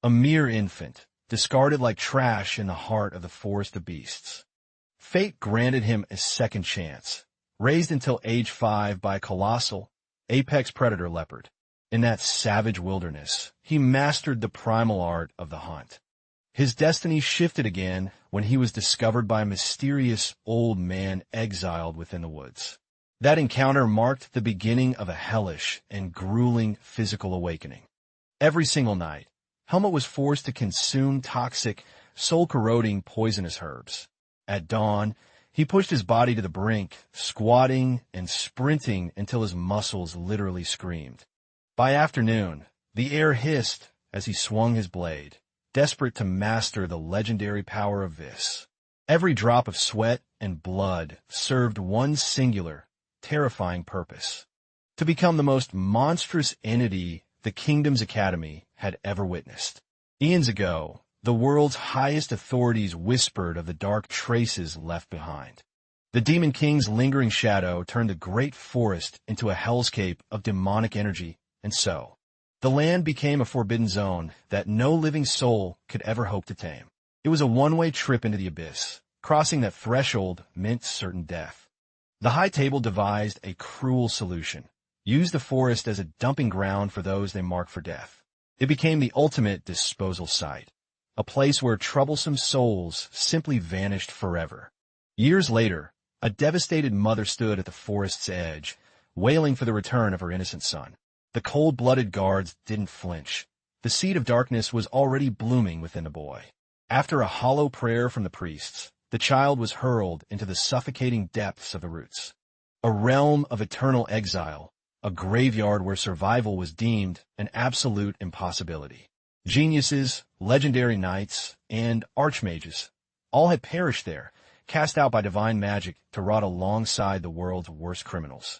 a mere infant, discarded like trash in the heart of the forest of beasts. Fate granted him a second chance, raised until age 5 by a colossal, apex predator leopard. In that savage wilderness, he mastered the primal art of the hunt. His destiny shifted again when he was discovered by a mysterious old man exiled within the woods. That encounter marked the beginning of a hellish and grueling physical awakening. Every single night, Helmut was forced to consume toxic, soul-corroding poisonous herbs. At dawn, he pushed his body to the brink, squatting and sprinting until his muscles literally screamed. By afternoon, the air hissed as he swung his blade, desperate to master the legendary power of this. Every drop of sweat and blood served one singular, terrifying purpose: to become the most monstrous entity the Kingdom's Academy had ever witnessed. Eons ago, the world's highest authorities whispered of the dark traces left behind. The Demon King's lingering shadow turned the great forest into a hellscape of demonic energy, and so, the land became a forbidden zone that no living soul could ever hope to tame. It was a one-way trip into the abyss. Crossing that threshold meant certain death. The High Table devised a cruel solution: use the forest as a dumping ground for those they marked for death. It became the ultimate disposal site, a place where troublesome souls simply vanished forever. Years later, a devastated mother stood at the forest's edge, wailing for the return of her innocent son. The cold-blooded guards didn't flinch. The seed of darkness was already blooming within the boy. After a hollow prayer from the priests, the child was hurled into the suffocating depths of the roots. A realm of eternal exile, a graveyard where survival was deemed an absolute impossibility. Geniuses, legendary knights, and archmages all had perished there, cast out by divine magic to rot alongside the world's worst criminals.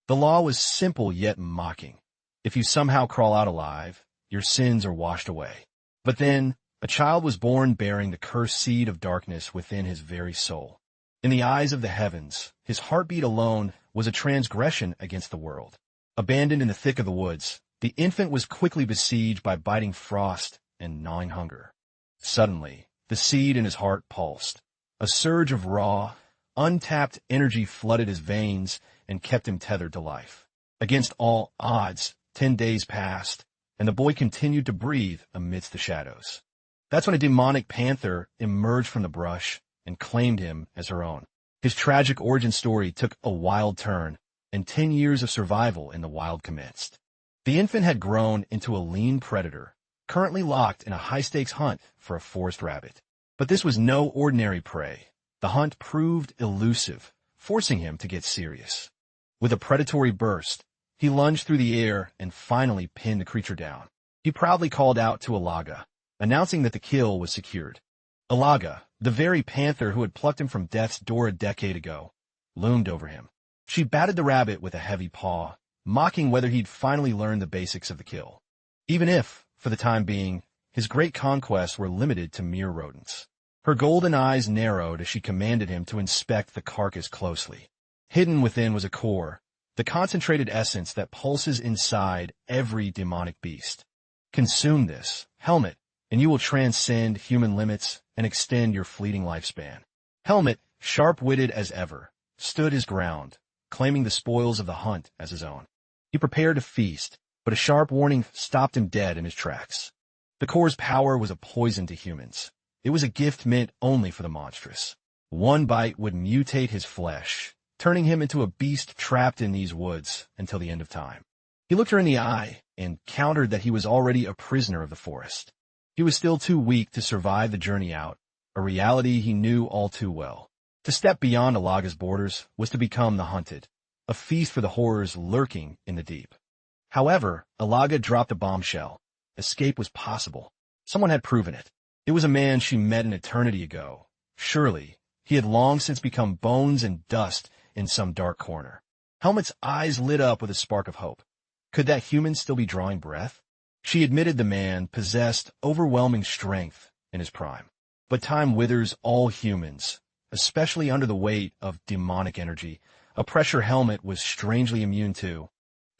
The law was simple yet mocking. If you somehow crawl out alive, your sins are washed away. But then, a child was born bearing the cursed seed of darkness within his very soul. In the eyes of the heavens, his heartbeat alone was a transgression against the world. Abandoned in the thick of the woods, the infant was quickly besieged by biting frost and gnawing hunger. Suddenly, the seed in his heart pulsed. A surge of raw, untapped energy flooded his veins and kept him tethered to life. Against all odds, 10 days passed, and the boy continued to breathe amidst the shadows. That's when a demonic panther emerged from the brush and claimed him as her own. His tragic origin story took a wild turn, and 10 years of survival in the wild commenced. The infant had grown into a lean predator, currently locked in a high-stakes hunt for a forest rabbit. But this was no ordinary prey. The hunt proved elusive, forcing him to get serious. With a predatory burst, he lunged through the air and finally pinned the creature down. He proudly called out to Alaga, announcing that the kill was secured. Alaga, the very panther who had plucked him from death's door a decade ago, loomed over him. She batted the rabbit with a heavy paw, mocking whether he'd finally learned the basics of the kill. Even if, for the time being, his great conquests were limited to mere rodents. Her golden eyes narrowed as she commanded him to inspect the carcass closely. Hidden within was a core, the concentrated essence that pulses inside every demonic beast. Consume this, Helmut, and you will transcend human limits and extend your fleeting lifespan. Helmut, sharp-witted as ever, stood his ground, claiming the spoils of the hunt as his own. He prepared to feast, but a sharp warning stopped him dead in his tracks. The core's power was a poison to humans. It was a gift meant only for the monstrous. One bite would mutate his flesh, turning him into a beast trapped in these woods until the end of time. He looked her in the eye and countered that he was already a prisoner of the forest. He was still too weak to survive the journey out, a reality he knew all too well. To step beyond Alaga's borders was to become the hunted, a feast for the horrors lurking in the deep. However, Alaga dropped a bombshell. Escape was possible. Someone had proven it. It was a man she met an eternity ago. Surely, he had long since become bones and dust in some dark corner. Helmut's eyes lit up with a spark of hope. Could that human still be drawing breath? She admitted the man possessed overwhelming strength in his prime. But time withers all humans, especially under the weight of demonic energy, a pressure Helmut was strangely immune to.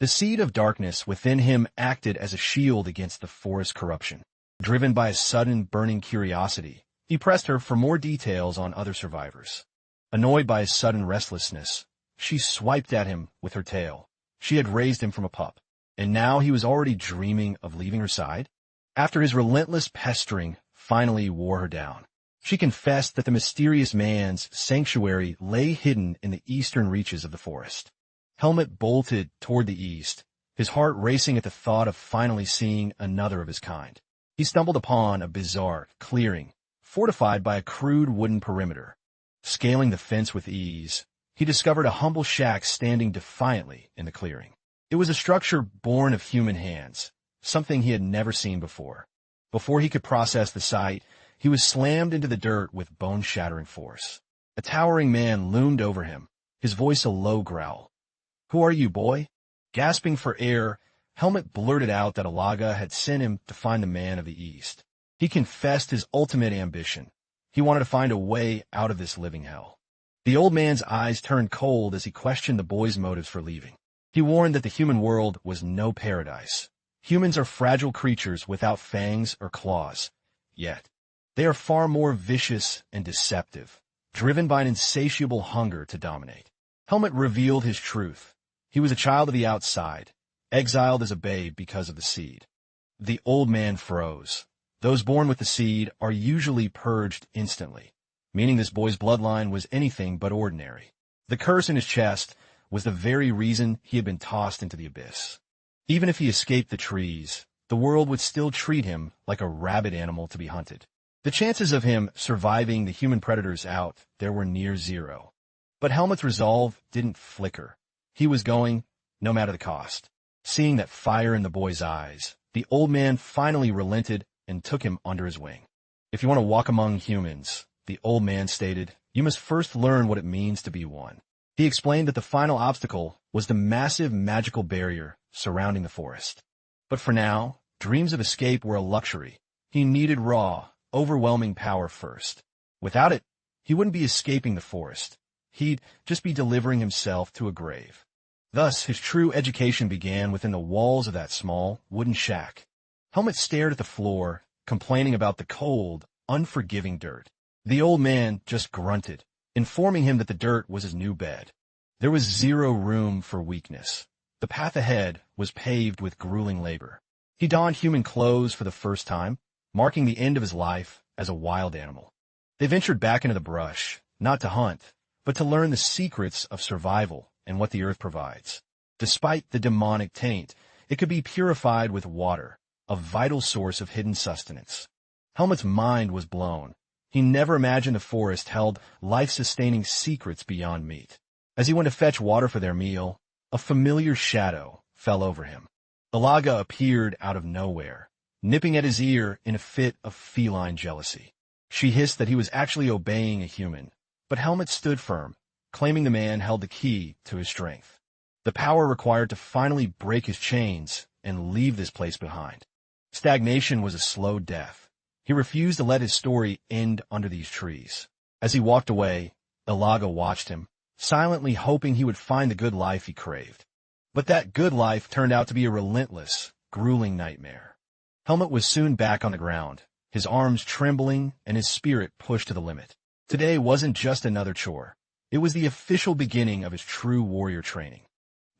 The seed of darkness within him acted as a shield against the forest corruption. Driven by a sudden burning curiosity, he pressed her for more details on other survivors. Annoyed by his sudden restlessness, she swiped at him with her tail. She had raised him from a pup, and now he was already dreaming of leaving her side? After his relentless pestering finally wore her down, she confessed that the mysterious man's sanctuary lay hidden in the eastern reaches of the forest. Helmut bolted toward the east, his heart racing at the thought of finally seeing another of his kind. He stumbled upon a bizarre clearing, fortified by a crude wooden perimeter. Scaling the fence with ease, he discovered a humble shack standing defiantly in the clearing. It was a structure born of human hands, something he had never seen before. Before he could process the sight, he was slammed into the dirt with bone-shattering force. A towering man loomed over him, his voice a low growl. "Who are you, boy?" Gasping for air, Helmut blurted out that Alaga had sent him to find the man of the East. He confessed his ultimate ambition. He wanted to find a way out of this living hell. The old man's eyes turned cold as he questioned the boy's motives for leaving. He warned that the human world was no paradise. Humans are fragile creatures without fangs or claws. Yet, they are far more vicious and deceptive, driven by an insatiable hunger to dominate. Helmut revealed his truth. He was a child of the outside, exiled as a babe because of the seed. The old man froze. Those born with the seed are usually purged instantly, meaning this boy's bloodline was anything but ordinary. The curse in his chest was the very reason he had been tossed into the abyss. Even if he escaped the trees, the world would still treat him like a rabid animal to be hunted. The chances of him surviving the human predators out there were near zero. But Helmut's resolve didn't flicker. He was going, no matter the cost. Seeing that fire in the boy's eyes, the old man finally relented and took him under his wing. "If you want to walk among humans," the old man stated, "you must first learn what it means to be one." He explained that the final obstacle was the massive magical barrier surrounding the forest. But for now, dreams of escape were a luxury. He needed raw, overwhelming power first. Without it, he wouldn't be escaping the forest. He'd just be delivering himself to a grave. Thus, his true education began within the walls of that small, wooden shack. Helmut stared at the floor, complaining about the cold, unforgiving dirt. The old man just grunted, informing him that the dirt was his new bed. There was zero room for weakness. The path ahead was paved with grueling labor. He donned human clothes for the first time, marking the end of his life as a wild animal. They ventured back into the brush, not to hunt, but to learn the secrets of survival and what the earth provides. Despite the demonic taint, it could be purified with water, a vital source of hidden sustenance. Helmut's mind was blown. He never imagined the forest held life-sustaining secrets beyond meat. As he went to fetch water for their meal, a familiar shadow fell over him. Alaga appeared out of nowhere, nipping at his ear in a fit of feline jealousy. She hissed that he was actually obeying a human, but Helmut stood firm, claiming the man held the key to his strength. The power required to finally break his chains and leave this place behind. Stagnation was a slow death. He refused to let his story end under these trees. As he walked away, Alaga watched him, silently hoping he would find the good life he craved. But that good life turned out to be a relentless, grueling nightmare. Helmut was soon back on the ground, his arms trembling and his spirit pushed to the limit. Today wasn't just another chore. It was the official beginning of his true warrior training.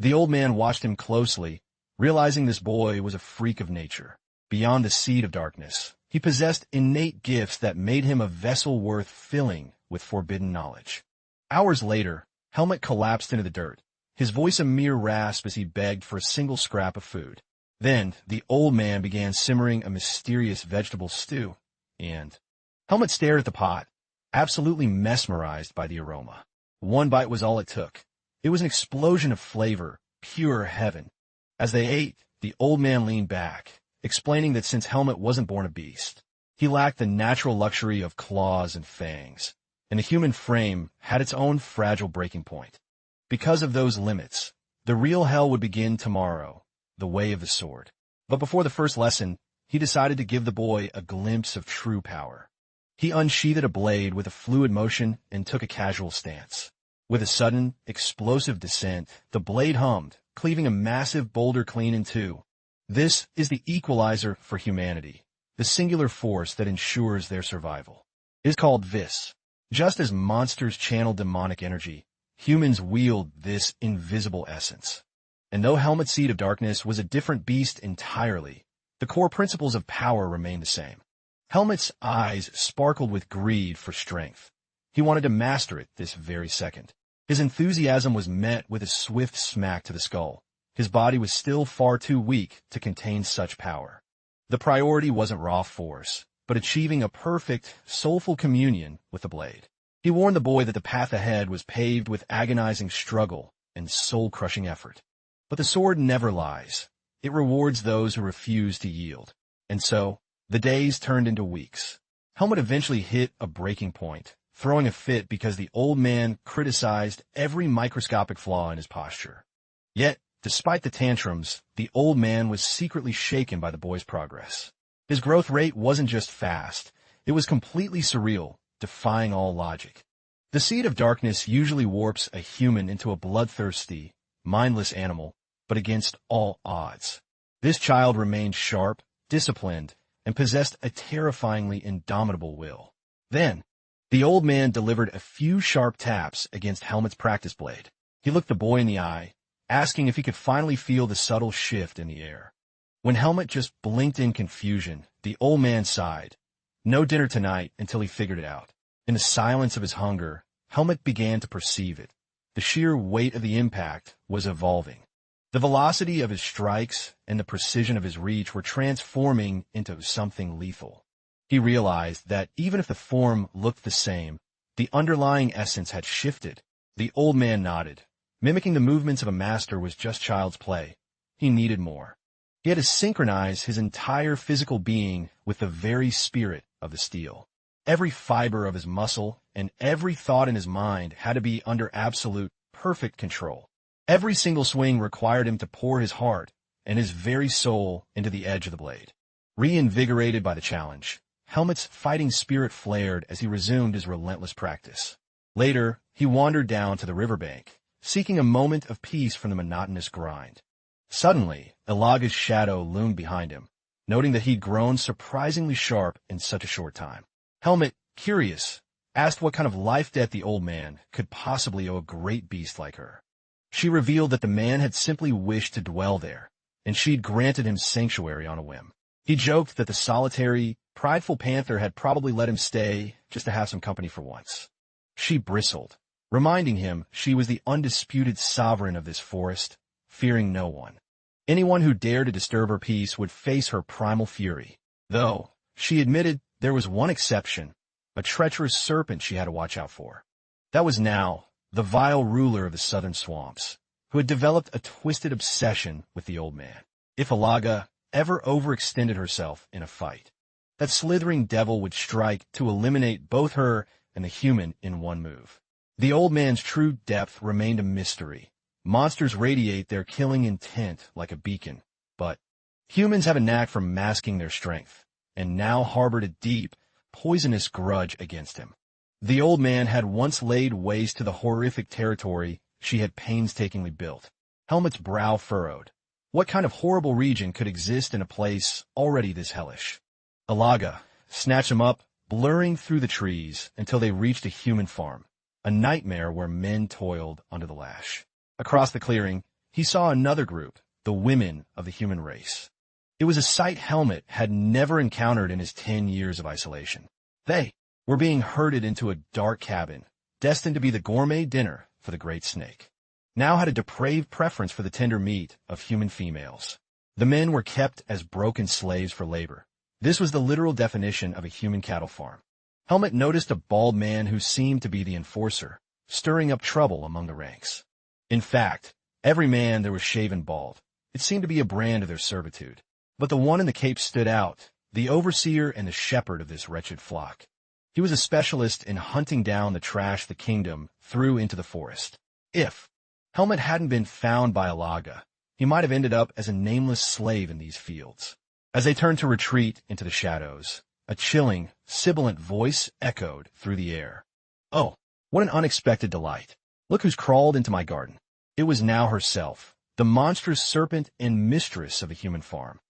The old man watched him closely, realizing this boy was a freak of nature. Beyond the seed of darkness, he possessed innate gifts that made him a vessel worth filling with forbidden knowledge. Hours later, Helmut collapsed into the dirt, his voice a mere rasp as he begged for a single scrap of food. Then, the old man began simmering a mysterious vegetable stew, and Helmut stared at the pot, absolutely mesmerized by the aroma. One bite was all it took. It was an explosion of flavor, pure heaven. As they ate, the old man leaned back, explaining that since Helmut wasn't born a beast, he lacked the natural luxury of claws and fangs, and the human frame had its own fragile breaking point. Because of those limits, the real hell would begin tomorrow, the way of the sword. But before the first lesson, he decided to give the boy a glimpse of true power. He unsheathed a blade with a fluid motion and took a casual stance. With a sudden, explosive descent, the blade hummed, cleaving a massive boulder clean in two. This is the equalizer for humanity. the singular force that ensures their survival. It is called vis. Just as monsters channel demonic energy, humans wield this invisible essence. And though Helmet's Seed of Darkness was a different beast entirely, the core principles of power remained the same. Helmet's eyes sparkled with greed for strength. He wanted to master it this very second. His enthusiasm was met with a swift smack to the skull. His body was still far too weak to contain such power. The priority wasn't raw force, but achieving a perfect, soulful communion with the blade. He warned the boy that the path ahead was paved with agonizing struggle and soul-crushing effort. But the sword never lies. It rewards those who refuse to yield. And so, the days turned into weeks. Helmet eventually hit a breaking point, throwing a fit because the old man criticized every microscopic flaw in his posture. Yet, despite the tantrums, the old man was secretly shaken by the boy's progress. His growth rate wasn't just fast, it was completely surreal, defying all logic. The Seed of Darkness usually warps a human into a bloodthirsty, mindless animal, but against all odds. This child remained sharp, disciplined, and possessed a terrifyingly indomitable will. Then, the old man delivered a few sharp taps against Helmet's practice blade. He looked the boy in the eye, asking if he could finally feel the subtle shift in the air. When Helmet just blinked in confusion, the old man sighed. No dinner tonight until he figured it out. In the silence of his hunger, Helmet began to perceive it. The sheer weight of the impact was evolving. The velocity of his strikes and the precision of his reach were transforming into something lethal. He realized that even if the form looked the same, the underlying essence had shifted. The old man nodded. Mimicking the movements of a master was just child's play. He needed more. He had to synchronize his entire physical being with the very spirit of the steel. Every fiber of his muscle and every thought in his mind had to be under absolute, perfect control. Every single swing required him to pour his heart and his very soul into the edge of the blade. Reinvigorated by the challenge, Helmet's fighting spirit flared as he resumed his relentless practice. Later, he wandered down to the riverbank, seeking a moment of peace from the monotonous grind. Suddenly, Ilaga's shadow loomed behind him, noting that he'd grown surprisingly sharp in such a short time. Helmet, curious, asked what kind of life-debt the old man could possibly owe a great beast like her. She revealed that the man had simply wished to dwell there, and she'd granted him sanctuary on a whim. He joked that the solitary, prideful panther had probably let him stay just to have some company for once. She bristled, reminding him she was the undisputed sovereign of this forest, fearing no one. Anyone who dared to disturb her peace would face her primal fury. Though, she admitted there was one exception, a treacherous serpent she had to watch out for. That was now the vile ruler of the southern swamps, who had developed a twisted obsession with the old man. If Ilaga ever overextended herself in a fight, that slithering devil would strike to eliminate both her and the human in one move. The old man's true depth remained a mystery. Monsters radiate their killing intent like a beacon, but humans have a knack for masking their strength, and now harbored a deep, poisonous grudge against him. The old man had once laid waste to the horrific territory she had painstakingly built. Helmet's brow furrowed. What kind of horrible region could exist in a place already this hellish? Ilaga snatched him up, blurring through the trees until they reached a human farm, a nightmare where men toiled under the lash. Across the clearing, he saw another group, the women of the human race. It was a sight Helmet had never encountered in his 10 years of isolation. They were being herded into a dark cabin, destined to be the gourmet dinner for the great snake. Now had a depraved preference for the tender meat of human females. The men were kept as broken slaves for labor. This was the literal definition of a human cattle farm. Helmet noticed a bald man who seemed to be the enforcer, stirring up trouble among the ranks. In fact, every man there was shaven bald. It seemed to be a brand of their servitude. But the one in the cape stood out, the overseer and the shepherd of this wretched flock. He was a specialist in hunting down the trash the kingdom threw into the forest. If Helmet hadn't been found by Ilaga, he might have ended up as a nameless slave in these fields. As they turned to retreat into the shadows, a chilling, sibilant voice echoed through the air. "Oh, what an unexpected delight. Look who's crawled into my garden." It was now herself, the monstrous serpent and mistress of a human farm.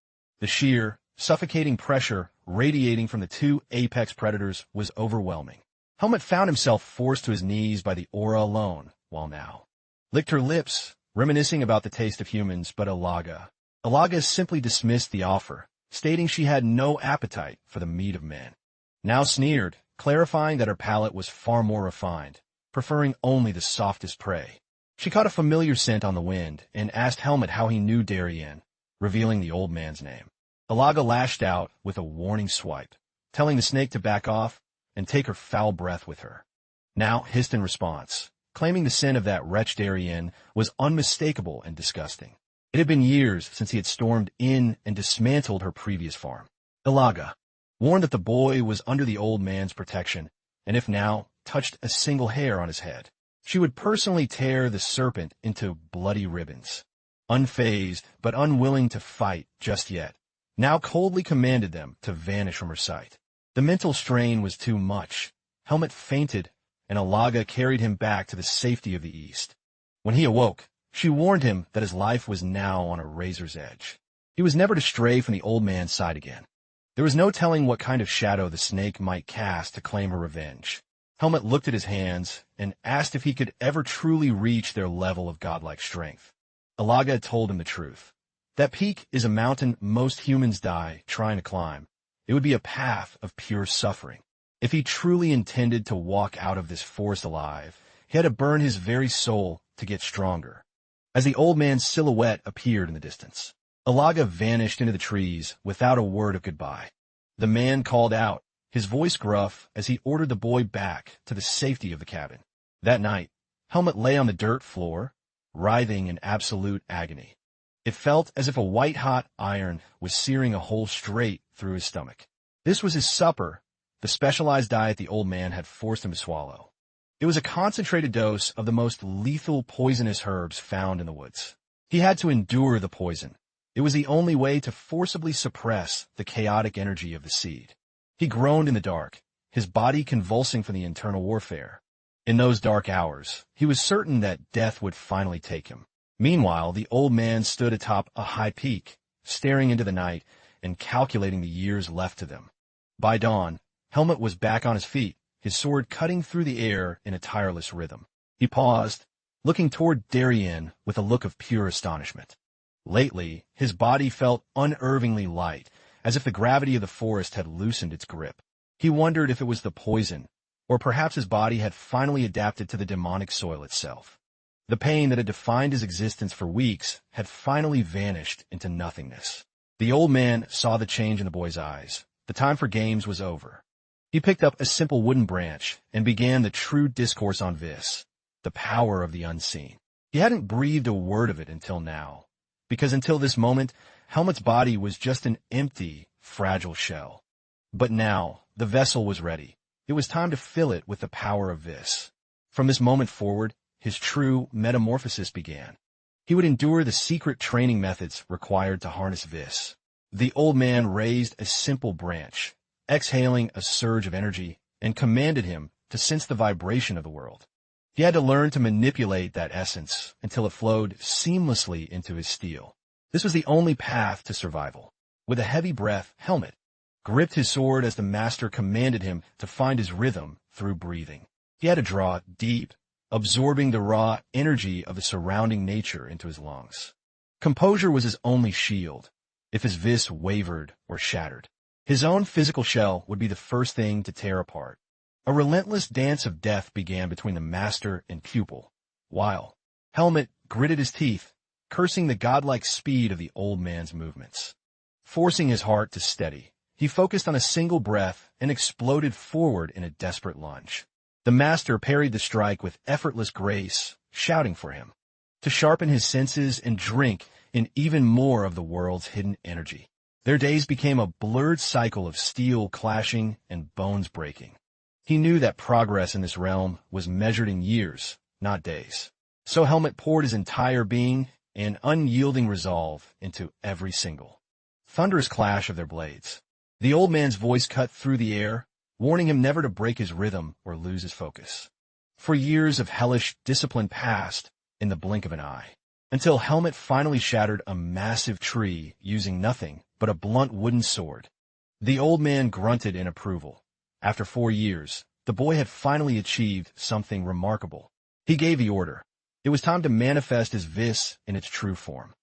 The sheer, suffocating pressure radiating from the two apex predators was overwhelming. Helmet found himself forced to his knees by the aura alone, while now licked her lips, reminiscing about the taste of humans, but Alaga simply dismissed the offer, stating she had no appetite for the meat of men. Now sneered, clarifying that her palate was far more refined, preferring only the softest prey. She caught a familiar scent on the wind and asked Helmet how he knew Darien, revealing the old man's name. Alaga lashed out with a warning swipe, telling the snake to back off and take her foul breath with her. Now hissed in response, claiming the scent of that wretch Darien was unmistakable and disgusting. It had been years since he had stormed in and dismantled her previous farm. Alaga, warned that the boy was under the old man's protection, and if now touched a single hair on his head, she would personally tear the serpent into bloody ribbons. Unfazed, but unwilling to fight just yet, now coldly commanded them to vanish from her sight. The mental strain was too much. Helmet fainted, and Alaga carried him back to the safety of the east. When he awoke, she warned him that his life was now on a razor's edge. He was never to stray from the old man's side again. There was no telling what kind of shadow the snake might cast to claim her revenge. Helmet looked at his hands and asked if he could ever truly reach their level of godlike strength. Alaga told him the truth. That peak is a mountain most humans die trying to climb. It would be a path of pure suffering. If he truly intended to walk out of this forest alive, he had to burn his very soul to get stronger. As the old man's silhouette appeared in the distance, Alaga vanished into the trees without a word of goodbye. The man called out, his voice gruff, as he ordered the boy back to the safety of the cabin. That night, Helmet lay on the dirt floor, writhing in absolute agony. It felt as if a white-hot iron was searing a hole straight through his stomach. This was his supper, the specialized diet the old man had forced him to swallow. It was a concentrated dose of the most lethal poisonous herbs found in the woods. He had to endure the poison. It was the only way to forcibly suppress the chaotic energy of the seed. He groaned in the dark, his body convulsing from the internal warfare. In those dark hours, he was certain that death would finally take him. Meanwhile, the old man stood atop a high peak, staring into the night and calculating the years left to them. By dawn, Helmet was back on his feet, his sword cutting through the air in a tireless rhythm. He paused, looking toward Darien with a look of pure astonishment. Lately, his body felt unervingly light, as if the gravity of the forest had loosened its grip. He wondered if it was the poison, or perhaps his body had finally adapted to the demonic soil itself. The pain that had defined his existence for weeks had finally vanished into nothingness. The old man saw the change in the boy's eyes. The time for games was over. He picked up a simple wooden branch and began the true discourse on Vis, the power of the unseen. He hadn't breathed a word of it until now, because until this moment, Helmet's body was just an empty, fragile shell. But now, the vessel was ready. It was time to fill it with the power of Vis. From this moment forward, his true metamorphosis began. He would endure the secret training methods required to harness Vis. The old man raised a simple branch, exhaling a surge of energy, and commanded him to sense the vibration of the world. He had to learn to manipulate that essence until it flowed seamlessly into his steel. This was the only path to survival. With a heavy breath, Helmet gripped his sword as the master commanded him to find his rhythm through breathing. He had to draw deep, absorbing the raw energy of the surrounding nature into his lungs. Composure was his only shield, if his vis wavered or shattered. His own physical shell would be the first thing to tear apart. A relentless dance of death began between the master and pupil, while Helmet gritted his teeth, cursing the godlike speed of the old man's movements. Forcing his heart to steady, he focused on a single breath and exploded forward in a desperate lunge. The master parried the strike with effortless grace, shouting for him to sharpen his senses and drink in even more of the world's hidden energy. Their days became a blurred cycle of steel clashing and bones breaking. He knew that progress in this realm was measured in years, not days. So Helmet poured his entire being and unyielding resolve into every single thunderous clash of their blades. The old man's voice cut through the air, warning him never to break his rhythm or lose his focus. For years of hellish discipline passed in the blink of an eye, until Helmet finally shattered a massive tree using nothing but a blunt wooden sword. The old man grunted in approval. After 4 years, the boy had finally achieved something remarkable. He gave the order. It was time to manifest his vis in its true form.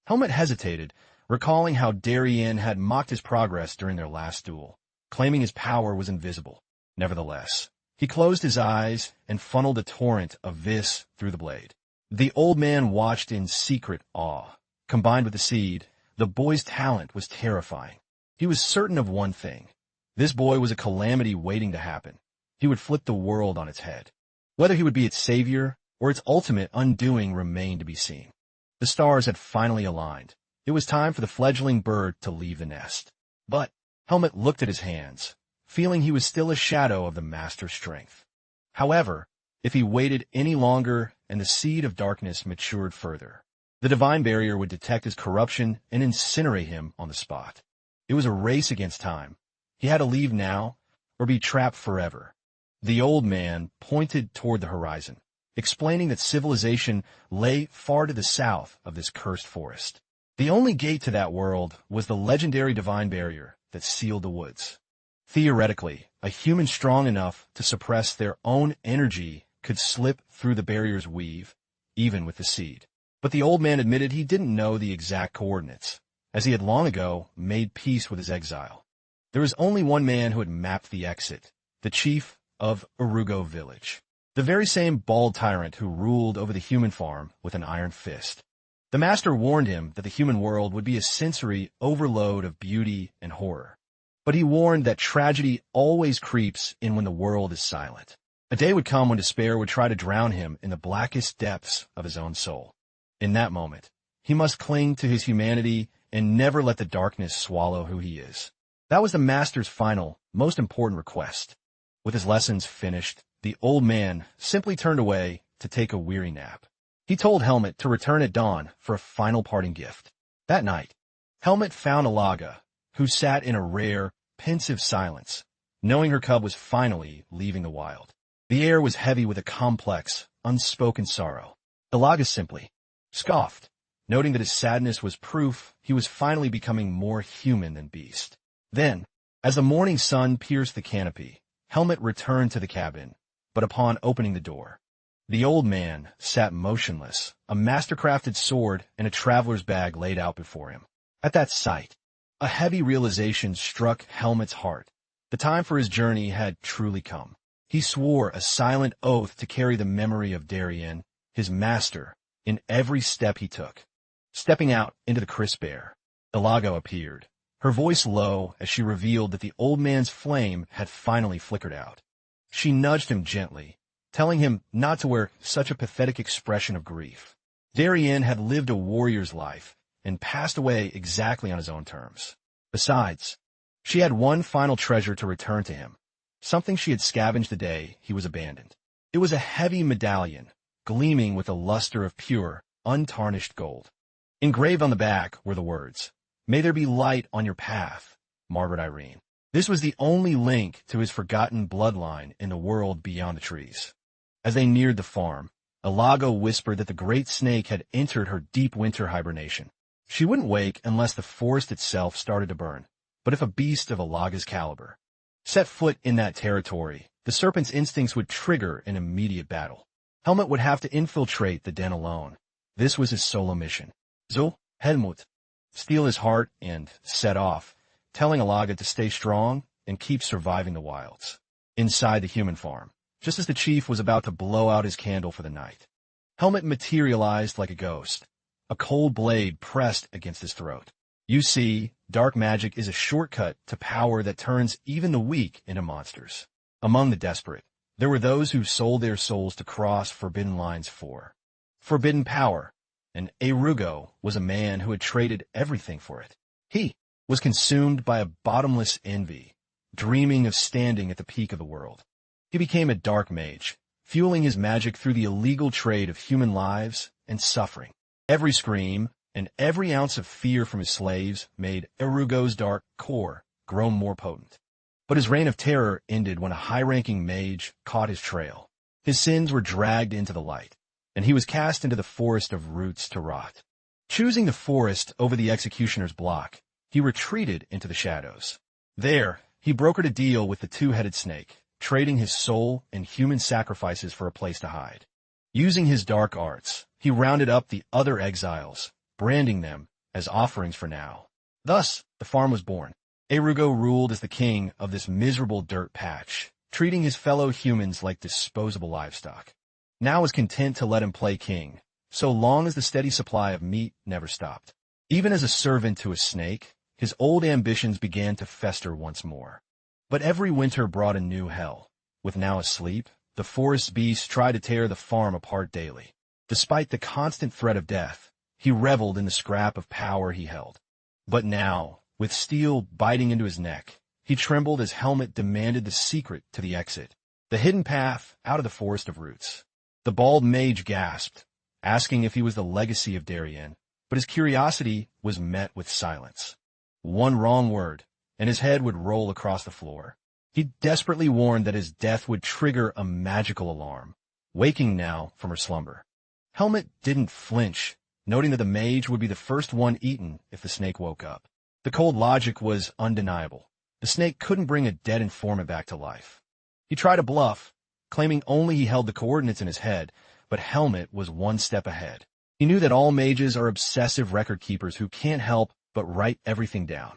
Helmet hesitated, recalling how Darien had mocked his progress during their last duel, claiming his power was invisible. Nevertheless, he closed his eyes and funneled a torrent of vis through the blade. The old man watched in secret awe. Combined with the seed, the boy's talent was terrifying. He was certain of one thing. This boy was a calamity waiting to happen. He would flip the world on its head. Whether he would be its savior or its ultimate undoing remained to be seen. The stars had finally aligned. It was time for the fledgling bird to leave the nest. But Helmet looked at his hands, feeling he was still a shadow of the master's strength. However, if he waited any longer and the seed of darkness matured further, the divine barrier would detect his corruption and incinerate him on the spot. It was a race against time. He had to leave now or be trapped forever. The old man pointed toward the horizon, explaining that civilization lay far to the south of this cursed forest. The only gate to that world was the legendary divine barrier that sealed the woods. Theoretically, a human strong enough to suppress their own energy could slip through the barrier's weave, even with the seed. But the old man admitted he didn't know the exact coordinates, as he had long ago made peace with his exile. There was only one man who had mapped the exit, the chief of Urugo village, the very same bald tyrant who ruled over the human farm with an iron fist. The master warned him that the human world would be a sensory overload of beauty and horror. But he warned that tragedy always creeps in when the world is silent. A day would come when despair would try to drown him in the blackest depths of his own soul. In that moment, he must cling to his humanity and never let the darkness swallow who he is. That was the master's final, most important request. With his lessons finished, the old man simply turned away to take a weary nap. He told Helmet to return at dawn for a final parting gift. That night, Helmet found Alaga, who sat in a rare, pensive silence, knowing her cub was finally leaving the wild. The air was heavy with a complex, unspoken sorrow. Alaga simply scoffed, noting that his sadness was proof he was finally becoming more human than beast. Then, as the morning sun pierced the canopy, Helmet returned to the cabin, but upon opening the door, the old man sat motionless, a master-crafted sword and a traveler's bag laid out before him. At that sight, a heavy realization struck Helmet's heart. The time for his journey had truly come. He swore a silent oath to carry the memory of Darien, his master, in every step he took. Stepping out into the crisp air, Ilago appeared, her voice low as she revealed that the old man's flame had finally flickered out. She nudged him gently, telling him not to wear such a pathetic expression of grief. Darien had lived a warrior's life and passed away exactly on his own terms. Besides, she had one final treasure to return to him, something she had scavenged the day he was abandoned. It was a heavy medallion, gleaming with the luster of pure, untarnished gold. Engraved on the back were the words, "May there be light on your path, Margaret Irene." This was the only link to his forgotten bloodline in the world beyond the trees. As they neared the farm, Ilago whispered that the great snake had entered her deep winter hibernation. She wouldn't wake unless the forest itself started to burn, but if a beast of Ilaga's caliber set foot in that territory, the serpent's instincts would trigger an immediate battle. Helmet would have to infiltrate the den alone. This was his solo mission. So, Helmut, steal his heart and set off, telling Ilaga to stay strong and keep surviving the wilds. Inside the human farm, just as the chief was about to blow out his candle for the night, Helmet materialized like a ghost. A cold blade pressed against his throat. You see, dark magic is a shortcut to power that turns even the weak into monsters. Among the desperate, there were those who sold their souls to cross forbidden lines for forbidden power, and Erugo was a man who had traded everything for it. He was consumed by a bottomless envy, dreaming of standing at the peak of the world. He became a dark mage, fueling his magic through the illegal trade of human lives and suffering. Every scream and every ounce of fear from his slaves made Erugo's dark core grow more potent. But his reign of terror ended when a high-ranking mage caught his trail. His sins were dragged into the light, and he was cast into the forest of roots to rot. Choosing the forest over the executioner's block, he retreated into the shadows. There, he brokered a deal with the two-headed snake, trading his soul and human sacrifices for a place to hide. Using his dark arts, he rounded up the other exiles, branding them as offerings for now. Thus, the farm was born. Erugo ruled as the king of this miserable dirt patch, treating his fellow humans like disposable livestock. Now was content to let him play king, so long as the steady supply of meat never stopped. Even as a servant to a snake, his old ambitions began to fester once more. But every winter brought a new hell. With now asleep, the forest beasts tried to tear the farm apart daily. Despite the constant threat of death, he reveled in the scrap of power he held. But now, with steel biting into his neck, he trembled as Helmet demanded the secret to the exit, the hidden path out of the forest of roots. The bald mage gasped, asking if he was the legacy of Darien, but his curiosity was met with silence. One wrong word, and his head would roll across the floor. He desperately warned that his death would trigger a magical alarm, waking now from her slumber. Helmet didn't flinch, noting that the mage would be the first one eaten if the snake woke up. The cold logic was undeniable. The snake couldn't bring a dead informant back to life. He tried to bluff, claiming only he held the coordinates in his head, but Helmet was one step ahead. He knew that all mages are obsessive record keepers who can't help but write everything down.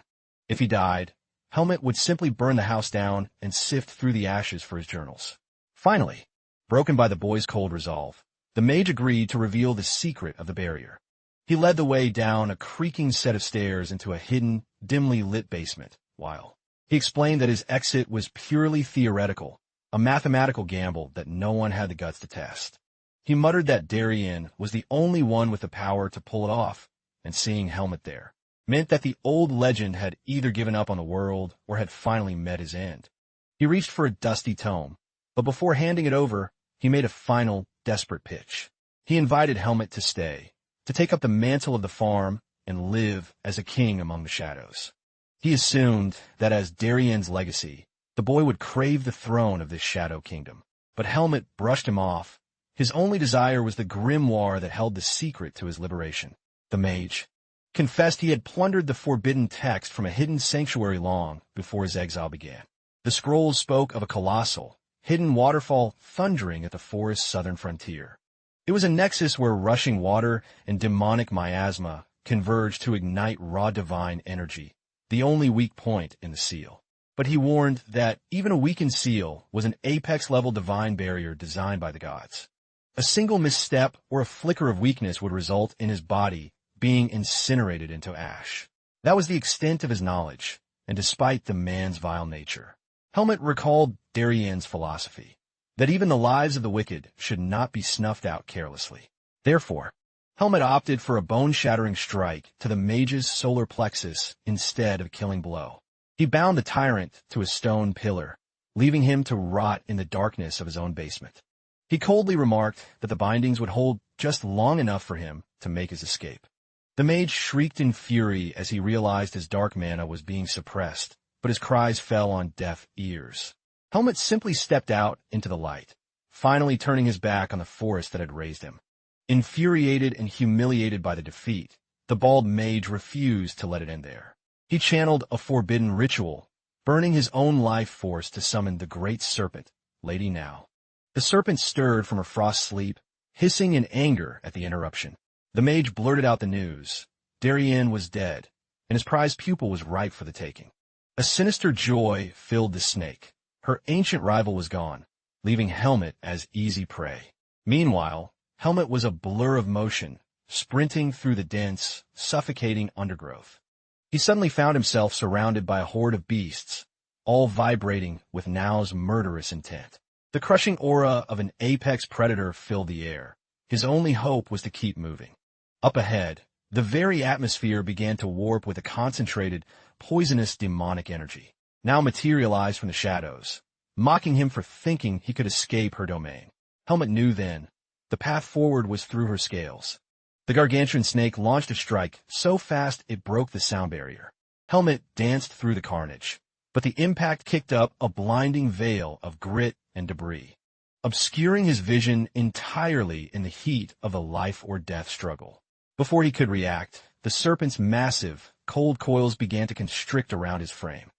If he died, Helmet would simply burn the house down and sift through the ashes for his journals. Finally, broken by the boy's cold resolve, the mage agreed to reveal the secret of the barrier. He led the way down a creaking set of stairs into a hidden, dimly lit basement, while he explained that his exit was purely theoretical, a mathematical gamble that no one had the guts to test. He muttered that Darien was the only one with the power to pull it off, and seeing Helmet there meant that the old legend had either given up on the world or had finally met his end. He reached for a dusty tome, but before handing it over, he made a final, desperate pitch. He invited Helmet to stay, to take up the mantle of the farm and live as a king among the shadows. He assumed that as Darien's legacy, the boy would crave the throne of this shadow kingdom. But Helmet brushed him off. His only desire was the grimoire that held the secret to his liberation. The mage confessed he had plundered the forbidden text from a hidden sanctuary long before his exile began. The scrolls spoke of a colossal, hidden waterfall thundering at the forest's southern frontier. It was a nexus where rushing water and demonic miasma converged to ignite raw divine energy, the only weak point in the seal. But he warned that even a weakened seal was an apex-level divine barrier designed by the gods. A single misstep or a flicker of weakness would result in his body being incinerated into ash. That was the extent of his knowledge, and despite the man's vile nature, Helmet recalled Darien's philosophy, that even the lives of the wicked should not be snuffed out carelessly. Therefore, Helmet opted for a bone-shattering strike to the mage's solar plexus instead of a killing blow. He bound the tyrant to a stone pillar, leaving him to rot in the darkness of his own basement. He coldly remarked that the bindings would hold just long enough for him to make his escape. The mage shrieked in fury as he realized his dark mana was being suppressed, but his cries fell on deaf ears. Helmet simply stepped out into the light, finally turning his back on the forest that had raised him. Infuriated and humiliated by the defeat, the bald mage refused to let it end there. He channeled a forbidden ritual, burning his own life force to summon the great serpent, Lady Now. The serpent stirred from her frost sleep, hissing in anger at the interruption. The mage blurted out the news. Darien was dead, and his prized pupil was ripe for the taking. A sinister joy filled the snake. Her ancient rival was gone, leaving Helmet as easy prey. Meanwhile, Helmet was a blur of motion, sprinting through the dense, suffocating undergrowth. He suddenly found himself surrounded by a horde of beasts, all vibrating with Now's murderous intent. The crushing aura of an apex predator filled the air. His only hope was to keep moving. Up ahead, the very atmosphere began to warp with a concentrated, poisonous demonic energy, now materialized from the shadows, mocking him for thinking he could escape her domain. Helmet knew then, the path forward was through her scales. The gargantuan snake launched a strike so fast it broke the sound barrier. Helmet danced through the carnage, but the impact kicked up a blinding veil of grit and debris, obscuring his vision entirely in the heat of a life-or-death struggle. Before he could react, the serpent's massive, cold coils began to constrict around his frame.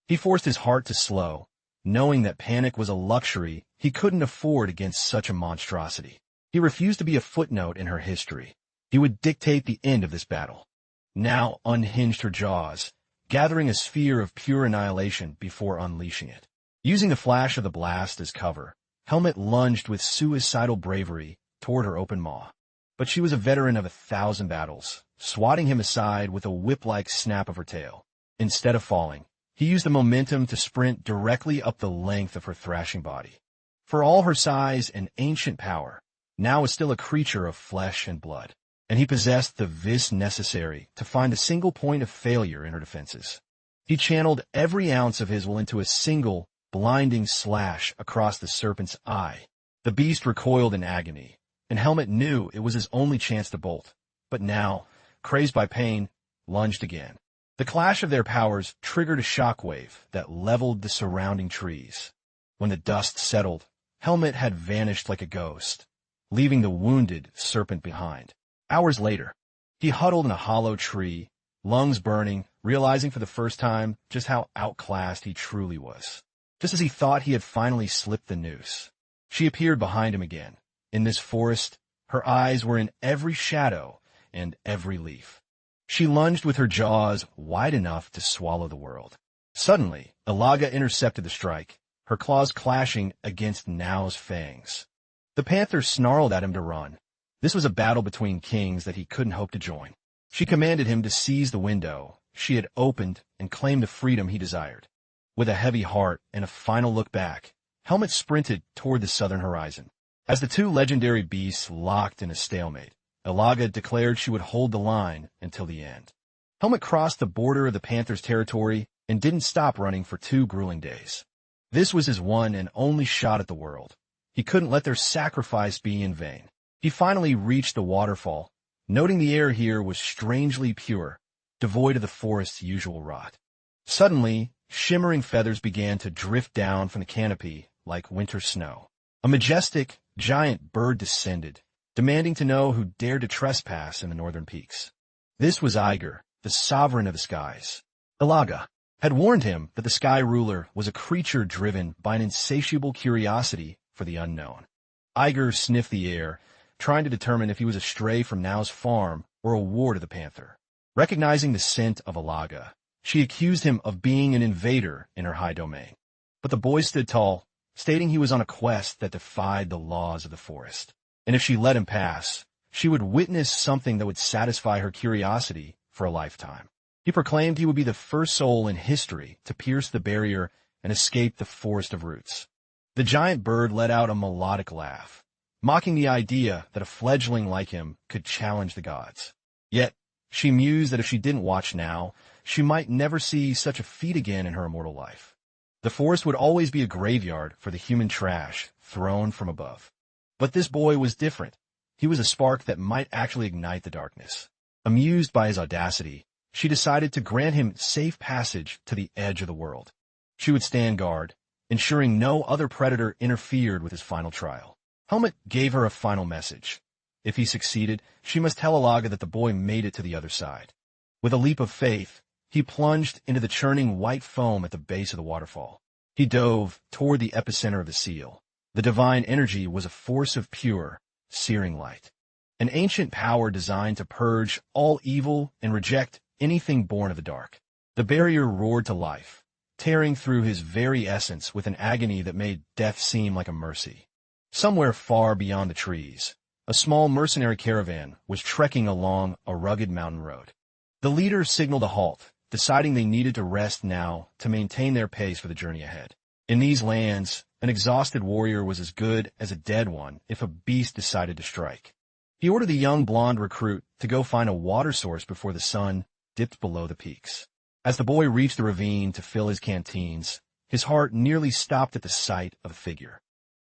He forced his heart to slow, knowing that panic was a luxury he couldn't afford against such a monstrosity. He refused to be a footnote in her history. He would dictate the end of this battle. Now unhinged her jaws, gathering a sphere of pure annihilation before unleashing it. Using the flash of the blast as cover, Helmet lunged with suicidal bravery toward her open maw. But she was a veteran of 1,000 battles, swatting him aside with a whip-like snap of her tail. Instead of falling, he used the momentum to sprint directly up the length of her thrashing body. For all her size and ancient power, now was still a creature of flesh and blood, and he possessed the vis necessary to find a single point of failure in her defenses. He channeled every ounce of his will into a single, blinding slash across the serpent's eye. The beast recoiled in agony, and Helmet knew it was his only chance to bolt, but now, crazed by pain, lunged again. The clash of their powers triggered a shockwave that leveled the surrounding trees. When the dust settled, Helmet had vanished like a ghost, leaving the wounded serpent behind. Hours later, he huddled in a hollow tree, lungs burning, realizing for the first time just how outclassed he truly was. Just as he thought he had finally slipped the noose, she appeared behind him again. In this forest, her eyes were in every shadow and every leaf. She lunged with her jaws wide enough to swallow the world. Suddenly, Ilaga intercepted the strike, her claws clashing against Nao's fangs. The panther snarled at him to run. This was a battle between kings that he couldn't hope to join. She commanded him to seize the window she had opened and claim the freedom he desired. With a heavy heart and a final look back, Helmet sprinted toward the southern horizon. As the two legendary beasts locked in a stalemate, Ilaga declared she would hold the line until the end. Helmet crossed the border of the panther's territory and didn't stop running for 2 grueling days. This was his one and only shot at the world. He couldn't let their sacrifice be in vain. He finally reached the waterfall, noting the air here was strangely pure, devoid of the forest's usual rot. Suddenly, shimmering feathers began to drift down from the canopy like winter snow. A majestic, giant bird descended, demanding to know who dared to trespass in the northern peaks. This was Iger, the sovereign of the skies. Ilaga had warned him that the sky ruler was a creature driven by an insatiable curiosity for the unknown. Iger sniffed the air, trying to determine if he was a stray from Nao's farm or a ward of the panther. Recognizing the scent of Ilaga, she accused him of being an invader in her high domain. But the boy stood tall, stating he was on a quest that defied the laws of the forest. And if she let him pass, she would witness something that would satisfy her curiosity for a lifetime. He proclaimed he would be the first soul in history to pierce the barrier and escape the forest of roots. The giant bird let out a melodic laugh, mocking the idea that a fledgling like him could challenge the gods. Yet, she mused that if she didn't watch now, she might never see such a feat again in her immortal life. The forest would always be a graveyard for the human trash thrown from above. But this boy was different. He was a spark that might actually ignite the darkness. Amused by his audacity, she decided to grant him safe passage to the edge of the world. She would stand guard, ensuring no other predator interfered with his final trial. Helmet gave her a final message. If he succeeded, she must tell Ilaga that the boy made it to the other side. With a leap of faith, he plunged into the churning white foam at the base of the waterfall. He dove toward the epicenter of the seal. The divine energy was a force of pure, searing light. An ancient power designed to purge all evil and reject anything born of the dark. The barrier roared to life, tearing through his very essence with an agony that made death seem like a mercy. Somewhere far beyond the trees, a small mercenary caravan was trekking along a rugged mountain road. The leader signaled a halt, deciding they needed to rest now to maintain their pace for the journey ahead. In these lands, an exhausted warrior was as good as a dead one if a beast decided to strike. He ordered the young blonde recruit to go find a water source before the sun dipped below the peaks. As the boy reached the ravine to fill his canteens, his heart nearly stopped at the sight of a figure.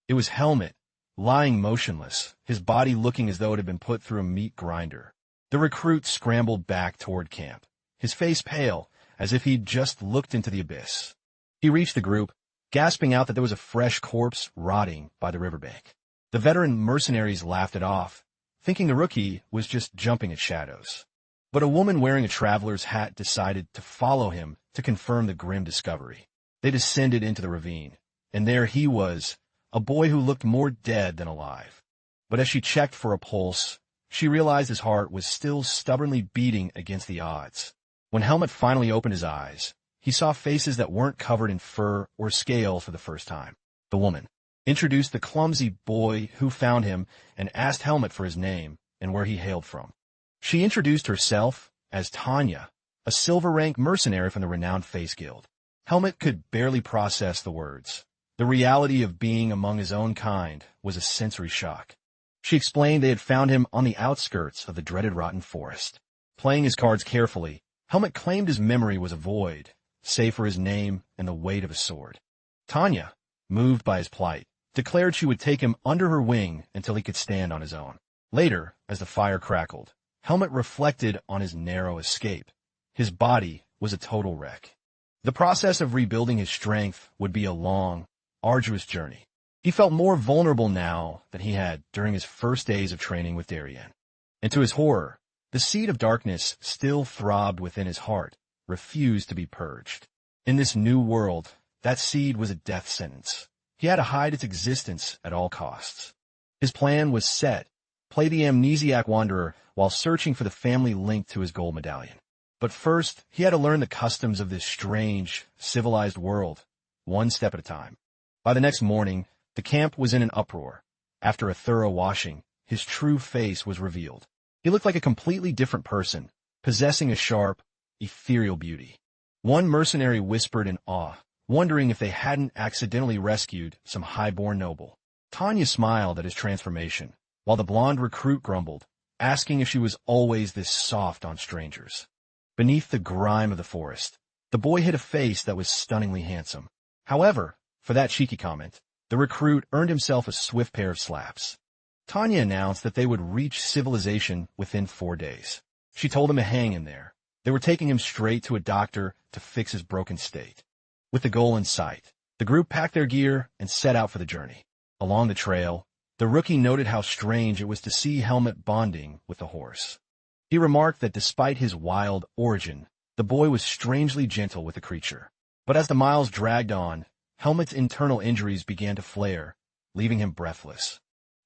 It was Helmet, lying motionless, his body looking as though it had been put through a meat grinder. The recruit scrambled back toward camp, his face pale, as if he'd just looked into the abyss. He reached the group, gasping out that there was a fresh corpse rotting by the riverbank. The veteran mercenaries laughed it off, thinking the rookie was just jumping at shadows. But a woman wearing a traveler's hat decided to follow him to confirm the grim discovery. They descended into the ravine, and there he was, a boy who looked more dead than alive. But as she checked for a pulse, she realized his heart was still stubbornly beating against the odds. When Helmut finally opened his eyes, he saw faces that weren't covered in fur or scale for the first time. The woman introduced the clumsy boy who found him and asked Helmut for his name and where he hailed from. She introduced herself as Tanya, a silver-rank mercenary from the renowned Face Guild. Helmut could barely process the words. The reality of being among his own kind was a sensory shock. She explained they had found him on the outskirts of the dreaded rotten forest. Playing his cards carefully, Helmut claimed his memory was a void, save for his name and the weight of his sword. Tanya, moved by his plight, declared she would take him under her wing until he could stand on his own. Later, as the fire crackled, Helmut reflected on his narrow escape. His body was a total wreck. The process of rebuilding his strength would be a long, arduous journey. He felt more vulnerable now than he had during his first days of training with Darien. And to his horror, the seed of darkness still throbbed within his heart, refused to be purged. In this new world, that seed was a death sentence. He had to hide its existence at all costs. His plan was set: play the amnesiac wanderer while searching for the family link to his gold medallion. But first, he had to learn the customs of this strange, civilized world, one step at a time. By the next morning, the camp was in an uproar. After a thorough washing, his true face was revealed. He looked like a completely different person, possessing a sharp, ethereal beauty. One mercenary whispered in awe, wondering if they hadn't accidentally rescued some high-born noble. Tanya smiled at his transformation, while the blonde recruit grumbled, asking if she was always this soft on strangers. Beneath the grime of the forest, the boy hid a face that was stunningly handsome. However, for that cheeky comment, the recruit earned himself a swift pair of slaps. Tanya announced that they would reach civilization within 4 days. She told him to hang in there. They were taking him straight to a doctor to fix his broken state. With the goal in sight, the group packed their gear and set out for the journey. Along the trail, the rookie noted how strange it was to see Helmut bonding with the horse. He remarked that despite his wild origin, the boy was strangely gentle with the creature. But as the miles dragged on, Helmut's internal injuries began to flare, leaving him breathless.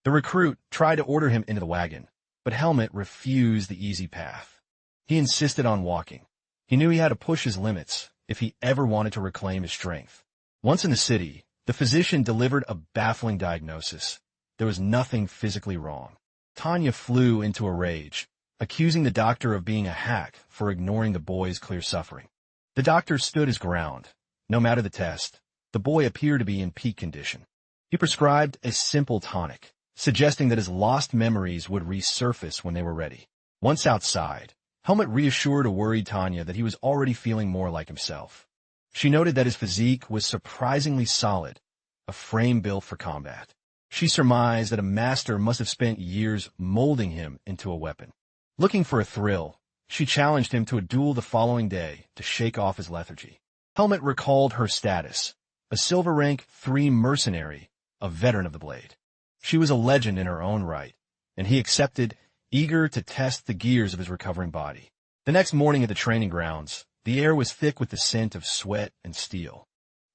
The recruit tried to order him into the wagon, but Helmut refused the easy path. He insisted on walking. He knew he had to push his limits if he ever wanted to reclaim his strength. Once in the city, the physician delivered a baffling diagnosis. There was nothing physically wrong. Tanya flew into a rage, accusing the doctor of being a hack for ignoring the boy's clear suffering. The doctor stood his ground. No matter the test, the boy appeared to be in peak condition. He prescribed a simple tonic, suggesting that his lost memories would resurface when they were ready. Once outside, Helmut reassured a worried Tanya that he was already feeling more like himself. She noted that his physique was surprisingly solid, a frame built for combat. She surmised that a master must have spent years molding him into a weapon. Looking for a thrill, she challenged him to a duel the following day to shake off his lethargy. Helmut recalled her status: a silver rank 3 mercenary, a veteran of the blade. She was a legend in her own right, and he accepted, eager to test the gears of his recovering body. The next morning at the training grounds, the air was thick with the scent of sweat and steel.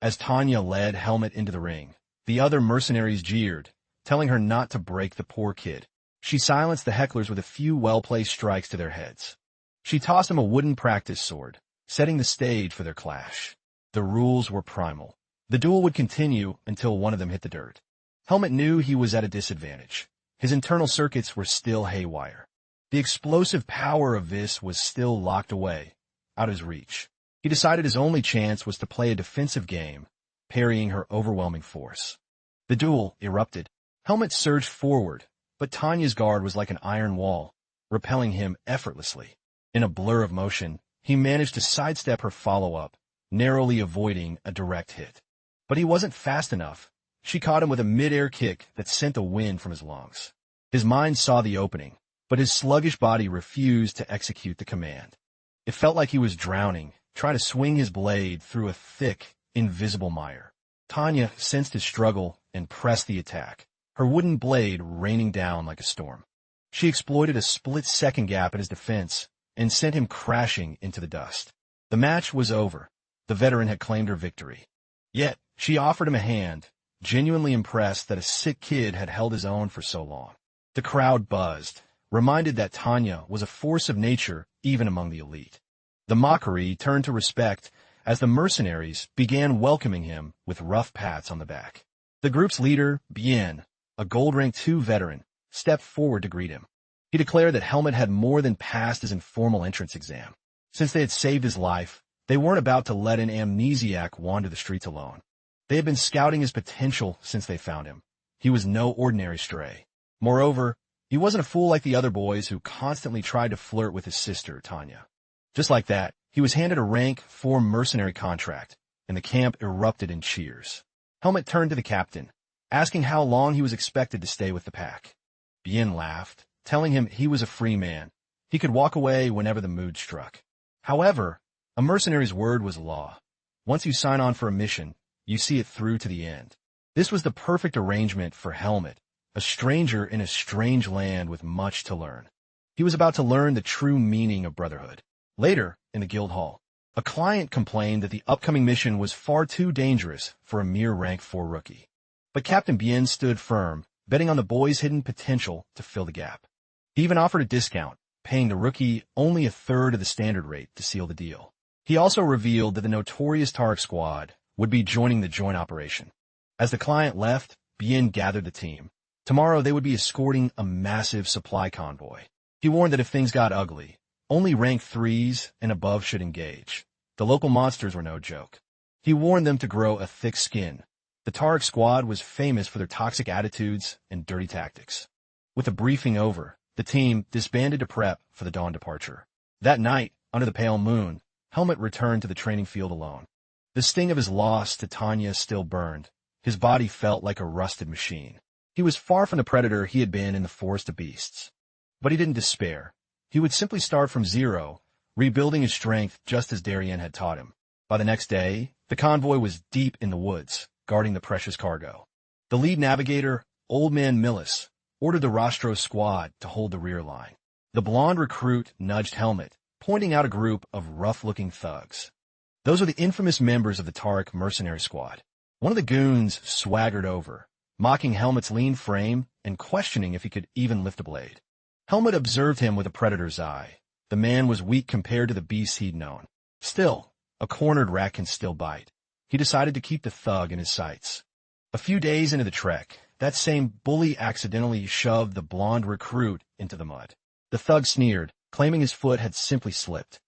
As Tanya led Helmut into the ring, the other mercenaries jeered, telling her not to break the poor kid. She silenced the hecklers with a few well-placed strikes to their heads. She tossed him a wooden practice sword, setting the stage for their clash. The rules were primal. The duel would continue until one of them hit the dirt. Helmut knew he was at a disadvantage. His internal circuits were still haywire. The explosive power of this was still locked away, out of his reach. He decided his only chance was to play a defensive game, parrying her overwhelming force. The duel erupted. Helmut surged forward, but Tanya's guard was like an iron wall, repelling him effortlessly. In a blur of motion, he managed to sidestep her follow-up, narrowly avoiding a direct hit. But he wasn't fast enough. She caught him with a mid-air kick that sent the wind from his lungs. His mind saw the opening, but his sluggish body refused to execute the command. It felt like he was drowning, trying to swing his blade through a thick, invisible mire. Tanya sensed his struggle and pressed the attack, her wooden blade raining down like a storm. She exploited a split-second gap in his defense and sent him crashing into the dust. The match was over. The veteran had claimed her victory. Yet, she offered him a hand, genuinely impressed that a sick kid had held his own for so long. The crowd buzzed, reminded that Tanya was a force of nature even among the elite. The mockery turned to respect as the mercenaries began welcoming him with rough pats on the back. The group's leader, Bien, a gold rank 2 veteran, stepped forward to greet him. He declared that Helmut had more than passed his informal entrance exam. Since they had saved his life, they weren't about to let an amnesiac wander the streets alone. They had been scouting his potential since they found him. He was no ordinary stray. Moreover, he wasn't a fool like the other boys who constantly tried to flirt with his sister, Tanya. Just like that, he was handed a rank 4 mercenary contract, and the camp erupted in cheers. Helmut turned to the captain, asking how long he was expected to stay with the pack. Bien laughed, telling him he was a free man. He could walk away whenever the mood struck. However, a mercenary's word was law. Once you sign on for a mission, you see it through to the end. This was the perfect arrangement for Helmut, a stranger in a strange land with much to learn. He was about to learn the true meaning of Brotherhood. Later, in the guild hall, a client complained that the upcoming mission was far too dangerous for a mere rank 4 rookie. But Captain Bien stood firm, betting on the boy's hidden potential to fill the gap. He even offered a discount, paying the rookie only a third of the standard rate to seal the deal. He also revealed that the notorious Tarek squad would be joining the joint operation. As the client left, Bien gathered the team. Tomorrow they would be escorting a massive supply convoy. He warned that if things got ugly, only rank 3s and above should engage. The local monsters were no joke. He warned them to grow a thick skin. The Tarek squad was famous for their toxic attitudes and dirty tactics. With the briefing over, the team disbanded to prep for the dawn departure. That night, under the pale moon, Helmut returned to the training field alone. The sting of his loss to Tanya still burned. His body felt like a rusted machine. He was far from the predator he had been in the forest of beasts. But he didn't despair. He would simply start from zero, rebuilding his strength just as Darien had taught him. By the next day, the convoy was deep in the woods, guarding the precious cargo. The lead navigator, Old Man Millis, ordered the Rostro squad to hold the rear line. The blonde recruit nudged Helmut, pointing out a group of rough-looking thugs. Those were the infamous members of the Tarek mercenary squad. One of the goons swaggered over, mocking Helmut's lean frame and questioning if he could even lift a blade. Helmut observed him with a predator's eye. The man was weak compared to the beasts he'd known. Still, a cornered rat can still bite. He decided to keep the thug in his sights. A few days into the trek, that same bully accidentally shoved the blonde recruit into the mud. The thug sneered, claiming his foot had simply slipped.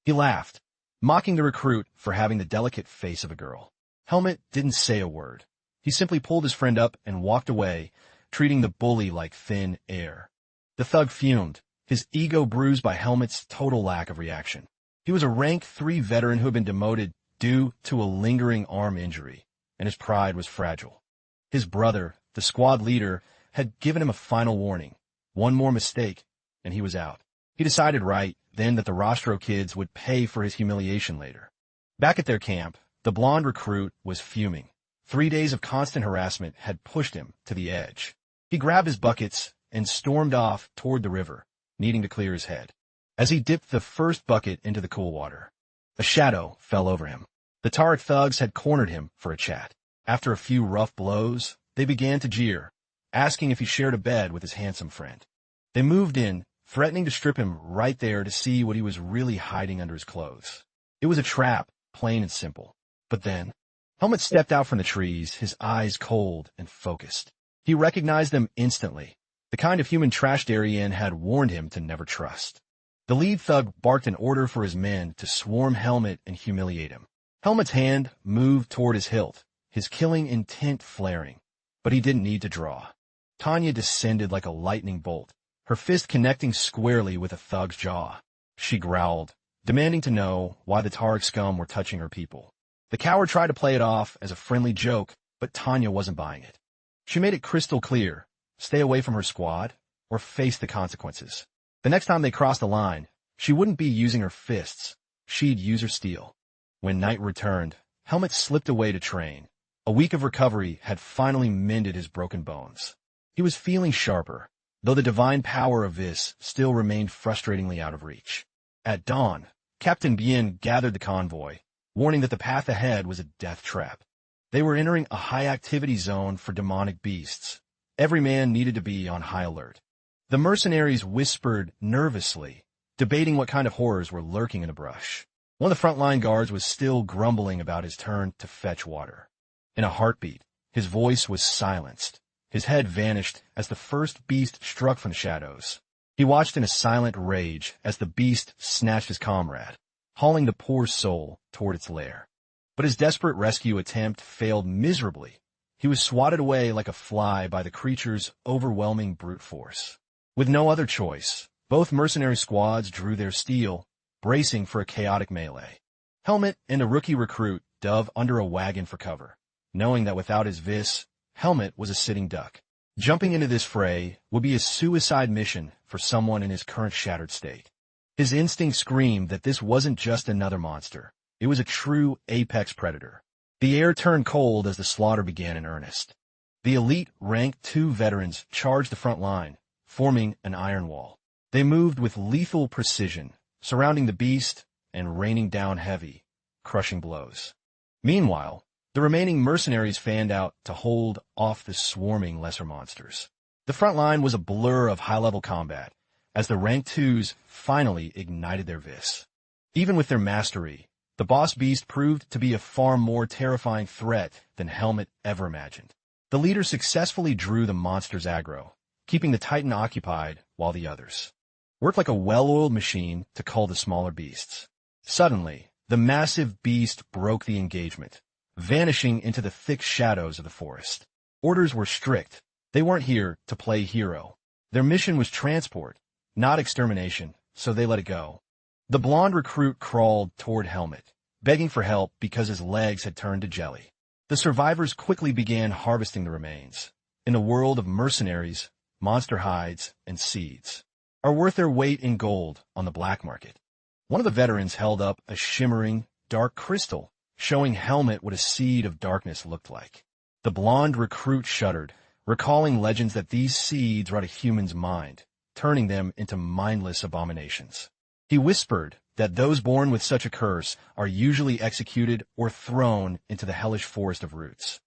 He laughed, mocking the recruit for having the delicate face of a girl. Helmut didn't say a word. He simply pulled his friend up and walked away, treating the bully like thin air. The thug fumed, his ego bruised by Helmut's total lack of reaction. He was a rank 3 veteran who had been demoted due to a lingering arm injury, and his pride was fragile. His brother, the squad leader, had given him a final warning. One more mistake, and he was out. He decided right then that the Rostro kids would pay for his humiliation later. Back at their camp, the blonde recruit was fuming. 3 days of constant harassment had pushed him to the edge. He grabbed his buckets and stormed off toward the river, needing to clear his head. As he dipped the first bucket into the cool water, a shadow fell over him. The Tarek thugs had cornered him for a chat. After a few rough blows, they began to jeer, asking if he shared a bed with his handsome friend. They moved in, threatening to strip him right there to see what he was really hiding under his clothes. It was a trap, plain and simple. But then, Helmut stepped out from the trees, his eyes cold and focused. He recognized them instantly, the kind of human trash Darien had warned him to never trust. The lead thug barked an order for his men to swarm Helmut and humiliate him. Helmut's hand moved toward his hilt, his killing intent flaring, but he didn't need to draw. Tanya descended like a lightning bolt, her fist connecting squarely with a thug's jaw. She growled, demanding to know why the Tarek scum were touching her people. The coward tried to play it off as a friendly joke, but Tanya wasn't buying it. She made it crystal clear, stay away from her squad, or face the consequences. The next time they crossed the line, she wouldn't be using her fists, she'd use her steel. When night returned, Helmut slipped away to train. A week of recovery had finally mended his broken bones. He was feeling sharper, though the divine power of Vis still remained frustratingly out of reach. At dawn, Captain Bien gathered the convoy, warning that the path ahead was a death trap. They were entering a high-activity zone for demonic beasts. Every man needed to be on high alert. The mercenaries whispered nervously, debating what kind of horrors were lurking in the brush. One of the frontline guards was still grumbling about his turn to fetch water. In a heartbeat, his voice was silenced. His head vanished as the first beast struck from the shadows. He watched in a silent rage as the beast snatched his comrade, hauling the poor soul toward its lair. But his desperate rescue attempt failed miserably. He was swatted away like a fly by the creature's overwhelming brute force. With no other choice, both mercenary squads drew their steel, bracing for a chaotic melee. Helmet and a rookie recruit dove under a wagon for cover, knowing that without his vis, Helmet was a sitting duck. Jumping into this fray would be a suicide mission for someone in his current shattered state. His instinct screamed that this wasn't just another monster. It was a true apex predator. The air turned cold as the slaughter began in earnest. The elite rank 2 veterans charged the front line, forming an iron wall. They moved with lethal precision, surrounding the beast and raining down heavy, crushing blows. Meanwhile, the remaining mercenaries fanned out to hold off the swarming lesser monsters. The front line was a blur of high-level combat, as the rank 2s finally ignited their vis. Even with their mastery, the boss beast proved to be a far more terrifying threat than Helmet ever imagined. The leader successfully drew the monster's aggro, keeping the Titan occupied while the others worked like a well-oiled machine to cull the smaller beasts. Suddenly, the massive beast broke the engagement, vanishing into the thick shadows of the forest. Orders were strict. They weren't here to play hero. Their mission was transport, not extermination, so they let it go. The blonde recruit crawled toward Helmet, begging for help because his legs had turned to jelly. The survivors quickly began harvesting the remains. In a world of mercenaries, monster hides, and seeds are worth their weight in gold on the black market. One of the veterans held up a shimmering, dark crystal, showing Helmet what a seed of darkness looked like. The blonde recruit shuddered, recalling legends that these seeds rot a human's mind, turning them into mindless abominations. He whispered that those born with such a curse are usually executed or thrown into the hellish forest of roots.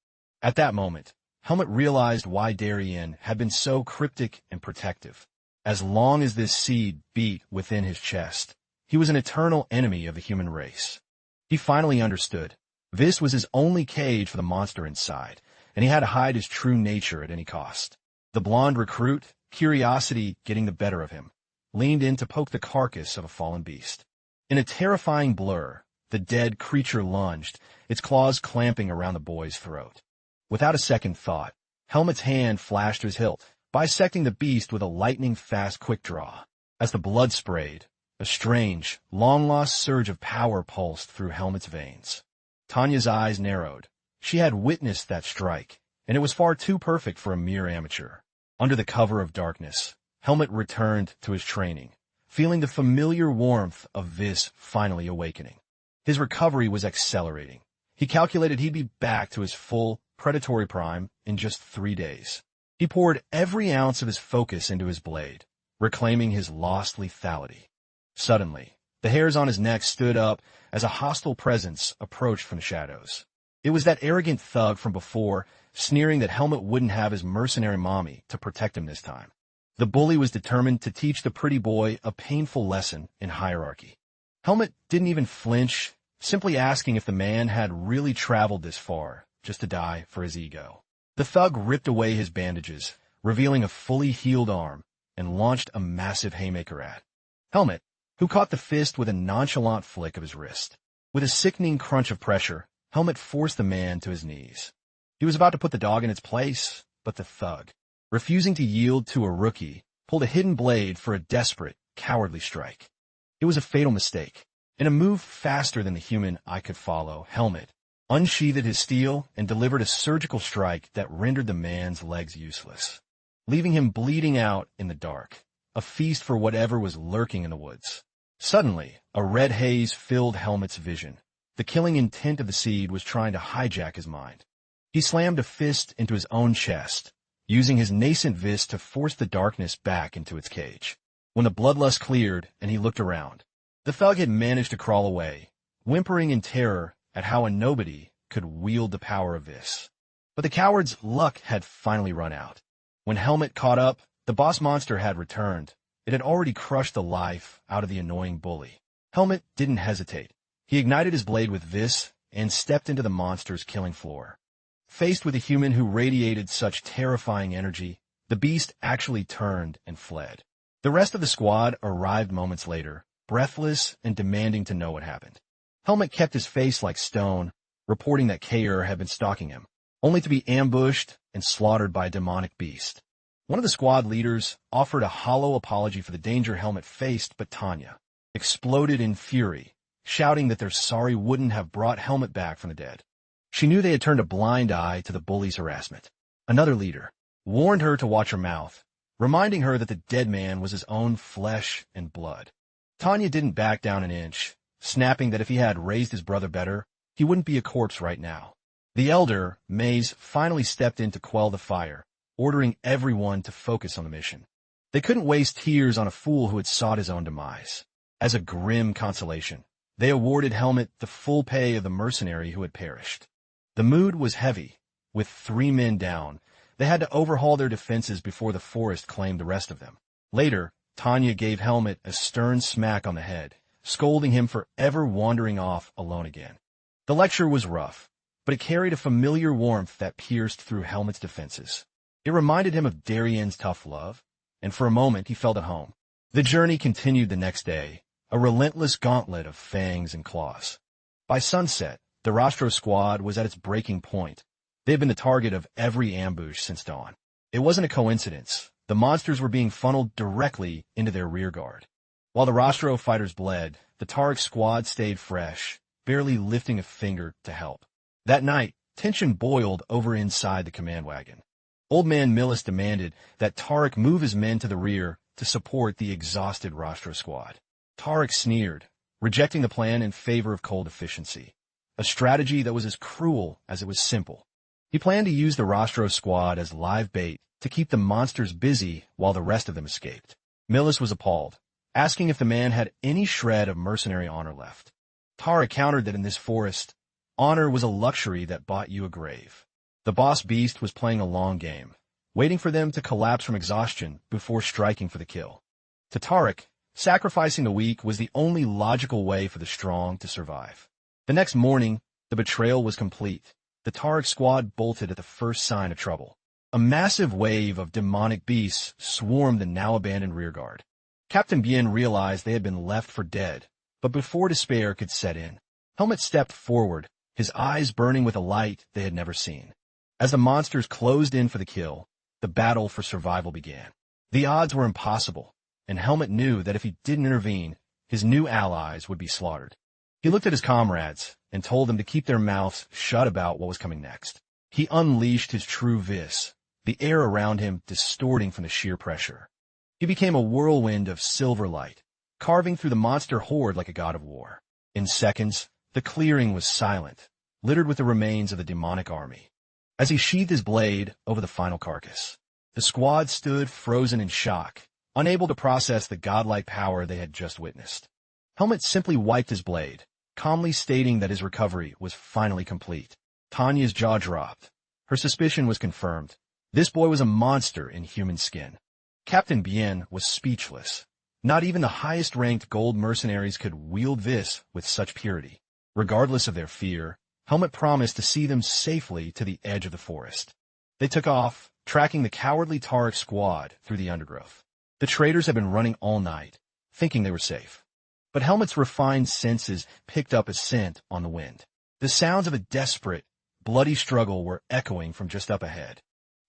At that moment, Helmet realized why Darien had been so cryptic and protective. As long as this seed beat within his chest, he was an eternal enemy of the human race. He finally understood. This was his only cage for the monster inside, and he had to hide his true nature at any cost. The blonde recruit, curiosity getting the better of him, leaned in to poke the carcass of a fallen beast. In a terrifying blur, the dead creature lunged, its claws clamping around the boy's throat. Without a second thought, Helmet's hand flashed to his hilt, bisecting the beast with a lightning-fast quick draw. As the blood sprayed, a strange, long-lost surge of power pulsed through Helmet's veins. Tanya's eyes narrowed. She had witnessed that strike, and it was far too perfect for a mere amateur. Under the cover of darkness, Helmet returned to his training, feeling the familiar warmth of Vis finally awakening. His recovery was accelerating. He calculated he'd be back to his full, predatory prime in just 3 days. He poured every ounce of his focus into his blade, reclaiming his lost lethality. Suddenly, the hairs on his neck stood up as a hostile presence approached from the shadows. It was that arrogant thug from before, sneering that Helmet wouldn't have his mercenary mommy to protect him this time. The bully was determined to teach the pretty boy a painful lesson in hierarchy. Helmet didn't even flinch, simply asking if the man had really traveled this far just to die for his ego. The thug ripped away his bandages, revealing a fully healed arm, and launched a massive haymaker at Helmet, who caught the fist with a nonchalant flick of his wrist. With a sickening crunch of pressure, Helmet forced the man to his knees. He was about to put the dog in its place, but the thug, refusing to yield to a rookie, pulled a hidden blade for a desperate, cowardly strike. It was a fatal mistake. In a move faster than the human eye could follow, Helmet unsheathed his steel and delivered a surgical strike that rendered the man's legs useless, leaving him bleeding out in the dark, a feast for whatever was lurking in the woods. Suddenly, a red haze filled Helmet's vision. The killing intent of the seed was trying to hijack his mind. He slammed a fist into his own chest, using his nascent vis to force the darkness back into its cage. When the bloodlust cleared and he looked around, the thug had managed to crawl away, whimpering in terror at how a nobody could wield the power of this. But the coward's luck had finally run out. When Helmet caught up, the boss monster had returned. It had already crushed the life out of the annoying bully. Helmet didn't hesitate. He ignited his blade with Vis and stepped into the monster's killing floor. Faced with a human who radiated such terrifying energy, the beast actually turned and fled. The rest of the squad arrived moments later, breathless and demanding to know what happened. Helmet kept his face like stone, reporting that Kair had been stalking him, only to be ambushed and slaughtered by a demonic beast. One of the squad leaders offered a hollow apology for the danger Helmet faced, but Tanya exploded in fury, shouting that their sorry wouldn't have brought Helmet back from the dead. She knew they had turned a blind eye to the bully's harassment. Another leader warned her to watch her mouth, reminding her that the dead man was his own flesh and blood. Tanya didn't back down an inch, snapping that if he had raised his brother better, he wouldn't be a corpse right now. The elder, Maze, finally stepped in to quell the fire, ordering everyone to focus on the mission. They couldn't waste tears on a fool who had sought his own demise. As a grim consolation, they awarded Helmet the full pay of the mercenary who had perished. The mood was heavy. With 3 men down, they had to overhaul their defenses before the forest claimed the rest of them. Later, Tanya gave Helmet a stern smack on the head, scolding him for ever wandering off alone again. The lecture was rough, but it carried a familiar warmth that pierced through Helmet's defenses. It reminded him of Darien's tough love, and for a moment he felt at home. The journey continued the next day, a relentless gauntlet of fangs and claws. By sunset, the Rostro squad was at its breaking point. They had been the target of every ambush since dawn. It wasn't a coincidence. The monsters were being funneled directly into their rearguard. While the Rostro fighters bled, the Taric squad stayed fresh, barely lifting a finger to help. That night, tension boiled over inside the command wagon. Old Man Millis demanded that Taric move his men to the rear to support the exhausted Rostro squad. Taric sneered, rejecting the plan in favor of cold efficiency, a strategy that was as cruel as it was simple. He planned to use the Rostro squad as live bait to keep the monsters busy while the rest of them escaped. Millis was appalled, asking if the man had any shred of mercenary honor left. Taric countered that in this forest, honor was a luxury that bought you a grave. The boss beast was playing a long game, waiting for them to collapse from exhaustion before striking for the kill. To Taric, sacrificing the weak was the only logical way for the strong to survive. The next morning, the betrayal was complete. The Taric squad bolted at the first sign of trouble. A massive wave of demonic beasts swarmed the now-abandoned rearguard. Captain Bien realized they had been left for dead, but before despair could set in, Helmet stepped forward, his eyes burning with a light they had never seen. As the monsters closed in for the kill, the battle for survival began. The odds were impossible, and Helmet knew that if he didn't intervene, his new allies would be slaughtered. He looked at his comrades and told them to keep their mouths shut about what was coming next. He unleashed his true vis, the air around him distorting from the sheer pressure. He became a whirlwind of silver light, carving through the monster horde like a god of war. In seconds, the clearing was silent, littered with the remains of the demonic army. As he sheathed his blade over the final carcass, the squad stood frozen in shock, unable to process the godlike power they had just witnessed. Helmet simply wiped his blade, calmly stating that his recovery was finally complete. Tanya's jaw dropped. Her suspicion was confirmed. This boy was a monster in human skin. Captain Bien was speechless. Not even the highest-ranked gold mercenaries could wield this with such purity. Regardless of their fear, Helmet promised to see them safely to the edge of the forest. They took off, tracking the cowardly Taric squad through the undergrowth. The traitors had been running all night, thinking they were safe. But Helmet's refined senses picked up a scent on the wind. The sounds of a desperate, bloody struggle were echoing from just up ahead.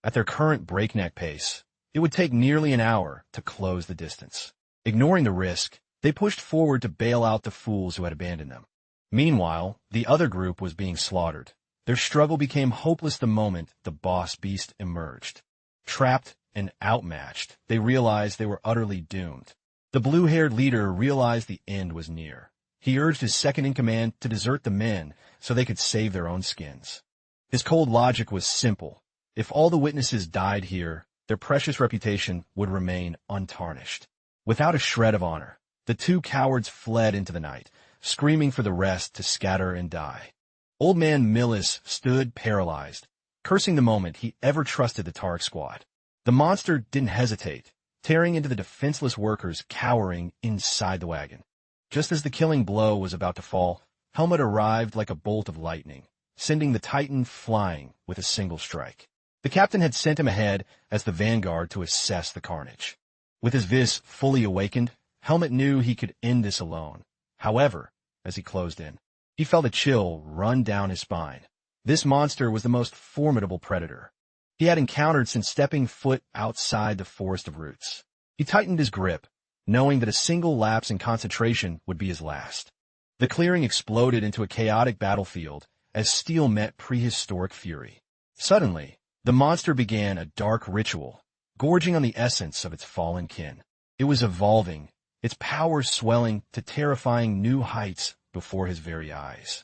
At their current breakneck pace, it would take nearly an hour to close the distance. Ignoring the risk, they pushed forward to bail out the fools who had abandoned them. Meanwhile, the other group was being slaughtered. Their struggle became hopeless the moment the boss beast emerged. Trapped and outmatched, they realized they were utterly doomed. The blue-haired leader realized the end was near. He urged his second-in-command to desert the men so they could save their own skins. His cold logic was simple. If all the witnesses died here, their precious reputation would remain untarnished. Without a shred of honor, the two cowards fled into the night, screaming for the rest to scatter and die. Old man Millis stood paralyzed, cursing the moment he ever trusted the Tarek squad. The monster didn't hesitate, tearing into the defenseless workers cowering inside the wagon. Just as the killing blow was about to fall, Helmet arrived like a bolt of lightning, sending the Titan flying with a single strike. The captain had sent him ahead as the vanguard to assess the carnage. With his vis fully awakened, Helmet knew he could end this alone. However, as he closed in, he felt a chill run down his spine. This monster was the most formidable predator he had encountered since stepping foot outside the forest of roots. He tightened his grip, knowing that a single lapse in concentration would be his last. The clearing exploded into a chaotic battlefield as steel met prehistoric fury. Suddenly, the monster began a dark ritual, gorging on the essence of its fallen kin. It was evolving, its power swelling to terrifying new heights before his very eyes.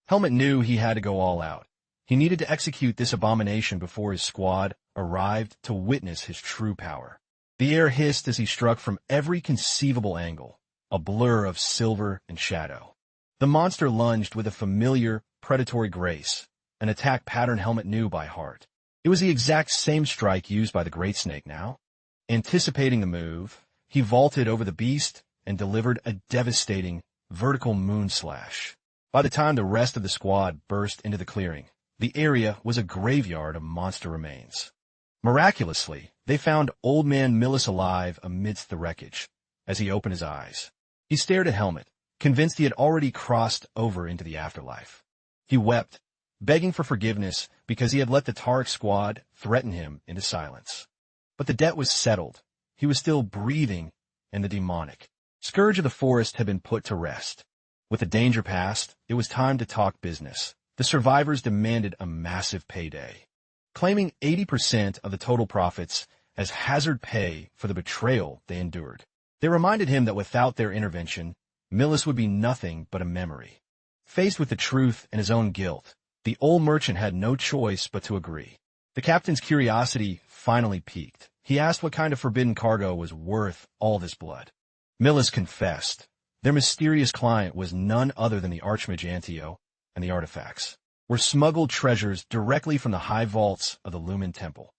Helmet knew he had to go all out. He needed to execute this abomination before his squad arrived to witness his true power. The air hissed as he struck from every conceivable angle, a blur of silver and shadow. The monster lunged with a familiar, predatory grace, an attack pattern Helmet knew by heart. It was the exact same strike used by the Great Snake now. Anticipating the move, he vaulted over the beast and delivered a devastating, vertical moon slash. By the time the rest of the squad burst into the clearing, the area was a graveyard of monster remains. Miraculously, they found Old Man Millis alive amidst the wreckage. As he opened his eyes, he stared at Helmet, convinced he had already crossed over into the afterlife. He wept, begging for forgiveness because he had let the Tarek squad threaten him into silence. But the debt was settled. He was still breathing, and the demonic scourge of the forest had been put to rest. With the danger past, it was time to talk business. The survivors demanded a massive payday, claiming 80% of the total profits as hazard pay for the betrayal they endured. They reminded him that without their intervention, Millis would be nothing but a memory. Faced with the truth and his own guilt, the old merchant had no choice but to agree. The captain's curiosity finally piqued. He asked what kind of forbidden cargo was worth all this blood. Millis confessed. Their mysterious client was none other than the archmage Antio, and the artifacts were smuggled treasures directly from the high vaults of the Lumen Temple.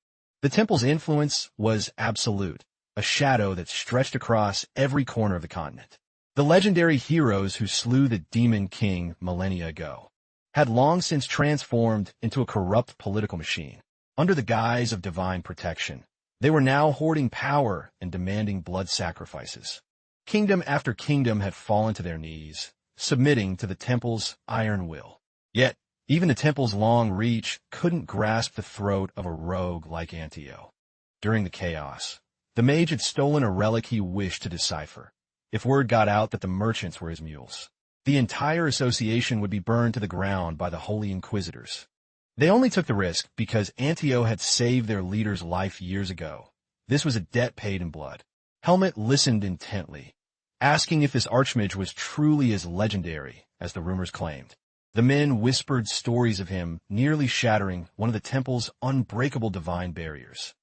The temple's influence was absolute, a shadow that stretched across every corner of the continent. The legendary heroes who slew the Demon King millennia ago had long since transformed into a corrupt political machine. Under the guise of divine protection, they were now hoarding power and demanding blood sacrifices. Kingdom after kingdom had fallen to their knees, submitting to the temple's iron will. Yet, even the temple's long reach couldn't grasp the throat of a rogue like Antio. During the chaos, the mage had stolen a relic he wished to decipher. If word got out that the merchants were his mules, the entire association would be burned to the ground by the Holy Inquisitors. They only took the risk because Antio had saved their leader's life years ago. This was a debt paid in blood. Helmet listened intently, asking if this archmage was truly as legendary as the rumors claimed. The men whispered stories of him nearly shattering one of the temple's unbreakable divine barriers.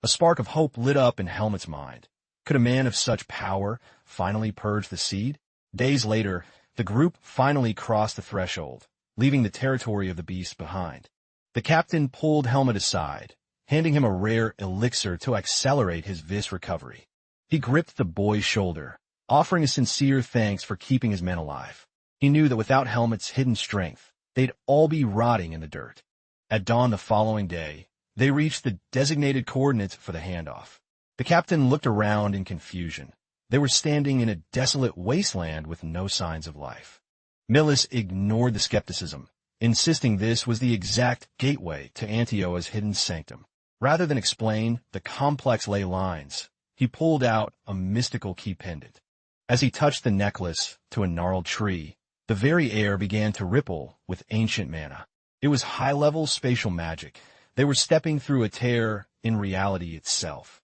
A spark of hope lit up in Helmet's mind. Could a man of such power finally purge the seed? Days later, the group finally crossed the threshold, leaving the territory of the beast behind. The captain pulled Helmet aside, handing him a rare elixir to accelerate his vis recovery. He gripped the boy's shoulder, offering a sincere thanks for keeping his men alive. He knew that without Helmet's hidden strength, they'd all be rotting in the dirt. At dawn the following day, they reached the designated coordinates for the handoff. The captain looked around in confusion. They were standing in a desolate wasteland with no signs of life. Millis ignored the skepticism, insisting this was the exact gateway to Antio's hidden sanctum. Rather than explain the complex ley lines, he pulled out a mystical key pendant. As he touched the necklace to a gnarled tree, the very air began to ripple with ancient mana. It was high-level spatial magic. They were stepping through a tear in reality itself.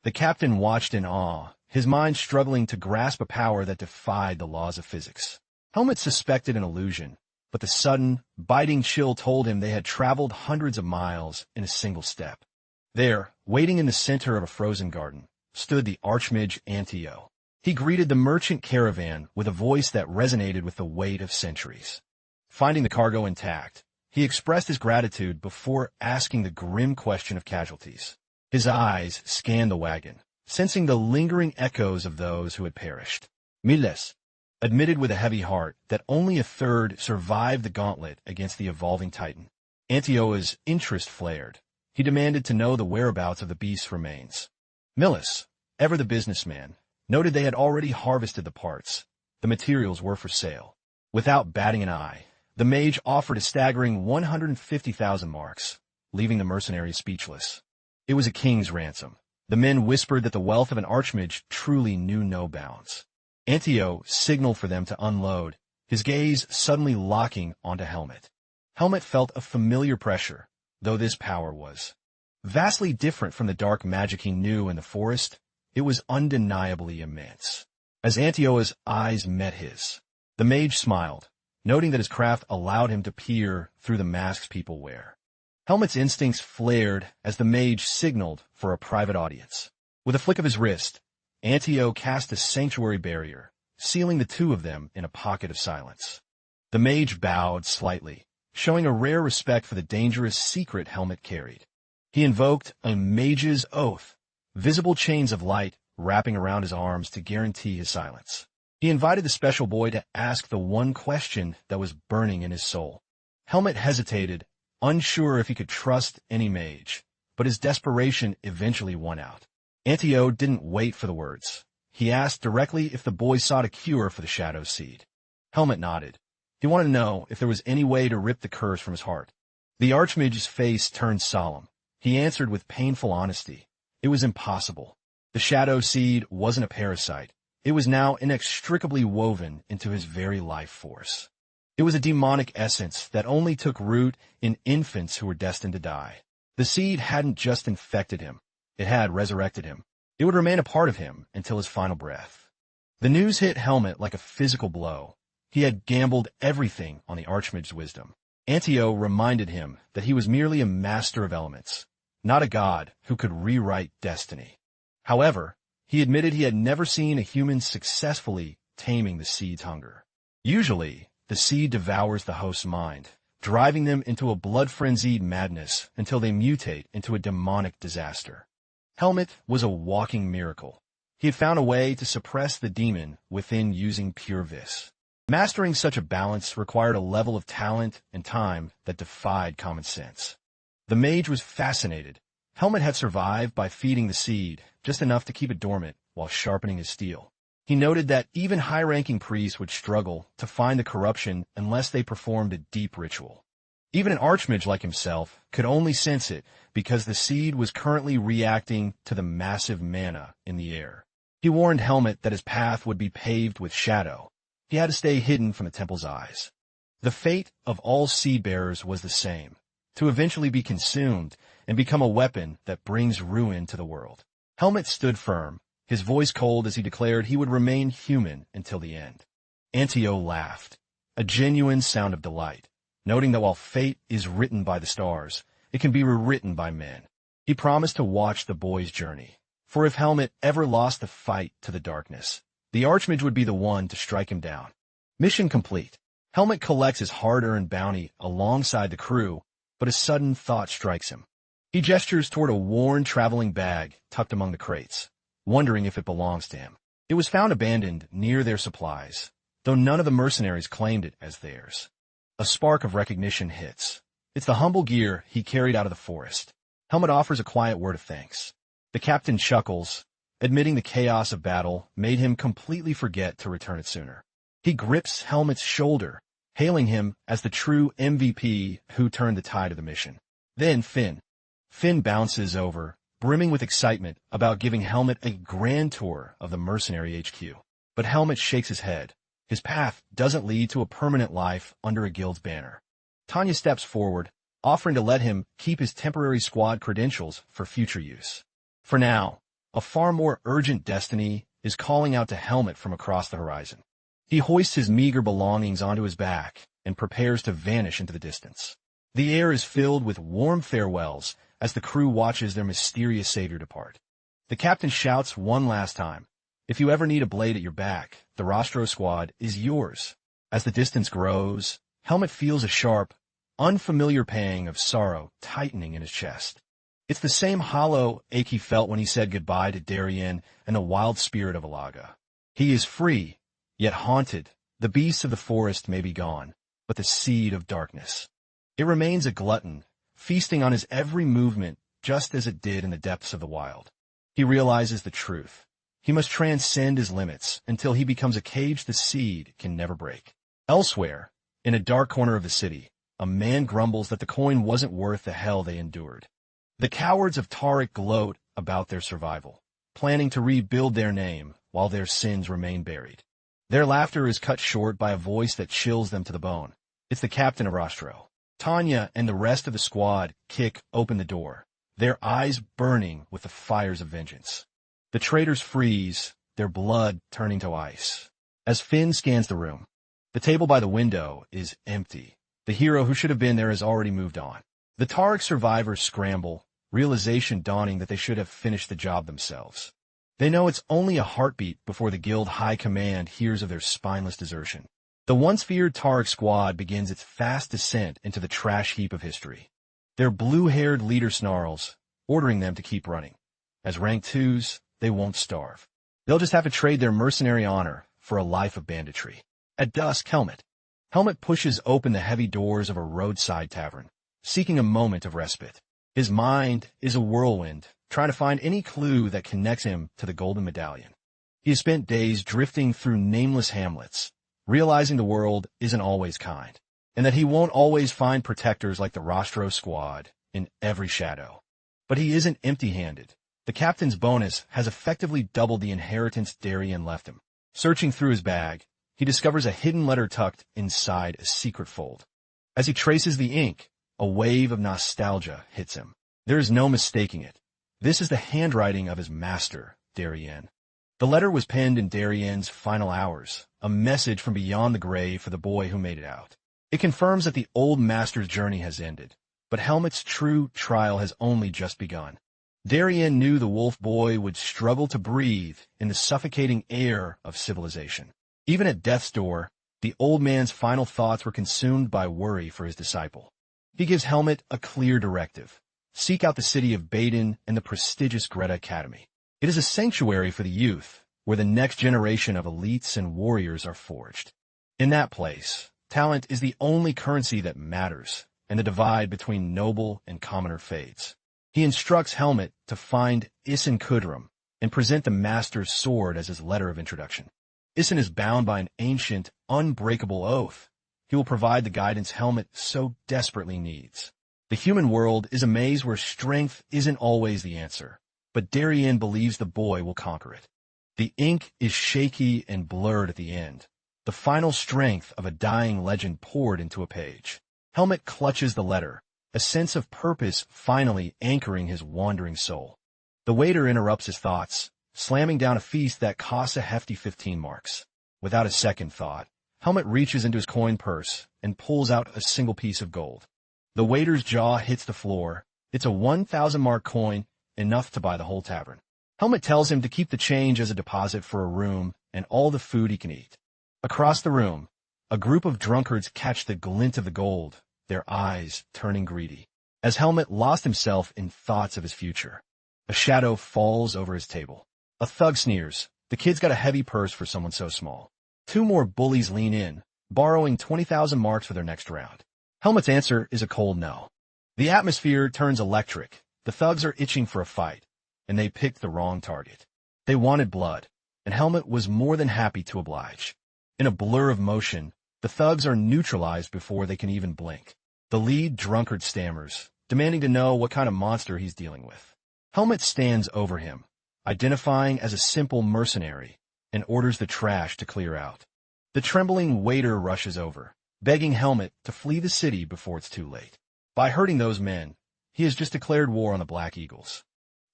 The captain watched in awe, his mind struggling to grasp a power that defied the laws of physics. Helmet suspected an illusion, but the sudden, biting chill told him they had traveled hundreds of miles in a single step. There, waiting in the center of a frozen garden, stood the archmage Antio. He greeted the merchant caravan with a voice that resonated with the weight of centuries. Finding the cargo intact, he expressed his gratitude before asking the grim question of casualties. His eyes scanned the wagon, sensing the lingering echoes of those who had perished. Miles admitted with a heavy heart that only a third survived the gauntlet against the evolving titan. Antioa's interest flared. He demanded to know the whereabouts of the beast's remains. Miles, ever the businessman, noted they had already harvested the parts. The materials were for sale. Without batting an eye, the mage offered a staggering 150,000 marks, leaving the mercenary speechless. It was a king's ransom. The men whispered that the wealth of an archmage truly knew no bounds. Antio signaled for them to unload, his gaze suddenly locking onto Helmet. Helmet felt a familiar pressure, though this power was vastly different from the dark magic he knew in the forest. It was undeniably immense. As Antioa's eyes met his, the mage smiled, noting that his craft allowed him to peer through the masks people wear. Helmet's instincts flared as the mage signaled for a private audience. With a flick of his wrist, Antio cast a sanctuary barrier, sealing the two of them in a pocket of silence. The mage bowed slightly, showing a rare respect for the dangerous secret Helmet carried. He invoked a mage's oath, visible chains of light wrapping around his arms to guarantee his silence. He invited the special boy to ask the one question that was burning in his soul. Helmet hesitated, unsure if he could trust any mage, but his desperation eventually won out. Antio didn't wait for the words. He asked directly if the boy sought a cure for the shadow seed. Helmet nodded. He wanted to know if there was any way to rip the curse from his heart. The archmage's face turned solemn. He answered with painful honesty. It was impossible. The shadow seed wasn't a parasite. It was now inextricably woven into his very life force. It was a demonic essence that only took root in infants who were destined to die. The seed hadn't just infected him. It had resurrected him. It would remain a part of him until his final breath. The news hit Helmet like a physical blow. He had gambled everything on the archmage's wisdom. Antio reminded him that he was merely a master of elements, not a god who could rewrite destiny. However, he admitted he had never seen a human successfully taming the seed's hunger. Usually, the seed devours the host's mind, driving them into a blood-frenzied madness until they mutate into a demonic disaster. Helmet was a walking miracle. He had found a way to suppress the demon within using pure vis. Mastering such a balance required a level of talent and time that defied common sense. The mage was fascinated. Helmet had survived by feeding the seed, just enough to keep it dormant while sharpening his steel. He noted that even high-ranking priests would struggle to find the corruption unless they performed a deep ritual. Even an archmage like himself could only sense it because the seed was currently reacting to the massive mana in the air. He warned Helmet that his path would be paved with shadow. He had to stay hidden from the temple's eyes. The fate of all seed-bearers was the same, to eventually be consumed and become a weapon that brings ruin to the world. Helmet stood firm, his voice cold as he declared he would remain human until the end. Antio laughed, a genuine sound of delight, noting that while fate is written by the stars, it can be rewritten by men. He promised to watch the boy's journey, for if Helmet ever lost the fight to the darkness, the archmage would be the one to strike him down. Mission complete. Helmet collects his hard-earned bounty alongside the crew, but a sudden thought strikes him. He gestures toward a worn traveling bag tucked among the crates, wondering if it belongs to him. It was found abandoned near their supplies, though none of the mercenaries claimed it as theirs. A spark of recognition hits. It's the humble gear he carried out of the forest. Helmet offers a quiet word of thanks. The captain chuckles, admitting the chaos of battle made him completely forget to return it sooner. He grips Helmet's shoulder, hailing him as the true MVP who turned the tide of the mission. Then Finn bounces over, brimming with excitement about giving Helmet a grand tour of the mercenary HQ. But Helmet shakes his head. His path doesn't lead to a permanent life under a guild's banner. Tanya steps forward, offering to let him keep his temporary squad credentials for future use. For now, a far more urgent destiny is calling out to Helmet from across the horizon. He hoists his meager belongings onto his back and prepares to vanish into the distance. The air is filled with warm farewells as the crew watches their mysterious savior depart. The captain shouts one last time, "If you ever need a blade at your back, the Rostro squad is yours." As the distance grows, Helmet feels a sharp, unfamiliar pang of sorrow tightening in his chest. It's the same hollow ache he felt when he said goodbye to Darien and the wild spirit of Alaga. He is free, yet haunted. The beasts of the forest may be gone, but the seed of darkness. It remains a glutton, feasting on his every movement just as it did in the depths of the wild. He realizes the truth. He must transcend his limits until he becomes a cage the seed can never break. Elsewhere, in a dark corner of the city, a man grumbles that the coin wasn't worth the hell they endured. The cowards of Tariq gloat about their survival, planning to rebuild their name while their sins remain buried. Their laughter is cut short by a voice that chills them to the bone. It's the captain of Rostro. Tanya and the rest of the squad kick open the door, their eyes burning with the fires of vengeance. The traitors freeze, their blood turning to ice. As Finn scans the room, the table by the window is empty. The hero who should have been there has already moved on. The Tariq survivors scramble, realization dawning that they should have finished the job themselves. They know it's only a heartbeat before the guild high command hears of their spineless desertion. The once feared Tariq squad begins its fast descent into the trash heap of history. Their blue-haired leader snarls, ordering them to keep running. As rank 2s, they won't starve. They'll just have to trade their mercenary honor for a life of banditry. At dusk, Helmet pushes open the heavy doors of a roadside tavern, seeking a moment of respite. His mind is a whirlwind, trying to find any clue that connects him to the Golden Medallion. He has spent days drifting through nameless hamlets, realizing the world isn't always kind, and that he won't always find protectors like the Rostro squad in every shadow. But he isn't empty-handed. The captain's bonus has effectively doubled the inheritance Darien left him. Searching through his bag, he discovers a hidden letter tucked inside a secret fold. As he traces the ink, a wave of nostalgia hits him. There is no mistaking it. This is the handwriting of his master, Darien. The letter was penned in Darien's final hours, a message from beyond the grave for the boy who made it out. It confirms that the old master's journey has ended, but Helmet's true trial has only just begun. Darien knew the wolf boy would struggle to breathe in the suffocating air of civilization. Even at death's door, the old man's final thoughts were consumed by worry for his disciple. He gives Helmet a clear directive. Seek out the city of Baden and the prestigious Greta Academy. It is a sanctuary for the youth, where the next generation of elites and warriors are forged. In that place, talent is the only currency that matters, and the divide between noble and commoner fades. He instructs Helmet to find Isin Kudrum and present the master's sword as his letter of introduction. Isin is bound by an ancient, unbreakable oath. He will provide the guidance Helmet so desperately needs. The human world is a maze where strength isn't always the answer, but Darien believes the boy will conquer it. The ink is shaky and blurred at the end, the final strength of a dying legend poured into a page. Helmet clutches the letter, a sense of purpose finally anchoring his wandering soul. The waiter interrupts his thoughts, slamming down a feast that costs a hefty 15 marks. Without a second thought, Helmet reaches into his coin purse and pulls out a single piece of gold. The waiter's jaw hits the floor. It's a 1,000-mark coin, enough to buy the whole tavern. Helmet tells him to keep the change as a deposit for a room and all the food he can eat. Across the room, a group of drunkards catch the glint of the gold, their eyes turning greedy. As Helmet lost himself in thoughts of his future, a shadow falls over his table. A thug sneers. The kid's got a heavy purse for someone so small. 2 more bullies lean in, borrowing 20,000 marks for their next round. Helmet's answer is a cold no. The atmosphere turns electric. The thugs are itching for a fight, and they picked the wrong target. They wanted blood, and Helmet was more than happy to oblige. In a blur of motion, the thugs are neutralized before they can even blink. The lead drunkard stammers, demanding to know what kind of monster he's dealing with. Helmet stands over him, identifying as a simple mercenary, and orders the trash to clear out. The trembling waiter rushes over, begging Helmet to flee the city before it's too late. By hurting those men, he has just declared war on the Black Eagles.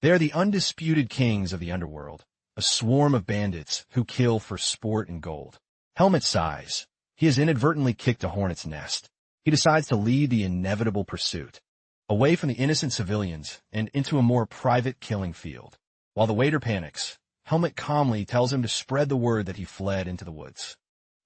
They are the undisputed kings of the underworld, a swarm of bandits who kill for sport and gold. Helmet sighs. He has inadvertently kicked a hornet's nest. He decides to lead the inevitable pursuit, away from the innocent civilians and into a more private killing field. While the waiter panics, Helmet calmly tells him to spread the word that he fled into the woods.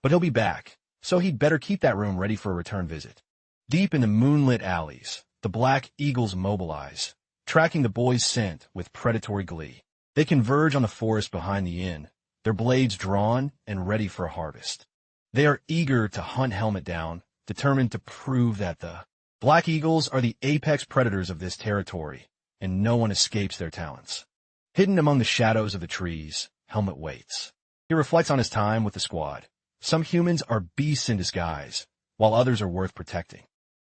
But he'll be back, so he'd better keep that room ready for a return visit. Deep in the moonlit alleys, the black eagles mobilize, tracking the boy's scent with predatory glee. They converge on the forest behind the inn, their blades drawn and ready for a harvest. They are eager to hunt Helmet down, determined to prove that the black eagles are the apex predators of this territory, and no one escapes their talons. Hidden among the shadows of the trees, Helmet waits. He reflects on his time with the squad. Some humans are beasts in disguise, while others are worth protecting.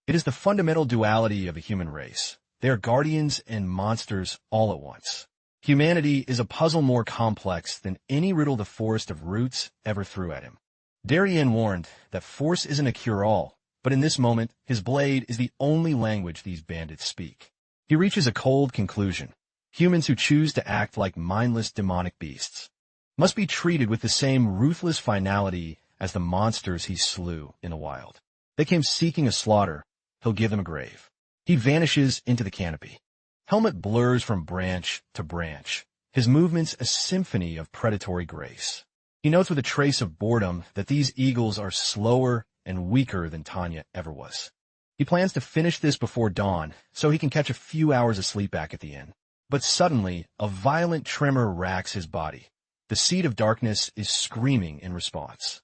It is the fundamental duality of the human race. They are guardians and monsters all at once. Humanity is a puzzle more complex than any riddle the Forest of Roots ever threw at him. Darien warned that force isn't a cure-all, but in this moment, his blade is the only language these bandits speak. He reaches a cold conclusion. Humans who choose to act like mindless demonic beasts must be treated with the same ruthless finality as the monsters he slew in the wild. They came seeking a slaughter. He'll give them a grave. He vanishes into the canopy. Helmet blurs from branch to branch, his movements a symphony of predatory grace. He notes with a trace of boredom that these eagles are slower and weaker than Tanya ever was. He plans to finish this before dawn so he can catch a few hours of sleep back at the inn. But suddenly, a violent tremor racks his body. The seed of darkness is screaming in response.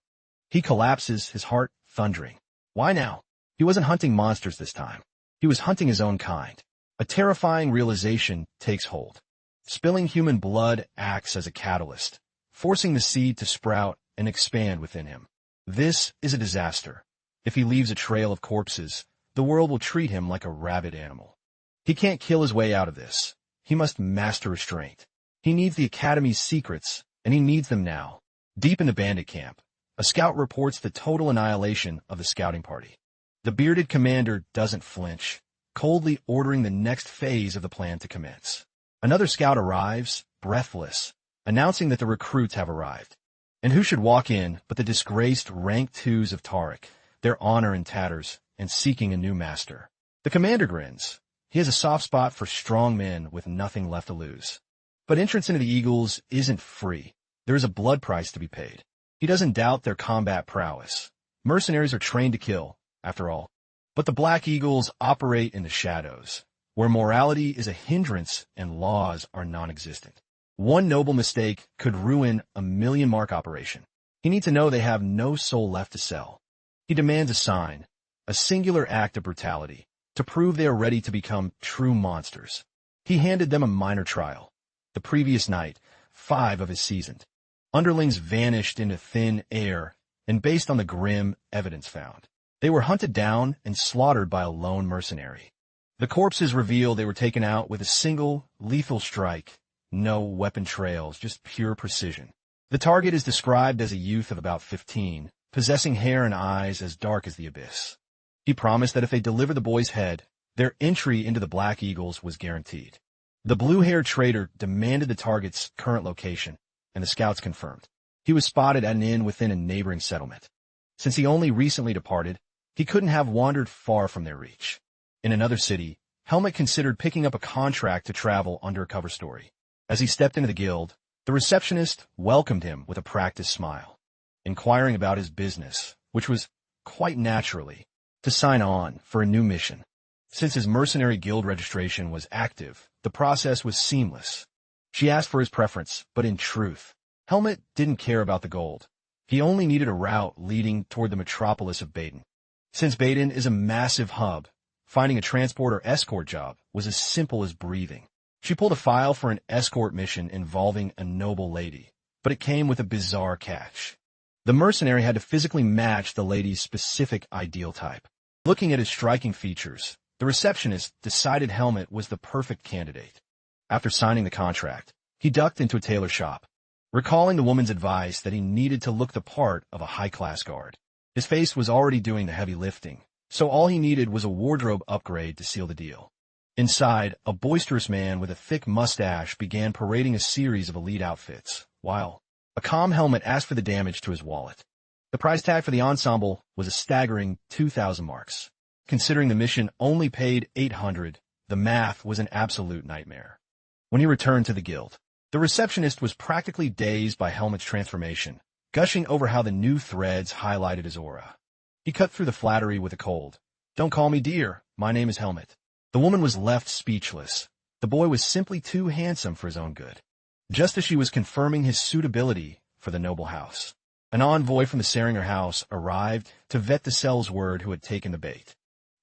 He collapses, his heart thundering. Why now? He wasn't hunting monsters this time. He was hunting his own kind. A terrifying realization takes hold. Spilling human blood acts as a catalyst, forcing the seed to sprout and expand within him. This is a disaster. If he leaves a trail of corpses, the world will treat him like a rabid animal. He can't kill his way out of this. He must master restraint. He needs the Academy's secrets, and he needs them now. Deep in the bandit camp, a scout reports the total annihilation of the scouting party. The bearded commander doesn't flinch, coldly ordering the next phase of the plan to commence. Another scout arrives, breathless, announcing that the recruits have arrived. And who should walk in but the disgraced rank 2s of Tariq, their honor in tatters, and seeking a new master. The commander grins. He has a soft spot for strong men with nothing left to lose. But entrance into the Eagles isn't free. There is a blood price to be paid. He doesn't doubt their combat prowess. Mercenaries are trained to kill, after all. But the Black Eagles operate in the shadows, where morality is a hindrance and laws are non-existent. One noble mistake could ruin a million-mark operation. He needs to know they have no soul left to sell. He demands a sign, a singular act of brutality, to prove they are ready to become true monsters. He handed them a minor trial. The previous night, 5 of his seasoned underlings vanished into thin air, and based on the grim evidence found, they were hunted down and slaughtered by a lone mercenary. The corpses reveal they were taken out with a single, lethal strike. No weapon trails, just pure precision. The target is described as a youth of about 15, possessing hair and eyes as dark as the abyss. He promised that if they delivered the boy's head, their entry into the Black Eagles was guaranteed. The blue-haired traitor demanded the target's current location, and the scouts confirmed. He was spotted at an inn within a neighboring settlement. Since he only recently departed, he couldn't have wandered far from their reach. In another city, Helmet considered picking up a contract to travel under a cover story. As he stepped into the guild, the receptionist welcomed him with a practiced smile, inquiring about his business, which was, quite naturally, to sign on for a new mission. Since his mercenary guild registration was active, the process was seamless. She asked for his preference, but in truth, Helmet didn't care about the gold. He only needed a route leading toward the metropolis of Baden. Since Baden is a massive hub, finding a transport or escort job was as simple as breathing. She pulled a file for an escort mission involving a noble lady, but it came with a bizarre catch. The mercenary had to physically match the lady's specific ideal type. Looking at his striking features, the receptionist decided Helmet was the perfect candidate. After signing the contract, he ducked into a tailor shop, recalling the woman's advice that he needed to look the part of a high-class guard. His face was already doing the heavy lifting, so all he needed was a wardrobe upgrade to seal the deal. Inside, a boisterous man with a thick mustache began parading a series of elite outfits, while a calm Helmet asked for the damage to his wallet. The price tag for the ensemble was a staggering 2,000 marks. Considering the mission only paid 800, the math was an absolute nightmare. When he returned to the guild, the receptionist was practically dazed by Helmet's transformation, gushing over how the new threads highlighted his aura. He cut through the flattery with a cold, "Don't call me dear, my name is Helmet." The woman was left speechless. The boy was simply too handsome for his own good. Just as she was confirming his suitability for the noble house, an envoy from the Seringer house arrived to vet the cell's word who had taken the bait.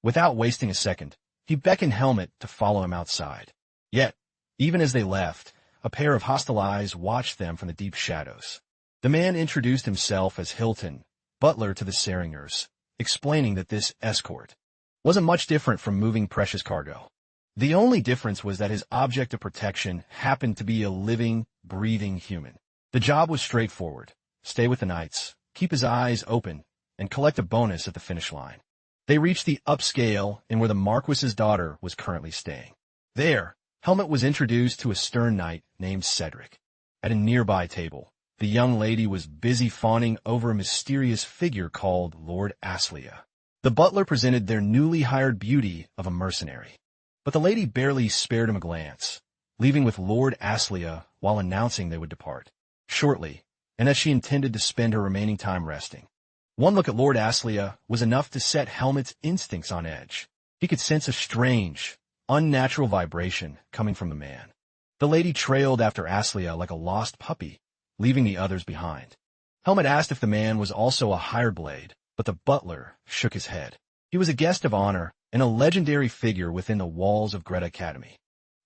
Without wasting a second, he beckoned Helmet to follow him outside. Yet, even as they left, a pair of hostile eyes watched them from the deep shadows. The man introduced himself as Hilton, butler to the Seringers, explaining that this escort wasn't much different from moving precious cargo. The only difference was that his object of protection happened to be a living, breathing human. The job was straightforward: stay with the knights, keep his eyes open, and collect a bonus at the finish line. They reached the upscale inn where the Marquis's daughter was currently staying. There, Helmet was introduced to a stern knight named Cedric. At a nearby table, the young lady was busy fawning over a mysterious figure called Lord Aslia. The butler presented their newly hired beauty of a mercenary, but the lady barely spared him a glance, leaving with Lord Aslia while announcing they would depart shortly, and that she intended to spend her remaining time resting. One look at Lord Aslia was enough to set Helmet's instincts on edge. He could sense a strange, unnatural vibration coming from the man. The lady trailed after Aslia like a lost puppy, leaving the others behind. Helmet asked if the man was also a hired blade, but the butler shook his head. He was a guest of honor and a legendary figure within the walls of Greta Academy.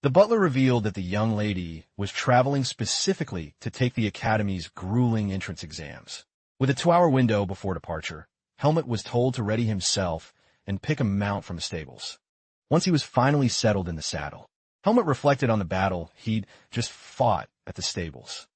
The butler revealed that the young lady was traveling specifically to take the Academy's grueling entrance exams. With a 2-hour window before departure, Helmet was told to ready himself and pick a mount from the stables. Once he was finally settled in the saddle, Helmet reflected on the battle he'd just fought at the stables,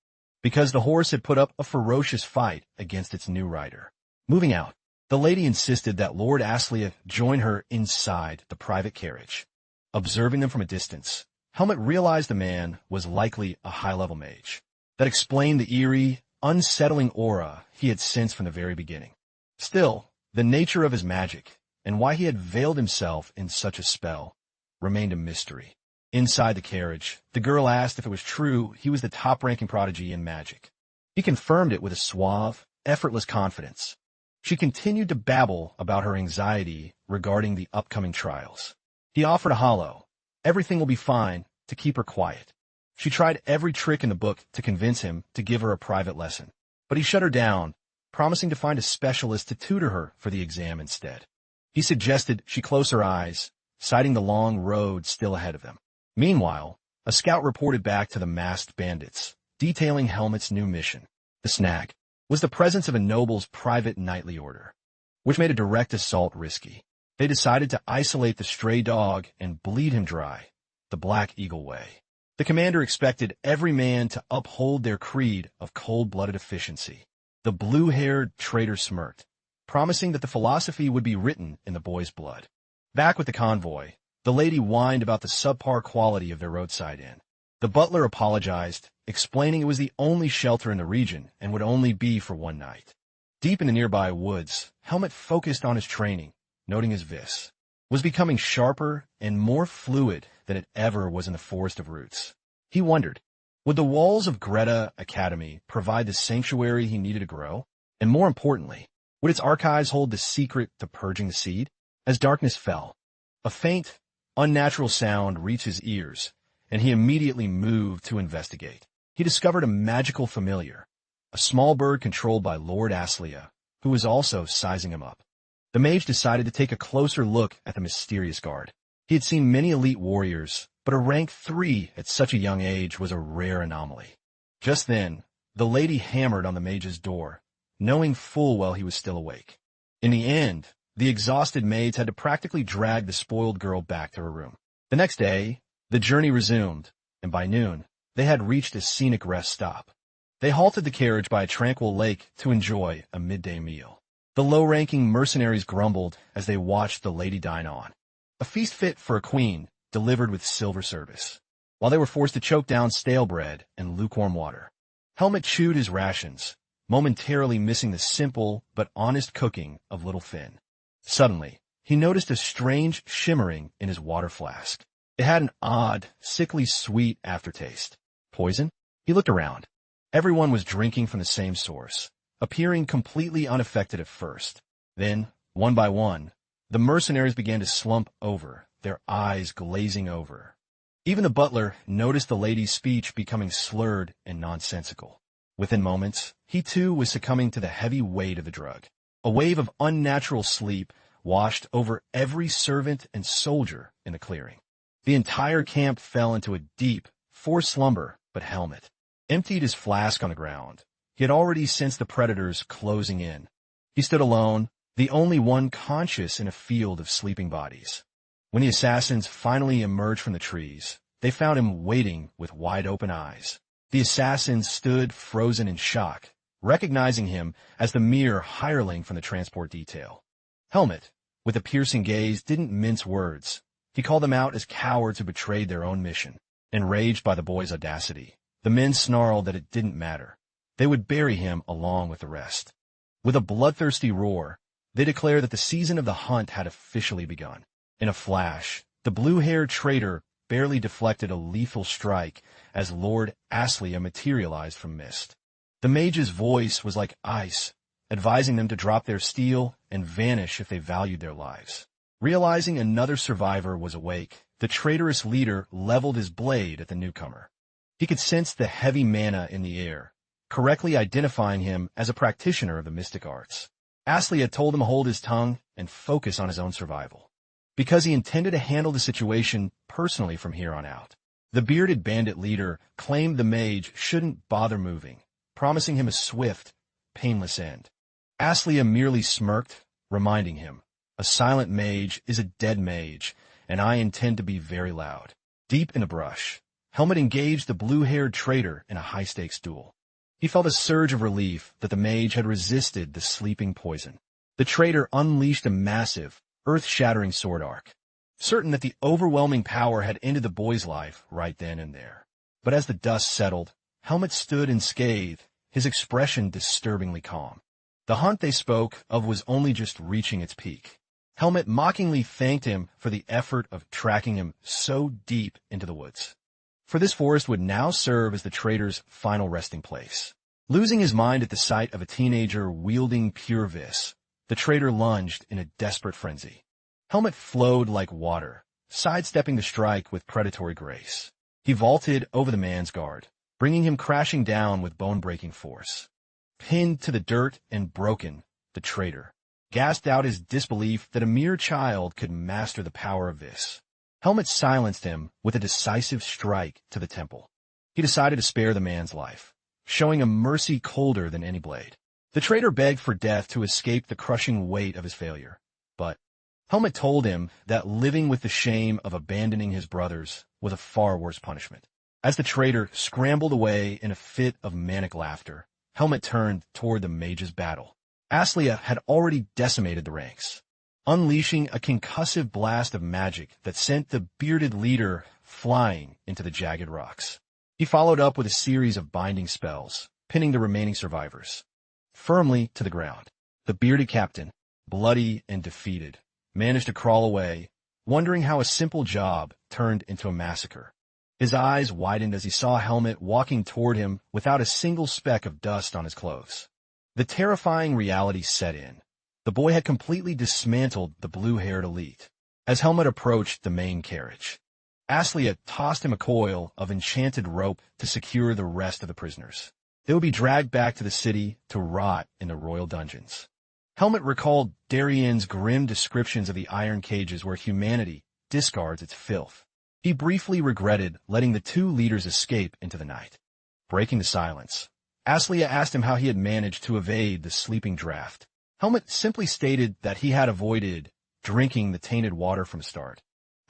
because the horse had put up a ferocious fight against its new rider. Moving out, the lady insisted that Lord Aslia join her inside the private carriage. Observing them from a distance, Helmet realized the man was likely a high-level mage. That explained the eerie, unsettling aura he had sensed from the very beginning. Still, the nature of his magic, and why he had veiled himself in such a spell, remained a mystery. Inside the carriage, the girl asked if it was true he was the top-ranking prodigy in magic. He confirmed it with a suave, effortless confidence. She continued to babble about her anxiety regarding the upcoming trials. He offered a hollow, "Everything will be fine," to keep her quiet. She tried every trick in the book to convince him to give her a private lesson, but he shut her down, promising to find a specialist to tutor her for the exam instead. He suggested she close her eyes, citing the long road still ahead of them. Meanwhile, a scout reported back to the masked bandits, detailing Helmet's new mission. The snag was the presence of a noble's private knightly order, which made a direct assault risky. They decided to isolate the stray dog and bleed him dry, the Black Eagle way. The commander expected every man to uphold their creed of cold-blooded efficiency. The blue-haired traitor smirked, promising that the philosophy would be written in the boy's blood. Back with the convoy, the lady whined about the subpar quality of their roadside inn. The butler apologized, explaining it was the only shelter in the region and would only be for one night. Deep in the nearby woods, Helmet focused on his training, noting his vis was becoming sharper and more fluid than it ever was in the Forest of Roots. He wondered, would the walls of Greta Academy provide the sanctuary he needed to grow? And more importantly, would its archives hold the secret to purging the seed? As darkness fell, a faint, unnatural sound reached his ears, and he immediately moved to investigate. He discovered a magical familiar, a small bird controlled by Lord Aslia, who was also sizing him up. The mage decided to take a closer look at the mysterious guard. He had seen many elite warriors, but a rank 3 at such a young age was a rare anomaly. Just then, the lady hammered on the mage's door, knowing full well he was still awake. In the end, the exhausted maids had to practically drag the spoiled girl back to her room. The next day, the journey resumed, and by noon, they had reached a scenic rest stop. They halted the carriage by a tranquil lake to enjoy a midday meal. The low-ranking mercenaries grumbled as they watched the lady dine on. A feast fit for a queen, delivered with silver service, while they were forced to choke down stale bread and lukewarm water. Helmet chewed his rations, momentarily missing the simple but honest cooking of Little Finn. Suddenly, he noticed a strange shimmering in his water flask. It had an odd, sickly sweet aftertaste. Poison? He looked around. Everyone was drinking from the same source, appearing completely unaffected at first. Then, one by one, the mercenaries began to slump over, their eyes glazing over. Even the butler noticed the lady's speech becoming slurred and nonsensical. Within moments, he too was succumbing to the heavy weight of the drug. A wave of unnatural sleep washed over every servant and soldier in the clearing. The entire camp fell into a deep, forced slumber, but Helmet emptied his flask on the ground. He had already sensed the predators closing in. He stood alone, the only one conscious in a field of sleeping bodies. When the assassins finally emerged from the trees, they found him waiting with wide-open eyes. The assassins stood frozen in shock, recognizing him as the mere hireling from the transport detail. Helmet, with a piercing gaze, didn't mince words. He called them out as cowards who betrayed their own mission. Enraged by the boy's audacity, the men snarled that it didn't matter. They would bury him along with the rest. With a bloodthirsty roar, they declared that the season of the hunt had officially begun. In a flash, the blue-haired traitor barely deflected a lethal strike as Lord Aslia materialized from mist. The mage's voice was like ice, advising them to drop their steel and vanish if they valued their lives. Realizing another survivor was awake, the traitorous leader leveled his blade at the newcomer. He could sense the heavy mana in the air, correctly identifying him as a practitioner of the mystic arts. Aslia told him to hold his tongue and focus on his own survival, because he intended to handle the situation personally from here on out. The bearded bandit leader claimed the mage shouldn't bother moving, promising him a swift, painless end. Aslia merely smirked, reminding him, "A silent mage is a dead mage, and I intend to be very loud." Deep in the brush, Helmet engaged the blue-haired traitor in a high-stakes duel. He felt a surge of relief that the mage had resisted the sleeping poison. The traitor unleashed a massive, earth-shattering sword arc, certain that the overwhelming power had ended the boy's life right then and there. But as the dust settled, Helmet stood unscathed, his expression disturbingly calm. The hunt they spoke of was only just reaching its peak. Helmet mockingly thanked him for the effort of tracking him so deep into the woods. For this forest would now serve as the traitor's final resting place. Losing his mind at the sight of a teenager wielding pure vis, the traitor lunged in a desperate frenzy. Helmet flowed like water, sidestepping the strike with predatory grace. He vaulted over the man's guard, bringing him crashing down with bone-breaking force. Pinned to the dirt and broken, the traitor gasped out his disbelief that a mere child could master the power of this. Helmet silenced him with a decisive strike to the temple. He decided to spare the man's life, showing a mercy colder than any blade. The traitor begged for death to escape the crushing weight of his failure, but Helmet told him that living with the shame of abandoning his brothers was a far worse punishment. As the traitor scrambled away in a fit of manic laughter, Helmet turned toward the mage's battle. Aslia had already decimated the ranks, unleashing a concussive blast of magic that sent the bearded leader flying into the jagged rocks. He followed up with a series of binding spells, pinning the remaining survivors firmly to the ground. The bearded captain, bloody and defeated, managed to crawl away, wondering how a simple job turned into a massacre. His eyes widened as he saw Helmet walking toward him without a single speck of dust on his clothes. The terrifying reality set in. The boy had completely dismantled the blue-haired elite. As Helmet approached the main carriage, Aslia tossed him a coil of enchanted rope to secure the rest of the prisoners. They would be dragged back to the city to rot in the royal dungeons. Helmet recalled Darien's grim descriptions of the iron cages where humanity discards its filth. He briefly regretted letting the two leaders escape into the night. Breaking the silence, Aslia asked him how he had managed to evade the sleeping draft. Helmet simply stated that he had avoided drinking the tainted water from start.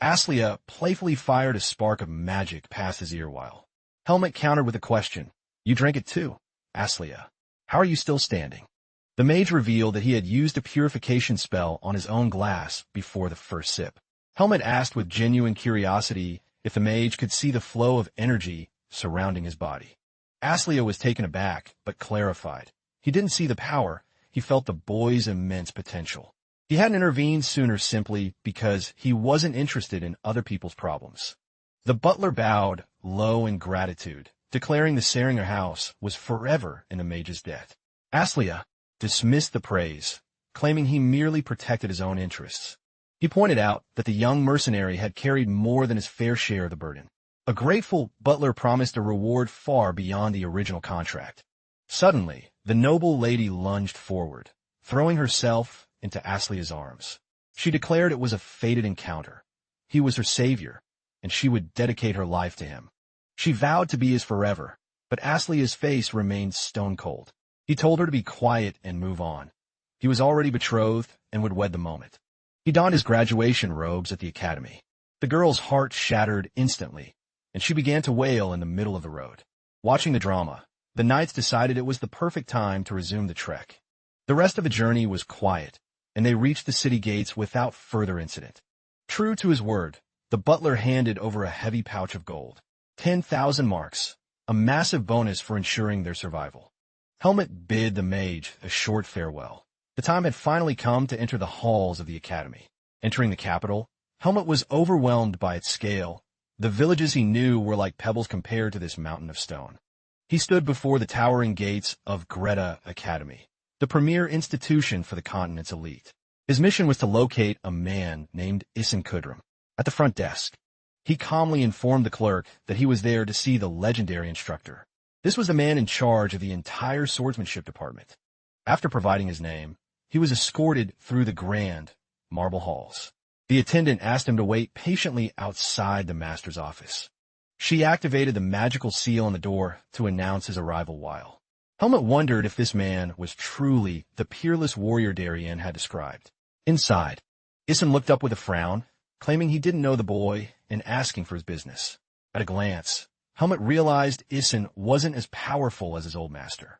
Aslia playfully fired a spark of magic past his ear while Helmet countered with a question. "You drank it too, Aslia. How are you still standing?" The mage revealed that he had used a purification spell on his own glass before the first sip. Helmet asked with genuine curiosity if the mage could see the flow of energy surrounding his body. Aslia was taken aback, but clarified. He didn't see the power, he felt the boy's immense potential. He hadn't intervened sooner simply because he wasn't interested in other people's problems. The butler bowed low in gratitude, declaring the Seringer house was forever in the mage's debt. Aslia dismissed the praise, claiming he merely protected his own interests. He pointed out that the young mercenary had carried more than his fair share of the burden. A grateful butler promised a reward far beyond the original contract. Suddenly, the noble lady lunged forward, throwing herself into Aslia's arms. She declared it was a fated encounter. He was her savior, and she would dedicate her life to him. She vowed to be his forever, but Aslia's face remained stone cold. He told her to be quiet and move on. He was already betrothed and would wed the moment. He donned his graduation robes at the academy. The girl's heart shattered instantly, and she began to wail in the middle of the road. Watching the drama, the knights decided it was the perfect time to resume the trek. The rest of the journey was quiet, and they reached the city gates without further incident. True to his word, the butler handed over a heavy pouch of gold. 10,000 marks, a massive bonus for ensuring their survival. Helmet bid the mage a short farewell. The time had finally come to enter the halls of the academy. Entering the capital, Helmet was overwhelmed by its scale. The villages he knew were like pebbles compared to this mountain of stone. He stood before the towering gates of Greta Academy, the premier institution for the continent's elite. His mission was to locate a man named Isin Kudrum. At the front desk, he calmly informed the clerk that he was there to see the legendary instructor. This was the man in charge of the entire swordsmanship department. After providing his name, he was escorted through the grand marble halls. The attendant asked him to wait patiently outside the master's office. She activated the magical seal on the door to announce his arrival while. Helmet wondered if this man was truly the peerless warrior Darien had described. Inside, Isin looked up with a frown, claiming he didn't know the boy and asking for his business. At a glance, Helmet realized Isin wasn't as powerful as his old master.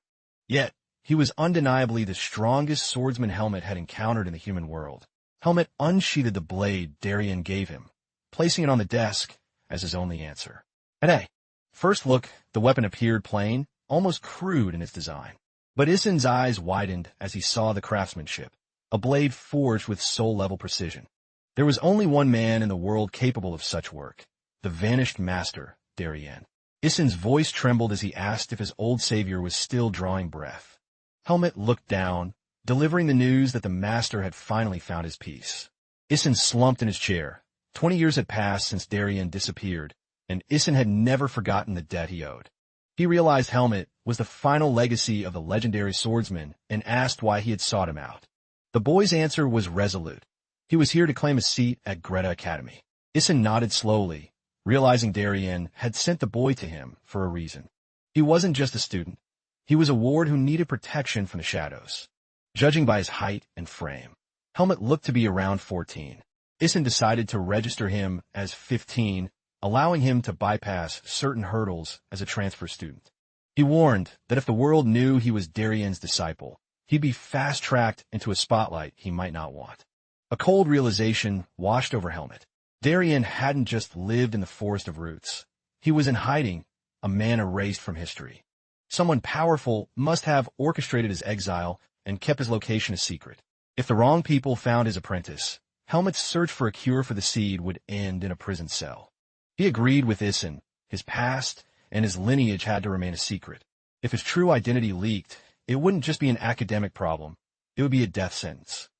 Yet, he was undeniably the strongest swordsman Helmet had encountered in the human world. Helmet unsheathed the blade Darien gave him, placing it on the desk as his only answer. At a first look, the weapon appeared plain, almost crude in its design. But Isin's eyes widened as he saw the craftsmanship, a blade forged with soul-level precision. There was only one man in the world capable of such work, the vanished master, Darien. Isin's voice trembled as he asked if his old savior was still drawing breath. Helmet looked down, delivering the news that the master had finally found his peace. Isin slumped in his chair. 20 years had passed since Darien disappeared, and Isin had never forgotten the debt he owed. He realized Helmet was the final legacy of the legendary swordsman and asked why he had sought him out. The boy's answer was resolute. He was here to claim a seat at Greta Academy. Isin nodded slowly, realizing Darien had sent the boy to him for a reason. He wasn't just a student. He was a ward who needed protection from the shadows. Judging by his height and frame, Helmet looked to be around 14. Isin decided to register him as 15, allowing him to bypass certain hurdles as a transfer student. He warned that if the world knew he was Darien's disciple, he'd be fast-tracked into a spotlight he might not want. A cold realization washed over Helmet. Darien hadn't just lived in the forest of roots. He was in hiding, a man erased from history. Someone powerful must have orchestrated his exile and kept his location a secret. If the wrong people found his apprentice, Helmet's search for a cure for the seed would end in a prison cell. He agreed with Isin. His past and his lineage had to remain a secret. If his true identity leaked, it wouldn't just be an academic problem, it would be a death sentence.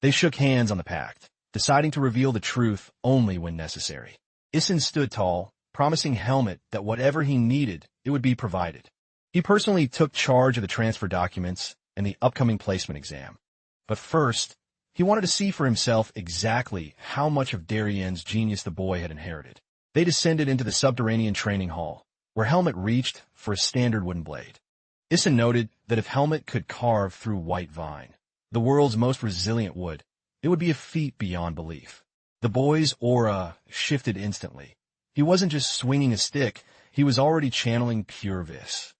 They shook hands on the pact, deciding to reveal the truth only when necessary. Isin stood tall, promising Helmet that whatever he needed, it would be provided. He personally took charge of the transfer documents and the upcoming placement exam. But first, he wanted to see for himself exactly how much of Darien's genius the boy had inherited. They descended into the subterranean training hall, where Helmet reached for a standard wooden blade. Isin noted that if Helmet could carve through white vine, the world's most resilient wood, it would be a feat beyond belief. The boy's aura shifted instantly. He wasn't just swinging a stick, he was already channeling pure vis.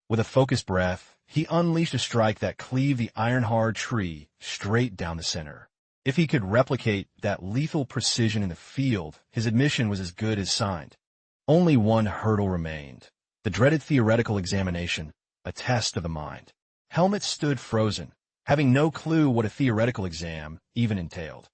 With a focused breath, he unleashed a strike that cleaved the iron-hard tree straight down the center. If he could replicate that lethal precision in the field, his admission was as good as signed. Only one hurdle remained, the dreaded theoretical examination, a test of the mind. Helmet stood frozen, having no clue what a theoretical exam even entailed.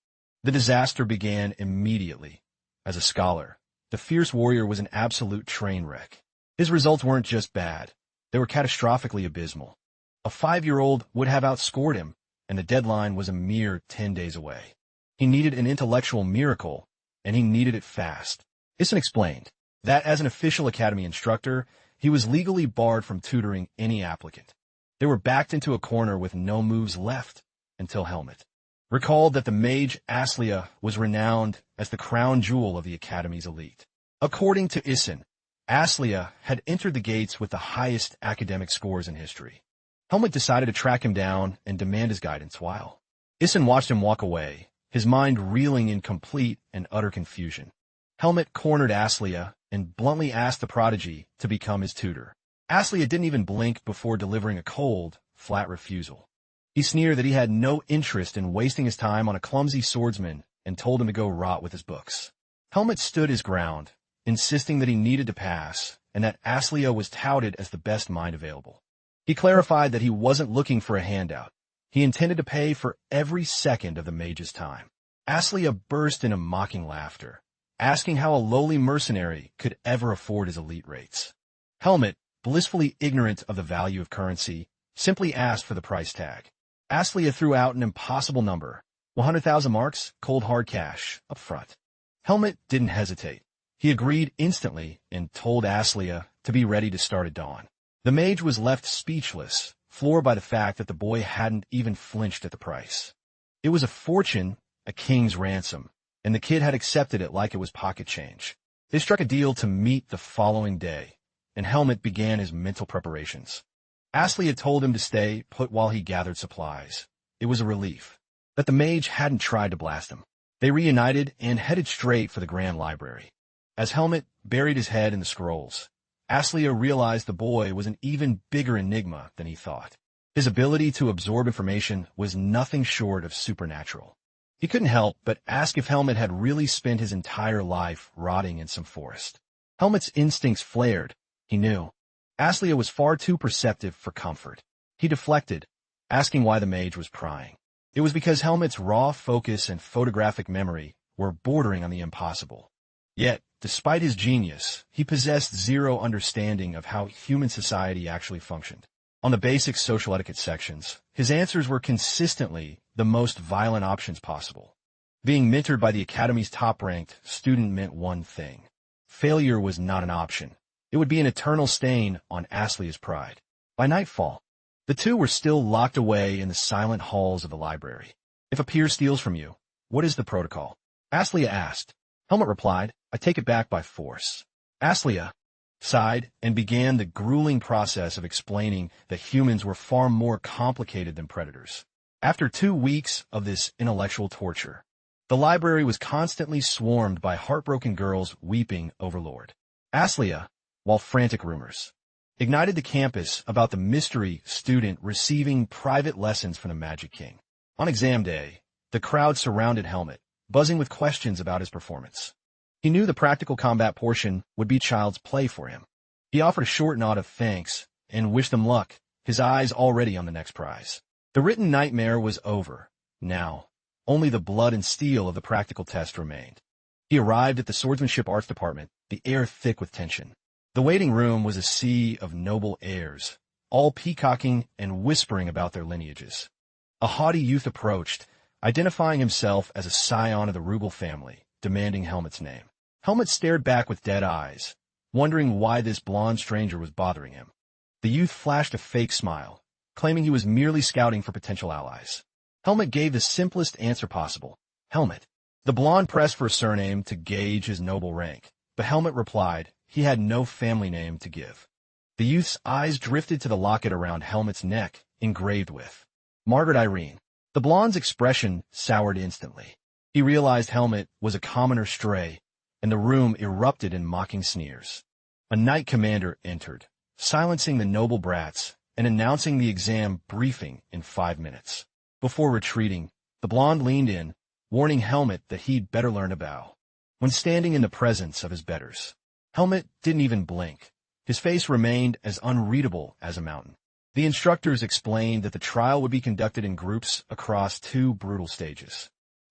The disaster began immediately. As a scholar, the fierce warrior was an absolute train wreck. His results weren't just bad. They were catastrophically abysmal. A 5-year-old would have outscored him, and the deadline was a mere 10 days away. He needed an intellectual miracle, and he needed it fast. Issun explained that as an official academy instructor, he was legally barred from tutoring any applicant. They were backed into a corner with no moves left until Helmet recalled that the mage Aslia was renowned as the crown jewel of the academy's elite. According to Issun, Aslia had entered the gates with the highest academic scores in history. Helmet decided to track him down and demand his guidance while Issun watched him walk away, his mind reeling in complete and utter confusion. Helmet cornered Aslia and bluntly asked the prodigy to become his tutor. Aslia didn't even blink before delivering a cold, flat refusal. He sneered that he had no interest in wasting his time on a clumsy swordsman and told him to go rot with his books. Helmet stood his ground, insisting that he needed to pass and that Aslia was touted as the best mind available. He clarified that he wasn't looking for a handout. He intended to pay for every second of the mage's time. Aslia burst into mocking laughter, asking how a lowly mercenary could ever afford his elite rates. Helmet, blissfully ignorant of the value of currency, simply asked for the price tag. Aslia threw out an impossible number, 100,000 marks, cold hard cash, up front. Helmet didn't hesitate. He agreed instantly and told Aslia to be ready to start at dawn. The mage was left speechless, floored by the fact that the boy hadn't even flinched at the price. It was a fortune, a king's ransom, and the kid had accepted it like it was pocket change. They struck a deal to meet the following day, and Helmet began his mental preparations. Aslia had told him to stay put while he gathered supplies. It was a relief that the mage hadn't tried to blast him. They reunited and headed straight for the Grand Library. As Helmet buried his head in the scrolls, Aslia realized the boy was an even bigger enigma than he thought. His ability to absorb information was nothing short of supernatural. He couldn't help but ask if Helmet had really spent his entire life rotting in some forest. Helmet's instincts flared. He knew Aslia was far too perceptive for comfort. He deflected, asking why the mage was prying. It was because Helmet's raw focus and photographic memory were bordering on the impossible. Yet, despite his genius, he possessed zero understanding of how human society actually functioned. On the basic social etiquette sections, his answers were consistently the most violent options possible. Being mentored by the Academy's top-ranked student meant one thing. Failure was not an option. It would be an eternal stain on Aslia's pride. By nightfall, the two were still locked away in the silent halls of the library. If a peer steals from you, what is the protocol? Aslia asked. Helmet replied, I take it back by force. Aslia sighed and began the grueling process of explaining that humans were far more complicated than predators. After 2 weeks of this intellectual torture, the library was constantly swarmed by heartbroken girls weeping over Lord Aslia, while frantic rumors ignited the campus about the mystery student receiving private lessons from the Magic King. On exam day, the crowd surrounded Helmet, buzzing with questions about his performance. He knew the practical combat portion would be child's play for him. He offered a short nod of thanks and wished them luck, his eyes already on the next prize. The written nightmare was over. Now, only the blood and steel of the practical test remained. He arrived at the Swordsmanship Arts Department, the air thick with tension. The waiting room was a sea of noble heirs, all peacocking and whispering about their lineages. A haughty youth approached, identifying himself as a scion of the Rugal family, demanding Helmet's name. Helmet stared back with dead eyes, wondering why this blonde stranger was bothering him. The youth flashed a fake smile, claiming he was merely scouting for potential allies. Helmet gave the simplest answer possible. Helmet. The blonde pressed for a surname to gauge his noble rank, but Helmet replied he had no family name to give. The youth's eyes drifted to the locket around Helmet's neck, engraved with Margaret Irene. The blonde's expression soured instantly. He realized Helmet was a commoner stray, and the room erupted in mocking sneers. A knight commander entered, silencing the noble brats and announcing the exam briefing in 5 minutes. Before retreating, the blonde leaned in, warning Helmet that he'd better learn to bow. When standing in the presence of his betters, Helmet didn't even blink. His face remained as unreadable as a mountain. The instructors explained that the trial would be conducted in groups across 2 brutal stages.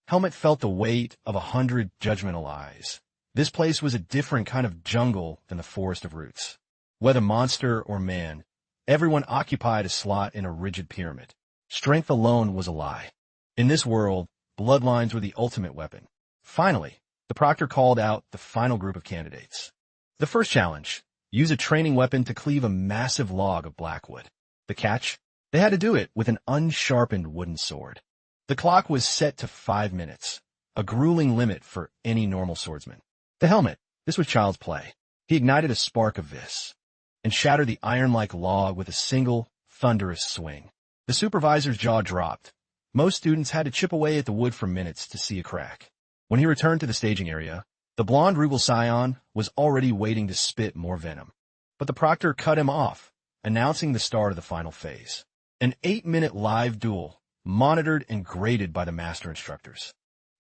Helmet felt the weight of 100 judgmental eyes. This place was a different kind of jungle than the Forest of Roots. Whether monster or man, Everyone occupied a slot in a rigid pyramid. Strength alone was a lie. In this world, bloodlines were the ultimate weapon. Finally, the proctor called out the final group of candidates. The first challenge: use a training weapon to cleave a massive log of blackwood. The catch? They had to do it with an unsharpened wooden sword. The clock was set to 5 minutes, a grueling limit for any normal swordsman. The helmet. This was child's play. He ignited a spark of this and shattered the iron-like log with a single, thunderous swing. The supervisor's jaw dropped. Most students had to chip away at the wood for minutes to see a crack. When he returned to the staging area, the blonde Rugal scion was already waiting to spit more venom. But the proctor cut him off, announcing the start of the final phase. An 8-minute live duel, monitored and graded by the master instructors.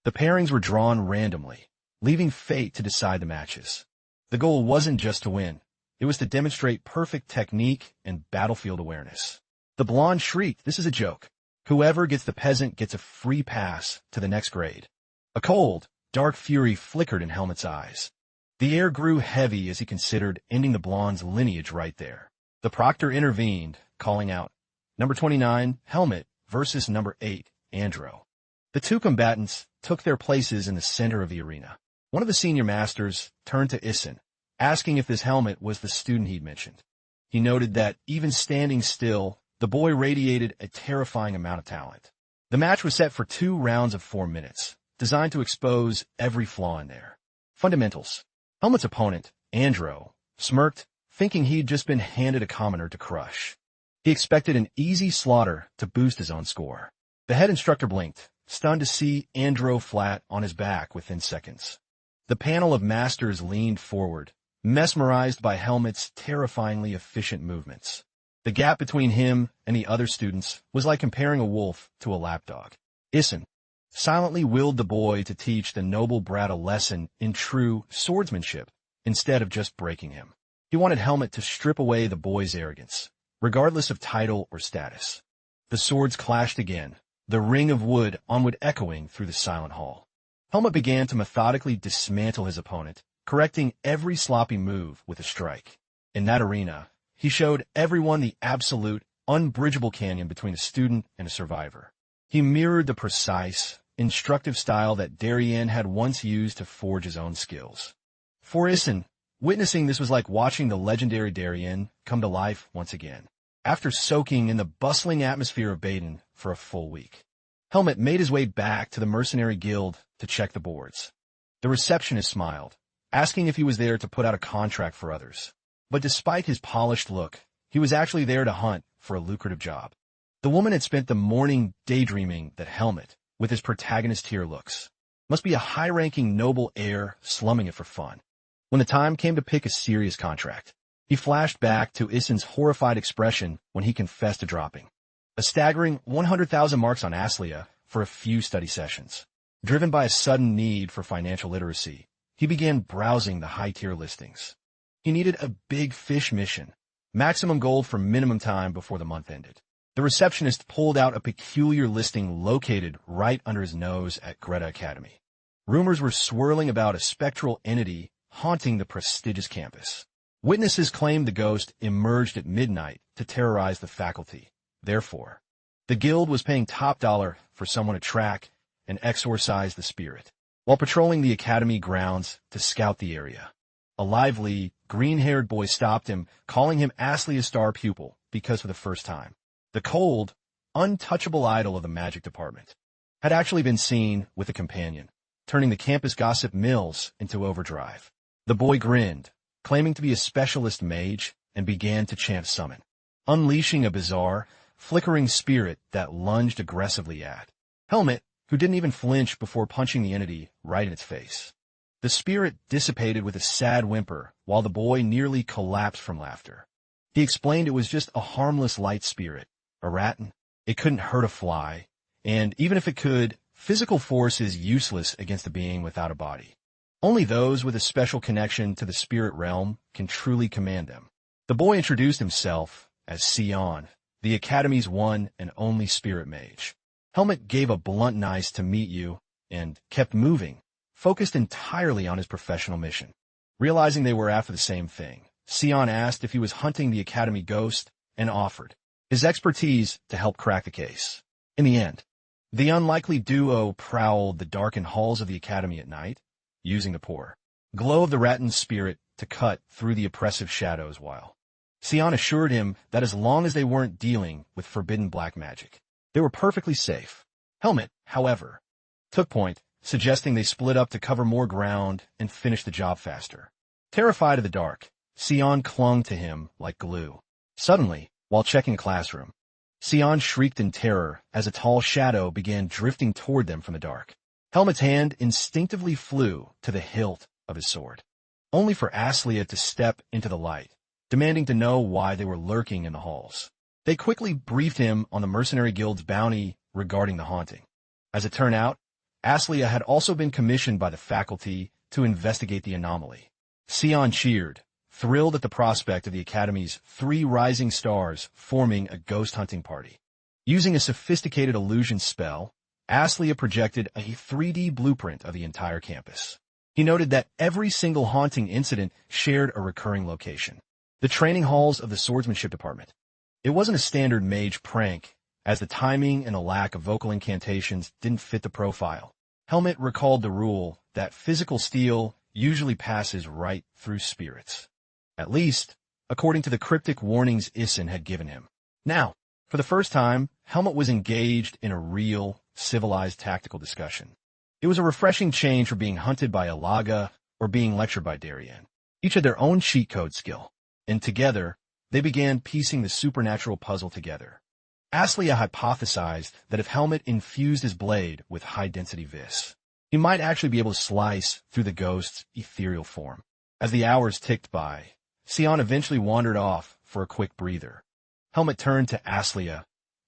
The pairings were drawn randomly, leaving fate to decide the matches. The goal wasn't just to win. It was to demonstrate perfect technique and battlefield awareness. The blonde shrieked, "This is a joke. Whoever gets the peasant gets a free pass to the next grade." A cold, dark fury flickered in Helmet's eyes. The air grew heavy as he considered ending the blonde's lineage right there. The proctor intervened, calling out, "Number 29, Helmet, versus number 8, Andro." The two combatants took their places in the center of the arena. One of the senior masters turned to Issen, asking if this Helmet was the student he'd mentioned. He noted that, even standing still, the boy radiated a terrifying amount of talent. The match was set for 2 rounds of 4 minutes, designed to expose every flaw in there. Fundamentals. Helmet's opponent, Andro, smirked, thinking he'd just been handed a commoner to crush. He expected an easy slaughter to boost his own score. The head instructor blinked, stunned to see Andro flat on his back within seconds. The panel of masters leaned forward, mesmerized by Helmet's terrifyingly efficient movements. The gap between him and the other students was like comparing a wolf to a lapdog. Issen silently willed the boy to teach the noble brat a lesson in true swordsmanship, instead of just breaking him. He wanted Helmet to strip away the boy's arrogance, regardless of title or status. The swords clashed again, the ring of wood onward echoing through the silent hall. Helmet began to methodically dismantle his opponent, correcting every sloppy move with a strike. In that arena, he showed everyone the absolute, unbridgeable canyon between a student and a survivor. He mirrored the precise, instructive style that Darien had once used to forge his own skills. For Issen, witnessing this was like watching the legendary Darien come to life once again, after soaking in the bustling atmosphere of Baden for a full week. Helmet made his way back to the mercenary guild to check the boards. The receptionist smiled, asking if he was there to put out a contract for others. But despite his polished look, he was actually there to hunt for a lucrative job. The woman had spent the morning daydreaming that Helmet, with his protagonist-tier looks, must be a high-ranking noble heir slumming it for fun. When the time came to pick a serious contract, he flashed back to Issen's horrified expression when he confessed to dropping a staggering 100,000 marks on Aslia for a few study sessions. Driven by a sudden need for financial literacy, he began browsing the high-tier listings. He needed a big fish mission, maximum gold for minimum time before the month ended. The receptionist pulled out a peculiar listing located right under his nose at Greta Academy. Rumors were swirling about a spectral entity haunting the prestigious campus. Witnesses claimed the ghost emerged at midnight to terrorize the faculty. Therefore, the guild was paying top dollar for someone to track and exorcise the spirit, while patrolling the academy grounds to scout the area. A lively, green-haired boy stopped him, calling him Aslia's star pupil because for the first time, the cold, untouchable idol of the magic department had actually been seen with a companion, turning the campus gossip mills into overdrive. The boy grinned, claiming to be a specialist mage, and began to chant summon, unleashing a bizarre, flickering spirit that lunged aggressively at Helmet, who didn't even flinch before punching the entity right in its face. The spirit dissipated with a sad whimper while the boy nearly collapsed from laughter. He explained it was just a harmless light spirit, a rattan. It couldn't hurt a fly, and even if it could, physical force is useless against a being without a body. Only those with a special connection to the spirit realm can truly command them. The boy introduced himself as Sion, the Academy's one and only spirit mage. Helmet gave a blunt nice to meet you and kept moving, focused entirely on his professional mission. Realizing they were after the same thing, Sion asked if he was hunting the Academy ghost and offered his expertise to help crack the case. In the end, the unlikely duo prowled the darkened halls of the academy at night, using the poor glow of the Ratton's spirit to cut through the oppressive shadows while Sion assured him that as long as they weren't dealing with forbidden black magic, they were perfectly safe. Helmet, however, took point, suggesting they split up to cover more ground and finish the job faster. Terrified of the dark, Sion clung to him like glue. Suddenly, while checking the classroom, Sion shrieked in terror as a tall shadow began drifting toward them from the dark. Helmet's hand instinctively flew to the hilt of his sword, only for Aslia to step into the light, demanding to know why they were lurking in the halls. They quickly briefed him on the Mercenary Guild's bounty regarding the haunting. As it turned out, Aslia had also been commissioned by the faculty to investigate the anomaly. Sion cheered, thrilled at the prospect of the Academy's 3 rising stars forming a ghost hunting party. Using a sophisticated illusion spell, Aslia projected a 3D blueprint of the entire campus. He noted that every single haunting incident shared a recurring location: the training halls of the swordsmanship department. It wasn't a standard mage prank, as the timing and the lack of vocal incantations didn't fit the profile. Helmet recalled the rule that physical steel usually passes right through spirits. At least, according to the cryptic warnings Isin had given him. Now, for the first time, Helmet was engaged in a real, civilized tactical discussion. It was a refreshing change from being hunted by Alaga or being lectured by Darien. Each had their own cheat code skill, and together, they began piecing the supernatural puzzle together. Aslia hypothesized that if Helmet infused his blade with high-density vis, he might actually be able to slice through the ghost's ethereal form. As the hours ticked by, Sion eventually wandered off for a quick breather. Helmet turned to Aslia,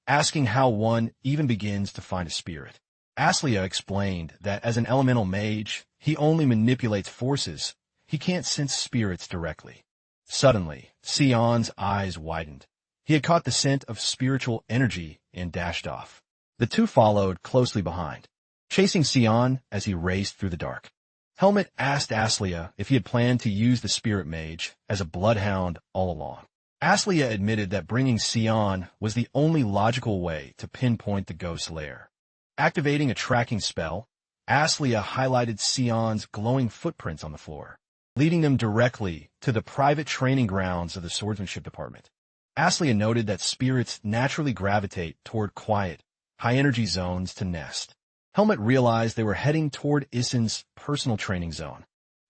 asking how one even begins to find a spirit. Aslia explained that as an elemental mage, he only manipulates forces. He can't sense spirits directly. Suddenly, Sion's eyes widened. He had caught the scent of spiritual energy and dashed off. The two followed closely behind, chasing Sion as he raced through the dark. Helmet asked Aslia if he had planned to use the spirit mage as a bloodhound all along. Aslia admitted that bringing Sion was the only logical way to pinpoint the ghost's lair. Activating a tracking spell, Aslia highlighted Sion's glowing footprints on the floor, leading them directly to the private training grounds of the swordsmanship department. Aslia noted that spirits naturally gravitate toward quiet, high-energy zones to nest. Helmet realized they were heading toward Isin's personal training zone,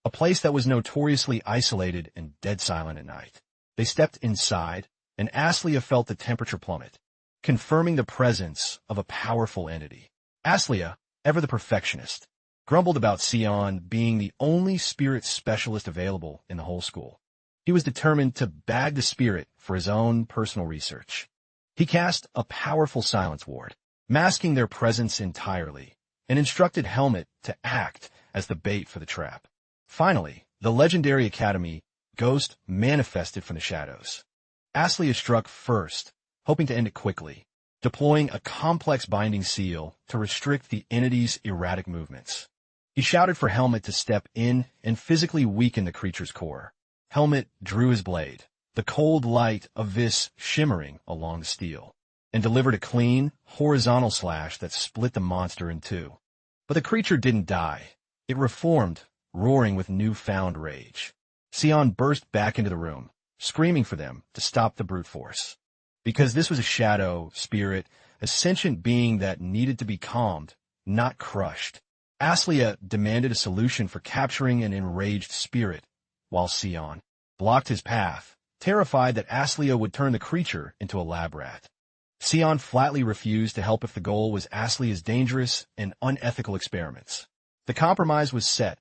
a place that was notoriously isolated and dead silent at night. They stepped inside, and Aslia felt the temperature plummet, confirming the presence of a powerful entity. Aslia, ever the perfectionist, grumbled about Sion being the only spirit specialist available in the whole school. He was determined to bag the spirit for his own personal research. He cast a powerful silence ward, masking their presence entirely, and instructed Helmet to act as the bait for the trap. Finally, the legendary academy ghost manifested from the shadows. Aslia struck first, hoping to end it quickly, deploying a complex binding seal to restrict the entity's erratic movements. He shouted for Helmet to step in and physically weaken the creature's core. Helmet drew his blade, the cold light of vis shimmering along the steel, and delivered a clean, horizontal slash that split the monster in two. But the creature didn't die. It reformed, roaring with newfound rage. Sion burst back into the room, screaming for them to stop the brute force. Because this was a shadow, spirit, a sentient being that needed to be calmed, not crushed. Aslia demanded a solution for capturing an enraged spirit, while Sion blocked his path, terrified that Aslia would turn the creature into a lab rat. Sion flatly refused to help if the goal was Aslia's dangerous and unethical experiments. The compromise was set.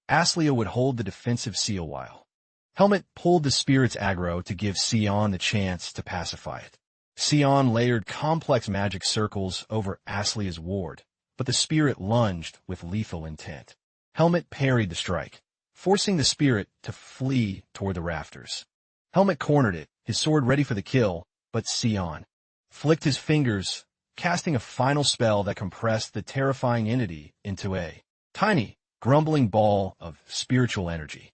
Aslia would hold the defensive seal while Helmet pulled the spirit's aggro to give Sion the chance to pacify it. Sion layered complex magic circles over Aslia's ward, but the spirit lunged with lethal intent. Helmet parried the strike, forcing the spirit to flee toward the rafters. Helmet cornered it, his sword ready for the kill, but Sion flicked his fingers, casting a final spell that compressed the terrifying entity into a tiny, grumbling ball of spiritual energy.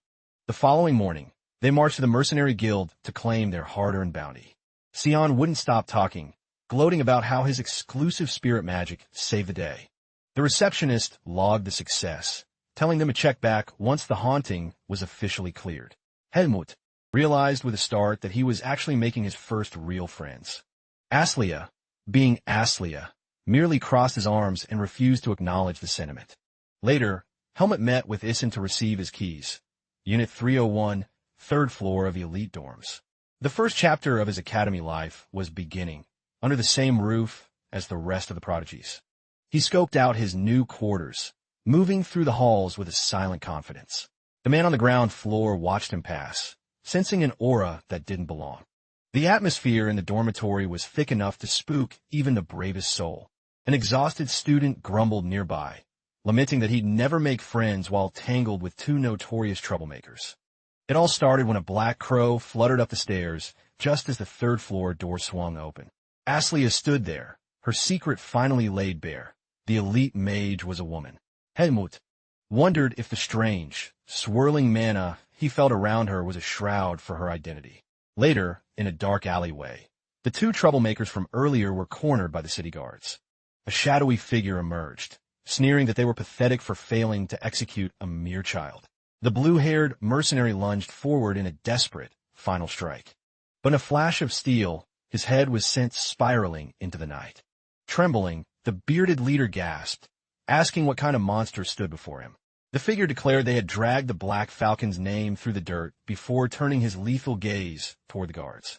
The following morning, they marched to the Mercenary Guild to claim their hard-earned bounty. Sion wouldn't stop talking, gloating about how his exclusive spirit magic saved the day. The receptionist logged the success, telling them to check back once the haunting was officially cleared. Helmut realized with a start that he was actually making his first real friends. Aslia, being Aslia, merely crossed his arms and refused to acknowledge the sentiment. Later, Helmut met with Issen to receive his keys. Unit 301, third floor of the elite dorms. The first chapter of his academy life was beginning, under the same roof as the rest of the prodigies. He scoped out his new quarters, moving through the halls with a silent confidence. The man on the ground floor watched him pass, sensing an aura that didn't belong. The atmosphere in the dormitory was thick enough to spook even the bravest soul. An exhausted student grumbled nearby, lamenting that he'd never make friends while tangled with two notorious troublemakers. It all started when a black crow fluttered up the stairs just as the third floor door swung open. Aslia stood there, her secret finally laid bare. The elite mage was a woman. Helmut wondered if the strange, swirling mana he felt around her was a shroud for her identity. Later, in a dark alleyway, the two troublemakers from earlier were cornered by the city guards. A shadowy figure emerged, sneering that they were pathetic for failing to execute a mere child. The blue-haired mercenary lunged forward in a desperate final strike. But in a flash of steel, his head was sent spiraling into the night. Trembling, the bearded leader gasped, asking what kind of monster stood before him. The figure declared they had dragged the Black Falcon's name through the dirt before turning his lethal gaze toward the guards.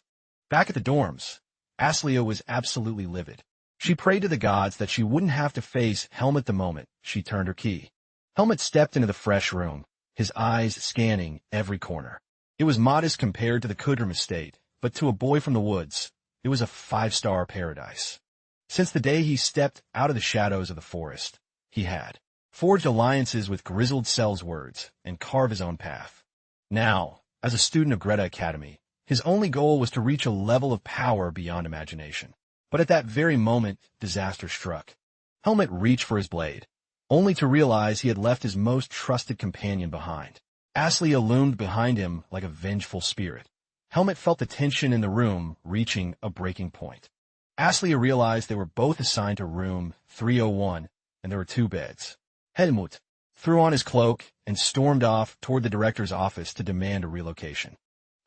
Back at the dorms, Aslia was absolutely livid. She prayed to the gods that she wouldn't have to face Helmut the moment she turned her key. Helmut stepped into the fresh room, his eyes scanning every corner. It was modest compared to the Kudrum estate, but to a boy from the woods, it was a five-star paradise. Since the day he stepped out of the shadows of the forest, he had forged alliances with grizzled Sellswords and carved his own path. Now, as a student of Greta Academy, his only goal was to reach a level of power beyond imagination. But at that very moment, disaster struck. Helmut reached for his blade, only to realize he had left his most trusted companion behind. Aslia loomed behind him like a vengeful spirit. Helmut felt the tension in the room reaching a breaking point. Aslia realized they were both assigned to room 301, and there were two beds. Helmut threw on his cloak and stormed off toward the director's office to demand a relocation.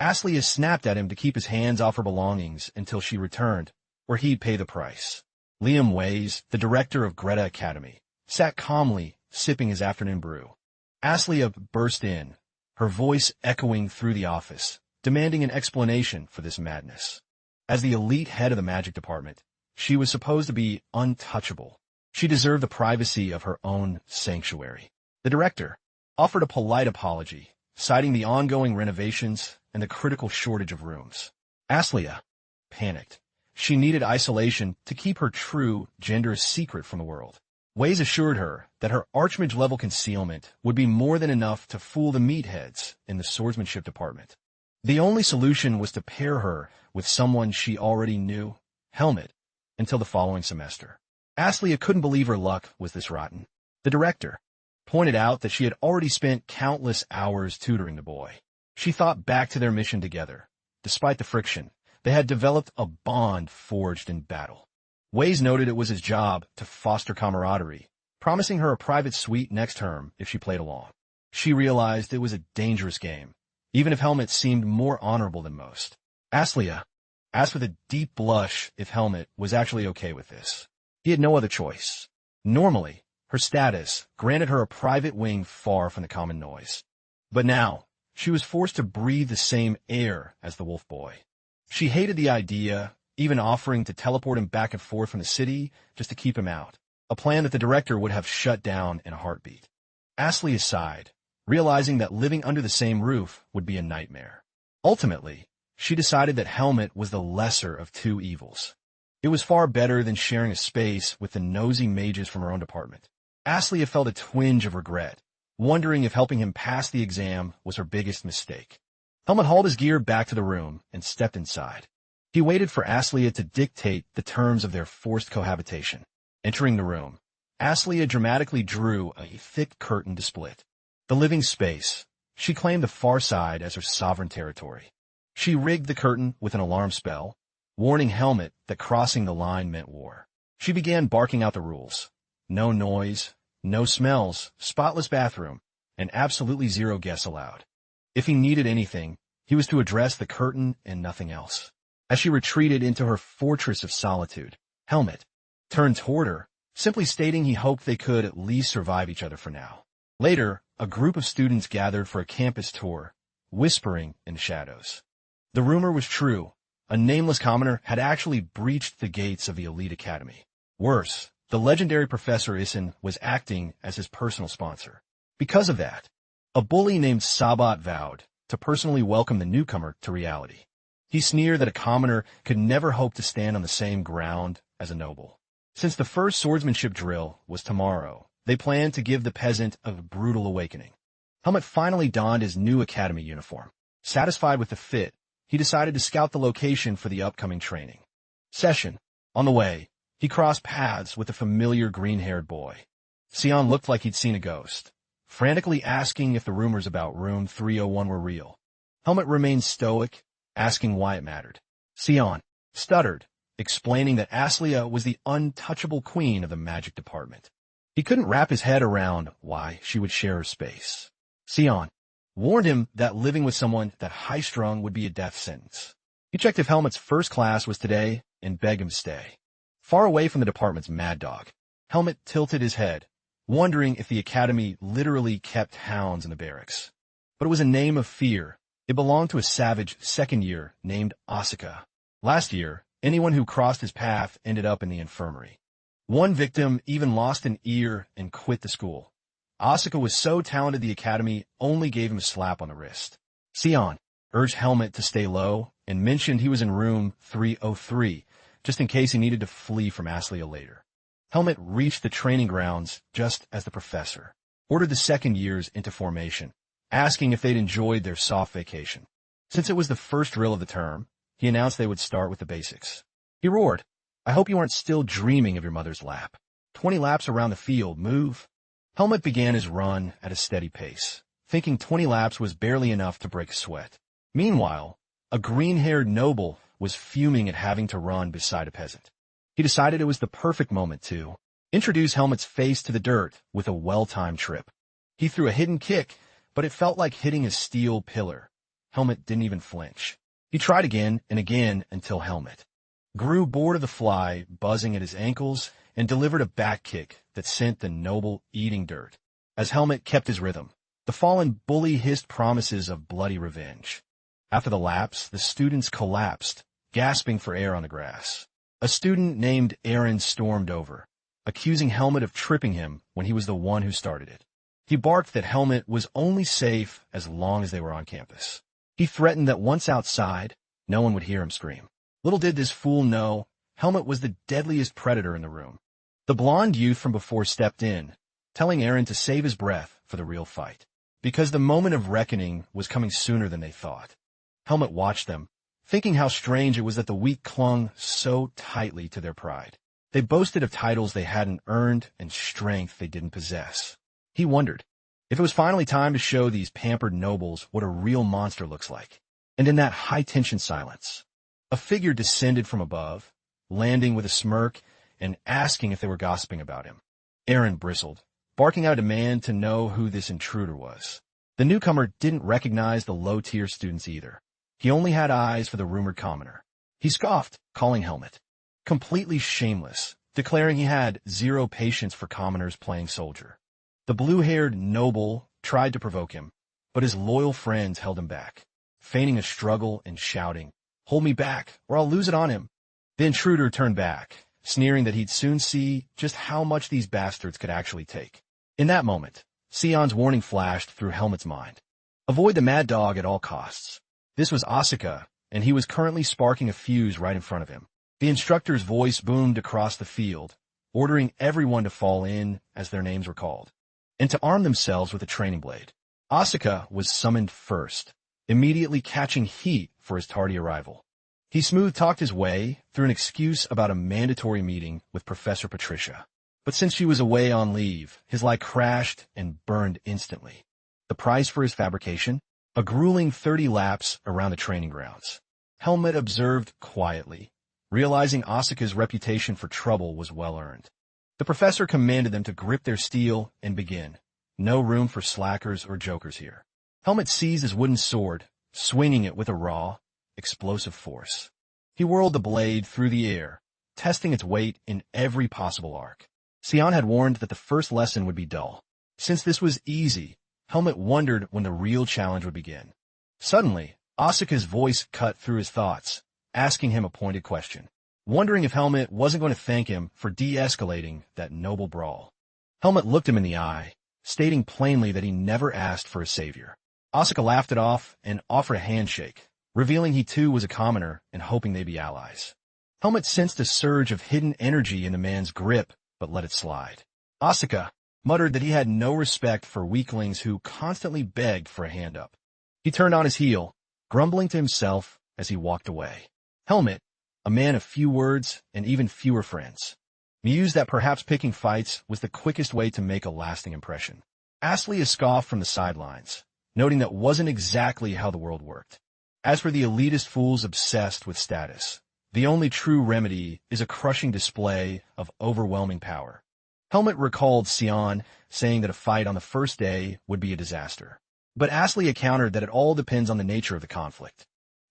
Aslia snapped at him to keep his hands off her belongings until she returned, or he'd pay the price. Liam Ways, the director of Greta Academy, sat calmly, sipping his afternoon brew. Aslia burst in, her voice echoing through the office, demanding an explanation for this madness. As the elite head of the magic department, she was supposed to be untouchable. She deserved the privacy of her own sanctuary. The director offered a polite apology, citing the ongoing renovations and the critical shortage of rooms. Aslia panicked. She needed isolation to keep her true gender secret from the world. Ways assured her that her archmage-level concealment would be more than enough to fool the meatheads in the swordsmanship department. The only solution was to pair her with someone she already knew, Helmut, until the following semester. Aslia couldn't believe her luck was this rotten. The director pointed out that she had already spent countless hours tutoring the boy. She thought back to their mission together. Despite the friction, they had developed a bond forged in battle. Ways noted it was his job to foster camaraderie, promising her a private suite next term if she played along. She realized it was a dangerous game, even if Helmut seemed more honorable than most. Aslia asked with a deep blush if Helmut was actually okay with this. He had no other choice. Normally, her status granted her a private wing far from the common noise. But now, she was forced to breathe the same air as the wolf boy. She hated the idea, even offering to teleport him back and forth from the city just to keep him out, a plan that the director would have shut down in a heartbeat. Aslia sighed, realizing that living under the same roof would be a nightmare. Ultimately, she decided that Helmut was the lesser of two evils. It was far better than sharing a space with the nosy mages from her own department. Aslia felt a twinge of regret, wondering if helping him pass the exam was her biggest mistake. Helmut hauled his gear back to the room and stepped inside. He waited for Aslia to dictate the terms of their forced cohabitation. Entering the room, Aslia dramatically drew a thick curtain to split the living space. She claimed the far side as her sovereign territory. She rigged the curtain with an alarm spell, warning Helmet that crossing the line meant war. She began barking out the rules. No noise, no smells, spotless bathroom, and absolutely zero guests allowed. If he needed anything, he was to address the curtain and nothing else. As she retreated into her fortress of solitude, Helmet turned toward her, simply stating he hoped they could at least survive each other for now. Later, a group of students gathered for a campus tour, whispering in the shadows. The rumor was true. A nameless commoner had actually breached the gates of the elite academy. Worse, the legendary Professor Isin was acting as his personal sponsor. Because of that, a bully named Sabat vowed to personally welcome the newcomer to reality. He sneered that a commoner could never hope to stand on the same ground as a noble. Since the first swordsmanship drill was tomorrow, they planned to give the peasant a brutal awakening. Helmet finally donned his new academy uniform. Satisfied with the fit, he decided to scout the location for the upcoming training session. On the way, he crossed paths with a familiar green-haired boy. Sion looked like he'd seen a ghost, frantically asking if the rumors about room 301 were real. Helmet remained stoic, asking why it mattered. Sion stuttered, explaining that Aslia was the untouchable queen of the magic department. He couldn't wrap his head around why she would share her space. Sion warned him that living with someone that high-strung would be a death sentence. He checked if Helmet's first class was today and begged him to stay. Far away from the department's mad dog, Helmet tilted his head, wondering if the academy literally kept hounds in the barracks. But it was a name of fear. It belonged to a savage second year named Asuka. Last year, anyone who crossed his path ended up in the infirmary. One victim even lost an ear and quit the school. Asuka was so talented the academy only gave him a slap on the wrist. Sion urged Helmet to stay low and mentioned he was in room 303, just in case he needed to flee from Aslia later. Helmet reached the training grounds just as the professor ordered the second years into formation, asking if they'd enjoyed their soft vacation. Since it was the first drill of the term, he announced they would start with the basics. He roared, "I hope you aren't still dreaming of your mother's lap. 20 laps around the field, move." Helmet began his run at a steady pace, thinking 20 laps was barely enough to break a sweat. Meanwhile, a green-haired noble was fuming at having to run beside a peasant. He decided it was the perfect moment to introduce Helmet's face to the dirt with a well-timed trip. He threw a hidden kick, but it felt like hitting a steel pillar. Helmet didn't even flinch. He tried again and again until Helmet grew bored of the fly buzzing at his ankles and delivered a back kick that sent the noble eating dirt. As Helmet kept his rhythm, the fallen bully hissed promises of bloody revenge. After the laps, the students collapsed, gasping for air on the grass. A student named Aaron stormed over, accusing Helmet of tripping him when he was the one who started it. He barked that Helmet was only safe as long as they were on campus. He threatened that once outside, no one would hear him scream. Little did this fool know, Helmet was the deadliest predator in the room. The blonde youth from before stepped in, telling Aaron to save his breath for the real fight, because the moment of reckoning was coming sooner than they thought. Helmet watched them, thinking how strange it was that the weak clung so tightly to their pride. They boasted of titles they hadn't earned and strength they didn't possess. He wondered if it was finally time to show these pampered nobles what a real monster looks like. And in that high-tension silence, a figure descended from above, landing with a smirk and asking if they were gossiping about him. Aaron bristled, barking out a demand to know who this intruder was. The newcomer didn't recognize the low-tier students either. He only had eyes for the rumored commoner. He scoffed, calling Helmet completely shameless, declaring he had zero patience for commoners playing soldier. The blue-haired noble tried to provoke him, but his loyal friends held him back, feigning a struggle and shouting, "Hold me back, or I'll lose it on him." The intruder turned back, sneering that he'd soon see just how much these bastards could actually take. In that moment, Sion's warning flashed through Helmet's mind. Avoid the mad dog at all costs. This was Asuka, and he was currently sparking a fuse right in front of him. The instructor's voice boomed across the field, ordering everyone to fall in as their names were called, and to arm themselves with a training blade. Asuka was summoned first, immediately catching heat for his tardy arrival. He smooth-talked his way through an excuse about a mandatory meeting with Professor Patricia. But since she was away on leave, his light crashed and burned instantly. The price for his fabrication? A grueling 30 laps around the training grounds. Helmet observed quietly, realizing Asuka's reputation for trouble was well earned. The professor commanded them to grip their steel and begin. No room for slackers or jokers here. Helmet seized his wooden sword, swinging it with a raw, explosive force. He whirled the blade through the air, testing its weight in every possible arc. Sion had warned that the first lesson would be dull. Since this was easy, Helmet wondered when the real challenge would begin. Suddenly, Asuka's voice cut through his thoughts, asking him a pointed question, wondering if Helmet wasn't going to thank him for de-escalating that noble brawl. Helmet looked him in the eye, stating plainly that he never asked for a savior. Asuka laughed it off and offered a handshake, revealing he too was a commoner and hoping they'd be allies. Helmet sensed a surge of hidden energy in the man's grip, but let it slide. Asuka muttered that he had no respect for weaklings who constantly begged for a hand up. He turned on his heel, grumbling to himself as he walked away. Helmet, a man of few words and even fewer friends, mused that perhaps picking fights was the quickest way to make a lasting impression. Astley scoffed from the sidelines, noting that wasn't exactly how the world worked. As for the elitist fools obsessed with status, the only true remedy is a crushing display of overwhelming power. Helmet recalled Sion saying that a fight on the first day would be a disaster. But Astley countered that it all depends on the nature of the conflict.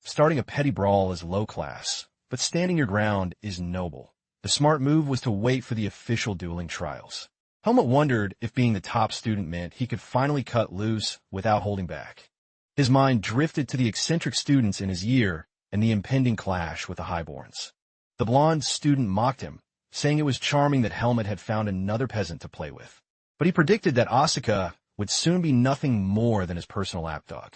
Starting a petty brawl is low class, but standing your ground is noble. The smart move was to wait for the official dueling trials. Helmet wondered if being the top student meant he could finally cut loose without holding back. His mind drifted to the eccentric students in his year and the impending clash with the highborns. The blonde student mocked him, saying it was charming that Helmet had found another peasant to play with. But he predicted that Asuka would soon be nothing more than his personal lapdog.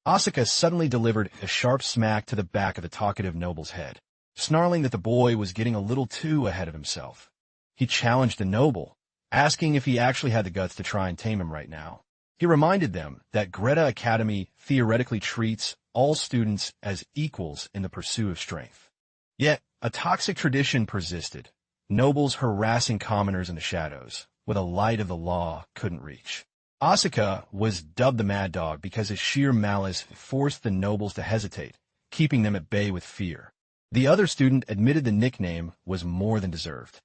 Asuka suddenly delivered a sharp smack to the back of the talkative noble's head, snarling that the boy was getting a little too ahead of himself. He challenged the noble, asking if he actually had the guts to try and tame him right now. He reminded them that Greta Academy theoretically treats all students as equals in the pursuit of strength. Yet, a toxic tradition persisted, nobles harassing commoners in the shadows, where the light of the law couldn't reach. Asuka was dubbed the Mad Dog because his sheer malice forced the nobles to hesitate, keeping them at bay with fear. The other student admitted the nickname was more than deserved.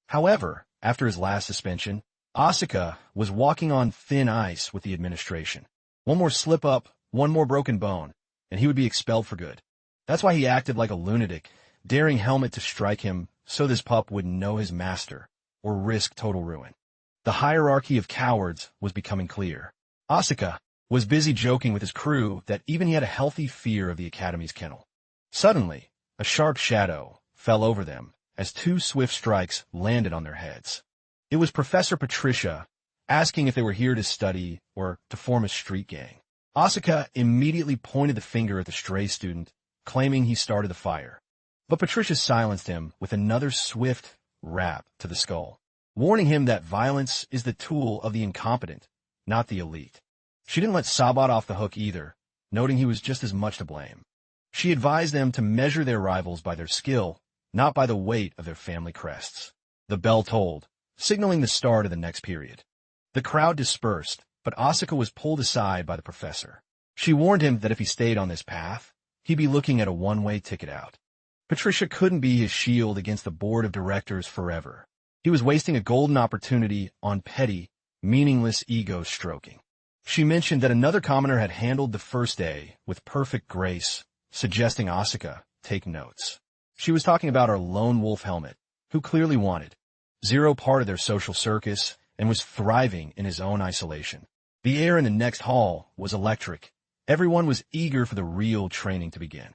However, after his last suspension, Asuka was walking on thin ice with the administration. One more slip-up, one more broken bone, and he would be expelled for good. That's why he acted like a lunatic, daring Helmet to strike him so this pup wouldn't know his master or risk total ruin. The hierarchy of cowards was becoming clear. Asuka was busy joking with his crew that even he had a healthy fear of the Academy's kennel. Suddenly, a sharp shadow fell over them as two swift strikes landed on their heads. It was Professor Patricia, asking if they were here to study or to form a street gang. Asuka immediately pointed the finger at the stray student, claiming he started the fire. But Patricia silenced him with another swift rap to the skull, warning him that violence is the tool of the incompetent, not the elite. She didn't let Sabat off the hook either, noting he was just as much to blame. She advised them to measure their rivals by their skill, not by the weight of their family crests. The bell tolled, signaling the start of the next period. The crowd dispersed, but Asuka was pulled aside by the professor. She warned him that if he stayed on this path, he'd be looking at a one-way ticket out. Patricia couldn't be his shield against the board of directors forever. He was wasting a golden opportunity on petty, meaningless ego stroking. She mentioned that another commoner had handled the first day with perfect grace, suggesting Asuka take notes. She was talking about our lone wolf Helmet, who clearly wanted zero part of their social circus and was thriving in his own isolation. The air in the next hall was electric. Everyone was eager for the real training to begin.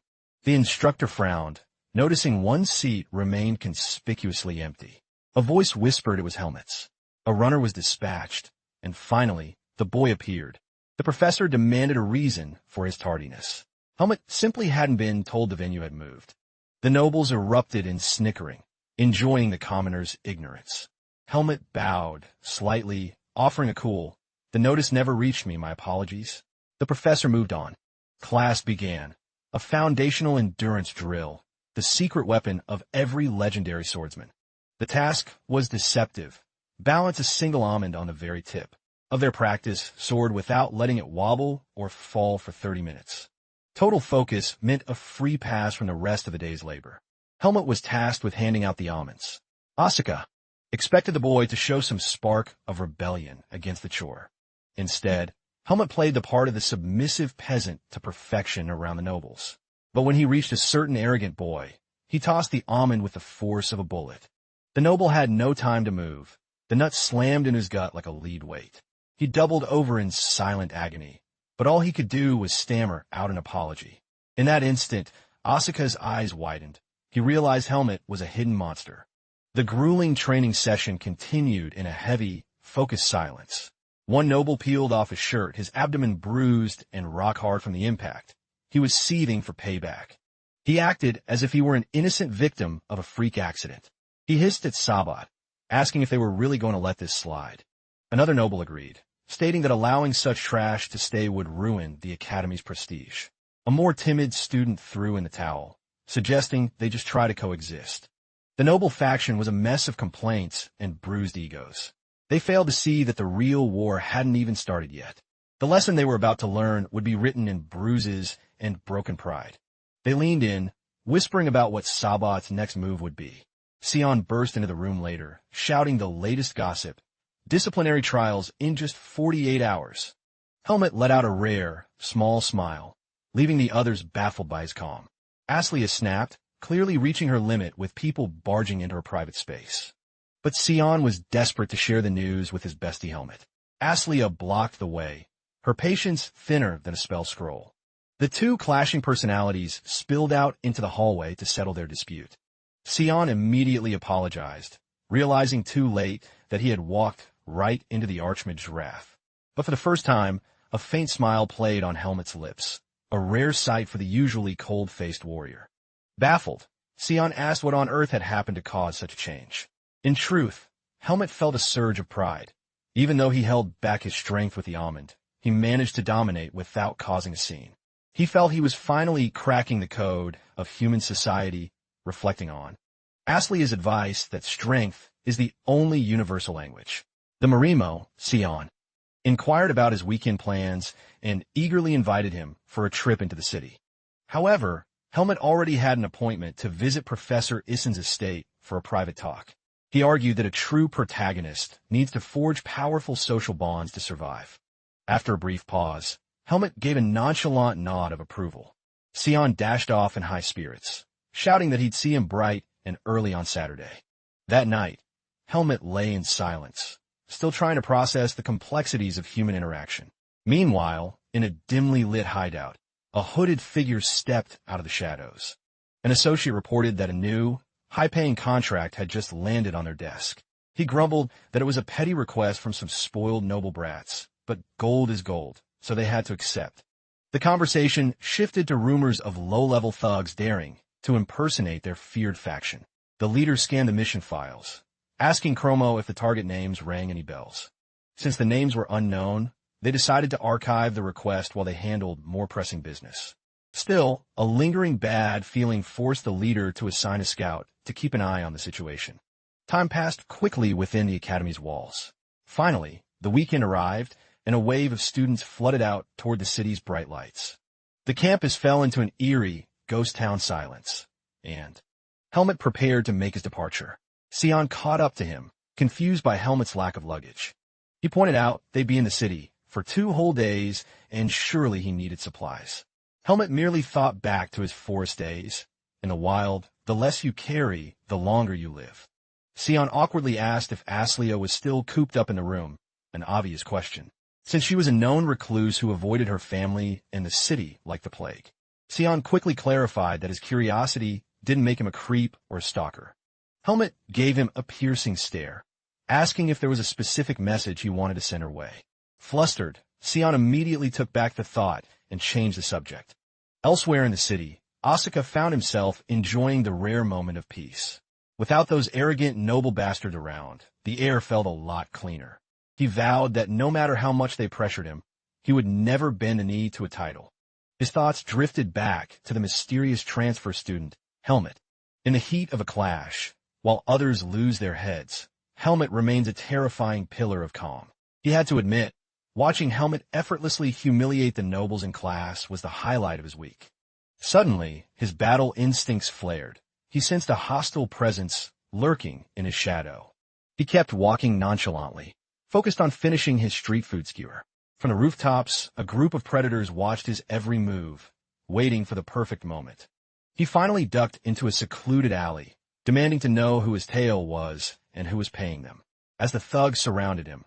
The instructor frowned, noticing one seat remained conspicuously empty. A voice whispered it was Helmet's. A runner was dispatched, and finally, the boy appeared. The professor demanded a reason for his tardiness. Helmet simply hadn't been told the venue had moved. The nobles erupted in snickering, enjoying the commoner's ignorance. Helmet bowed, slightly, offering a cool, "The notice never reached me, my apologies." The professor moved on. Class began. A foundational endurance drill, the secret weapon of every legendary swordsman. The task was deceptive. Balance a single almond on the very tip of their practice sword without letting it wobble or fall for 30 minutes. Total focus meant a free pass from the rest of the day's labor. Helmet was tasked with handing out the almonds. Asuka expected the boy to show some spark of rebellion against the chore. Instead, Helmet played the part of the submissive peasant to perfection around the nobles. But when he reached a certain arrogant boy, he tossed the almond with the force of a bullet. The noble had no time to move. The nut slammed in his gut like a lead weight. He doubled over in silent agony, but all he could do was stammer out an apology. In that instant, Asuka's eyes widened. He realized Helmet was a hidden monster. The grueling training session continued in a heavy, focused silence. One noble peeled off his shirt, his abdomen bruised and rock hard from the impact. He was seething for payback. He acted as if he were an innocent victim of a freak accident. He hissed at Sabat, asking if they were really going to let this slide. Another noble agreed, stating that allowing such trash to stay would ruin the academy's prestige. A more timid student threw in the towel, suggesting they just try to coexist. The noble faction was a mess of complaints and bruised egos. They failed to see that the real war hadn't even started yet. The lesson they were about to learn would be written in bruises and broken pride. They leaned in, whispering about what Sabat's next move would be. Sion burst into the room later, shouting the latest gossip. Disciplinary trials in just 48 hours. Helmet let out a rare, small smile, leaving the others baffled by his calm. Aslia snapped, clearly reaching her limit with people barging into her private space. But Sion was desperate to share the news with his bestie Helmet. Aslia blocked the way, her patience thinner than a spell scroll. The two clashing personalities spilled out into the hallway to settle their dispute. Sion immediately apologized, realizing too late that he had walked right into the Archmage's wrath. But for the first time, a faint smile played on Helmet's lips, a rare sight for the usually cold-faced warrior. Baffled, Sion asked what on earth had happened to cause such a change. In truth, Helmet felt a surge of pride. Even though he held back his strength with the almond, he managed to dominate without causing a scene. He felt he was finally cracking the code of human society, reflecting on Aslia's advice that strength is the only universal language. The Marimo, Sion, inquired about his weekend plans and eagerly invited him for a trip into the city. However, Helmet already had an appointment to visit Professor Issen's estate for a private talk. He argued that a true protagonist needs to forge powerful social bonds to survive. After a brief pause, Helmet gave a nonchalant nod of approval. Sion dashed off in high spirits, shouting that he'd see him bright and early on Saturday. That night, Helmet lay in silence, still trying to process the complexities of human interaction. Meanwhile, in a dimly lit hideout, a hooded figure stepped out of the shadows. An associate reported that a new, high-paying contract had just landed on their desk. He grumbled that it was a petty request from some spoiled noble brats, but gold is gold, so they had to accept. The conversation shifted to rumors of low-level thugs daring to impersonate their feared faction. The leader scanned the mission files, asking Chromo if the target names rang any bells. Since the names were unknown, they decided to archive the request while they handled more pressing business. Still, a lingering bad feeling forced the leader to assign a scout to keep an eye on the situation. Time passed quickly within the academy's walls. Finally, the weekend arrived, and a wave of students flooded out toward the city's bright lights. The campus fell into an eerie, ghost town silence, and Helmet prepared to make his departure. Sion caught up to him, confused by Helmet's lack of luggage. He pointed out they'd be in the city for 2 whole days, and surely he needed supplies. Helmet merely thought back to his forest days. In the wild, the less you carry, the longer you live. Sion awkwardly asked if Aslia was still cooped up in the room, an obvious question, since she was a known recluse who avoided her family and the city like the plague. Sion quickly clarified that his curiosity didn't make him a creep or a stalker. Helmet gave him a piercing stare, asking if there was a specific message he wanted to send her way. Flustered, Sion immediately took back the thought and changed the subject. Elsewhere in the city, Asuka found himself enjoying the rare moment of peace. Without those arrogant noble bastards around, the air felt a lot cleaner. He vowed that no matter how much they pressured him, he would never bend a knee to a title. His thoughts drifted back to the mysterious transfer student, Helmet. In the heat of a clash, while others lose their heads, Helmet remains a terrifying pillar of calm. He had to admit, watching Helmet effortlessly humiliate the nobles in class was the highlight of his week. Suddenly, his battle instincts flared. he sensed a hostile presence lurking in his shadow. He kept walking nonchalantly, focused on finishing his street food skewer. From the rooftops, a group of predators watched his every move, waiting for the perfect moment. He finally ducked into a secluded alley, demanding to know who his tail was and who was paying them. As the thugs surrounded him,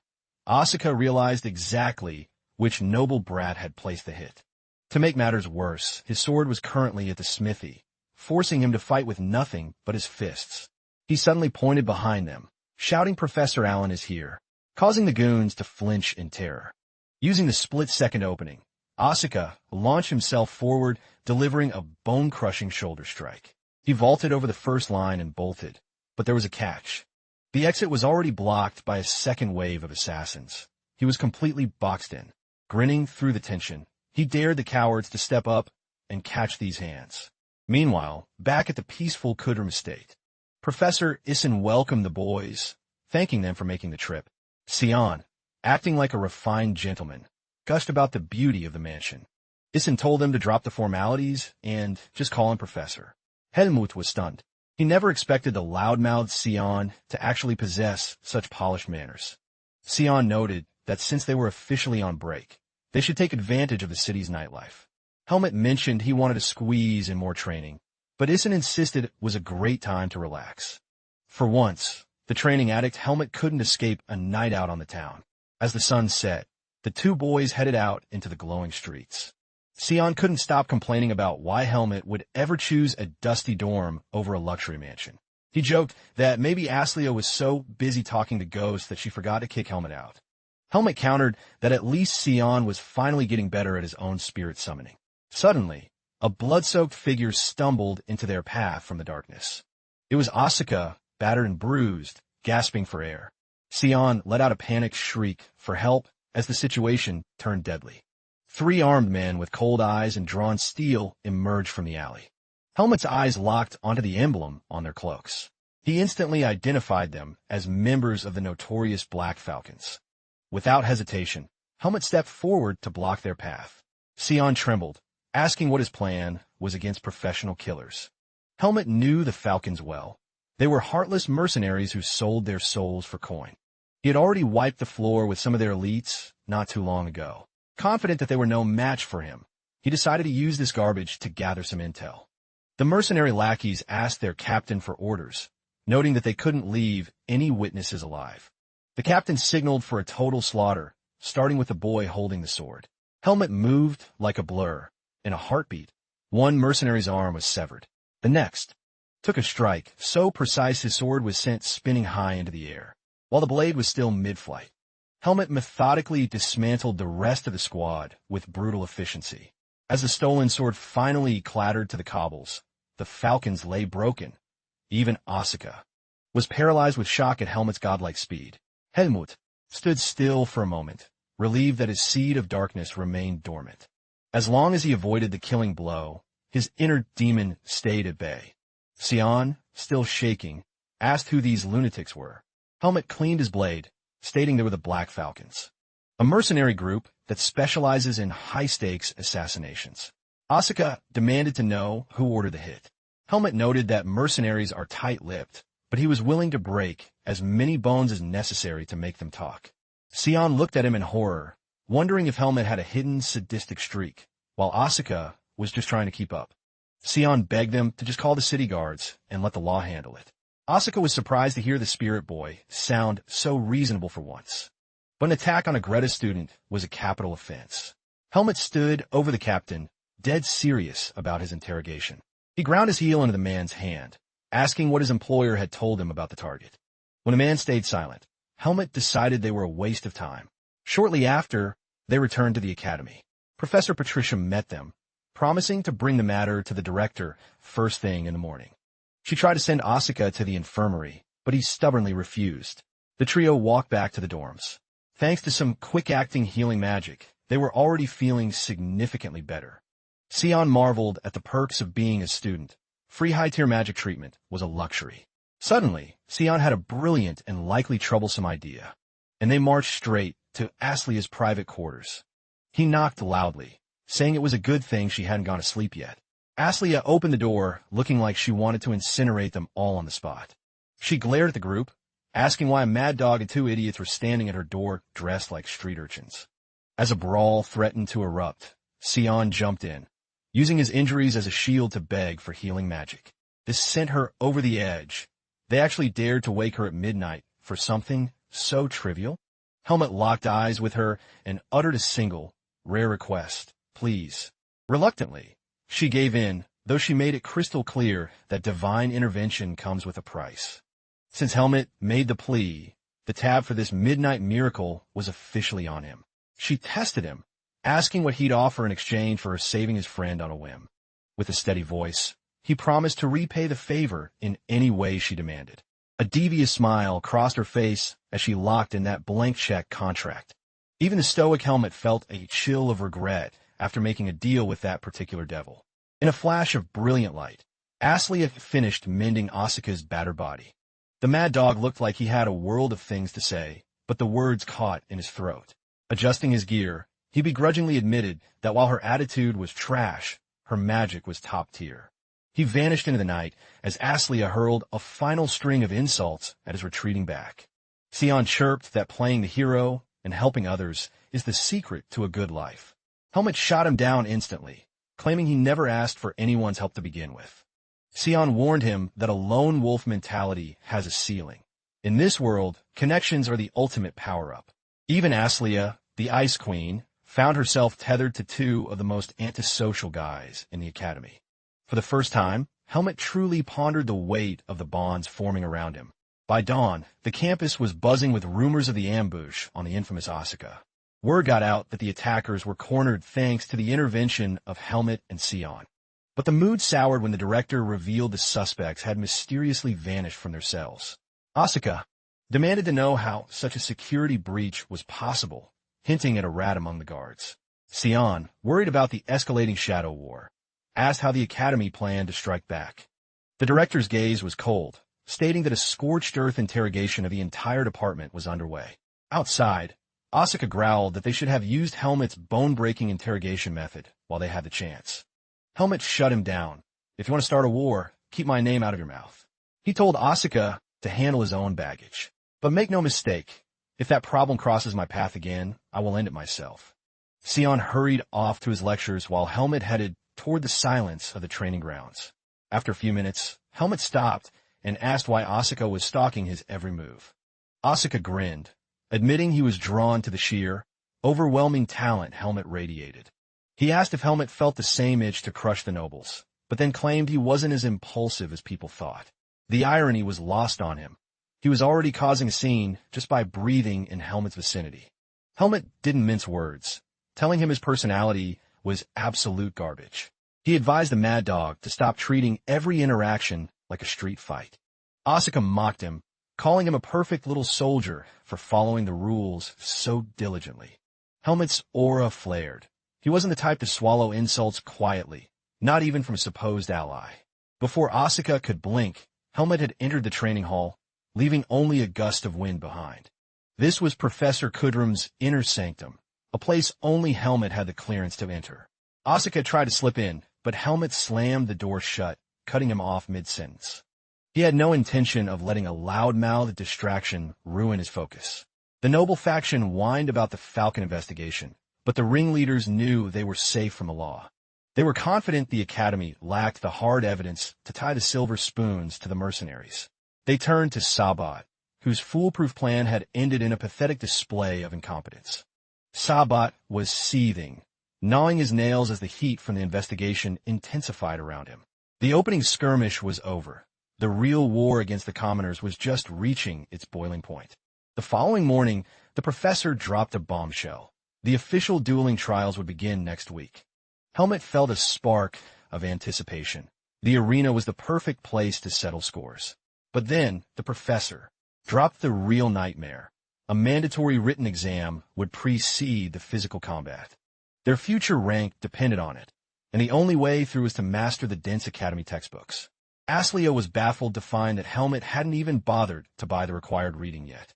Asuka realized exactly which noble brat had placed the hit. To make matters worse, his sword was currently at the smithy, forcing him to fight with nothing but his fists. He suddenly pointed behind them, shouting Professor Allen is here, causing the goons to flinch in terror. Using the split-second opening, Asuka launched himself forward, delivering a bone-crushing shoulder strike. He vaulted over the first line and bolted, but there was a catch. The exit was already blocked by a second wave of assassins. He was completely boxed in. Grinning through the tension, he dared the cowards to step up and catch these hands. Meanwhile, back at the peaceful Kudrum estate, Professor Isin welcomed the boys, thanking them for making the trip. Sion, acting like a refined gentleman, gushed about the beauty of the mansion. Isin told them to drop the formalities and just call him Professor. Helmut was stunned. He never expected the loudmouthed Sion to actually possess such polished manners. Sion noted that since they were officially on break, they should take advantage of the city's nightlife. Helmut mentioned he wanted to squeeze in more training, but Isin insisted it was a great time to relax. For once, the training addict Helmut couldn't escape a night out on the town. As the sun set, the two boys headed out into the glowing streets. Sion couldn't stop complaining about why Helmut would ever choose a dusty dorm over a luxury mansion. He joked that maybe Aslia was so busy talking to ghosts that she forgot to kick Helmut out. Helmut countered that at least Sion was finally getting better at his own spirit summoning. Suddenly, a blood-soaked figure stumbled into their path from the darkness. It was Asuka, battered and bruised, gasping for air. Sion let out a panicked shriek for help as the situation turned deadly. 3 armed men with cold eyes and drawn steel emerged from the alley. Helmut's eyes locked onto the emblem on their cloaks. He instantly identified them as members of the notorious Black Falcons. Without hesitation, Helmut stepped forward to block their path. Sion trembled, asking what his plan was against professional killers. Helmut knew the Falcons well. They were heartless mercenaries who sold their souls for coin. He had already wiped the floor with some of their elites not too long ago. Confident that they were no match for him, he decided to use this garbage to gather some intel. The mercenary lackeys asked their captain for orders, noting that they couldn't leave any witnesses alive. The captain signaled for a total slaughter, starting with the boy holding the sword. Helmut moved like a blur. In a heartbeat, one mercenary's arm was severed. The next took a strike so precise his sword was sent spinning high into the air, while the blade was still mid-flight. Helmut methodically dismantled the rest of the squad with brutal efficiency. As the stolen sword finally clattered to the cobbles, the Falcons lay broken. Even Asuka was paralyzed with shock at Helmut's godlike speed. Helmut stood still for a moment, relieved that his seed of darkness remained dormant. As long as he avoided the killing blow, his inner demon stayed at bay. Sion, still shaking, asked who these lunatics were. Helmut cleaned his blade, stating they were the Black Falcons, a mercenary group that specializes in high-stakes assassinations. Asuka demanded to know who ordered the hit. Helmut noted that mercenaries are tight-lipped, but he was willing to break as many bones as necessary to make them talk. Sion looked at him in horror, wondering if Helmut had a hidden sadistic streak, while Asuka was just trying to keep up. Sion begged them to just call the city guards and let the law handle it. Asuka was surprised to hear the spirit boy sound so reasonable for once. But an attack on a Greta student was a capital offense. Helmut stood over the captain, dead serious about his interrogation. He ground his heel into the man's hand, asking what his employer had told him about the target. When the man stayed silent, Helmut decided they were a waste of time. Shortly after, they returned to the academy. Professor Patricia met them, promising to bring the matter to the director first thing in the morning. She tried to send Asuka to the infirmary, but he stubbornly refused. The trio walked back to the dorms. Thanks to some quick-acting healing magic, they were already feeling significantly better. Sion marveled at the perks of being a student. Free high-tier magic treatment was a luxury. Suddenly, Sion had a brilliant and likely troublesome idea, and they marched straight to Aslia's private quarters. He knocked loudly, saying it was a good thing she hadn't gone to sleep yet. Aslia opened the door, looking like she wanted to incinerate them all on the spot. She glared at the group, asking why a mad dog and two idiots were standing at her door dressed like street urchins. As a brawl threatened to erupt, Sion jumped in, using his injuries as a shield to beg for healing magic. This sent her over the edge. They actually dared to wake her at midnight for something so trivial. Helmet locked eyes with her and uttered a single, rare request, please. Reluctantly, she gave in, though she made it crystal clear that divine intervention comes with a price. Since Helmet made the plea, the tab for this midnight miracle was officially on him. She tested him, asking what he'd offer in exchange for her saving his friend on a whim. With a steady voice, he promised to repay the favor in any way she demanded. A devious smile crossed her face as she locked in that blank check contract. Even the stoic Helmet felt a chill of regret after making a deal with that particular devil. In a flash of brilliant light, Aslia finished mending Asuka's battered body. The mad dog looked like he had a world of things to say, but the words caught in his throat. Adjusting his gear, he begrudgingly admitted that while her attitude was trash, her magic was top tier. He vanished into the night as Aslia hurled a final string of insults at his retreating back. Sion chirped that playing the hero and helping others is the secret to a good life. Helmet shot him down instantly, claiming he never asked for anyone's help to begin with. Sion warned him that a lone wolf mentality has a ceiling. In this world, connections are the ultimate power-up. Even Aslia, the Ice Queen, found herself tethered to two of the most antisocial guys in the academy. For the first time, Helmet truly pondered the weight of the bonds forming around him. By dawn, the campus was buzzing with rumors of the ambush on the infamous Asuka. Word got out that the attackers were cornered thanks to the intervention of Helmet and Sion. But the mood soured when the director revealed the suspects had mysteriously vanished from their cells. Asuka demanded to know how such a security breach was possible, hinting at a rat among the guards. Sion, worried about the escalating shadow war, asked how the academy planned to strike back. The director's gaze was cold, stating that a scorched earth interrogation of the entire department was underway. Outside, Asuka growled that they should have used Helmet's bone-breaking interrogation method while they had the chance. Helmet shut him down. If you want to start a war, keep my name out of your mouth. He told Asuka to handle his own baggage. But make no mistake, if that problem crosses my path again, I will end it myself. Sion hurried off to his lectures while Helmet headed toward the silence of the training grounds. After a few minutes, Helmet stopped and asked why Asuka was stalking his every move. Asuka grinned, admitting he was drawn to the sheer, overwhelming talent Helmet radiated. He asked if Helmet felt the same itch to crush the nobles, but then claimed he wasn't as impulsive as people thought. The irony was lost on him. He was already causing a scene just by breathing in Helmet's vicinity. Helmet didn't mince words, telling him his personality was absolute garbage. He advised the mad dog to stop treating every interaction like a street fight. Asuka mocked him, calling him a perfect little soldier for following the rules so diligently. Helmet's aura flared. He wasn't the type to swallow insults quietly, not even from a supposed ally. Before Asuka could blink, Helmet had entered the training hall, leaving only a gust of wind behind. This was Professor Kudrum's inner sanctum, a place only Helmet had the clearance to enter. Asuka tried to slip in, but Helmet slammed the door shut, cutting him off mid-sentence. He had no intention of letting a loud-mouthed distraction ruin his focus. The noble faction whined about the Falcon investigation, but the ringleaders knew they were safe from the law. They were confident the academy lacked the hard evidence to tie the silver spoons to the mercenaries. They turned to Sabat, whose foolproof plan had ended in a pathetic display of incompetence. Sabat was seething, gnawing his nails as the heat from the investigation intensified around him. The opening skirmish was over. The real war against the commoners was just reaching its boiling point. The following morning, the professor dropped a bombshell. The official dueling trials would begin next week. Helmet felt a spark of anticipation. The arena was the perfect place to settle scores. But then, the professor dropped the real nightmare. A mandatory written exam would precede the physical combat. Their future rank depended on it, and the only way through was to master the dense academy textbooks. Aslia was baffled to find that Helmet hadn't even bothered to buy the required reading yet.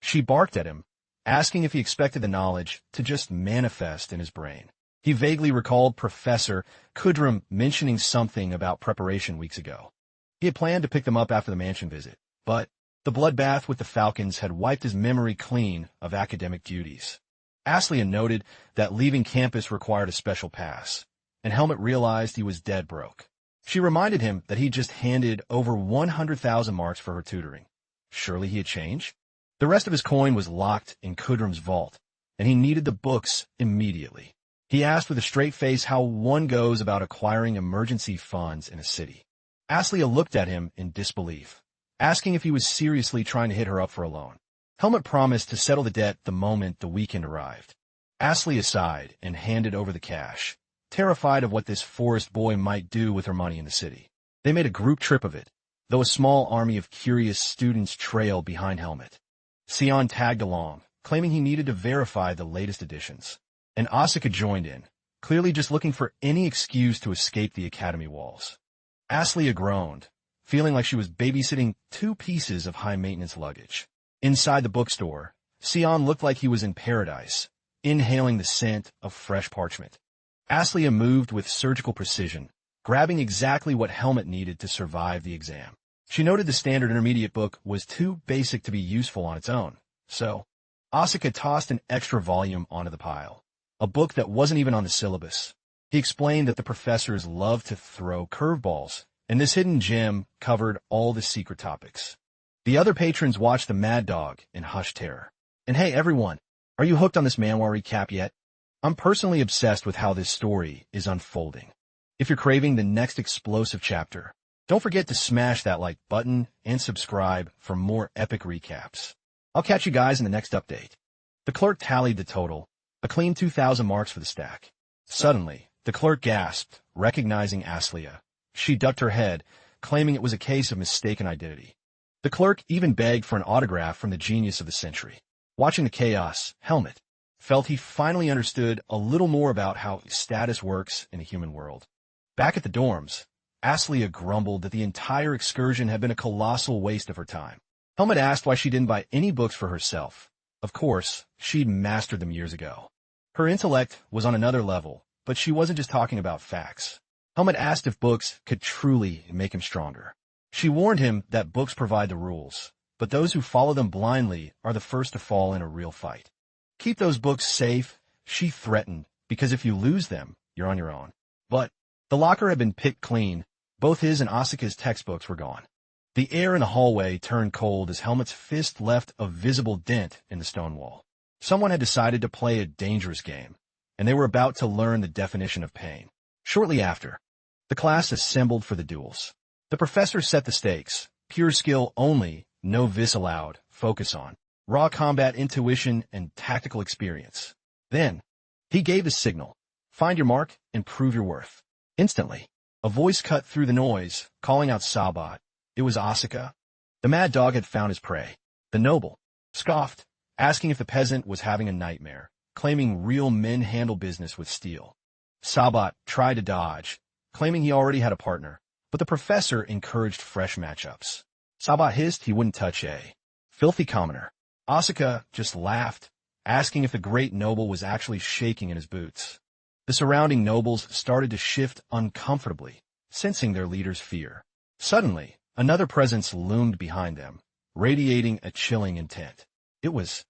She barked at him, asking if he expected the knowledge to just manifest in his brain. He vaguely recalled Professor Kudrum mentioning something about preparation weeks ago. He had planned to pick them up after the mansion visit, but the bloodbath with the Falcons had wiped his memory clean of academic duties. Aslia noted that leaving campus required a special pass, and Helmut realized he was dead broke. She reminded him that he'd just handed over 100,000 marks for her tutoring. Surely he had changed? The rest of his coin was locked in Kudrum's vault, and he needed the books immediately. He asked with a straight face how one goes about acquiring emergency funds in a city. Aslia looked at him in disbelief, asking if he was seriously trying to hit her up for a loan. Helmut promised to settle the debt the moment the weekend arrived. Aslia sighed and handed over the cash, terrified of what this forest boy might do with her money in the city. They made a group trip of it, though a small army of curious students trailed behind Helmut. Sion tagged along, claiming he needed to verify the latest additions. And Asuka joined in, clearly just looking for any excuse to escape the academy walls. Aslia groaned, feeling like she was babysitting 2 pieces of high-maintenance luggage. Inside the bookstore, Sion looked like he was in paradise, inhaling the scent of fresh parchment. Aslia moved with surgical precision, grabbing exactly what Helmut needed to survive the exam. She noted the standard intermediate book was too basic to be useful on its own, so Asuka tossed an extra volume onto the pile, a book that wasn't even on the syllabus. He explained that the professors loved to throw curveballs, and this hidden gem covered all the secret topics. The other patrons watched the Mad Dog in hushed terror. And hey, everyone, are you hooked on this manhwa recap yet? I'm personally obsessed with how this story is unfolding. If you're craving the next explosive chapter, don't forget to smash that like button and subscribe for more epic recaps. I'll catch you guys in the next update. The clerk tallied the total, a clean 2,000 marks for the stack. Suddenly, the clerk gasped, recognizing Aslia. She ducked her head, claiming it was a case of mistaken identity. The clerk even begged for an autograph from the genius of the century. Watching the chaos, Helmut felt he finally understood a little more about how status works in a human world. Back at the dorms, Aslia grumbled that the entire excursion had been a colossal waste of her time. Helmut asked why she didn't buy any books for herself. Of course, she'd mastered them years ago. Her intellect was on another level, but she wasn't just talking about facts. Helmut asked if books could truly make him stronger. She warned him that books provide the rules, but those who follow them blindly are the first to fall in a real fight. Keep those books safe, she threatened, because if you lose them, you're on your own. But the locker had been picked clean. Both his and Asuka's textbooks were gone. The air in the hallway turned cold as Helmut's fist left a visible dent in the stone wall. Someone had decided to play a dangerous game, and they were about to learn the definition of pain. Shortly after, the class assembled for the duels. The professor set the stakes. Pure skill only, no vis allowed, focus on raw combat intuition and tactical experience. Then, he gave the signal. Find your mark and prove your worth. Instantly, a voice cut through the noise, calling out Sabat. It was Asuka. The Mad Dog had found his prey. The noble scoffed, asking if the peasant was having a nightmare, claiming real men handle business with steel. Sabat tried to dodge, claiming he already had a partner, but the professor encouraged fresh matchups. Sabat hissed he wouldn't touch a filthy commoner. Asuka just laughed, asking if the great noble was actually shaking in his boots. The surrounding nobles started to shift uncomfortably, sensing their leader's fear. Suddenly, another presence loomed behind them, radiating a chilling intent. It was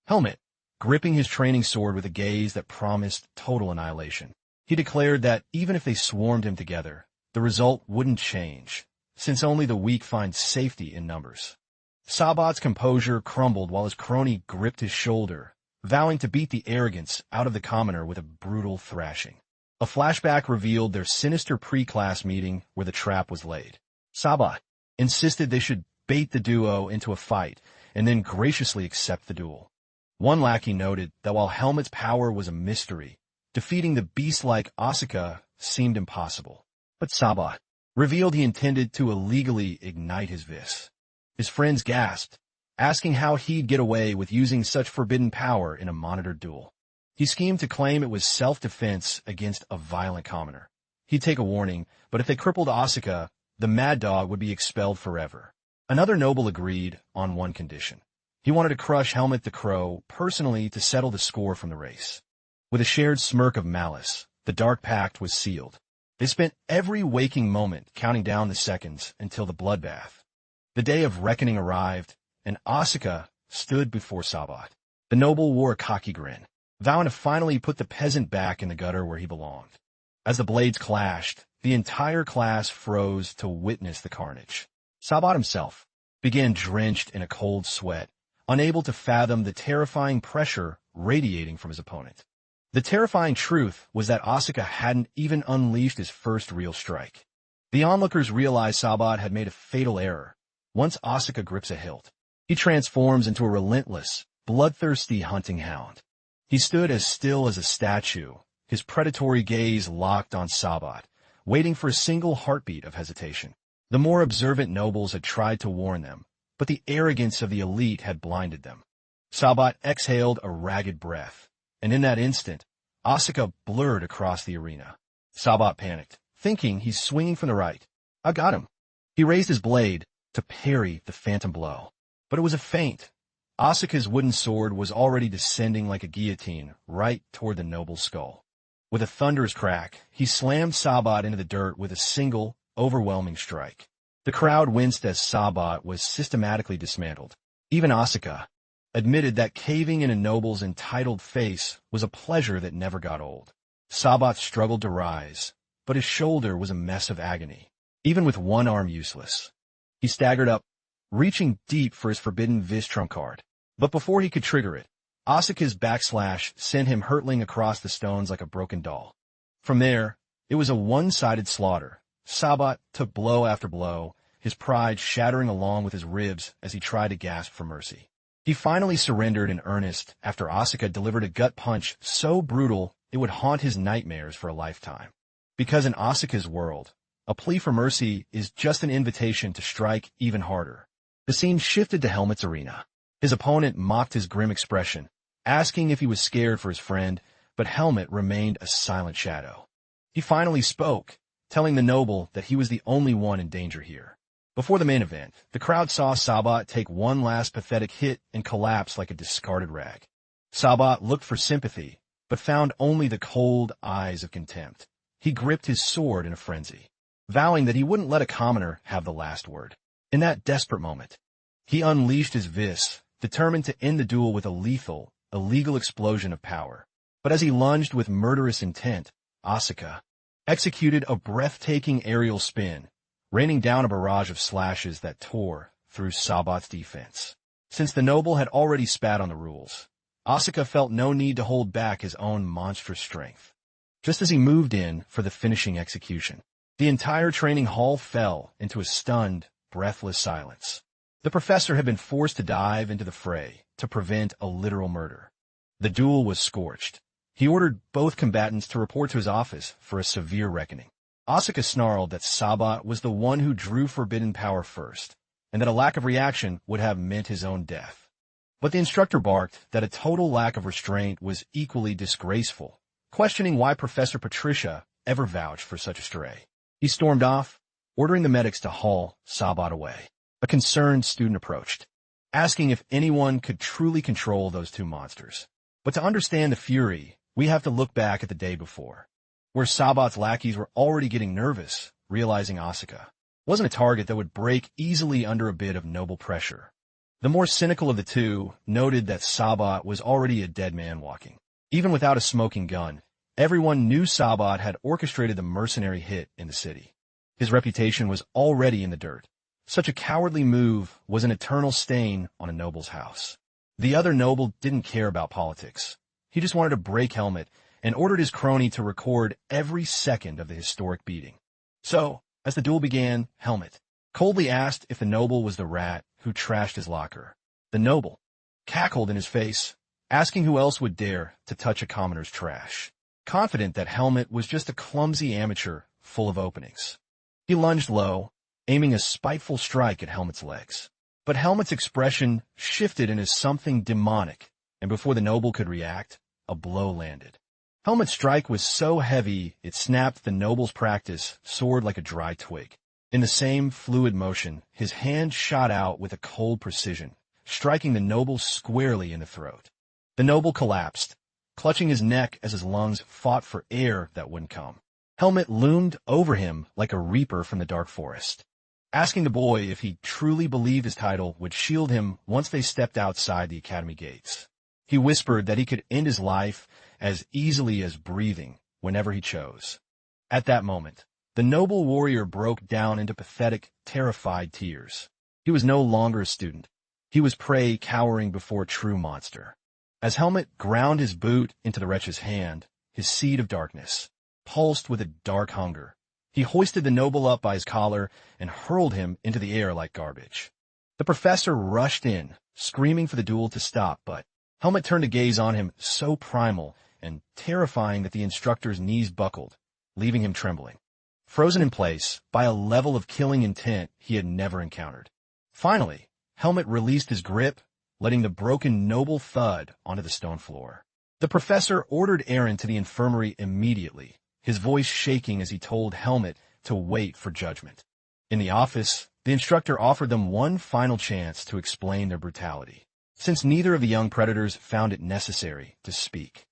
Helmut, gripping his training sword with a gaze that promised total annihilation. He declared that even if they swarmed him together, the result wouldn't change, since only the weak find safety in numbers. Sabat's composure crumbled while his crony gripped his shoulder, vowing to beat the arrogance out of the commoner with a brutal thrashing. A flashback revealed their sinister pre-class meeting where the trap was laid. Sabat insisted they should bait the duo into a fight and then graciously accept the duel. One lackey noted that while Helmut's power was a mystery, defeating the beast-like Asuka seemed impossible. But Sabat revealed he intended to illegally ignite his vis. His friends gasped, asking how he'd get away with using such forbidden power in a monitored duel. He schemed to claim it was self-defense against a violent commoner. He'd take a warning, but if they crippled Asuka, the Mad Dog would be expelled forever. Another noble agreed on one condition. He wanted to crush Helmut the Crow personally to settle the score from the race. With a shared smirk of malice, The dark pact was sealed. They spent every waking moment counting down the seconds until the bloodbath. The day of reckoning arrived, and Asuka stood before Sabat. The noble wore a cocky grin, vowing to finally put the peasant back in the gutter where he belonged. As the blades clashed, the entire class froze to witness the carnage. Sabat himself began drenched in a cold sweat, unable to fathom the terrifying pressure radiating from his opponent. The terrifying truth was that Asuka hadn't even unleashed his first real strike. The onlookers realized Sabat had made a fatal error. Once Asuka grips a hilt, he transforms into a relentless, bloodthirsty hunting hound. He stood as still as a statue, his predatory gaze locked on Sabat, waiting for a single heartbeat of hesitation. The more observant nobles had tried to warn them, but the arrogance of the elite had blinded them. Sabat exhaled a ragged breath, and in that instant, Asuka blurred across the arena. Sabat panicked, thinking he's swinging from the right. I got him. He raised his blade to parry the phantom blow, but it was a feint. Asuka's wooden sword was already descending like a guillotine right toward the noble's skull. With a thunderous crack, he slammed Sabat into the dirt with a single, overwhelming strike. The crowd winced as Sabat was systematically dismantled. Even Asuka admitted that caving in a noble's entitled face was a pleasure that never got old. Sabat struggled to rise, but his shoulder was a mess of agony, even with one arm useless. He staggered up, reaching deep for his forbidden Viz trump card. But before he could trigger it, Asuka's backslash sent him hurtling across the stones like a broken doll. From there, it was a one-sided slaughter. Sabat took blow after blow, his pride shattering along with his ribs as he tried to gasp for mercy. He finally surrendered in earnest after Asuka delivered a gut punch so brutal it would haunt his nightmares for a lifetime. Because in Asuka's world, a plea for mercy is just an invitation to strike even harder. The scene shifted to Helmet's arena. His opponent mocked his grim expression, asking if he was scared for his friend, but Helmet remained a silent shadow. He finally spoke, telling the noble that he was the only one in danger here. Before the main event, the crowd saw Sabat take one last pathetic hit and collapse like a discarded rag. Sabat looked for sympathy, but found only the cold eyes of contempt. He gripped his sword in a frenzy, vowing that he wouldn't let a commoner have the last word. In that desperate moment, he unleashed his Viz, determined to end the duel with a lethal, illegal explosion of power. But as he lunged with murderous intent, Asuka executed a breathtaking aerial spin, raining down a barrage of slashes that tore through Sabat's defense. Since the noble had already spat on the rules, Asuka felt no need to hold back his own monstrous strength. Just as he moved in for the finishing execution, the entire training hall fell into a stunned, breathless silence. The professor had been forced to dive into the fray to prevent a literal murder. The duel was scorched. He ordered both combatants to report to his office for a severe reckoning. Asuka snarled that Sabat was the one who drew forbidden power first, and that a lack of reaction would have meant his own death. But the instructor barked that a total lack of restraint was equally disgraceful, questioning why Professor Patricia ever vouched for such a stray. He stormed off, ordering the medics to haul Sabat away. A concerned student approached, asking if anyone could truly control those two monsters. But to understand the fury, we have to look back at the day before, where Sabat's lackeys were already getting nervous, realizing Asuka wasn't a target that would break easily under a bit of noble pressure. The more cynical of the two noted that Sabat was already a dead man walking. Even without a smoking gun, everyone knew Sabat had orchestrated the mercenary hit in the city. His reputation was already in the dirt. Such a cowardly move was an eternal stain on a noble's house. The other noble didn't care about politics. He just wanted to break Helmet and ordered his crony to record every second of the historic beating. So, as the duel began, Helmet coldly asked if the noble was the rat who trashed his locker. The noble cackled in his face, asking who else would dare to touch a commoner's trash, confident that Helmet was just a clumsy amateur full of openings. He lunged low, aiming a spiteful strike at Helmet's legs. But Helmet's expression shifted into something demonic, and before the noble could react, a blow landed. Helmet's strike was so heavy it snapped the noble's practice sword like a dry twig. In the same fluid motion, his hand shot out with a cold precision, striking the noble squarely in the throat. The noble collapsed, clutching his neck as his lungs fought for air that wouldn't come. Helmet loomed over him like a reaper from the dark forest, asking the boy if he truly believed his title would shield him once they stepped outside the academy gates. He whispered that he could end his life as easily as breathing whenever he chose. At that moment, the noble warrior broke down into pathetic, terrified tears. He was no longer a student. He was prey cowering before a true monster. As Helmet ground his boot into the wretch's hand, his seed of darkness pulsed with a dark hunger. He hoisted the noble up by his collar and hurled him into the air like garbage. The professor rushed in, screaming for the duel to stop, but Helmet turned to gaze on him so primal and terrifying that the instructor's knees buckled, leaving him trembling, frozen in place by a level of killing intent he had never encountered. Finally, Helmet released his grip, letting the broken noble thud onto the stone floor. The professor ordered Aaron to the infirmary immediately, his voice shaking as he told Helmet to wait for judgment. In the office, the instructor offered them one final chance to explain their brutality, since neither of the young predators found it necessary to speak.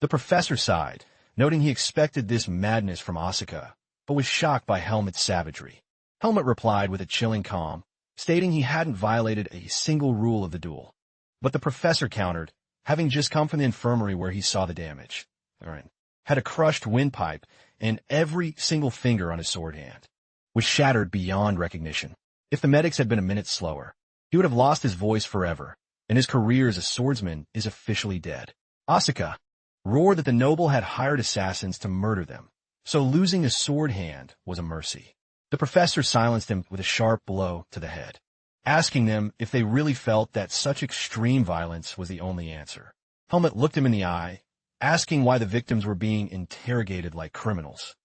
The professor sighed, noting he expected this madness from Asuka, but was shocked by Helmet's savagery. Helmet replied with a chilling calm, stating he hadn't violated a single rule of the duel. But the professor countered, having just come from the infirmary where he saw the damage. Aaron had a crushed windpipe, and every single finger on his sword hand was shattered beyond recognition. If the medics had been a minute slower, he would have lost his voice forever, and his career as a swordsman is officially dead. Asuka roared that the noble had hired assassins to murder them, so losing a sword hand was a mercy. The professor silenced him with a sharp blow to the head, asking them if they really felt that such extreme violence was the only answer. Helmet looked him in the eye, asking why the victims were being interrogated like criminals.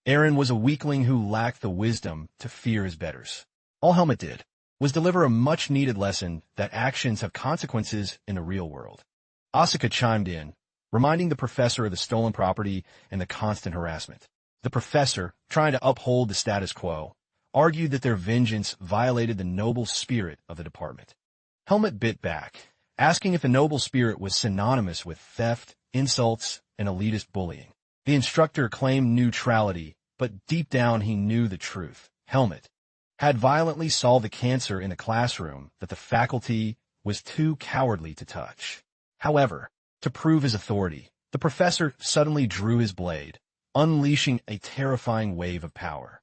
Aaron was a weakling who lacked the wisdom to fear his betters. All Helmet did was deliver a much-needed lesson that actions have consequences in the real world. Asuka chimed in, reminding the professor of the stolen property and the constant harassment. The professor, trying to uphold the status quo, argued that their vengeance violated the noble spirit of the department. Helmet bit back, asking if the noble spirit was synonymous with theft, insults, and elitist bullying. The instructor claimed neutrality, but deep down he knew the truth. Helmet had violently solved the cancer in the classroom that the faculty was too cowardly to touch. However, to prove his authority, the professor suddenly drew his blade, unleashing a terrifying wave of power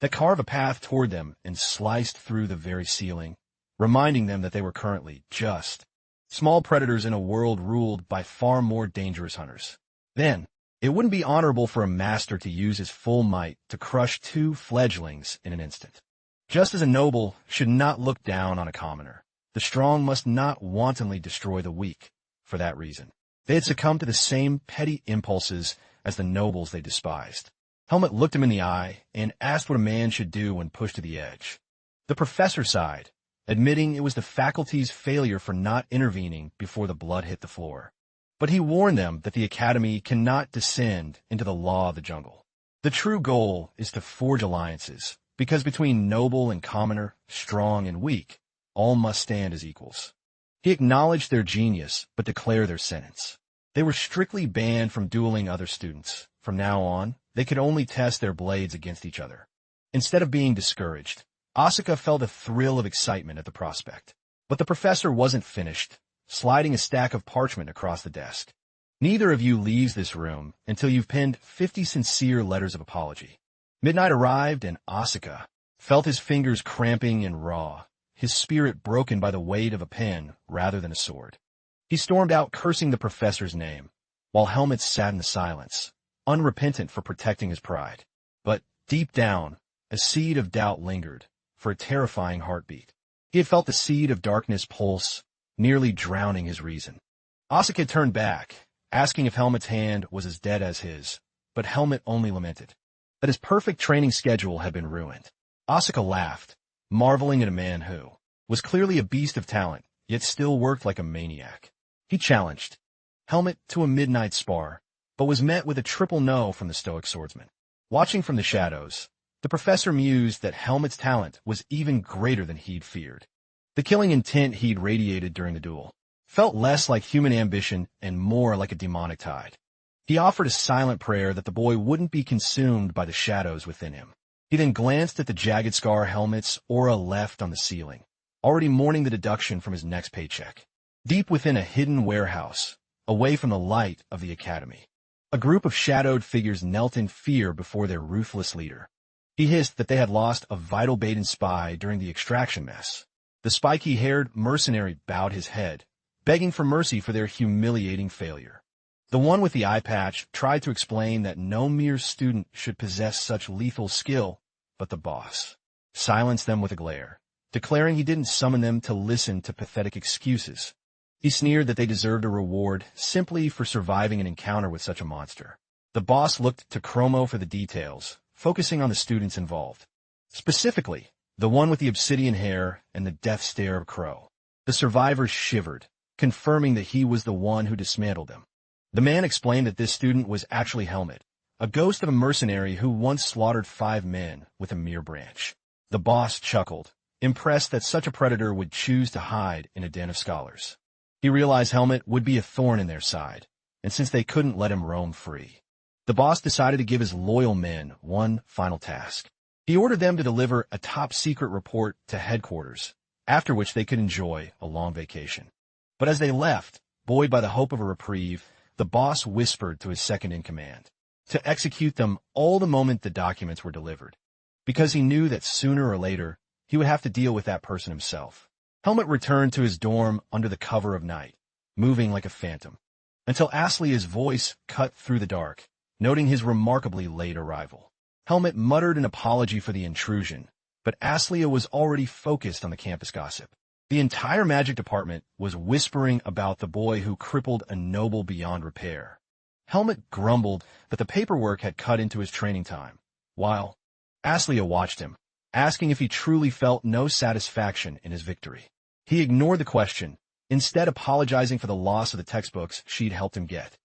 that carved a path toward them and sliced through the very ceiling, reminding them that they were currently just small predators in a world ruled by far more dangerous hunters. Then, it wouldn't be honorable for a master to use his full might to crush two fledglings in an instant. Just as a noble should not look down on a commoner, the strong must not wantonly destroy the weak for that reason. They had succumbed to the same petty impulses as the nobles they despised. Helmet looked him in the eye and asked what a man should do when pushed to the edge. The professor sighed, admitting it was the faculty's failure for not intervening before the blood hit the floor. But he warned them that the academy cannot descend into the law of the jungle. The true goal is to forge alliances, because between noble and commoner, strong and weak, all must stand as equals. He acknowledged their genius, but declared their sentence. They were strictly banned from dueling other students. From now on, they could only test their blades against each other. Instead of being discouraged, Asuka felt a thrill of excitement at the prospect. But the professor wasn't finished, sliding a stack of parchment across the desk. Neither of you leaves this room until you've penned 50 sincere letters of apology. Midnight arrived, and Asuka felt his fingers cramping and raw, his spirit broken by the weight of a pen rather than a sword. He stormed out cursing the professor's name, while Helmet sat in the silence, unrepentant for protecting his pride. But deep down, a seed of doubt lingered, for a terrifying heartbeat. He had felt the seed of darkness pulse, nearly drowning his reason. Asuka turned back, asking if Helmet's hand was as dead as his, but Helmet only lamented that his perfect training schedule had been ruined. Asuka laughed, marveling at a man who was clearly a beast of talent, yet still worked like a maniac. He challenged Helmet to a midnight spar, but was met with a triple no from the stoic swordsman. Watching from the shadows, the professor mused that Helmet's talent was even greater than he'd feared. The killing intent he'd radiated during the duel felt less like human ambition and more like a demonic tide. He offered a silent prayer that the boy wouldn't be consumed by the shadows within him. He then glanced at the jagged scar helmet's aura left on the ceiling, already mourning the deduction from his next paycheck. Deep within a hidden warehouse, away from the light of the academy, a group of shadowed figures knelt in fear before their ruthless leader. He hissed that they had lost a vital Baden spy during the extraction mess. The spiky-haired mercenary bowed his head, begging for mercy for their humiliating failure. The one with the eye patch tried to explain that no mere student should possess such lethal skill, but the boss silenced them with a glare, declaring he didn't summon them to listen to pathetic excuses. He sneered that they deserved a reward simply for surviving an encounter with such a monster. The boss looked to Chromo for the details, focusing on the students involved. Specifically, the one with the obsidian hair and the death stare of Crow. The survivors shivered, confirming that he was the one who dismantled them. The man explained that this student was actually Helmet, a ghost of a mercenary who once slaughtered 5 men with a mere branch. The boss chuckled, impressed that such a predator would choose to hide in a den of scholars. He realized Helmet would be a thorn in their side, and since they couldn't let him roam free, the boss decided to give his loyal men one final task. He ordered them to deliver a top-secret report to headquarters, after which they could enjoy a long vacation. But as they left, buoyed by the hope of a reprieve, the boss whispered to his second-in-command to execute them all the moment the documents were delivered, because he knew that sooner or later he would have to deal with that person himself. Helmet returned to his dorm under the cover of night, moving like a phantom, until Aslia's voice cut through the dark, noting his remarkably late arrival. Helmet muttered an apology for the intrusion, but Aslia was already focused on the campus gossip. The entire magic department was whispering about the boy who crippled a noble beyond repair. Helmet grumbled that the paperwork had cut into his training time, while Aslia watched him, asking if he truly felt no satisfaction in his victory. He ignored the question, instead apologizing for the loss of the textbooks she'd helped him get.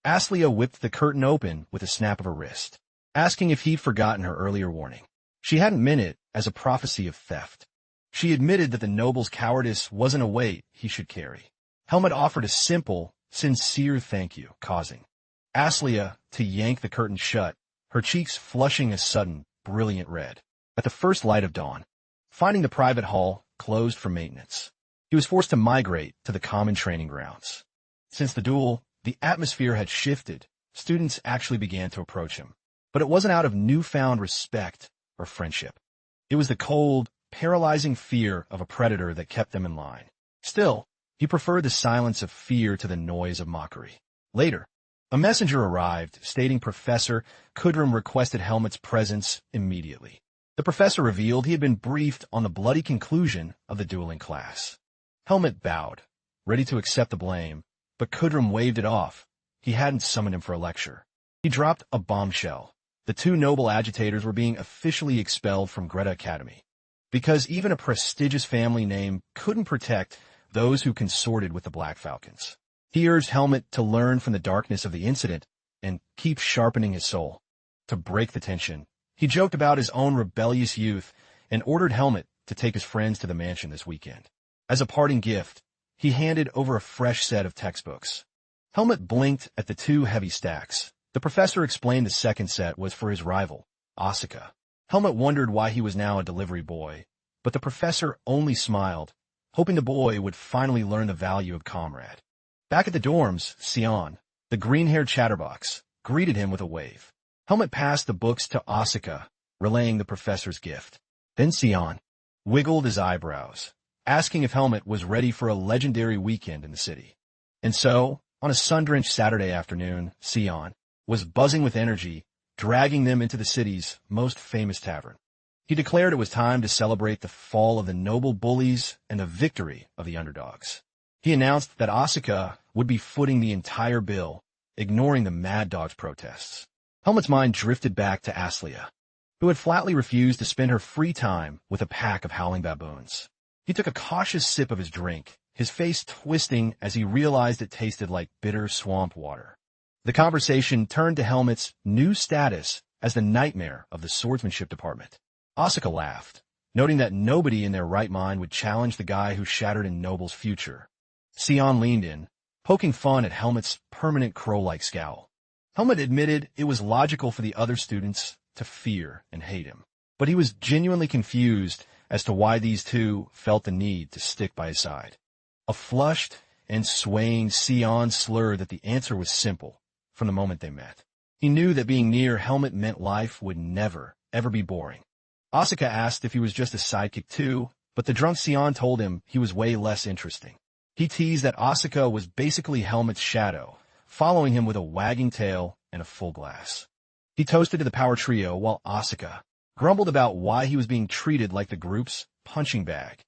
Aslia whipped the curtain open with a snap of her wrist, asking if he'd forgotten her earlier warning. She hadn't meant it as a prophecy of theft. She admitted that the noble's cowardice wasn't a weight he should carry. Helmet offered a simple, sincere thank you, causing Aslia to yank the curtain shut, her cheeks flushing a sudden, brilliant red. At the first light of dawn, finding the private hall closed for maintenance, he was forced to migrate to the common training grounds. Since the duel, the atmosphere had shifted. Students actually began to approach him. But it wasn't out of newfound respect or friendship. It was the cold, paralyzing fear of a predator that kept them in line. Still, he preferred the silence of fear to the noise of mockery. Later, a messenger arrived stating Professor Kudrum requested Helmet's presence immediately. The professor revealed he had been briefed on the bloody conclusion of the dueling class. Helmet bowed, ready to accept the blame, but Kudrum waved it off. He hadn't summoned him for a lecture. He dropped a bombshell. The 2 noble agitators were being officially expelled from Greta Academy, because even a prestigious family name couldn't protect those who consorted with the Black Falcons. He urged Helmet to learn from the darkness of the incident and keep sharpening his soul. To break the tension, he joked about his own rebellious youth and ordered Helmet to take his friends to the mansion this weekend. As a parting gift, he handed over a fresh set of textbooks. Helmet blinked at the 2 heavy stacks. The professor explained the second set was for his rival, Asuka. Helmet wondered why he was now a delivery boy, but the professor only smiled, hoping the boy would finally learn the value of comrade. Back at the dorms, Sion, the green-haired chatterbox, greeted him with a wave. Helmet passed the books to Asuka, relaying the professor's gift. Then Sion wiggled his eyebrows, asking if Helmet was ready for a legendary weekend in the city. And so, on a sun-drenched Saturday afternoon, Sion was buzzing with energy, dragging them into the city's most famous tavern. He declared it was time to celebrate the fall of the noble bullies and the victory of the underdogs. He announced that Asuka would be footing the entire bill, ignoring the Mad Dog's protests. Helmet's mind drifted back to Aslia, who had flatly refused to spend her free time with a pack of howling baboons. He took a cautious sip of his drink, his face twisting as he realized it tasted like bitter swamp water. The conversation turned to Helmet's new status as the nightmare of the swordsmanship department. Asuka laughed, noting that nobody in their right mind would challenge the guy who shattered a noble's future. Sion leaned in, poking fun at Helmet's permanent crow-like scowl. Helmet admitted it was logical for the other students to fear and hate him, but he was genuinely confused as to why these two felt the need to stick by his side. A flushed and swaying Sion slurred that the answer was simple from the moment they met. He knew that being near Helmet meant life would never, ever be boring. Asuka asked if he was just a sidekick too, but the drunk Sion told him he was way less interesting. He teased that Asuka was basically Helmet's shadow, following him with a wagging tail and a full glass. He toasted to the power trio while Asuka grumbled about why he was being treated like the group's punching bag.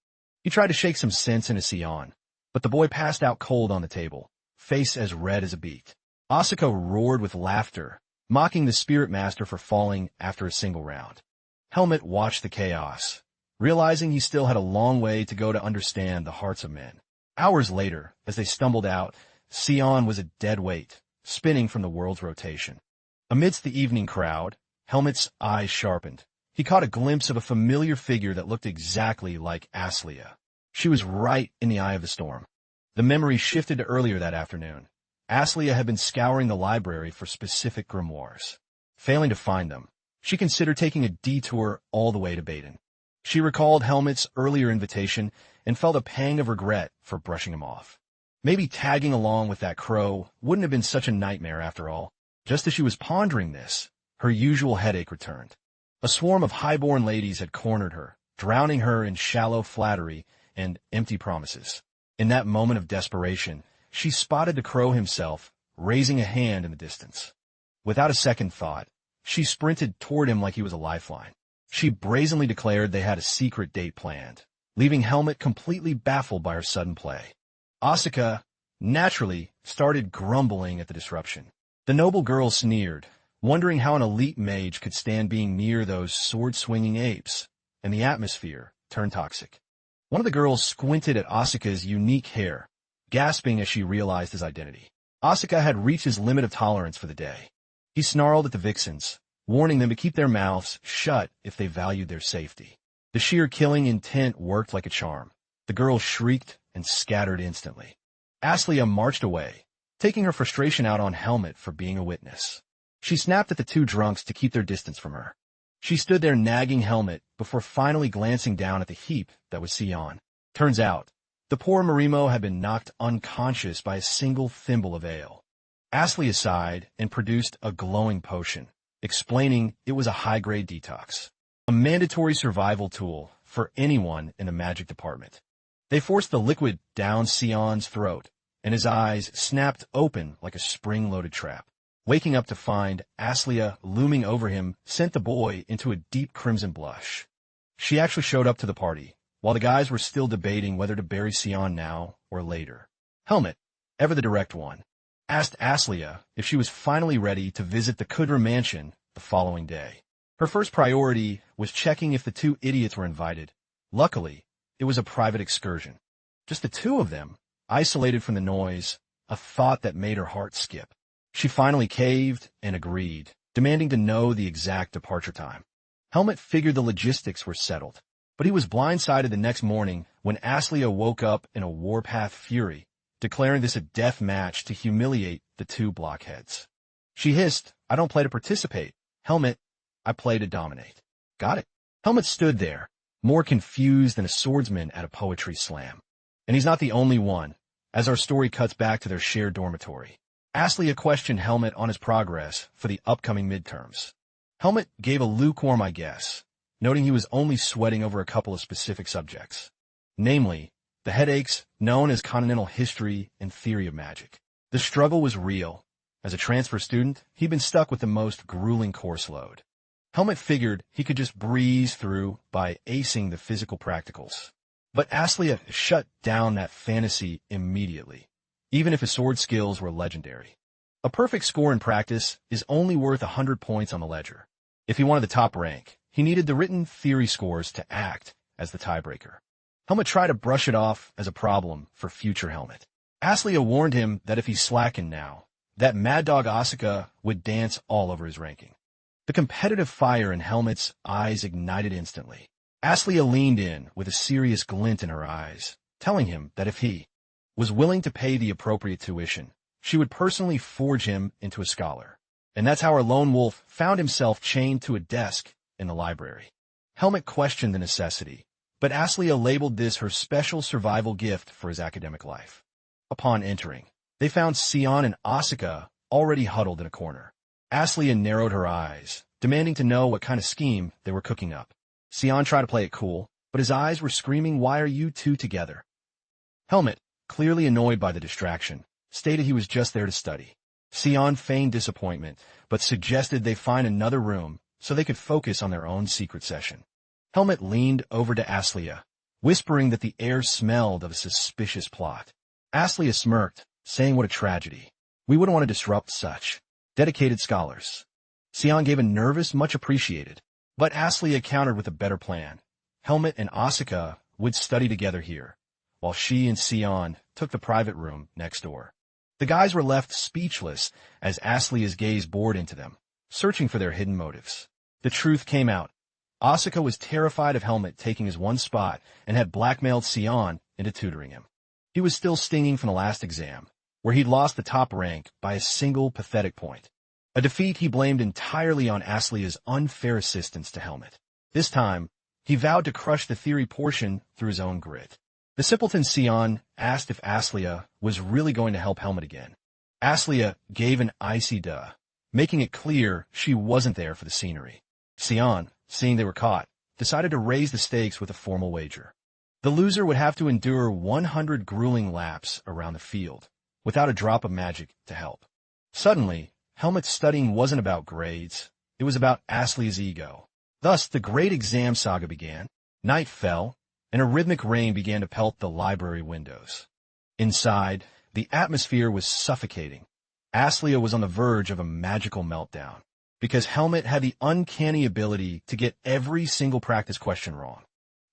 He tried to shake some sense into Sion, but the boy passed out cold on the table, face as red as a beet. Asuka roared with laughter, mocking the spirit master for falling after a single round. Helmet watched the chaos, realizing he still had a long way to go to understand the hearts of men. Hours later, as they stumbled out, Sion was a dead weight, spinning from the world's rotation. Amidst the evening crowd, Helmet's eyes sharpened. He caught a glimpse of a familiar figure that looked exactly like Aslia. She was right in the eye of the storm. The memory shifted to earlier that afternoon. Aslia had been scouring the library for specific grimoires. Failing to find them, she considered taking a detour all the way to Baden. She recalled Helmet's earlier invitation and felt a pang of regret for brushing him off. Maybe tagging along with that crow wouldn't have been such a nightmare after all. Just as she was pondering this, her usual headache returned. A swarm of high-born ladies had cornered her, drowning her in shallow flattery and empty promises. In that moment of desperation, she spotted the crow himself, raising a hand in the distance. Without a second thought, she sprinted toward him like he was a lifeline. She brazenly declared they had a secret date planned, leaving Helmet completely baffled by her sudden play. Asuka, naturally, started grumbling at the disruption. The noble girl sneered, wondering how an elite mage could stand being near those sword-swinging apes, and the atmosphere turned toxic. One of the girls squinted at Asuka's unique hair, gasping as she realized his identity. Asuka had reached his limit of tolerance for the day. He snarled at the vixens, warning them to keep their mouths shut if they valued their safety. The sheer killing intent worked like a charm. The girls shrieked and scattered instantly. Aslia marched away, taking her frustration out on Helmet for being a witness. She snapped at the two drunks to keep their distance from her. She stood there nagging Helmet before finally glancing down at the heap that was Sion. Turns out, the poor Marimo had been knocked unconscious by a single thimble of ale. Aslia sighed and produced a glowing potion, explaining it was a high-grade detox, a mandatory survival tool for anyone in the magic department. They forced the liquid down Sion's throat, and his eyes snapped open like a spring-loaded trap. Waking up to find Aslia looming over him sent the boy into a deep crimson blush. She actually showed up to the party, while the guys were still debating whether to bury Sion now or later. Helmet, ever the direct one, asked Aslia if she was finally ready to visit the Kudra mansion the following day. Her first priority was checking if the two idiots were invited. Luckily, it was a private excursion. Just the two of them, isolated from the noise, a thought that made her heart skip. She finally caved and agreed, demanding to know the exact departure time. Helmet figured the logistics were settled, but he was blindsided the next morning when Aslia woke up in a warpath fury, declaring this a death match to humiliate the two blockheads. She hissed, "I don't play to participate. Helmet, I play to dominate." Got it. Helmet stood there, more confused than a swordsman at a poetry slam. And he's not the only one, as our story cuts back to their shared dormitory. Aslia questioned Helmet on his progress for the upcoming midterms. Helmet gave a lukewarm I guess, noting he was only sweating over a couple of specific subjects, namely, the headaches known as continental history and theory of magic. The struggle was real. As a transfer student, he'd been stuck with the most grueling course load. Helmet figured he could just breeze through by acing the physical practicals. But Aslia shut down that fantasy immediately, even if his sword skills were legendary. A perfect score in practice is only worth 100 points on the ledger. If he wanted the top rank, he needed the written theory scores to act as the tiebreaker. Helmet tried to brush it off as a problem for future Helmet. Aslia warned him that if he slackened now, that Mad Dog Asuka would dance all over his ranking. The competitive fire in Helmet's eyes ignited instantly. Aslia leaned in with a serious glint in her eyes, telling him that if he was willing to pay the appropriate tuition. She would personally forge him into a scholar. And that's how our lone wolf found himself chained to a desk in the library. Helmut questioned the necessity, but Aslia labeled this her special survival gift for his academic life. Upon entering, they found Sion and Asuka already huddled in a corner. Aslia narrowed her eyes, demanding to know what kind of scheme they were cooking up. Sion tried to play it cool, but his eyes were screaming, "Why are you two together?" Helmut, clearly annoyed by the distraction, stated he was just there to study. Sion feigned disappointment, but suggested they find another room so they could focus on their own secret session. Helmut leaned over to Aslia, whispering that the air smelled of a suspicious plot. Aslia smirked, saying what a tragedy. We wouldn't want to disrupt such dedicated scholars. Sion gave a nervous, much appreciated, but Aslia countered with a better plan. Helmut and Asuka would study together here, while she and Sion took the private room next door. The guys were left speechless as Aslia's gaze bored into them, searching for their hidden motives. The truth came out. Asuka was terrified of Helmut taking his one spot and had blackmailed Sion into tutoring him. He was still stinging from the last exam, where he'd lost the top rank by a single pathetic point. A defeat he blamed entirely on Aslia's unfair assistance to Helmut. This time, he vowed to crush the theory portion through his own grit. The simpleton Sion asked if Aslia was really going to help Helmut again. Aslia gave an icy duh, making it clear she wasn't there for the scenery. Sion, seeing they were caught, decided to raise the stakes with a formal wager. The loser would have to endure 100 grueling laps around the field, without a drop of magic to help. Suddenly, Helmut's studying wasn't about grades, it was about Aslia's ego. Thus, the great exam saga began. Night fell, and a rhythmic rain began to pelt the library windows. Inside, the atmosphere was suffocating. Aslia was on the verge of a magical meltdown, because Helmut had the uncanny ability to get every single practice question wrong.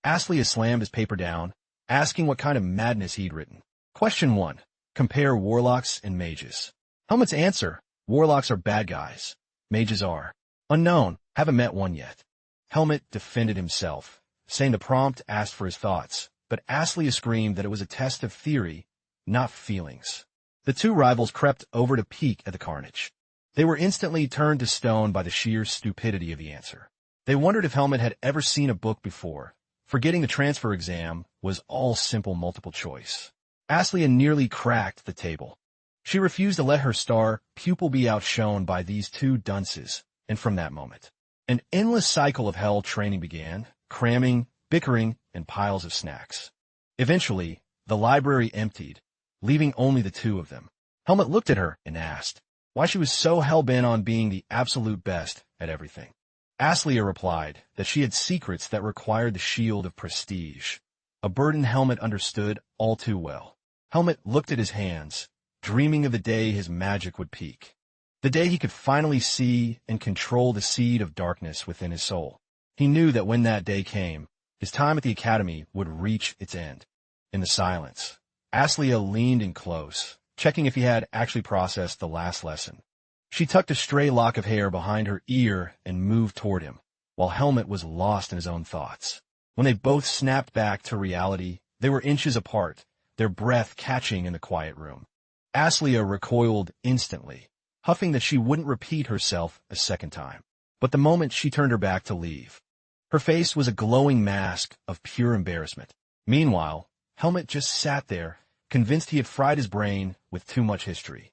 Aslia slammed his paper down, asking what kind of madness he'd written. Question 1. Compare warlocks and mages. Helmut's answer: warlocks are bad guys. Mages are unknown, haven't met one yet. Helmut defended himself, saying the prompt asked for his thoughts, but Aslia screamed that it was a test of theory, not feelings. The two rivals crept over to peek at the carnage. They were instantly turned to stone by the sheer stupidity of the answer. They wondered if Helmut had ever seen a book before, forgetting the transfer exam was all simple multiple choice. Aslia nearly cracked the table. She refused to let her star pupil be outshone by these two dunces, and from that moment, an endless cycle of hell training began, cramming, bickering, and piles of snacks. Eventually, the library emptied, leaving only the two of them. Helmut looked at her and asked why she was so hell-bent on being the absolute best at everything. Aslia replied that she had secrets that required the shield of prestige, a burden Helmut understood all too well. Helmut looked at his hands, dreaming of the day his magic would peak, the day he could finally see and control the seed of darkness within his soul. He knew that when that day came, his time at the academy would reach its end. In the silence, Aslia leaned in close, checking if he had actually processed the last lesson. She tucked a stray lock of hair behind her ear and moved toward him, while Helmut was lost in his own thoughts. When they both snapped back to reality, they were inches apart, their breath catching in the quiet room. Aslia recoiled instantly, huffing that she wouldn't repeat herself a second time. But the moment she turned her back to leave, her face was a glowing mask of pure embarrassment. Meanwhile, Helmut just sat there, convinced he had fried his brain with too much history.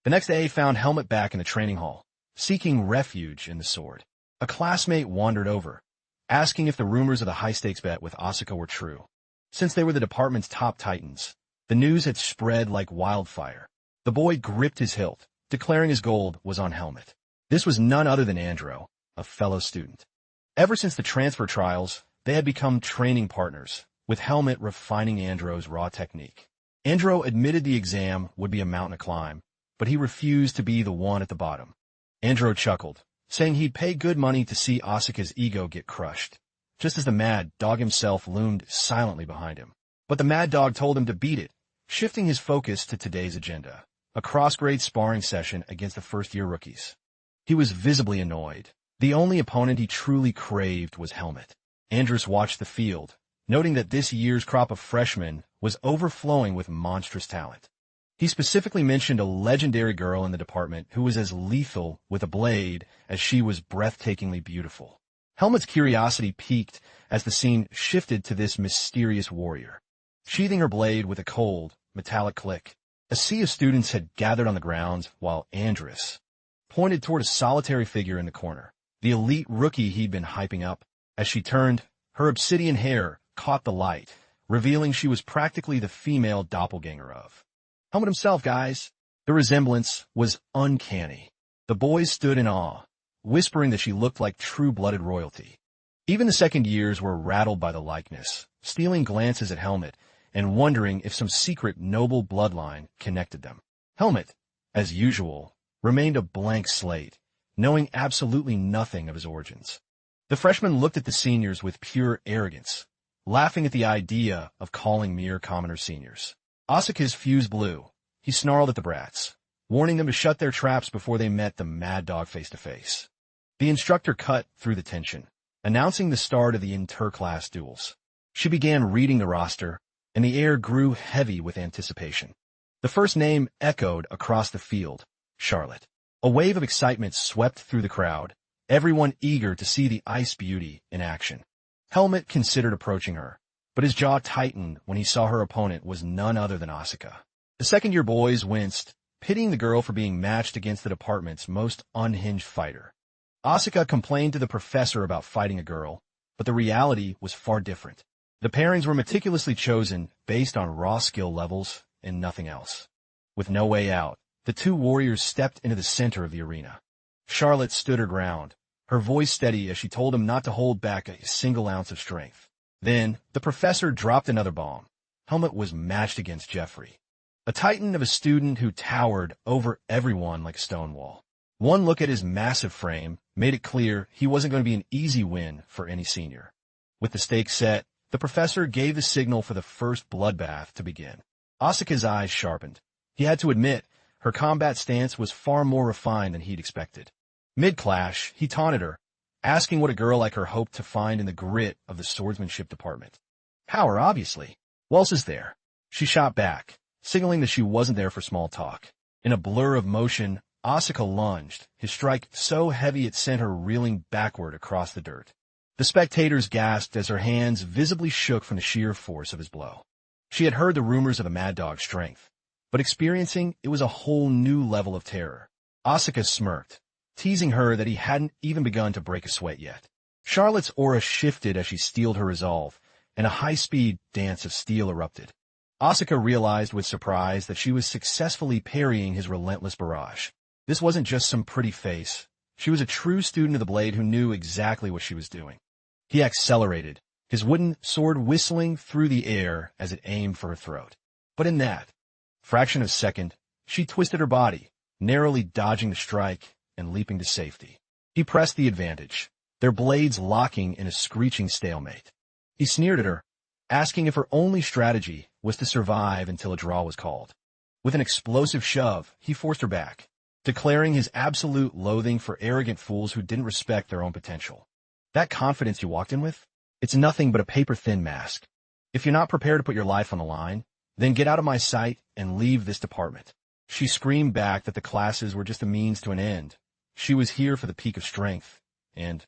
The next day found Helmut back in the training hall, seeking refuge in the sword. A classmate wandered over, asking if the rumors of the high-stakes bet with Asuka were true. Since they were the department's top titans, the news had spread like wildfire. The boy gripped his hilt, declaring his gold was on Helmut. This was none other than Andro, a fellow student. Ever since the transfer trials, they had become training partners, with Helmut refining Andro's raw technique. Andro admitted the exam would be a mountain to climb, but he refused to be the one at the bottom. Andro chuckled, saying he'd pay good money to see Asuka's ego get crushed, just as the mad dog himself loomed silently behind him. But the mad dog told him to beat it, shifting his focus to today's agenda, a cross-grade sparring session against the first-year rookies. He was visibly annoyed. The only opponent he truly craved was Helmut. Andros watched the field, noting that this year's crop of freshmen was overflowing with monstrous talent. He specifically mentioned a legendary girl in the department who was as lethal with a blade as she was breathtakingly beautiful. Helmet's curiosity piqued as the scene shifted to this mysterious warrior. Sheathing her blade with a cold, metallic click, a sea of students had gathered on the grounds while Andrus pointed toward a solitary figure in the corner, the elite rookie he'd been hyping up. As she turned, her obsidian hair caught the light, revealing she was practically the female doppelganger of Helmet himself, guys. The resemblance was uncanny. The boys stood in awe, whispering that she looked like true-blooded royalty. Even the second years were rattled by the likeness, stealing glances at Helmet and wondering if some secret noble bloodline connected them. Helmet, as usual, remained a blank slate, knowing absolutely nothing of his origins. The freshmen looked at the seniors with pure arrogance, laughing at the idea of calling mere commoners seniors. Asuka's fuse blew. He snarled at the brats, warning them to shut their traps before they met the mad dog face-to-face. The instructor cut through the tension, announcing the start of the inter-class duels. She began reading the roster, and the air grew heavy with anticipation. The first name echoed across the field, Charlotte. A wave of excitement swept through the crowd, everyone eager to see the ice beauty in action. Helmet considered approaching her, but his jaw tightened when he saw her opponent was none other than Asuka. The second-year boys winced, pitying the girl for being matched against the department's most unhinged fighter. Asuka complained to the professor about fighting a girl, but the reality was far different. The pairings were meticulously chosen based on raw skill levels and nothing else. With no way out, the two warriors stepped into the center of the arena. Charlotte stood her ground, her voice steady as she told him not to hold back a single ounce of strength. Then, the professor dropped another bomb. Helmet was matched against Jeffrey, a titan of a student who towered over everyone like a stone wall. One look at his massive frame made it clear he wasn't going to be an easy win for any senior. With the stakes set, the professor gave the signal for the first bloodbath to begin. Asuka's eyes sharpened. He had to admit, her combat stance was far more refined than he'd expected. Mid-clash, he taunted her, asking what a girl like her hoped to find in the grit of the swordsmanship department. Power, obviously. What else is there? She shot back, signaling that she wasn't there for small talk. In a blur of motion, Asuka lunged, his strike so heavy it sent her reeling backward across the dirt. The spectators gasped as her hands visibly shook from the sheer force of his blow. She had heard the rumors of the Mad Dog's strength, but experiencing it was a whole new level of terror. Asuka smirked, teasing her that he hadn't even begun to break a sweat yet. Charlotte's aura shifted as she steeled her resolve, and a high-speed dance of steel erupted. Asuka realized with surprise that she was successfully parrying his relentless barrage. This wasn't just some pretty face. She was a true student of the blade who knew exactly what she was doing. He accelerated, his wooden sword whistling through the air as it aimed for her throat. But in that fraction of a second, she twisted her body, narrowly dodging the strike and leaping to safety. He pressed the advantage, their blades locking in a screeching stalemate. He sneered at her, asking if her only strategy was to survive until a draw was called. With an explosive shove, he forced her back, declaring his absolute loathing for arrogant fools who didn't respect their own potential. That confidence you walked in with? It's nothing but a paper-thin mask. If you're not prepared to put your life on the line, then get out of my sight and leave this department. She screamed back that the classes were just a means to an end. She was here for the peak of strength, and,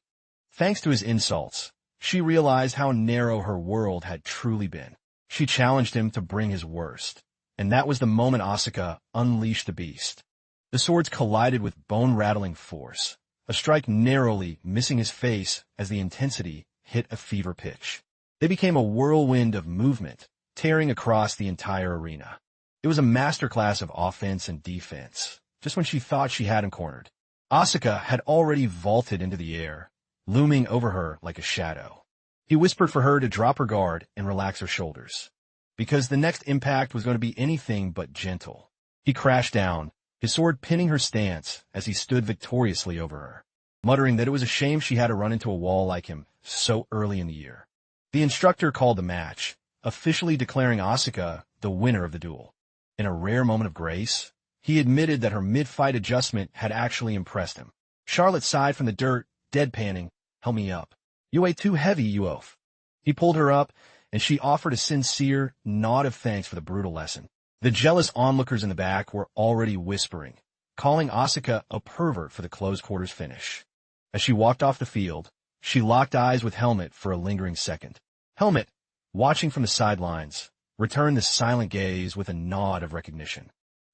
thanks to his insults, she realized how narrow her world had truly been. She challenged him to bring his worst, and that was the moment Asuka unleashed the beast. The swords collided with bone-rattling force, a strike narrowly missing his face as the intensity hit a fever pitch. They became a whirlwind of movement, tearing across the entire arena. It was a masterclass of offense and defense, just when she thought she had him cornered. Asuka had already vaulted into the air, looming over her like a shadow. He whispered for her to drop her guard and relax her shoulders, because the next impact was going to be anything but gentle. He crashed down, his sword pinning her stance as he stood victoriously over her, muttering that it was a shame she had to run into a wall like him so early in the year. The instructor called the match, officially declaring Asuka the winner of the duel. In a rare moment of grace, he admitted that her mid-fight adjustment had actually impressed him. Charlotte sighed from the dirt, deadpanning, "Help me up. You weigh too heavy, you oaf." He pulled her up, and she offered a sincere nod of thanks for the brutal lesson. The jealous onlookers in the back were already whispering, calling Asuka a pervert for the close-quarters finish. As she walked off the field, she locked eyes with Helmet for a lingering second. Helmet, watching from the sidelines, returned the silent gaze with a nod of recognition.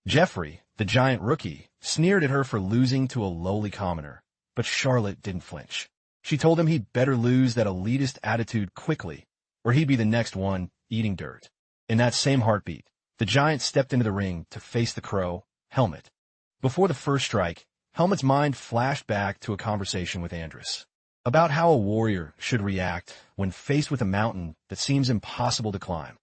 Jeffrey, the giant rookie, sneered at her for losing to a lowly commoner, but Charlotte didn't flinch. She told him he'd better lose that elitist attitude quickly, or he'd be the next one eating dirt. In that same heartbeat, the giant stepped into the ring to face the crow, Helmet. Before the first strike, Helmet's mind flashed back to a conversation with Andrus about how a warrior should react when faced with a mountain that seems impossible to climb.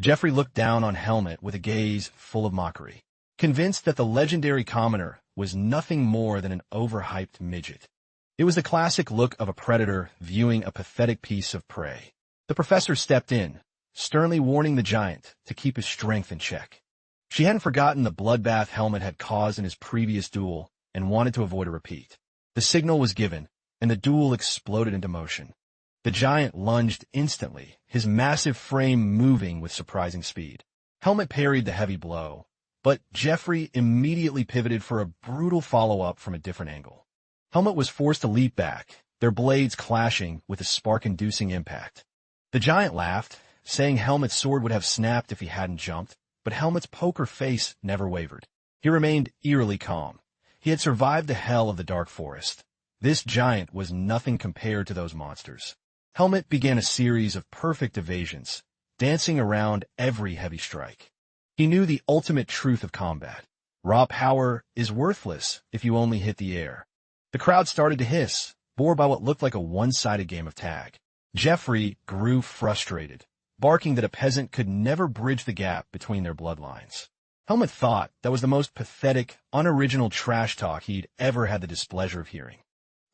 Jeffrey looked down on Helmet with a gaze full of mockery, convinced that the legendary commoner was nothing more than an overhyped midget. It was the classic look of a predator viewing a pathetic piece of prey. The professor stepped in, sternly warning the giant to keep his strength in check. She hadn't forgotten the bloodbath Helmet had caused in his previous duel and wanted to avoid a repeat. The signal was given, and the duel exploded into motion. The giant lunged instantly, his massive frame moving with surprising speed. Helmet parried the heavy blow, but Jeffrey immediately pivoted for a brutal follow-up from a different angle. Helmet was forced to leap back, their blades clashing with a spark-inducing impact. The giant laughed, saying Helmet's sword would have snapped if he hadn't jumped, but Helmet's poker face never wavered. He remained eerily calm. He had survived the hell of the dark forest. This giant was nothing compared to those monsters. Helmet began a series of perfect evasions, dancing around every heavy strike. He knew the ultimate truth of combat. Raw power is worthless if you only hit the air. The crowd started to hiss, bored by what looked like a one-sided game of tag. Jeffrey grew frustrated, barking that a peasant could never bridge the gap between their bloodlines. Helmet thought that was the most pathetic, unoriginal trash talk he'd ever had the displeasure of hearing.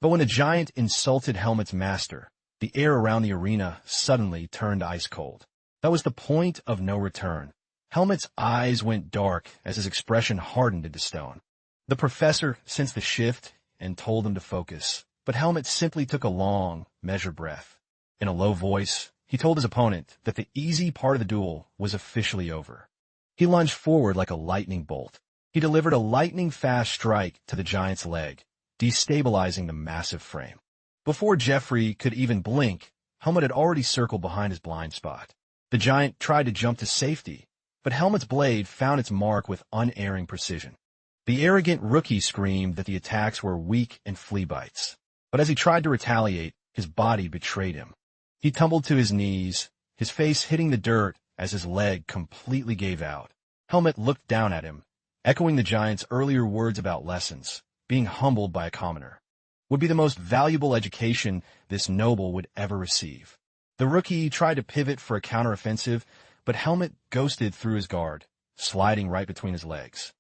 But when the giant insulted Helmet's master, the air around the arena suddenly turned ice cold. That was the point of no return. Helmet's eyes went dark as his expression hardened into stone. The professor sensed the shift and told him to focus, but Helmet simply took a long, measured breath. In a low voice, he told his opponent that the easy part of the duel was officially over. He lunged forward like a lightning bolt. He delivered a lightning-fast strike to the giant's leg, destabilizing the massive frame. Before Jeffrey could even blink, Helmet had already circled behind his blind spot. The giant tried to jump to safety, but Helmet's blade found its mark with unerring precision. The arrogant rookie screamed that the attacks were weak and flea bites, but as he tried to retaliate, his body betrayed him. He tumbled to his knees, his face hitting the dirt as his leg completely gave out. Helmet looked down at him, echoing the giant's earlier words about lessons. Being humbled by a commoner would be the most valuable education this noble would ever receive. The rookie tried to pivot for a counteroffensive, but Helmet ghosted through his guard, sliding right between his legs.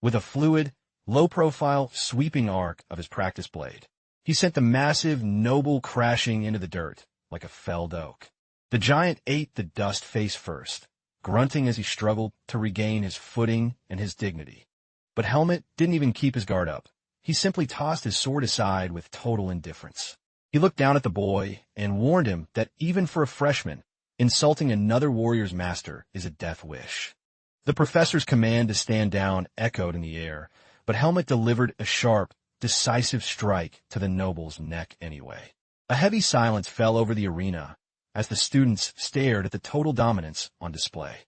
With a fluid, low-profile, sweeping arc of his practice blade, he sent the massive noble crashing into the dirt like a felled oak. The giant ate the dust face first, grunting as he struggled to regain his footing and his dignity. But Helmet didn't even keep his guard up. He simply tossed his sword aside with total indifference. He looked down at the boy and warned him that even for a freshman, insulting another warrior's master is a death wish. The professor's command to stand down echoed in the air, but Helmet delivered a sharp, decisive strike to the noble's neck anyway. A heavy silence fell over the arena as the students stared at the total dominance on display.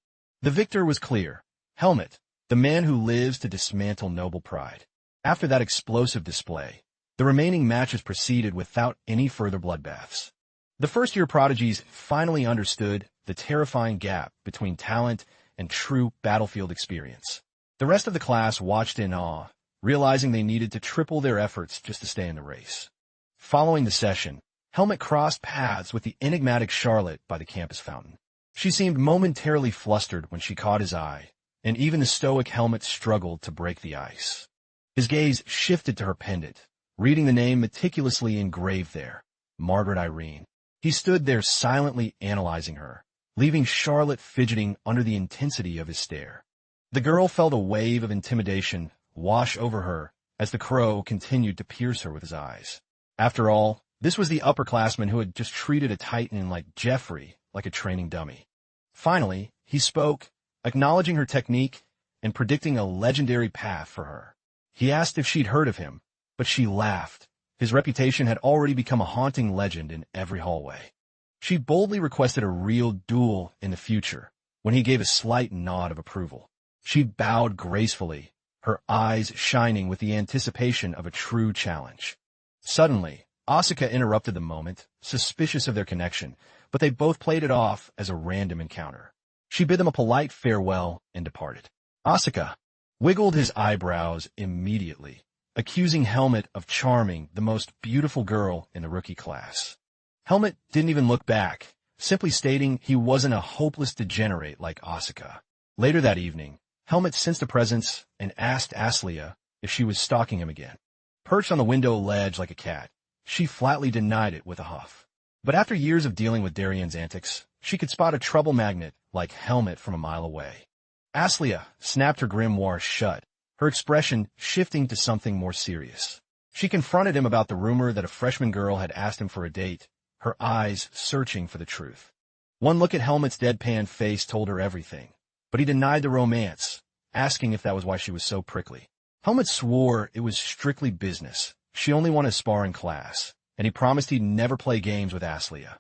The victor was clear. Helmet, the man who lives to dismantle noble pride. After that explosive display, the remaining matches proceeded without any further bloodbaths. The first-year prodigies finally understood the terrifying gap between talent and true battlefield experience. The rest of the class watched in awe, realizing they needed to triple their efforts just to stay in the race. Following the session, Helmet crossed paths with the enigmatic Charlotte by the campus fountain. She seemed momentarily flustered when she caught his eye, and even the stoic Helmet struggled to break the ice. His gaze shifted to her pendant, reading the name meticulously engraved there, Margaret Irene. He stood there silently analyzing her, leaving Charlotte fidgeting under the intensity of his stare. The girl felt a wave of intimidation wash over her as the crow continued to pierce her with his eyes. After all, this was the upperclassman who had just treated a titan like Jeffrey like a training dummy. Finally, he spoke, acknowledging her technique and predicting a legendary path for her. He asked if she'd heard of him, but she laughed. His reputation had already become a haunting legend in every hallway. She boldly requested a real duel in the future, when he gave a slight nod of approval. She bowed gracefully, her eyes shining with the anticipation of a true challenge. Suddenly, Asuka interrupted the moment, suspicious of their connection, but they both played it off as a random encounter. She bid them a polite farewell and departed. Asuka wiggled his eyebrows immediately, accusing Helmet of charming the most beautiful girl in the rookie class. Helmet didn't even look back, simply stating he wasn't a hopeless degenerate like Asuka. Later that evening, Helmet sensed a presence and asked Aslia if she was stalking him again. Perched on the window ledge like a cat, she flatly denied it with a huff. But after years of dealing with Darian's antics, she could spot a trouble magnet like Helmet from a mile away. Aslia snapped her grimoire shut, her expression shifting to something more serious. She confronted him about the rumor that a freshman girl had asked him for a date, her eyes searching for the truth. One look at Helmet's deadpan face told her everything, but he denied the romance, asking if that was why she was so prickly. Helmet swore it was strictly business. She only wanted to spar in class, and he promised he'd never play games with Aslia.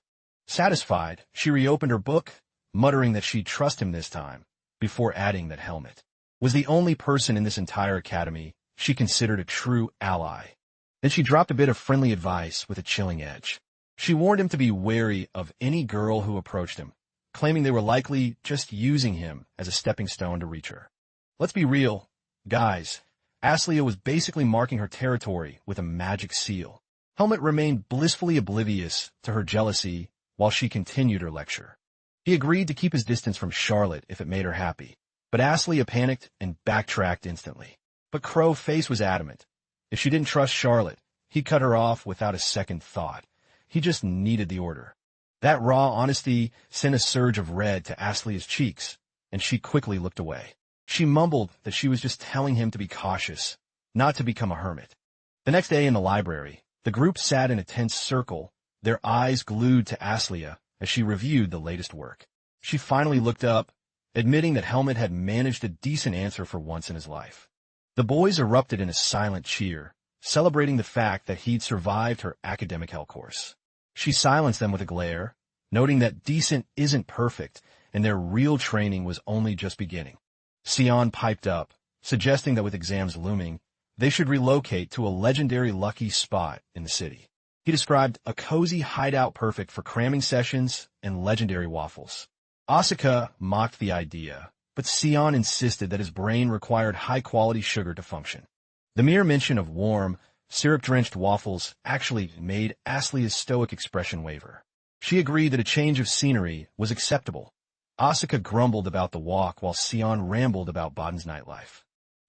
Satisfied, she reopened her book, muttering that she'd trust him this time, before adding that Helmet was the only person in this entire academy she considered a true ally. Then she dropped a bit of friendly advice with a chilling edge. She warned him to be wary of any girl who approached him, claiming they were likely just using him as a stepping stone to reach her. Let's be real, guys. Aslia was basically marking her territory with a magic seal. Helmet remained blissfully oblivious to her jealousy while she continued her lecture. He agreed to keep his distance from Charlotte if it made her happy, but Aslia panicked and backtracked instantly. But Crow's face was adamant. If she didn't trust Charlotte, he'd cut her off without a second thought. He just needed the order. That raw honesty sent a surge of red to Aslia's cheeks, and she quickly looked away. She mumbled that she was just telling him to be cautious, not to become a hermit. The next day in the library, the group sat in a tense circle, their eyes glued to Aslia as she reviewed the latest work. She finally looked up, admitting that Helmet had managed a decent answer for once in his life. The boys erupted in a silent cheer, celebrating the fact that he'd survived her academic hell course. She silenced them with a glare, noting that decent isn't perfect and their real training was only just beginning. Sion piped up, suggesting that with exams looming, they should relocate to a legendary lucky spot in the city. He described a cozy hideout perfect for cramming sessions and legendary waffles. Asuka mocked the idea, but Sion insisted that his brain required high-quality sugar to function. The mere mention of warm, syrup-drenched waffles actually made Aslia's stoic expression waver. She agreed that a change of scenery was acceptable. Asuka grumbled about the walk while Sion rambled about Baden's nightlife.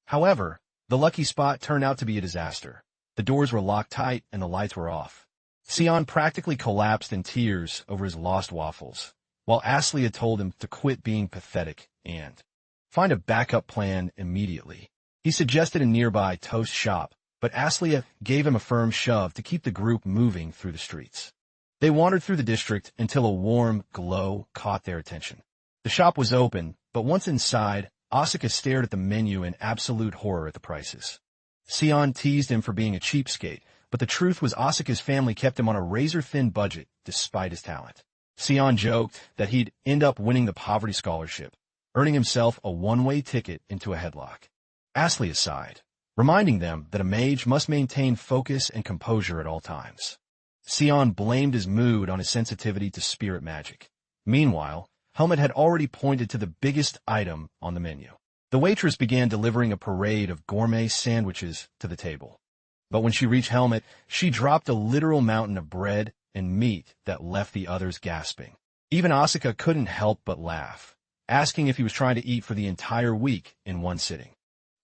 However, the lucky spot turned out to be a disaster. The doors were locked tight and the lights were off. Sion practically collapsed in tears over his lost waffles, while Aslia told him to quit being pathetic and find a backup plan immediately. He suggested a nearby toast shop, but Aslia gave him a firm shove to keep the group moving through the streets. They wandered through the district until a warm glow caught their attention. The shop was open, but once inside, Asuka stared at the menu in absolute horror at the prices. Sion teased him for being a cheapskate, but the truth was Asuka's family kept him on a razor-thin budget despite his talent. Sion joked that he'd end up winning the poverty scholarship, earning himself a one-way ticket into a headlock. Aslia sighed, reminding them that a mage must maintain focus and composure at all times. Sion blamed his mood on his sensitivity to spirit magic. Meanwhile, Helmet had already pointed to the biggest item on the menu. The waitress began delivering a parade of gourmet sandwiches to the table. But when she reached Helmet, she dropped a literal mountain of bread and meat that left the others gasping. Even Asuka couldn't help but laugh, asking if he was trying to eat for the entire week in one sitting.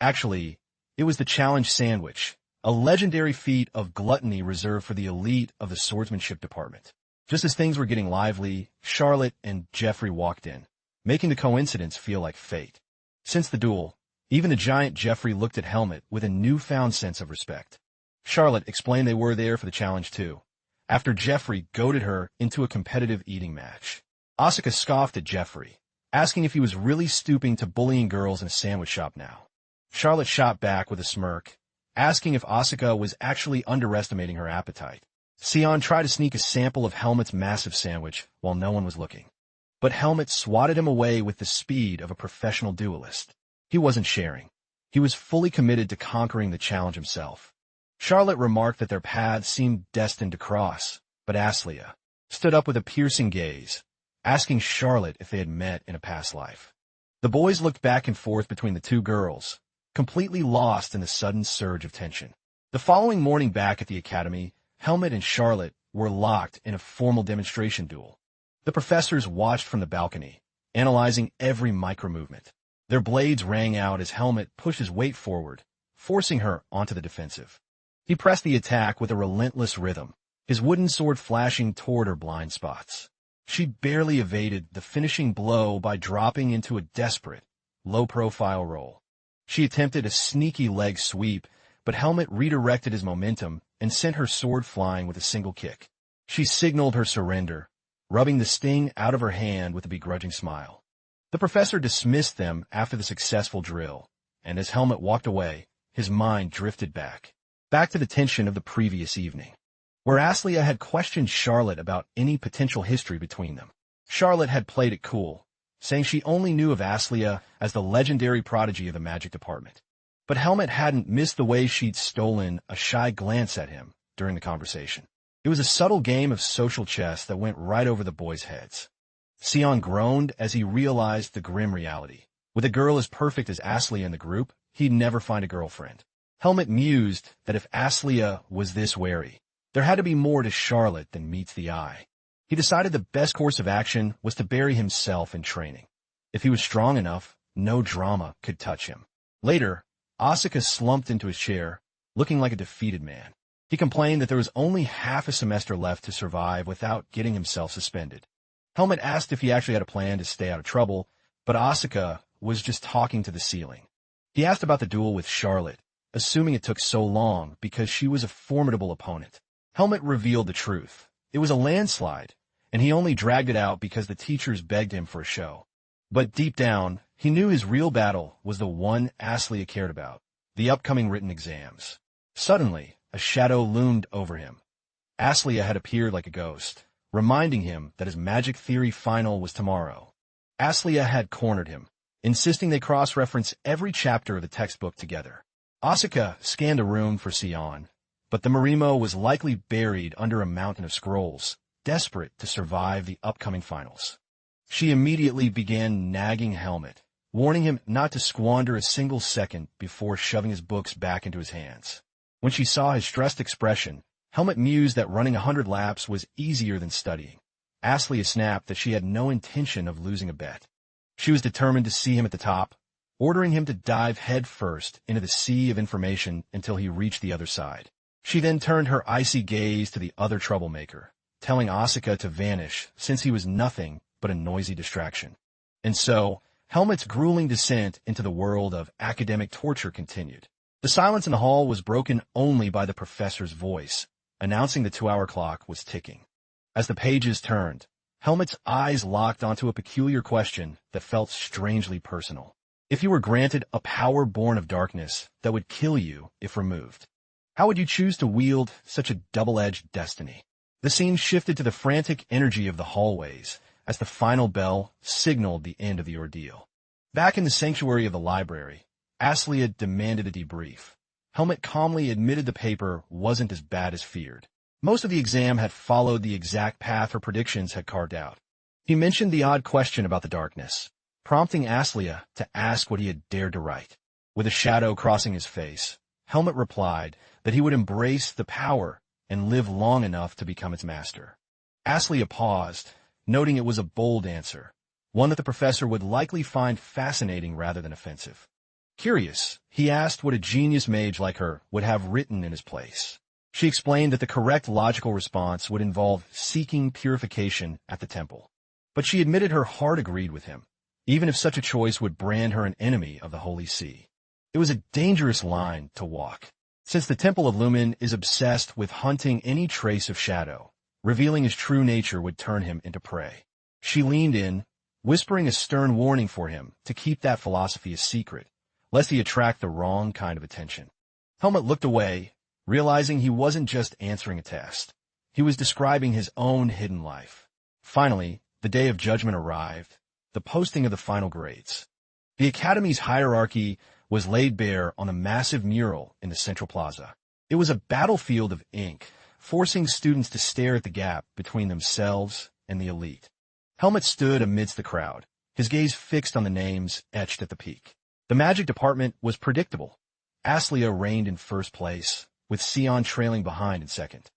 Actually, it was the challenge sandwich, a legendary feat of gluttony reserved for the elite of the swordsmanship department. Just as things were getting lively, Charlotte and Jeffrey walked in, making the coincidence feel like fate. Since the duel, even the giant Jeffrey looked at Helmet with a newfound sense of respect. Charlotte explained they were there for the challenge too, after Jeffrey goaded her into a competitive eating match. Asuka scoffed at Jeffrey, asking if he was really stooping to bullying girls in a sandwich shop now. Charlotte shot back with a smirk, asking if Asuka was actually underestimating her appetite. Sion tried to sneak a sample of Helmut's massive sandwich while no one was looking. But Helmut swatted him away with the speed of a professional duelist. He wasn't sharing. He was fully committed to conquering the challenge himself. Charlotte remarked that their paths seemed destined to cross, but Aslia stood up with a piercing gaze, asking Charlotte if they had met in a past life. The boys looked back and forth between the two girls, completely lost in the sudden surge of tension. The following morning back at the academy, Helmut and Charlotte were locked in a formal demonstration duel. The professors watched from the balcony, analyzing every micro-movement. Their blades rang out as Helmut pushed his weight forward, forcing her onto the defensive. He pressed the attack with a relentless rhythm, his wooden sword flashing toward her blind spots. She barely evaded the finishing blow by dropping into a desperate, low-profile roll. She attempted a sneaky leg sweep, but Helmut redirected his momentum and sent her sword flying with a single kick. She signaled her surrender, rubbing the sting out of her hand with a begrudging smile. The professor dismissed them after the successful drill, and as Helmut walked away, his mind drifted back to the tension of the previous evening, where Aslia had questioned Charlotte about any potential history between them. Charlotte had played it cool, saying she only knew of Aslia as the legendary prodigy of the magic department. But Helmut hadn't missed the way she'd stolen a shy glance at him during the conversation. It was a subtle game of social chess that went right over the boys' heads. Sion groaned as he realized the grim reality. With a girl as perfect as Aslia in the group, he'd never find a girlfriend. Helmut mused that if Aslia was this wary, there had to be more to Charlotte than meets the eye. He decided the best course of action was to bury himself in training. If he was strong enough, no drama could touch him. Later, Asuka slumped into his chair, looking like a defeated man. He complained that there was only half a semester left to survive without getting himself suspended. Helmut asked if he actually had a plan to stay out of trouble, but Asuka was just talking to the ceiling. He asked about the duel with Charlotte, assuming it took so long because she was a formidable opponent. Helmut revealed the truth. It was a landslide, and he only dragged it out because the teachers begged him for a show. But deep down, he knew his real battle was the one Aslia cared about, the upcoming written exams. Suddenly, a shadow loomed over him. Aslia had appeared like a ghost, reminding him that his magic theory final was tomorrow. Aslia had cornered him, insisting they cross-reference every chapter of the textbook together. Asuka scanned the room for Sion, but the Marimo was likely buried under a mountain of scrolls, desperate to survive the upcoming finals. She immediately began nagging Helmut, warning him not to squander a single second before shoving his books back into his hands. When she saw his stressed expression, Helmut mused that running 100 laps was easier than studying. Aslia snapped that she had no intention of losing a bet. She was determined to see him at the top, ordering him to dive headfirst into the sea of information until he reached the other side. She then turned her icy gaze to the other troublemaker, telling Asuka to vanish since he was nothing but a noisy distraction. And so, Helmut's grueling descent into the world of academic torture continued. The silence in the hall was broken only by the professor's voice, announcing the 2-hour clock was ticking. As the pages turned, Helmut's eyes locked onto a peculiar question that felt strangely personal. If you were granted a power born of darkness that would kill you if removed, how would you choose to wield such a double-edged destiny? The scene shifted to the frantic energy of the hallways as the final bell signaled the end of the ordeal. Back in the sanctuary of the library, Aslia demanded a debrief. Helmut calmly admitted the paper wasn't as bad as feared. Most of the exam had followed the exact path her predictions had carved out. He mentioned the odd question about the darkness, prompting Aslia to ask what he had dared to write. With a shadow crossing his face, Helmut replied that he would embrace the power and live long enough to become its master. Aslia paused, noting it was a bold answer, one that the professor would likely find fascinating rather than offensive. Curious, he asked what a genius mage like her would have written in his place. She explained that the correct logical response would involve seeking purification at the temple. But she admitted her heart agreed with him, even if such a choice would brand her an enemy of the Holy See. It was a dangerous line to walk, since the Temple of Lumen is obsessed with hunting any trace of shadow. Revealing his true nature would turn him into prey. She leaned in, whispering a stern warning for him to keep that philosophy a secret, lest he attract the wrong kind of attention. Helmut looked away, realizing he wasn't just answering a test. He was describing his own hidden life. Finally, the day of judgment arrived, the posting of the final grades. The Academy's hierarchy was laid bare on a massive mural in the central plaza. It was a battlefield of ink, forcing students to stare at the gap between themselves and the elite. Helmut stood amidst the crowd, his gaze fixed on the names etched at the peak. The magic department was predictable. Aslia reigned in first place, with Sion trailing behind in second.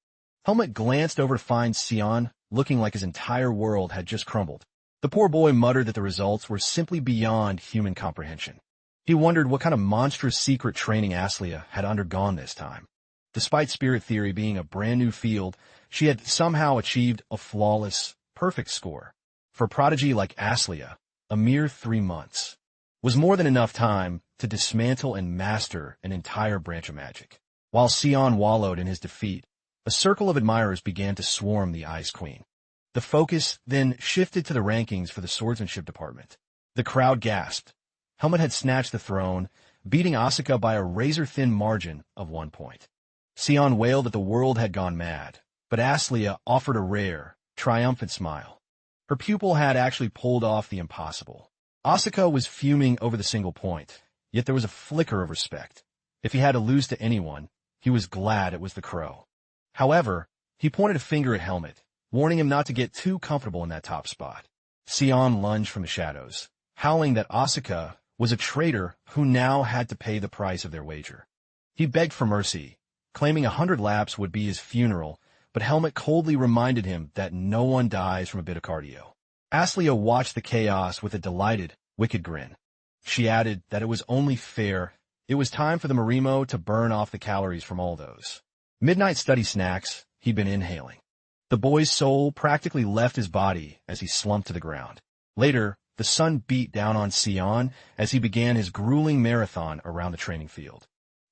Helmut glanced over to find Sion looking like his entire world had just crumbled. The poor boy muttered that the results were simply beyond human comprehension. He wondered what kind of monstrous secret training Aslia had undergone this time. Despite spirit theory being a brand new field, she had somehow achieved a flawless, perfect score. For a prodigy like Aslia, a mere 3 months was more than enough time to dismantle and master an entire branch of magic. While Sion wallowed in his defeat, a circle of admirers began to swarm the Ice Queen. The focus then shifted to the rankings for the swordsmanship department. The crowd gasped. Helmut had snatched the throne, beating Asuka by a razor-thin margin of 1 point. Sion wailed that the world had gone mad, but Aslia offered a rare, triumphant smile. Her pupil had actually pulled off the impossible. Asuka was fuming over the single point, yet there was a flicker of respect. If he had to lose to anyone, he was glad it was the crow. However, he pointed a finger at Helmut, warning him not to get too comfortable in that top spot. Sion lunged from the shadows, howling that Asuka was a traitor who now had to pay the price of their wager. He begged for mercy, claiming 100 laps would be his funeral, but Helmut coldly reminded him that no one dies from a bit of cardio. Aslia watched the chaos with a delighted, wicked grin. She added that it was only fair. It was time for the Marimo to burn off the calories from all those midnight study snacks he'd been inhaling. The boy's soul practically left his body as he slumped to the ground. Later, the sun beat down on Sion as he began his grueling marathon around the training field.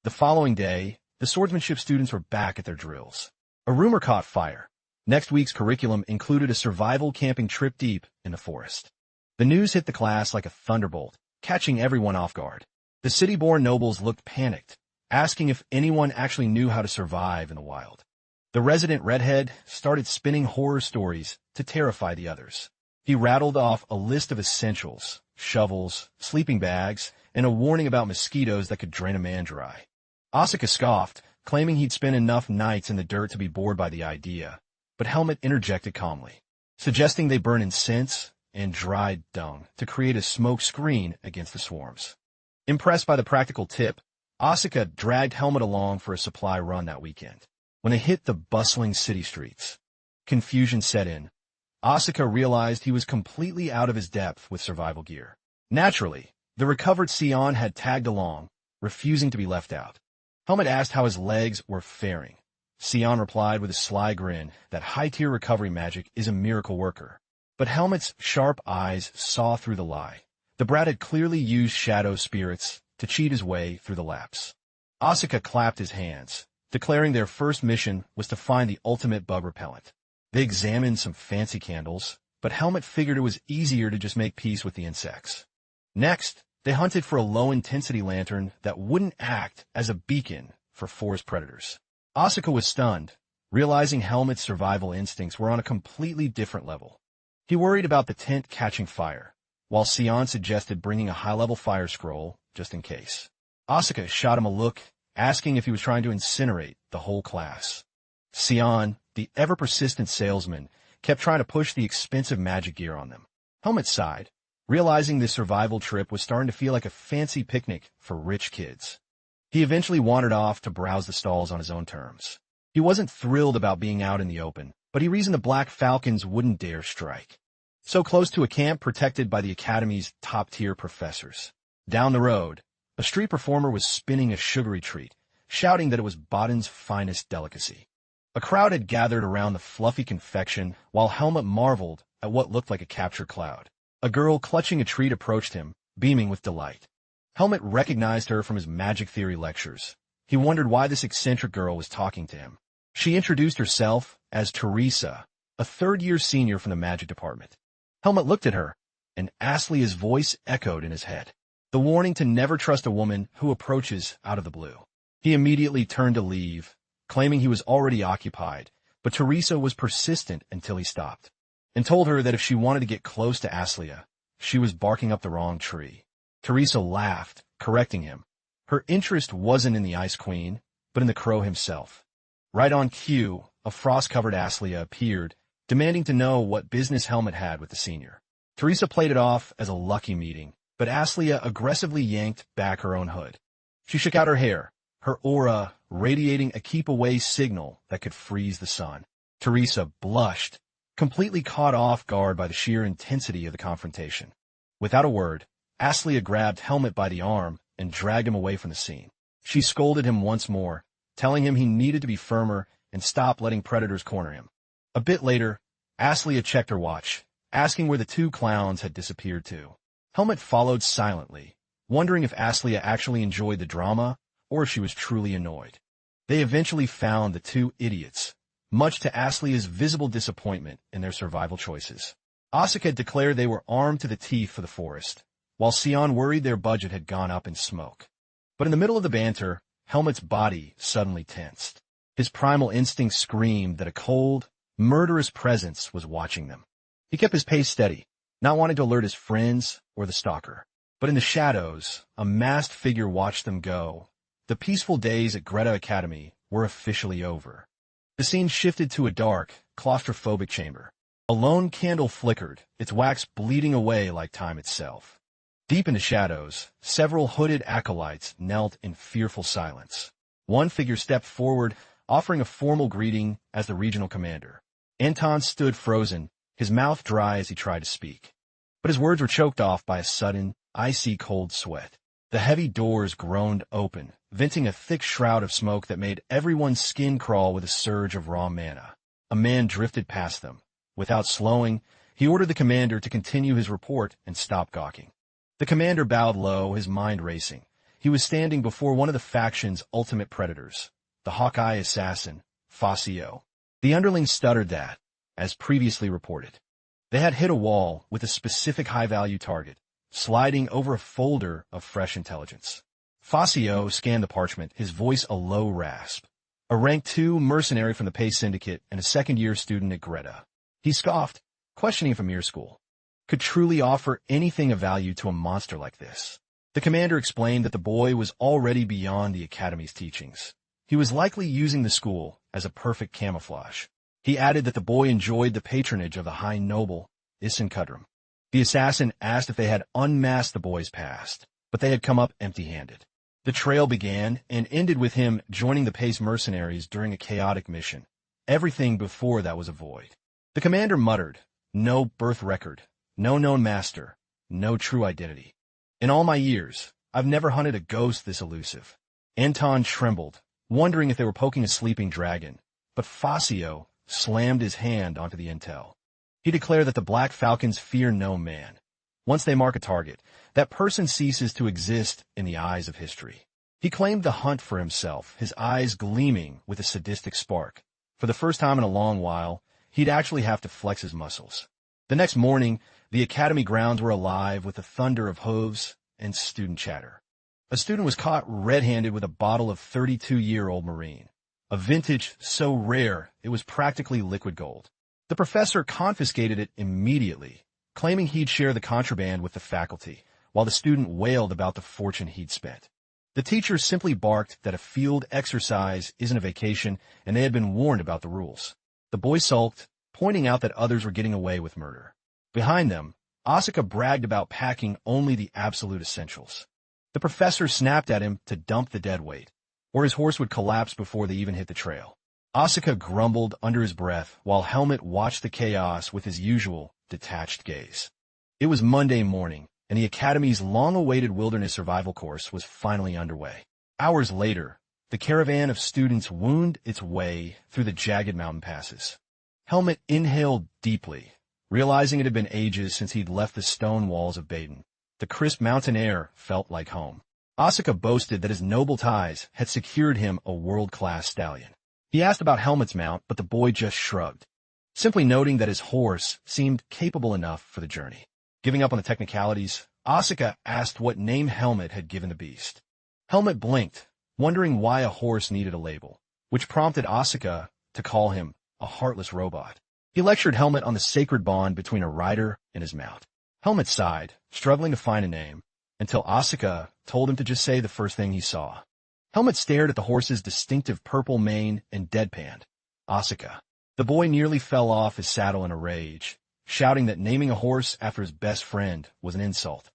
The following day, the swordsmanship students were back at their drills. A rumor caught fire. Next week's curriculum included a survival camping trip deep in the forest. The news hit the class like a thunderbolt, catching everyone off guard. The city-born nobles looked panicked, asking if anyone actually knew how to survive in the wild. The resident redhead started spinning horror stories to terrify the others. He rattled off a list of essentials, shovels, sleeping bags, and a warning about mosquitoes that could drain a man dry. Asuka scoffed, claiming he'd spent enough nights in the dirt to be bored by the idea, but Helmut interjected calmly, suggesting they burn incense and dried dung to create a smoke screen against the swarms. Impressed by the practical tip, Asuka dragged Helmut along for a supply run that weekend. When they hit the bustling city streets, confusion set in. Asuka realized he was completely out of his depth with survival gear. Naturally, the recovered Sion had tagged along, refusing to be left out. Helmut asked how his legs were faring. Sion replied with a sly grin that high-tier recovery magic is a miracle worker. But Helmut's sharp eyes saw through the lie. The brat had clearly used shadow spirits to cheat his way through the laps. Asuka clapped his hands, declaring their first mission was to find the ultimate bug repellent. They examined some fancy candles, but Helmut figured it was easier to just make peace with the insects. Next, they hunted for a low-intensity lantern that wouldn't act as a beacon for forest predators. Asuka was stunned, realizing Helmut's survival instincts were on a completely different level. He worried about the tent catching fire, while Sion suggested bringing a high-level fire scroll just in case. Asuka shot him a look, asking if he was trying to incinerate the whole class. Sion, the ever-persistent salesman, kept trying to push the expensive magic gear on them. Helmut sighed, realizing this survival trip was starting to feel like a fancy picnic for rich kids. He eventually wandered off to browse the stalls on his own terms. He wasn't thrilled about being out in the open, but he reasoned the Black Falcons wouldn't dare strike. So close to a camp protected by the Academy's top-tier professors. Down the road, a street performer was spinning a sugary treat, shouting that it was Baden's finest delicacy. A crowd had gathered around the fluffy confection while Helmut marveled at what looked like a captured cloud. A girl clutching a treat approached him, beaming with delight. Helmut recognized her from his magic theory lectures. He wondered why this eccentric girl was talking to him. She introduced herself as Teresa, a third-year senior from the magic department. Helmet looked at her, and Aslia's voice echoed in his head. The warning to never trust a woman who approaches out of the blue. He immediately turned to leave, claiming he was already occupied, but Teresa was persistent until he stopped, and told her that if she wanted to get close to Aslia, she was barking up the wrong tree. Teresa laughed, correcting him. Her interest wasn't in the Ice Queen, but in the crow himself. Right on cue, a frost-covered Aslia appeared, demanding to know what business Helmet had with the senior. Teresa played it off as a lucky meeting, but Aslia aggressively yanked back her own hood. She shook out her hair, her aura radiating a keep-away signal that could freeze the sun. Teresa blushed, completely caught off guard by the sheer intensity of the confrontation. Without a word, Aslia grabbed Helmet by the arm and dragged him away from the scene. She scolded him once more, telling him he needed to be firmer and stop letting predators corner him. A bit later, Aslia checked her watch, asking where the two clowns had disappeared to. Helmet followed silently, wondering if Aslia actually enjoyed the drama or if she was truly annoyed. They eventually found the two idiots, much to Aslia's visible disappointment in their survival choices. Asuka declared they were armed to the teeth for the forest, while Sion worried their budget had gone up in smoke. But in the middle of the banter, Helmet's body suddenly tensed. His primal instinct screamed that a cold, murderous presence was watching them. He kept his pace steady, not wanting to alert his friends or the stalker. But in the shadows, a masked figure watched them go. The peaceful days at Greta Academy were officially over. The scene shifted to a dark, claustrophobic chamber. A lone candle flickered, its wax bleeding away like time itself. Deep in the shadows, several hooded acolytes knelt in fearful silence. One figure stepped forward, offering a formal greeting as the regional commander. Anton stood frozen, his mouth dry as he tried to speak. But his words were choked off by a sudden, icy cold sweat. The heavy doors groaned open, venting a thick shroud of smoke that made everyone's skin crawl with a surge of raw mana. A man drifted past them. Without slowing, he ordered the commander to continue his report and stop gawking. The commander bowed low, his mind racing. He was standing before one of the faction's ultimate predators, the Hawkeye assassin, Facio. The underling stuttered that, as previously reported, they had hit a wall with a specific high-value target, sliding over a folder of fresh intelligence. Facio scanned the parchment, his voice a low rasp. A rank 2 mercenary from the Pay Syndicate and a second-year student at Greta. He scoffed, questioning if Amir School could truly offer anything of value to a monster like this. The commander explained that the boy was already beyond the Academy's teachings. He was likely using the school as a perfect camouflage. He added that the boy enjoyed the patronage of the High Noble, Isin Kudrum. The assassin asked if they had unmasked the boy's past, but they had come up empty-handed. The trail began and ended with him joining the Pace mercenaries during a chaotic mission. Everything before that was a void. The commander muttered, "No birth record, no known master, no true identity. In all my years, I've never hunted a ghost this elusive." Anton trembled, wondering if they were poking a sleeping dragon, but Facio slammed his hand onto the intel. He declared that the Black Falcons fear no man. Once they mark a target, that person ceases to exist in the eyes of history. He claimed the hunt for himself, his eyes gleaming with a sadistic spark. For the first time in a long while, he'd actually have to flex his muscles. The next morning, the academy grounds were alive with the thunder of hooves and student chatter. A student was caught red-handed with a bottle of 32-year-old Marine, a vintage so rare it was practically liquid gold. The professor confiscated it immediately, claiming he'd share the contraband with the faculty, while the student wailed about the fortune he'd spent. The teacher simply barked that a field exercise isn't a vacation, and they had been warned about the rules. The boy sulked, pointing out that others were getting away with murder. Behind them, Asuka bragged about packing only the absolute essentials. The professor snapped at him to dump the deadweight, or his horse would collapse before they even hit the trail. Asuka grumbled under his breath while Helmet watched the chaos with his usual detached gaze. It was Monday morning, and the Academy's long-awaited wilderness survival course was finally underway. Hours later, the caravan of students wound its way through the jagged mountain passes. Helmet inhaled deeply, realizing it had been ages since he'd left the stone walls of Baden. The crisp mountain air felt like home. Asuka boasted that his noble ties had secured him a world-class stallion. He asked about Helmet's mount, but the boy just shrugged. simply noting that his horse seemed capable enough for the journey. Giving up on the technicalities, Asuka asked what name Helmet had given the beast. Helmet blinked, wondering why a horse needed a label, which prompted Asuka to call him a heartless robot. He lectured Helmet on the sacred bond between a rider and his mount. Helmet sighed, struggling to find a name, until Asuka told him to just say the first thing he saw. Helmet stared at the horse's distinctive purple mane and deadpanned. Asuka. The boy nearly fell off his saddle in a rage, shouting that naming a horse after his best friend was an insult.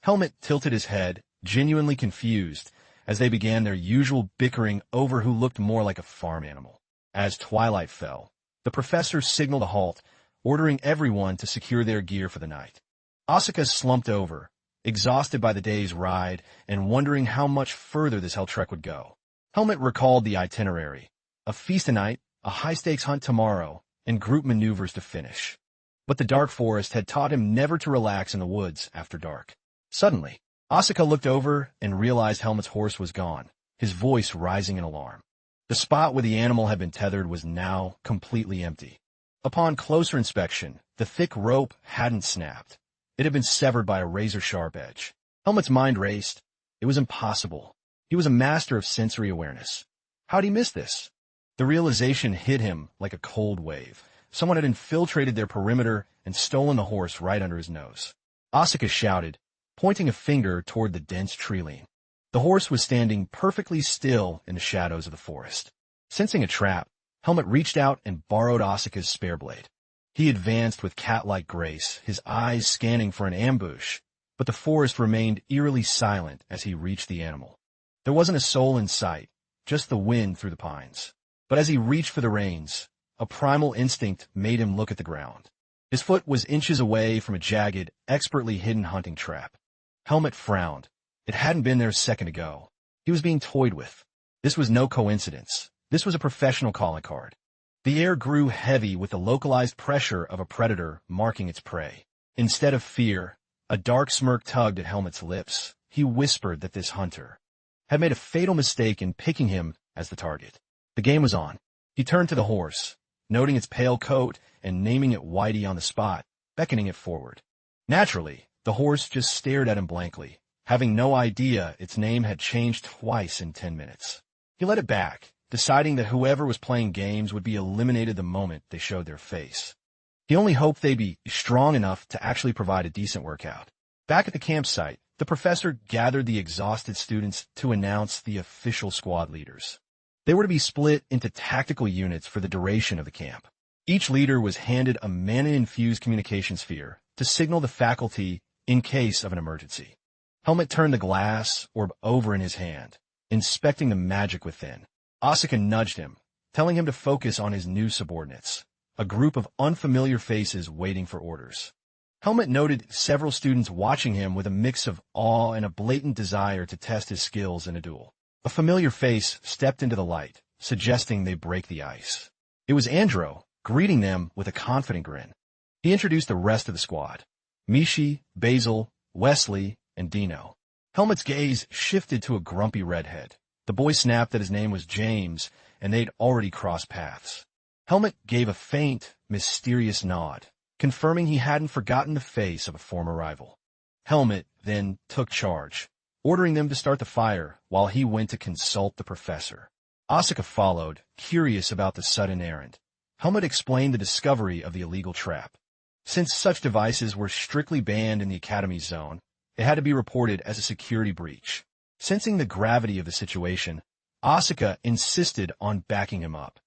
Helmet tilted his head, genuinely confused, as they began their usual bickering over who looked more like a farm animal. As twilight fell, the professor signaled a halt, ordering everyone to secure their gear for the night. Asuka slumped over, exhausted by the day's ride and wondering how much further this hell trek would go. Helmet recalled the itinerary: a feast tonight, a high-stakes hunt tomorrow, and group maneuvers to finish. But the dark forest had taught him never to relax in the woods after dark. Suddenly, Asuka looked over and realized Helmet's horse was gone, his voice rising in alarm. The spot where the animal had been tethered was now completely empty. Upon closer inspection, the thick rope hadn't snapped. It had been severed by a razor-sharp edge. Helmet's mind raced. It was impossible. He was a master of sensory awareness. How'd he miss this? The realization hit him like a cold wave. Someone had infiltrated their perimeter and stolen the horse right under his nose. Asuka shouted, pointing a finger toward the dense tree-line. The horse was standing perfectly still in the shadows of the forest. Sensing a trap, Helmet reached out and borrowed Asuka's spare blade. He advanced with cat-like grace, his eyes scanning for an ambush, but the forest remained eerily silent as he reached the animal. There wasn't a soul in sight, just the wind through the pines. But as he reached for the reins, a primal instinct made him look at the ground. His foot was inches away from a jagged, expertly hidden hunting trap. Helmet frowned. It hadn't been there a second ago. He was being toyed with. This was no coincidence. This was a professional calling card. The air grew heavy with the localized pressure of a predator marking its prey. Instead of fear, a dark smirk tugged at Helmet's lips. He whispered that this hunter had made a fatal mistake in picking him as the target. The game was on. He turned to the horse, noting its pale coat and naming it Whitey on the spot, beckoning it forward. Naturally, the horse just stared at him blankly, having no idea its name had changed twice in 10 minutes. He let it back, deciding that whoever was playing games would be eliminated the moment they showed their face. He only hoped they'd be strong enough to actually provide a decent workout. Back at the campsite, the professor gathered the exhausted students to announce the official squad leaders. They were to be split into tactical units for the duration of the camp. Each leader was handed a mana-infused communication sphere to signal the faculty in case of an emergency. Helmet turned the glass orb over in his hand, inspecting the magic within. Asuka nudged him, telling him to focus on his new subordinates, a group of unfamiliar faces waiting for orders. Helmet noted several students watching him with a mix of awe and a blatant desire to test his skills in a duel. A familiar face stepped into the light, suggesting they break the ice. It was Andro, greeting them with a confident grin. He introduced the rest of the squad: Mishi, Basil, Wesley, and Dino. Helmet's gaze shifted to a grumpy redhead. The boy snapped that his name was James, and they'd already crossed paths. Helmet gave a faint, mysterious nod, confirming he hadn't forgotten the face of a former rival. Helmet then took charge, ordering them to start the fire while he went to consult the professor. Asuka followed, curious about the sudden errand. Helmet explained the discovery of the illegal trap. Since such devices were strictly banned in the Academy's zone, it had to be reported as a security breach. Sensing the gravity of the situation, Asuka insisted on backing him up.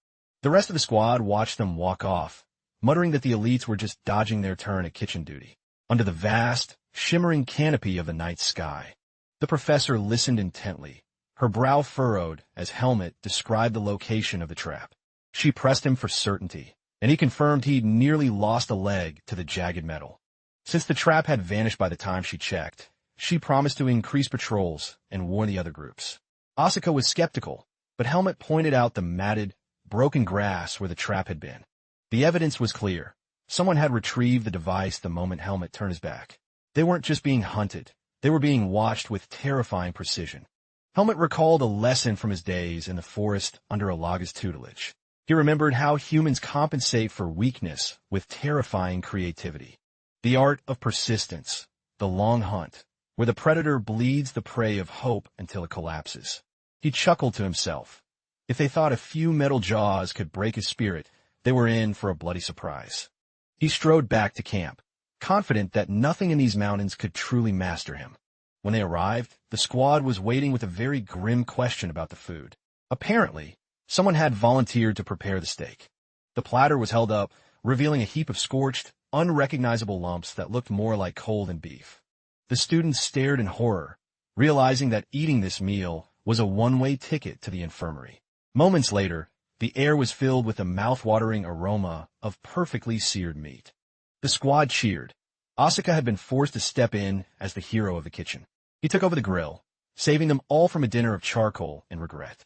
The rest of the squad watched them walk off, muttering that the elites were just dodging their turn at kitchen duty. Under the vast, shimmering canopy of the night sky, the professor listened intently, her brow furrowed as Helmet described the location of the trap. She pressed him for certainty, and he confirmed he'd nearly lost a leg to the jagged metal. Since the trap had vanished by the time she checked, she promised to increase patrols and warn the other groups. Asuka was skeptical, but Helmet pointed out the matted, broken grass where the trap had been. The evidence was clear. Someone had retrieved the device the moment Helmet turned his back. They weren't just being hunted. They were being watched with terrifying precision. Helmet recalled a lesson from his days in the forest under Alaga's tutelage. He remembered how humans compensate for weakness with terrifying creativity. The art of persistence, the long hunt, where the predator bleeds the prey of hope until it collapses. He chuckled to himself. If they thought a few metal jaws could break his spirit, they were in for a bloody surprise. He strode back to camp, confident that nothing in these mountains could truly master him. When they arrived, the squad was waiting with a very grim question about the food. Apparently, someone had volunteered to prepare the steak. The platter was held up, revealing a heap of scorched, unrecognizable lumps that looked more like coal than beef. The students stared in horror, realizing that eating this meal was a one-way ticket to the infirmary. Moments later, the air was filled with a mouth-watering aroma of perfectly seared meat. The squad cheered. Asuka had been forced to step in as the hero of the kitchen. He took over the grill, saving them all from a dinner of charcoal and regret.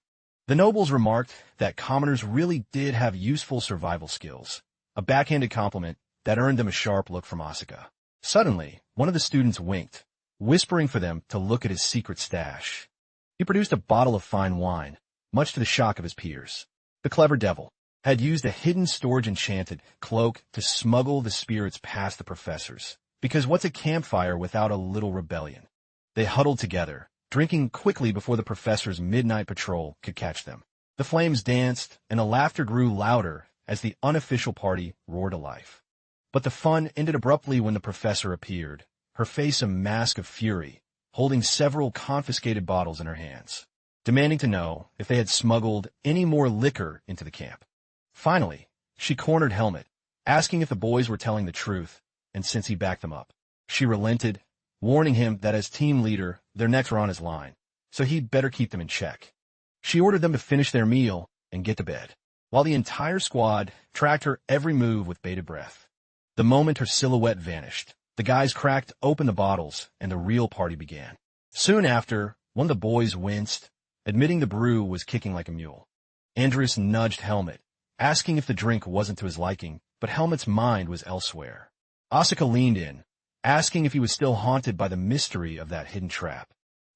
The nobles remarked that commoners really did have useful survival skills, a backhanded compliment that earned them a sharp look from Asuka. Suddenly, one of the students winked, whispering for them to look at his secret stash. He produced a bottle of fine wine, much to the shock of his peers. The clever devil had used a hidden storage enchanted cloak to smuggle the spirits past the professors, because what's a campfire without a little rebellion? They huddled together, drinking quickly before the professor's midnight patrol could catch them. The flames danced, and the laughter grew louder as the unofficial party roared to life. But the fun ended abruptly when the professor appeared, her face a mask of fury, holding several confiscated bottles in her hands, demanding to know if they had smuggled any more liquor into the camp. Finally, she cornered Helmet, asking if the boys were telling the truth, and since he backed them up. She relented, warning him that as team leader, their necks were on his line, so he'd better keep them in check. She ordered them to finish their meal and get to bed, while the entire squad tracked her every move with bated breath. The moment her silhouette vanished, the guys cracked open the bottles, and the real party began. Soon after, one of the boys winced, admitting the brew was kicking like a mule. Andreas nudged Helmet, asking if the drink wasn't to his liking, but Helmet's mind was elsewhere. Asuka leaned in, asking if he was still haunted by the mystery of that hidden trap.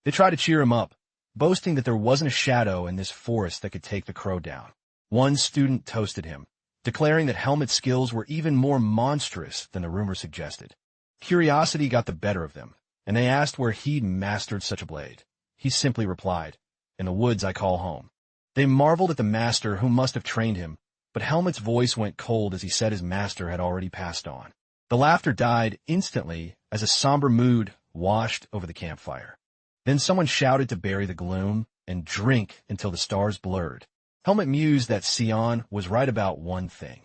They tried to cheer him up, boasting that there wasn't a shadow in this forest that could take the crow down. One student toasted him, declaring that Helmet's skills were even more monstrous than the rumor suggested. Curiosity got the better of them, and they asked where he'd mastered such a blade. He simply replied, "In the woods I call home." They marveled at the master who must have trained him, but Helmet's voice went cold as he said his master had already passed on. The laughter died instantly as a somber mood washed over the campfire. Then someone shouted to bury the gloom and drink until the stars blurred. Helmet mused that Sion was right about one thing.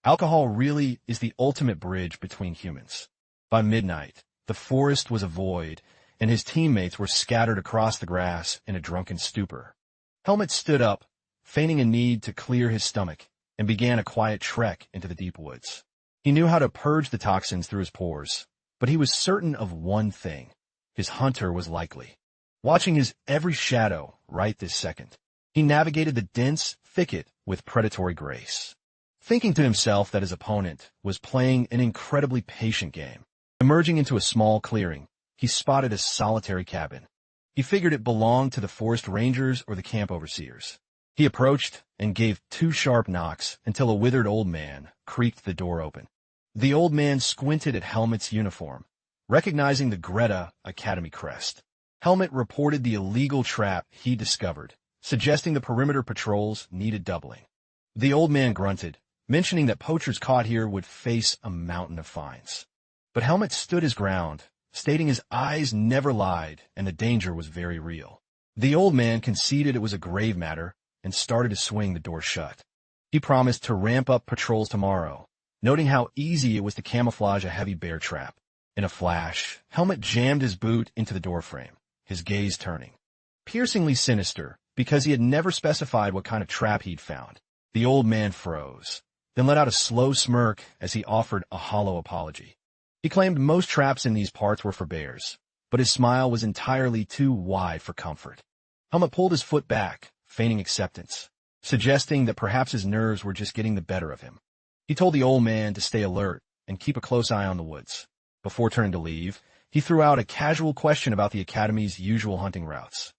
Alcohol really is the ultimate bridge between humans. By midnight, the forest was a void, and his teammates were scattered across the grass in a drunken stupor. Helmet stood up, feigning a need to clear his stomach, and began a quiet trek into the deep woods. He knew how to purge the toxins through his pores, but he was certain of one thing. His hunter was likely, watching his every shadow right this second. He navigated the dense thicket with predatory grace, thinking to himself that his opponent was playing an incredibly patient game. Emerging into a small clearing, he spotted a solitary cabin. He figured it belonged to the forest rangers or the camp overseers. He approached and gave 2 sharp knocks until a withered old man creaked the door open. The old man squinted at Helmet's uniform, recognizing the Greta Academy crest. Helmet reported the illegal trap he discovered, suggesting the perimeter patrols needed doubling. The old man grunted, mentioning that poachers caught here would face a mountain of fines. But Helmet stood his ground, stating his eyes never lied and the danger was very real. The old man conceded it was a grave matter and started to swing the door shut. He promised to ramp up patrols tomorrow, noting how easy it was to camouflage a heavy bear trap. In a flash, Helmet jammed his boot into the doorframe, his gaze turning. Piercingly sinister, because he had never specified what kind of trap he'd found. The old man froze, then let out a slow smirk as he offered a hollow apology. He claimed most traps in these parts were for bears, but his smile was entirely too wide for comfort. Helmet pulled his foot back, feigning acceptance, suggesting that perhaps his nerves were just getting the better of him. He told the old man to stay alert and keep a close eye on the woods. Before turning to leave, he threw out a casual question about the Academy's usual hunting routes.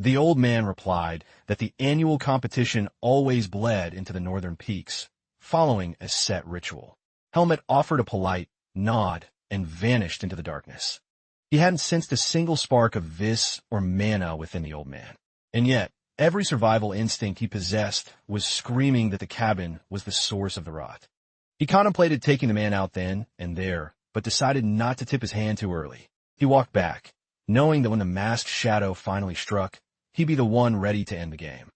The old man replied that the annual competition always bled into the northern peaks, following a set ritual. Helmet offered a polite nod and vanished into the darkness. He hadn't sensed a single spark of vis or mana within the old man. And yet, every survival instinct he possessed was screaming that the cabin was the source of the rot. He contemplated taking the man out then and there, but decided not to tip his hand too early. He walked back, knowing that when the masked shadow finally struck, he'd be the one ready to end the game.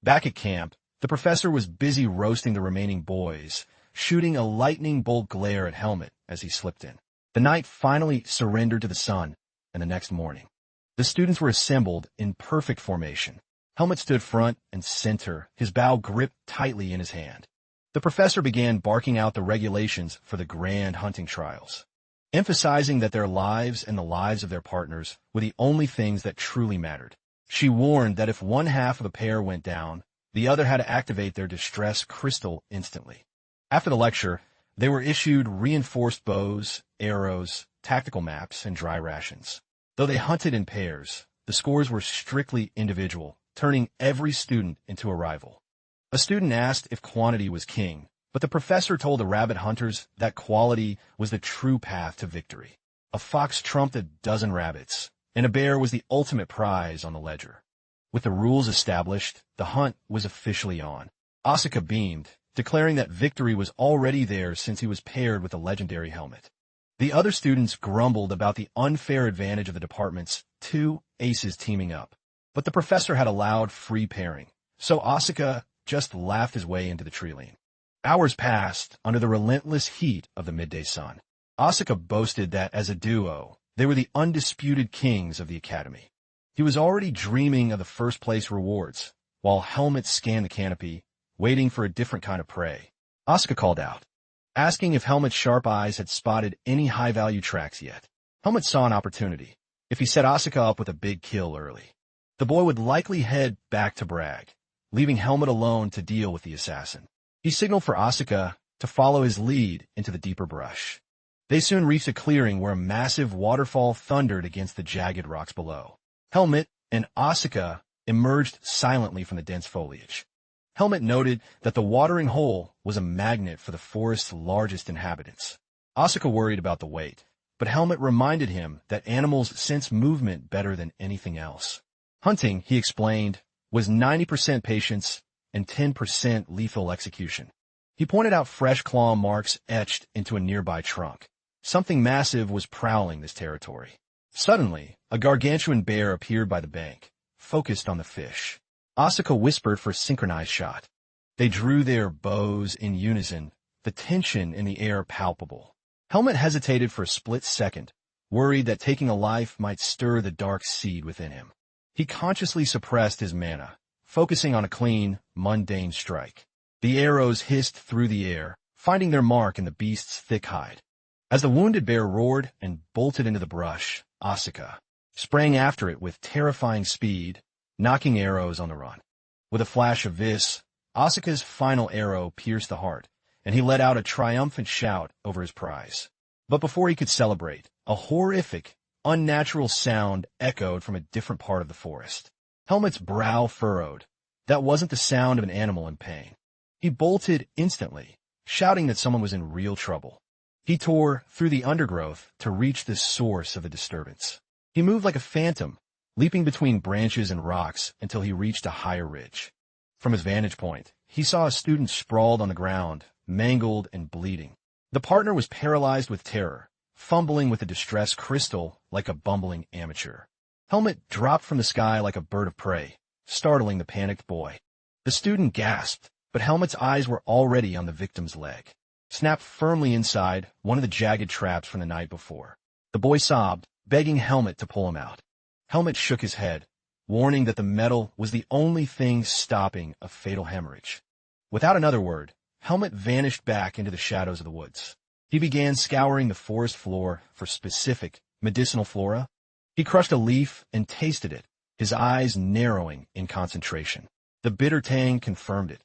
Back at camp, the professor was busy roasting the remaining boys, shooting a lightning bolt glare at Helmet as he slipped in. The night finally surrendered to the sun, and the next morning, the students were assembled in perfect formation. Helmet stood front and center, his bow gripped tightly in his hand. The professor began barking out the regulations for the grand hunting trials, emphasizing that their lives and the lives of their partners were the only things that truly mattered. She warned that if one half of a pair went down, the other had to activate their distress crystal instantly. After the lecture, they were issued reinforced bows, arrows, tactical maps, and dry rations. Though they hunted in pairs, the scores were strictly individual, turning every student into a rival. A student asked if quantity was king, but the professor told the rabbit hunters that quality was the true path to victory. A fox trumped a dozen rabbits, and a bear was the ultimate prize on the ledger. With the rules established, the hunt was officially on. Asuka beamed, declaring that victory was already theirs since he was paired with a legendary helmet. The other students grumbled about the unfair advantage of the department's two aces teaming up, but the professor had allowed free pairing, so Asuka just laughed his way into the treeline. Hours passed under the relentless heat of the midday sun. Asuka boasted that as a duo, they were the undisputed kings of the academy. He was already dreaming of the first-place rewards, while Helmet scanned the canopy, waiting for a different kind of prey. Asuka called out, asking if Helmet's sharp eyes had spotted any high-value tracks yet. Helmet saw an opportunity. If he set Asuka up with a big kill early, the boy would likely head back to brag, leaving Helmet alone to deal with the assassin. He signaled for Asuka to follow his lead into the deeper brush. They soon reached a clearing where a massive waterfall thundered against the jagged rocks below. Helmet and Asuka emerged silently from the dense foliage. Helmet noted that the watering hole was a magnet for the forest's largest inhabitants. Asuka worried about the weight, but Helmet reminded him that animals sense movement better than anything else. Hunting, he explained, was 90% patience and 10% lethal execution. He pointed out fresh claw marks etched into a nearby trunk. Something massive was prowling this territory. Suddenly, a gargantuan bear appeared by the bank, focused on the fish. Asuka whispered for a synchronized shot. They drew their bows in unison, the tension in the air palpable. Helmet hesitated for a split second, worried that taking a life might stir the dark seed within him. He consciously suppressed his mana, focusing on a clean, mundane strike. The arrows hissed through the air, finding their mark in the beast's thick hide. As the wounded bear roared and bolted into the brush, Asuka sprang after it with terrifying speed, knocking arrows on the run. With a flash of vis, Asuka's final arrow pierced the heart, and he let out a triumphant shout over his prize. But before he could celebrate, a horrific, unnatural sound echoed from a different part of the forest. Helmet's brow furrowed. That wasn't the sound of an animal in pain. He bolted instantly, shouting that someone was in real trouble. He tore through the undergrowth to reach the source of the disturbance. He moved like a phantom, leaping between branches and rocks until he reached a higher ridge. From his vantage point, he saw a student sprawled on the ground, mangled and bleeding. The partner was paralyzed with terror, fumbling with the distress crystal like a bumbling amateur. Helmet dropped from the sky like a bird of prey, startling the panicked boy. The student gasped, but Helmet's eyes were already on the victim's leg, snapped firmly inside one of the jagged traps from the night before. The boy sobbed, begging Helmet to pull him out. Helmet shook his head, warning that the metal was the only thing stopping a fatal hemorrhage. Without another word, Helmet vanished back into the shadows of the woods. He began scouring the forest floor for specific medicinal flora. He crushed a leaf and tasted it, his eyes narrowing in concentration. The bitter tang confirmed it.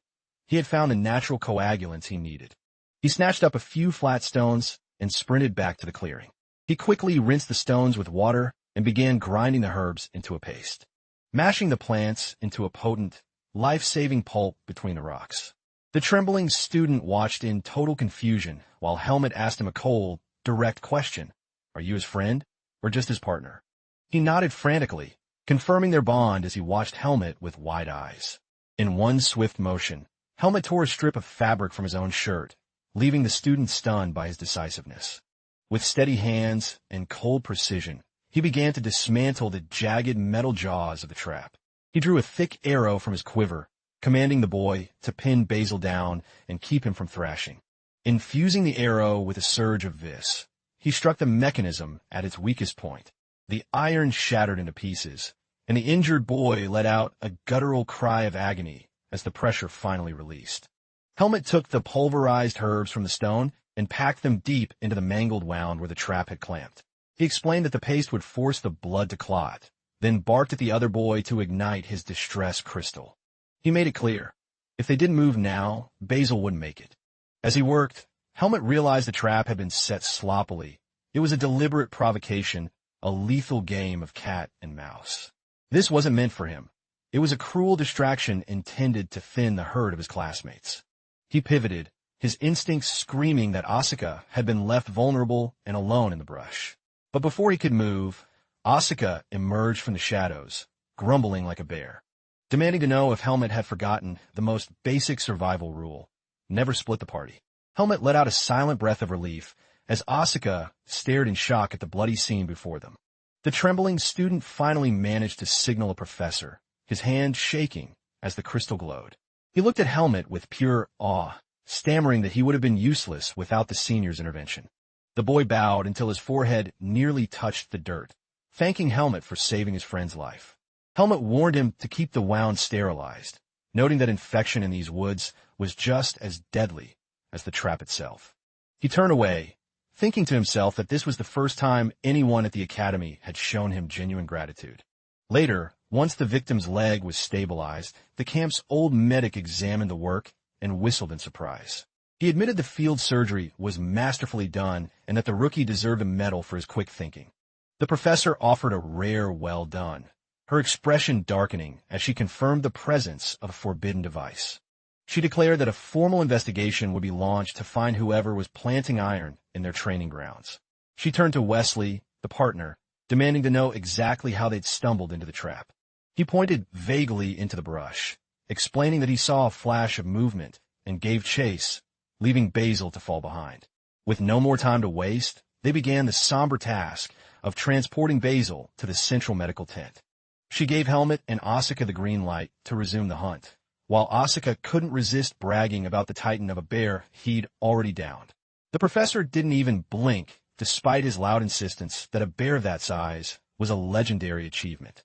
He had found the natural coagulants he needed. He snatched up a few flat stones and sprinted back to the clearing. He quickly rinsed the stones with water and began grinding the herbs into a paste. mashing the plants into a potent, life-saving pulp between the rocks. The trembling student watched in total confusion while Helmet asked him a cold, direct question. Are you his friend, or just his partner? He nodded frantically, confirming their bond as he watched Helmet with wide eyes. In one swift motion, Helmet tore a strip of fabric from his own shirt, leaving the student stunned by his decisiveness. With steady hands and cold precision, he began to dismantle the jagged metal jaws of the trap. He drew a thick arrow from his quiver, commanding the boy to pin Basil down and keep him from thrashing. Infusing the arrow with a surge of vis, he struck the mechanism at its weakest point. The iron shattered into pieces, and the injured boy let out a guttural cry of agony as the pressure finally released. Helmet took the pulverized herbs from the stone and packed them deep into the mangled wound where the trap had clamped. He explained that the paste would force the blood to clot, then barked at the other boy to ignite his distress crystal. He made it clear, if they didn't move now, Basil wouldn't make it. As he worked, Helmet realized the trap had been set sloppily. It was a deliberate provocation, a lethal game of cat and mouse. This wasn't meant for him. It was a cruel distraction intended to thin the herd of his classmates. He pivoted, his instincts screaming that Asuka had been left vulnerable and alone in the brush. But before he could move, Asuka emerged from the shadows, grumbling like a bear, demanding to know if Helmet had forgotten the most basic survival rule: never split the party. Helmet let out a silent breath of relief as Asuka stared in shock at the bloody scene before them. The trembling student finally managed to signal a professor, his hand shaking as the crystal glowed. He looked at Helmet with pure awe, stammering that he would have been useless without the senior's intervention. The boy bowed until his forehead nearly touched the dirt, thanking Helmet for saving his friend's life. Helmet warned him to keep the wound sterilized, noting that infection in these woods was just as deadly as the trap itself. He turned away, thinking to himself that this was the first time anyone at the academy had shown him genuine gratitude. Later, once the victim's leg was stabilized, the camp's old medic examined the work and whistled in surprise. He admitted the field surgery was masterfully done and that the rookie deserved a medal for his quick thinking. The professor offered a rare well done, her expression darkening as she confirmed the presence of a forbidden device. She declared that a formal investigation would be launched to find whoever was planting iron in their training grounds. She turned to Wesley, the partner, demanding to know exactly how they'd stumbled into the trap. He pointed vaguely into the brush, explaining that he saw a flash of movement and gave chase, leaving Basil to fall behind. With no more time to waste, they began the somber task of transporting Basil to the central medical tent. She gave Helmet and Asuka the green light to resume the hunt, while Asuka couldn't resist bragging about the titan of a bear he'd already downed. The professor didn't even blink, despite his loud insistence that a bear of that size was a legendary achievement.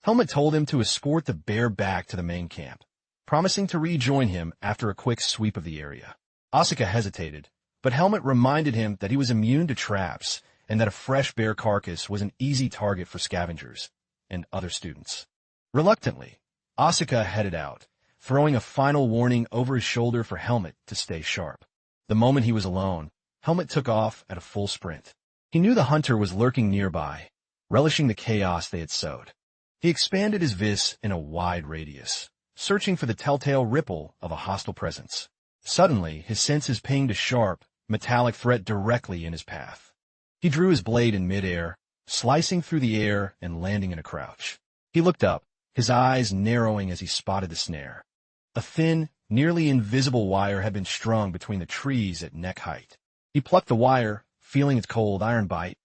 Helmet told him to escort the bear back to the main camp, promising to rejoin him after a quick sweep of the area. Asuka hesitated, but Helmet reminded him that he was immune to traps and that a fresh bear carcass was an easy target for scavengers and other students. Reluctantly, Asuka headed out, throwing a final warning over his shoulder for Helmet to stay sharp. The moment he was alone, Helmet took off at a full sprint. He knew the hunter was lurking nearby, relishing the chaos they had sowed. He expanded his vis in a wide radius, searching for the telltale ripple of a hostile presence. Suddenly, his senses pinged a sharp, metallic threat directly in his path. He drew his blade in midair, slicing through the air and landing in a crouch. He looked up, his eyes narrowing as he spotted the snare. A thin, nearly invisible wire had been strung between the trees at neck height. He plucked the wire, feeling its cold iron bite.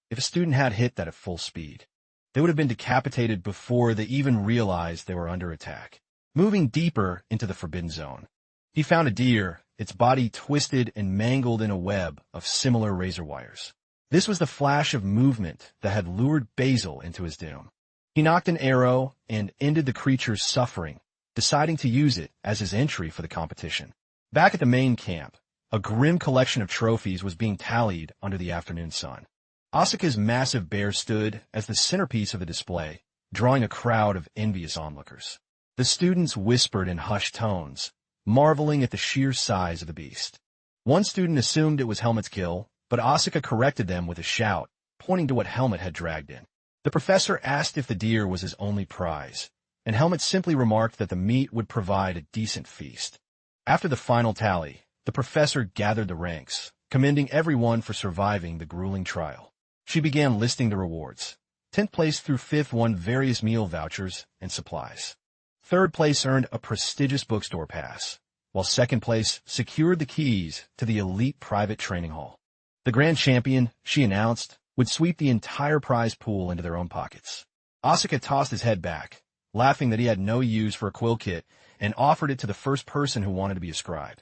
If a student had hit that at full speed, they would have been decapitated before they even realized they were under attack. Moving deeper into the forbidden zone, he found a deer, its body twisted and mangled in a web of similar razor wires. This was the flash of movement that had lured Basil into his doom. He nocked an arrow and ended the creature's suffering, deciding to use it as his entry for the competition. Back at the main camp, a grim collection of trophies was being tallied under the afternoon sun. Asuka's massive bear stood as the centerpiece of the display, drawing a crowd of envious onlookers. The students whispered in hushed tones, marveling at the sheer size of the beast. One student assumed it was Helmet's kill, but Asuka corrected them with a shout, pointing to what Helmet had dragged in. The professor asked if the deer was his only prize, and Helmet simply remarked that the meat would provide a decent feast. After the final tally, the professor gathered the ranks, commending everyone for surviving the grueling trial. She began listing the rewards. 10th place through 5th won various meal vouchers and supplies. 3rd place earned a prestigious bookstore pass, while 2nd place secured the keys to the elite private training hall. The grand champion, she announced, would sweep the entire prize pool into their own pockets. Asuka tossed his head back, laughing that he had no use for a quill kit, and offered it to the first person who wanted to be a scribe.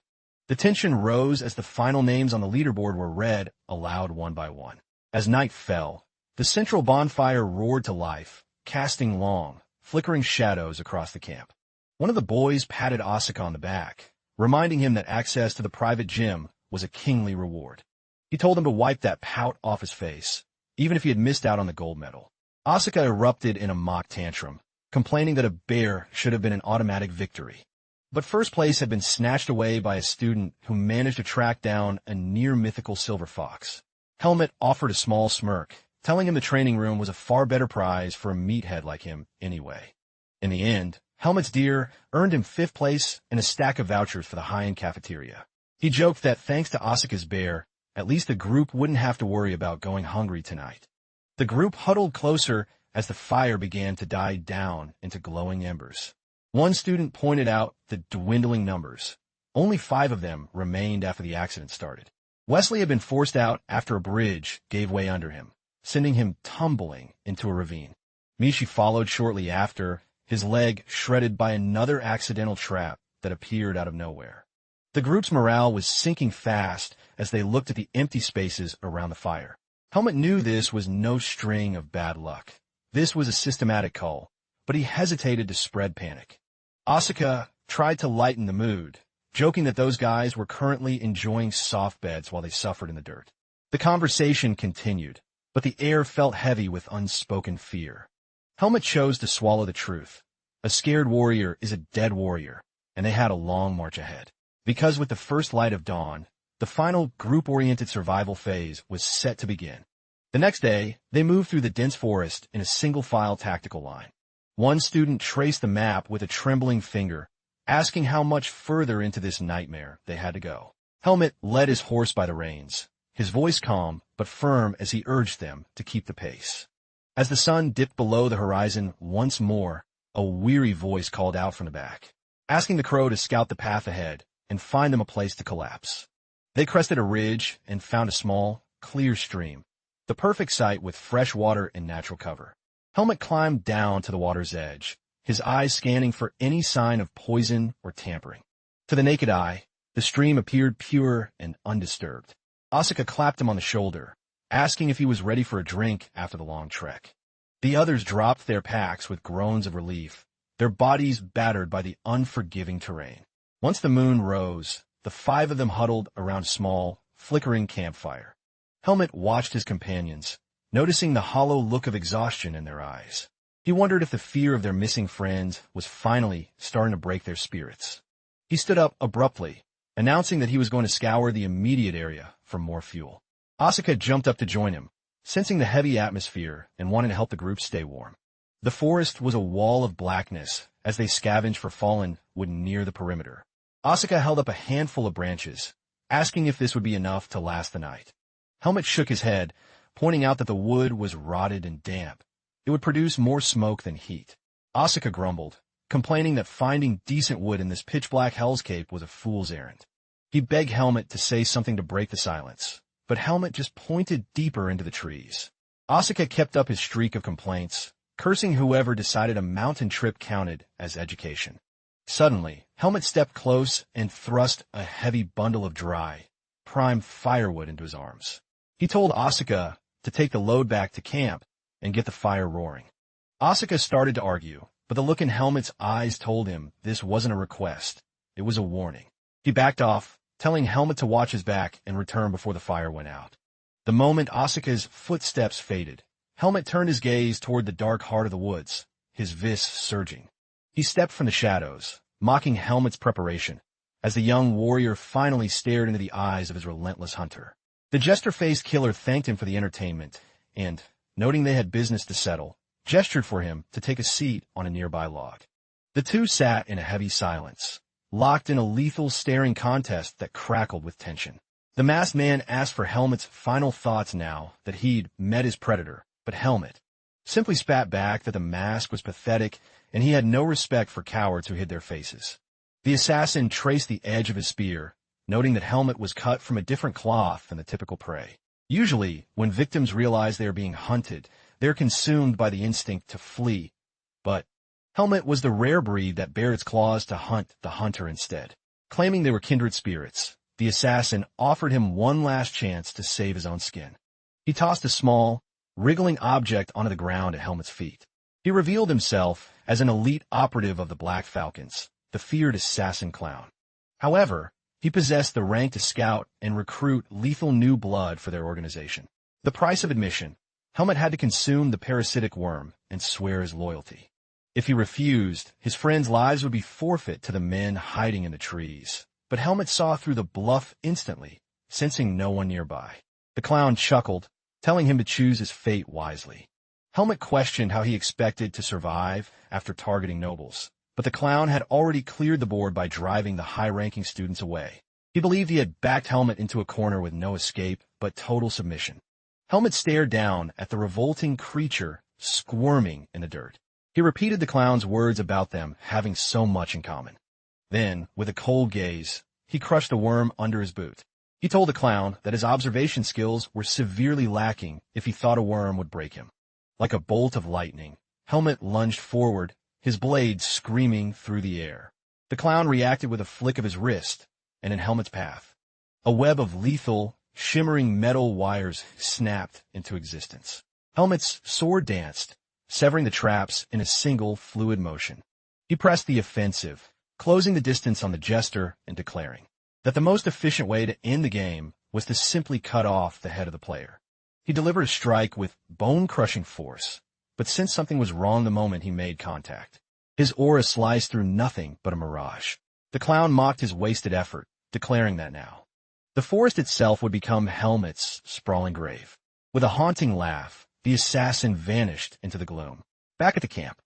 The tension rose as the final names on the leaderboard were read aloud one by one. As night fell, the central bonfire roared to life, casting long, flickering shadows across the camp. One of the boys patted Asuka on the back, reminding him that access to the private gym was a kingly reward. He told him to wipe that pout off his face, even if he had missed out on the gold medal. Asuka erupted in a mock tantrum, complaining that a bear should have been an automatic victory. But first place had been snatched away by a student who managed to track down a near-mythical silver fox. Helmet offered a small smirk, telling him the training room was a far better prize for a meathead like him anyway. In the end, Helmet's deer earned him 5th place and a stack of vouchers for the high-end cafeteria. He joked that thanks to Asuka's bear, at least the group wouldn't have to worry about going hungry tonight. The group huddled closer as the fire began to die down into glowing embers. One student pointed out the dwindling numbers. Only 5 of them remained after the accident started. Wesley had been forced out after a bridge gave way under him, sending him tumbling into a ravine. Mishi followed shortly after, his leg shredded by another accidental trap that appeared out of nowhere. The group's morale was sinking fast as they looked at the empty spaces around the fire. Helmet knew this was no string of bad luck. This was a systematic call, but he hesitated to spread panic. Asuka tried to lighten the mood, joking that those guys were currently enjoying soft beds while they suffered in the dirt. The conversation continued, but the air felt heavy with unspoken fear. Helmet chose to swallow the truth. A scared warrior is a dead warrior, and they had a long march ahead. Because with the first light of dawn, the final group-oriented survival phase was set to begin. The next day, they moved through the dense forest in a single-file tactical line. One student traced the map with a trembling finger, asking how much further into this nightmare they had to go. Helmet led his horse by the reins, his voice calm but firm as he urged them to keep the pace. As the sun dipped below the horizon once more, a weary voice called out from the back, asking the crow to scout the path ahead and find them a place to collapse. They crested a ridge and found a small, clear stream, the perfect site with fresh water and natural cover. Helmet climbed down to the water's edge, his eyes scanning for any sign of poison or tampering. To the naked eye, the stream appeared pure and undisturbed. Asuka clapped him on the shoulder, asking if he was ready for a drink after the long trek. The others dropped their packs with groans of relief, their bodies battered by the unforgiving terrain. Once the moon rose, the 5 of them huddled around a small, flickering campfire. Helmet watched his companions, noticing the hollow look of exhaustion in their eyes. He wondered if the fear of their missing friends was finally starting to break their spirits. He stood up abruptly, announcing that he was going to scour the immediate area for more fuel. Asuka jumped up to join him, sensing the heavy atmosphere and wanting to help the group stay warm. The forest was a wall of blackness as they scavenged for fallen wood near the perimeter. Asuka held up a handful of branches, asking if this would be enough to last the night. Helmet shook his head, pointing out that the wood was rotted and damp. It would produce more smoke than heat. Asuka grumbled, complaining that finding decent wood in this pitch-black hellscape was a fool's errand. He begged Helmet to say something to break the silence, but Helmet just pointed deeper into the trees. Asuka kept up his streak of complaints, cursing whoever decided a mountain trip counted as education. Suddenly, Helmet stepped close and thrust a heavy bundle of dry, prime firewood into his arms. He told Asuka to take the load back to camp and get the fire roaring. Asuka started to argue, but the look in Helmet's eyes told him this wasn't a request. It was a warning. He backed off, telling Helmet to watch his back and return before the fire went out. The moment Asuka's footsteps faded, Helmet turned his gaze toward the dark heart of the woods, his vis surging. He stepped from the shadows, mocking Helmet's preparation, as the young warrior finally stared into the eyes of his relentless hunter. The jester-faced killer thanked him for the entertainment and, noting they had business to settle, gestured for him to take a seat on a nearby log. The two sat in a heavy silence, locked in a lethal staring contest that crackled with tension. The masked man asked for Helmet's final thoughts now that he'd met his predator, but Helmet simply spat back that the mask was pathetic and he had no respect for cowards who hid their faces. The assassin traced the edge of his spear, noting that Helmet was cut from a different cloth than the typical prey. Usually, when victims realize they are being hunted, they're consumed by the instinct to flee, but Helmet was the rare breed that bared its claws to hunt the hunter instead. Claiming they were kindred spirits, the assassin offered him one last chance to save his own skin. He tossed a small, wriggling object onto the ground at Helmet's feet. He revealed himself as an elite operative of the Black Falcons, the feared assassin clown. However, he possessed the rank to scout and recruit lethal new blood for their organization. The price of admission: Helmet had to consume the parasitic worm and swear his loyalty. If he refused, his friends' lives would be forfeit to the men hiding in the trees. But Helmet saw through the bluff instantly, sensing no one nearby. The clown chuckled, telling him to choose his fate wisely. Helmet questioned how he expected to survive after targeting nobles, but the clown had already cleared the board by driving the high-ranking students away. He believed he had backed Helmet into a corner with no escape but total submission. Helmet stared down at the revolting creature squirming in the dirt. He repeated the clown's words about them having so much in common. Then, with a cold gaze, he crushed the worm under his boot. He told the clown that his observation skills were severely lacking if he thought a worm would break him. Like a bolt of lightning, Helmet lunged forward, his blade screaming through the air. The clown reacted with a flick of his wrist, and in Helmet's path, a web of lethal, shimmering metal wires snapped into existence. Helmet's sword danced, severing the traps in a single fluid motion. He pressed the offensive, closing the distance on the jester and declaring that the most efficient way to end the game was to simply cut off the head of the player. He delivered a strike with bone-crushing force, but sensed something was wrong the moment he made contact. His aura sliced through nothing but a mirage. The clown mocked his wasted effort, declaring that now the forest itself would become Helmet's sprawling grave. With a haunting laugh, the assassin vanished into the gloom. Back at the camp,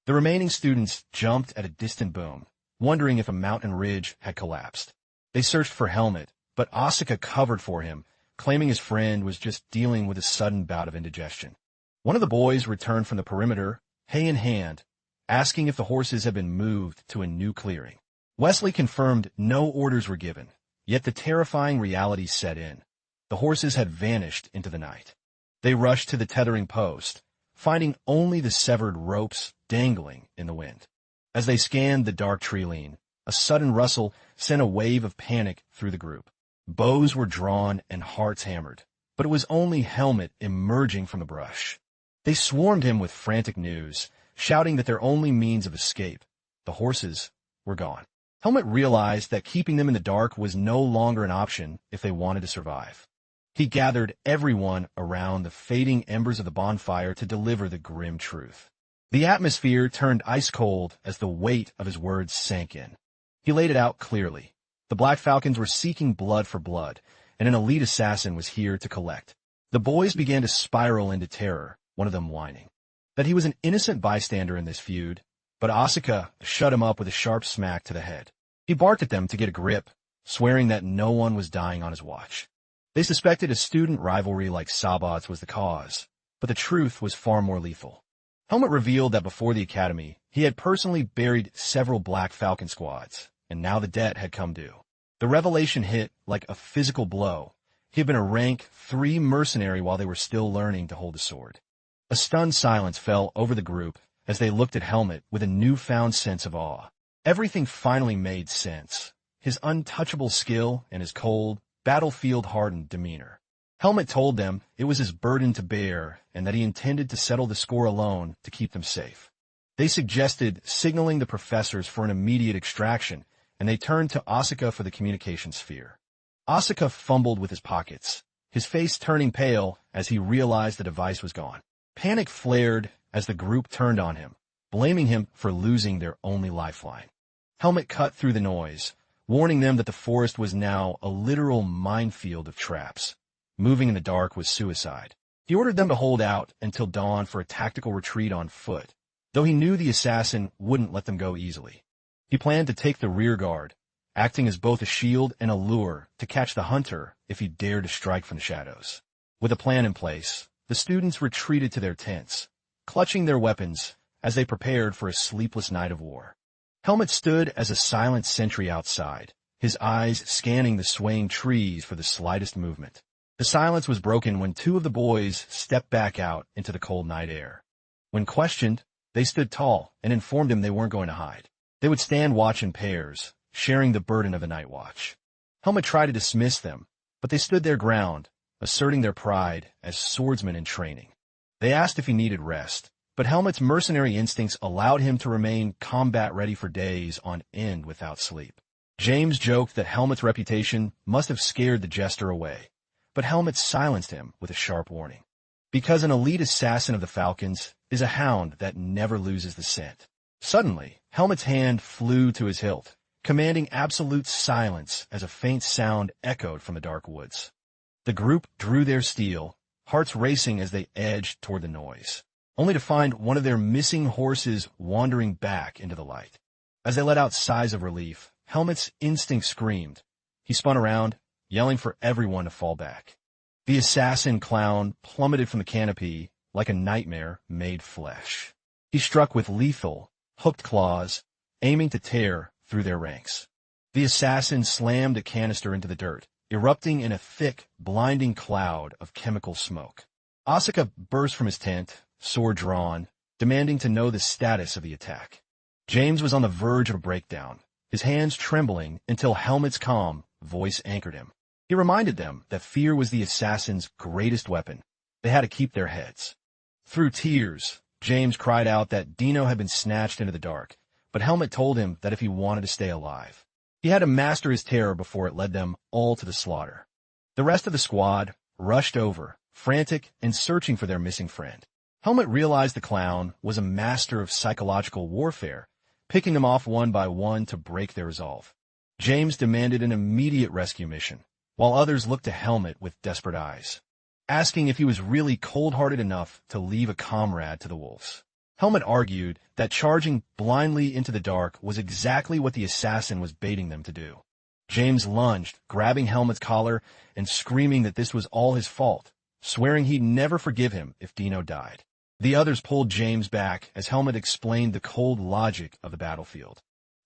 the remaining students jumped at a distant boom, wondering if a mountain ridge had collapsed. They searched for Helmet, but Asuka covered for him, claiming his friend was just dealing with a sudden bout of indigestion. One of the boys returned from the perimeter, hay in hand, asking if the horses had been moved to a new clearing. Wesley confirmed no orders were given, yet the terrifying reality set in. The horses had vanished into the night. They rushed to the tethering post, finding only the severed ropes dangling in the wind. As they scanned the dark tree line, a sudden rustle sent a wave of panic through the group. Bows were drawn and hearts hammered, but it was only Helmet emerging from the brush. They swarmed him with frantic news, shouting that their only means of escape, the horses, were gone. Helmet realized that keeping them in the dark was no longer an option if they wanted to survive. He gathered everyone around the fading embers of the bonfire to deliver the grim truth. The atmosphere turned ice-cold as the weight of his words sank in. He laid it out clearly. The Black Falcons were seeking blood for blood, and an elite assassin was here to collect. The boys began to spiral into terror, one of them whining that he was an innocent bystander in this feud, but Asuka shut him up with a sharp smack to the head. He barked at them to get a grip, swearing that no one was dying on his watch. They suspected a student rivalry like Sabat's was the cause, but the truth was far more lethal. Helmet revealed that before the academy, he had personally buried several Black Falcon squads, and now the debt had come due. The revelation hit like a physical blow. He had been a rank 3 mercenary while they were still learning to hold a sword. A stunned silence fell over the group as they looked at Helmet with a newfound sense of awe. Everything finally made sense. His untouchable skill and his cold, battlefield-hardened demeanor. Helmet told them it was his burden to bear and that he intended to settle the score alone to keep them safe. They suggested signaling the professors for an immediate extraction, and they turned to Asuka for the communication sphere. Asuka fumbled with his pockets, his face turning pale as he realized the device was gone. Panic flared as the group turned on him, blaming him for losing their only lifeline. Helmet cut through the noise, warning them that the forest was now a literal minefield of traps. Moving in the dark was suicide. He ordered them to hold out until dawn for a tactical retreat on foot, though he knew the assassin wouldn't let them go easily. He planned to take the rear guard, acting as both a shield and a lure to catch the hunter if he dared to strike from the shadows. With a plan in place, the students retreated to their tents, clutching their weapons as they prepared for a sleepless night of war. Helmet stood as a silent sentry outside, his eyes scanning the swaying trees for the slightest movement. The silence was broken when two of the boys stepped back out into the cold night air. When questioned, they stood tall and informed him they weren't going to hide. They would stand watch in pairs, sharing the burden of the night watch. Helmet tried to dismiss them, but they stood their ground, asserting their pride as swordsmen in training. They asked if he needed rest, but Helmet's mercenary instincts allowed him to remain combat-ready for days on end without sleep. James joked that Helmet's reputation must have scared the jester away, but Helmet silenced him with a sharp warning. Because an elite assassin of the Falcons is a hound that never loses the scent. Suddenly, Helmet's hand flew to his hilt, commanding absolute silence as a faint sound echoed from the dark woods. The group drew their steel, hearts racing as they edged toward the noise, only to find one of their missing horses wandering back into the light. As they let out sighs of relief, Helmet's instinct screamed. He spun around, yelling for everyone to fall back. The assassin clown plummeted from the canopy like a nightmare made flesh. He struck with lethal, hooked claws, aiming to tear through their ranks. The assassin slammed a canister into the dirt, erupting in a thick, blinding cloud of chemical smoke. Asuka burst from his tent, sword drawn, demanding to know the status of the attack. James was on the verge of a breakdown, his hands trembling until Helmet's calm voice anchored him. He reminded them that fear was the assassin's greatest weapon. They had to keep their heads. Through tears, James cried out that Dino had been snatched into the dark, but Helmet told him that if he wanted to stay alive, he had to master his terror before it led them all to the slaughter. The rest of the squad rushed over, frantic and searching for their missing friend. Helmet realized the clown was a master of psychological warfare, picking them off one by one to break their resolve. James demanded an immediate rescue mission, while others looked to Helmet with desperate eyes, asking if he was really cold-hearted enough to leave a comrade to the wolves. Helmet argued that charging blindly into the dark was exactly what the assassin was baiting them to do. James lunged, grabbing Helmet's collar and screaming that this was all his fault, swearing he'd never forgive him if Dino died. The others pulled James back as Helmet explained the cold logic of the battlefield.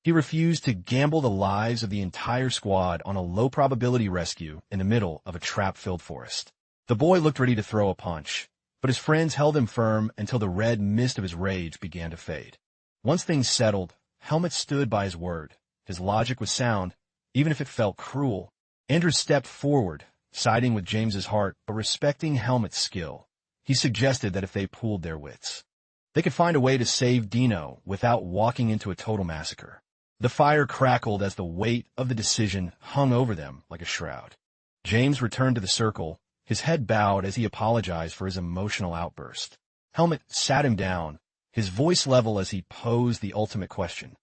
He refused to gamble the lives of the entire squad on a low-probability rescue in the middle of a trap-filled forest. The boy looked ready to throw a punch, but his friends held him firm until the red mist of his rage began to fade. Once things settled, Helmet stood by his word. His logic was sound, even if it felt cruel. Andrew stepped forward, siding with James's heart but respecting Helmet's skill. He suggested that if they pooled their wits, they could find a way to save Dino without walking into a total massacre. The fire crackled as the weight of the decision hung over them like a shroud. James returned to the circle, his head bowed as he apologized for his emotional outburst. Helmet sat him down, his voice level as he posed the ultimate question.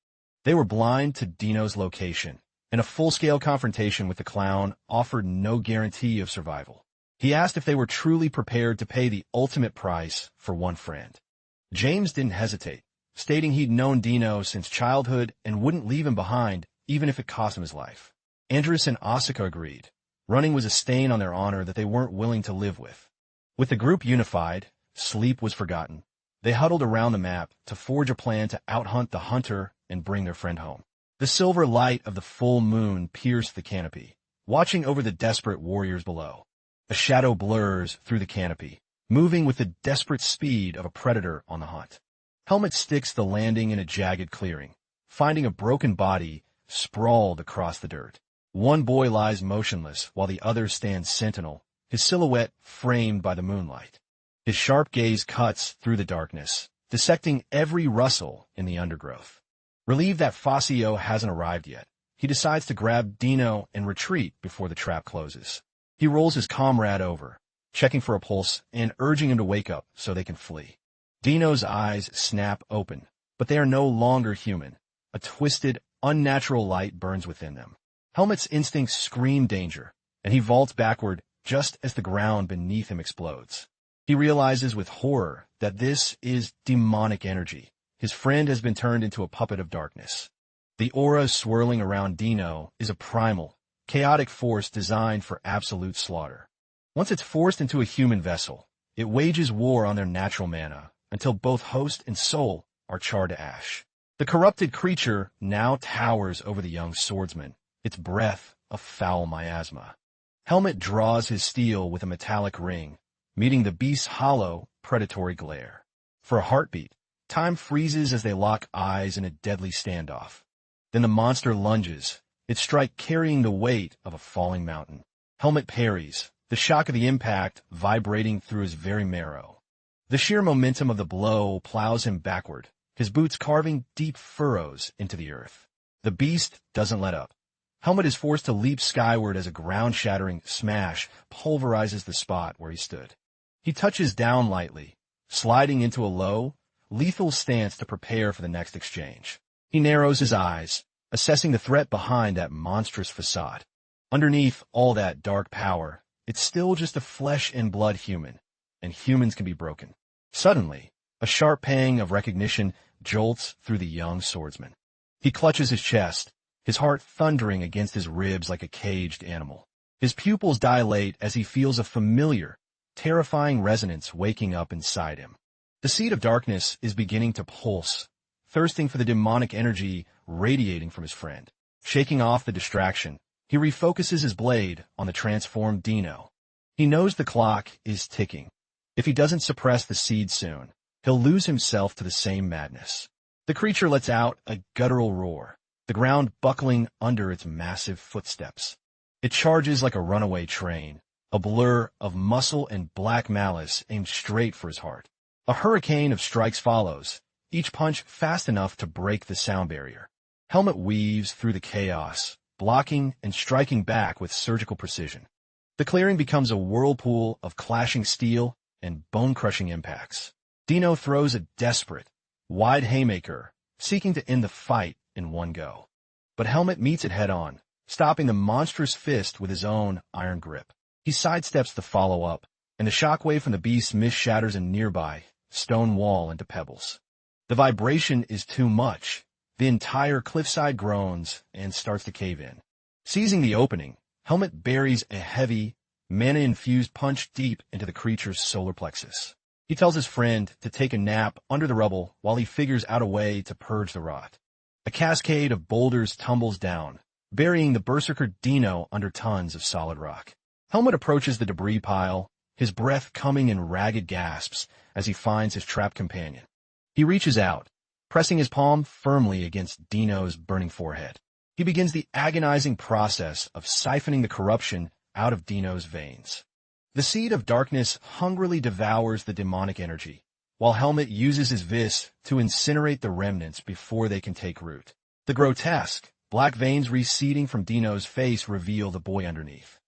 They were blind to Dino's location, and a full-scale confrontation with the clown offered no guarantee of survival. He asked if they were truly prepared to pay the ultimate price for one friend. James didn't hesitate, stating he'd known Dino since childhood and wouldn't leave him behind even if it cost him his life. Andrus and Asuka agreed. Running was a stain on their honor that they weren't willing to live with. With the group unified, sleep was forgotten. They huddled around the map to forge a plan to outhunt the hunter and bring their friend home. The silver light of the full moon pierced the canopy, watching over the desperate warriors below. A shadow blurs through the canopy, moving with the desperate speed of a predator on the hunt. Helmet sticks the landing in a jagged clearing, finding a broken body sprawled across the dirt. One boy lies motionless while the other stands sentinel, his silhouette framed by the moonlight. His sharp gaze cuts through the darkness, dissecting every rustle in the undergrowth. Relieved that Fazio hasn't arrived yet, he decides to grab Dino and retreat before the trap closes. He rolls his comrade over, checking for a pulse and urging him to wake up so they can flee. Dino's eyes snap open, but they are no longer human. A twisted, unnatural light burns within them. Helmet's instincts scream danger, and he vaults backward just as the ground beneath him explodes. He realizes with horror that this is demonic energy. His friend has been turned into a puppet of darkness. The aura swirling around Dino is a primal, chaotic force designed for absolute slaughter. Once it's forced into a human vessel, it wages war on their natural mana until both host and soul are charred to ash. The corrupted creature now towers over the young swordsman, its breath a foul miasma. Helmet draws his steel with a metallic ring, meeting the beast's hollow, predatory glare. For a heartbeat, time freezes as they lock eyes in a deadly standoff. Then the monster lunges, its strike carrying the weight of a falling mountain. Helmet parries, the shock of the impact vibrating through his very marrow. The sheer momentum of the blow plows him backward, his boots carving deep furrows into the earth. The beast doesn't let up. Helmet is forced to leap skyward as a ground-shattering smash pulverizes the spot where he stood. He touches down lightly, sliding into a low, lethal stance to prepare for the next exchange. He narrows his eyes, assessing the threat behind that monstrous facade. Underneath all that dark power, it's still just a flesh and blood human, and humans can be broken. Suddenly, a sharp pang of recognition jolts through the young swordsman. He clutches his chest, his heart thundering against his ribs like a caged animal. His pupils dilate as he feels a familiar, terrifying resonance waking up inside him. The seed of darkness is beginning to pulse, thirsting for the demonic energy radiating from his friend. Shaking off the distraction, he refocuses his blade on the transformed Dino. He knows the clock is ticking. If he doesn't suppress the seed soon, he'll lose himself to the same madness. The creature lets out a guttural roar, the ground buckling under its massive footsteps. It charges like a runaway train, a blur of muscle and black malice aimed straight for his heart. A hurricane of strikes follows, each punch fast enough to break the sound barrier. Helmet weaves through the chaos, blocking and striking back with surgical precision. The clearing becomes a whirlpool of clashing steel and bone-crushing impacts. Dino throws a desperate, wide haymaker, seeking to end the fight in one go. But Helmet meets it head-on, stopping the monstrous fist with his own iron grip. He sidesteps the follow-up, and the shockwave from the beast shatters a nearby stone wall into pebbles. The vibration is too much. The entire cliffside groans and starts to cave in. Seizing the opening, Helmet buries a heavy, mana-infused punch deep into the creature's solar plexus. He tells his friend to take a nap under the rubble while he figures out a way to purge the rot. A cascade of boulders tumbles down, burying the berserker Dino under tons of solid rock. Helmet approaches the debris pile, his breath coming in ragged gasps as he finds his trapped companion. He reaches out, pressing his palm firmly against Dino's burning forehead. He begins the agonizing process of siphoning the corruption out of Dino's veins. The seed of darkness hungrily devours the demonic energy, while Helmet uses his vis to incinerate the remnants before they can take root. The grotesque, black veins receding from Dino's face reveal the boy underneath.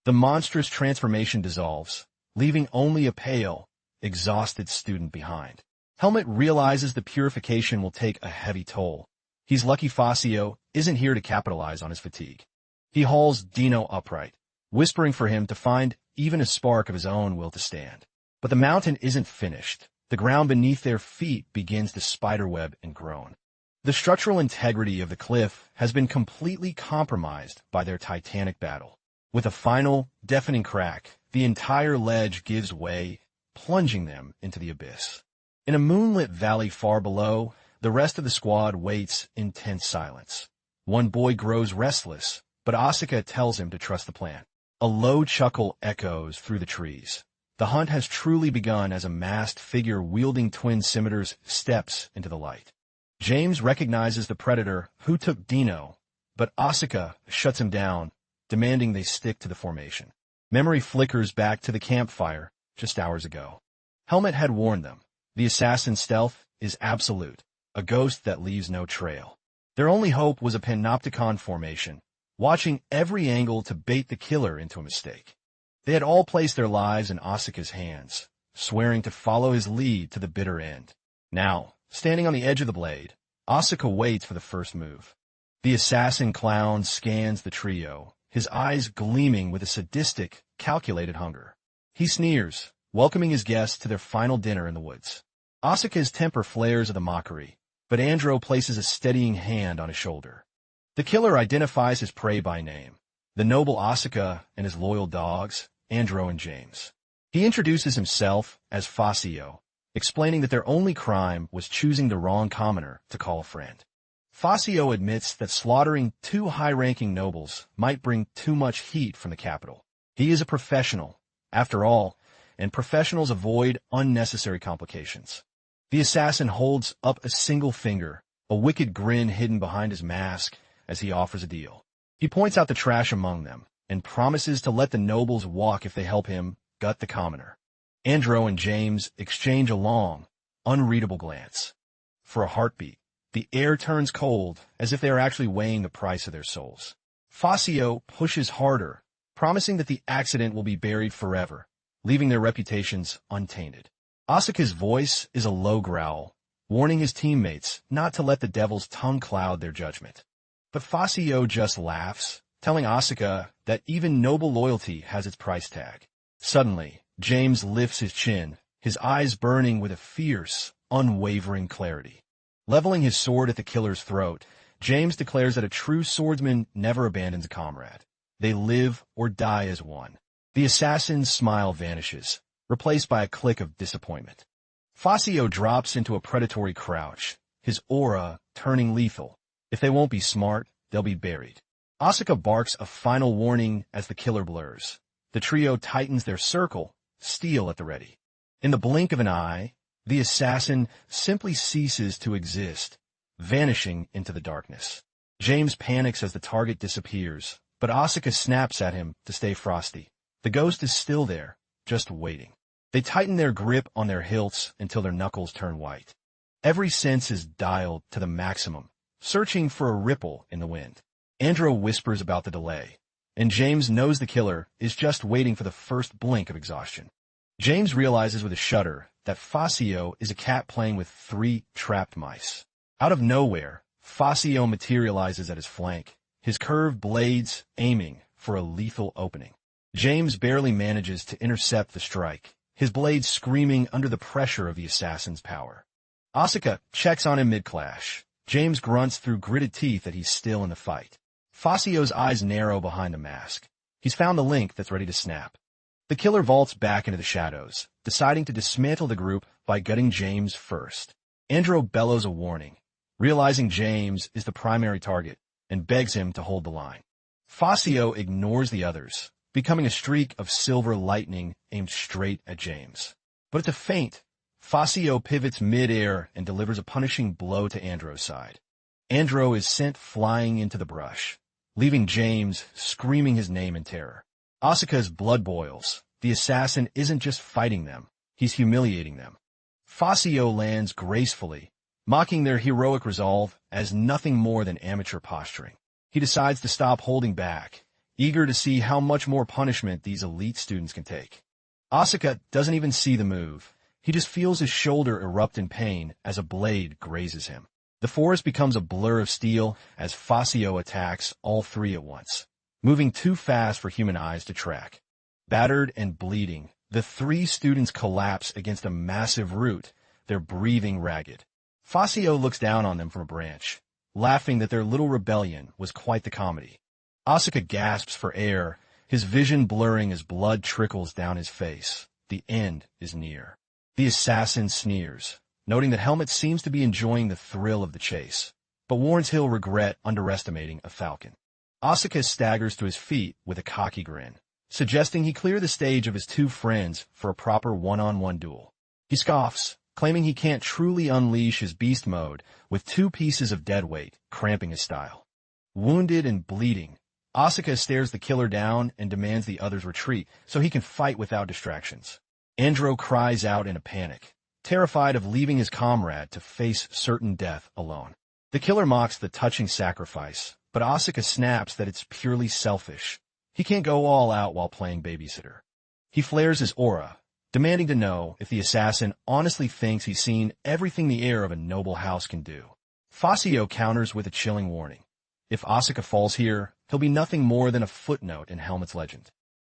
The monstrous transformation dissolves, leaving only a pale, exhausted student behind. Helmet realizes the purification will take a heavy toll. He's lucky Facio isn't here to capitalize on his fatigue. He hauls Dino upright, whispering for him to find even a spark of his own will to stand. But the mountain isn't finished. The ground beneath their feet begins to spiderweb and groan. The structural integrity of the cliff has been completely compromised by their titanic battle. With a final, deafening crack, the entire ledge gives way, plunging them into the abyss. In a moonlit valley far below, the rest of the squad waits in tense silence. One boy grows restless, but Asuka tells him to trust the plan. A low chuckle echoes through the trees. The hunt has truly begun as a masked figure wielding twin scimitars steps into the light. James recognizes the predator who took Dino, but Asuka shuts him down, demanding they stick to the formation. Memory flickers back to the campfire just hours ago. Helmet had warned them. The assassin's stealth is absolute, a ghost that leaves no trail. Their only hope was a panopticon formation, watching every angle to bait the killer into a mistake. They had all placed their lives in Asuka's hands, swearing to follow his lead to the bitter end. Now, standing on the edge of the blade, Asuka waits for the first move. The assassin clown scans the trio, his eyes gleaming with a sadistic, calculated hunger. He sneers, welcoming his guests to their final dinner in the woods. Asuka's temper flares at the mockery, but Andro places a steadying hand on his shoulder. The killer identifies his prey by name, the noble Asuka and his loyal dogs, Andro and James. He introduces himself as Fasio, explaining that their only crime was choosing the wrong commoner to call a friend. Fasio admits that slaughtering 2 high-ranking nobles might bring too much heat from the capital. He is a professional, after all, and professionals avoid unnecessary complications. The assassin holds up a single finger, a wicked grin hidden behind his mask, as he offers a deal. He points out the trash among them, and promises to let the nobles walk if they help him gut the commoner. Andro and James exchange a long, unreadable glance. For a heartbeat, the air turns cold, as if they are actually weighing the price of their souls. Fasio pushes harder, promising that the accident will be buried forever, leaving their reputations untainted. Asuka's voice is a low growl, warning his teammates not to let the devil's tongue cloud their judgment. But Fasio just laughs, telling Asuka that even noble loyalty has its price tag. Suddenly, James lifts his chin, his eyes burning with a fierce, unwavering clarity. Leveling his sword at the killer's throat, James declares that a true swordsman never abandons a comrade. They live or die as one. The assassin's smile vanishes, replaced by a click of disappointment. Fasio drops into a predatory crouch, his aura turning lethal. If they won't be smart, they'll be buried. Asuka barks a final warning as the killer blurs. The trio tightens their circle, steel at the ready. In the blink of an eye, the assassin simply ceases to exist, vanishing into the darkness. James panics as the target disappears, but Asuka snaps at him to stay frosty. The ghost is still there, just waiting. They tighten their grip on their hilts until their knuckles turn white. Every sense is dialed to the maximum, searching for a ripple in the wind. Andro whispers about the delay, and James knows the killer is just waiting for the first blink of exhaustion. James realizes with a shudder that Fasio is a cat playing with 3 trapped mice. Out of nowhere, Fasio materializes at his flank, his curved blades aiming for a lethal opening. James barely manages to intercept the strike, his blades screaming under the pressure of the assassin's power. Asuka checks on him mid-clash. James grunts through gritted teeth that he's still in the fight. Fasio's eyes narrow behind the mask. He's found the link that's ready to snap. The killer vaults back into the shadows, deciding to dismantle the group by gutting James first. Andro bellows a warning, realizing James is the primary target, and begs him to hold the line. Fasio ignores the others, becoming a streak of silver lightning aimed straight at James. But at the feint, Fasio pivots mid-air and delivers a punishing blow to Andro's side. Andro is sent flying into the brush, leaving James screaming his name in terror. Asuka's blood boils. The assassin isn't just fighting them, he's humiliating them. Fasio lands gracefully, mocking their heroic resolve as nothing more than amateur posturing. He decides to stop holding back, eager to see how much more punishment these elite students can take. Asuka doesn't even see the move. He just feels his shoulder erupt in pain as a blade grazes him. The forest becomes a blur of steel as Fasio attacks all 3 at once, moving too fast for human eyes to track. Battered and bleeding, the 3 students collapse against a massive root, their breathing ragged. Fasio looks down on them from a branch, laughing that their little rebellion was quite the comedy. Asuka gasps for air, his vision blurring as blood trickles down his face. The end is near. The assassin sneers, noting that Helmet seems to be enjoying the thrill of the chase, but warns he'll regret underestimating a falcon. Asuka staggers to his feet with a cocky grin, suggesting he clear the stage of his 2 friends for a proper one-on-one duel. He scoffs, claiming he can't truly unleash his beast mode with 2 pieces of deadweight cramping his style. Wounded and bleeding, Asuka stares the killer down and demands the others retreat so he can fight without distractions. Andro cries out in a panic, terrified of leaving his comrade to face certain death alone. The killer mocks the touching sacrifice, but Asuka snaps that it's purely selfish. He can't go all out while playing babysitter. He flares his aura, demanding to know if the assassin honestly thinks he's seen everything the heir of a noble house can do. Fasio counters with a chilling warning. If Asuka falls here, he'll be nothing more than a footnote in Helmet's legend.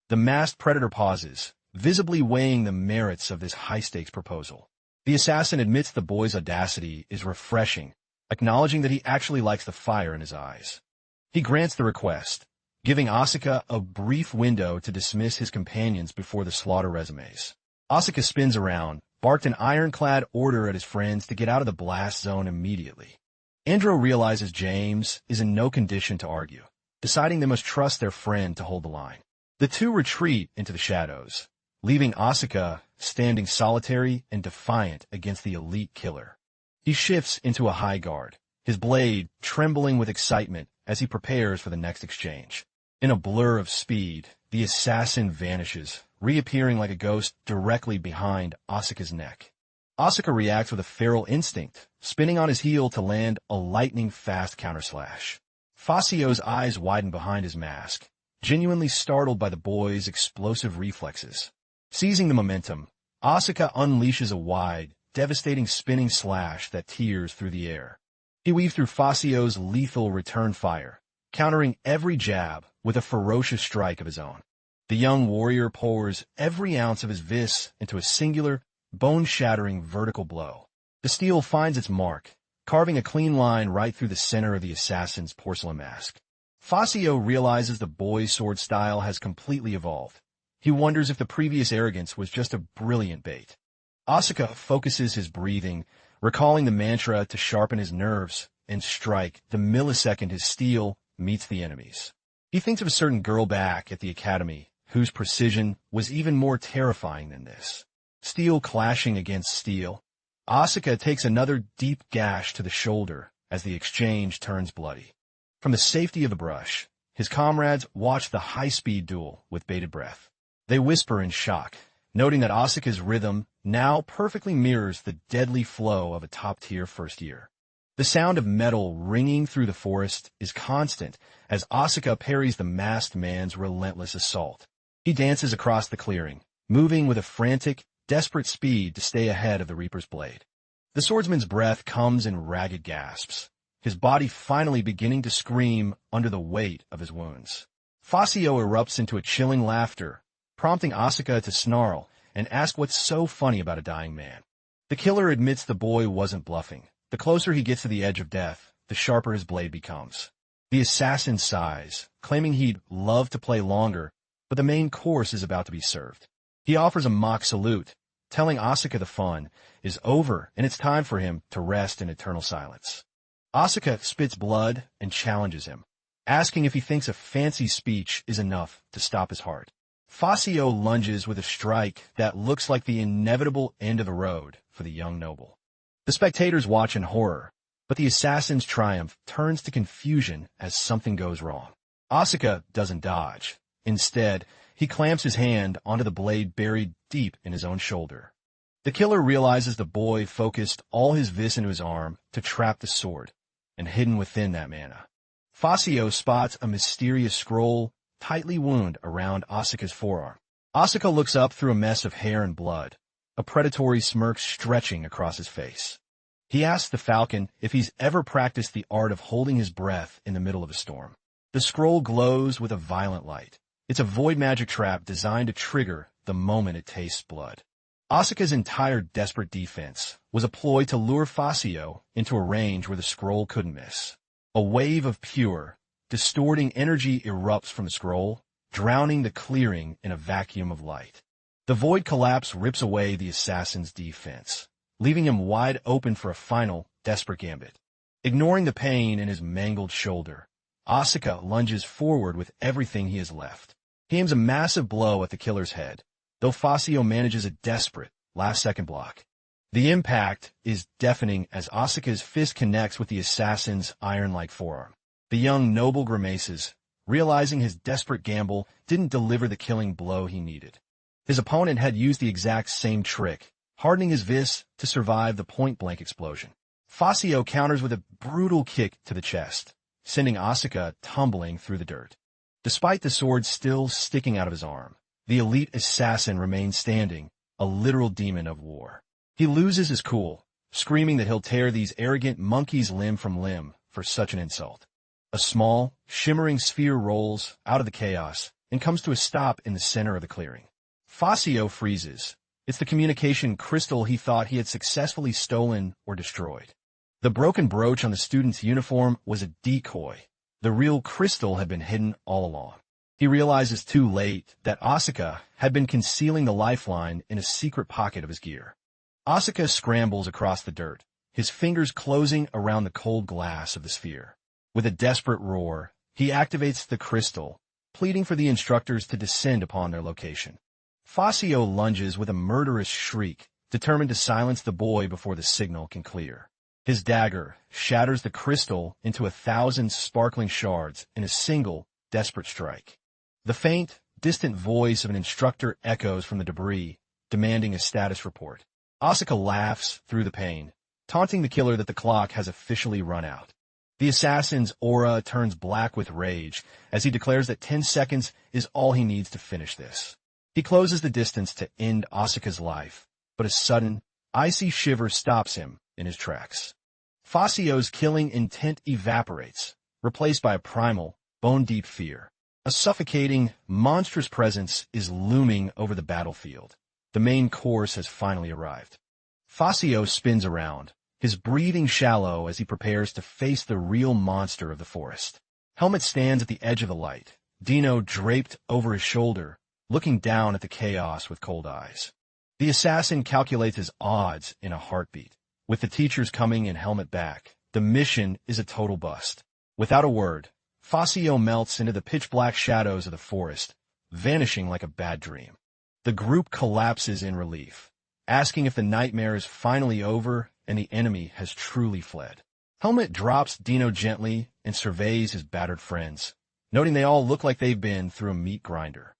The masked predator pauses, visibly weighing the merits of this high-stakes proposal. The assassin admits the boy's audacity is refreshing, acknowledging that he actually likes the fire in his eyes. He grants the request, giving Asuka a brief window to dismiss his companions before the slaughter resumes. Asuka spins around, barked an ironclad order at his friends to get out of the blast zone immediately. Andrew realizes James is in no condition to argue, deciding they must trust their friend to hold the line. The two retreat into the shadows, leaving Asuka standing solitary and defiant against the elite killer. He shifts into a high guard, his blade trembling with excitement as he prepares for the next exchange. In a blur of speed, the assassin vanishes, reappearing like a ghost directly behind Asuka's neck. Asuka reacts with a feral instinct, spinning on his heel to land a lightning-fast counterslash. Facio's eyes widen behind his mask, genuinely startled by the boy's explosive reflexes. Seizing the momentum, Asuka unleashes a wide, devastating spinning slash that tears through the air. He weaves through Facio's lethal return fire, countering every jab with a ferocious strike of his own. The young warrior pours every ounce of his vis into a singular, bone-shattering vertical blow. The steel finds its mark, carving a clean line right through the center of the assassin's porcelain mask. Facio realizes the boy's sword style has completely evolved. He wonders if the previous arrogance was just a brilliant bait. Asuka focuses his breathing, recalling the mantra to sharpen his nerves and strike the millisecond his steel meets the enemy's. He thinks of a certain girl back at the academy whose precision was even more terrifying than this. Steel clashing against steel, Asuka takes another deep gash to the shoulder as the exchange turns bloody. From the safety of the brush, his comrades watch the high-speed duel with bated breath. They whisper in shock, noting that Asuka's rhythm now perfectly mirrors the deadly flow of a top-tier first year. The sound of metal ringing through the forest is constant as Asuka parries the masked man's relentless assault. He dances across the clearing, moving with a frantic, desperate speed to stay ahead of the Reaper's blade. The swordsman's breath comes in ragged gasps, his body finally beginning to scream under the weight of his wounds. Facio erupts into a chilling laughter, prompting Asuka to snarl and ask what's so funny about a dying man. The killer admits the boy wasn't bluffing. The closer he gets to the edge of death, the sharper his blade becomes. The assassin sighs, claiming he'd love to play longer, but the main course is about to be served. He offers a mock salute, telling Asuka the fun is over and it's time for him to rest in eternal silence. Asuka spits blood and challenges him, asking if he thinks a fancy speech is enough to stop his heart. Facio lunges with a strike that looks like the inevitable end of the road for the young noble. The spectators watch in horror, but the assassin's triumph turns to confusion as something goes wrong. Asuka doesn't dodge. Instead, he clamps his hand onto the blade buried deep in his own shoulder. The killer realizes the boy focused all his vis into his arm to trap the sword, and hidden within that mana. Facio spots a mysterious scroll tightly wound around Asuka's forearm. Asuka looks up through a mess of hair and blood, a predatory smirk stretching across his face. He asks the falcon if he's ever practiced the art of holding his breath in the middle of a storm. The scroll glows with a violent light. It's a void magic trap designed to trigger the moment it tastes blood. Asuka's entire desperate defense was a ploy to lure Facio into a range where the scroll couldn't miss. A wave of pure, distorting energy erupts from the scroll, drowning the clearing in a vacuum of light. The void collapse rips away the assassin's defense, leaving him wide open for a final, desperate gambit. Ignoring the pain in his mangled shoulder, Asuka lunges forward with everything he has left. He aims a massive blow at the killer's head, though Facio manages a desperate, last-second block. The impact is deafening as Asuka's fist connects with the assassin's iron-like forearm. The young noble grimaces, realizing his desperate gamble didn't deliver the killing blow he needed. His opponent had used the exact same trick, hardening his vis to survive the point-blank explosion. Facio counters with a brutal kick to the chest, sending Asuka tumbling through the dirt. Despite the sword still sticking out of his arm, the elite assassin remains standing, a literal demon of war. He loses his cool, screaming that he'll tear these arrogant monkeys limb from limb for such an insult. A small, shimmering sphere rolls out of the chaos and comes to a stop in the center of the clearing. Fascio freezes. It's the communication crystal he thought he had successfully stolen or destroyed. The broken brooch on the student's uniform was a decoy. The real crystal had been hidden all along. He realizes too late that Asuka had been concealing the lifeline in a secret pocket of his gear. Asuka scrambles across the dirt, his fingers closing around the cold glass of the sphere. With a desperate roar, he activates the crystal, pleading for the instructors to descend upon their location. Fascio lunges with a murderous shriek, determined to silence the boy before the signal can clear. His dagger shatters the crystal into 1,000 sparkling shards in a single, desperate strike. The faint, distant voice of an instructor echoes from the debris, demanding a status report. Asuka laughs through the pain, taunting the killer that the clock has officially run out. The assassin's aura turns black with rage as he declares that 10 seconds is all he needs to finish this. He closes the distance to end Asuka's life, but a sudden, icy shiver stops him in his tracks. Fascio's killing intent evaporates, replaced by a primal, bone-deep fear. A suffocating, monstrous presence is looming over the battlefield. The main course has finally arrived. Fascio spins around, his breathing shallow as he prepares to face the real monster of the forest. Helmet stands at the edge of the light, Dino draped over his shoulder, looking down at the chaos with cold eyes. The assassin calculates his odds in a heartbeat. With the teachers coming and Helmet back, the mission is a total bust. Without a word, Fascio melts into the pitch-black shadows of the forest, vanishing like a bad dream. The group collapses in relief, asking if the nightmare is finally over and the enemy has truly fled. Helmet drops Dino gently and surveys his battered friends, noting they all look like they've been through a meat grinder.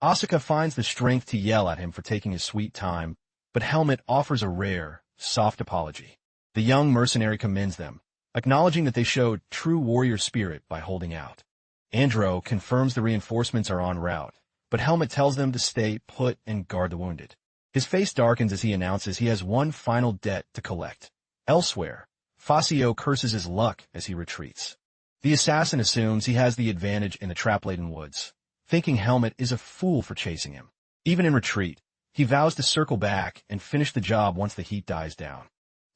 Asuka finds the strength to yell at him for taking his sweet time, but Helmet offers a rare, soft apology. The young mercenary commends them, acknowledging that they showed true warrior spirit by holding out. Andro confirms the reinforcements are en route, but Helmet tells them to stay put and guard the wounded. His face darkens as he announces he has one final debt to collect. Elsewhere, Fascio curses his luck as he retreats. The assassin assumes he has the advantage in the trap-laden woods, thinking Helmet is a fool for chasing him. Even in retreat, he vows to circle back and finish the job once the heat dies down.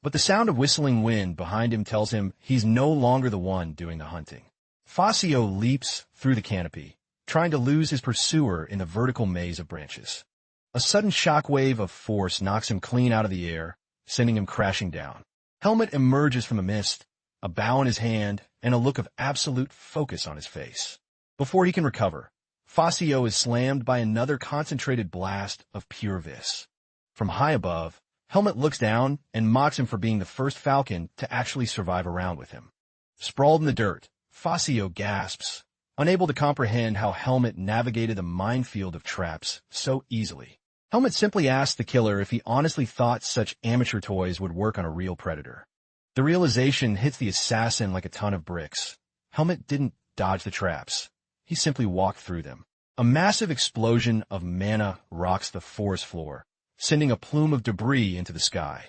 But the sound of whistling wind behind him tells him he's no longer the one doing the hunting. Fascio leaps through the canopy, trying to lose his pursuer in the vertical maze of branches. A sudden shockwave of force knocks him clean out of the air, sending him crashing down. Helmet emerges from the mist, a bow in his hand, and a look of absolute focus on his face. Before he can recover, Fascio is slammed by another concentrated blast of pure vis. From high above, Helmet looks down and mocks him for being the first falcon to actually survive a round with him. Sprawled in the dirt, Fascio gasps, unable to comprehend how Helmet navigated the minefield of traps so easily. Helmet simply asks the killer if he honestly thought such amateur toys would work on a real predator. The realization hits the assassin like a ton of bricks. Helmet didn't dodge the traps. He simply walked through them. A massive explosion of mana rocks the forest floor, sending a plume of debris into the sky.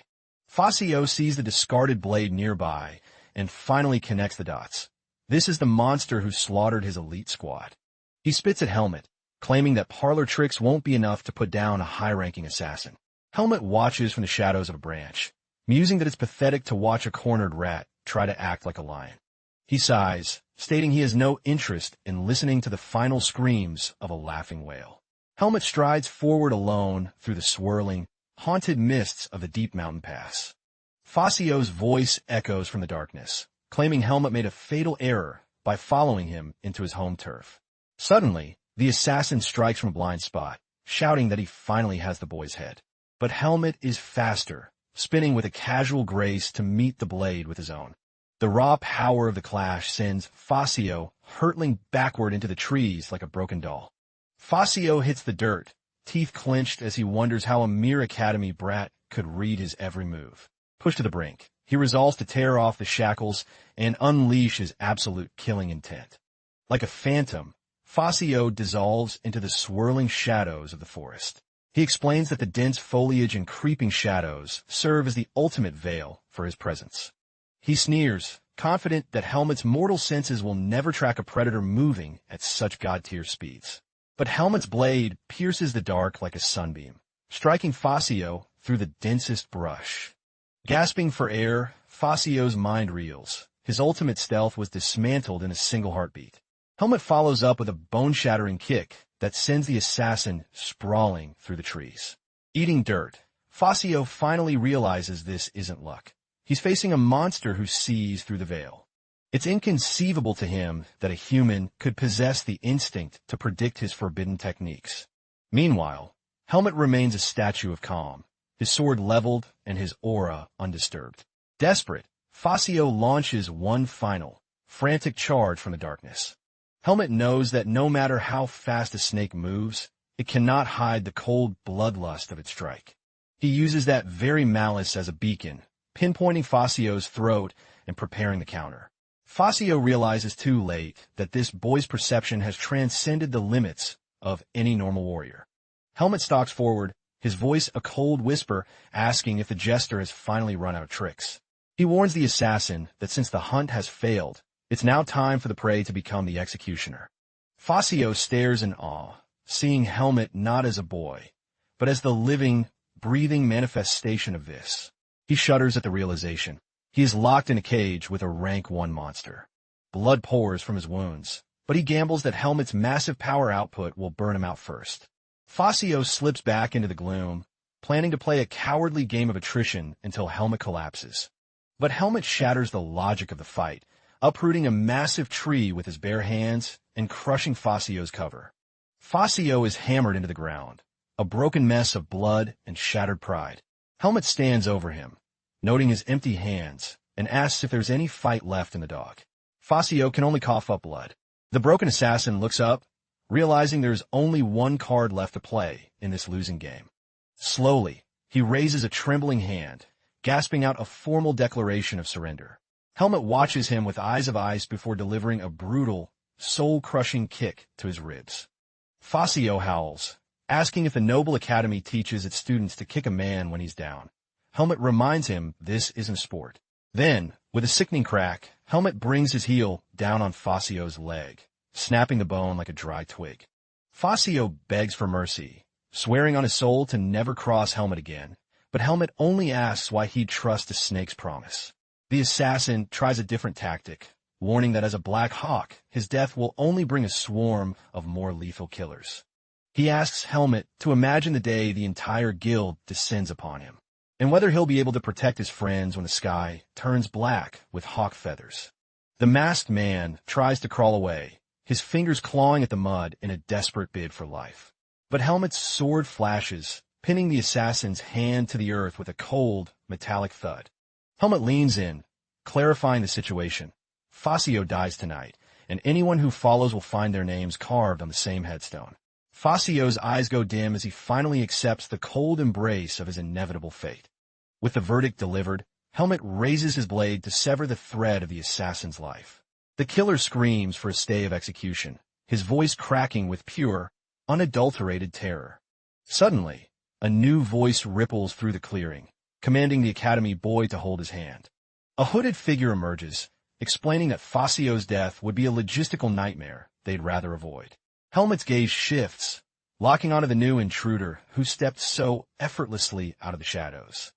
Fascio sees the discarded blade nearby and finally connects the dots. This is the monster who slaughtered his elite squad. He spits at Helmet, claiming that parlor tricks won't be enough to put down a high-ranking assassin. Helmet watches from the shadows of a branch, musing that it's pathetic to watch a cornered rat try to act like a lion. He sighs, stating he has no interest in listening to the final screams of a laughing whale. Helmet strides forward alone through the swirling, haunted mists of the deep mountain pass. Fascio's voice echoes from the darkness, claiming Helmet made a fatal error by following him into his home turf. Suddenly, the assassin strikes from a blind spot, shouting that he finally has the boy's head. But Helmet is faster, spinning with a casual grace to meet the blade with his own. The raw power of the clash sends Fascio hurtling backward into the trees like a broken doll. Fascio hits the dirt, teeth clenched as he wonders how a mere academy brat could read his every move. Pushed to the brink, he resolves to tear off the shackles and unleash his absolute killing intent. Like a phantom, Fascio dissolves into the swirling shadows of the forest. He explains that the dense foliage and creeping shadows serve as the ultimate veil for his presence. He sneers, confident that Helmet's mortal senses will never track a predator moving at such god-tier speeds. But Helmet's blade pierces the dark like a sunbeam, striking Facio through the densest brush. Gasping for air, Facio's mind reels. His ultimate stealth was dismantled in a single heartbeat. Helmet follows up with a bone-shattering kick that sends the assassin sprawling through the trees. Eating dirt, Facio finally realizes this isn't luck. He's facing a monster who sees through the veil. It's inconceivable to him that a human could possess the instinct to predict his forbidden techniques. Meanwhile, Helmet remains a statue of calm, his sword leveled and his aura undisturbed. Desperate, Facio launches one final, frantic charge from the darkness. Helmet knows that no matter how fast a snake moves, it cannot hide the cold bloodlust of its strike. He uses that very malice as a beacon, pinpointing Facio's throat and preparing the counter. Facio realizes too late that this boy's perception has transcended the limits of any normal warrior. Helmet stalks forward, his voice a cold whisper asking if the jester has finally run out of tricks. He warns the assassin that since the hunt has failed, it's now time for the prey to become the executioner. Facio stares in awe, seeing Helmet not as a boy, but as the living, breathing manifestation of this. He shudders at the realization. He is locked in a cage with a rank 1 monster. Blood pours from his wounds, but he gambles that Helmet's massive power output will burn him out first. Facio slips back into the gloom, planning to play a cowardly game of attrition until Helmet collapses. But Helmet shatters the logic of the fight, uprooting a massive tree with his bare hands and crushing Facio's cover. Facio is hammered into the ground, a broken mess of blood and shattered pride. Helmet stands over him, noting his empty hands, and asks if there's any fight left in the dog. Facio can only cough up blood. The broken assassin looks up, realizing there's only one card left to play in this losing game. Slowly, he raises a trembling hand, gasping out a formal declaration of surrender. Helmet watches him with eyes of ice before delivering a brutal, soul-crushing kick to his ribs. Facio howls, asking if the Noble Academy teaches its students to kick a man when he's down. Helmet reminds him this isn't sport. Then, with a sickening crack, Helmet brings his heel down on Facio's leg, snapping the bone like a dry twig. Facio begs for mercy, swearing on his soul to never cross Helmet again, but Helmet only asks why he'd trust a snake's promise. The assassin tries a different tactic, warning that as a Black Hawk, his death will only bring a swarm of more lethal killers. He asks Helmet to imagine the day the entire guild descends upon him, and whether he'll be able to protect his friends when the sky turns black with hawk feathers. The masked man tries to crawl away, his fingers clawing at the mud in a desperate bid for life. But Helmet's sword flashes, pinning the assassin's hand to the earth with a cold, metallic thud. Helmet leans in, clarifying the situation. Facio dies tonight, and anyone who follows will find their names carved on the same headstone. Facio's eyes go dim as he finally accepts the cold embrace of his inevitable fate. With the verdict delivered, Helmet raises his blade to sever the thread of the assassin's life. The killer screams for a stay of execution, his voice cracking with pure, unadulterated terror. Suddenly, a new voice ripples through the clearing, commanding the Academy boy to hold his hand. A hooded figure emerges, explaining that Facio's death would be a logistical nightmare they'd rather avoid. Helmet's gaze shifts, locking onto the new intruder who stepped so effortlessly out of the shadows.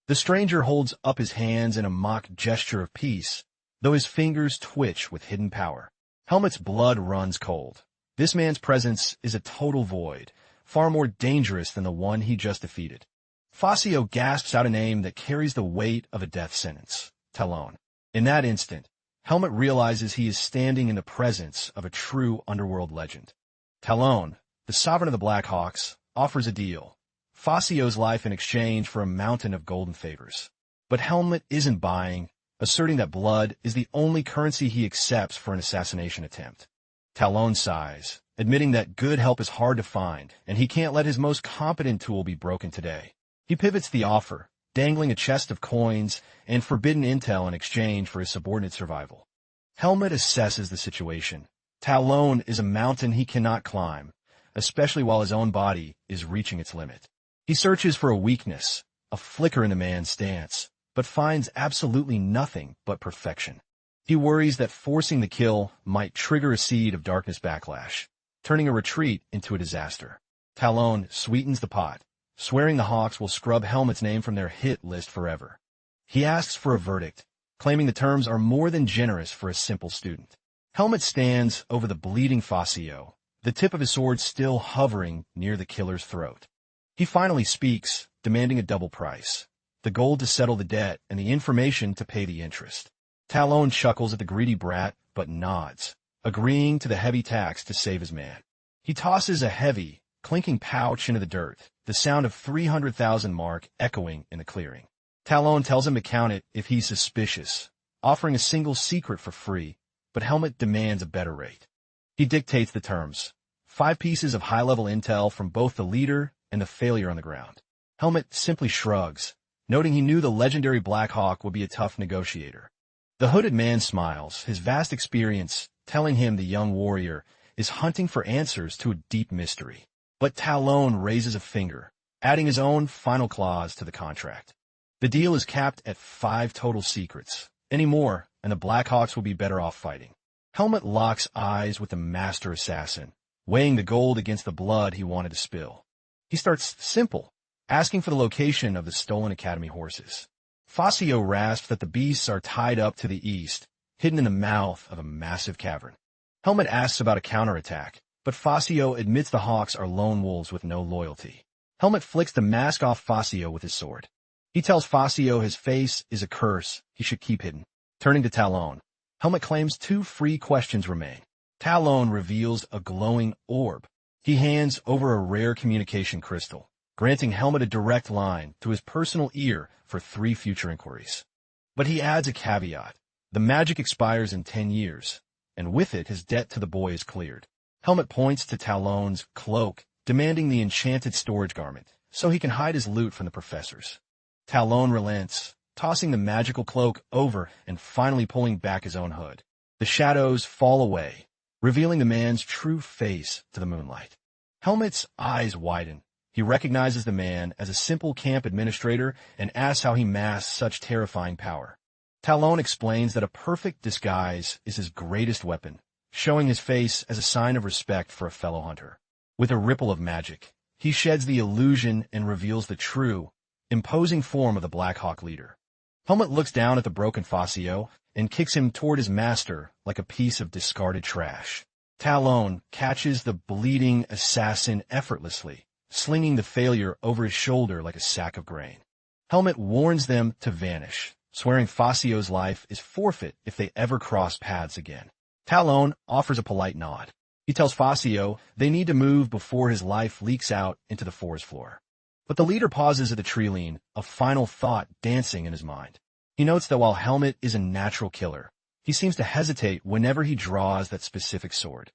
The stranger holds up his hands in a mock gesture of peace, though his fingers twitch with hidden power. Helmet's blood runs cold. This man's presence is a total void, far more dangerous than the one he just defeated. Facio gasps out a name that carries the weight of a death sentence, Talon. In that instant, Helmet realizes he is standing in the presence of a true underworld legend. Talon, the sovereign of the Black Hawks, offers a deal. Facio's life in exchange for a mountain of golden favors. But Helmet isn't buying, asserting that blood is the only currency he accepts for an assassination attempt. Talon sighs, admitting that good help is hard to find, and he can't let his most competent tool be broken today. He pivots the offer, dangling a chest of coins and forbidden intel in exchange for his subordinate survival. Helmet assesses the situation. Talon is a mountain he cannot climb, especially while his own body is reaching its limit. He searches for a weakness, a flicker in the man's stance, but finds absolutely nothing but perfection. He worries that forcing the kill might trigger a seed of darkness backlash. turning a retreat into a disaster. Talon sweetens the pot, swearing the Hawks will scrub Helmet's name from their hit list forever. He asks for a verdict, claiming the terms are more than generous for a simple student. Helmet stands over the bleeding Facio, the tip of his sword still hovering near the killer's throat. He finally speaks, demanding a double price: the gold to settle the debt and the information to pay the interest. Talon chuckles at the greedy brat, but nods, agreeing to the heavy tax to save his man. He tosses a heavy, clinking pouch into the dirt, the sound of 300,000 mark echoing in the clearing. Talon tells him to count it if he's suspicious, offering a single secret for free, but Helmet demands a better rate. He dictates the terms: 5 pieces of high-level intel from both the leader and the failure on the ground. Helmet simply shrugs, noting he knew the legendary Black Hawk would be a tough negotiator. The hooded man smiles, his vast experience telling him the young warrior is hunting for answers to a deep mystery. But Talon raises a finger, adding his own final clause to the contract. The deal is capped at 5 total secrets. Any more, and the Black Hawks will be better off fighting. Helmet locks eyes with the master assassin, weighing the gold against the blood he wanted to spill. He starts simple, asking for the location of the stolen academy horses. Facio rasps that the beasts are tied up to the east, hidden in the mouth of a massive cavern. Helmet asks about a counterattack, but Facio admits the Hawks are lone wolves with no loyalty. Helmet flicks the mask off Facio with his sword. He tells Facio his face is a curse he should keep hidden. Turning to Talon, Helmet claims 2 free questions remain. Talon reveals a glowing orb. He hands over a rare communication crystal, granting Helmet a direct line to his personal ear for 3 future inquiries. But he adds a caveat: the magic expires in 10 years, and with it his debt to the boy is cleared. Helmet points to Talon's cloak, demanding the enchanted storage garment, so he can hide his loot from the professors. Talon relents, tossing the magical cloak over and finally pulling back his own hood. The shadows fall away, revealing the man's true face to the moonlight. Helmet's eyes widen. He recognizes the man as a simple camp administrator and asks how he masked such terrifying power. Talon explains that a perfect disguise is his greatest weapon, showing his face as a sign of respect for a fellow hunter. With a ripple of magic, he sheds the illusion and reveals the true, imposing form of the Black Hawk leader. Helmet looks down at the broken Facio and kicks him toward his master like a piece of discarded trash. Talon catches the bleeding assassin effortlessly, slinging the failure over his shoulder like a sack of grain. Helmet warns them to vanish, swearing Facio's life is forfeit if they ever cross paths again. Talon offers a polite nod. He tells Facio they need to move before his life leaks out into the forest floor. But the leader pauses at the tree lean, a final thought dancing in his mind. He notes that while Helmet is a natural killer, he seems to hesitate whenever he draws that specific sword.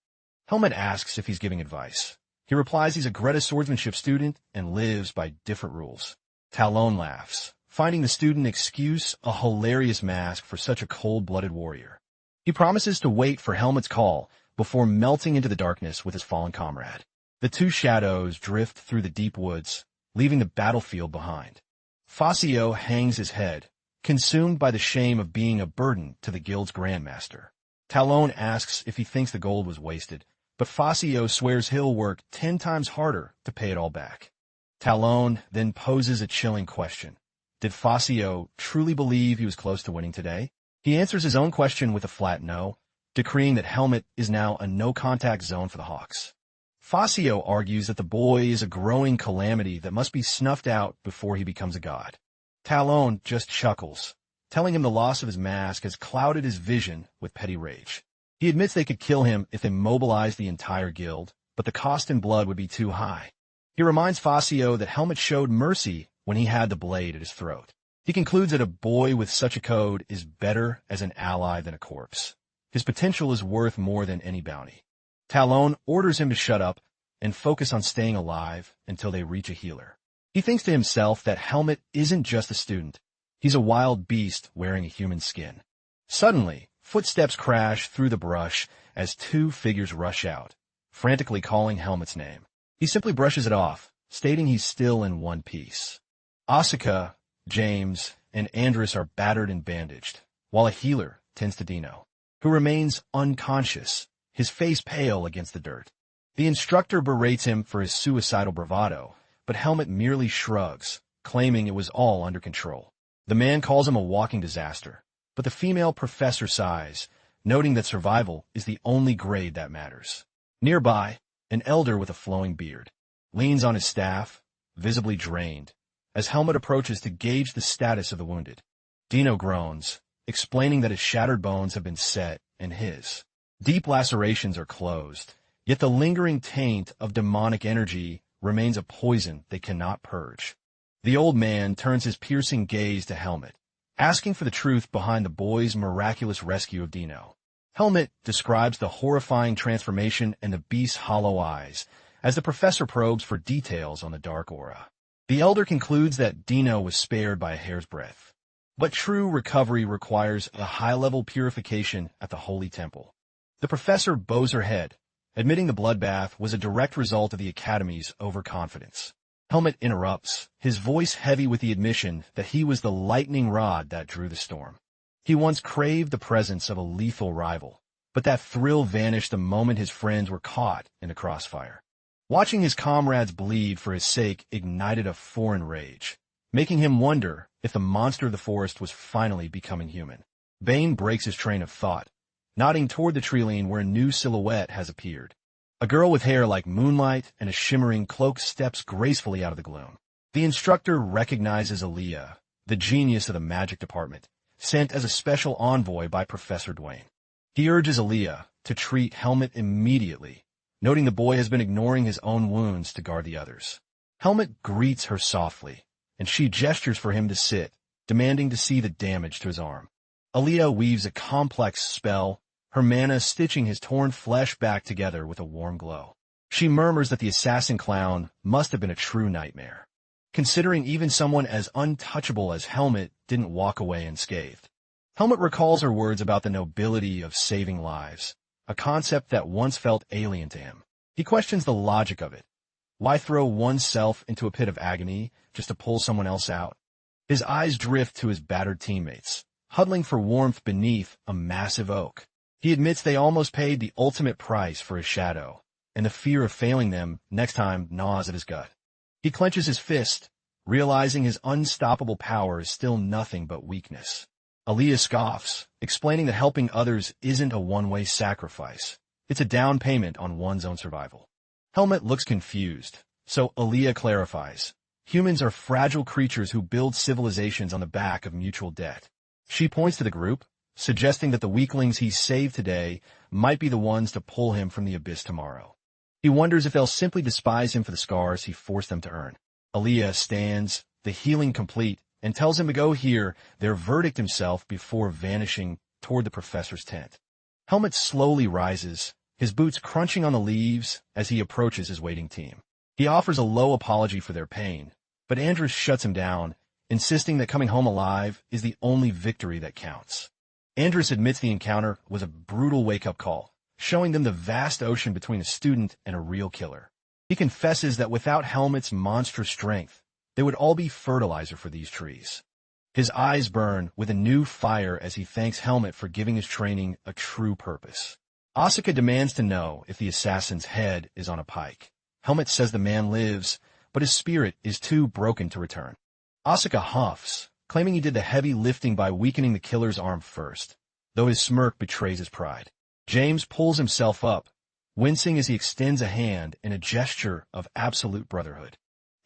Helmet asks if he's giving advice. He replies he's a Greta swordsmanship student and lives by different rules. Talon laughs, finding the student excuse a hilarious mask for such a cold-blooded warrior. He promises to wait for Helmet's call before melting into the darkness with his fallen comrade. The 2 shadows drift through the deep woods, leaving the battlefield behind. Facio hangs his head, consumed by the shame of being a burden to the guild's grandmaster. Talon asks if he thinks the gold was wasted, but Facio swears he'll work 10 times harder to pay it all back. Talon then poses a chilling question. Did Facio truly believe he was close to winning today? He answers his own question with a flat no, decreeing that Helmet is now a no-contact zone for the Hawks. Facio argues that the boy is a growing calamity that must be snuffed out before he becomes a god. Talon just chuckles, telling him the loss of his mask has clouded his vision with petty rage. He admits they could kill him if they mobilized the entire guild, but the cost in blood would be too high. He reminds Facio that Helmet showed mercy when he had the blade at his throat. He concludes that a boy with such a code is better as an ally than a corpse. His potential is worth more than any bounty. Talon orders him to shut up and focus on staying alive until they reach a healer. He thinks to himself that Helmet isn't just a student. He's a wild beast wearing a human skin. Suddenly, footsteps crash through the brush as 2 figures rush out, frantically calling Helmet's name. He simply brushes it off, stating he's still in one piece. Asuka, James, and Andrus are battered and bandaged, while a healer tends to Dino, who remains unconscious, his face pale against the dirt. The instructor berates him for his suicidal bravado, but Helmet merely shrugs, claiming it was all under control. The man calls him a walking disaster, but the female professor sighs, noting that survival is the only grade that matters. Nearby, an elder with a flowing beard leans on his staff, visibly drained, as Helmet approaches to gauge the status of the wounded. Dino groans, explaining that his shattered bones have been set and his deep lacerations are closed, yet the lingering taint of demonic energy remains a poison they cannot purge. The old man turns his piercing gaze to Helmet, asking for the truth behind the boy's miraculous rescue of Dino. Helmet describes the horrifying transformation and the beast's hollow eyes, as the professor probes for details on the dark aura. The elder concludes that Dino was spared by a hair's breadth. But true recovery requires a high-level purification at the Holy Temple. The professor bows her head, admitting the bloodbath was a direct result of the Academy's overconfidence. Helmet interrupts, his voice heavy with the admission that he was the lightning rod that drew the storm. He once craved the presence of a lethal rival, but that thrill vanished the moment his friends were caught in the crossfire. Watching his comrades bleed for his sake ignited a foreign rage, making him wonder if the monster of the forest was finally becoming human. Bane breaks his train of thought, nodding toward the treeline where a new silhouette has appeared. A girl with hair like moonlight and a shimmering cloak steps gracefully out of the gloom. The instructor recognizes Aaliyah, the genius of the magic department, sent as a special envoy by Professor Dwayne. He urges Aaliyah to treat Helmet immediately, noting the boy has been ignoring his own wounds to guard the others. Helmet greets her softly, and she gestures for him to sit, demanding to see the damage to his arm. Aaliyah weaves a complex spell, her mana stitching his torn flesh back together with a warm glow. She murmurs that the assassin clown must have been a true nightmare, considering even someone as untouchable as Helmet didn't walk away unscathed. Helmet recalls her words about the nobility of saving lives, a concept that once felt alien to him. He questions the logic of it. Why throw oneself into a pit of agony just to pull someone else out? His eyes drift to his battered teammates, huddling for warmth beneath a massive oak. He admits they almost paid the ultimate price for his shadow, and the fear of failing them next time gnaws at his gut. He clenches his fist, realizing his unstoppable power is still nothing but weakness. Aaliyah scoffs, explaining that helping others isn't a one-way sacrifice. It's a down payment on one's own survival. Helmet looks confused, so Aaliyah clarifies. Humans are fragile creatures who build civilizations on the back of mutual debt. She points to the group, suggesting that the weaklings he saved today might be the ones to pull him from the abyss tomorrow. He wonders if they'll simply despise him for the scars he forced them to earn. Aaliyah stands, the healing complete, and tells him to go hear their verdict himself before vanishing toward the professor's tent. Helmet slowly rises, his boots crunching on the leaves as he approaches his waiting team. He offers a low apology for their pain, but Andrus shuts him down, insisting that coming home alive is the only victory that counts. Andrus admits the encounter was a brutal wake-up call, showing them the vast ocean between a student and a real killer. He confesses that without Helmet's monstrous strength, they would all be fertilizer for these trees. His eyes burn with a new fire as he thanks Helmet for giving his training a true purpose. Asuka demands to know if the assassin's head is on a pike. Helmet says the man lives, but his spirit is too broken to return. Asuka huffs, claiming he did the heavy lifting by weakening the killer's arm first, though his smirk betrays his pride. James pulls himself up, wincing as he extends a hand in a gesture of absolute brotherhood.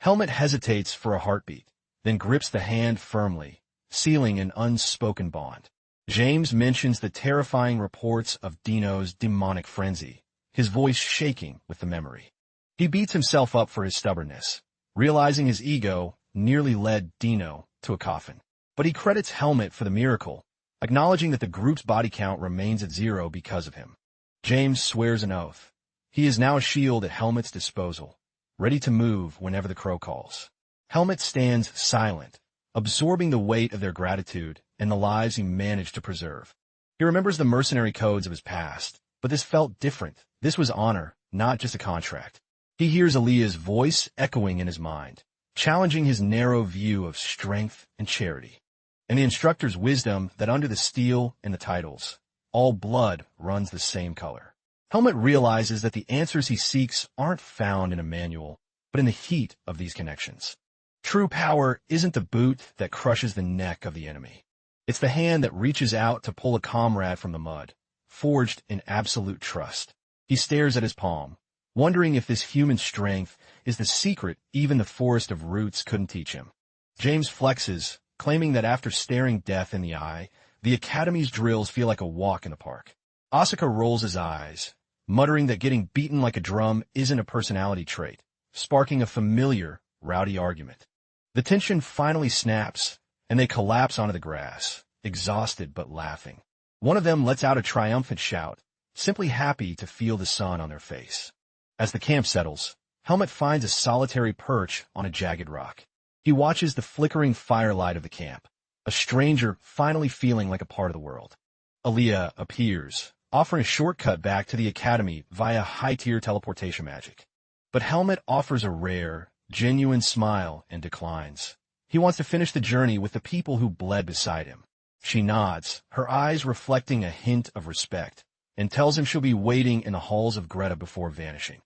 Helmet hesitates for a heartbeat, then grips the hand firmly, sealing an unspoken bond. James mentions the terrifying reports of Dino's demonic frenzy, his voice shaking with the memory. He beats himself up for his stubbornness, realizing his ego nearly led Dino to a coffin. But he credits Helmet for the miracle, acknowledging that the group's body count remains at 0 because of him. James swears an oath. He is now a shield at Helmet's disposal, ready to move whenever the crow calls. Helmet stands silent, absorbing the weight of their gratitude and the lives he managed to preserve. He remembers the mercenary codes of his past, but this felt different. This was honor, not just a contract. He hears Aaliyah's voice echoing in his mind, challenging his narrow view of strength and charity, and the instructor's wisdom that under the steel and the titles, all blood runs the same color. Helmut realizes that the answers he seeks aren't found in a manual, but in the heat of these connections. True power isn't the boot that crushes the neck of the enemy. It's the hand that reaches out to pull a comrade from the mud, forged in absolute trust. He stares at his palm, wondering if this human strength is the secret even the forest of roots couldn't teach him. James flexes, claiming that after staring death in the eye, the Academy's drills feel like a walk in the park. Asuka rolls his eyes, muttering that getting beaten like a drum isn't a personality trait, sparking a familiar, rowdy argument. The tension finally snaps, and they collapse onto the grass, exhausted but laughing. One of them lets out a triumphant shout, simply happy to feel the sun on their face. As the camp settles, Helmut finds a solitary perch on a jagged rock. He watches the flickering firelight of the camp, a stranger finally feeling like a part of the world. Aaliyah appears, offering a shortcut back to the Academy via high-tier teleportation magic. But Helmut offers a rare, genuine smile and declines. He wants to finish the journey with the people who bled beside him. She nods, her eyes reflecting a hint of respect, and tells him she'll be waiting in the halls of Greta before vanishing.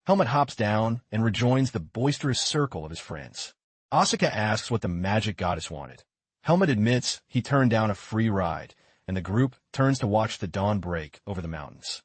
Helmut hops down and rejoins the boisterous circle of his friends. Asuka asks what the magic goddess wanted. Helmut admits he turned down a free ride, and the group turns to watch the dawn break over the mountains.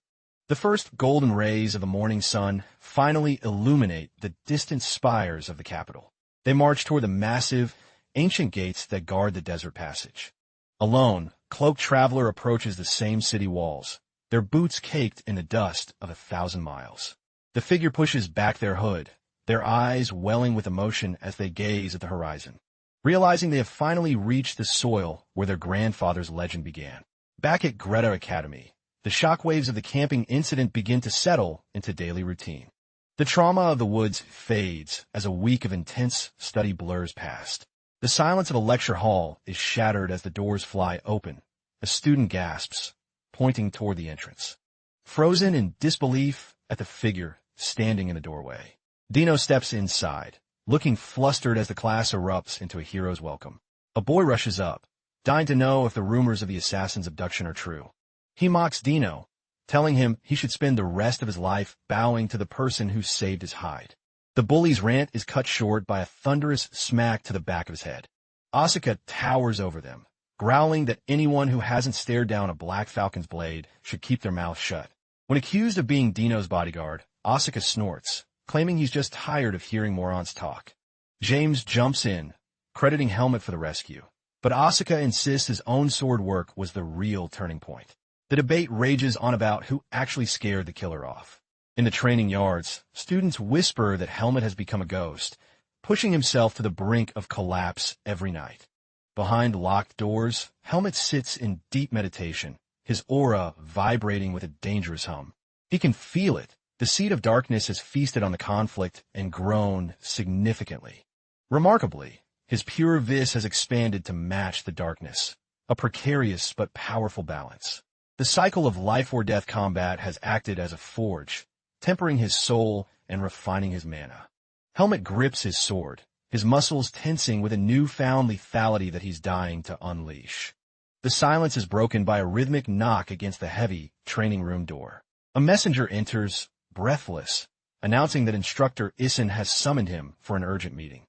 The first golden rays of the morning sun finally illuminate the distant spires of the capital. They march toward the massive, ancient gates that guard the desert passage. Alone, cloaked traveler approaches the same city walls, their boots caked in the dust of 1,000 miles. The figure pushes back their hood, their eyes welling with emotion as they gaze at the horizon, realizing they have finally reached the soil where their grandfather's legend began. Back at Greta Academy, the shockwaves of the camping incident begin to settle into daily routine. The trauma of the woods fades as a week of intense study blurs past. The silence of a lecture hall is shattered as the doors fly open. A student gasps, pointing toward the entrance. Frozen in disbelief at the figure standing in the doorway, Dino steps inside, looking flustered as the class erupts into a hero's welcome. A boy rushes up, dying to know if the rumors of the assassin's abduction are true. He mocks Dino, telling him he should spend the rest of his life bowing to the person who saved his hide. The bully's rant is cut short by a thunderous smack to the back of his head. Asuka towers over them, growling that anyone who hasn't stared down a Black Falcon's blade should keep their mouth shut. When accused of being Dino's bodyguard, Asuka snorts, claiming he's just tired of hearing morons talk. James jumps in, crediting Helmut for the rescue. But Asuka insists his own sword work was the real turning point. The debate rages on about who actually scared the killer off. In the training yards, students whisper that Helmut has become a ghost, pushing himself to the brink of collapse every night. Behind locked doors, Helmut sits in deep meditation, his aura vibrating with a dangerous hum. He can feel it. The seed of darkness has feasted on the conflict and grown significantly. Remarkably, his pure vis has expanded to match the darkness, a precarious but powerful balance. The cycle of life-or-death combat has acted as a forge, tempering his soul and refining his mana. Helmut grips his sword, his muscles tensing with a newfound lethality that he's dying to unleash. The silence is broken by a rhythmic knock against the heavy training room door. A messenger enters, breathless, announcing that instructor Issen has summoned him for an urgent meeting.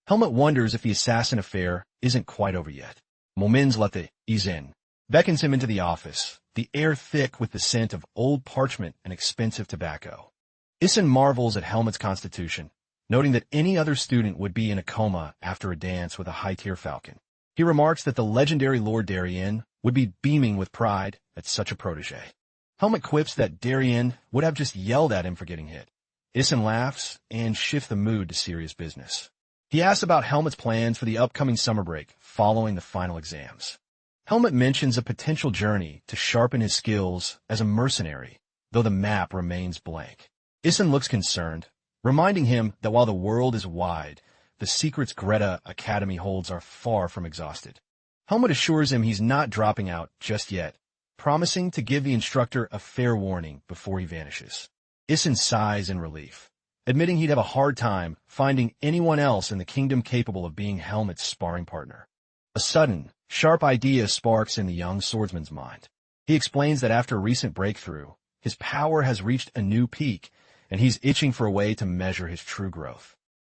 Helmut wonders if the assassin affair isn't quite over yet. Momenzlete Issen beckons him into the office, the air thick with the scent of old parchment and expensive tobacco. Issen marvels at Helmut's constitution, noting that any other student would be in a coma after a dance with a high-tier falcon. He remarks that the legendary Lord Darien would be beaming with pride at such a protege. Helmut quips that Darien would have just yelled at him for getting hit. Issen laughs and shifts the mood to serious business. He asks about Helmut's plans for the upcoming summer break following the final exams. Helmut mentions a potential journey to sharpen his skills as a mercenary, though the map remains blank. Issen looks concerned, reminding him that while the world is wide, the secrets Greta Academy holds are far from exhausted. Helmut assures him he's not dropping out just yet, promising to give the instructor a fair warning before he vanishes. Issen sighs in relief, admitting he'd have a hard time finding anyone else in the kingdom capable of being Helmut's sparring partner. A sudden, sharp idea sparks in the young swordsman's mind. He explains that after a recent breakthrough, His power has reached a new peak, and he's itching for a way to measure his true growth.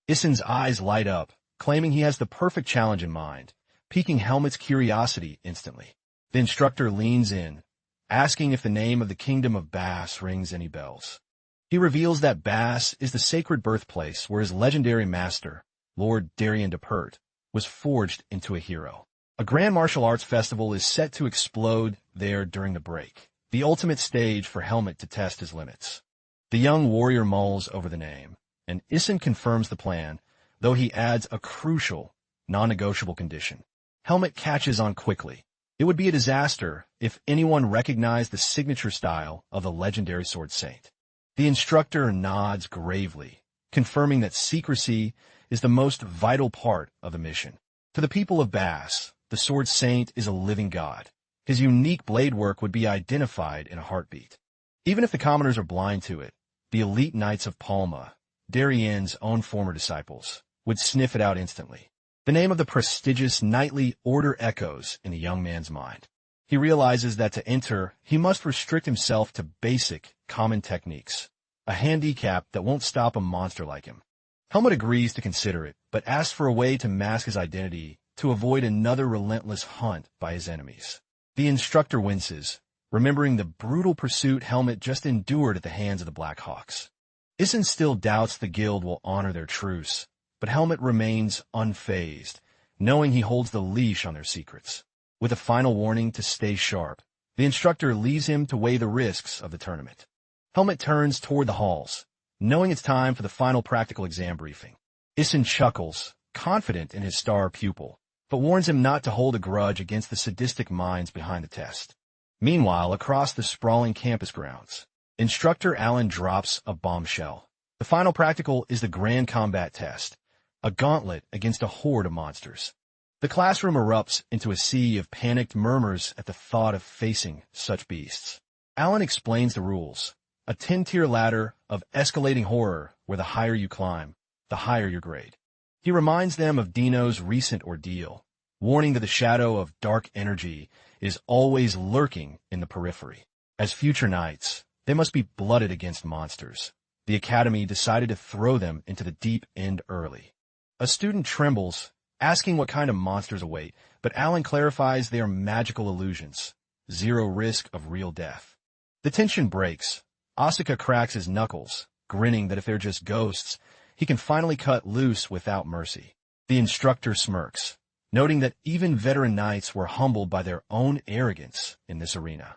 Isen's eyes light up, claiming he has the perfect challenge in mind, piquing Helmet's curiosity instantly. The instructor leans in, asking if the name of the kingdom of Bass rings any bells. He reveals that Bass is the sacred birthplace where his legendary master, Lord Darien Depert, was forged into a hero. A grand martial arts festival is set to explode there during the break, the ultimate stage for Helmet to test his limits. The young warrior mulls over the name, and Isen confirms the plan, though he adds a crucial, non-negotiable condition. Helmet catches on quickly. It would be a disaster if anyone recognized the signature style of the legendary sword saint. The instructor nods gravely, confirming that secrecy is the most vital part of the mission. To the people of Bass, the sword saint is a living god. His unique blade work would be identified in a heartbeat. Even if the commoners are blind to it, the elite knights of Palma, Darien's own former disciples, would sniff it out instantly. The name of the prestigious knightly order echoes in the young man's mind. He realizes that to enter, he must restrict himself to basic, common techniques, a handicap that won't stop a monster like him. Helmet agrees to consider it, but asks for a way to mask his identity to avoid another relentless hunt by his enemies. The instructor winces, remembering the brutal pursuit Helmet just endured at the hands of the Black Hawks. Isen still doubts the guild will honor their truce, but Helmet remains unfazed, knowing he holds the leash on their secrets. With a final warning to stay sharp, the instructor leaves him to weigh the risks of the tournament. Helmet turns toward the halls, knowing it's time for the final practical exam briefing. Isen chuckles, confident in his star pupil, but warns him not to hold a grudge against the sadistic minds behind the test. Meanwhile, across the sprawling campus grounds, Instructor Allen drops a bombshell. The final practical is the Grand Combat Test, a gauntlet against a horde of monsters. The classroom erupts into a sea of panicked murmurs at the thought of facing such beasts. Allen explains the rules, a 10-tier ladder of escalating horror where the higher you climb, the higher your grade. He reminds them of Dino's recent ordeal, warning that the shadow of dark energy is always lurking in the periphery. As future knights, they must be blooded against monsters. The Academy decided to throw them into the deep end early. A student trembles, asking what kind of monsters await, but Allen clarifies they are magical illusions, zero risk of real death. The tension breaks. Asuka cracks his knuckles, grinning that if they're just ghosts, he can finally cut loose without mercy. The instructor smirks, noting that even veteran knights were humbled by their own arrogance in this arena.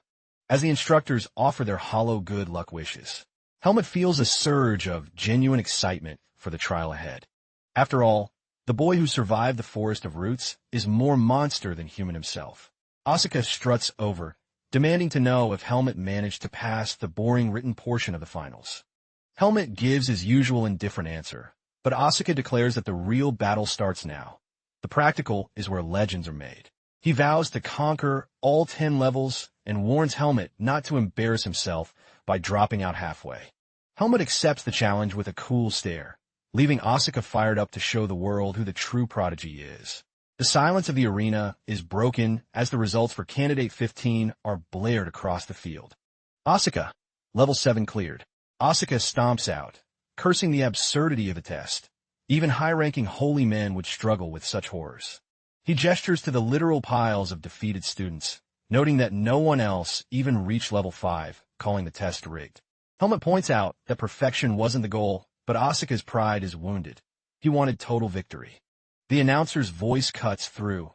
As the instructors offer their hollow good luck wishes, Helmet feels a surge of genuine excitement for the trial ahead. After all, the boy who survived the Forest of Roots is more monster than human himself. Asuka struts over, demanding to know if Helmet managed to pass the boring written portion of the finals. Helmet gives his usual indifferent answer, but Asuka declares that the real battle starts now. The practical is where legends are made. He vows to conquer all 10 levels and warns Helmet not to embarrass himself by dropping out halfway. Helmet accepts the challenge with a cool stare, leaving Asuka fired up to show the world who the true prodigy is. The silence of the arena is broken as the results for Candidate 15 are blared across the field. Asuka, level 7 cleared. Asuka stomps out, cursing the absurdity of the test. Even high-ranking holy men would struggle with such horrors. He gestures to the literal piles of defeated students, noting that no one else even reached level 5, calling the test rigged. Helmet points out that perfection wasn't the goal, but Asuka's pride is wounded. He wanted total victory. The announcer's voice cuts through.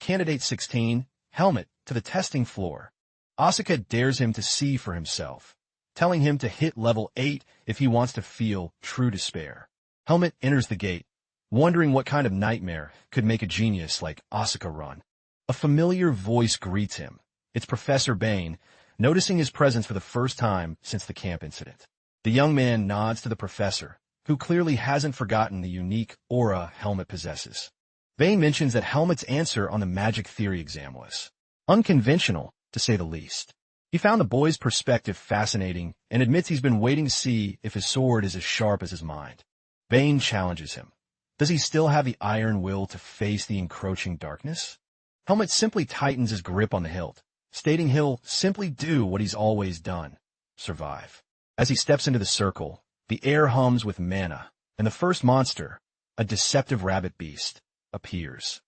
Candidate 16, Helmet, to the testing floor. Asuka dares him to see for himself, telling him to hit level 8 if he wants to feel true despair. Helmet enters the gate, wondering what kind of nightmare could make a genius like Asuka run. A familiar voice greets him. It's Professor Bane, noticing his presence for the first time since the camp incident. The young man nods to the professor, who clearly hasn't forgotten the unique aura Helmet possesses. Bane mentions that Helmet's answer on the magic theory exam was unconventional, to say the least. He found the boy's perspective fascinating and admits he's been waiting to see if his sword is as sharp as his mind. Bane challenges him. Does he still have the iron will to face the encroaching darkness? Helmet simply tightens his grip on the hilt, stating he'll simply do what he's always done, survive. As he steps into the circle, the air hums with mana, and the first monster, a deceptive rabbit beast, appears.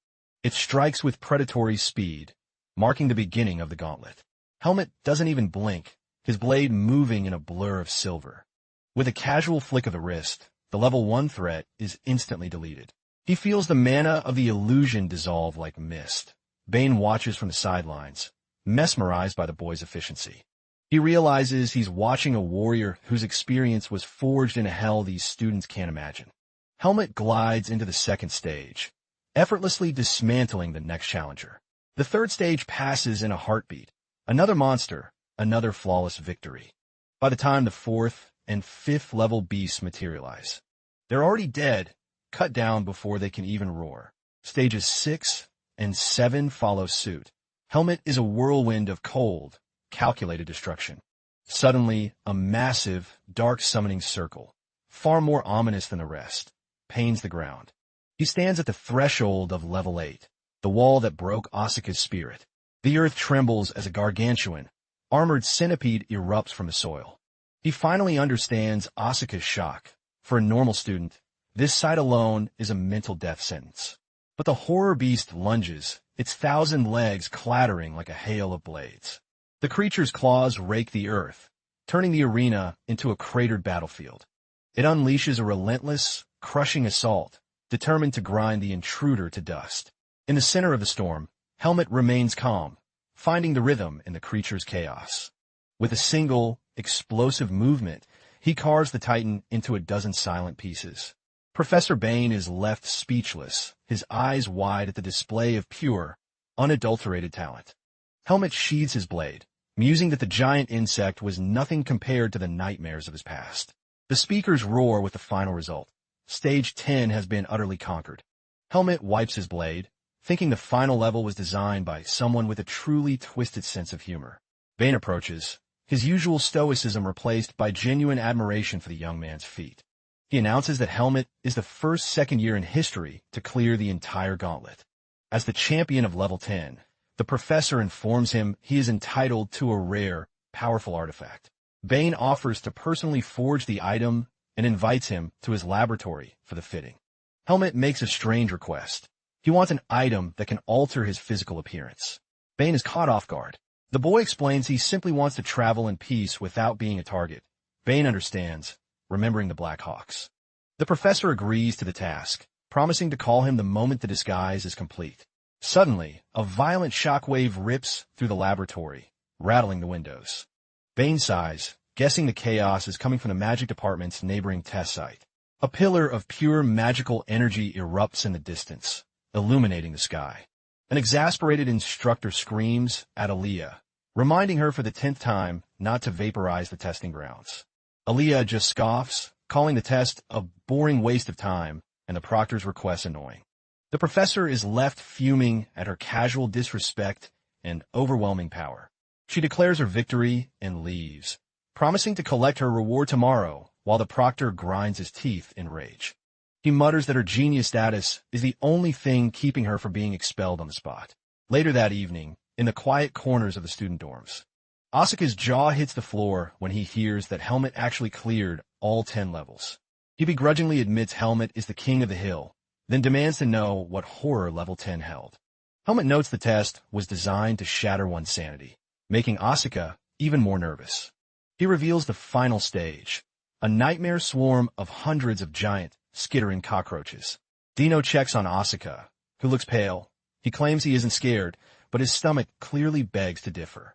It strikes with predatory speed, marking the beginning of the gauntlet. Helmet doesn't even blink, his blade moving in a blur of silver. With a casual flick of the wrist, the level 1 threat is instantly deleted. He feels the mana of the illusion dissolve like mist. Bane watches from the sidelines, mesmerized by the boy's efficiency. He realizes he's watching a warrior whose experience was forged in a hell these students can't imagine. Helmet glides into the second stage, effortlessly dismantling the next challenger. The third stage passes in a heartbeat. Another monster, another flawless victory. By the time the fourth and fifth level beasts materialize, they're already dead, cut down before they can even roar. Stages 6 and 7 follow suit. Helmet is a whirlwind of cold, calculated destruction. Suddenly, a massive, dark summoning circle, far more ominous than the rest, pains the ground. He stands at the threshold of level 8, the wall that broke Asuka's spirit. The earth trembles as a gargantuan, armored centipede erupts from the soil. He finally understands Asuka's shock. For a normal student, this sight alone is a mental death sentence. But the horror beast lunges, its 1,000 legs clattering like a hail of blades. The creature's claws rake the earth, turning the arena into a cratered battlefield. It unleashes a relentless, crushing assault, determined to grind the intruder to dust. In the center of the storm, Helmet remains calm, finding the rhythm in the creature's chaos. With a single, explosive movement, he carves the Titan into a dozen silent pieces. Professor Bane is left speechless, his eyes wide at the display of pure, unadulterated talent. Helmet sheathes his blade, musing that the giant insect was nothing compared to the nightmares of his past. The speakers roar with the final result. Stage 10 has been utterly conquered. Helmet wipes his blade, thinking the final level was designed by someone with a truly twisted sense of humor. Bane approaches, his usual stoicism replaced by genuine admiration for the young man's feat. He announces that Helmet is the first second year in history to clear the entire gauntlet. As the champion of level 10, the professor informs him he is entitled to a rare, powerful artifact. Bane offers to personally forge the item and invites him to his laboratory for the fitting. Helmet makes a strange request. He wants an item that can alter his physical appearance. Bane is caught off guard. The boy explains he simply wants to travel in peace without being a target. Bane understands, remembering the Black Hawks. The professor agrees to the task, promising to call him the moment the disguise is complete. Suddenly, a violent shockwave rips through the laboratory, rattling the windows. Bane sighs, guessing the chaos is coming from the magic department's neighboring test site. A pillar of pure magical energy erupts in the distance, illuminating the sky. An exasperated instructor screams at Aaliyah, reminding her for the 10th time not to vaporize the testing grounds. Aaliyah just scoffs, calling the test a boring waste of time and the proctor's request annoying. The professor is left fuming at her casual disrespect and overwhelming power. She declares her victory and leaves, promising to collect her reward tomorrow while the proctor grinds his teeth in rage. He mutters that her genius status is the only thing keeping her from being expelled on the spot. Later that evening, in the quiet corners of the student dorms, Asuka's jaw hits the floor when he hears that Helmet actually cleared all 10 levels. He begrudgingly admits Helmet is the king of the hill, then demands to know what horror level 10 held. Helmet notes the test was designed to shatter one's sanity, making Asuka even more nervous. He reveals the final stage, a nightmare swarm of hundreds of giant, skittering cockroaches. Dino checks on Asuka, who looks pale. He claims he isn't scared, but his stomach clearly begs to differ.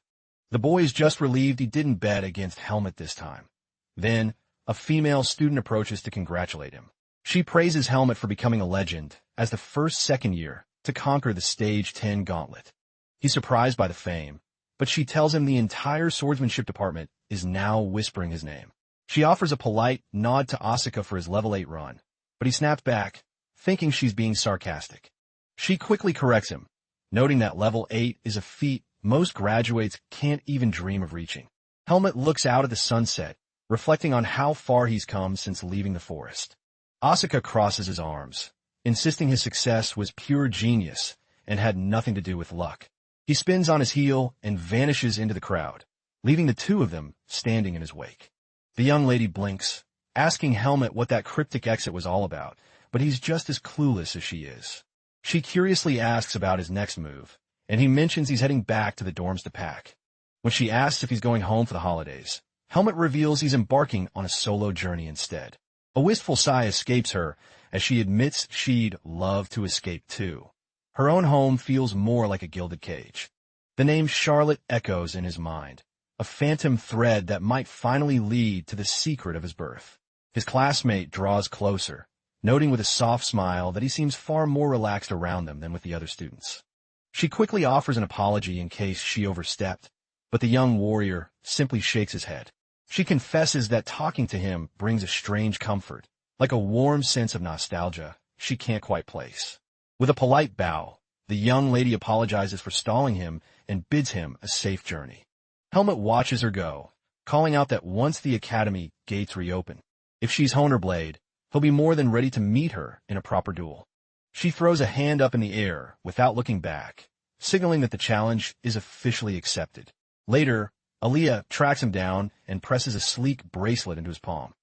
The boy is just relieved he didn't bet against Helmet this time. Then, a female student approaches to congratulate him. She praises Helmet for becoming a legend as the first second year to conquer the Stage 10 gauntlet. He's surprised by the fame, but she tells him the entire swordsmanship department is now whispering his name. She offers a polite nod to Asuka for his level 8 run, but he snaps back, thinking she's being sarcastic. She quickly corrects him, noting that level 8 is a feat most graduates can't even dream of reaching. Helmet looks out at the sunset, reflecting on how far he's come since leaving the forest. Asuka crosses his arms, insisting his success was pure genius and had nothing to do with luck. He spins on his heel and vanishes into the crowd, leaving the two of them standing in his wake. The young lady blinks, asking Helmet what that cryptic exit was all about, but he's just as clueless as she is. She curiously asks about his next move, and he mentions he's heading back to the dorms to pack. When she asks if he's going home for the holidays, Helmet reveals he's embarking on a solo journey instead. A wistful sigh escapes her as she admits she'd love to escape too. Her own home feels more like a gilded cage. The name Charlotte echoes in his mind, a phantom thread that might finally lead to the secret of his birth. His classmate draws closer, noting with a soft smile that he seems far more relaxed around them than with the other students. She quickly offers an apology in case she overstepped, but the young warrior simply shakes his head. She confesses that talking to him brings a strange comfort, like a warm sense of nostalgia she can't quite place. With a polite bow, the young lady apologizes for stalling him and bids him a safe journey. Helmet watches her go, calling out that once the academy gates reopen, if she's Honorblade, he'll be more than ready to meet her in a proper duel. She throws a hand up in the air without looking back, signaling that the challenge is officially accepted. Later, Aaliyah tracks him down and presses a sleek bracelet into his palm.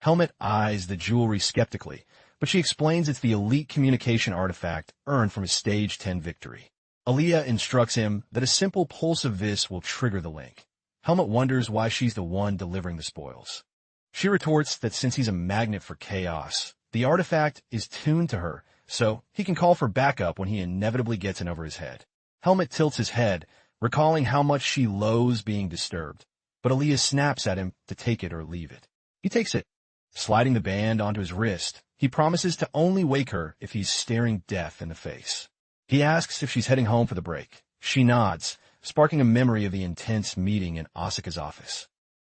Helmet eyes the jewelry skeptically, but she explains it's the elite communication artifact earned from his Stage 10 victory. Aaliyah instructs him that a simple pulse of this will trigger the link. Helmet wonders why she's the one delivering the spoils. She retorts that since he's a magnet for chaos, the artifact is tuned to her, so he can call for backup when he inevitably gets in over his head. Helmet tilts his head, recalling how much she loathes being disturbed, but Aaliyah snaps at him to take it or leave it. He takes it. Sliding the band onto his wrist, he promises to only wake her if he's staring death in the face. He asks if she's heading home for the break. She nods, sparking a memory of the intense meeting in Asuka's office.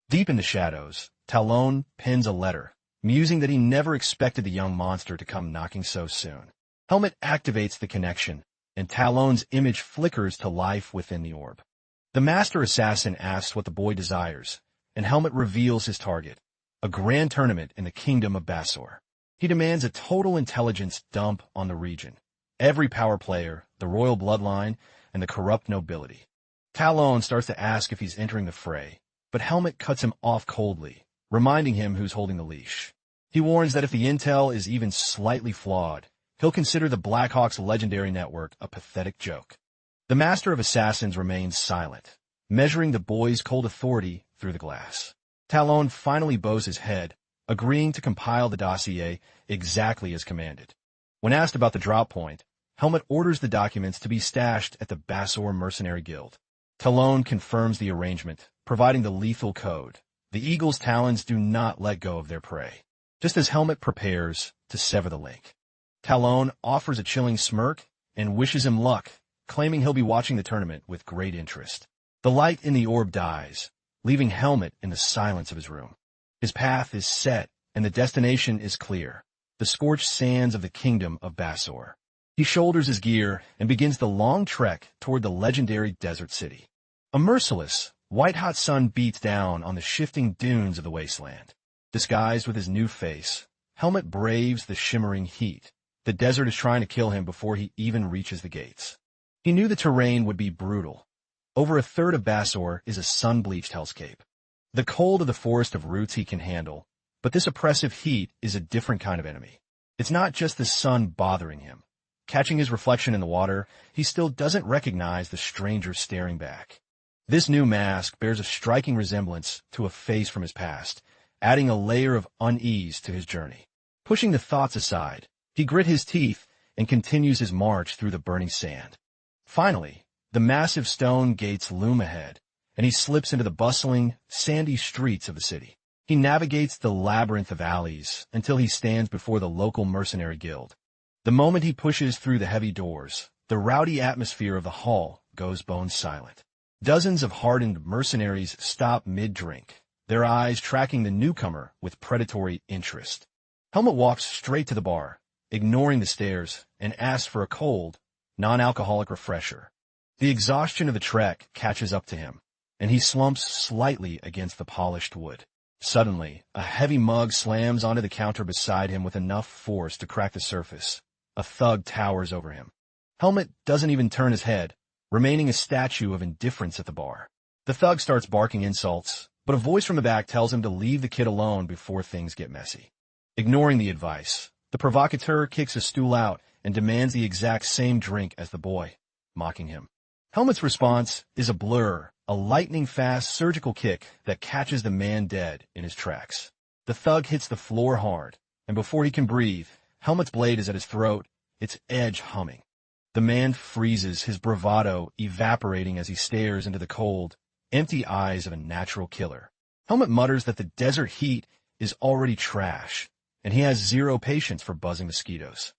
Deep in the shadows, Talon pens a letter, musing that he never expected the young monster to come knocking so soon. Helmet activates the connection, and Talon's image flickers to life within the orb. The master assassin asks what the boy desires, and Helmet reveals his target, a grand tournament in the kingdom of Basor. He demands a total intelligence dump on the region, every power player, the royal bloodline, and the corrupt nobility. Talon starts to ask if he's entering the fray, but Helmet cuts him off coldly, reminding him who's holding the leash. He warns that if the intel is even slightly flawed, he'll consider the Blackhawks' legendary network a pathetic joke. The Master of Assassins remains silent, measuring the boy's cold authority through the glass. Talon finally bows his head, agreeing to compile the dossier exactly as commanded. When asked about the drop point, Helmet orders the documents to be stashed at the Basor Mercenary Guild. Talon confirms the arrangement, providing the lethal code. The eagle's talons do not let go of their prey, just as Helmet prepares to sever the link. Talon offers a chilling smirk and wishes him luck, claiming he'll be watching the tournament with great interest. The light in the orb dies, leaving Helmet in the silence of his room. His path is set, and the destination is clear, the scorched sands of the kingdom of Basor. He shoulders his gear and begins the long trek toward the legendary desert city. A merciless, white-hot sun beats down on the shifting dunes of the wasteland. Disguised with his new face, Helmet braves the shimmering heat. The desert is trying to kill him before he even reaches the gates. He knew the terrain would be brutal. Over a third of Basor is a sun-bleached hellscape. The cold of the forest of roots he can handle, but this oppressive heat is a different kind of enemy. It's not just the sun bothering him. Catching his reflection in the water, he still doesn't recognize the stranger staring back. This new mask bears a striking resemblance to a face from his past, adding a layer of unease to his journey. Pushing the thoughts aside, he grit his teeth and continues his march through the burning sand. Finally, the massive stone gates loom ahead, and he slips into the bustling, sandy streets of the city. He navigates the labyrinth of alleys until he stands before the local mercenary guild. The moment he pushes through the heavy doors, the rowdy atmosphere of the hall goes bone silent. Dozens of hardened mercenaries stop mid-drink, their eyes tracking the newcomer with predatory interest. Helmet walks straight to the bar, ignoring the stares, and asks for a cold, non-alcoholic refresher. The exhaustion of the trek catches up to him, and he slumps slightly against the polished wood. Suddenly, a heavy mug slams onto the counter beside him with enough force to crack the surface. A thug towers over him. Helmet doesn't even turn his head, remaining a statue of indifference at the bar. The thug starts barking insults, but a voice from the back tells him to leave the kid alone before things get messy. Ignoring the advice, the provocateur kicks a stool out and demands the exact same drink as the boy, mocking him. Helmet's response is a blur, a lightning-fast surgical kick that catches the man dead in his tracks. The thug hits the floor hard, and before he can breathe, Helmet's blade is at his throat, its edge humming. The man freezes, his bravado evaporating as he stares into the cold, empty eyes of a natural killer. Helmet mutters that the desert heat is already trash, and he has zero patience for buzzing mosquitoes.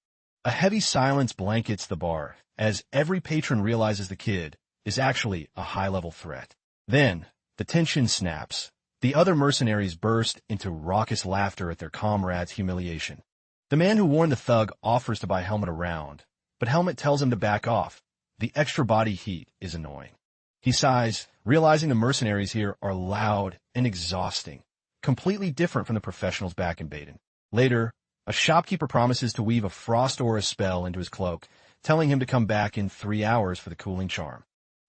A heavy silence blankets the bar, as every patron realizes the kid is actually a high-level threat. Then, the tension snaps. The other mercenaries burst into raucous laughter at their comrade's humiliation. The man who warned the thug offers to buy Helmet a round, but Helmet tells him to back off. The extra body heat is annoying. He sighs, realizing the mercenaries here are loud and exhausting, completely different from the professionals back in Baden. Later, a shopkeeper promises to weave a frost aura spell into his cloak, telling him to come back in 3 hours for the cooling charm.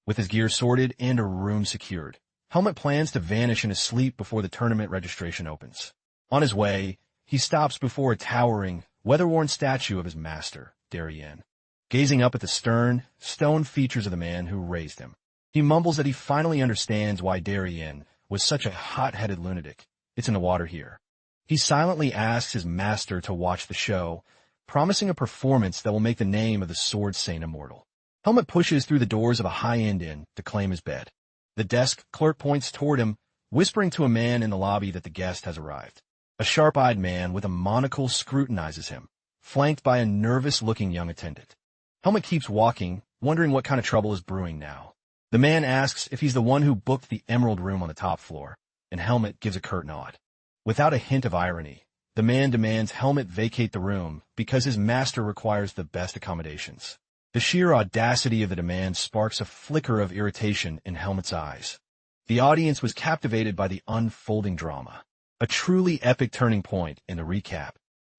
With his gear sorted and a room secured, Helmet plans to vanish in his sleep before the tournament registration opens. On his way, he stops before a towering, weather-worn statue of his master, Darien. Gazing up at the stern, stone features of the man who raised him, he mumbles that he finally understands why Darien was such a hot-headed lunatic. It's in the water here. He silently asks his master to watch the show, promising a performance that will make the name of the Sword Saint immortal. Helmet pushes through the doors of a high-end inn to claim his bed. The desk clerk points toward him, whispering to a man in the lobby that the guest has arrived. A sharp-eyed man with a monocle scrutinizes him, flanked by a nervous-looking young attendant. Helmet keeps walking, wondering what kind of trouble is brewing now. The man asks if he's the one who booked the Emerald Room on the top floor, and Helmet gives a curt nod. Without a hint of irony, the man demands Helmet vacate the room because his master requires the best accommodations. The sheer audacity of the demand sparks a flicker of irritation in Helmet's eyes. The audience was captivated by the unfolding drama, a truly epic turning point in the recap.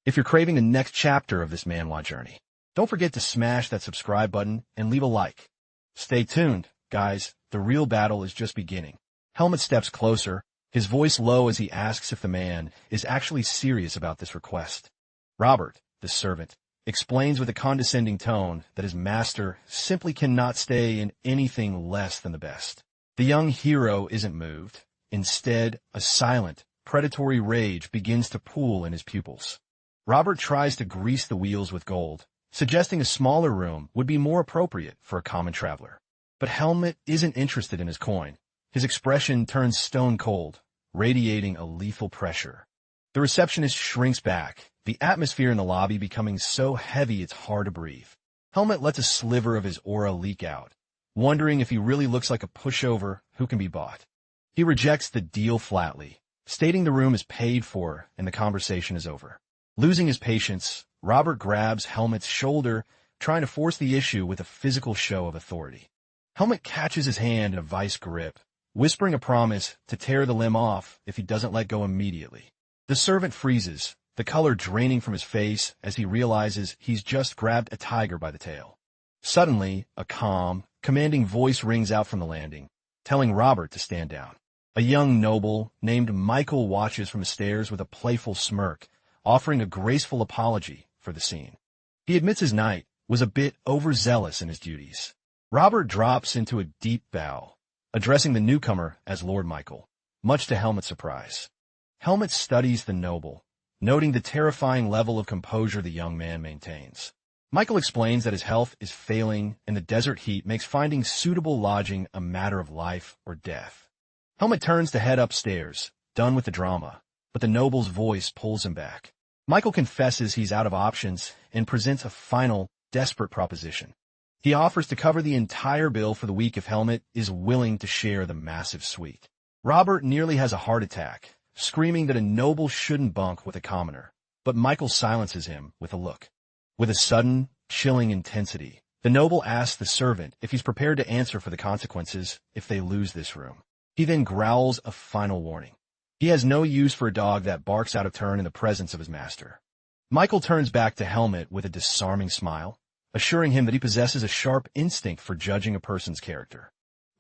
If you're craving the next chapter of this manhwa journey, don't forget to smash that subscribe button and leave a like. Stay tuned, guys, the real battle is just beginning. Helmet steps closer, his voice low as he asks if the man is actually serious about this request. Robert, the servant, explains with a condescending tone that his master simply cannot stay in anything less than the best. The young hero isn't moved. Instead, a silent, predatory rage begins to pool in his pupils. Robert tries to grease the wheels with gold, suggesting a smaller room would be more appropriate for a common traveler. But Helmet isn't interested in his coin. His expression turns stone cold, radiating a lethal pressure. The receptionist shrinks back, the atmosphere in the lobby becoming so heavy it's hard to breathe. Helmet lets a sliver of his aura leak out, wondering if he really looks like a pushover who can be bought. He rejects the deal flatly, stating the room is paid for and the conversation is over. Losing his patience, Robert grabs Helmet's shoulder, trying to force the issue with a physical show of authority. Helmet catches his hand in a vice grip, whispering a promise to tear the limb off if he doesn't let go immediately. The servant freezes, the color draining from his face as he realizes he's just grabbed a tiger by the tail. Suddenly, a calm, commanding voice rings out from the landing, telling Robert to stand down. A young noble named Michael watches from the stairs with a playful smirk, offering a graceful apology for the scene. He admits his knight was a bit overzealous in his duties. Robert drops into a deep bow, addressing the newcomer as Lord Michael, much to Helmet's surprise. Helmet studies the noble, noting the terrifying level of composure the young man maintains. Michael explains that his health is failing and the desert heat makes finding suitable lodging a matter of life or death. Helmet turns to head upstairs, done with the drama, but the noble's voice pulls him back. Michael confesses he's out of options and presents a final, desperate proposition. He offers to cover the entire bill for the week if Helmet is willing to share the massive suite. Robert nearly has a heart attack, screaming that a noble shouldn't bunk with a commoner, but Michael silences him with a look. With a sudden, chilling intensity, the noble asks the servant if he's prepared to answer for the consequences if they lose this room. He then growls a final warning. He has no use for a dog that barks out of turn in the presence of his master. Michael turns back to Helmet with a disarming smile, assuring him that he possesses a sharp instinct for judging a person's character.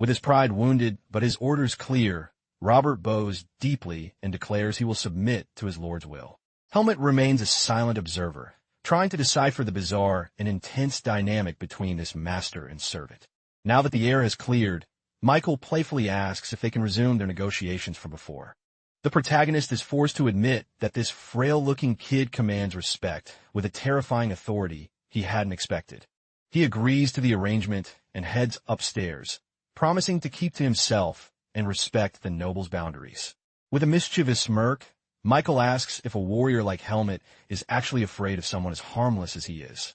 With his pride wounded, but his orders clear, Robert bows deeply and declares he will submit to his lord's will. Helmet remains a silent observer, trying to decipher the bizarre and intense dynamic between this master and servant. Now that the air has cleared, Michael playfully asks if they can resume their negotiations from before. The protagonist is forced to admit that this frail-looking kid commands respect with a terrifying authority he hadn't expected. He agrees to the arrangement and heads upstairs, promising to keep to himself and respect the noble's boundaries. With a mischievous smirk, Michael asks if a warrior like Helmet is actually afraid of someone as harmless as he is.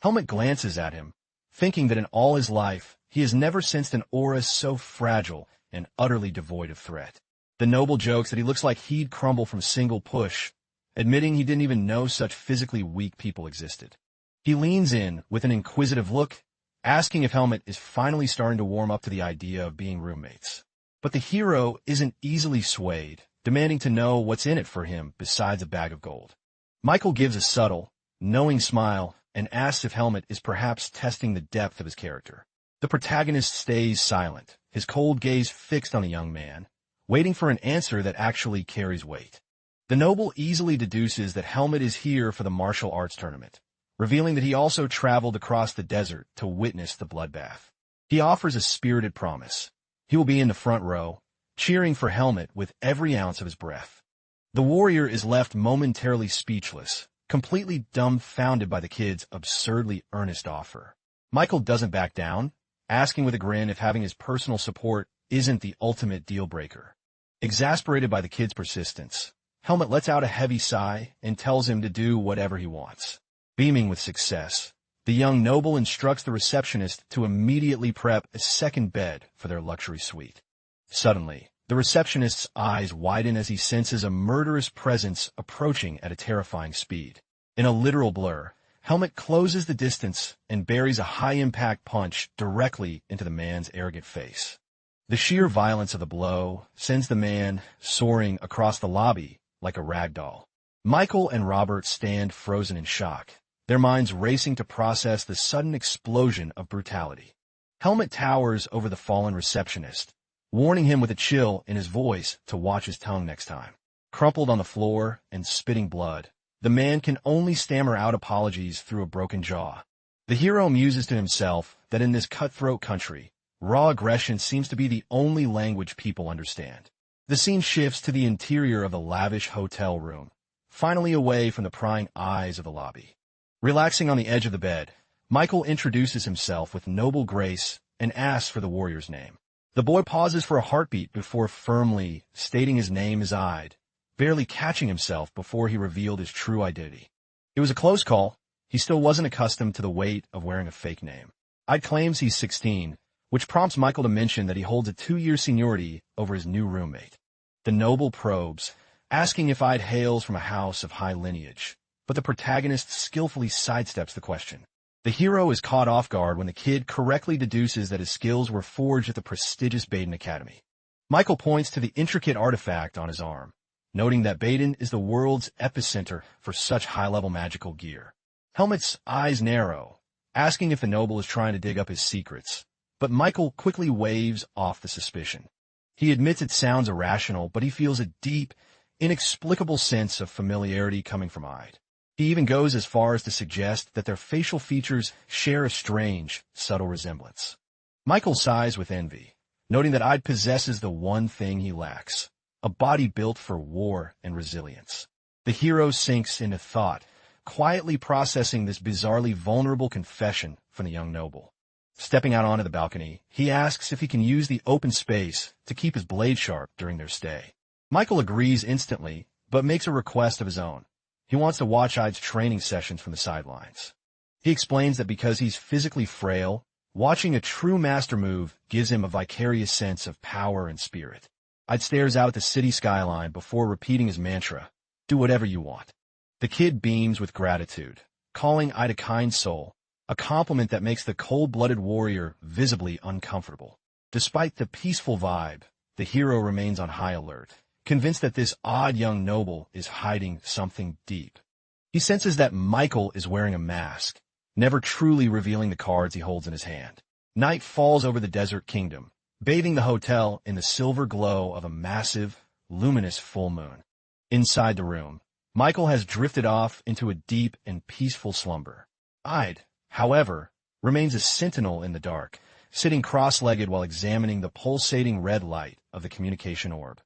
Helmet glances at him, thinking that in all his life, he has never sensed an aura so fragile and utterly devoid of threat. The noble jokes that he looks like he'd crumble from a single push, admitting he didn't even know such physically weak people existed. He leans in with an inquisitive look, asking if Helmet is finally starting to warm up to the idea of being roommates. But the hero isn't easily swayed, demanding to know what's in it for him besides a bag of gold. Michael gives a subtle, knowing smile and asks if Helmet is perhaps testing the depth of his character. The protagonist stays silent, his cold gaze fixed on the young man, waiting for an answer that actually carries weight. The noble easily deduces that Helmet is here for the martial arts tournament, revealing that he also traveled across the desert to witness the bloodbath. He offers a spirited promise. He will be in the front row, cheering for Helmet with every ounce of his breath. The warrior is left momentarily speechless, completely dumbfounded by the kid's absurdly earnest offer. Michael doesn't back down, asking with a grin if having his personal support isn't the ultimate deal-breaker. Exasperated by the kid's persistence, Helmet lets out a heavy sigh and tells him to do whatever he wants. Beaming with success, the young noble instructs the receptionist to immediately prep a second bed for their luxury suite. Suddenly, the receptionist's eyes widen as he senses a murderous presence approaching at a terrifying speed. In a literal blur, Helmet closes the distance and buries a high-impact punch directly into the man's arrogant face. The sheer violence of the blow sends the man soaring across the lobby like a rag doll. Michael and Robert stand frozen in shock, their minds racing to process the sudden explosion of brutality. Helmet towers over the fallen receptionist, warning him with a chill in his voice to watch his tongue next time. Crumpled on the floor and spitting blood, the man can only stammer out apologies through a broken jaw. The hero muses to himself that in this cutthroat country, raw aggression seems to be the only language people understand. The scene shifts to the interior of the lavish hotel room, finally away from the prying eyes of the lobby. Relaxing on the edge of the bed, Michael introduces himself with noble grace and asks for the warrior's name. The boy pauses for a heartbeat before firmly stating his name is eyed, barely catching himself before he revealed his true identity. It was a close call. He still wasn't accustomed to the weight of wearing a fake name. Ide claims he's 16, which prompts Michael to mention that he holds a 2-year seniority over his new roommate. The noble probes, asking if Ide hails from a house of high lineage, but the protagonist skillfully sidesteps the question. The hero is caught off guard when the kid correctly deduces that his skills were forged at the prestigious Baden Academy. Michael points to the intricate artifact on his arm, noting that Baden is the world's epicenter for such high-level magical gear. Helmet's eyes narrow, asking if the noble is trying to dig up his secrets, but Michael quickly waves off the suspicion. He admits it sounds irrational, but he feels a deep, inexplicable sense of familiarity coming from Ide. He even goes as far as to suggest that their facial features share a strange, subtle resemblance. Michael sighs with envy, noting that Ide possesses the one thing he lacks, a body built for war and resilience. The hero sinks into thought, quietly processing this bizarrely vulnerable confession from the young noble. Stepping out onto the balcony, he asks if he can use the open space to keep his blade sharp during their stay. Michael agrees instantly, but makes a request of his own. He wants to watch Ide's training sessions from the sidelines. He explains that because he's physically frail, watching a true master move gives him a vicarious sense of power and spirit. Ide stares out at the city skyline before repeating his mantra, "Do whatever you want." The kid beams with gratitude, calling Ide a kind soul, a compliment that makes the cold-blooded warrior visibly uncomfortable. Despite the peaceful vibe, the hero remains on high alert, convinced that this odd young noble is hiding something deep. He senses that Michael is wearing a mask, never truly revealing the cards he holds in his hand. Night falls over the desert kingdom, bathing the hotel in the silver glow of a massive, luminous full moon. Inside the room, Michael has drifted off into a deep and peaceful slumber. Ide, however, remains a sentinel in the dark, sitting cross-legged while examining the pulsating red light of the communication orb.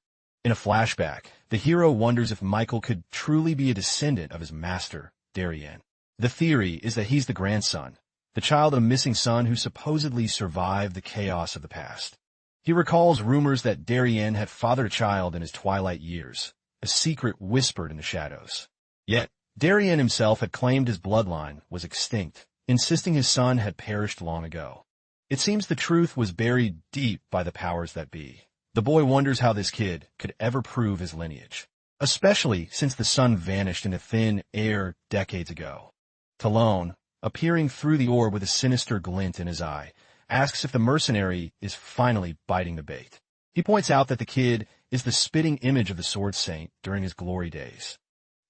In a flashback, the hero wonders if Michael could truly be a descendant of his master, Darien. The theory is that he's the grandson, the child of a missing son who supposedly survived the chaos of the past. He recalls rumors that Darien had fathered a child in his twilight years, a secret whispered in the shadows. Yet, Darien himself had claimed his bloodline was extinct, insisting his son had perished long ago. It seems the truth was buried deep by the powers that be. The boy wonders how this kid could ever prove his lineage, especially since the sun vanished into thin air decades ago. Talon, appearing through the orb with a sinister glint in his eye, asks if the mercenary is finally biting the bait. He points out that the kid is the spitting image of the Sword Saint during his glory days.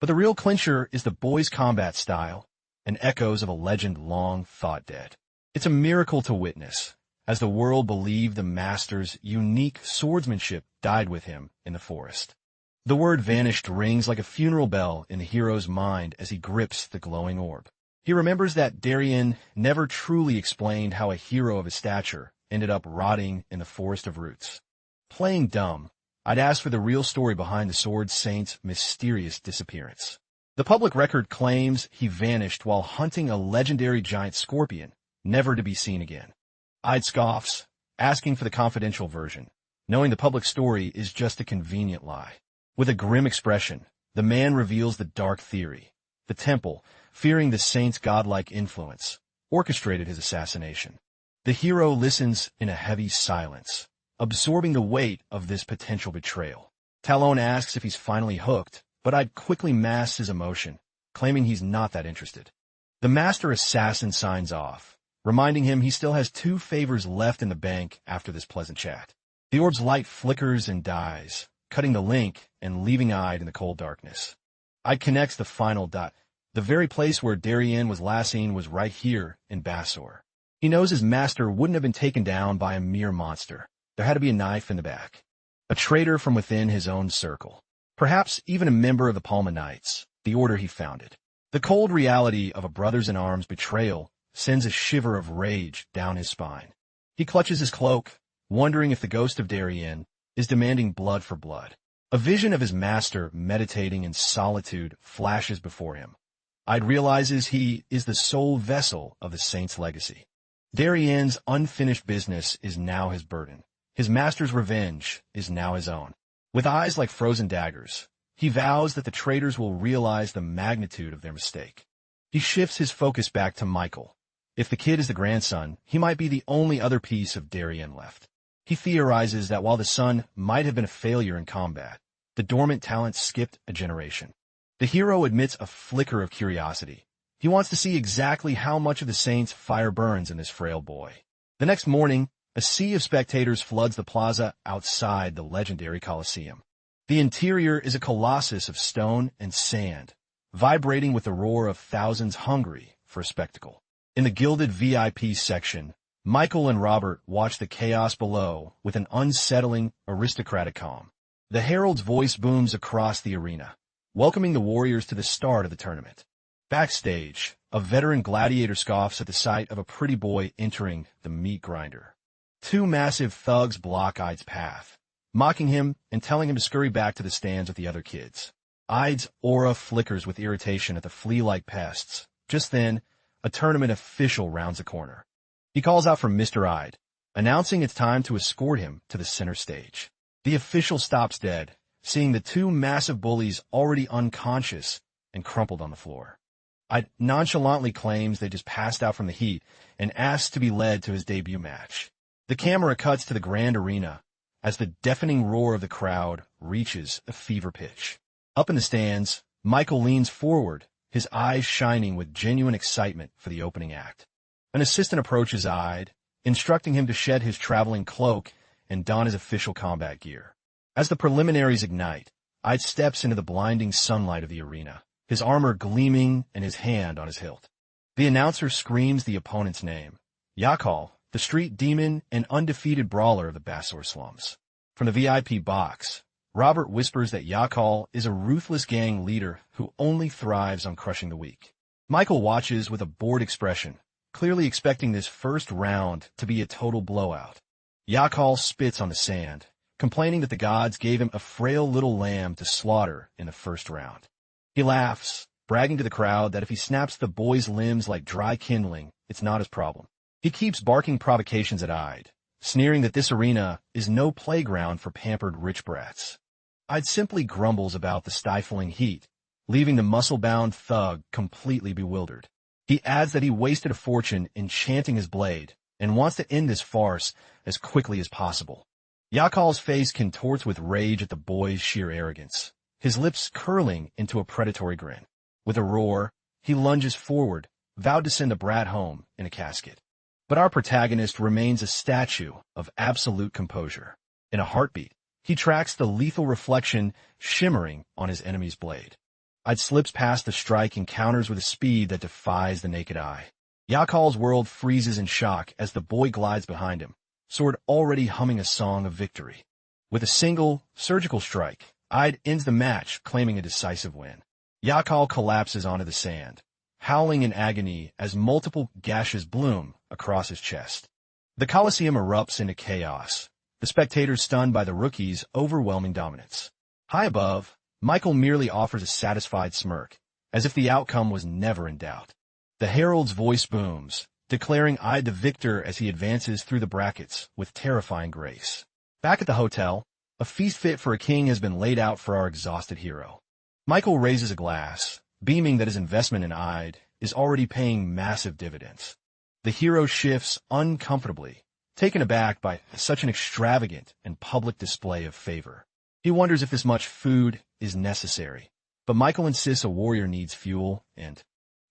But the real clincher is the boy's combat style and echoes of a legend long thought dead. It's a miracle to witness, as the world believed the master's unique swordsmanship died with him in the forest. The word vanished rings like a funeral bell in the hero's mind as he grips the glowing orb. He remembers that Darien never truly explained how a hero of his stature ended up rotting in the forest of roots. Playing dumb, I'd ask for the real story behind the Sword Saint's mysterious disappearance. The public record claims he vanished while hunting a legendary giant scorpion, never to be seen again. Ide scoffs, asking for the confidential version, knowing the public story is just a convenient lie. With a grim expression, the man reveals the dark theory. The temple, fearing the saint's godlike influence, orchestrated his assassination. The hero listens in a heavy silence, absorbing the weight of this potential betrayal. Talon asks if he's finally hooked, but Ide quickly masks his emotion, claiming he's not that interested. The master assassin signs off, reminding him he still has 2 favors left in the bank after this pleasant chat. The orb's light flickers and dies, cutting the link and leaving Ide in the cold darkness. Ide connects the final dot. The very place where Darien was last seen was right here in Bassor. He knows his master wouldn't have been taken down by a mere monster. There had to be a knife in the back. A traitor from within his own circle. Perhaps even a member of the Palma Knights, the order he founded. The cold reality of a brothers-in-arms betrayal sends a shiver of rage down his spine. He clutches his cloak, wondering if the ghost of Darien is demanding blood for blood. A vision of his master meditating in solitude flashes before him. Ide realizes he is the sole vessel of the saint's legacy. Darien's unfinished business is now his burden. His master's revenge is now his own. With eyes like frozen daggers, he vows that the traitors will realize the magnitude of their mistake. He shifts his focus back to Michael. If the kid is the grandson, he might be the only other piece of Darien left. He theorizes that while the son might have been a failure in combat, the dormant talent skipped a generation. The hero admits a flicker of curiosity. He wants to see exactly how much of the saint's fire burns in this frail boy. The next morning, a sea of spectators floods the plaza outside the legendary Colosseum. The interior is a colossus of stone and sand, vibrating with the roar of thousands hungry for a spectacle. In the gilded VIP section, Michael and Robert watch the chaos below with an unsettling, aristocratic calm. The herald's voice booms across the arena, welcoming the warriors to the start of the tournament. Backstage, a veteran gladiator scoffs at the sight of a pretty boy entering the meat grinder. 2 massive thugs block Ide's path, mocking him and telling him to scurry back to the stands with the other kids. Ide's aura flickers with irritation at the flea-like pests. Just then, a tournament official rounds the corner. He calls out for Mr. Ide, announcing it's time to escort him to the center stage. The official stops dead, seeing the 2 massive bullies already unconscious and crumpled on the floor. Ide nonchalantly claims they just passed out from the heat and asks to be led to his debut match. The camera cuts to the grand arena as the deafening roar of the crowd reaches a fever pitch. Up in the stands, Michael leans forward, his eyes shining with genuine excitement for the opening act. An assistant approaches Ide, instructing him to shed his traveling cloak and don his official combat gear. As the preliminaries ignite, Ide steps into the blinding sunlight of the arena, his armor gleaming and his hand on his hilt. The announcer screams the opponent's name. Yakal, the street demon and undefeated brawler of the Basor slums. From the VIP box, Robert whispers that Yakal is a ruthless gang leader who only thrives on crushing the weak. Michael watches with a bored expression, clearly expecting this first round to be a total blowout. Yakal spits on the sand, complaining that the gods gave him a frail little lamb to slaughter in the first round. He laughs, bragging to the crowd that if he snaps the boy's limbs like dry kindling, it's not his problem. He keeps barking provocations at Ide, sneering that this arena is no playground for pampered rich brats. Ide simply grumbles about the stifling heat, leaving the muscle-bound thug completely bewildered. He adds that he wasted a fortune enchanting his blade and wants to end this farce as quickly as possible. Yakal's face contorts with rage at the boy's sheer arrogance, his lips curling into a predatory grin. With a roar, he lunges forward, vowed to send the brat home in a casket. But our protagonist remains a statue of absolute composure. In a heartbeat, he tracks the lethal reflection shimmering on his enemy's blade. Ide slips past the strike and counters with a speed that defies the naked eye. Yakal's world freezes in shock as the boy glides behind him, sword already humming a song of victory. With a single, surgical strike, Ide ends the match, claiming a decisive win. Yakal collapses onto the sand, howling in agony as multiple gashes bloom across his chest. The Colosseum erupts into chaos, the spectators stunned by the rookie's overwhelming dominance. High above, Michael merely offers a satisfied smirk, as if the outcome was never in doubt. The herald's voice booms, declaring Ide the victor as he advances through the brackets with terrifying grace. Back at the hotel, a feast fit for a king has been laid out for our exhausted hero. Michael raises a glass, beaming that his investment in Ide is already paying massive dividends. The hero shifts uncomfortably, taken aback by such an extravagant and public display of favor. He wonders if this much food is necessary, but Michael insists a warrior needs fuel, and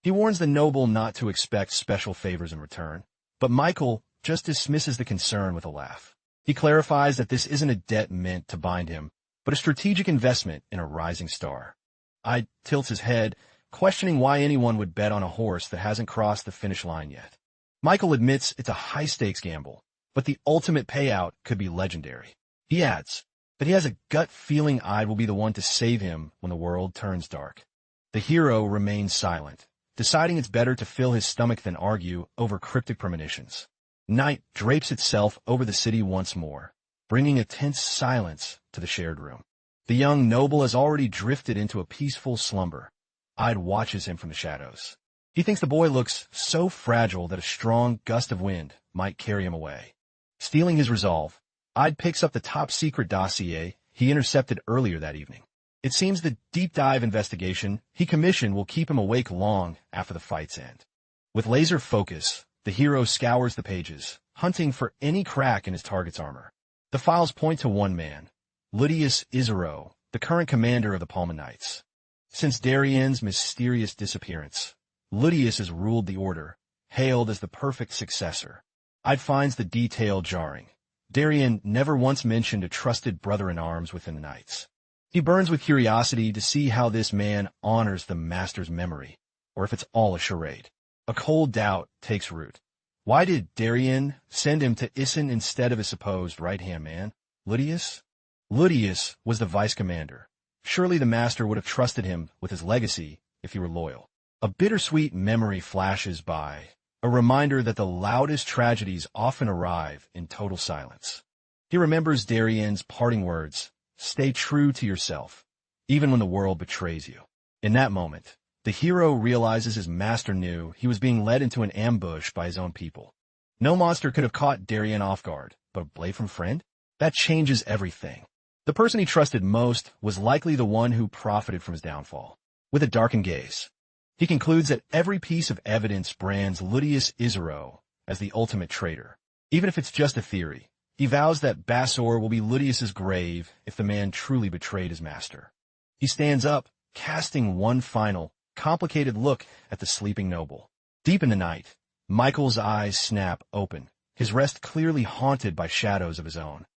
he warns the noble not to expect special favors in return. But Michael just dismisses the concern with a laugh. He clarifies that this isn't a debt meant to bind him, but a strategic investment in a rising star. Ide tilts his head, questioning why anyone would bet on a horse that hasn't crossed the finish line yet. Michael admits it's a high-stakes gamble, but the ultimate payout could be legendary. He adds that he has a gut feeling Ide will be the one to save him when the world turns dark. The hero remains silent, deciding it's better to fill his stomach than argue over cryptic premonitions. Night drapes itself over the city once more, bringing a tense silence to the shared room. The young noble has already drifted into a peaceful slumber. Ide watches him from the shadows. He thinks the boy looks so fragile that a strong gust of wind might carry him away. Stealing his resolve, Ide picks up the top-secret dossier he intercepted earlier that evening. It seems the deep-dive investigation he commissioned will keep him awake long after the fights end. With laser focus, the hero scours the pages, hunting for any crack in his target's armor. The files point to one man, Ludius Isero, the current commander of the Palma Knights. Since Darien's mysterious disappearance, Ludius has ruled the order, hailed as the perfect successor. Ide finds the detail jarring. Darien never once mentioned a trusted brother-in-arms within the Knights. He burns with curiosity to see how this man honors the master's memory, or if it's all a charade. A cold doubt takes root. Why did Darien send him to Issen instead of his supposed right-hand man, Ludius? Ludius was the vice-commander. Surely the master would have trusted him with his legacy if he were loyal. A bittersweet memory flashes by, a reminder that the loudest tragedies often arrive in total silence. He remembers Darien's parting words, "Stay true to yourself, even when the world betrays you." In that moment, the hero realizes his master knew he was being led into an ambush by his own people. No monster could have caught Darien off guard, but a blade from friend? That changes everything. The person he trusted most was likely the one who profited from his downfall. With a darkened gaze, he concludes that every piece of evidence brands Ludius Isero as the ultimate traitor. Even if it's just a theory, he vows that Basor will be Ludius's grave if the man truly betrayed his master. He stands up, casting one final, complicated look at the sleeping noble. Deep in the night, Michael's eyes snap open, his rest clearly haunted by shadows of his own.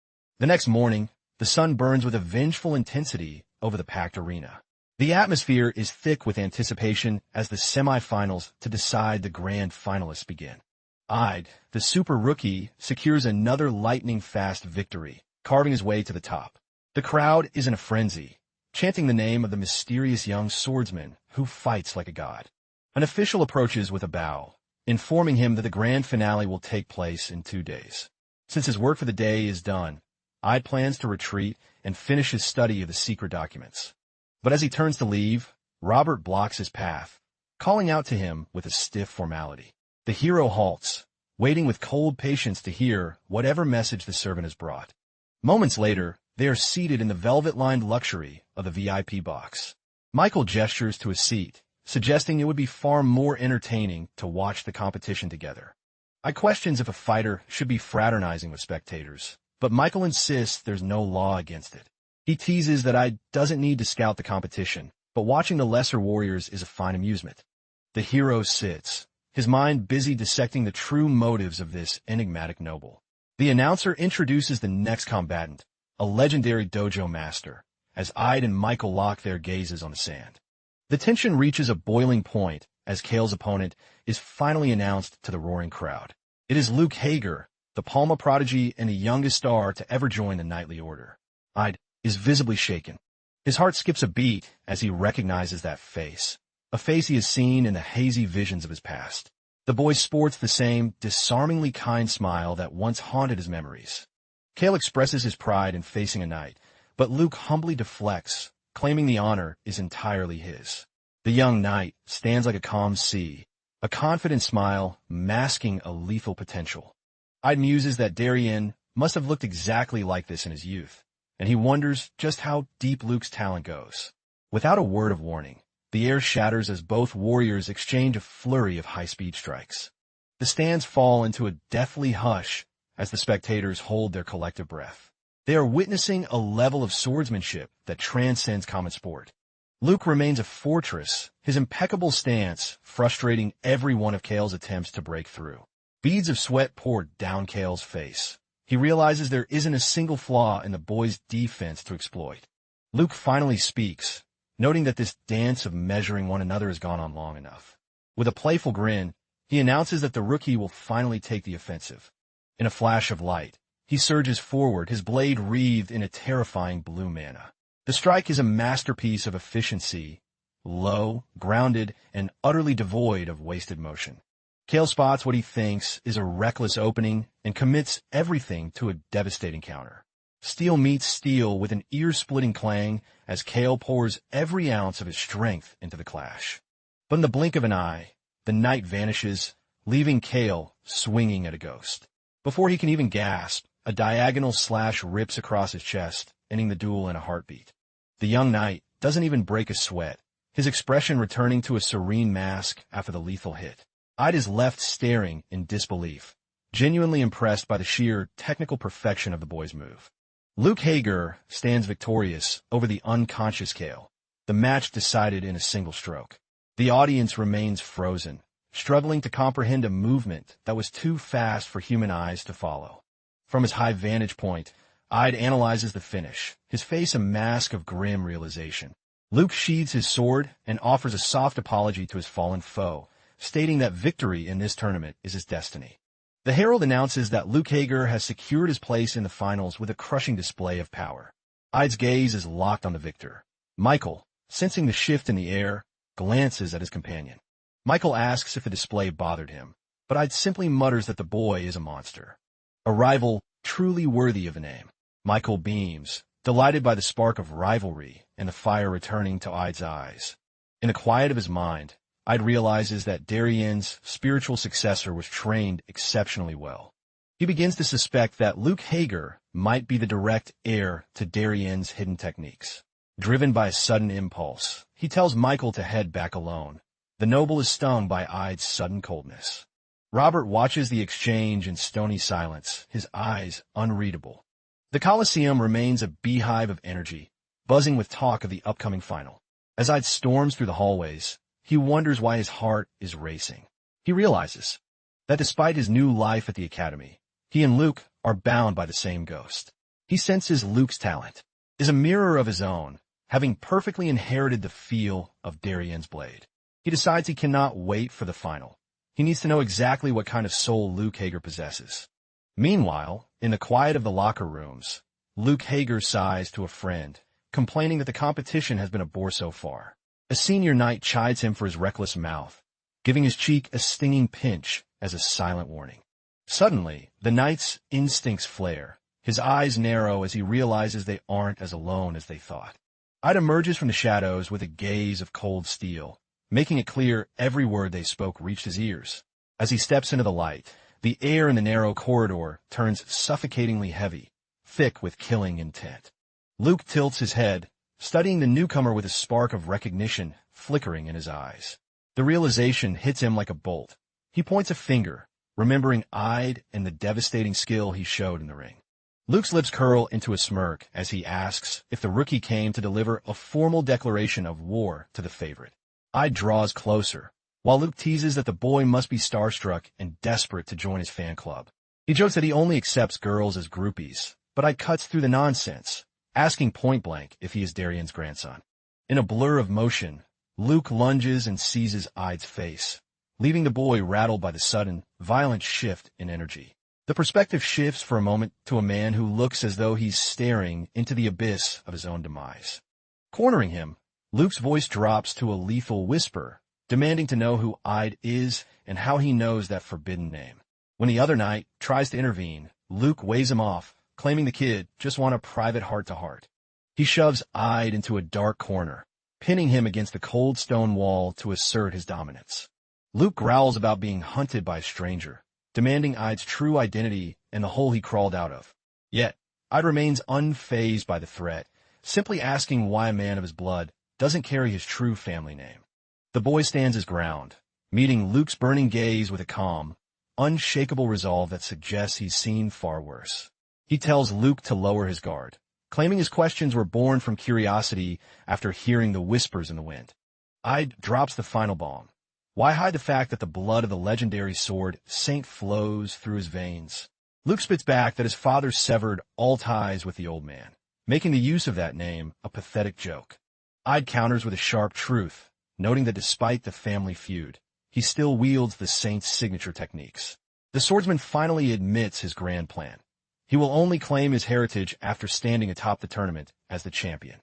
The next morning, the sun burns with a vengeful intensity over the packed arena. The atmosphere is thick with anticipation as the semifinals to decide the grand finalists begin. Ide, the super rookie, secures another lightning-fast victory, carving his way to the top. The crowd is in a frenzy, chanting the name of the mysterious young swordsman who fights like a god. An official approaches with a bow, informing him that the grand finale will take place in 2 days. Since his work for the day is done, Ide plans to retreat and finish his study of the secret documents. But as he turns to leave, Robert blocks his path, calling out to him with a stiff formality. The hero halts, waiting with cold patience to hear whatever message the servant has brought. Moments later, they are seated in the velvet-lined luxury of the VIP box. Michael gestures to a seat, suggesting it would be far more entertaining to watch the competition together. I questions if a fighter should be fraternizing with spectators, but Michael insists there's no law against it. He teases that I doesn't need to scout the competition, but watching the lesser warriors is a fine amusement. The hero sits, his mind busy dissecting the true motives of this enigmatic noble. The announcer introduces the next combatant, a legendary dojo master, as Ide and Michael lock their gazes on the sand. The tension reaches a boiling point as Kale's opponent is finally announced to the roaring crowd. It is Luke Hager, the Palma prodigy and the youngest star to ever join the Knightly Order. Ide is visibly shaken. His heart skips a beat as he recognizes that face, a face he has seen in the hazy visions of his past. The boy sports the same disarmingly kind smile that once haunted his memories. Kale expresses his pride in facing a knight, but Luke humbly deflects, claiming the honor is entirely his. The young knight stands like a calm sea, a confident smile masking a lethal potential. Ide muses that Darien must have looked exactly like this in his youth, and he wonders just how deep Luke's talent goes. Without a word of warning, the air shatters as both warriors exchange a flurry of high-speed strikes. The stands fall into a deathly hush as the spectators hold their collective breath. They are witnessing a level of swordsmanship that transcends common sport. Luke remains a fortress, his impeccable stance frustrating every one of Kale's attempts to break through. Beads of sweat pour down Kale's face. He realizes there isn't a single flaw in the boy's defense to exploit. Luke finally speaks, noting that this dance of measuring one another has gone on long enough. With a playful grin, he announces that the rookie will finally take the offensive. In a flash of light, he surges forward, his blade wreathed in a terrifying blue mana. The strike is a masterpiece of efficiency, low, grounded, and utterly devoid of wasted motion. Kale spots what he thinks is a reckless opening and commits everything to a devastating counter. Steel meets steel with an ear-splitting clang as Kale pours every ounce of his strength into the clash. But in the blink of an eye, the knight vanishes, leaving Kale swinging at a ghost. Before he can even gasp, a diagonal slash rips across his chest, ending the duel in a heartbeat. The young knight doesn't even break a sweat, his expression returning to a serene mask after the lethal hit. Ide is left staring in disbelief, genuinely impressed by the sheer technical perfection of the boy's move. Luke Hager stands victorious over the unconscious Kale, the match decided in a single stroke. The audience remains frozen, struggling to comprehend a movement that was too fast for human eyes to follow. From his high vantage point, Ide analyzes the finish, his face a mask of grim realization. Luke sheathes his sword and offers a soft apology to his fallen foe, stating that victory in this tournament is his destiny. The herald announces that Luke Hager has secured his place in the finals with a crushing display of power. Ide's gaze is locked on the victor. Michael, sensing the shift in the air, glances at his companion. Michael asks if the display bothered him, but Ide simply mutters that the boy is a monster. A rival truly worthy of a name. Michael beams, delighted by the spark of rivalry and the fire returning to Ide's eyes. In the quiet of his mind, Ide realizes that Darien's spiritual successor was trained exceptionally well. He begins to suspect that Luke Hager might be the direct heir to Darien's hidden techniques. Driven by a sudden impulse, he tells Michael to head back alone. The noble is stung by Ide's sudden coldness. Robert watches the exchange in stony silence, his eyes unreadable. The Colosseum remains a beehive of energy, buzzing with talk of the upcoming final. As Ide storms through the hallways, he wonders why his heart is racing. He realizes that despite his new life at the academy, he and Luke are bound by the same ghost. He senses Luke's talent is a mirror of his own, having perfectly inherited the feel of Darien's blade. He decides he cannot wait for the final. He needs to know exactly what kind of soul Luke Hager possesses. Meanwhile, in the quiet of the locker rooms, Luke Hager sighs to a friend, complaining that the competition has been a bore so far. A senior knight chides him for his reckless mouth, giving his cheek a stinging pinch as a silent warning. Suddenly, the knight's instincts flare. His eyes narrow as he realizes they aren't as alone as they thought. Ida emerges from the shadows with a gaze of cold steel, making it clear every word they spoke reached his ears. As he steps into the light, the air in the narrow corridor turns suffocatingly heavy, thick with killing intent. Luke tilts his head, studying the newcomer with a spark of recognition flickering in his eyes. The realization hits him like a bolt. He points a finger, remembering Ide and the devastating skill he showed in the ring. Luke's lips curl into a smirk as he asks if the rookie came to deliver a formal declaration of war to the favorite. Ide draws closer, while Luke teases that the boy must be starstruck and desperate to join his fan club. He jokes that he only accepts girls as groupies, but Ide cuts through the nonsense, asking point-blank if he is Darian's grandson. In a blur of motion, Luke lunges and seizes Ide's face, leaving the boy rattled by the sudden, violent shift in energy. The perspective shifts for a moment to a man who looks as though he's staring into the abyss of his own demise. Cornering him, Luke's voice drops to a lethal whisper, demanding to know who Ide is and how he knows that forbidden name. When the other knight tries to intervene, Luke weighs him off, claiming the kid just wants a private heart-to-heart. He shoves Ide into a dark corner, pinning him against the cold stone wall to assert his dominance. Luke growls about being hunted by a stranger, demanding Ide's true identity and the hole he crawled out of. Yet, Ide remains unfazed by the threat, simply asking why a man of his blood doesn't carry his true family name. The boy stands his ground, meeting Luke's burning gaze with a calm, unshakable resolve that suggests he's seen far worse. He tells Luke to lower his guard, claiming his questions were born from curiosity after hearing the whispers in the wind. Ide drops the final bomb. Why hide the fact that the blood of the legendary sword Saint flows through his veins? Luke spits back that his father severed all ties with the old man, making the use of that name a pathetic joke. Ide counters with a sharp truth, noting that despite the family feud, he still wields the Saint's signature techniques. The swordsman finally admits his grand plan. He will only claim his heritage after standing atop the tournament as the champion.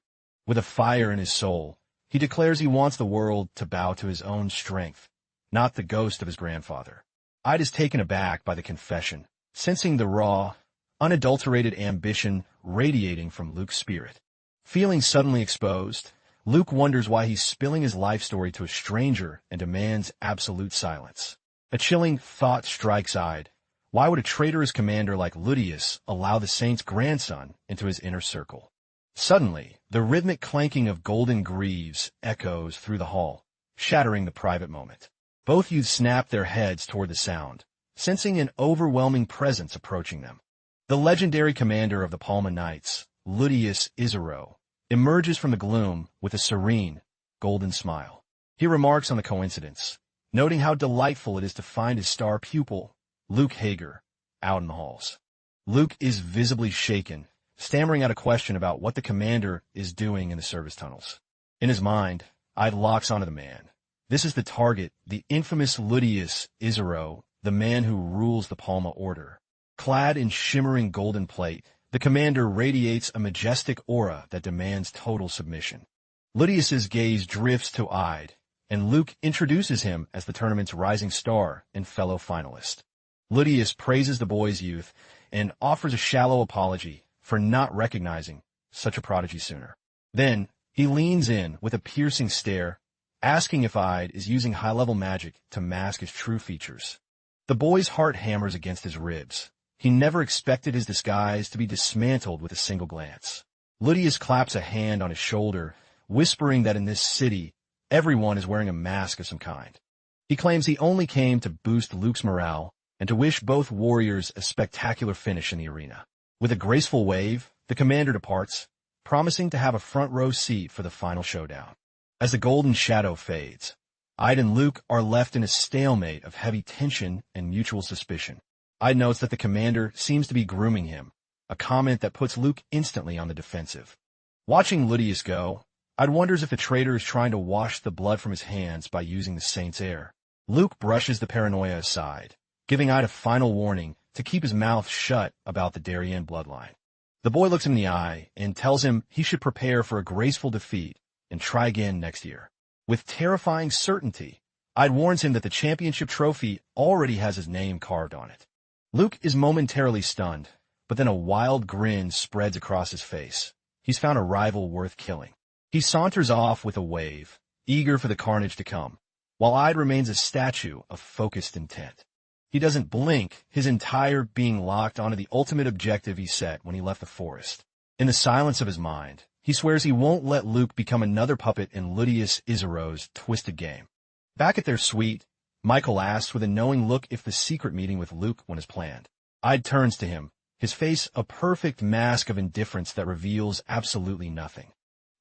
With a fire in his soul, he declares he wants the world to bow to his own strength, not the ghost of his grandfather. Ide is taken aback by the confession, sensing the raw, unadulterated ambition radiating from Luke's spirit. Feeling suddenly exposed, Luke wonders why he's spilling his life story to a stranger and demands absolute silence. A chilling thought strikes Ide. Why would a traitorous commander like Ludius allow the Saint's grandson into his inner circle? Suddenly, the rhythmic clanking of golden greaves echoes through the hall, shattering the private moment. Both youths snap their heads toward the sound, sensing an overwhelming presence approaching them. The legendary commander of the Palma Knights, Ludius Isero, emerges from the gloom with a serene, golden smile. He remarks on the coincidence, noting how delightful it is to find his star pupil, Luke Hager, out in the halls. Luke is visibly shaken, stammering out a question about what the commander is doing in the service tunnels. In his mind, Ide locks onto the man. This is the target, the infamous Ludius Isero, the man who rules the Palma Order. Clad in shimmering golden plate, the commander radiates a majestic aura that demands total submission. Ludius's gaze drifts to Ide, and Luke introduces him as the tournament's rising star and fellow finalist. Ludius praises the boy's youth and offers a shallow apology for not recognizing such a prodigy sooner. Then, he leans in with a piercing stare, asking if Ide is using high-level magic to mask his true features. The boy's heart hammers against his ribs. He never expected his disguise to be dismantled with a single glance. Ludius claps a hand on his shoulder, whispering that in this city, everyone is wearing a mask of some kind. He claims he only came to boost Luke's morale and to wish both warriors a spectacular finish in the arena. With a graceful wave, the commander departs, promising to have a front-row seat for the final showdown. As the golden shadow fades, Ide and Luke are left in a stalemate of heavy tension and mutual suspicion. Ide notes that the commander seems to be grooming him, a comment that puts Luke instantly on the defensive. Watching Ludius go, Ide wonders if the traitor is trying to wash the blood from his hands by using the Saint's air. Luke brushes the paranoia aside, giving Ide a final warning to keep his mouth shut about the Darien bloodline. The boy looks him in the eye and tells him he should prepare for a graceful defeat and try again next year. With terrifying certainty, Ide warns him that the championship trophy already has his name carved on it. Luke is momentarily stunned, but then a wild grin spreads across his face. He's found a rival worth killing. He saunters off with a wave, eager for the carnage to come, while Ide remains a statue of focused intent. He doesn't blink, his entire being locked onto the ultimate objective he set when he left the forest. In the silence of his mind, he swears he won't let Luke become another puppet in Ludius Isaro's twisted game. Back at their suite, Michael asks with a knowing look if the secret meeting with Luke went as planned. Ide turns to him, his face a perfect mask of indifference that reveals absolutely nothing.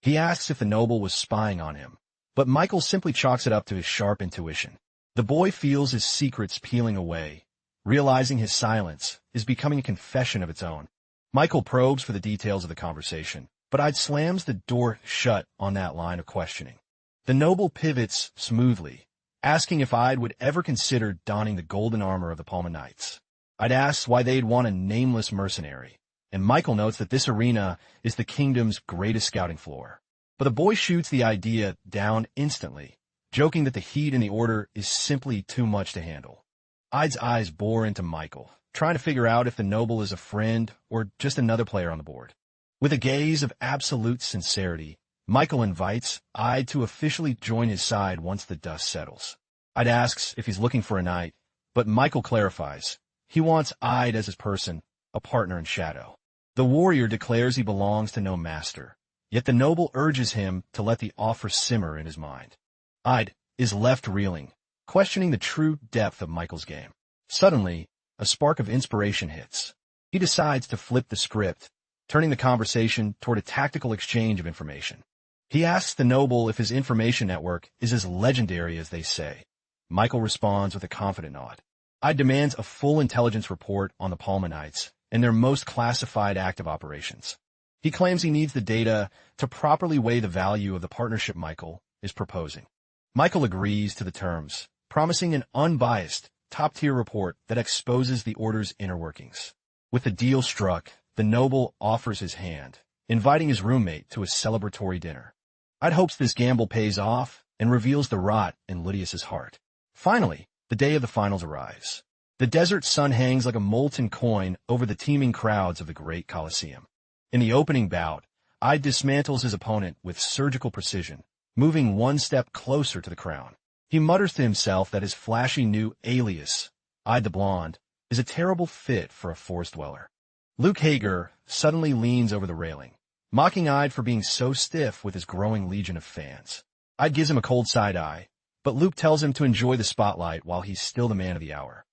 He asks if the noble was spying on him, but Michael simply chalks it up to his sharp intuition. The boy feels his secrets peeling away, realizing his silence is becoming a confession of its own. Michael probes for the details of the conversation, but Ide slams the door shut on that line of questioning. The noble pivots smoothly, asking if Ide would ever consider donning the golden armor of the Palma Knights. Ide asks why they'd want a nameless mercenary, and Michael notes that this arena is the kingdom's greatest scouting floor. But the boy shoots the idea down instantly, joking that the heat in the order is simply too much to handle. Ide's eyes bore into Michael, trying to figure out if the noble is a friend or just another player on the board. With a gaze of absolute sincerity, Michael invites Ide to officially join his side once the dust settles. Ide asks if he's looking for a knight, but Michael clarifies. He wants Ide as his person, a partner in shadow. The warrior declares he belongs to no master, yet the noble urges him to let the offer simmer in his mind. Ide is left reeling, questioning the true depth of Michael's game. Suddenly, a spark of inspiration hits. He decides to flip the script, turning the conversation toward a tactical exchange of information. He asks the noble if his information network is as legendary as they say. Michael responds with a confident nod. Ide demands a full intelligence report on the Palma Knights and their most classified active operations. He claims he needs the data to properly weigh the value of the partnership Michael is proposing. Michael agrees to the terms, promising an unbiased, top-tier report that exposes the Order's inner workings. With the deal struck, the noble offers his hand, inviting his roommate to a celebratory dinner. Ide hopes this gamble pays off and reveals the rot in Ludius's heart. Finally, the day of the finals arrives. The desert sun hangs like a molten coin over the teeming crowds of the great Colosseum. In the opening bout, Ide dismantles his opponent with surgical precision, moving one step closer to the crown. He mutters to himself that his flashy new alias, Ide the Blonde, is a terrible fit for a forest dweller. Luke Hager suddenly leans over the railing, mocking Ide for being so stiff with his growing legion of fans. Ide gives him a cold side eye, but Luke tells him to enjoy the spotlight while he's still the man of the hour.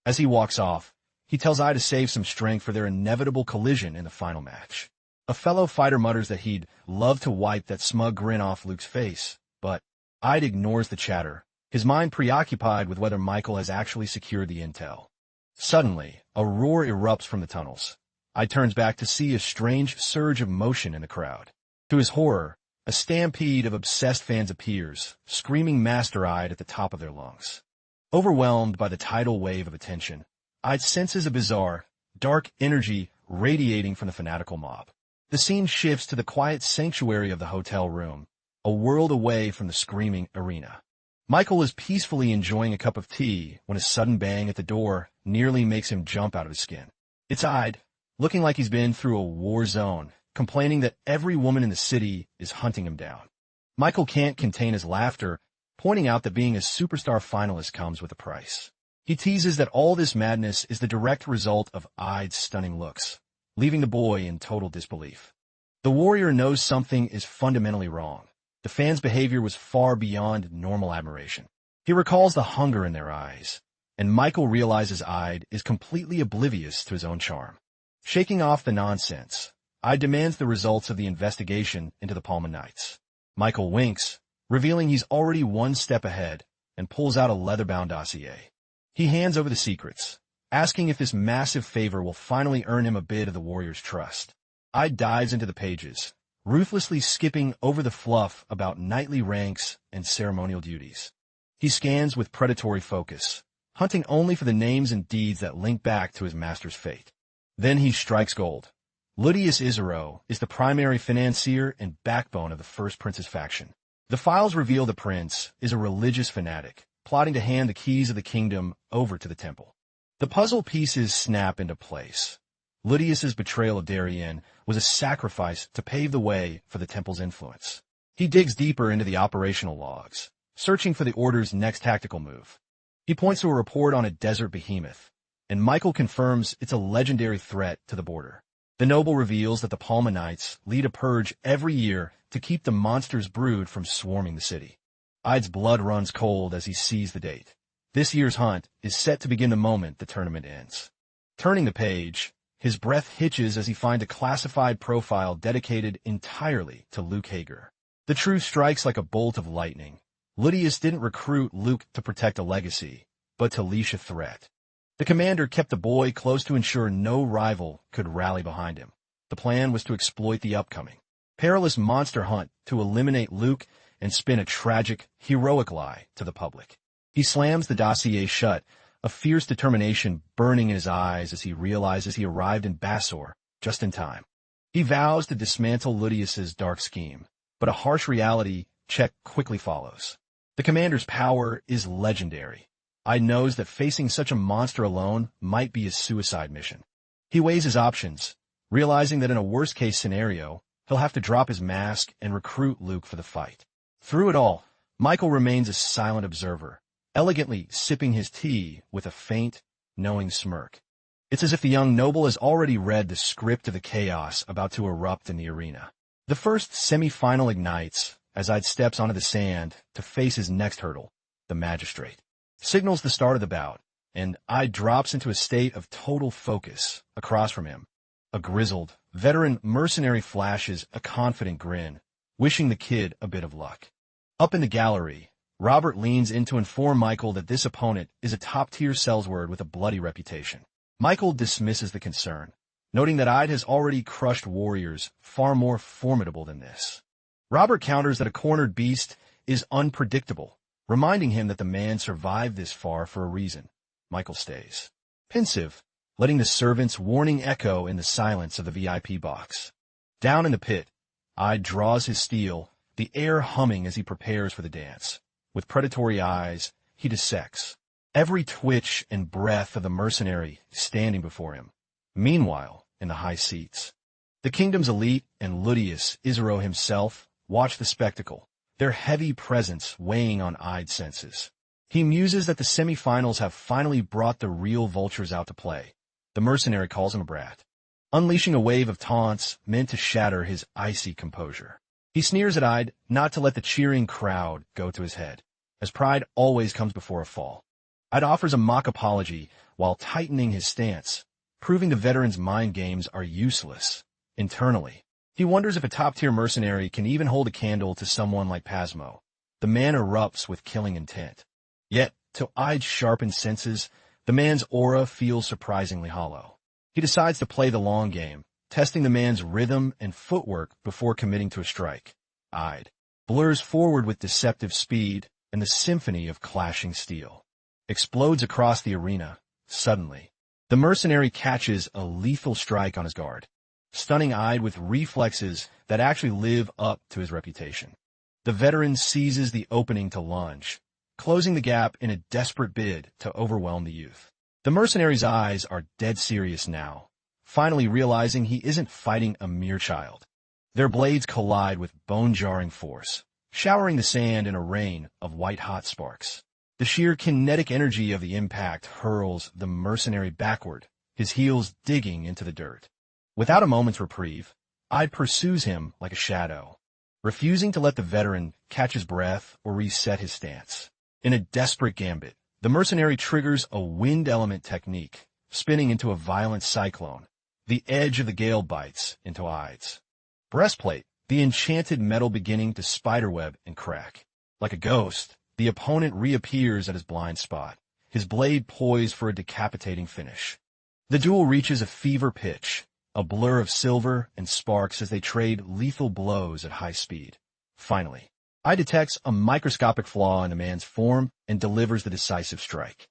As he walks off, he tells Ide to save some strength for their inevitable collision in the final match. A fellow fighter mutters that he'd love to wipe that smug grin off Luke's face, but Ide ignores the chatter, his mind preoccupied with whether Michael has actually secured the intel. Suddenly, a roar erupts from the tunnels. Ide turns back to see a strange surge of motion in the crowd. To his horror, a stampede of obsessed fans appears, screaming Master Ide at the top of their lungs. Overwhelmed by the tidal wave of attention, Ide senses a bizarre, dark energy radiating from the fanatical mob. The scene shifts to the quiet sanctuary of the hotel room, a world away from the screaming arena. Michael is peacefully enjoying a cup of tea when a sudden bang at the door nearly makes him jump out of his skin. It's Ide, looking like he's been through a war zone, complaining that every woman in the city is hunting him down. Michael can't contain his laughter, pointing out that being a superstar finalist comes with a price. He teases that all this madness is the direct result of Ide's stunning looks, leaving the boy in total disbelief. The warrior knows something is fundamentally wrong. The fans' behavior was far beyond normal admiration. He recalls the hunger in their eyes, and Michael realizes Ide is completely oblivious to his own charm. Shaking off the nonsense, Ide demands the results of the investigation into the Palma Knights. Michael winks, revealing he's already one step ahead, and pulls out a leather-bound dossier. He hands over the secrets, asking if this massive favor will finally earn him a bit of the warrior's trust. Ide dives into the pages, ruthlessly skipping over the fluff about knightly ranks and ceremonial duties. He scans with predatory focus, hunting only for the names and deeds that link back to his master's fate. Then he strikes gold. Ludius Isaro is the primary financier and backbone of the First Prince's faction. The files reveal the prince is a religious fanatic, plotting to hand the keys of the kingdom over to the temple. The puzzle pieces snap into place. Ludius's betrayal of Darien was a sacrifice to pave the way for the temple's influence. He digs deeper into the operational logs, searching for the Order's next tactical move. He points to a report on a desert behemoth, and Michael confirms it's a legendary threat to the border. The noble reveals that the Palma Knights lead a purge every year to keep the monster's brood from swarming the city. Ide's blood runs cold as he sees the date. This year's hunt is set to begin the moment the tournament ends. Turning the page, his breath hitches as he finds a classified profile dedicated entirely to Luke Hager. The truth strikes like a bolt of lightning. Ludius didn't recruit Luke to protect a legacy, but to leash a threat. The commander kept the boy close to ensure no rival could rally behind him. The plan was to exploit the upcoming perilous monster hunt to eliminate Luke and spin a tragic, heroic lie to the public. He slams the dossier shut, a fierce determination burning in his eyes as he realizes he arrived in Bassor just in time. He vows to dismantle Ludius's dark scheme, but a harsh reality check quickly follows. The commander's power is legendary. Ide knows that facing such a monster alone might be a suicide mission. He weighs his options, realizing that in a worst-case scenario, he'll have to drop his mask and recruit Luke for the fight. Through it all, Michael remains a silent observer, elegantly sipping his tea with a faint, knowing smirk. It's as if the young noble has already read the script of the chaos about to erupt in the arena. The first semi-final ignites as Ide steps onto the sand to face his next hurdle, the magistrate. Signals the start of the bout, and Ide drops into a state of total focus across from him. A grizzled, veteran mercenary flashes a confident grin, wishing the kid a bit of luck. Up in the gallery, Robert leans in to inform Michael that this opponent is a top-tier sellsword with a bloody reputation. Michael dismisses the concern, noting that Ide has already crushed warriors far more formidable than this. Robert counters that a cornered beast is unpredictable, reminding him that the man survived this far for a reason. Michael stays pensive, letting the servant's warning echo in the silence of the VIP box. Down in the pit, Ide draws his steel, the air humming as he prepares for the dance. With predatory eyes, he dissects every twitch and breath of the mercenary standing before him. Meanwhile, in the high seats, the kingdom's elite and Ludius Isaro himself watch the spectacle, their heavy presence weighing on Ide's senses. He muses that the semifinals have finally brought the real vultures out to play. The mercenary calls him a brat, unleashing a wave of taunts meant to shatter his icy composure. He sneers at Ide not to let the cheering crowd go to his head, as pride always comes before a fall. Ide offers a mock apology while tightening his stance, proving the veteran's mind games are useless. Internally, he wonders if a top-tier mercenary can even hold a candle to someone like Pasmo. The man erupts with killing intent. Yet, to Ide's sharpened senses, the man's aura feels surprisingly hollow. He decides to play the long game, testing the man's rhythm and footwork before committing to a strike. Ide blurs forward with deceptive speed, and the symphony of clashing steel explodes across the arena. Suddenly, the mercenary catches a lethal strike on his guard, stunning Ide with reflexes that actually live up to his reputation. The veteran seizes the opening to lunge, closing the gap in a desperate bid to overwhelm the youth. The mercenary's eyes are dead serious now, finally realizing he isn't fighting a mere child. Their blades collide with bone-jarring force, showering the sand in a rain of white-hot sparks. The sheer kinetic energy of the impact hurls the mercenary backward, his heels digging into the dirt. Without a moment's reprieve, Ide pursues him like a shadow, refusing to let the veteran catch his breath or reset his stance. In a desperate gambit, the mercenary triggers a wind element technique, spinning into a violent cyclone. The edge of the gale bites into Ide's breastplate, the enchanted metal beginning to spiderweb and crack. Like a ghost, the opponent reappears at his blind spot, his blade poised for a decapitating finish. The duel reaches a fever pitch, a blur of silver and sparks as they trade lethal blows at high speed. Finally, Ide detects a microscopic flaw in the man's form and delivers the decisive strike.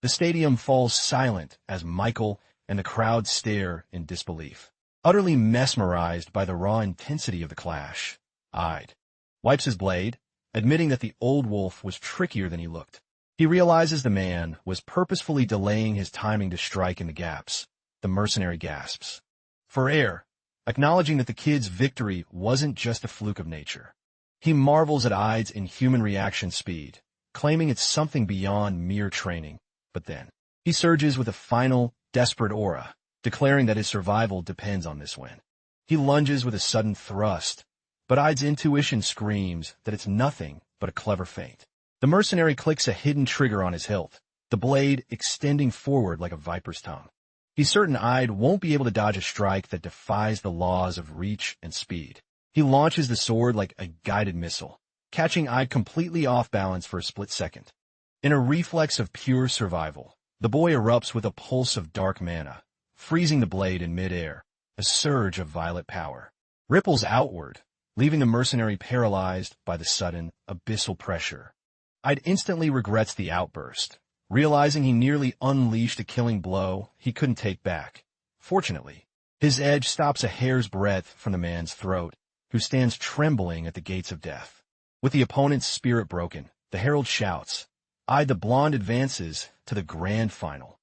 The stadium falls silent as Michael and the crowd stare in disbelief. Utterly mesmerized by the raw intensity of the clash, Ide wipes his blade, admitting that the old wolf was trickier than he looked. He realizes the man was purposefully delaying his timing to strike in the gaps. The mercenary gasps for air, acknowledging that the kid's victory wasn't just a fluke of nature. He marvels at Ide's inhuman reaction speed, claiming it's something beyond mere training. But then, he surges with a final, desperate aura, declaring that his survival depends on this win. He lunges with a sudden thrust, but Ide's intuition screams that it's nothing but a clever feint. The mercenary clicks a hidden trigger on his hilt, the blade extending forward like a viper's tongue. He's certain Ide won't be able to dodge a strike that defies the laws of reach and speed. He launches the sword like a guided missile, catching Ide completely off balance for a split second. In a reflex of pure survival, the boy erupts with a pulse of dark mana, freezing the blade in midair. A surge of violet power ripples outward, leaving the mercenary paralyzed by the sudden, abyssal pressure. Ide instantly regrets the outburst, realizing he nearly unleashed a killing blow he couldn't take back. Fortunately, his edge stops a hair's breadth from the man's throat, who stands trembling at the gates of death. With the opponent's spirit broken, the herald shouts. Ide the blonde advances to the grand final.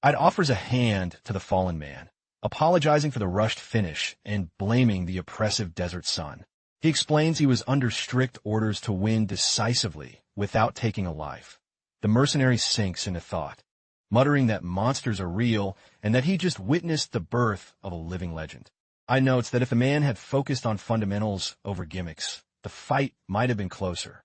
Ide offers a hand to the fallen man, apologizing for the rushed finish and blaming the oppressive desert sun. He explains he was under strict orders to win decisively without taking a life. The mercenary sinks into thought, muttering that monsters are real and that he just witnessed the birth of a living legend. Ide notes that if the man had focused on fundamentals over gimmicks, the fight might have been closer.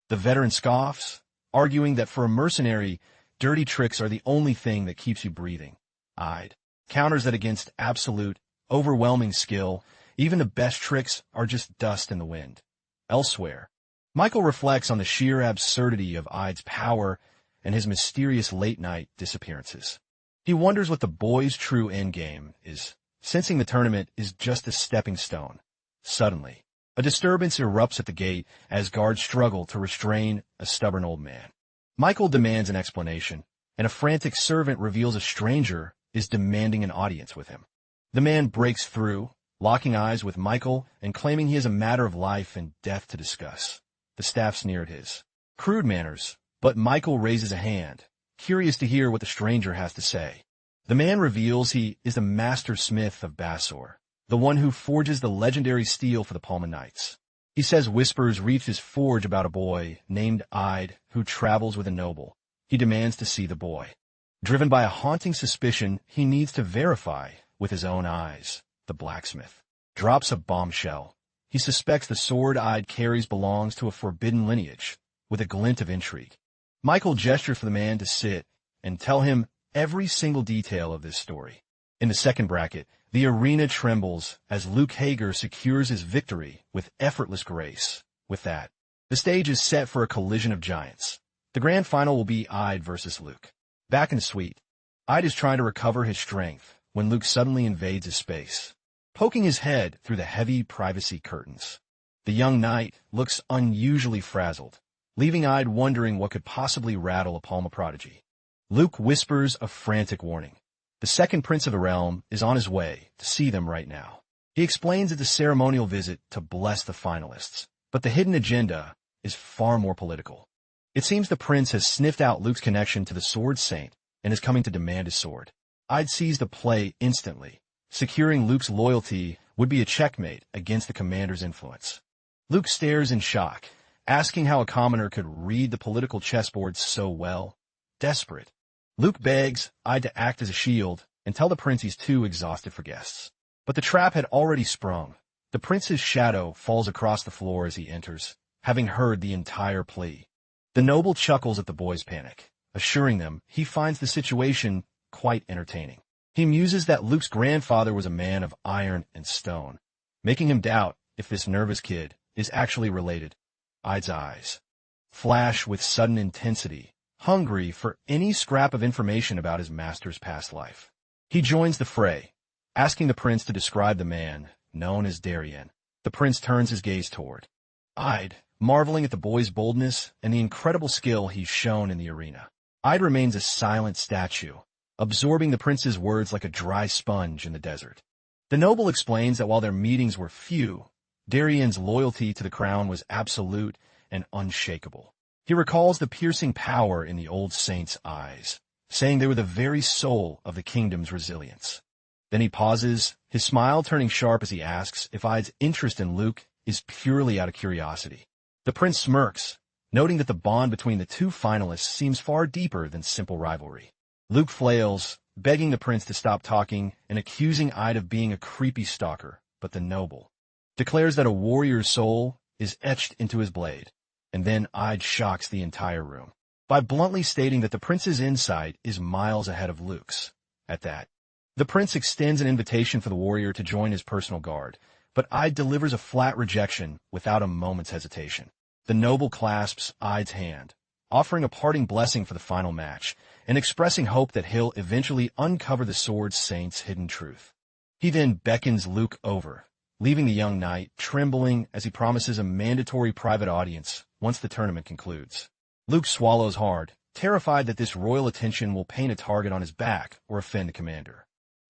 The veteran scoffs, arguing that for a mercenary, dirty tricks are the only thing that keeps you breathing. Ide counters that against absolute, overwhelming skill, even the best tricks are just dust in the wind. Elsewhere, Michael reflects on the sheer absurdity of Ide's power and his mysterious late-night disappearances. He wonders what the boy's true endgame is, sensing the tournament is just a stepping stone. Suddenly, a disturbance erupts at the gate as guards struggle to restrain a stubborn old man. Michael demands an explanation, and a frantic servant reveals a stranger is demanding an audience with him. The man breaks through, locking eyes with Michael and claiming he has a matter of life and death to discuss. The staff sneer at his crude manners, but Michael raises a hand, curious to hear what the stranger has to say. The man reveals he is the master smith of Basor, the one who forges the legendary steel for the Palma Knights. He says whispers reach his forge about a boy named Ide who travels with a noble. He demands to see the boy. Driven by a haunting suspicion he needs to verify with his own eyes, the blacksmith drops a bombshell. He suspects the sword Ide carries belongs to a forbidden lineage, with a glint of intrigue. Michael gestures for the man to sit and tell him every single detail of this story. In the second bracket, the arena trembles as Luke Hager secures his victory with effortless grace. With that, the stage is set for a collision of giants. The grand final will be Ide versus Luke. Back in the suite, Ide is trying to recover his strength when Luke suddenly invades his space, poking his head through the heavy privacy curtains. The young knight looks unusually frazzled, leaving Ide wondering what could possibly rattle a Palma prodigy. Luke whispers a frantic warning. The second prince of the realm is on his way to see them right now. He explains it's a ceremonial visit to bless the finalists, but the hidden agenda is far more political. It seems the prince has sniffed out Luke's connection to the Sword Saint and is coming to demand his sword. Ide sees the play instantly. Securing Luke's loyalty would be a checkmate against the commander's influence. Luke stares in shock, asking how a commoner could read the political chessboard so well. Desperate, Luke begs Ide to act as a shield and tell the prince he's too exhausted for guests. But the trap had already sprung. The prince's shadow falls across the floor as he enters, having heard the entire plea. The noble chuckles at the boy's panic, assuring them he finds the situation quite entertaining. He muses that Luke's grandfather was a man of iron and stone, making him doubt if this nervous kid is actually related. Ide's eyes flash with sudden intensity, hungry for any scrap of information about his master's past life. He joins the fray, asking the prince to describe the man known as Darien. The prince turns his gaze toward Ide, marveling at the boy's boldness and the incredible skill he's shown in the arena. Ide remains a silent statue, absorbing the prince's words like a dry sponge in the desert. The noble explains that while their meetings were few, Darien's loyalty to the crown was absolute and unshakable. He recalls the piercing power in the old saint's eyes, saying they were the very soul of the kingdom's resilience. Then he pauses, his smile turning sharp as he asks if Ide's interest in Luke is purely out of curiosity. The prince smirks, noting that the bond between the two finalists seems far deeper than simple rivalry. Luke flails, begging the prince to stop talking and accusing Ide of being a creepy stalker, but the noble declares that a warrior's soul is etched into his blade, and then Ide shocks the entire room by bluntly stating that the prince's insight is miles ahead of Luke's. At that, the prince extends an invitation for the warrior to join his personal guard, but Ide delivers a flat rejection without a moment's hesitation. The noble clasps Ide's hand, offering a parting blessing for the final match, and expressing hope that he'll eventually uncover the sword saint's hidden truth. He then beckons Luke over, leaving the young knight trembling as he promises a mandatory private audience once the tournament concludes. Luke swallows hard, terrified that this royal attention will paint a target on his back or offend the commander.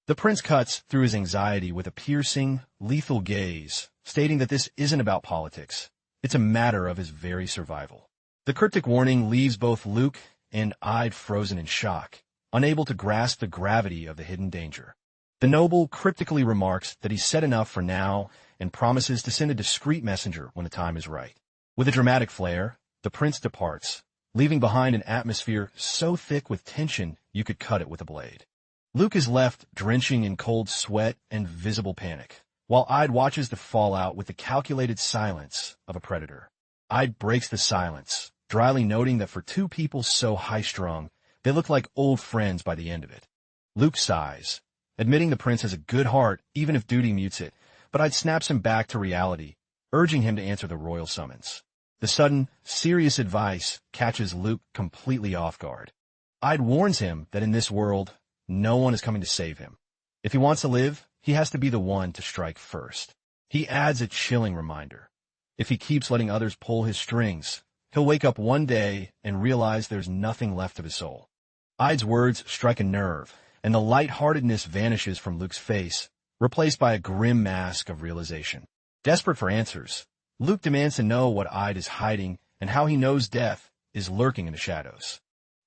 The prince cuts through his anxiety with a piercing, lethal gaze, stating that this isn't about politics. It's a matter of his very survival. The cryptic warning leaves both Luke and Ide frozen in shock, unable to grasp the gravity of the hidden danger. The noble cryptically remarks that he's said enough for now and promises to send a discreet messenger when the time is right. With a dramatic flair, the prince departs, leaving behind an atmosphere so thick with tension you could cut it with a blade. Luke is left drenching in cold sweat and visible panic, while Ide watches the fallout with the calculated silence of a predator. Ide breaks the silence, dryly noting that for two people so high-strung, they look like old friends by the end of it. Luke sighs, admitting the prince has a good heart even if duty mutes it, but Ide snaps him back to reality, urging him to answer the royal summons. The sudden, serious advice catches Luke completely off guard. Ide warns him that in this world, no one is coming to save him. If he wants to live, he has to be the one to strike first. He adds a chilling reminder. If he keeps letting others pull his strings, he'll wake up one day and realize there's nothing left of his soul. Ide's words strike a nerve, and the lightheartedness vanishes from Luke's face, replaced by a grim mask of realization. Desperate for answers, Luke demands to know what Ide is hiding and how he knows death is lurking in the shadows.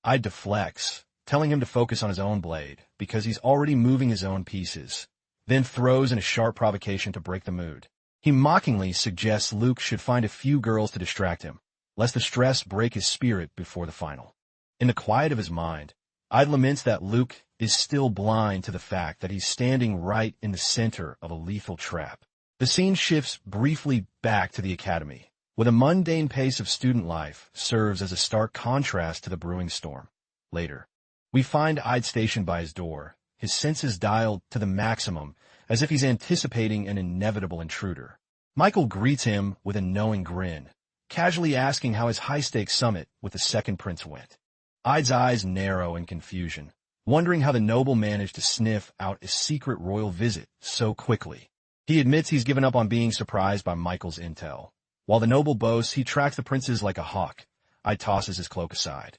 Ide deflects, telling him to focus on his own blade, because he's already moving his own pieces, then throws in a sharp provocation to break the mood. He mockingly suggests Luke should find a few girls to distract him, lest the stress break his spirit before the final. In the quiet of his mind, Ide laments that Luke is still blind to the fact that he's standing right in the center of a lethal trap. The scene shifts briefly back to the academy, where the mundane pace of student life serves as a stark contrast to the brewing storm. Later, we find Ide stationed by his door, his senses dialed to the maximum, as if he's anticipating an inevitable intruder. Michael greets him with a knowing grin, casually asking how his high-stakes summit with the second prince went. Ide's eyes narrow in confusion, wondering how the noble managed to sniff out a secret royal visit so quickly. He admits he's given up on being surprised by Michael's intel. While the noble boasts he tracks the princes like a hawk, Ide tosses his cloak aside.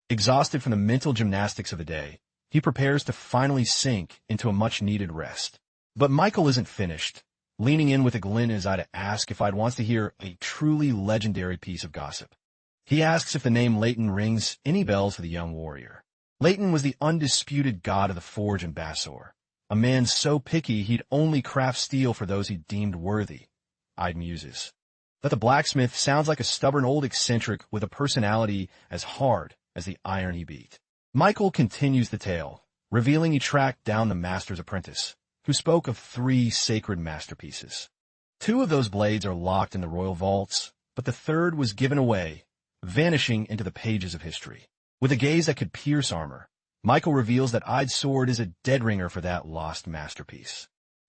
Exhausted from the mental gymnastics of the day, he prepares to finally sink into a much-needed rest. But Michael isn't finished, leaning in with a glint in his eye to ask if Ide wants to hear a truly legendary piece of gossip. He asks if the name Leighton rings any bells for the young warrior. Leighton was the undisputed god of the forge in Bassor, a man so picky he'd only craft steel for those he deemed worthy. Ide muses. That the blacksmith sounds like a stubborn old eccentric with a personality as hard as the iron he beat. Michael continues the tale, revealing he tracked down the master's apprentice, who spoke of 3 sacred masterpieces. 2 of those blades are locked in the royal vaults, but the third was given away, vanishing into the pages of history. With a gaze that could pierce armor, Michael reveals that Ide's sword is a dead ringer for that lost masterpiece.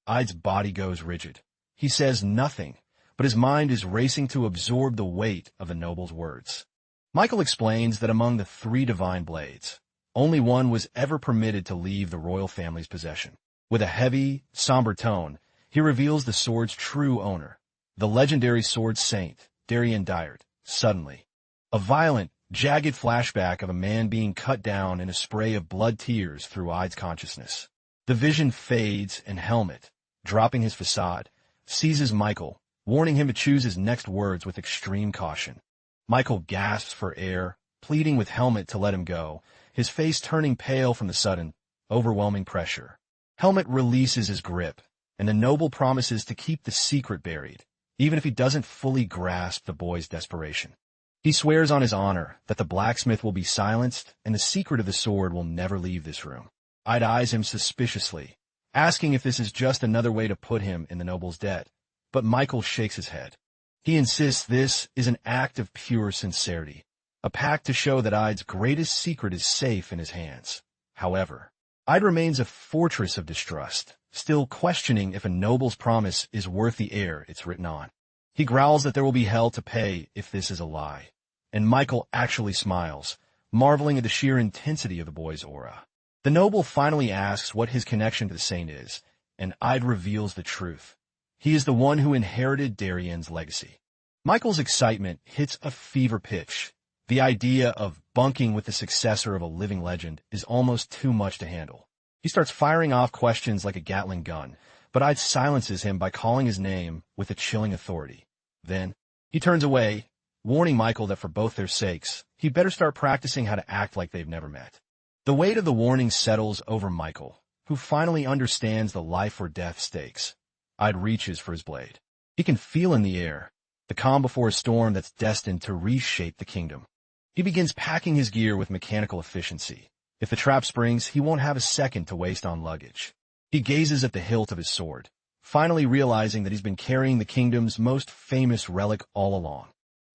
Ide's body goes rigid. He says nothing, but his mind is racing to absorb the weight of the noble's words. Michael explains that among the 3 divine blades, only one was ever permitted to leave the royal family's possession. With a heavy, somber tone, he reveals the sword's true owner, the legendary sword saint, Darien Dyert, suddenly. A violent, jagged flashback of a man being cut down in a spray of blood tears through Ide's consciousness. The vision fades, and Helmet, dropping his facade, seizes Michael, warning him to choose his next words with extreme caution. Michael gasps for air, pleading with Helmet to let him go, his face turning pale from the sudden, overwhelming pressure. Helmet releases his grip, and the noble promises to keep the secret buried, even if he doesn't fully grasp the boy's desperation. He swears on his honor that the blacksmith will be silenced and the secret of the sword will never leave this room. Ide eyes him suspiciously, asking if this is just another way to put him in the noble's debt, but Michael shakes his head. He insists this is an act of pure sincerity, a pact to show that Ide's greatest secret is safe in his hands. However, Ide remains a fortress of distrust, still questioning if a noble's promise is worth the air it's written on. He growls that there will be hell to pay if this is a lie, and Michael actually smiles, marveling at the sheer intensity of the boy's aura. The noble finally asks what his connection to the saint is, and Ide reveals the truth. He is the one who inherited Darien's legacy. Michael's excitement hits a fever pitch. The idea of bunking with the successor of a living legend is almost too much to handle. He starts firing off questions like a Gatling gun, but Ide silences him by calling his name with a chilling authority. Then, he turns away, warning Michael that for both their sakes, he better start practicing how to act like they've never met. The weight of the warning settles over Michael, who finally understands the life-or-death stakes. Ide reaches for his blade. He can feel in the air, the calm before a storm that's destined to reshape the kingdom. He begins packing his gear with mechanical efficiency. If the trap springs, he won't have a second to waste on luggage. He gazes at the hilt of his sword, finally realizing that he's been carrying the kingdom's most famous relic all along.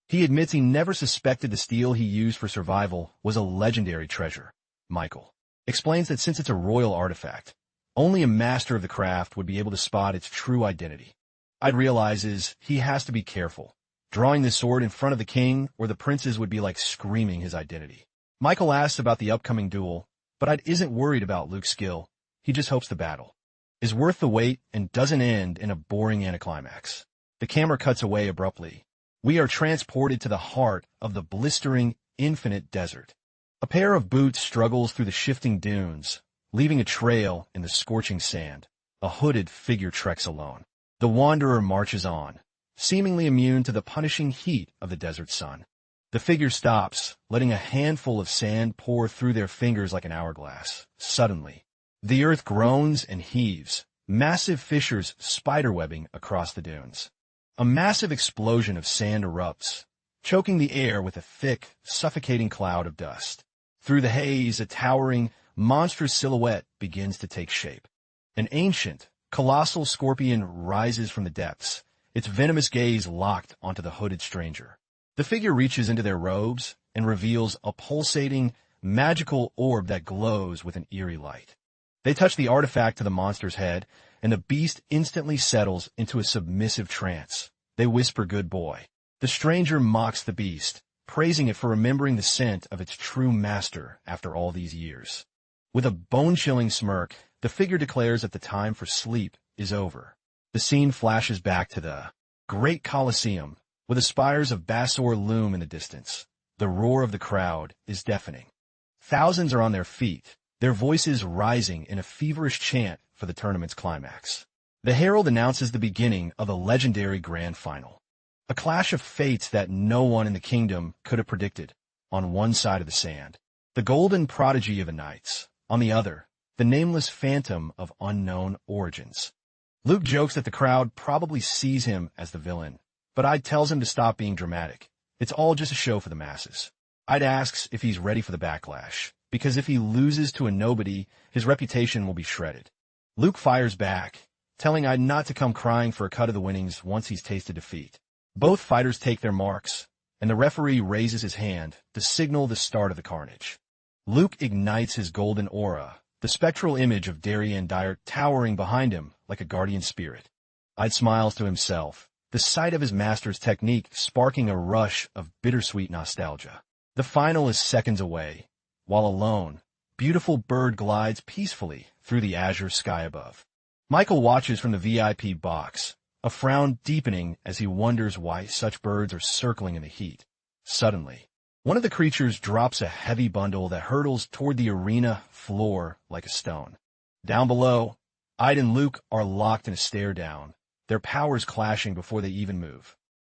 He admits he never suspected the steel he used for survival was a legendary treasure. Michael explains that since it's a royal artifact, only a master of the craft would be able to spot its true identity. Ide realizes he has to be careful, drawing this sword in front of the king or the princes would be like screaming his identity. Michael asks about the upcoming duel, but Ide isn't worried about Luke's skill. He just hopes the battle is worth the wait and doesn't end in a boring anticlimax. The camera cuts away abruptly. We are transported to the heart of the blistering, infinite desert. A pair of boots struggles through the shifting dunes, leaving a trail in the scorching sand. A hooded figure treks alone. The wanderer marches on, seemingly immune to the punishing heat of the desert sun. The figure stops, letting a handful of sand pour through their fingers like an hourglass. Suddenly, the earth groans and heaves, massive fissures spiderwebbing across the dunes. A massive explosion of sand erupts, choking the air with a thick, suffocating cloud of dust. Through the haze, a towering, monstrous silhouette begins to take shape. An ancient, colossal scorpion rises from the depths, its venomous gaze locked onto the hooded stranger. The figure reaches into their robes and reveals a pulsating, magical orb that glows with an eerie light. They touch the artifact to the monster's head, and the beast instantly settles into a submissive trance. They whisper, "Good boy." The stranger mocks the beast, praising it for remembering the scent of its true master after all these years. With a bone-chilling smirk, the figure declares that the time for sleep is over. The scene flashes back to the great Colosseum, where the spires of Bassor loom in the distance. The roar of the crowd is deafening. Thousands are on their feet, their voices rising in a feverish chant for the tournament's climax. The herald announces the beginning of the legendary grand final. A clash of fates that no one in the kingdom could have predicted. On one side of the sand, the golden prodigy of the knights. On the other, the nameless phantom of unknown origins. Luke jokes that the crowd probably sees him as the villain, but Ide tells him to stop being dramatic. It's all just a show for the masses. Ide asks if he's ready for the backlash, because if he loses to a nobody, his reputation will be shredded. Luke fires back, telling Ide not to come crying for a cut of the winnings once he's tasted defeat. Both fighters take their marks, and the referee raises his hand to signal the start of the carnage. Luke ignites his golden aura, the spectral image of Darien Dyer towering behind him like a guardian spirit. Ide smiles to himself, the sight of his master's technique sparking a rush of bittersweet nostalgia. The final is seconds away. While alone, beautiful bird glides peacefully through the azure sky above. Michael watches from the VIP box, a frown deepening as he wonders why such birds are circling in the heat. Suddenly, one of the creatures drops a heavy bundle that hurtles toward the arena floor like a stone. Down below, Ide and Luke are locked in a stare down, their powers clashing before they even move.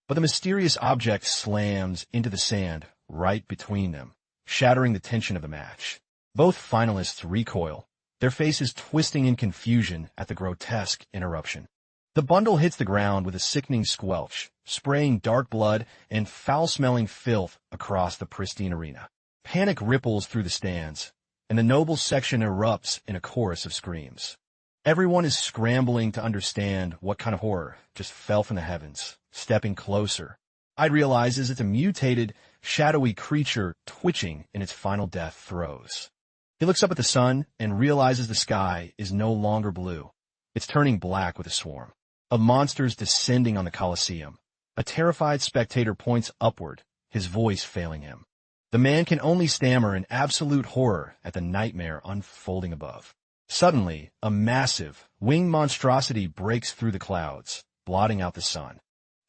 But the mysterious object slams into the sand right between them, shattering the tension of the match. Both finalists recoil, their faces twisting in confusion at the grotesque interruption. The bundle hits the ground with a sickening squelch, spraying dark blood and foul-smelling filth across the pristine arena. Panic ripples through the stands, and the noble section erupts in a chorus of screams. Everyone is scrambling to understand what kind of horror just fell from the heavens, stepping closer. Ide realizes it's a mutated, shadowy creature twitching in its final death throes. He looks up at the sun and realizes the sky is no longer blue. It's turning black with a swarm of monsters descending on the Colosseum. A terrified spectator points upward, his voice failing him. The man can only stammer in absolute horror at the nightmare unfolding above. Suddenly, a massive, winged monstrosity breaks through the clouds, blotting out the sun.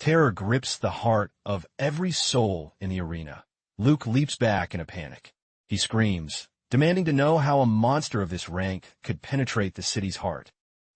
Terror grips the heart of every soul in the arena. Luke leaps back in a panic. He screams, demanding to know how a monster of this rank could penetrate the city's heart.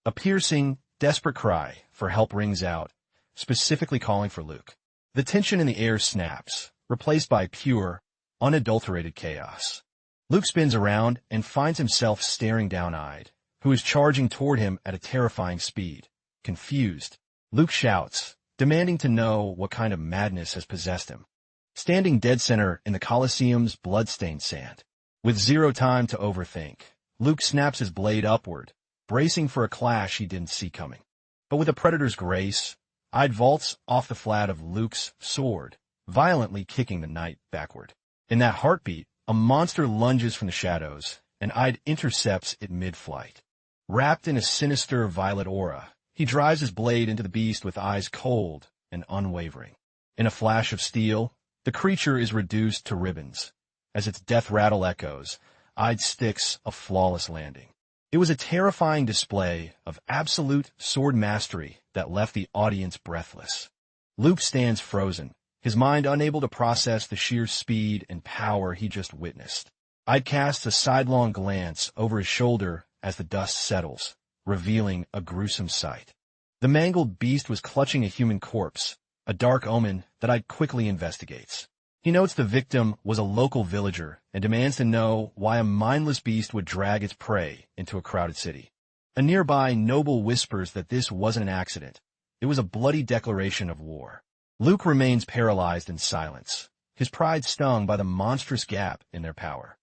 A piercing, desperate cry for help rings out, specifically calling for Luke. The tension in the air snaps, replaced by pure, unadulterated chaos. Luke spins around and finds himself staring down Ide, who is charging toward him at a terrifying speed. Confused, Luke shouts, demanding to know what kind of madness has possessed him. Standing dead center in the Colosseum's blood-stained sand, with zero time to overthink, Luke snaps his blade upward, bracing for a clash he didn't see coming. But with a predator's grace, Ide vaults off the flat of Luke's sword, violently kicking the knight backward. In that heartbeat, a monster lunges from the shadows, and Ide intercepts it mid-flight. Wrapped in a sinister violet aura, he drives his blade into the beast with eyes cold and unwavering. In a flash of steel, the creature is reduced to ribbons. As its death rattle echoes, Ide sticks a flawless landing. It was a terrifying display of absolute sword mastery that left the audience breathless. Luke stands frozen, his mind unable to process the sheer speed and power he just witnessed. Ide casts a sidelong glance over his shoulder as the dust settles, revealing a gruesome sight. The mangled beast was clutching a human corpse, a dark omen that Ide quickly investigates. He notes the victim was a local villager and demands to know why a mindless beast would drag its prey into a crowded city. A nearby noble whispers that this wasn't an accident. It was a bloody declaration of war. Luke remains paralyzed in silence, his pride stung by the monstrous gap in their power.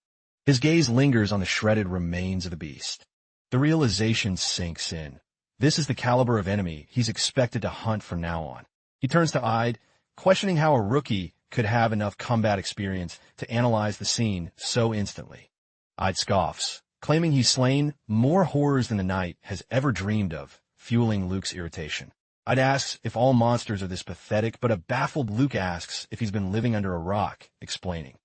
His gaze lingers on the shredded remains of the beast. The realization sinks in. This is the caliber of enemy he's expected to hunt from now on. He turns to Ide, questioning how a rookie could have enough combat experience to analyze the scene so instantly. Ide scoffs, claiming he's slain more horrors than the knight has ever dreamed of, fueling Luke's irritation. Ide asks if all monsters are this pathetic, but a baffled Luke asks if he's been living under a rock, explaining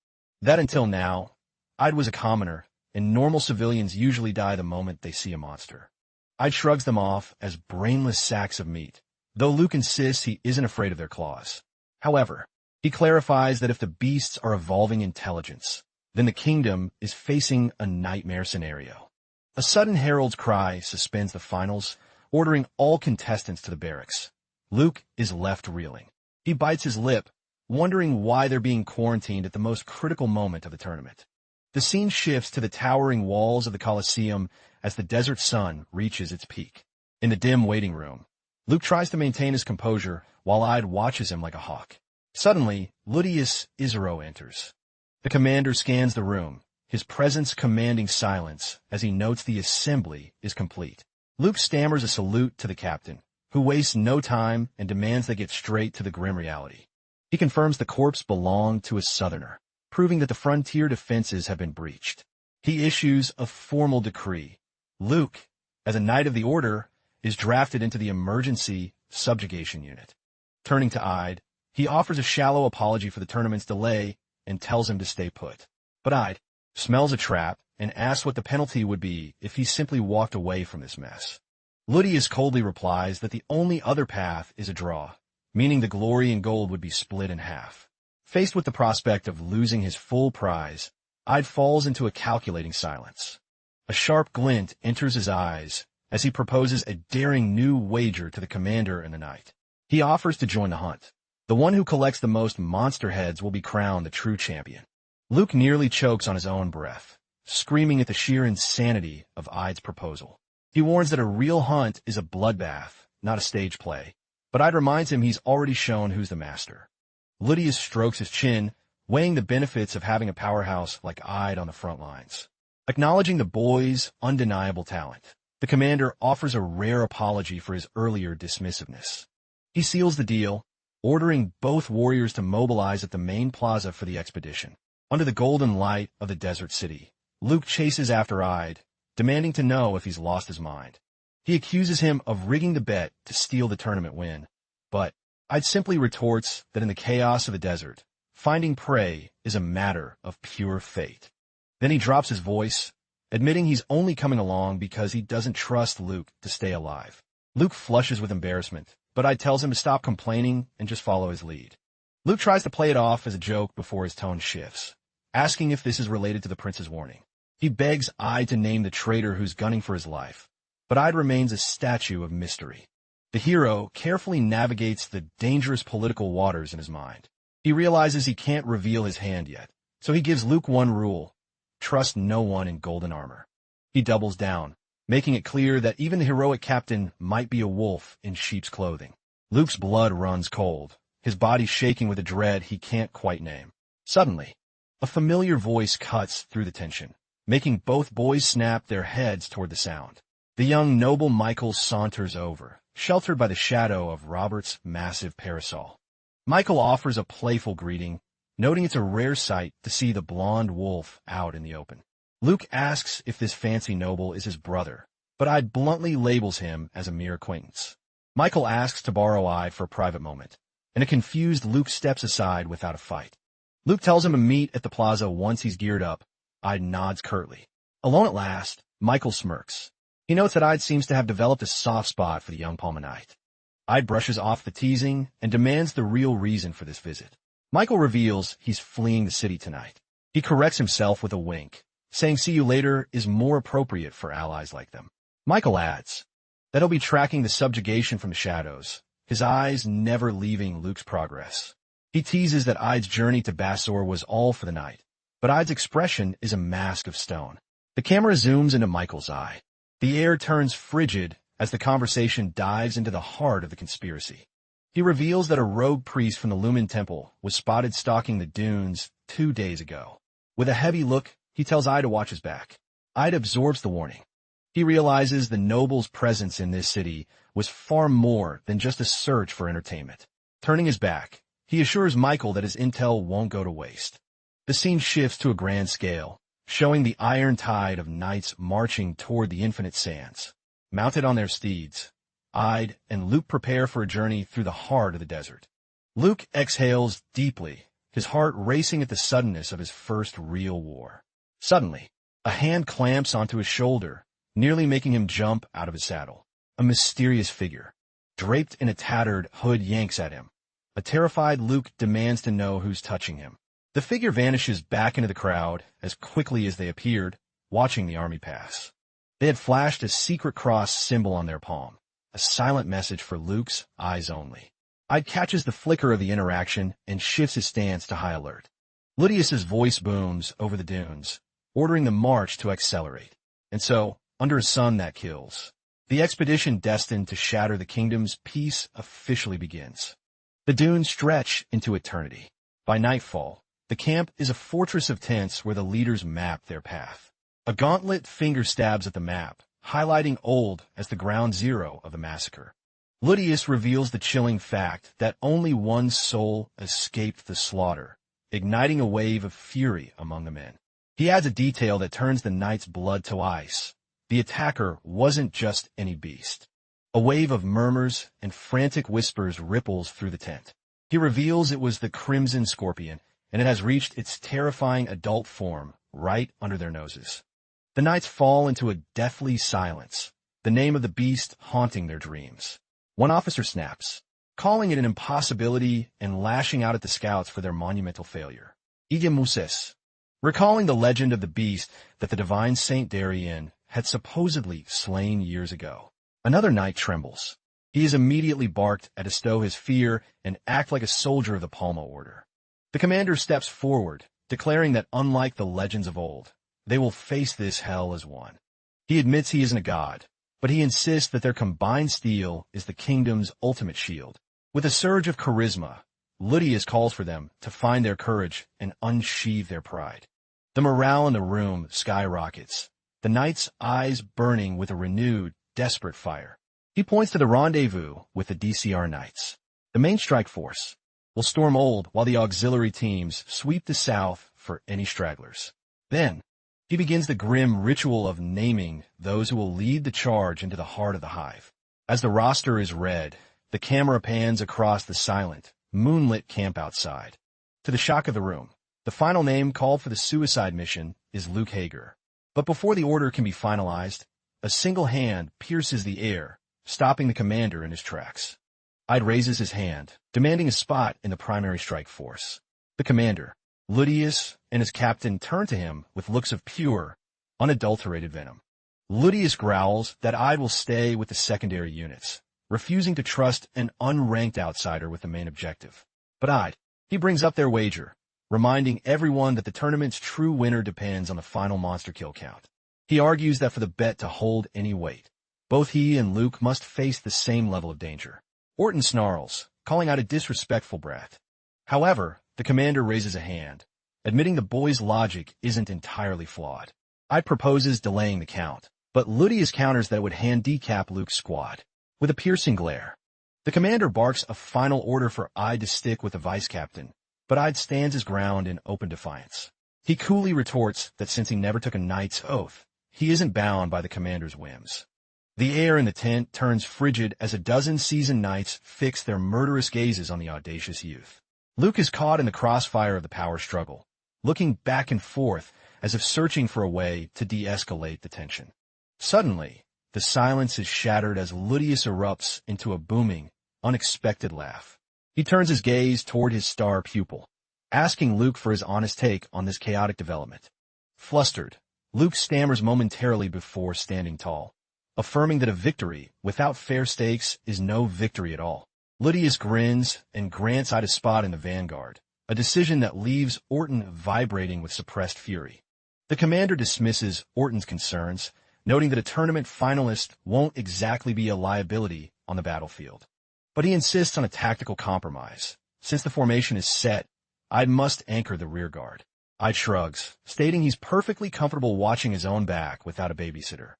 that until now, Ide was a commoner, and normal civilians usually die the moment they see a monster. Ide shrugs them off as brainless sacks of meat, though Luke insists he isn't afraid of their claws. However, he clarifies that if the beasts are evolving intelligence, then the kingdom is facing a nightmare scenario. A sudden herald's cry suspends the finals, ordering all contestants to the barracks. Luke is left reeling. He bites his lip, wondering why they're being quarantined at the most critical moment of the tournament. The scene shifts to the towering walls of the Colosseum as the desert sun reaches its peak. In the dim waiting room, Luke tries to maintain his composure while Ide watches him like a hawk. Suddenly, Ludius Isero enters. The commander scans the room, his presence commanding silence as he notes the assembly is complete. Luke stammers a salute to the captain, who wastes no time and demands they get straight to the grim reality. He confirms the corpse belonged to a southerner, proving that the frontier defenses have been breached. He issues a formal decree. Luke, as a Knight of the Order, is drafted into the emergency subjugation unit. Turning to Ide, he offers a shallow apology for the tournament's delay and tells him to stay put. But Ide smells a trap and asks what the penalty would be if he simply walked away from this mess. Ludius coldly replies that the only other path is a draw, meaning the glory and gold would be split in half. Faced with the prospect of losing his full prize, Ide falls into a calculating silence. A sharp glint enters his eyes as he proposes a daring new wager to the commander and the knight. He offers to join the hunt. The one who collects the most monster heads will be crowned the true champion. Luke nearly chokes on his own breath, screaming at the sheer insanity of Ide's proposal. He warns that a real hunt is a bloodbath, not a stage play, but Ide reminds him he's already shown who's the master. Ludius strokes his chin, weighing the benefits of having a powerhouse like Ide on the front lines. Acknowledging the boy's undeniable talent, the commander offers a rare apology for his earlier dismissiveness. He seals the deal, ordering both warriors to mobilize at the main plaza for the expedition. Under the golden light of the desert city, Luke chases after Ide, demanding to know if he's lost his mind. He accuses him of rigging the bet to steal the tournament win, but Ide simply retorts that in the chaos of the desert, finding prey is a matter of pure fate. Then he drops his voice, admitting he's only coming along because he doesn't trust Luke to stay alive. Luke flushes with embarrassment, but Ide tells him to stop complaining and just follow his lead. Luke tries to play it off as a joke before his tone shifts, asking if this is related to the prince's warning. He begs Ide to name the traitor who's gunning for his life, but Ide remains a statue of mystery. The hero carefully navigates the dangerous political waters in his mind. He realizes he can't reveal his hand yet, so he gives Luke one rule: trust no one in golden armor. He doubles down, making it clear that even the heroic captain might be a wolf in sheep's clothing. Luke's blood runs cold, his body shaking with a dread he can't quite name. Suddenly, a familiar voice cuts through the tension, making both boys snap their heads toward the sound. The young noble Michael saunters over, sheltered by the shadow of Robert's massive parasol. Michael offers a playful greeting, noting it's a rare sight to see the blonde wolf out in the open. Luke asks if this fancy noble is his brother, but Ide bluntly labels him as a mere acquaintance. Michael asks to borrow Ide for a private moment, and a confused Luke steps aside without a fight. Luke tells him to meet at the plaza once he's geared up. Ide nods curtly. Alone at last, Michael smirks. He notes that Ide seems to have developed a soft spot for the young Palmanite. Ide brushes off the teasing and demands the real reason for this visit. Michael reveals he's fleeing the city tonight. He corrects himself with a wink, saying see you later is more appropriate for allies like them. Michael adds that he'll be tracking the subjugation from the shadows, his eyes never leaving Luke's progress. He teases that Ide's journey to Bassor was all for the night, but Ide's expression is a mask of stone. The camera zooms into Michael's eye. The air turns frigid as the conversation dives into the heart of the conspiracy. He reveals that a rogue priest from the Lumen Temple was spotted stalking the dunes 2 days ago. With a heavy look, he tells Ide to watch his back. Ide absorbs the warning. He realizes the noble's presence in this city was far more than just a search for entertainment. Turning his back, he assures Michael that his intel won't go to waste. The scene shifts to a grand scale, showing the iron tide of knights marching toward the infinite sands. Mounted on their steeds, Ide and Luke prepare for a journey through the heart of the desert. Luke exhales deeply, his heart racing at the suddenness of his first real war. Suddenly, a hand clamps onto his shoulder, nearly making him jump out of his saddle. A mysterious figure, draped in a tattered hood, yanks at him. A terrified Luke demands to know who's touching him. The figure vanishes back into the crowd as quickly as they appeared, watching the army pass. They had flashed a secret cross symbol on their palm, a silent message for Luke's eyes only. Ide catches the flicker of the interaction and shifts his stance to high alert. Ludius's voice booms over the dunes, ordering the march to accelerate. And so, under a sun that kills, the expedition destined to shatter the kingdom's peace officially begins. The dunes stretch into eternity. By nightfall, the camp is a fortress of tents where the leaders map their path. A gauntlet finger stabs at the map, highlighting Old as the ground zero of the massacre. Ludius reveals the chilling fact that only one soul escaped the slaughter, igniting a wave of fury among the men. He adds a detail that turns the knight's blood to ice. The attacker wasn't just any beast. A wave of murmurs and frantic whispers ripples through the tent. He reveals it was the Crimson Scorpion, and it has reached its terrifying adult form right under their noses. The knights fall into a deathly silence, the name of the beast haunting their dreams. One officer snaps, calling it an impossibility and lashing out at the scouts for their monumental failure. Ige Muses, recalling the legend of the beast that the divine Saint Darien had supposedly slain years ago. Another knight trembles. He is immediately barked at to stow his fear and act like a soldier of the Palma Order. The commander steps forward, declaring that unlike the legends of old, they will face this hell as one. He admits he isn't a god, but he insists that their combined steel is the kingdom's ultimate shield. With a surge of charisma, Ludius calls for them to find their courage and unsheathe their pride. The morale in the room skyrockets, the knights' eyes burning with a renewed, desperate fire. He points to the rendezvous with the DCR knights. The main strike force will storm Old while the auxiliary teams sweep the south for any stragglers. Then, he begins the grim ritual of naming those who will lead the charge into the heart of the hive. As the roster is read, the camera pans across the silent, moonlit camp outside. To the shock of the room, the final name called for the suicide mission is Luke Hager. But before the order can be finalized, a single hand pierces the air, stopping the commander in his tracks. Ide raises his hand, demanding a spot in the primary strike force. The commander, Ludius, and his captain turn to him with looks of pure, unadulterated venom. Ludius growls that Ide will stay with the secondary units, refusing to trust an unranked outsider with the main objective. But Ide, he brings up their wager, reminding everyone that the tournament's true winner depends on the final monster kill count. He argues that for the bet to hold any weight, both he and Luke must face the same level of danger. Orton snarls, calling out a disrespectful brat. However, the commander raises a hand, admitting the boy's logic isn't entirely flawed. Ide proposes delaying the count, but Ludius counters that it would handicap Luke's squad. With a piercing glare, the commander barks a final order for Ide to stick with the vice captain, but Ide stands his ground in open defiance. He coolly retorts that since he never took a knight's oath, he isn't bound by the commander's whims. The air in the tent turns frigid as a dozen seasoned knights fix their murderous gazes on the audacious youth. Luke is caught in the crossfire of the power struggle, looking back and forth as if searching for a way to de-escalate the tension. Suddenly, the silence is shattered as Ludius erupts into a booming, unexpected laugh. He turns his gaze toward his star pupil, asking Luke for his honest take on this chaotic development. Flustered, Luke stammers momentarily before standing tall, affirming that a victory without fair stakes is no victory at all. Ludius grins and grants Ide a spot in the vanguard, a decision that leaves Orton vibrating with suppressed fury. The commander dismisses Orton's concerns, noting that a tournament finalist won't exactly be a liability on the battlefield. But he insists on a tactical compromise. Since the formation is set, Ide must anchor the rearguard. Ide shrugs, stating he's perfectly comfortable watching his own back without a babysitter.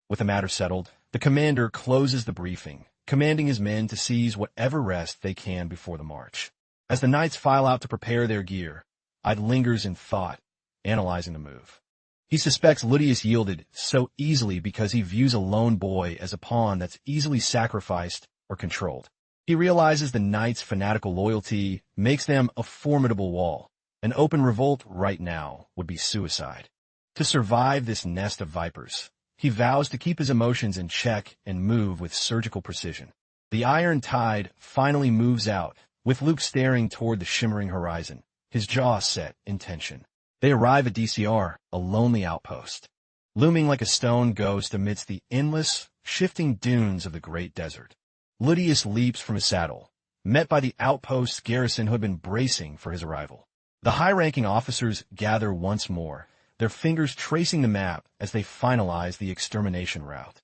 With the matter settled, the commander closes the briefing, commanding his men to seize whatever rest they can before the march. As the knights file out to prepare their gear, Ide lingers in thought, analyzing the move. He suspects Ludius yielded so easily because he views a lone boy as a pawn that's easily sacrificed or controlled. He realizes the knights' fanatical loyalty makes them a formidable wall. An open revolt right now would be suicide. To survive this nest of vipers, he vows to keep his emotions in check and move with surgical precision. The iron tide finally moves out, with Luke staring toward the shimmering horizon, his jaw set in tension. They arrive at DCR, a lonely outpost, looming like a stone ghost amidst the endless, shifting dunes of the great desert. Ludius leaps from his saddle, met by the outpost's garrison who had been bracing for his arrival. The high-ranking officers gather once more, their fingers tracing the map as they finalize the extermination route.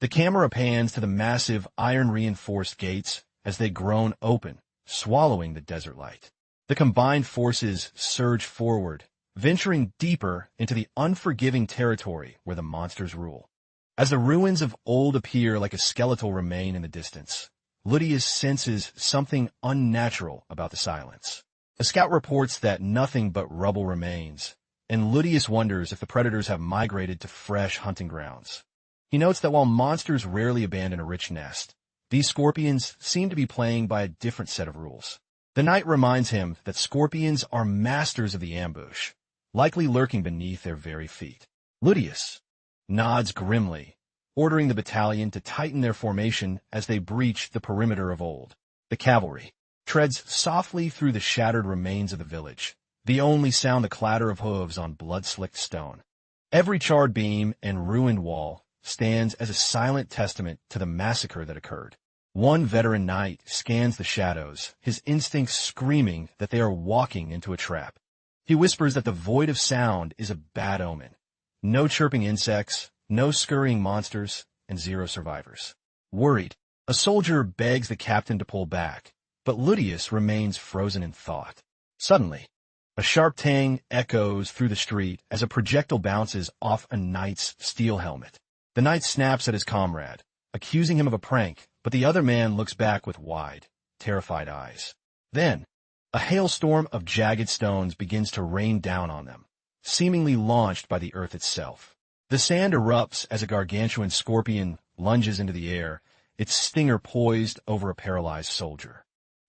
The camera pans to the massive iron-reinforced gates as they groan open, swallowing the desert light. The combined forces surge forward, venturing deeper into the unforgiving territory where the monsters rule. As the ruins of old appear like a skeletal remain in the distance, Ludius senses something unnatural about the silence. A scout reports that nothing but rubble remains, and Ludius wonders if the predators have migrated to fresh hunting grounds. He notes that while monsters rarely abandon a rich nest, these scorpions seem to be playing by a different set of rules. The knight reminds him that scorpions are masters of the ambush, likely lurking beneath their very feet. Ludius nods grimly, ordering the battalion to tighten their formation as they breach the perimeter of Old. The cavalry treads softly through the shattered remains of the village, the only sound the clatter of hooves on blood-slicked stone. Every charred beam and ruined wall stands as a silent testament to the massacre that occurred. One veteran knight scans the shadows, his instincts screaming that they are walking into a trap. He whispers that the void of sound is a bad omen. No chirping insects, no scurrying monsters, and 0 survivors. Worried, a soldier begs the captain to pull back, but Ludius remains frozen in thought. Suddenly, a sharp tang echoes through the street as a projectile bounces off a knight's steel helmet. The knight snaps at his comrade, accusing him of a prank, but the other man looks back with wide, terrified eyes. Then, a hailstorm of jagged stones begins to rain down on them, seemingly launched by the earth itself. The sand erupts as a gargantuan scorpion lunges into the air, its stinger poised over a paralyzed soldier.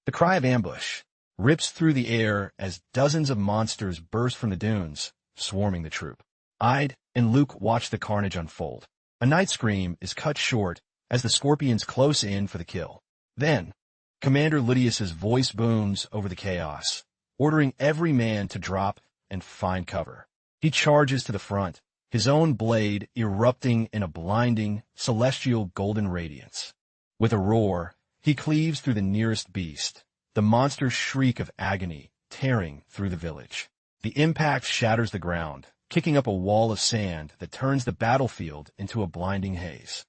The cry of ambush rips through the air as dozens of monsters burst from the dunes, swarming the troop. Ide and Luke watch the carnage unfold. A night scream is cut short as the scorpions close in for the kill. Then, Commander Ludius's voice booms over the chaos, ordering every man to drop and find cover. He charges to the front, his own blade erupting in a blinding, celestial golden radiance. With a roar, he cleaves through the nearest beast, the monster's shriek of agony tearing through the village. The impact shatters the ground, kicking up a wall of sand that turns the battlefield into a blinding haze.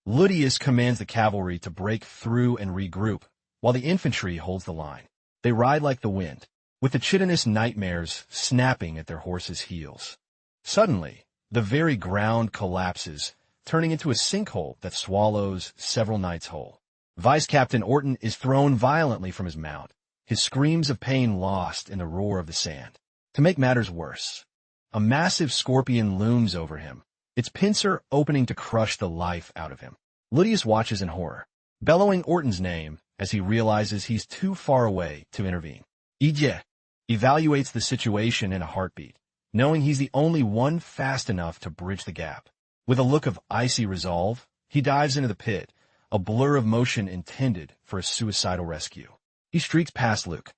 Ludius commands the cavalry to break through and regroup, while the infantry holds the line. They ride like the wind, with the chitinous nightmares snapping at their horses' heels. Suddenly, the very ground collapses, turning into a sinkhole that swallows several knights whole. Vice Captain Orton is thrown violently from his mount, his screams of pain lost in the roar of the sand. To make matters worse, a massive scorpion looms over him, its pincer opening to crush the life out of him. Ludius watches in horror, bellowing Orton's name as he realizes he's too far away to intervene. Ije evaluates the situation in a heartbeat, knowing he's the only one fast enough to bridge the gap. With a look of icy resolve, he dives into the pit, a blur of motion intended for a suicidal rescue. He streaks past Luke.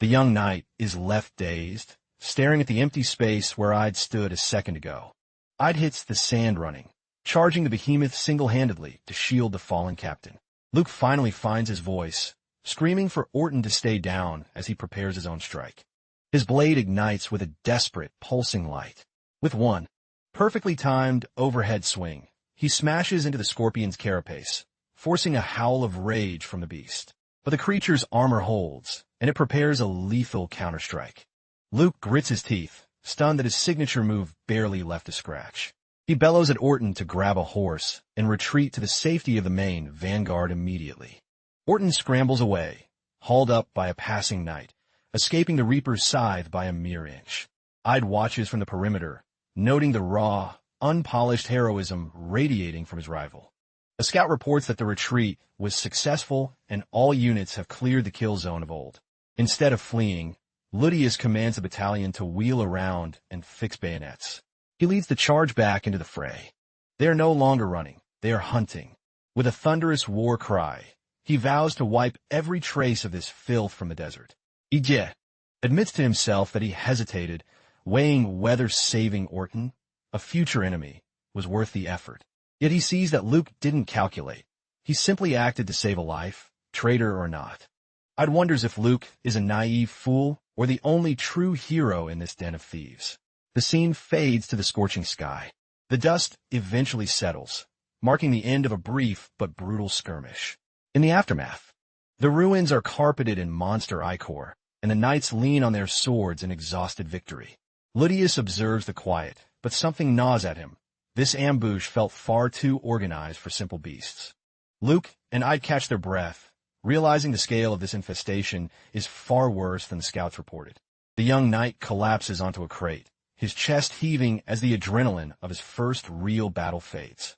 The young knight is left dazed, staring at the empty space where I'd stood a second ago. I'd hits the sand running, charging the behemoth single-handedly to shield the fallen captain. Luke finally finds his voice, screaming for Orton to stay down as he prepares his own strike. His blade ignites with a desperate, pulsing light. With one perfectly timed overhead swing, he smashes into the scorpion's carapace, forcing a howl of rage from the beast. But the creature's armor holds, and it prepares a lethal counterstrike. Luke grits his teeth, stunned that his signature move barely left a scratch. He bellows at Orton to grab a horse and retreat to the safety of the main vanguard immediately. Orton scrambles away, hauled up by a passing knight, escaping the Reaper's scythe by a mere inch. Ide watches from the perimeter, noting the raw, unpolished heroism radiating from his rival. A scout reports that the retreat was successful and all units have cleared the kill zone of old. Instead of fleeing, Ludius commands the battalion to wheel around and fix bayonets. He leads the charge back into the fray. They are no longer running, they are hunting. With a thunderous war cry, he vows to wipe every trace of this filth from the desert. Ije admits to himself that he hesitated, weighing whether saving Orton, a future enemy, was worth the effort. Yet he sees that Luke didn't calculate. He simply acted to save a life, traitor or not. Ide wonders if Luke is a naive fool or the only true hero in this den of thieves. The scene fades to the scorching sky. The dust eventually settles, marking the end of a brief but brutal skirmish. In the aftermath, the ruins are carpeted in monster ichor, and the knights lean on their swords in exhausted victory. Ludius observes the quiet, but something gnaws at him. This ambush felt far too organized for simple beasts. Luke and Ide catch their breath, realizing the scale of this infestation is far worse than the scouts reported. The young knight collapses onto a crate, his chest heaving as the adrenaline of his first real battle fades.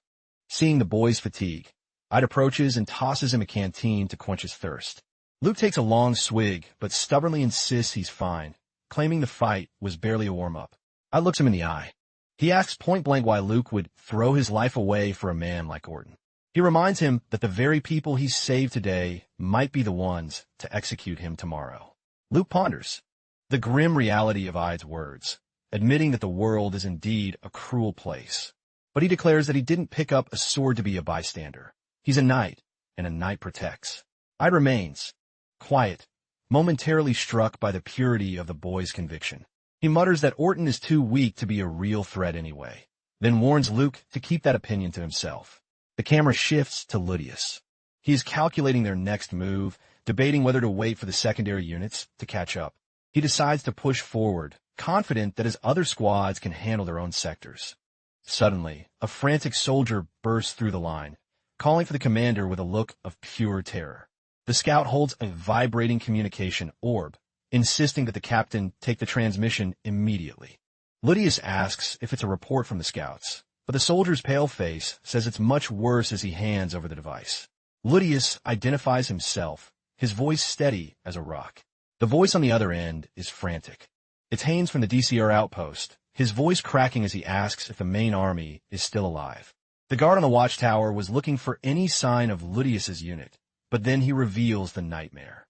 Seeing the boy's fatigue, Ide approaches and tosses him a canteen to quench his thirst. Luke takes a long swig, but stubbornly insists he's fine, claiming the fight was barely a warm-up. Ide looks him in the eye. He asks point-blank why Luke would throw his life away for a man like Orton. He reminds him that the very people he saved today might be the ones to execute him tomorrow. Luke ponders the grim reality of Ide's words, admitting that the world is indeed a cruel place. But he declares that he didn't pick up a sword to be a bystander. He's a knight, and a knight protects. Ide remains quiet, momentarily struck by the purity of the boy's conviction. He mutters that Orton is too weak to be a real threat anyway, then warns Luke to keep that opinion to himself. The camera shifts to Ludius. He is calculating their next move, debating whether to wait for the secondary units to catch up. He decides to push forward, confident that his other squads can handle their own sectors. Suddenly, a frantic soldier bursts through the line, calling for the commander with a look of pure terror. The scout holds a vibrating communication orb, insisting that the captain take the transmission immediately. Ludius asks if it's a report from the scouts, but the soldier's pale face says it's much worse as he hands over the device. Ludius identifies himself, his voice steady as a rock. The voice on the other end is frantic. It's Haynes from the DCR outpost, his voice cracking as he asks if the main army is still alive. The guard on the watchtower was looking for any sign of Ludius's unit, but then he reveals the nightmare.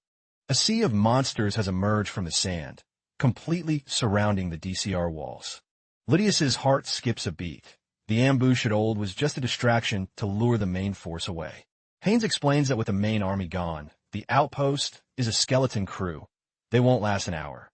A sea of monsters has emerged from the sand, completely surrounding the DCR walls. Ludius's heart skips a beat. The ambush at Old was just a distraction to lure the main force away. Haynes explains that with the main army gone, the outpost is a skeleton crew. They won't last an hour.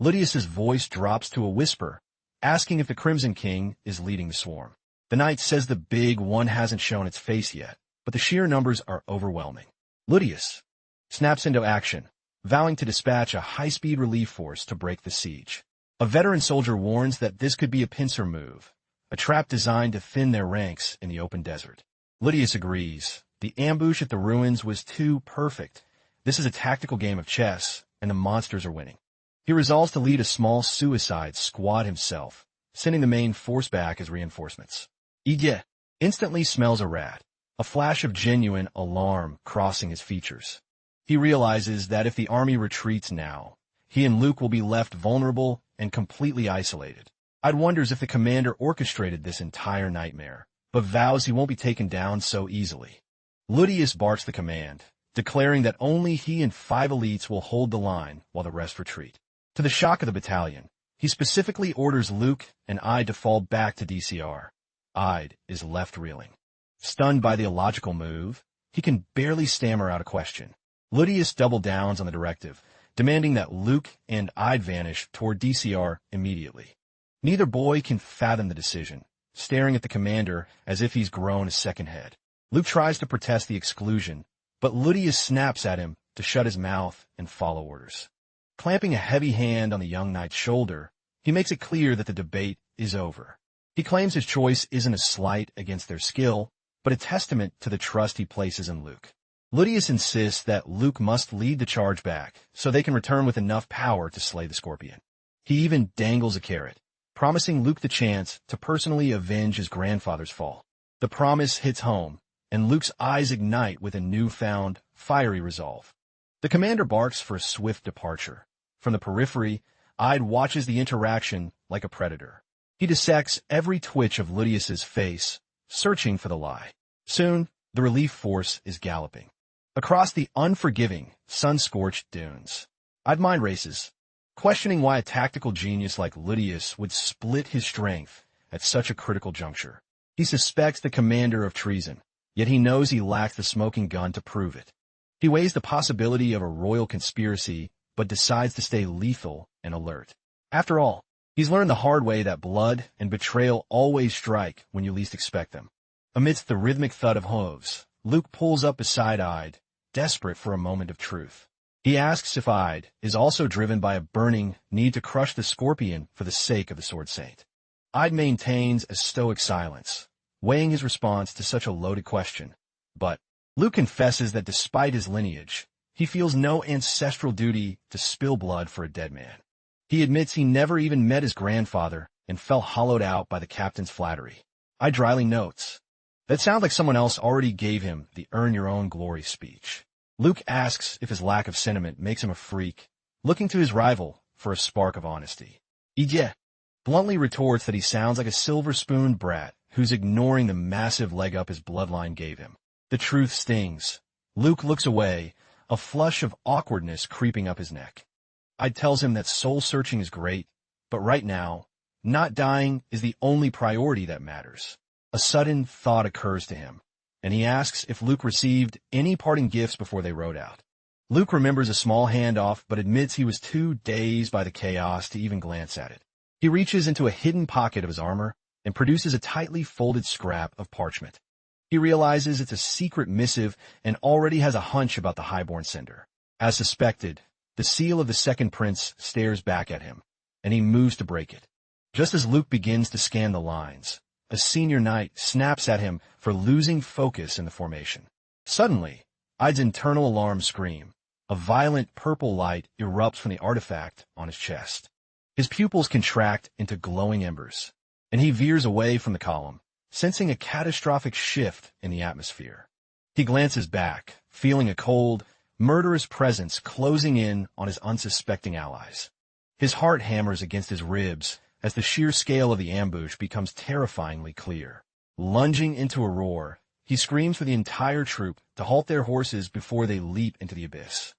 Ludius's voice drops to a whisper, asking if the Crimson King is leading the swarm. The knight says the big one hasn't shown its face yet, but the sheer numbers are overwhelming. Ludius snaps into action, vowing to dispatch a high-speed relief force to break the siege. A veteran soldier warns that this could be a pincer move, a trap designed to thin their ranks in the open desert. Ludius agrees. The ambush at the ruins was too perfect. This is a tactical game of chess, and the monsters are winning. He resolves to lead a small suicide squad himself, sending the main force back as reinforcements. Ide instantly smells a rat, a flash of genuine alarm crossing his features. He realizes that if the army retreats now, he and Luke will be left vulnerable and completely isolated. Ide wonders if the commander orchestrated this entire nightmare, but vows he won't be taken down so easily. Ludius barks the command, declaring that only he and 5 elites will hold the line while the rest retreat. To the shock of the battalion, he specifically orders Luke and Ide to fall back to DCR. Ide is left reeling. Stunned by the illogical move, he can barely stammer out a question. Ludius double downs on the directive, demanding that Luke and Ide vanish toward DCR immediately. Neither boy can fathom the decision, staring at the commander as if he's grown a second head. Luke tries to protest the exclusion, but Ludius snaps at him to shut his mouth and follow orders. Clamping a heavy hand on the young knight's shoulder, he makes it clear that the debate is over. He claims his choice isn't a slight against their skill, but a testament to the trust he places in Luke. Ludius insists that Luke must lead the charge back so they can return with enough power to slay the Scorpion. He even dangles a carrot, promising Luke the chance to personally avenge his grandfather's fall. The promise hits home, and Luke's eyes ignite with a newfound, fiery resolve. The commander barks for a swift departure. From the periphery, Ide watches the interaction like a predator. He dissects every twitch of Ludius's face, searching for the lie. Soon, the relief force is galloping across the unforgiving, sun-scorched dunes. Ide mind races, questioning why a tactical genius like Ludius would split his strength at such a critical juncture. He suspects the commander of treason, yet he knows he lacks the smoking gun to prove it. He weighs the possibility of a royal conspiracy, but decides to stay lethal and alert. After all, he's learned the hard way that blood and betrayal always strike when you least expect them. Amidst the rhythmic thud of hooves, Luke pulls up beside Ide, desperate for a moment of truth. He asks if Ide is also driven by a burning need to crush the Scorpion for the sake of the Sword Saint. Ide maintains a stoic silence, weighing his response to such a loaded question. But Luke confesses that despite his lineage, he feels no ancestral duty to spill blood for a dead man. He admits he never even met his grandfather and felt hollowed out by the captain's flattery. Ide dryly notes, "That sounds like someone else already gave him the earn-your-own-glory speech." Luke asks if his lack of sentiment makes him a freak, looking to his rival for a spark of honesty. Ide bluntly retorts that he sounds like a silver-spoon brat who's ignoring the massive leg up his bloodline gave him. The truth stings. Luke looks away, a flush of awkwardness creeping up his neck. Ide tells him that soul-searching is great, but right now, not dying is the only priority that matters. A sudden thought occurs to him, and he asks if Luke received any parting gifts before they rode out. Luke remembers a small handoff, but admits he was too dazed by the chaos to even glance at it. He reaches into a hidden pocket of his armor and produces a tightly folded scrap of parchment. He realizes it's a secret missive and already has a hunch about the highborn sender. As suspected, the seal of the second prince stares back at him, and he moves to break it. Just as Luke begins to scan the lines, a senior knight snaps at him for losing focus in the formation. Suddenly, Ide's internal alarms scream. A violent purple light erupts from the artifact on his chest. His pupils contract into glowing embers, and he veers away from the column, sensing a catastrophic shift in the atmosphere. He glances back, feeling a cold, murderous presence closing in on his unsuspecting allies. His heart hammers against his ribs as the sheer scale of the ambush becomes terrifyingly clear. Lunging into a roar, he screams for the entire troop to halt their horses before they leap into the abyss.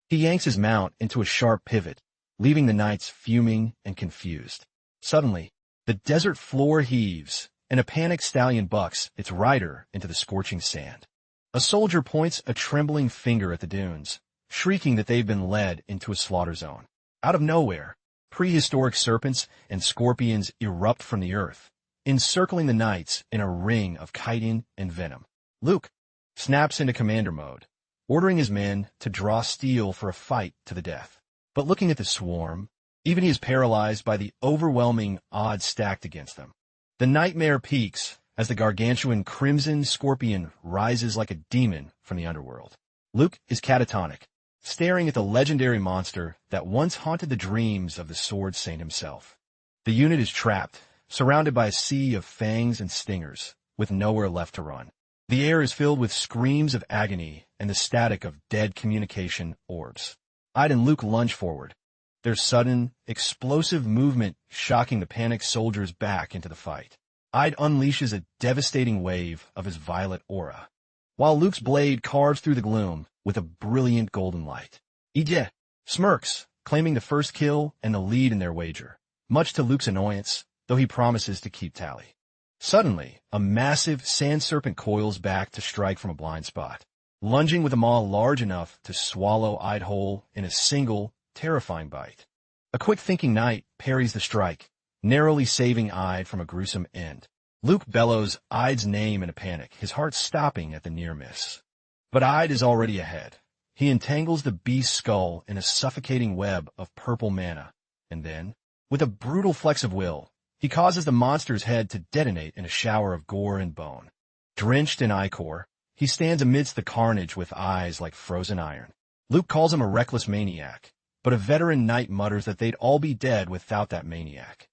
He yanks his mount into a sharp pivot, leaving the knights fuming and confused. Suddenly, the desert floor heaves, and a panicked stallion bucks its rider into the scorching sand. A soldier points a trembling finger at the dunes, shrieking that they've been led into a slaughter zone. Out of nowhere, prehistoric serpents and scorpions erupt from the earth, encircling the knights in a ring of chitin and venom. Luke snaps into commander mode, ordering his men to draw steel for a fight to the death. But looking at the swarm, even he is paralyzed by the overwhelming odds stacked against them. The nightmare peaks as the gargantuan crimson scorpion rises like a demon from the underworld. Luke is catatonic, staring at the legendary monster that once haunted the dreams of the Sword Saint himself. The unit is trapped, surrounded by a sea of fangs and stingers, with nowhere left to run. The air is filled with screams of agony and the static of dead communication orbs. Ide and Luke lunge forward, their sudden, explosive movement shocking the panicked soldiers back into the fight. Ide unleashes a devastating wave of his violet aura, while Luke's blade carves through the gloom with a brilliant golden light. Ide smirks, claiming the first kill and the lead in their wager, much to Luke's annoyance, though he promises to keep tally. Suddenly, a massive sand serpent coils back to strike from a blind spot, lunging with a maw large enough to swallow Ide whole in a single, terrifying bite. A quick-thinking knight parries the strike, narrowly saving Ide from a gruesome end. Luke bellows Ide's name in a panic, his heart stopping at the near miss. But Ide is already ahead. He entangles the beast's skull in a suffocating web of purple mana, and then, with a brutal flex of will, he causes the monster's head to detonate in a shower of gore and bone. Drenched in ichor, he stands amidst the carnage with eyes like frozen iron. Luke calls him a reckless maniac, but a veteran knight mutters that they'd all be dead without that maniac.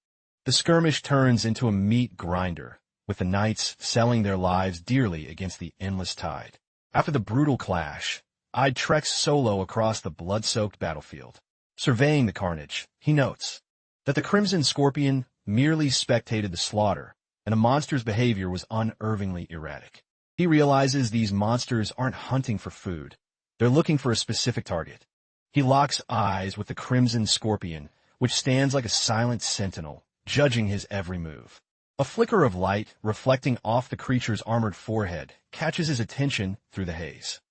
The skirmish turns into a meat grinder, with the knights selling their lives dearly against the endless tide. After the brutal clash, Ide treks solo across the blood-soaked battlefield. Surveying the carnage, he notes that the Crimson Scorpion merely spectated the slaughter, and the monster's behavior was unervingly erratic. He realizes these monsters aren't hunting for food. They're looking for a specific target. He locks eyes with the Crimson Scorpion, which stands like a silent sentinel, judging his every move. A flicker of light reflecting off the creature's armored forehead catches his attention through the haze.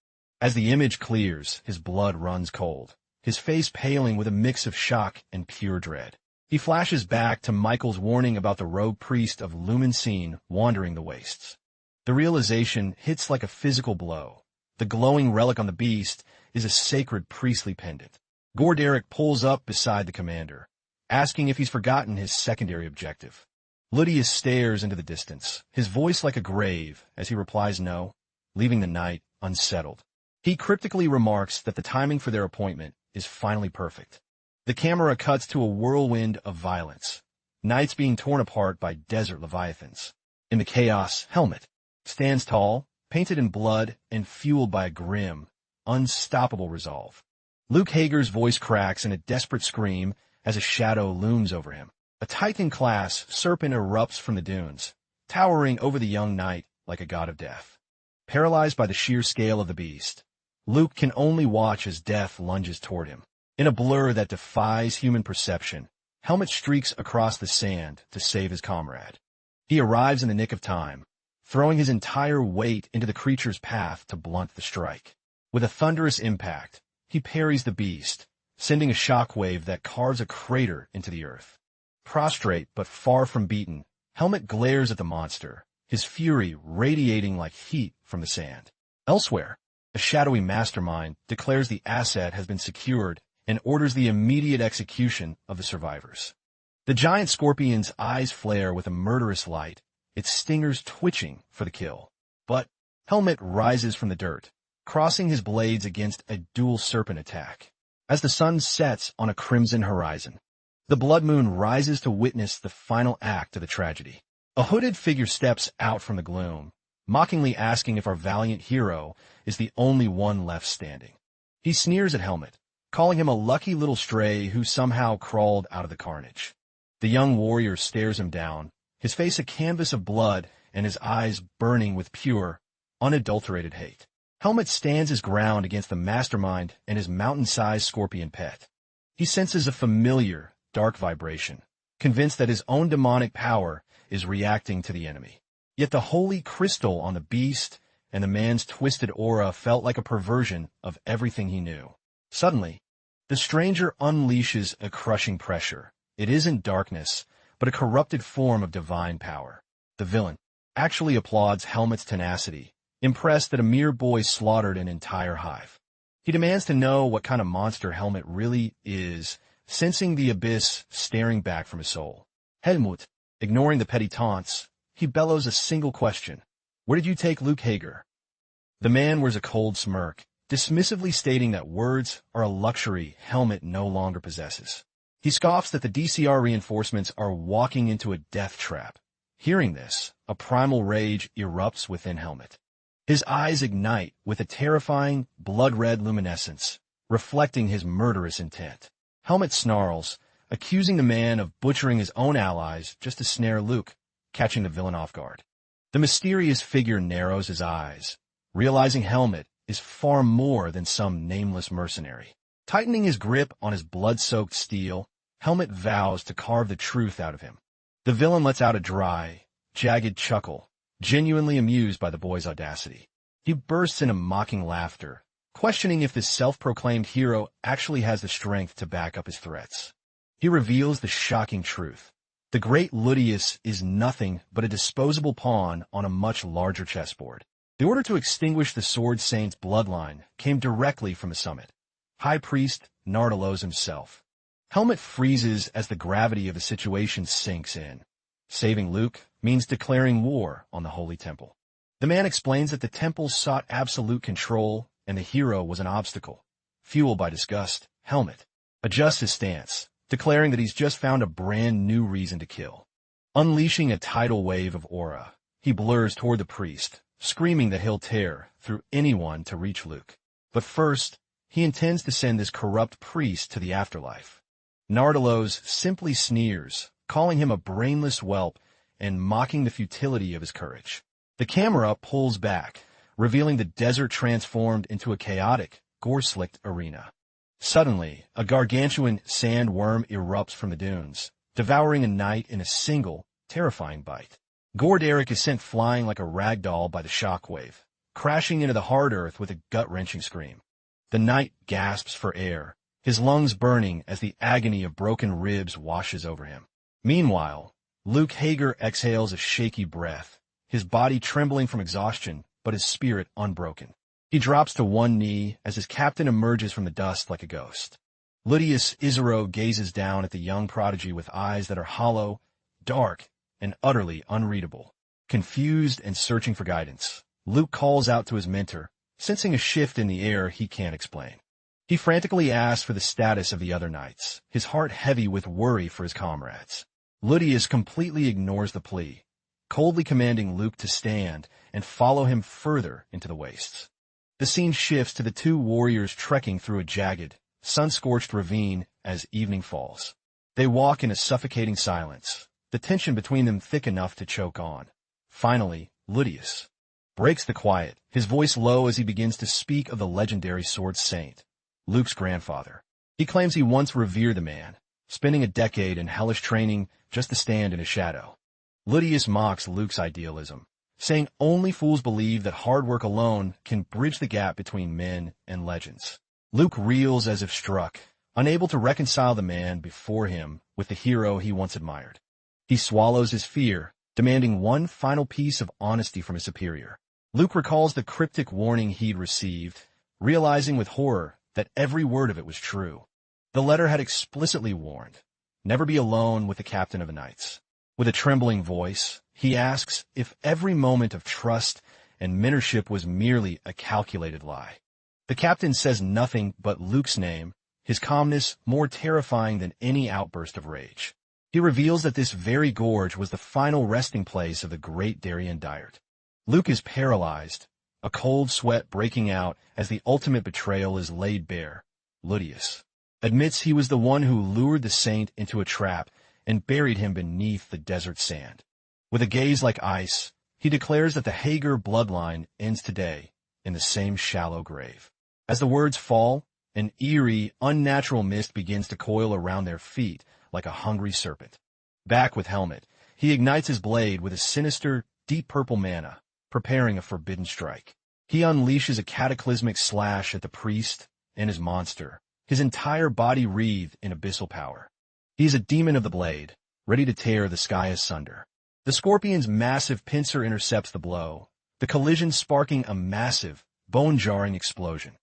As the image clears, his blood runs cold, his face paling with a mix of shock and pure dread. He flashes back to Michael's warning about the rogue priest of Lumen-Seen wandering the wastes. The realization hits like a physical blow. The glowing relic on the beast is a sacred priestly pendant. Gorderic pulls up beside the commander, asking if he's forgotten his secondary objective. Ludius stares into the distance, his voice like a grave, as he replies no, leaving the knight unsettled. He cryptically remarks that the timing for their appointment is finally perfect. The camera cuts to a whirlwind of violence, knights being torn apart by desert leviathans. In the chaos, Helmet stands tall, painted in blood and fueled by a grim, unstoppable resolve. Luke Hager's voice cracks in a desperate scream as a shadow looms over him. A Titan-class serpent erupts from the dunes, towering over the young knight like a god of death. Paralyzed by the sheer scale of the beast, Luke can only watch as death lunges toward him. In a blur that defies human perception, Helmet streaks across the sand to save his comrade. He arrives in the nick of time, throwing his entire weight into the creature's path to blunt the strike. With a thunderous impact, he parries the beast, sending a shockwave that carves a crater into the earth. Prostrate but far from beaten, Helmet glares at the monster, his fury radiating like heat from the sand. Elsewhere, a shadowy mastermind declares the asset has been secured and orders the immediate execution of the survivors. The giant scorpion's eyes flare with a murderous light, its stingers twitching for the kill. But Helmet rises from the dirt, crossing his blades against a dual serpent attack. As the sun sets on a crimson horizon, the blood moon rises to witness the final act of the tragedy. A hooded figure steps out from the gloom, mockingly asking if our valiant hero is the only one left standing. He sneers at Helmet, calling him a lucky little stray who somehow crawled out of the carnage. The young warrior stares him down, his face a canvas of blood and his eyes burning with pure, unadulterated hate. Helmet stands his ground against the mastermind and his mountain-sized scorpion pet. He senses a familiar, dark vibration, convinced that his own demonic power is reacting to the enemy. Yet the holy crystal on the beast and the man's twisted aura felt like a perversion of everything he knew. Suddenly, the stranger unleashes a crushing pressure. It isn't darkness, but a corrupted form of divine power. The villain actually applauds Helmet's tenacity, impressed that a mere boy slaughtered an entire hive. He demands to know what kind of monster Helmet really is, sensing the abyss staring back from his soul. Helmut, ignoring the petty taunts, he bellows a single question. Where did you take Luke Hager? The man wears a cold smirk, dismissively stating that words are a luxury Helmet no longer possesses. He scoffs that the DCR reinforcements are walking into a death trap. Hearing this, a primal rage erupts within Helmet. His eyes ignite with a terrifying, blood-red luminescence, reflecting his murderous intent. Helmet snarls, accusing the man of butchering his own allies just to snare Luke, catching the villain off guard. The mysterious figure narrows his eyes, realizing Helmet is far more than some nameless mercenary. Tightening his grip on his blood-soaked steel, Helmet vows to carve the truth out of him. The villain lets out a dry, jagged chuckle, genuinely amused by the boy's audacity. He bursts into mocking laughter, questioning if this self-proclaimed hero actually has the strength to back up his threats. He reveals the shocking truth. The great Ludius is nothing but a disposable pawn on a much larger chessboard. The order to extinguish the Sword Saint's bloodline came directly from the summit. High Priest Nardalos himself. Helmet freezes as the gravity of the situation sinks in. Saving Luke means declaring war on the Holy Temple. The man explains that the temple sought absolute control and the hero was an obstacle. Fueled by disgust, Helmet adjusts his stance, declaring that he's just found a brand new reason to kill. Unleashing a tidal wave of aura, he blurs toward the priest, screaming that he'll tear through anyone to reach Luke. But first, he intends to send this corrupt priest to the afterlife. Nardalos simply sneers, calling him a brainless whelp and mocking the futility of his courage. The camera pulls back, revealing the desert transformed into a chaotic, gore-slicked arena. Suddenly, a gargantuan sand worm erupts from the dunes, devouring a knight in a single, terrifying bite. Gorderic is sent flying like a rag doll by the shockwave, crashing into the hard earth with a gut-wrenching scream. The knight gasps for air, his lungs burning as the agony of broken ribs washes over him. Meanwhile, Luke Hager exhales a shaky breath, his body trembling from exhaustion, but his spirit unbroken. He drops to one knee as his captain emerges from the dust like a ghost. Ludius Isero gazes down at the young prodigy with eyes that are hollow, dark, and utterly unreadable. Confused and searching for guidance, Luke calls out to his mentor, sensing a shift in the air he can't explain. He frantically asks for the status of the other knights, his heart heavy with worry for his comrades. Ludius completely ignores the plea, coldly commanding Luke to stand and follow him further into the wastes. The scene shifts to the two warriors trekking through a jagged, sun-scorched ravine as evening falls. They walk in a suffocating silence, the tension between them thick enough to choke on. Finally, Ludius, breaks the quiet, his voice low as he begins to speak of the legendary sword saint, Luke's grandfather. He claims he once revered the man, spending a decade in hellish training just to stand in his shadow. Ludius mocks Luke's idealism, saying only fools believe that hard work alone can bridge the gap between men and legends. Luke reels as if struck, unable to reconcile the man before him with the hero he once admired. He swallows his fear, demanding one final piece of honesty from his superior. Luke recalls the cryptic warning he'd received, realizing with horror that every word of it was true. The letter had explicitly warned, never be alone with the captain of the knights. With a trembling voice, he asks if every moment of trust and mentorship was merely a calculated lie. The captain says nothing but Luke's name, his calmness more terrifying than any outburst of rage. He reveals that this very gorge was the final resting place of the great Darien Dyert. Luke is paralyzed, a cold sweat breaking out as the ultimate betrayal is laid bare. Ludius admits he was the one who lured the saint into a trap and buried him beneath the desert sand. With a gaze like ice, he declares that the Hager bloodline ends today in the same shallow grave. As the words fall, an eerie, unnatural mist begins to coil around their feet like a hungry serpent. Back with helmet, he ignites his blade with a sinister, deep purple mana, preparing a forbidden strike. He unleashes a cataclysmic slash at the priest and his monster, his entire body wreathed in abyssal power. He is a demon of the blade, ready to tear the sky asunder. The scorpion's massive pincer intercepts the blow, the collision sparking a massive, bone-jarring explosion.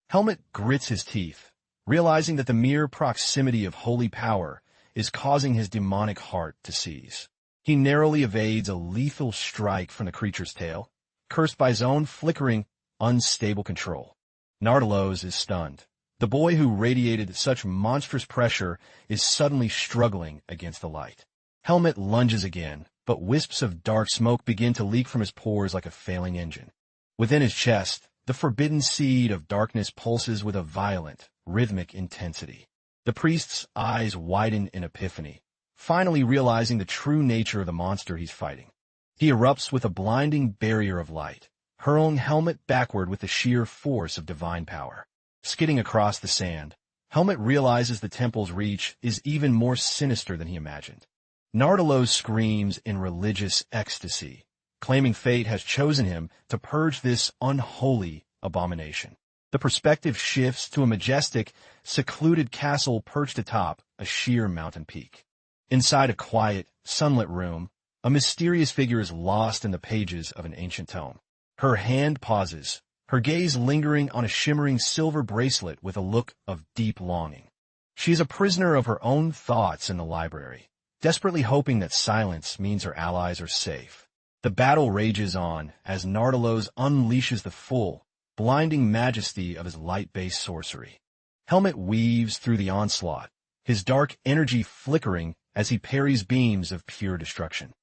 Helmet grits his teeth, realizing that the mere proximity of holy power is causing his demonic heart to seize. He narrowly evades a lethal strike from the creature's tail, cursed by his own flickering, unstable control. Nardalos is stunned. The boy who radiated such monstrous pressure is suddenly struggling against the light. Helmet lunges again, but wisps of dark smoke begin to leak from his pores like a failing engine. Within his chest, the forbidden seed of darkness pulses with a violent, rhythmic intensity. The priest's eyes widen in epiphany, finally realizing the true nature of the monster he's fighting. He erupts with a blinding barrier of light, hurling Helmet backward with the sheer force of divine power. Skidding across the sand, Helmet realizes the temple's reach is even more sinister than he imagined. Nardalos screams in religious ecstasy, claiming fate has chosen him to purge this unholy abomination. The perspective shifts to a majestic, secluded castle perched atop a sheer mountain peak. Inside a quiet, sunlit room, a mysterious figure is lost in the pages of an ancient tome. Her hand pauses, her gaze lingering on a shimmering silver bracelet with a look of deep longing. She is a prisoner of her own thoughts in the library, desperately hoping that silence means her allies are safe. The battle rages on as Nardalos unleashes the full, blinding majesty of his light-based sorcery. Helmet weaves through the onslaught, his dark energy flickering as he parries beams of pure destruction.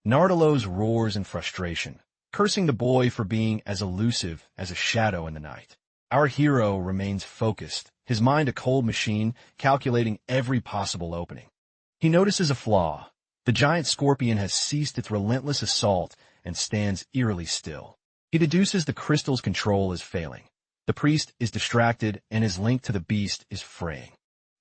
Nardalos roars in frustration, cursing the boy for being as elusive as a shadow in the night. Our hero remains focused, his mind a cold machine, calculating every possible opening. He notices a flaw. The giant scorpion has ceased its relentless assault and stands eerily still. He deduces the crystal's control is failing. The priest is distracted and his link to the beast is fraying.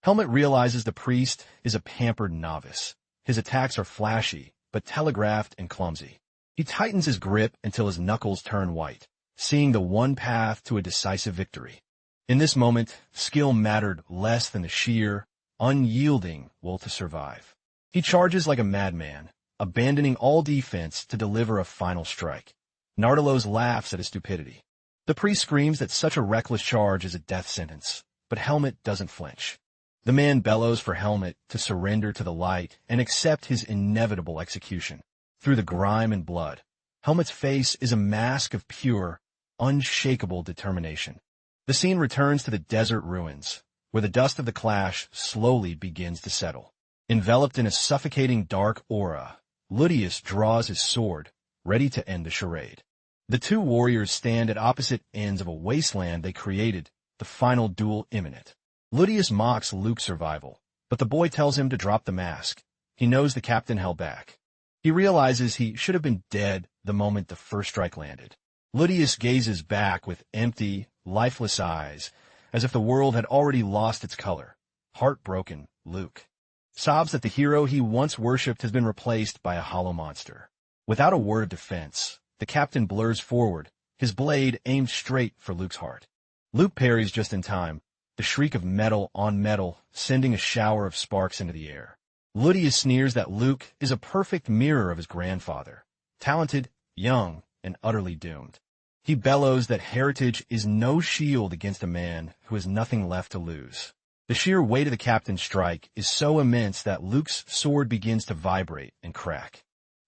Helmet realizes the priest is a pampered novice. His attacks are flashy, but telegraphed and clumsy. He tightens his grip until his knuckles turn white, seeing the one path to a decisive victory. In this moment, skill mattered less than the sheer, unyielding will to survive. He charges like a madman, abandoning all defense to deliver a final strike. Nardalos laughs at his stupidity. The priest screams that such a reckless charge is a death sentence, but Helmet doesn't flinch. The man bellows for Helmet to surrender to the light and accept his inevitable execution. Through the grime and blood, Helmet's face is a mask of pure, unshakable determination. The scene returns to the desert ruins, where the dust of the clash slowly begins to settle. Enveloped in a suffocating dark aura, Ludius draws his sword, ready to end the charade. The two warriors stand at opposite ends of a wasteland they created, the final duel imminent. Ludius mocks Luke's survival, but the boy tells him to drop the mask. He knows the captain held back. He realizes he should have been dead the moment the first strike landed. Ludius gazes back with empty, lifeless eyes, as if the world had already lost its color. Heartbroken, Luke sobs that the hero he once worshipped has been replaced by a hollow monster. Without a word of defense, the captain blurs forward, his blade aimed straight for Luke's heart. Luke parries just in time, the shriek of metal on metal sending a shower of sparks into the air. Ludius sneers that Luke is a perfect mirror of his grandfather, talented, young, and utterly doomed. He bellows that heritage is no shield against a man who has nothing left to lose. The sheer weight of the captain's strike is so immense that Luke's sword begins to vibrate and crack.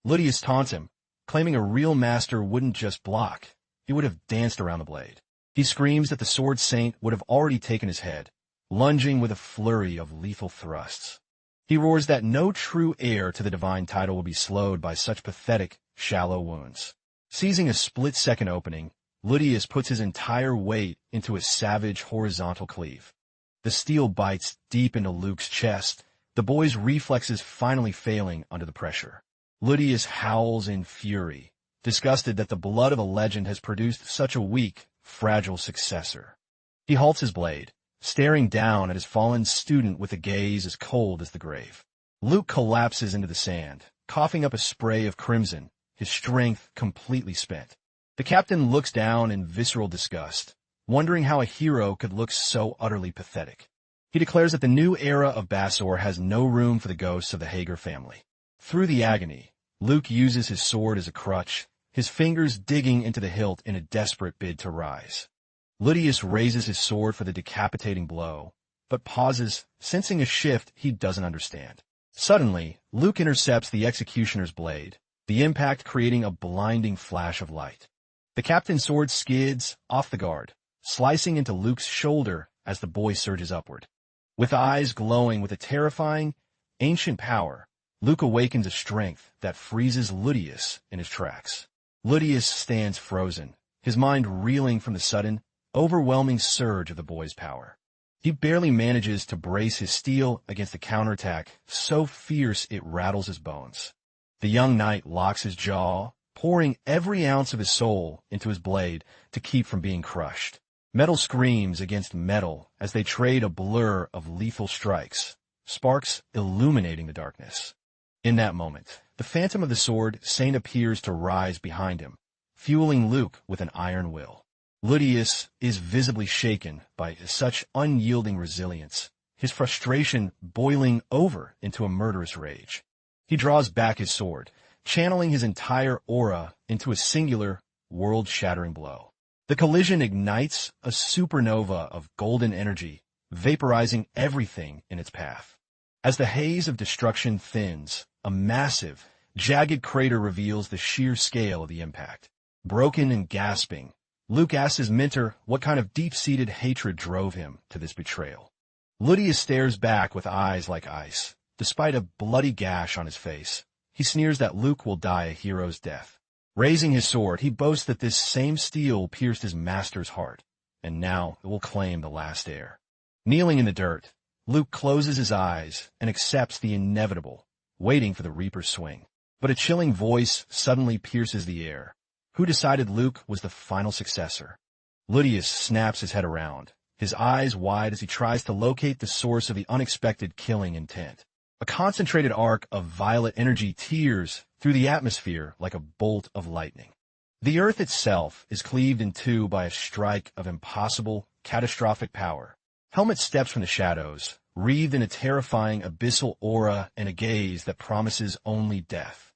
Ludius taunts him, claiming a real master wouldn't just block, he would have danced around the blade. He screams that the sword saint would have already taken his head, lunging with a flurry of lethal thrusts. He roars that no true heir to the divine title will be slowed by such pathetic, shallow wounds. Seizing a split-second opening, Ludius puts his entire weight into a savage horizontal cleave. The steel bites deep into Luke's chest, the boy's reflexes finally failing under the pressure. Ludius howls in fury, disgusted that the blood of a legend has produced such a weak, fragile successor. He halts his blade, staring down at his fallen student with a gaze as cold as the grave. Luke collapses into the sand, coughing up a spray of crimson, his strength completely spent. The captain looks down in visceral disgust, wondering how a hero could look so utterly pathetic. He declares that the new era of Basor has no room for the ghosts of the Hager family. Through the agony, Luke uses his sword as a crutch, his fingers digging into the hilt in a desperate bid to rise. Ludius raises his sword for the decapitating blow, but pauses, sensing a shift he doesn't understand. Suddenly, Luke intercepts the executioner's blade, the impact creating a blinding flash of light. The captain's sword skids off the guard, slicing into Luke's shoulder as the boy surges upward. With eyes glowing with a terrifying, ancient power, Luke awakens a strength that freezes Ludius in his tracks. Ludius stands frozen, his mind reeling from the sudden, overwhelming surge of the boy's power. He barely manages to brace his steel against the counterattack, so fierce it rattles his bones. The young knight locks his jaw, pouring every ounce of his soul into his blade to keep from being crushed. Metal screams against metal as they trade a blur of lethal strikes, sparks illuminating the darkness. In that moment, the phantom of the sword saint appears to rise behind him, fueling Luke with an iron will. Ludius is visibly shaken by such unyielding resilience, his frustration boiling over into a murderous rage. He draws back his sword, channeling his entire aura into a singular, world-shattering blow. The collision ignites a supernova of golden energy, vaporizing everything in its path. As the haze of destruction thins, a massive, jagged crater reveals the sheer scale of the impact. Broken and gasping, Luke asks his mentor what kind of deep-seated hatred drove him to this betrayal. Ludius stares back with eyes like ice. Despite a bloody gash on his face, he sneers that Luke will die a hero's death. Raising his sword, he boasts that this same steel pierced his master's heart, and now it will claim the last heir. Kneeling in the dirt, Luke closes his eyes and accepts the inevitable, waiting for the Reaper's swing. But a chilling voice suddenly pierces the air. Who decided Luke was the final successor? Ludius snaps his head around, his eyes wide as he tries to locate the source of the unexpected killing intent. A concentrated arc of violet energy tears through the atmosphere like a bolt of lightning. The earth itself is cleaved in two by a strike of impossible, catastrophic power. Helmet steps from the shadows, wreathed in a terrifying abyssal aura and a gaze that promises only death.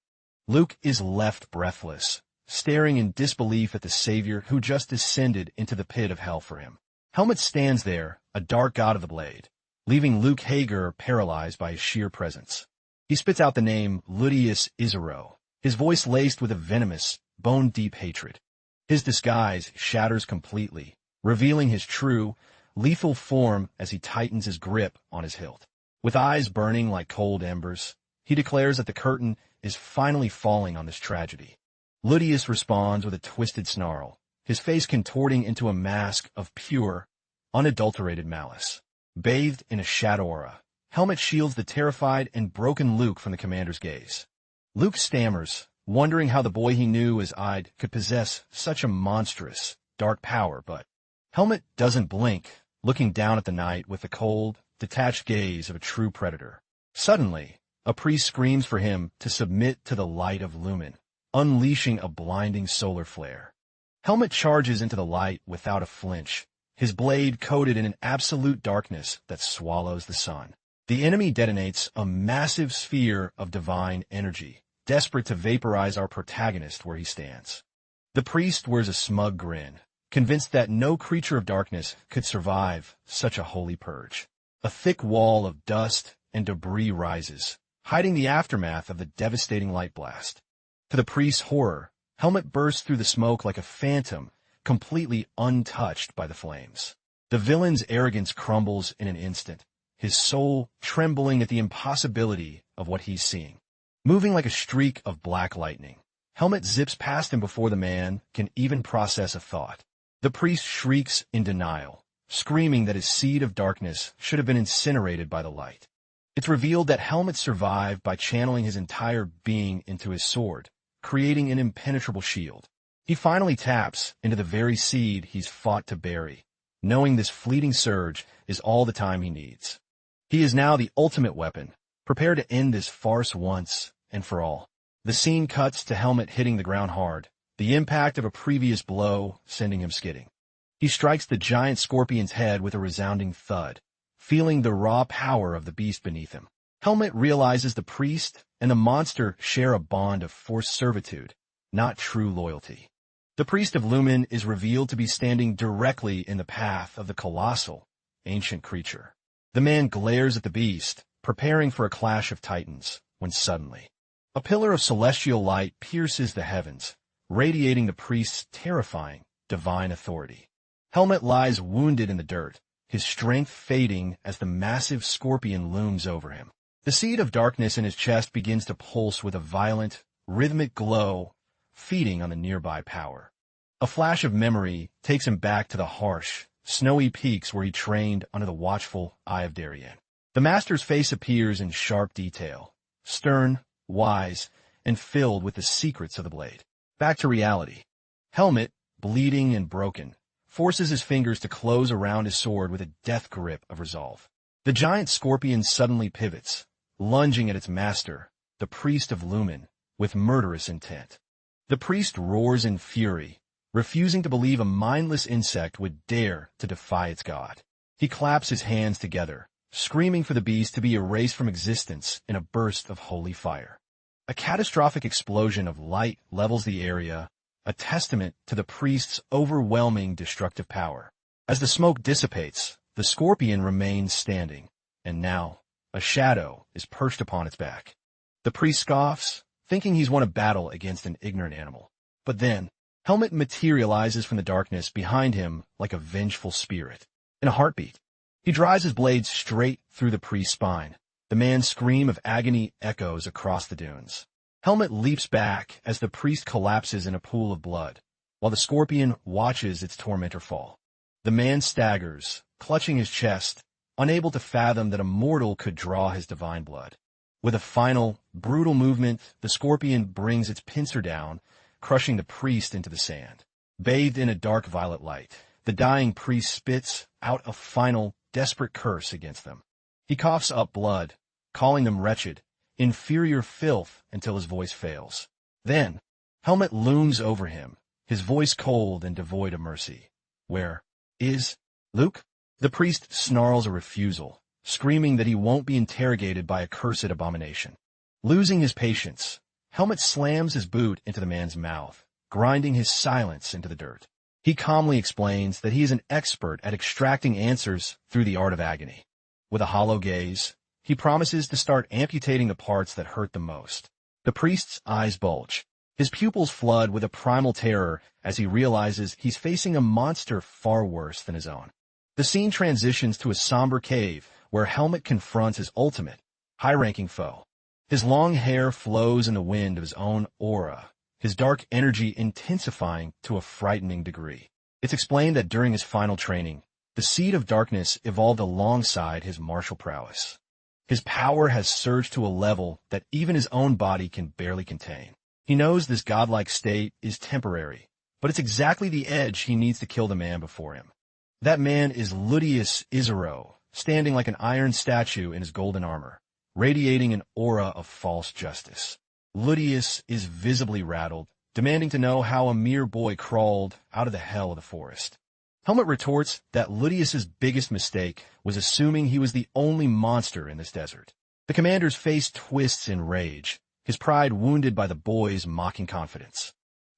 Luke is left breathless, staring in disbelief at the savior who just descended into the pit of hell for him. Helmet stands there, a dark god of the blade, leaving Luke Hager paralyzed by his sheer presence. He spits out the name Ludius Isero, his voice laced with a venomous, bone-deep hatred. His disguise shatters completely, revealing his true, lethal form as he tightens his grip on his hilt. With eyes burning like cold embers, he declares that the curtain is finally falling on this tragedy. Ludius responds with a twisted snarl, his face contorting into a mask of pure, unadulterated malice. Bathed in a shadow aura, Helmet shields the terrified and broken Luke from the commander's gaze. Luke stammers, wondering how the boy he knew as Ide could possess such a monstrous, dark power, but Helmet doesn't blink, looking down at the night with the cold, detached gaze of a true predator. Suddenly, a priest screams for him to submit to the light of Lumen, unleashing a blinding solar flare. Helmet charges into the light without a flinch, his blade coated in an absolute darkness that swallows the sun. The enemy detonates a massive sphere of divine energy, desperate to vaporize our protagonist where he stands. The priest wears a smug grin, convinced that no creature of darkness could survive such a holy purge. A thick wall of dust and debris rises, hiding the aftermath of the devastating light blast. To the priest's horror, Helmet bursts through the smoke like a phantom, completely untouched by the flames. The villain's arrogance crumbles in an instant, his soul trembling at the impossibility of what he's seeing. Moving like a streak of black lightning, Helmet zips past him before the man can even process a thought. The priest shrieks in denial, screaming that his seed of darkness should have been incinerated by the light. It's revealed that Helmet survived by channeling his entire being into his sword, creating an impenetrable shield. He finally taps into the very seed he's fought to bury, knowing this fleeting surge is all the time he needs. He is now the ultimate weapon, prepared to end this farce once and for all. The scene cuts to Helmet hitting the ground hard, the impact of a previous blow sending him skidding. He strikes the giant scorpion's head with a resounding thud, feeling the raw power of the beast beneath him. Helmet realizes the priest and the monster share a bond of forced servitude, not true loyalty. The priest of Lumen is revealed to be standing directly in the path of the colossal, ancient creature. The man glares at the beast, preparing for a clash of titans, when suddenly, a pillar of celestial light pierces the heavens, radiating the priest's terrifying, divine authority. Helmet lies wounded in the dirt, his strength fading as the massive scorpion looms over him. The seed of darkness in his chest begins to pulse with a violent, rhythmic glow, feeding on the nearby power. A flash of memory takes him back to the harsh, snowy peaks where he trained under the watchful eye of Darien. The master's face appears in sharp detail, stern, wise, and filled with the secrets of the blade. Back to reality. Helmet, bleeding and broken, forces his fingers to close around his sword with a death grip of resolve. The giant scorpion suddenly pivots, lunging at its master, the priest of Lumen, with murderous intent. The priest roars in fury, refusing to believe a mindless insect would dare to defy its god. He claps his hands together, screaming for the beast to be erased from existence in a burst of holy fire. A catastrophic explosion of light levels the area, a testament to the priest's overwhelming destructive power. As the smoke dissipates, the scorpion remains standing, and now a shadow is perched upon its back. The priest scoffs, thinking he's won a battle against an ignorant animal. But then, Helmet materializes from the darkness behind him like a vengeful spirit. In a heartbeat, he drives his blade straight through the priest's spine. The man's scream of agony echoes across the dunes. Helmet leaps back as the priest collapses in a pool of blood, while the scorpion watches its tormentor fall. The man staggers, clutching his chest, unable to fathom that a mortal could draw his divine blood. With a final, brutal movement, the scorpion brings its pincer down, crushing the priest into the sand. Bathed in a dark violet light, the dying priest spits out a final, desperate curse against them. He coughs up blood, calling them wretched, inferior filth until his voice fails. Then, Helmet looms over him, his voice cold and devoid of mercy. Where is Luke? The priest snarls a refusal, screaming that he won't be interrogated by a cursed abomination. Losing his patience, Helmet slams his boot into the man's mouth, grinding his silence into the dirt. He calmly explains that he is an expert at extracting answers through the art of agony. With a hollow gaze, he promises to start amputating the parts that hurt the most. The priest's eyes bulge. His pupils flood with a primal terror as he realizes he's facing a monster far worse than his own. The scene transitions to a somber cave where Helmet confronts his ultimate, high-ranking foe. His long hair flows in the wind of his own aura, his dark energy intensifying to a frightening degree. It's explained that during his final training, the seed of darkness evolved alongside his martial prowess. His power has surged to a level that even his own body can barely contain. He knows this godlike state is temporary, but it's exactly the edge he needs to kill the man before him. That man is Ludius Isero, standing like an iron statue in his golden armor, radiating an aura of false justice. Ludius is visibly rattled, demanding to know how a mere boy crawled out of the hell of the forest. Helmet retorts that Ludius's biggest mistake was assuming he was the only monster in this desert. The commander's face twists in rage, his pride wounded by the boy's mocking confidence.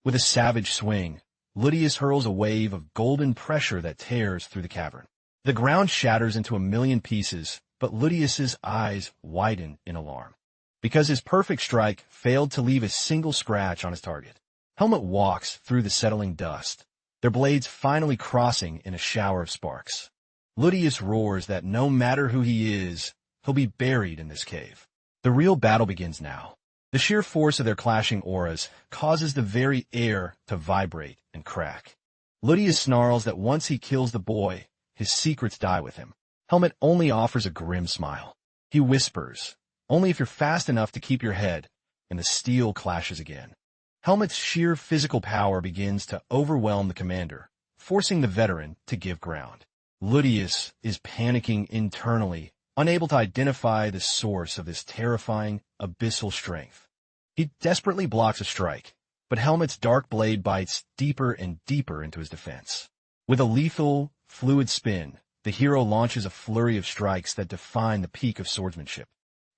With a savage swing, Ludius hurls a wave of golden pressure that tears through the cavern. The ground shatters into a million pieces, but Ludius's eyes widen in alarm. Because his perfect strike failed to leave a single scratch on his target. Helmet walks through the settling dust, their blades finally crossing in a shower of sparks. Ludius roars that no matter who he is, he'll be buried in this cave. The real battle begins now. The sheer force of their clashing auras causes the very air to vibrate and crack. Ludius snarls that once he kills the boy, his secrets die with him. Helmet only offers a grim smile. He whispers, "Only if you're fast enough to keep your head," and the steel clashes again. Helmet's sheer physical power begins to overwhelm the commander, forcing the veteran to give ground. Ludius is panicking internally, unable to identify the source of this terrifying, abyssal strength. He desperately blocks a strike, but Helmet's dark blade bites deeper and deeper into his defense. With a lethal, fluid spin, the hero launches a flurry of strikes that define the peak of swordsmanship.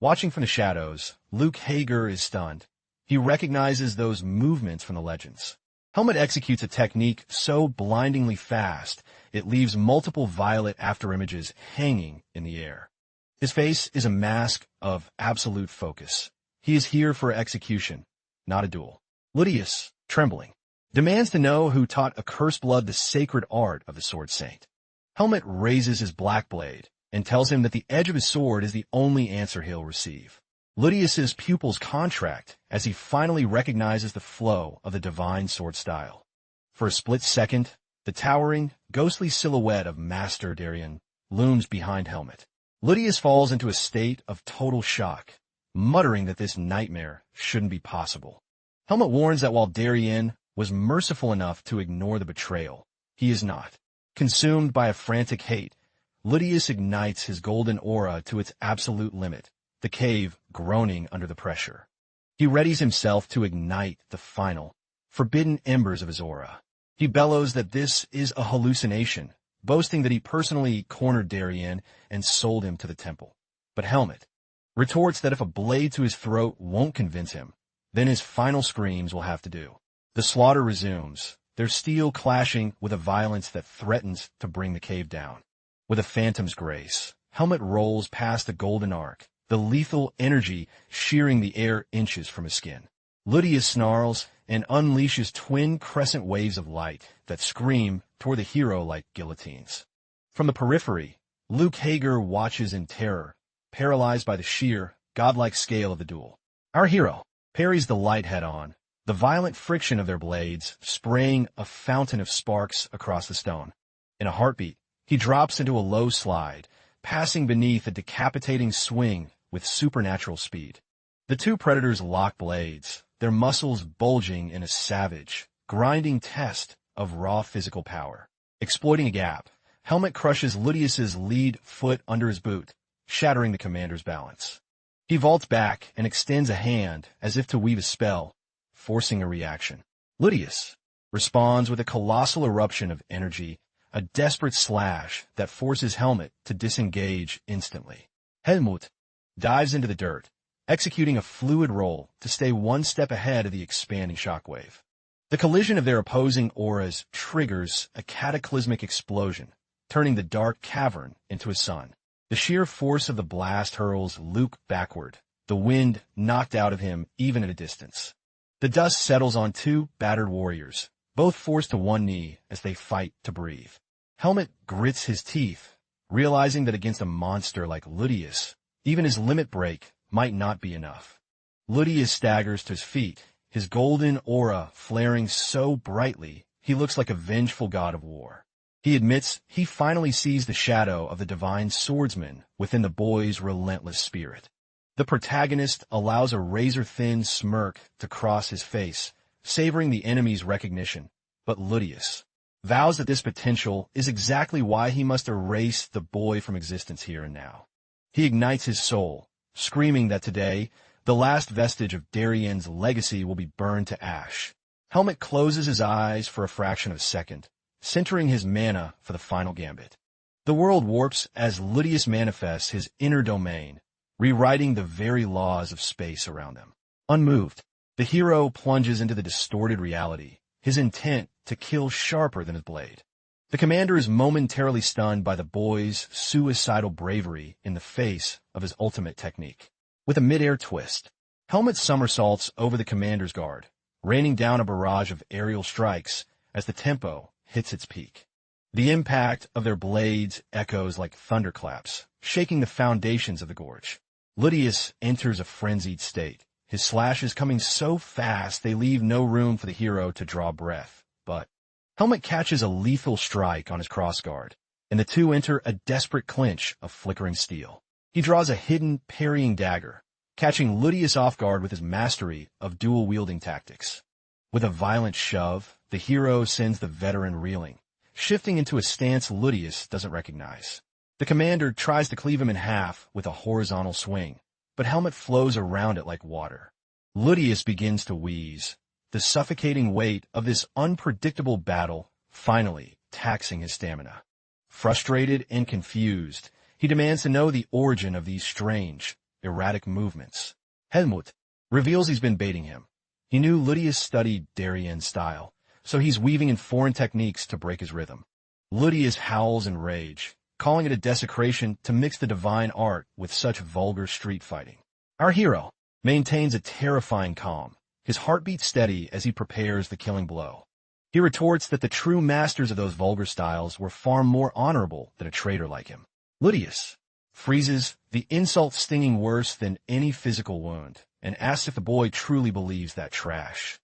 Watching from the shadows, Luke Hager is stunned. He recognizes those movements from the legends. Helmet executes a technique so blindingly fast, it leaves multiple violet afterimages hanging in the air. His face is a mask of absolute focus. He is here for execution, not a duel. Ludius, trembling, demands to know who taught Accursed Blood the sacred art of the Sword Saint. Helmet raises his black blade and tells him that the edge of his sword is the only answer he'll receive. Ludius's pupils contract as he finally recognizes the flow of the divine sword style. For a split second, the towering, ghostly silhouette of Master Darien looms behind Helmet. Ludius falls into a state of total shock, muttering that this nightmare shouldn't be possible. Helmet warns that while Darien was merciful enough to ignore the betrayal, he is not. Consumed by a frantic hate, Ludius ignites his golden aura to its absolute limit, the cave groaning under the pressure. He readies himself to ignite the final, forbidden embers of his aura. He bellows that this is a hallucination, boasting that he personally cornered Darien and sold him to the temple. But Helmet retorts that if a blade to his throat won't convince him, then his final screams will have to do. The slaughter resumes, their steel clashing with a violence that threatens to bring the cave down. With a phantom's grace, Helmet rolls past the golden arc, the lethal energy shearing the air inches from his skin. Ludius snarls and unleashes twin crescent waves of light that scream toward the hero like guillotines. From the periphery, Luke Hager watches in terror, paralyzed by the sheer, godlike scale of the duel. Our hero parries the light head-on, the violent friction of their blades spraying a fountain of sparks across the stone. In a heartbeat, he drops into a low slide, passing beneath a decapitating swing with supernatural speed. The two predators lock blades, their muscles bulging in a savage, grinding test of raw physical power. Exploiting a gap, Helmet crushes Ludius's lead foot under his boot, shattering the commander's balance. He vaults back and extends a hand as if to weave a spell, forcing a reaction. Ludius responds with a colossal eruption of energy, a desperate slash that forces Helmet to disengage instantly. Helmut dives into the dirt, executing a fluid roll to stay one step ahead of the expanding shockwave. The collision of their opposing auras triggers a cataclysmic explosion, turning the dark cavern into a sun. The sheer force of the blast hurls Luke backward, the wind knocked out of him even at a distance. The dust settles on two battered warriors, both forced to one knee as they fight to breathe. Helmet grits his teeth, realizing that against a monster like Ludius, even his limit break might not be enough. Ludius staggers to his feet, his golden aura flaring so brightly he looks like a vengeful god of war. He admits he finally sees the shadow of the divine swordsman within the boy's relentless spirit. The protagonist allows a razor-thin smirk to cross his face, savoring the enemy's recognition, but Ludius vows that this potential is exactly why he must erase the boy from existence here and now. He ignites his soul, screaming that today, the last vestige of Darien's legacy will be burned to ash. Helmet closes his eyes for a fraction of a second, centering his mana for the final gambit. The world warps as Ludius manifests his inner domain, rewriting the very laws of space around them. Unmoved, the hero plunges into the distorted reality, his intent to kill sharper than his blade. The commander is momentarily stunned by the boy's suicidal bravery in the face of his ultimate technique. With a mid-air twist, Helmet somersaults over the commander's guard, raining down a barrage of aerial strikes as the tempo hits its peak. The impact of their blades echoes like thunderclaps, shaking the foundations of the gorge. Ludius enters a frenzied state, his slashes coming so fast they leave no room for the hero to draw breath. But Helmet catches a lethal strike on his crossguard, and the two enter a desperate clinch of flickering steel. He draws a hidden, parrying dagger, catching Ludius off guard with his mastery of dual-wielding tactics. With a violent shove, the hero sends the veteran reeling, shifting into a stance Ludius doesn't recognize. The commander tries to cleave him in half with a horizontal swing, but Helmet flows around it like water. Ludius begins to wheeze, the suffocating weight of this unpredictable battle finally taxing his stamina. Frustrated and confused, he demands to know the origin of these strange, erratic movements. Helmut reveals he's been baiting him. He knew Ludius studied Darien's style, so he's weaving in foreign techniques to break his rhythm. Ludius howls in rage, calling it a desecration to mix the divine art with such vulgar street fighting. Our hero maintains a terrifying calm, his heartbeat steady as he prepares the killing blow. He retorts that the true masters of those vulgar styles were far more honorable than a traitor like him. Ludius freezes, the insult stinging worse than any physical wound, and asks if the boy truly believes that trash.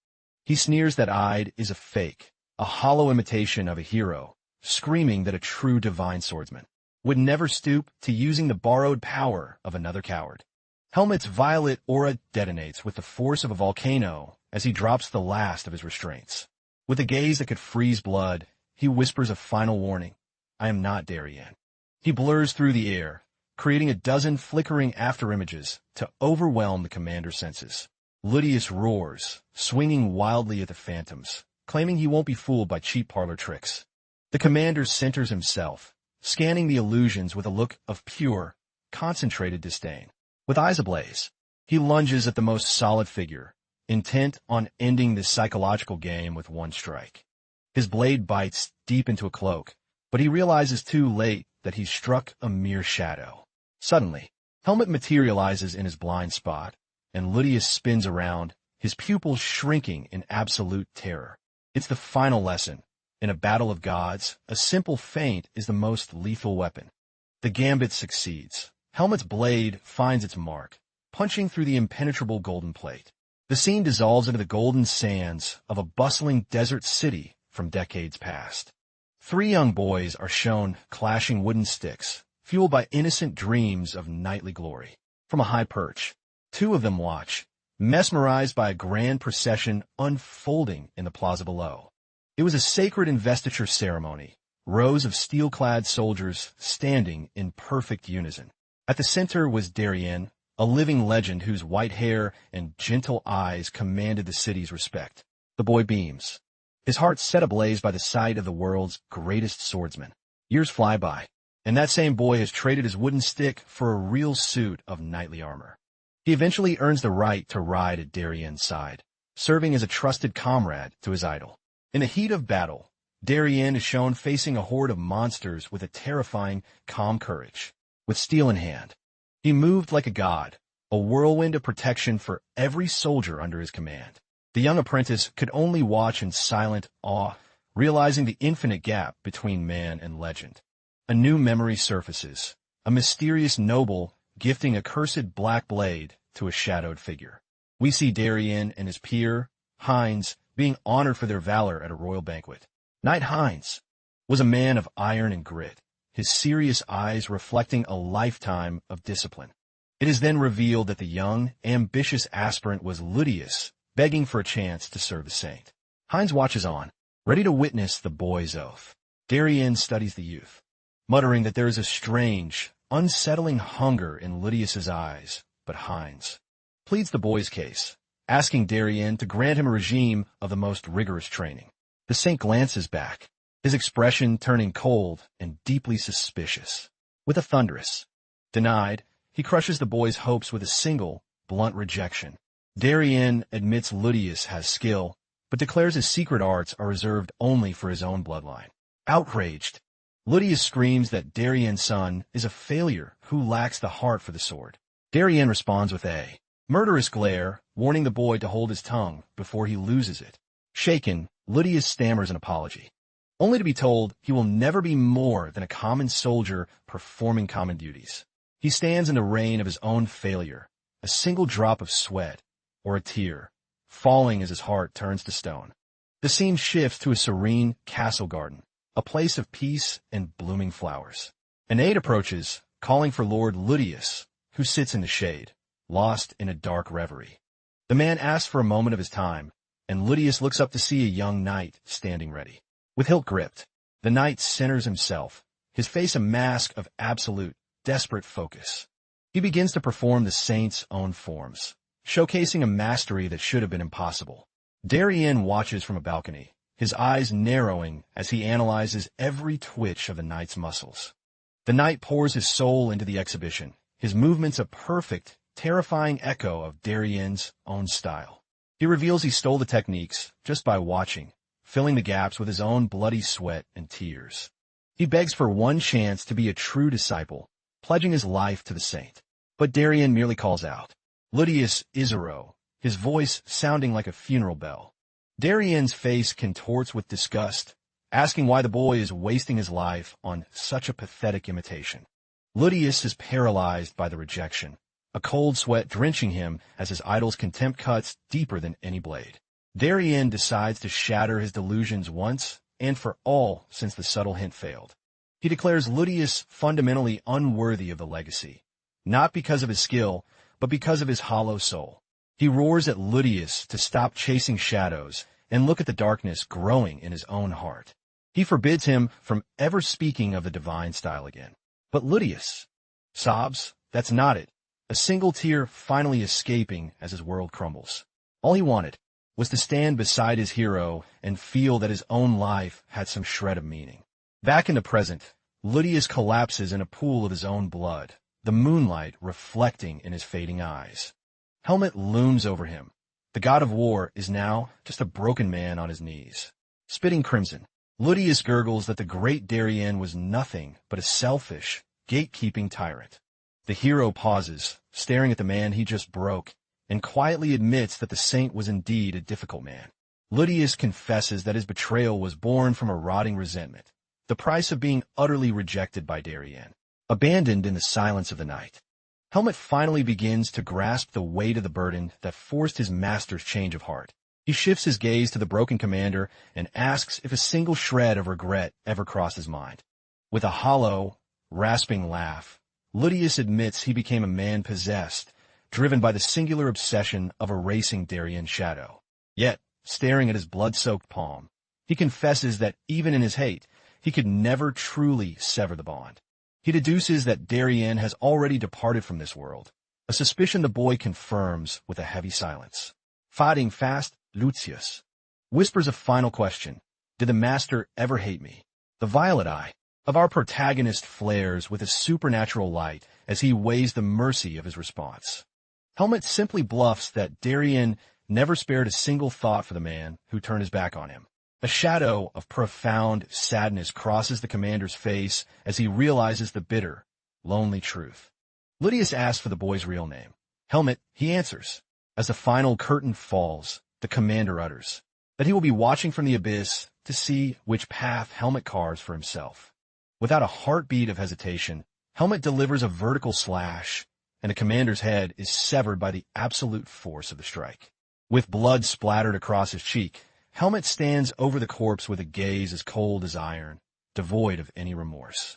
He sneers that Ide is a fake, a hollow imitation of a hero, screaming that a true divine swordsman would never stoop to using the borrowed power of another coward. Helmet's violet aura detonates with the force of a volcano as he drops the last of his restraints. With a gaze that could freeze blood, he whispers a final warning. I am not Darien. He blurs through the air, creating a dozen flickering afterimages to overwhelm the commander's senses. Ludius roars, swinging wildly at the phantoms, claiming he won't be fooled by cheap parlor tricks. The commander centers himself, scanning the illusions with a look of pure, concentrated disdain. With eyes ablaze, he lunges at the most solid figure, intent on ending this psychological game with one strike. His blade bites deep into a cloak, but he realizes too late that he's struck a mere shadow. Suddenly, Helmet materializes in his blind spot, and Ludius spins around, his pupils shrinking in absolute terror. It's the final lesson. In a battle of gods, a simple feint is the most lethal weapon. The gambit succeeds. Helmet's blade finds its mark, punching through the impenetrable golden plate. The scene dissolves into the golden sands of a bustling desert city from decades past. Three young boys are shown clashing wooden sticks, fueled by innocent dreams of knightly glory. From a high perch, two of them watch, mesmerized by a grand procession unfolding in the plaza below. It was a sacred investiture ceremony, rows of steel-clad soldiers standing in perfect unison. At the center was Darien, a living legend whose white hair and gentle eyes commanded the city's respect. The boy beams, his heart set ablaze by the sight of the world's greatest swordsman. Years fly by, and that same boy has traded his wooden stick for a real suit of knightly armor. He eventually earns the right to ride at Darien's side, serving as a trusted comrade to his idol. In the heat of battle, Darien is shown facing a horde of monsters with a terrifying, calm courage. With steel in hand, he moved like a god, a whirlwind of protection for every soldier under his command. The young apprentice could only watch in silent awe, realizing the infinite gap between man and legend. A new memory surfaces, a mysterious noble gifting a cursed black blade to a shadowed figure. We see Darien and his peer, Heinz, being honored for their valor at a royal banquet. Knight Heinz was a man of iron and grit, his serious eyes reflecting a lifetime of discipline. It is then revealed that the young, ambitious aspirant was Ludius, begging for a chance to serve the saint. Heinz watches on, ready to witness the boy's oath. Darien studies the youth, muttering that there is a strange, unsettling hunger in Ludius's eyes, but Heinz pleads the boy's case, asking Darien to grant him a regime of the most rigorous training. The saint glances back, his expression turning cold and deeply suspicious. With a thunderous denied, he crushes the boy's hopes with a single, blunt rejection. Darien admits Ludius has skill, but declares his secret arts are reserved only for his own bloodline. Outraged, Ludius screams that Darien's son is a failure who lacks the heart for the sword. Darien responds with a murderous glare, warning the boy to hold his tongue before he loses it. Shaken, Ludius stammers an apology, only to be told he will never be more than a common soldier performing common duties. He stands in the rain of his own failure, a single drop of sweat, or a tear, falling as his heart turns to stone. The scene shifts to a serene castle garden, a place of peace and blooming flowers. An aide approaches, calling for Lord Ludius, who sits in the shade, lost in a dark reverie. The man asks for a moment of his time, and Ludius looks up to see a young knight standing ready. With hilt gripped, the knight centers himself, his face a mask of absolute, desperate focus. He begins to perform the saint's own forms, showcasing a mastery that should have been impossible. Darien watches from a balcony, his eyes narrowing as he analyzes every twitch of the knight's muscles. The knight pours his soul into the exhibition, his movements a perfect, terrifying echo of Darien's own style. He reveals he stole the techniques just by watching, filling the gaps with his own bloody sweat and tears. He begs for one chance to be a true disciple, pledging his life to the saint. But Darien merely calls out, "Ludius Isero," his voice sounding like a funeral bell. Darien's face contorts with disgust, asking why the boy is wasting his life on such a pathetic imitation. Ludius is paralyzed by the rejection, a cold sweat drenching him as his idol's contempt cuts deeper than any blade. Darien decides to shatter his delusions once and for all since the subtle hint failed. He declares Ludius fundamentally unworthy of the legacy, not because of his skill, but because of his hollow soul. He roars at Ludius to stop chasing shadows and look at the darkness growing in his own heart. He forbids him from ever speaking of the divine style again. But Ludius sobs, that's not it, a single tear finally escaping as his world crumbles. All he wanted was to stand beside his hero and feel that his own life had some shred of meaning. Back in the present, Ludius collapses in a pool of his own blood, the moonlight reflecting in his fading eyes. Helmet looms over him. The god of war is now just a broken man on his knees. Spitting crimson, Ludius gurgles that the great Darien was nothing but a selfish, gatekeeping tyrant. The hero pauses, staring at the man he just broke, and quietly admits that the saint was indeed a difficult man. Ludius confesses that his betrayal was born from a rotting resentment, the price of being utterly rejected by Darien. Abandoned in the silence of the night, Helmet finally begins to grasp the weight of the burden that forced his master's change of heart. He shifts his gaze to the broken commander and asks if a single shred of regret ever crossed his mind. With a hollow, rasping laugh, Ludius admits he became a man possessed, driven by the singular obsession of erasing Darien's shadow. Yet, staring at his blood-soaked palm, he confesses that even in his hate, he could never truly sever the bond. He deduces that Darien has already departed from this world, a suspicion the boy confirms with a heavy silence. Fighting fast, Lucius whispers a final question. Did the master ever hate me? The violet eye of our protagonist flares with a supernatural light as he weighs the mercy of his response. Helmet simply bluffs that Darien never spared a single thought for the man who turned his back on him. A shadow of profound sadness crosses the commander's face as he realizes the bitter, lonely truth. Ludius asks for the boy's real name. Helmet, he answers. As the final curtain falls, the commander utters that he will be watching from the abyss to see which path Helmet carves for himself. Without a heartbeat of hesitation, Helmet delivers a vertical slash, and the commander's head is severed by the absolute force of the strike. With blood splattered across his cheek, Helmet stands over the corpse with a gaze as cold as iron, devoid of any remorse.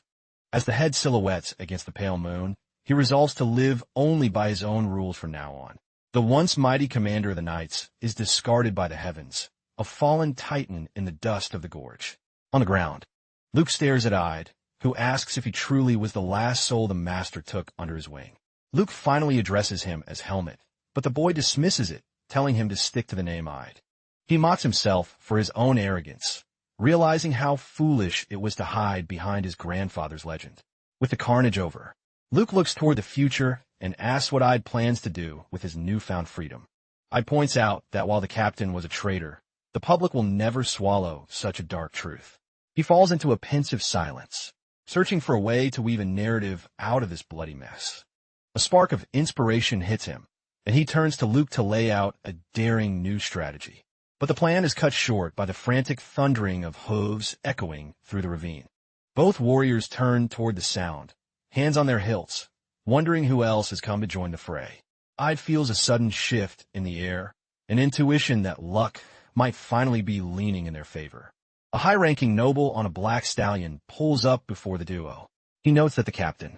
As the head silhouettes against the pale moon, he resolves to live only by his own rules from now on. The once mighty commander of the knights is discarded by the heavens, a fallen titan in the dust of the gorge. On the ground, Luke stares at Ide, who asks if he truly was the last soul the master took under his wing. Luke finally addresses him as Helmet, but the boy dismisses it, telling him to stick to the name Ide. He mocks himself for his own arrogance, realizing how foolish it was to hide behind his grandfather's legend. With the carnage over, Luke looks toward the future and asks what Ide plans to do with his newfound freedom. Ide points out that while the captain was a traitor, the public will never swallow such a dark truth. He falls into a pensive silence, searching for a way to weave a narrative out of this bloody mess. A spark of inspiration hits him, and he turns to Luke to lay out a daring new strategy. But the plan is cut short by the frantic thundering of hooves echoing through the ravine. Both warriors turn toward the sound, hands on their hilts, wondering who else has come to join the fray. Ide feels a sudden shift in the air, an intuition that luck might finally be leaning in their favor. A high-ranking noble on a black stallion pulls up before the duo. He notes that the captain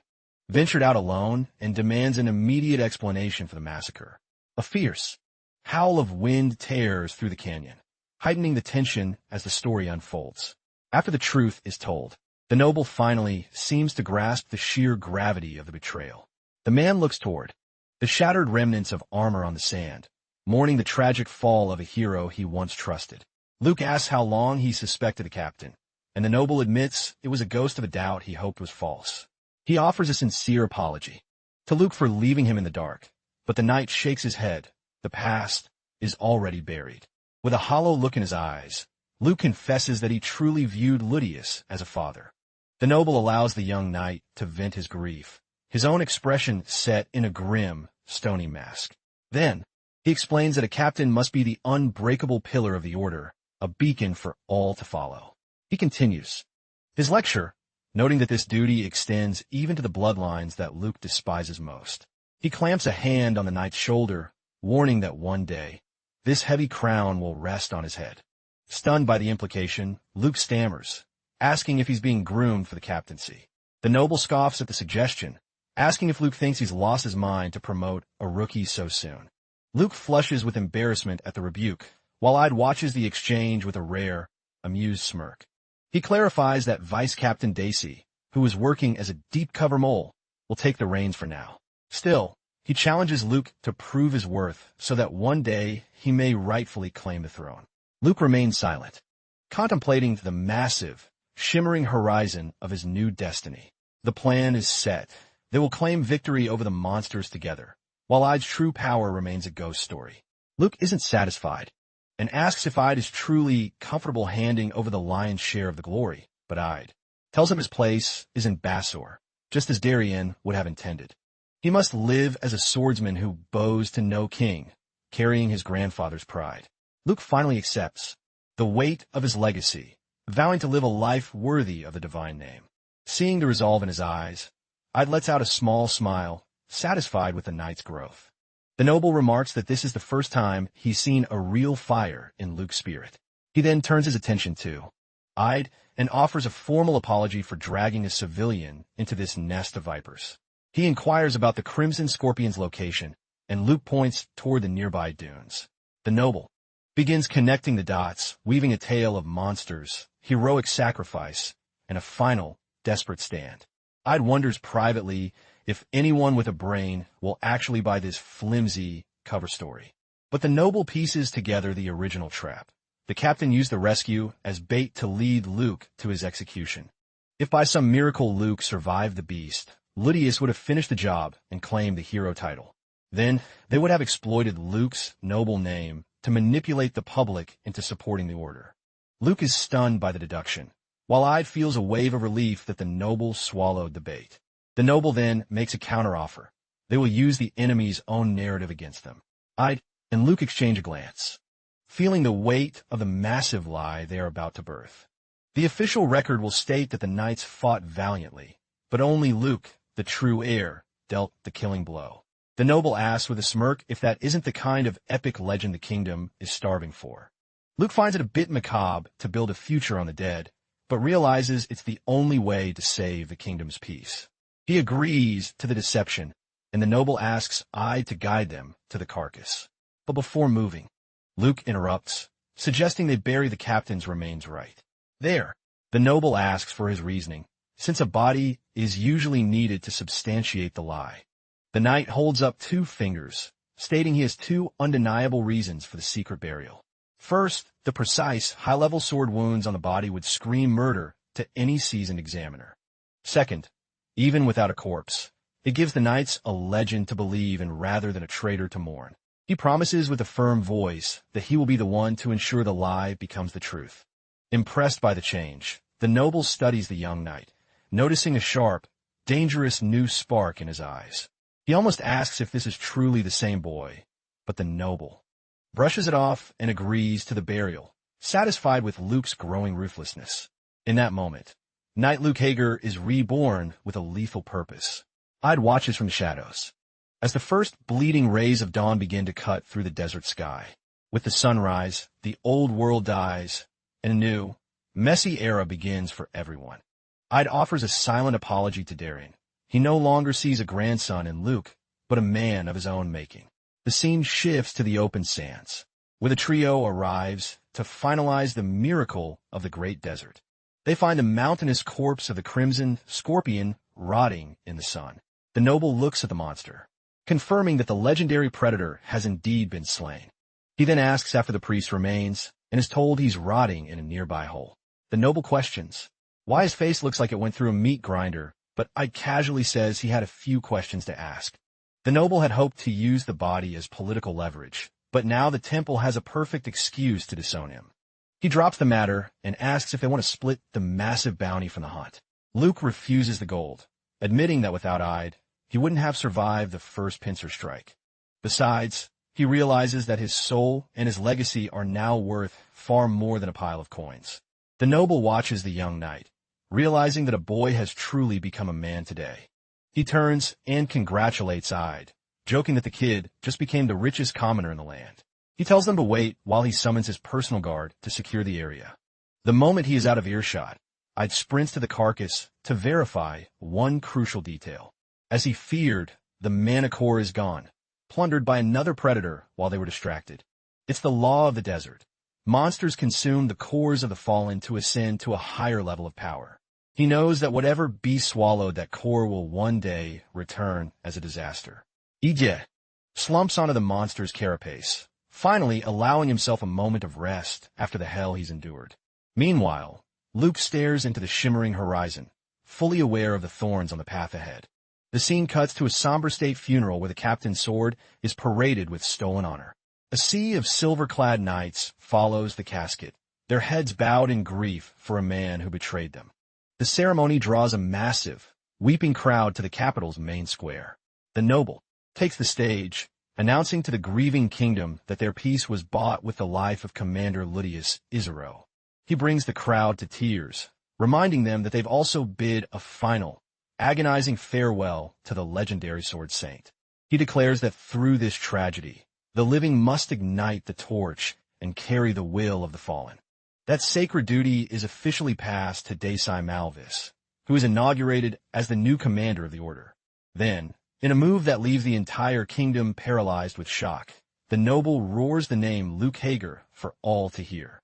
ventured out alone and demands an immediate explanation for the massacre. A fierce howl of wind tears through the canyon, heightening the tension as the story unfolds. After the truth is told, the noble finally seems to grasp the sheer gravity of the betrayal. The man looks toward the shattered remnants of armor on the sand, mourning the tragic fall of a hero he once trusted. Luke asks how long he suspected the captain, and the noble admits it was a ghost of a doubt he hoped was false. He offers a sincere apology to Luke for leaving him in the dark, but the knight shakes his head. The past is already buried. With a hollow look in his eyes, Luke confesses that he truly viewed Ludius as a father. The noble allows the young knight to vent his grief, his own expression set in a grim, stony mask. Then, he explains that a captain must be the unbreakable pillar of the order, a beacon for all to follow. He continues his lecture, noting that this duty extends even to the bloodlines that Luke despises most. He clamps a hand on the knight's shoulder, warning that one day, this heavy crown will rest on his head. Stunned by the implication, Luke stammers, asking if he's being groomed for the captaincy. The noble scoffs at the suggestion, asking if Luke thinks he's lost his mind to promote a rookie so soon. Luke flushes with embarrassment at the rebuke, while Ide watches the exchange with a rare, amused smirk. He clarifies that Vice Captain Dacey, who is working as a deep-cover mole, will take the reins for now. Still, he challenges Luke to prove his worth so that one day he may rightfully claim the throne. Luke remains silent, contemplating the massive, shimmering horizon of his new destiny. The plan is set. They will claim victory over the monsters together, while Ide's true power remains a ghost story. Luke isn't satisfied, and asks if Ide is truly comfortable handing over the lion's share of the glory, but Ide tells him his place is in Bassor, just as Darien would have intended. He must live as a swordsman who bows to no king, carrying his grandfather's pride. Luke finally accepts the weight of his legacy, vowing to live a life worthy of the divine name. Seeing the resolve in his eyes, Ide lets out a small smile, satisfied with the knight's growth. The noble remarks that this is the first time he's seen a real fire in Luke's spirit. He then turns his attention to Ide and offers a formal apology for dragging a civilian into this nest of vipers. He inquires about the Crimson Scorpion's location, and Luke points toward the nearby dunes. The noble begins connecting the dots, weaving a tale of monsters, heroic sacrifice, and a final, desperate stand. Ide wonders privately if anyone with a brain will actually buy this flimsy cover story. But the noble pieces together the original trap. The captain used the rescue as bait to lead Luke to his execution. If by some miracle Luke survived the beast, Ludius would have finished the job and claimed the hero title. Then, they would have exploited Luke's noble name to manipulate the public into supporting the order. Luke is stunned by the deduction, while Ide feels a wave of relief that the noble swallowed the bait. The noble then makes a counteroffer. They will use the enemy's own narrative against them. Ide and Luke exchange a glance, feeling the weight of the massive lie they are about to birth. The official record will state that the knights fought valiantly, but only Luke, the true heir, dealt the killing blow. The noble asks with a smirk if that isn't the kind of epic legend the kingdom is starving for. Luke finds it a bit macabre to build a future on the dead, but realizes it's the only way to save the kingdom's peace. He agrees to the deception, and the noble asks Ide to guide them to the carcass. But before moving, Luke interrupts, suggesting they bury the captain's remains right there. The noble asks for his reasoning, since a body is usually needed to substantiate the lie. The knight holds up 2 fingers, stating he has 2 undeniable reasons for the secret burial. First, the precise, high-level sword wounds on the body would scream murder to any seasoned examiner. Second, even without a corpse, it gives the knights a legend to believe in rather than a traitor to mourn. He promises with a firm voice that he will be the one to ensure the lie becomes the truth. Impressed by the change, the noble studies the young knight, noticing a sharp, dangerous new spark in his eyes. He almost asks if this is truly the same boy, but the noble brushes it off and agrees to the burial, satisfied with Luke's growing ruthlessness. In that moment, Knight Luke Hager is reborn with a lethal purpose. Ide watches from the shadows, as the first bleeding rays of dawn begin to cut through the desert sky. With the sunrise, the old world dies, and a new, messy era begins for everyone. Ide offers a silent apology to Darian. He no longer sees a grandson in Luke, but a man of his own making. The scene shifts to the open sands, where the trio arrives to finalize the miracle of the great desert. They find the mountainous corpse of the crimson scorpion rotting in the sun. The noble looks at the monster, confirming that the legendary predator has indeed been slain. He then asks after the priest's remains, and is told he's rotting in a nearby hole. The noble questions why his face looks like it went through a meat grinder, but Ide casually says he had a few questions to ask. The noble had hoped to use the body as political leverage, but now the temple has a perfect excuse to disown him. He drops the matter and asks if they want to split the massive bounty from the hunt. Luke refuses the gold, admitting that without Ide, he wouldn't have survived the first pincer strike. Besides, he realizes that his soul and his legacy are now worth far more than a pile of coins. The noble watches the young knight, realizing that a boy has truly become a man today. He turns and congratulates Ide, joking that the kid just became the richest commoner in the land. He tells them to wait while he summons his personal guard to secure the area. The moment he is out of earshot, Ide sprints to the carcass to verify one crucial detail. As he feared, the mana core is gone, plundered by another predator while they were distracted. It's the law of the desert. Monsters consume the cores of the fallen to ascend to a higher level of power. He knows that whatever beast swallowed that core will one day return as a disaster. Ije slumps onto the monster's carapace, finally allowing himself a moment of rest after the hell he's endured. Meanwhile, Luke stares into the shimmering horizon, fully aware of the thorns on the path ahead. The scene cuts to a somber state funeral where the captain's sword is paraded with stolen honor. A sea of silver-clad knights follows the casket, their heads bowed in grief for a man who betrayed them. The ceremony draws a massive, weeping crowd to the capital's main square. The noble takes the stage, announcing to the grieving kingdom that their peace was bought with the life of Commander Ludius Isero. He brings the crowd to tears, reminding them that they've also bid a final, agonizing farewell to the legendary sword saint. He declares that through this tragedy, the living must ignite the torch and carry the will of the fallen. That sacred duty is officially passed to Desai Malvis, who is inaugurated as the new commander of the order. Then, in a move that leaves the entire kingdom paralyzed with shock, the noble roars the name Luke Hager for all to hear.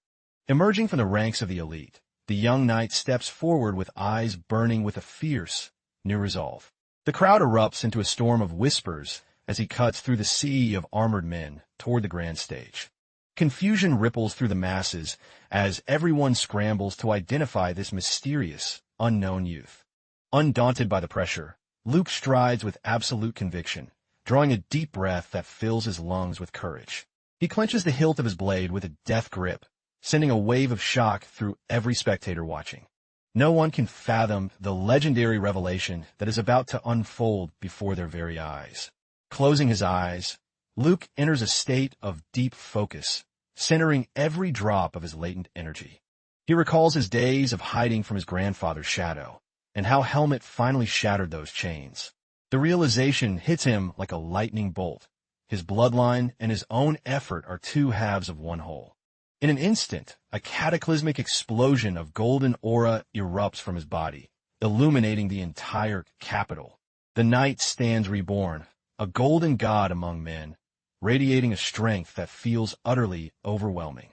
Emerging from the ranks of the elite, the young knight steps forward with eyes burning with a fierce, new resolve. The crowd erupts into a storm of whispers as he cuts through the sea of armored men toward the grand stage. Confusion ripples through the masses as everyone scrambles to identify this mysterious, unknown youth. Undaunted by the pressure, Luke strides with absolute conviction, drawing a deep breath that fills his lungs with courage. He clenches the hilt of his blade with a death grip, sending a wave of shock through every spectator watching. No one can fathom the legendary revelation that is about to unfold before their very eyes. Closing his eyes, Luke enters a state of deep focus, centering every drop of his latent energy. He recalls his days of hiding from his grandfather's shadow, and how Helmet finally shattered those chains. The realization hits him like a lightning bolt. His bloodline and his own effort are two halves of one whole. In an instant, a cataclysmic explosion of golden aura erupts from his body, illuminating the entire capital. The knight stands reborn, a golden god among men, radiating a strength that feels utterly overwhelming.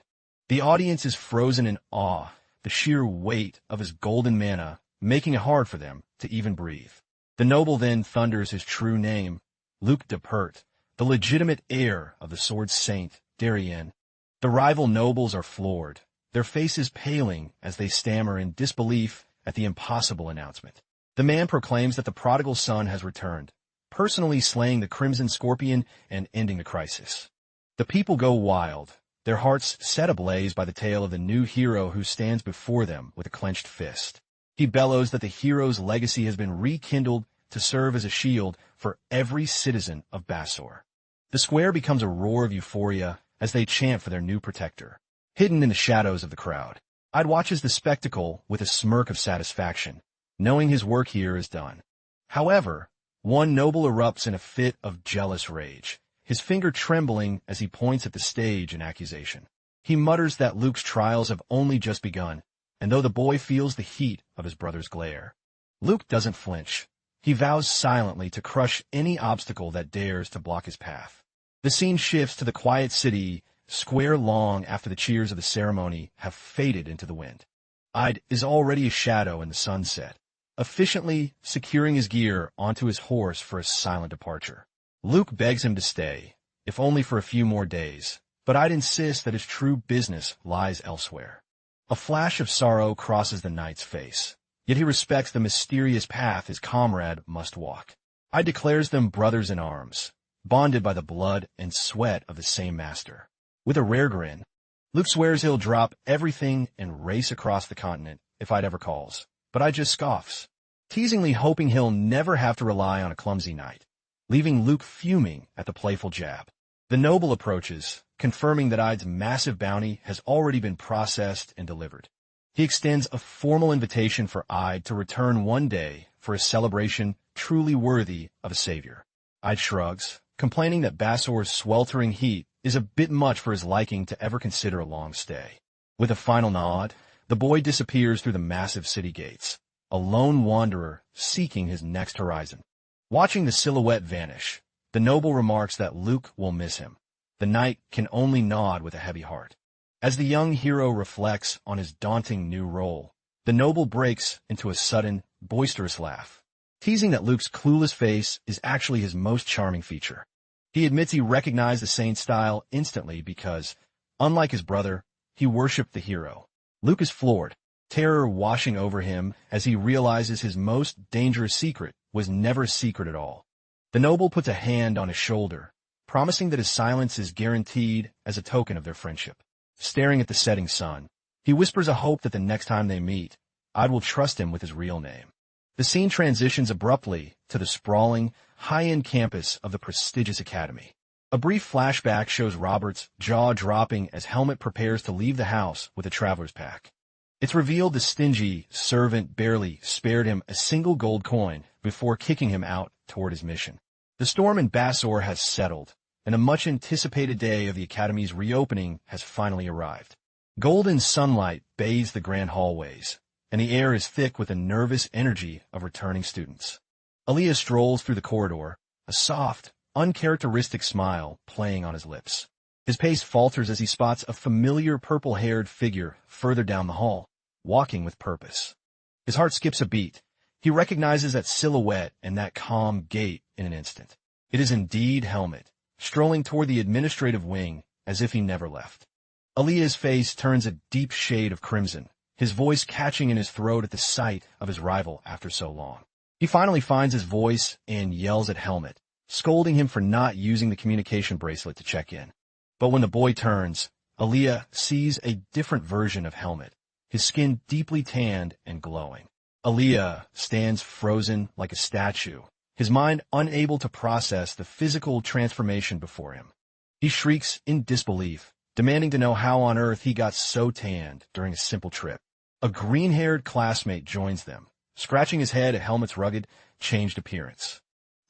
The audience is frozen in awe, the sheer weight of his golden mana making it hard for them to even breathe. The noble then thunders his true name, Luc de Pert, the legitimate heir of the sword saint, Darien. The rival nobles are floored, their faces paling as they stammer in disbelief at the impossible announcement. The man proclaims that the prodigal son has returned, personally slaying the Crimson Scorpion and ending the crisis. The people go wild, their hearts set ablaze by the tale of the new hero who stands before them with a clenched fist. He bellows that the hero's legacy has been rekindled to serve as a shield for every citizen of Basor. The square becomes a roar of euphoria as they chant for their new protector. Hidden in the shadows of the crowd, I'd watches the spectacle with a smirk of satisfaction, knowing his work here is done. However, one noble erupts in a fit of jealous rage, his finger trembling as he points at the stage in accusation. He mutters that Luke's trials have only just begun, and though the boy feels the heat of his brother's glare, Luke doesn't flinch. He vows silently to crush any obstacle that dares to block his path. The scene shifts to the quiet city square long after the cheers of the ceremony have faded into the wind. Ide is already a shadow in the sunset, efficiently securing his gear onto his horse for a silent departure. Luke begs him to stay, if only for a few more days, but Ide insists that his true business lies elsewhere. A flash of sorrow crosses the knight's face, yet he respects the mysterious path his comrade must walk. Ide declares them brothers in arms, bonded by the blood and sweat of the same master. With a rare grin, Luke swears he'll drop everything and race across the continent if Ide ever calls, but Ide just scoffs, teasingly hoping he'll never have to rely on a clumsy knight, leaving Luke fuming at the playful jab. The noble approaches, confirming that Ide's massive bounty has already been processed and delivered. He extends a formal invitation for Ide to return one day for a celebration truly worthy of a savior. Ide shrugs, complaining that Basor's sweltering heat is a bit much for his liking to ever consider a long stay. With a final nod, the boy disappears through the massive city gates, a lone wanderer seeking his next horizon. Watching the silhouette vanish, the noble remarks that Luke will miss him. The knight can only nod with a heavy heart. As the young hero reflects on his daunting new role, the noble breaks into a sudden, boisterous laugh, teasing that Luke's clueless face is actually his most charming feature. He admits he recognized the saint's style instantly because, unlike his brother, he worshipped the hero. Luke is floored, terror washing over him as he realizes his most dangerous secret was never a secret at all. The noble puts a hand on his shoulder, promising that his silence is guaranteed as a token of their friendship. Staring at the setting sun, he whispers a hope that the next time they meet, Ide will trust him with his real name. The scene transitions abruptly to the sprawling, high-end campus of the prestigious academy. A brief flashback shows Robert's jaw dropping as Helmet prepares to leave the house with a traveler's pack. It's revealed the stingy servant barely spared him a single gold coin before kicking him out toward his mission. The storm in Basor has settled, and a much-anticipated day of the academy's reopening has finally arrived. Golden sunlight bathes the grand hallways, and the air is thick with the nervous energy of returning students. Aaliyah strolls through the corridor, a soft, uncharacteristic smile playing on his lips. His pace falters as he spots a familiar purple-haired figure further down the hall, walking with purpose. His heart skips a beat. He recognizes that silhouette and that calm gait in an instant. It is indeed Helmet, strolling toward the administrative wing as if he never left. Aaliyah's face turns a deep shade of crimson, his voice catching in his throat at the sight of his rival after so long. He finally finds his voice and yells at Helmet, scolding him for not using the communication bracelet to check in. But when the boy turns, Aaliyah sees a different version of Helmet, his skin deeply tanned and glowing. Aaliyah stands frozen like a statue, his mind unable to process the physical transformation before him. He shrieks in disbelief, demanding to know how on earth he got so tanned during a simple trip. A green-haired classmate joins them, scratching his head at Helmet's rugged, changed appearance.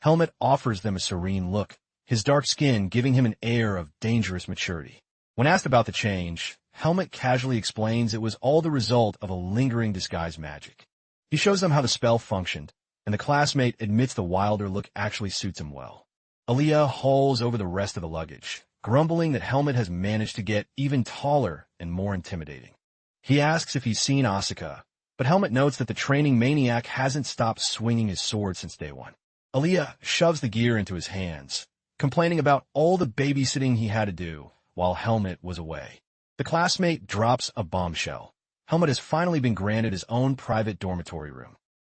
Helmet offers them a serene look, his dark skin giving him an air of dangerous maturity. When asked about the change, Helmet casually explains it was all the result of a lingering disguise magic. He shows them how the spell functioned, and the classmate admits the wilder look actually suits him well. Aaliyah hauls over the rest of the luggage, grumbling that Helmet has managed to get even taller and more intimidating. He asks if he's seen Asuka, but Helmet notes that the training maniac hasn't stopped swinging his sword since day one. Aaliyah shoves the gear into his hands, complaining about all the babysitting he had to do while Helmet was away. The classmate drops a bombshell. Helmet has finally been granted his own private dormitory room.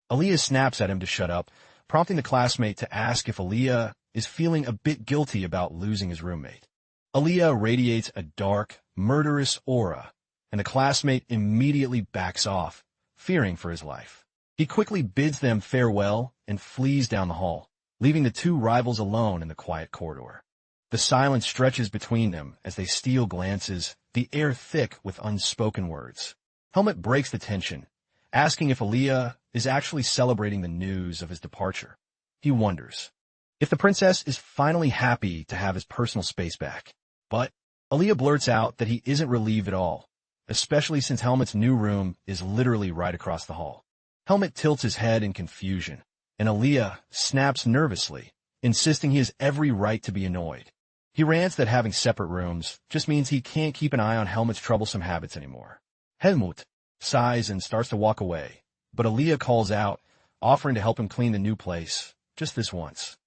Aaliyah snaps at him to shut up, prompting the classmate to ask if Aaliyah is feeling a bit guilty about losing his roommate. Aaliyah radiates a dark, murderous aura, and the classmate immediately backs off, fearing for his life. He quickly bids them farewell and flees down the hall, leaving the two rivals alone in the quiet corridor. The silence stretches between them as they steal glances, the air thick with unspoken words. Helmet breaks the tension, asking if Aaliyah is actually celebrating the news of his departure. He wonders if the princess is finally happy to have his personal space back. But Aaliyah blurts out that he isn't relieved at all, especially since Helmet's new room is literally right across the hall. Helmet tilts his head in confusion, and Aaliyah snaps nervously, insisting he has every right to be annoyed. He rants that having separate rooms just means he can't keep an eye on Helmet's troublesome habits anymore. Helmut sighs and starts to walk away, but Aaliyah calls out, offering to help him clean the new place, just this once.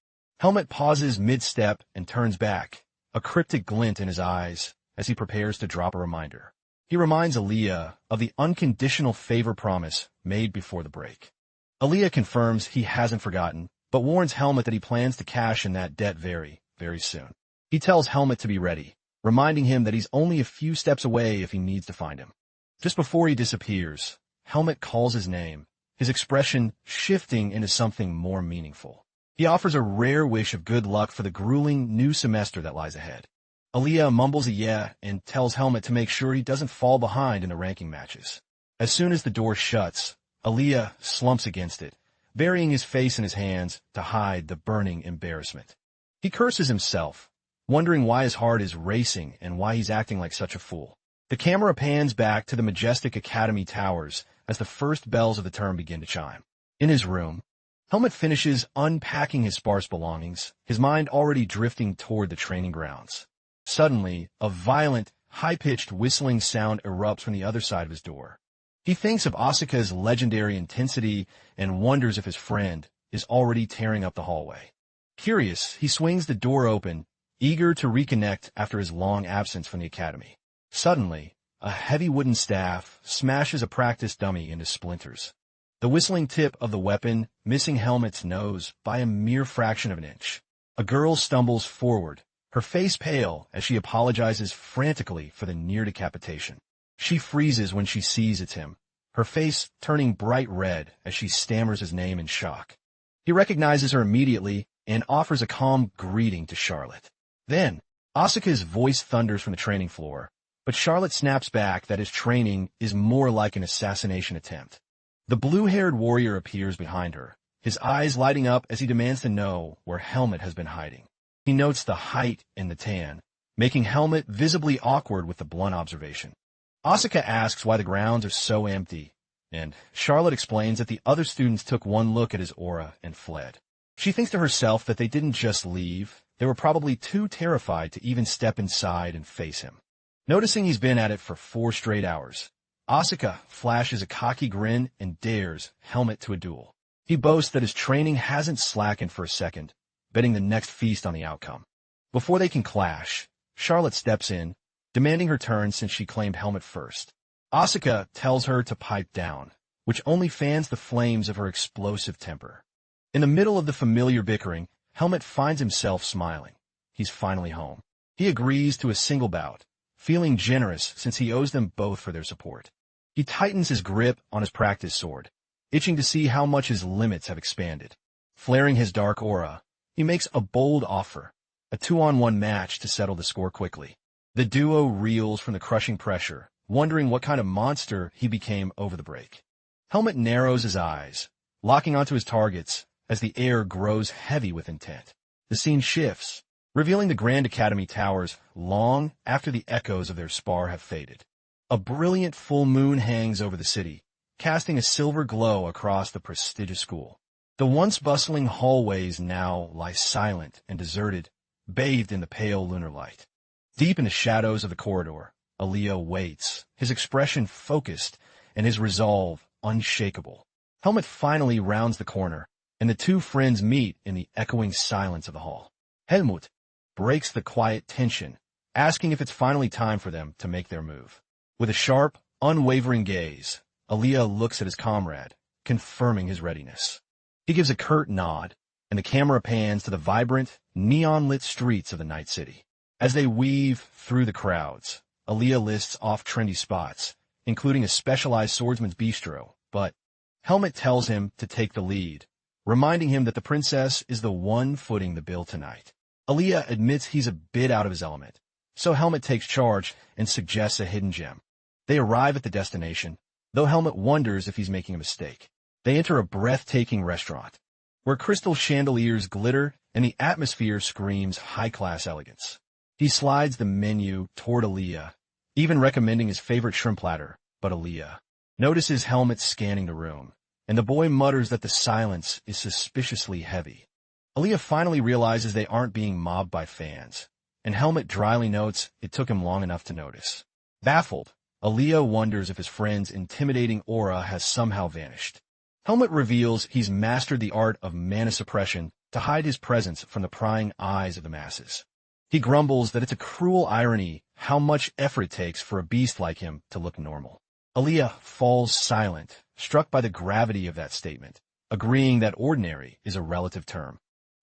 Helmet pauses mid-step and turns back, a cryptic glint in his eyes as he prepares to drop a reminder. He reminds Aaliyah of the unconditional favor promise made before the break. Aaliyah confirms he hasn't forgotten, but warns Helmet that he plans to cash in that debt very, very soon. He tells Helmet to be ready, reminding him that he's only a few steps away if he needs to find him. Just before he disappears, Helmet calls his name, his expression shifting into something more meaningful. He offers a rare wish of good luck for the grueling new semester that lies ahead. Aaliyah mumbles a yeah and tells Helmet to make sure he doesn't fall behind in the ranking matches. As soon as the door shuts, Aaliyah slumps against it, burying his face in his hands to hide the burning embarrassment. He curses himself, wondering why his heart is racing and why he's acting like such a fool. The camera pans back to the majestic academy towers as the first bells of the term begin to chime. In his room, Helmet finishes unpacking his sparse belongings, his mind already drifting toward the training grounds. Suddenly, a violent, high-pitched whistling sound erupts from the other side of his door. He thinks of Asuka's legendary intensity and wonders if his friend is already tearing up the hallway. Curious, he swings the door open, eager to reconnect after his long absence from the academy. Suddenly, a heavy wooden staff smashes a practice dummy into splinters. The whistling tip of the weapon missing Helmet's nose by a mere fraction of an inch. A girl stumbles forward, her face pale as she apologizes frantically for the near decapitation. She freezes when she sees it's him, her face turning bright red as she stammers his name in shock. He recognizes her immediately and offers a calm greeting to Charlotte. Then, Asuka's voice thunders from the training floor, but Charlotte snaps back that his training is more like an assassination attempt. The blue-haired warrior appears behind her, his eyes lighting up as he demands to know where Helmet has been hiding. He notes the height and the tan, making Helmet visibly awkward with the blunt observation. Asuka asks why the grounds are so empty, and Charlotte explains that the other students took one look at his aura and fled. She thinks to herself that they didn't just leave, they were probably too terrified to even step inside and face him. Noticing he's been at it for 4 straight hours, Asuka flashes a cocky grin and dares Helmet to a duel. He boasts that his training hasn't slackened for a second, betting the next feast on the outcome. Before they can clash, Charlotte steps in, demanding her turn since she claimed Helmet first. Asuka tells her to pipe down, which only fans the flames of her explosive temper. In the middle of the familiar bickering, Helmet finds himself smiling. He's finally home. He agrees to a single bout, feeling generous since he owes them both for their support. He tightens his grip on his practice sword, itching to see how much his limits have expanded. Flaring his dark aura, he makes a bold offer, a 2-on-1 match to settle the score quickly. The duo reels from the crushing pressure, wondering what kind of monster he became over the break. Helmet narrows his eyes, locking onto his targets as the air grows heavy with intent. The scene shifts, revealing the Grand Academy towers long after the echoes of their spar have faded. A brilliant full moon hangs over the city, casting a silver glow across the prestigious school. The once bustling hallways now lie silent and deserted, bathed in the pale lunar light. Deep in the shadows of the corridor, Aaliyah waits, his expression focused and his resolve unshakable. Helmut finally rounds the corner, and the two friends meet in the echoing silence of the hall. Helmut breaks the quiet tension, asking if it's finally time for them to make their move. With a sharp, unwavering gaze, Aaliyah looks at his comrade, confirming his readiness. He gives a curt nod, and the camera pans to the vibrant, neon-lit streets of the night city. As they weave through the crowds, Aaliyah lists off trendy spots, including a specialized swordsman's bistro, but Helmut tells him to take the lead, reminding him that the princess is the one footing the bill tonight. Aaliyah admits he's a bit out of his element, so Helmut takes charge and suggests a hidden gem. They arrive at the destination, though Helmut wonders if he's making a mistake. They enter a breathtaking restaurant, where crystal chandeliers glitter and the atmosphere screams high-class elegance. He slides the menu toward Aaliyah, even recommending his favorite shrimp platter, but Aaliyah notices Helmut scanning the room, and the boy mutters that the silence is suspiciously heavy. Aaliyah finally realizes they aren't being mobbed by fans, and Helmut dryly notes it took him long enough to notice. Baffled, Aaliyah wonders if his friend's intimidating aura has somehow vanished. Helmut reveals he's mastered the art of mana suppression to hide his presence from the prying eyes of the masses. He grumbles that it's a cruel irony how much effort it takes for a beast like him to look normal. Aaliyah falls silent, struck by the gravity of that statement, agreeing that ordinary is a relative term.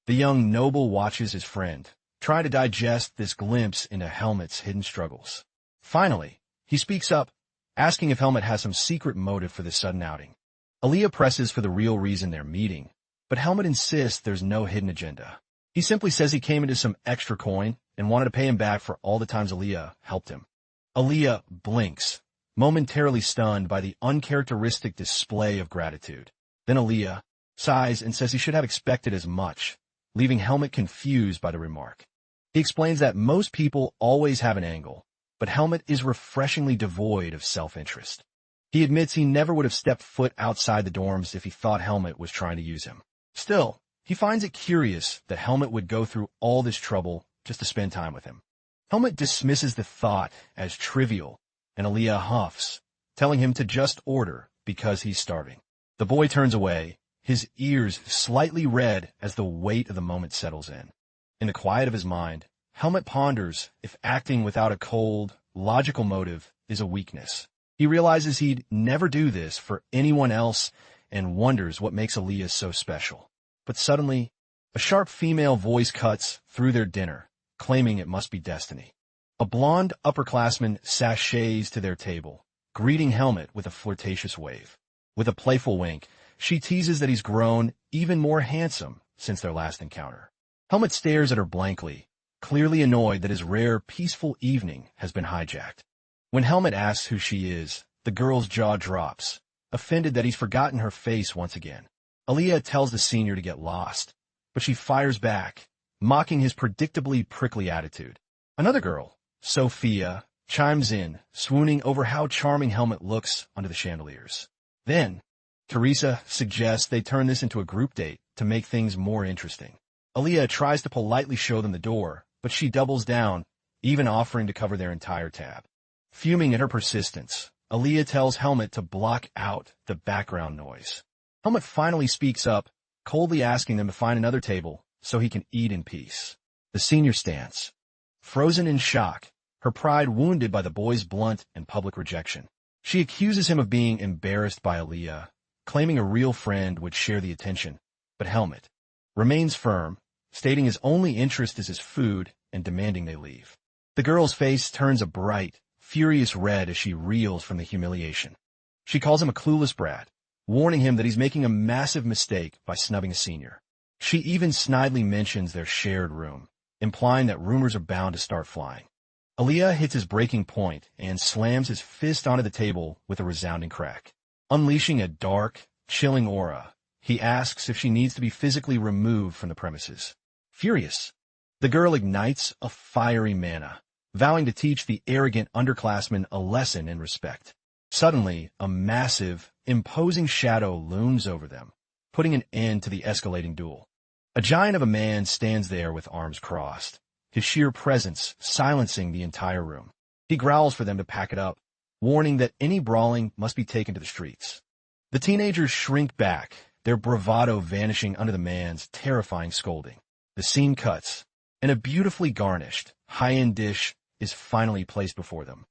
The young noble watches his friend, trying to digest this glimpse into Helmut's hidden struggles. Finally, he speaks up, asking if Helmut has some secret motive for this sudden outing. Aaliyah presses for the real reason they're meeting, but Helmut insists there's no hidden agenda. He simply says he came into some extra coin and wanted to pay him back for all the times Aaliyah helped him. Aaliyah blinks, momentarily stunned by the uncharacteristic display of gratitude. Then Aaliyah sighs and says he should have expected as much, leaving Helmut confused by the remark. He explains that most people always have an angle, but Helmut is refreshingly devoid of self-interest. He admits he never would have stepped foot outside the dorms if he thought Helmut was trying to use him. Still, he finds it curious that Helmut would go through all this trouble just to spend time with him. Helmut dismisses the thought as trivial, and Aaliyah huffs, telling him to just order because he's starving. The boy turns away, his ears slightly red as the weight of the moment settles in. In the quiet of his mind, Helmut ponders if acting without a cold, logical motive is a weakness. He realizes he'd never do this for anyone else and wonders what makes Aaliyah so special. But suddenly, a sharp female voice cuts through their dinner, claiming it must be destiny. A blonde upperclassman sashays to their table, greeting Helmut with a flirtatious wave. With a playful wink, she teases that he's grown even more handsome since their last encounter. Helmut stares at her blankly, clearly annoyed that his rare, peaceful evening has been hijacked. When Helmut asks who she is, the girl's jaw drops, offended that he's forgotten her face once again. Aaliyah tells the senior to get lost, but she fires back, mocking his predictably prickly attitude. Another girl, Sophia, chimes in, swooning over how charming Helmut looks under the chandeliers. Then, Teresa suggests they turn this into a group date to make things more interesting. Aaliyah tries to politely show them the door, but she doubles down, even offering to cover their entire tab. Fuming at her persistence, Aaliyah tells Helmut to block out the background noise. Helmut finally speaks up, coldly asking them to find another table so he can eat in peace. The senior stands, frozen in shock, her pride wounded by the boy's blunt and public rejection. She accuses him of being embarrassed by Aaliyah, claiming a real friend would share the attention, but Helmut remains firm, stating his only interest is his food and demanding they leave. The girl's face turns a bright, furious red as she reels from the humiliation. She calls him a clueless brat, warning him that he's making a massive mistake by snubbing a senior. She even snidely mentions their shared room, implying that rumors are bound to start flying. Aaliyah hits his breaking point and slams his fist onto the table with a resounding crack. Unleashing a dark, chilling aura, he asks if she needs to be physically removed from the premises. Furious, the girl ignites a fiery mana, vowing to teach the arrogant underclassman a lesson in respect. Suddenly, a massive, imposing shadow looms over them, putting an end to the escalating duel. A giant of a man stands there with arms crossed, his sheer presence silencing the entire room. He growls for them to pack it up, warning that any brawling must be taken to the streets. The teenagers shrink back, their bravado vanishing under the man's terrifying scolding. The scene cuts, and a beautifully garnished, high-end dish is finally placed before them.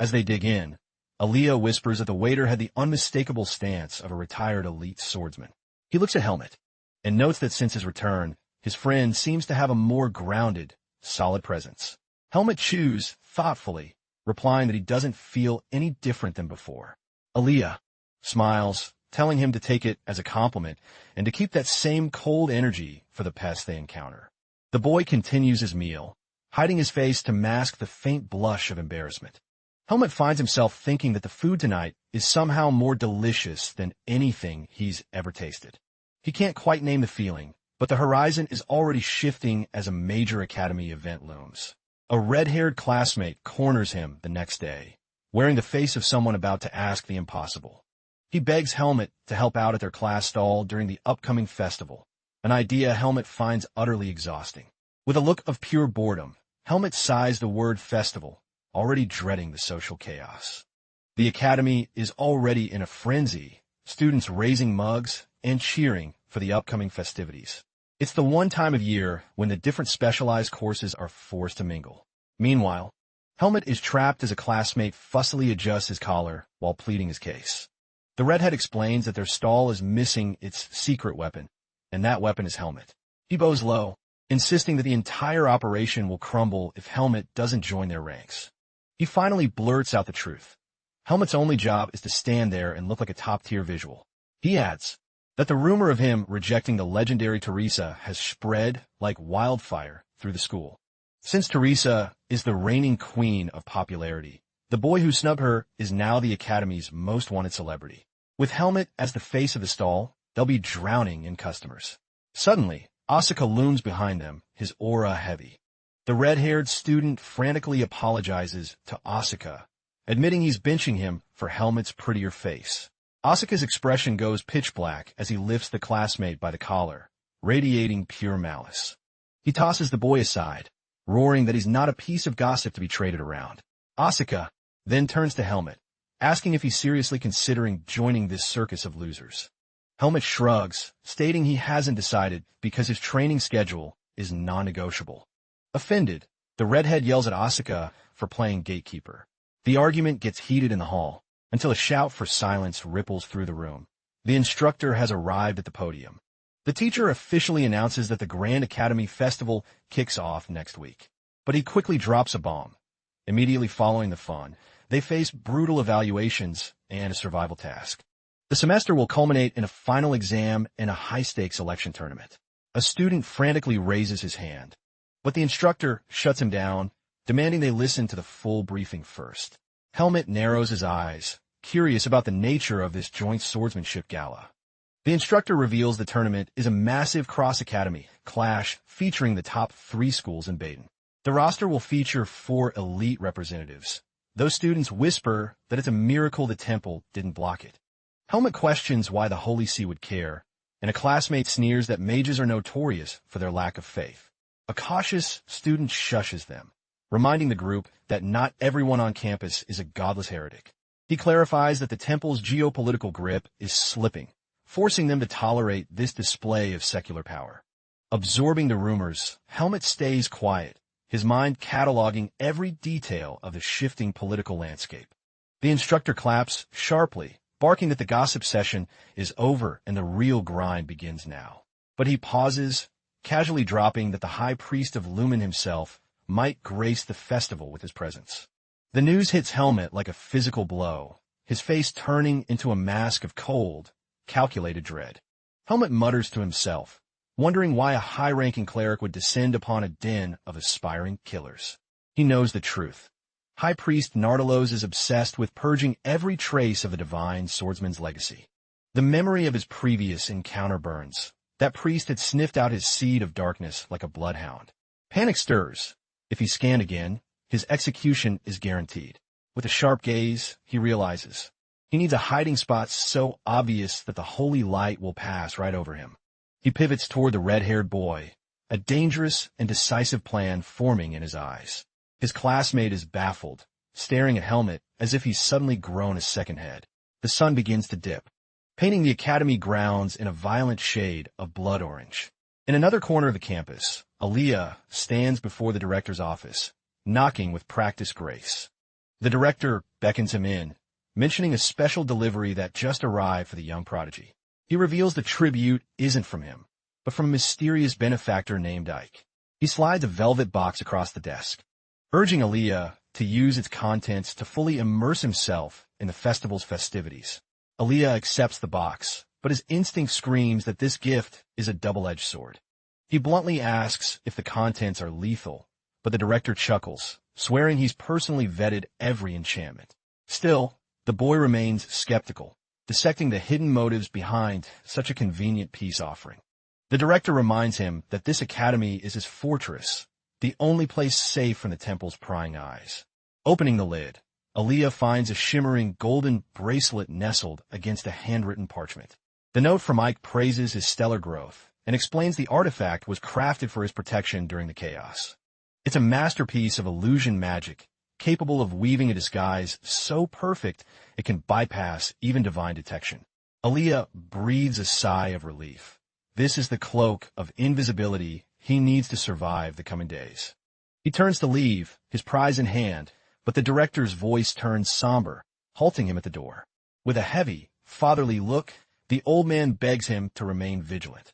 As they dig in, Aaliyah whispers that the waiter had the unmistakable stance of a retired elite swordsman. He looks at Helmet, and notes that since his return, his friend seems to have a more grounded, solid presence. Helmet chews thoughtfully, replying that he doesn't feel any different than before. Aaliyah smiles, telling him to take it as a compliment and to keep that same cold energy for the pests they encounter. The boy continues his meal, hiding his face to mask the faint blush of embarrassment. Helmet finds himself thinking that the food tonight is somehow more delicious than anything he's ever tasted. He can't quite name the feeling, but the horizon is already shifting as a major academy event looms. A red-haired classmate corners him the next day, wearing the face of someone about to ask the impossible. He begs Helmet to help out at their class stall during the upcoming festival, an idea Helmet finds utterly exhausting. With a look of pure boredom, Helmet sighs the word festival, already dreading the social chaos. The academy is already in a frenzy, students raising mugs and cheering for the upcoming festivities. It's the one time of year when the different specialized courses are forced to mingle. Meanwhile, Helmet is trapped as a classmate fussily adjusts his collar while pleading his case. The redhead explains that their stall is missing its secret weapon, and that weapon is Helmet. He bows low, insisting that the entire operation will crumble if Helmet doesn't join their ranks. He finally blurts out the truth. Helmet's only job is to stand there and look like a top-tier visual. He adds that the rumor of him rejecting the legendary Teresa has spread like wildfire through the school. Since Teresa is the reigning queen of popularity, the boy who snubbed her is now the academy's most wanted celebrity. With Helmet as the face of the stall, they'll be drowning in customers. Suddenly, Asuka looms behind them, his aura heavy. The red-haired student frantically apologizes to Asuka, admitting he's benching him for Helmet's prettier face. Asuka's expression goes pitch black as he lifts the classmate by the collar, radiating pure malice. He tosses the boy aside, roaring that he's not a piece of gossip to be traded around. Asuka then turns to Helmet, asking if he's seriously considering joining this circus of losers. Helmet shrugs, stating he hasn't decided because his training schedule is non-negotiable. Offended, the redhead yells at Asuka for playing gatekeeper. The argument gets heated in the hall, until a shout for silence ripples through the room. The instructor has arrived at the podium. The teacher officially announces that the Grand Academy Festival kicks off next week. But he quickly drops a bomb. Immediately following the fun, they face brutal evaluations and a survival task. The semester will culminate in a final exam and a high-stakes election tournament. A student frantically raises his hand, but the instructor shuts him down, demanding they listen to the full briefing first. Helmet narrows his eyes, curious about the nature of this joint swordsmanship gala. The instructor reveals the tournament is a massive cross-academy clash featuring the top 3 schools in Baden. The roster will feature 4 elite representatives. Those students whisper that it's a miracle the temple didn't block it. Helmet questions why the Holy See would care, and a classmate sneers that mages are notorious for their lack of faith. A cautious student shushes them, reminding the group that not everyone on campus is a godless heretic. He clarifies that the temple's geopolitical grip is slipping, forcing them to tolerate this display of secular power. Absorbing the rumors, Helmet stays quiet, his mind cataloging every detail of the shifting political landscape. The instructor claps sharply, barking that the gossip session is over and the real grind begins now. But he pauses, casually dropping that the high priest of Lumen himself might grace the festival with his presence. The news hits Helmet like a physical blow, his face turning into a mask of cold, calculated dread. Helmet mutters to himself, wondering why a high-ranking cleric would descend upon a den of aspiring killers. He knows the truth. High Priest Nardalos is obsessed with purging every trace of the divine swordsman's legacy. The memory of his previous encounter burns. That priest had sniffed out his seed of darkness like a bloodhound. Panic stirs. If he's scanned again, his execution is guaranteed. With a sharp gaze, he realizes He needs a hiding spot so obvious that the holy light will pass right over him. He pivots toward the red-haired boy, a dangerous and decisive plan forming in his eyes. His classmate is baffled, staring at Helmet as if he's suddenly grown a second head. The sun begins to dip, painting the academy grounds in a violent shade of blood orange. In another corner of the campus, Aaliyah stands before the director's office, knocking with practiced grace. The director beckons him in, mentioning a special delivery that just arrived for the young prodigy. He reveals the tribute isn't from him, but from a mysterious benefactor named Ike. He slides a velvet box across the desk, urging Aaliyah to use its contents to fully immerse himself in the festival's festivities. Aaliyah accepts the box, but his instinct screams that this gift is a double-edged sword. He bluntly asks if the contents are lethal, but the director chuckles, swearing he's personally vetted every enchantment. Still, the boy remains skeptical, dissecting the hidden motives behind such a convenient peace offering. The director reminds him that this academy is his fortress, the only place safe from the temple's prying eyes. Opening the lid, Aaliyah finds a shimmering golden bracelet nestled against a handwritten parchment. The note from Ike praises his stellar growth and explains the artifact was crafted for his protection during the chaos. It's a masterpiece of illusion magic, capable of weaving a disguise so perfect it can bypass even divine detection. Aaliyah breathes a sigh of relief. This is the cloak of invisibility he needs to survive the coming days. He turns to leave, his prize in hand, but the director's voice turns somber, halting him at the door. With a heavy, fatherly look, the old man begs him to remain vigilant.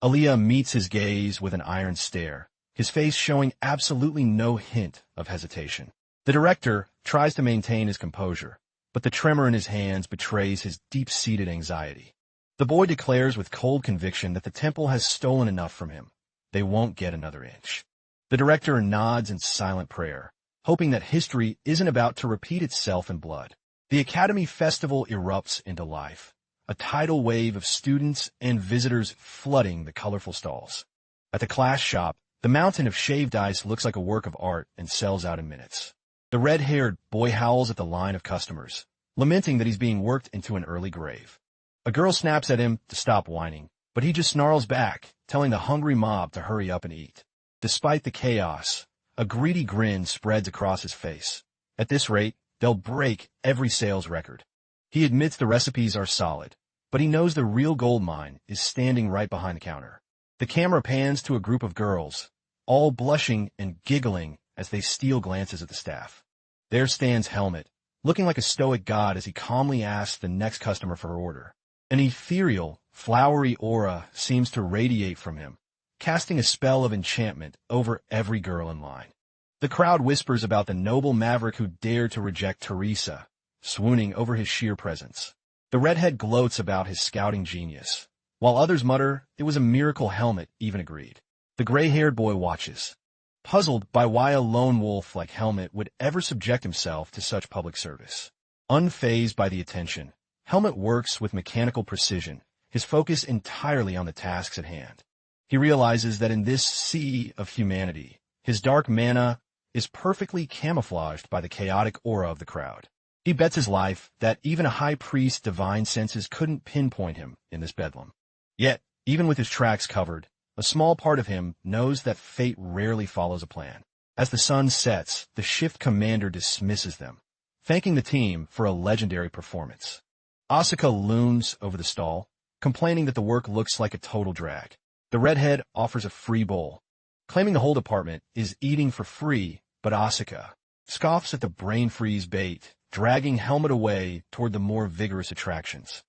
Aaliyah meets his gaze with an iron stare, his face showing absolutely no hint of hesitation. The director tries to maintain his composure, but the tremor in his hands betrays his deep-seated anxiety. The boy declares with cold conviction that the temple has stolen enough from him. They won't get another inch. The director nods in silent prayer, hoping that history isn't about to repeat itself in blood. The Academy Festival erupts into life, a tidal wave of students and visitors flooding the colorful stalls. At the class shop, the mountain of shaved ice looks like a work of art and sells out in minutes. The red-haired boy howls at the line of customers, lamenting that he's being worked into an early grave. A girl snaps at him to stop whining, but he just snarls back, telling the hungry mob to hurry up and eat. Despite the chaos, a greedy grin spreads across his face. At this rate, they'll break every sales record. He admits the recipes are solid, but he knows the real gold mine is standing right behind the counter. The camera pans to a group of girls, all blushing and giggling as they steal glances at the staff. There stands Helmet, looking like a stoic god as he calmly asks the next customer for her order. An ethereal, flowery aura seems to radiate from him, casting a spell of enchantment over every girl in line. The crowd whispers about the noble maverick who dared to reject Teresa, swooning over his sheer presence. The redhead gloats about his scouting genius, while others mutter it was a miracle Helmet even agreed. The gray-haired boy watches, puzzled by why a lone wolf like Helmet would ever subject himself to such public service. Unfazed by the attention, Helmet works with mechanical precision, his focus entirely on the tasks at hand. He realizes that in this sea of humanity, his dark mana is perfectly camouflaged by the chaotic aura of the crowd. He bets his life that even a high priest's divine senses couldn't pinpoint him in this bedlam. Yet, even with his tracks covered, a small part of him knows that fate rarely follows a plan. As the sun sets, the shift commander dismisses them, thanking the team for a legendary performance. Asuka looms over the stall, complaining that the work looks like a total drag. The redhead offers a free bowl, claiming the whole department is eating for free, but Asuka scoffs at the brain freeze bait, dragging Helmet away toward the more vigorous attractions.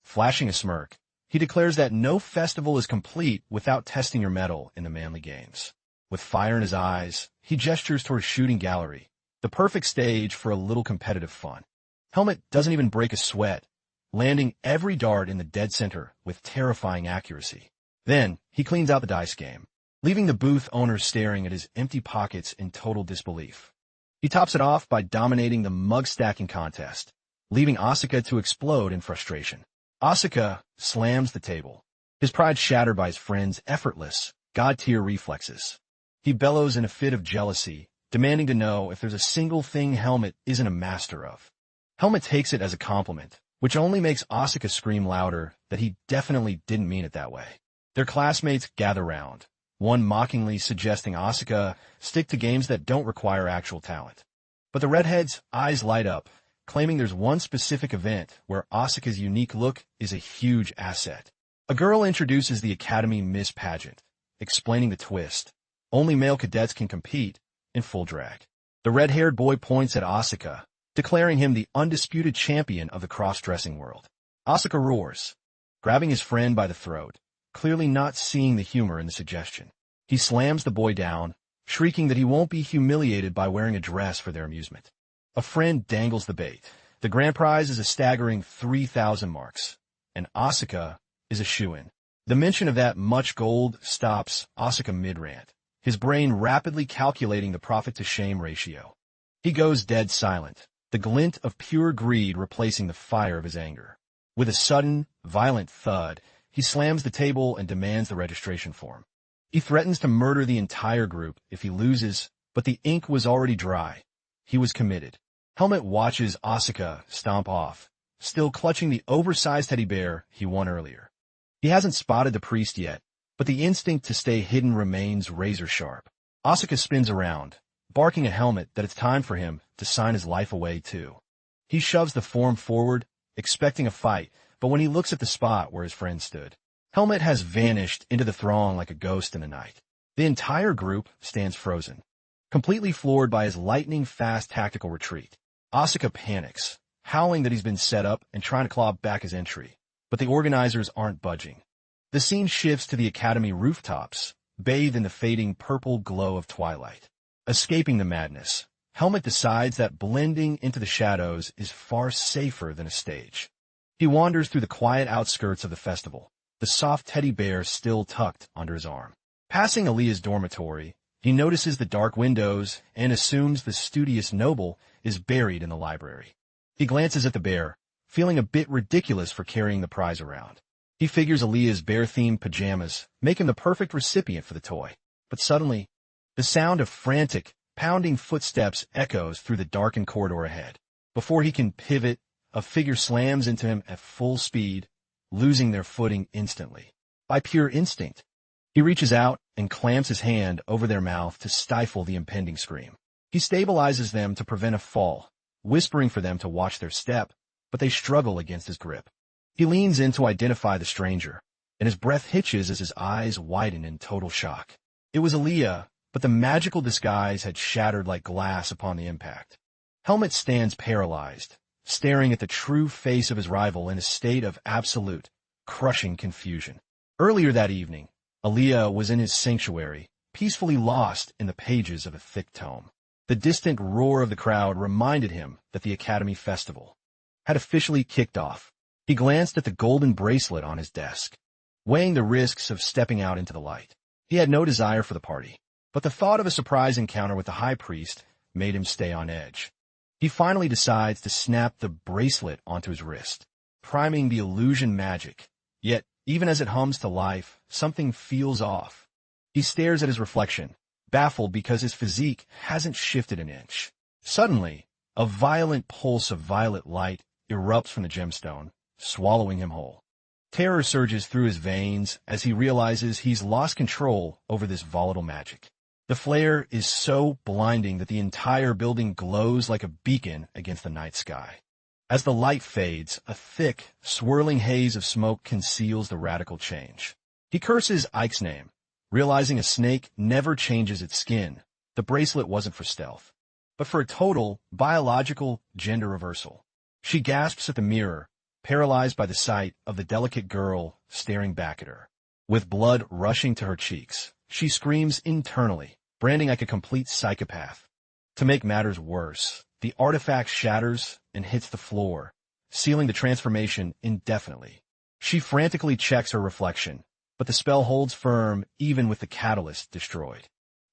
Flashing a smirk, he declares that no festival is complete without testing your mettle in the manly games. With fire in his eyes, he gestures toward a shooting gallery, the perfect stage for a little competitive fun. Helmet doesn't even break a sweat, landing every dart in the dead center with terrifying accuracy. Then, he cleans out the dice game, leaving the booth owner staring at his empty pockets in total disbelief. He tops it off by dominating the mug-stacking contest, leaving Asuka to explode in frustration. Asuka slams the table, his pride shattered by his friend's effortless, god-tier reflexes. He bellows in a fit of jealousy, demanding to know if there's a single thing Helmet isn't a master of. Helmet takes it as a compliment, which only makes Asuka scream louder that he definitely didn't mean it that way. Their classmates gather round, one mockingly suggesting Asuka stick to games that don't require actual talent. But the redhead's eyes light up, claiming there's one specific event where Asuka's unique look is a huge asset. A girl introduces the Academy Miss Pageant, explaining the twist. Only male cadets can compete in full drag. The red-haired boy points at Asuka, declaring him the undisputed champion of the cross-dressing world. Asuka roars, grabbing his friend by the throat, clearly not seeing the humor in the suggestion. He slams the boy down, shrieking that he won't be humiliated by wearing a dress for their amusement. A friend dangles the bait. The grand prize is a staggering 3,000 marks, and Asuka is a shoo-in. The mention of that much gold stops Asuka mid-rant, his brain rapidly calculating the profit-to-shame ratio. He goes dead silent, the glint of pure greed replacing the fire of his anger. With a sudden, violent thud, he slams the table and demands the registration form. He threatens to murder the entire group if he loses, but the ink was already dry. He was committed. Helmet watches Asuka stomp off, still clutching the oversized teddy bear he won earlier. He hasn't spotted the priest yet, but the instinct to stay hidden remains razor-sharp. Asuka spins around, barking at Helmet that it's time for him to sign his life away too. He shoves the form forward, expecting a fight, but when he looks at the spot where his friend stood, Helmet has vanished into the throng like a ghost in the night. The entire group stands frozen, completely floored by his lightning-fast tactical retreat. Asuka panics, howling that he's been set up and trying to claw back his entry, but the organizers aren't budging. The scene shifts to the Academy rooftops, bathed in the fading purple glow of twilight. Escaping the madness, Helmet decides that blending into the shadows is far safer than a stage. He wanders through the quiet outskirts of the festival, the soft teddy bear still tucked under his arm. Passing Aaliyah's dormitory, he notices the dark windows and assumes the studious noble is buried in the library. He glances at the bear, feeling a bit ridiculous for carrying the prize around. He figures Aaliyah's bear-themed pajamas make him the perfect recipient for the toy. But suddenly, the sound of frantic, pounding footsteps echoes through the darkened corridor ahead. Before he can pivot, a figure slams into him at full speed, losing their footing instantly. By pure instinct, he reaches out and clamps his hand over their mouth to stifle the impending scream. He stabilizes them to prevent a fall, whispering for them to watch their step, but they struggle against his grip. He leans in to identify the stranger, and his breath hitches as his eyes widen in total shock. It was Aaliyah, but the magical disguise had shattered like glass upon the impact. Helmet stands paralyzed, staring at the true face of his rival in a state of absolute, crushing confusion. Earlier that evening, Aaliyah was in his sanctuary, peacefully lost in the pages of a thick tome. The distant roar of the crowd reminded him that the Academy Festival had officially kicked off. He glanced at the golden bracelet on his desk, weighing the risks of stepping out into the light. He had no desire for the party, but the thought of a surprise encounter with the high priest made him stay on edge. He finally decides to snap the bracelet onto his wrist, priming the illusion magic. Yet, even as it hums to life, something feels off. He stares at his reflection, baffled because his physique hasn't shifted an inch. Suddenly, a violent pulse of violet light erupts from the gemstone, swallowing him whole. Terror surges through his veins as he realizes he's lost control over this volatile magic. The flare is so blinding that the entire building glows like a beacon against the night sky. As the light fades, a thick, swirling haze of smoke conceals the radical change. He curses Ike's name, realizing a snake never changes its skin. The bracelet wasn't for stealth, but for a total, biological gender reversal. She gasps at the mirror, paralyzed by the sight of the delicate girl staring back at her. With blood rushing to her cheeks, she screams internally, branding like a complete psychopath. To make matters worse, the artifact shatters and hits the floor, sealing the transformation indefinitely. She frantically checks her reflection, but the spell holds firm even with the catalyst destroyed.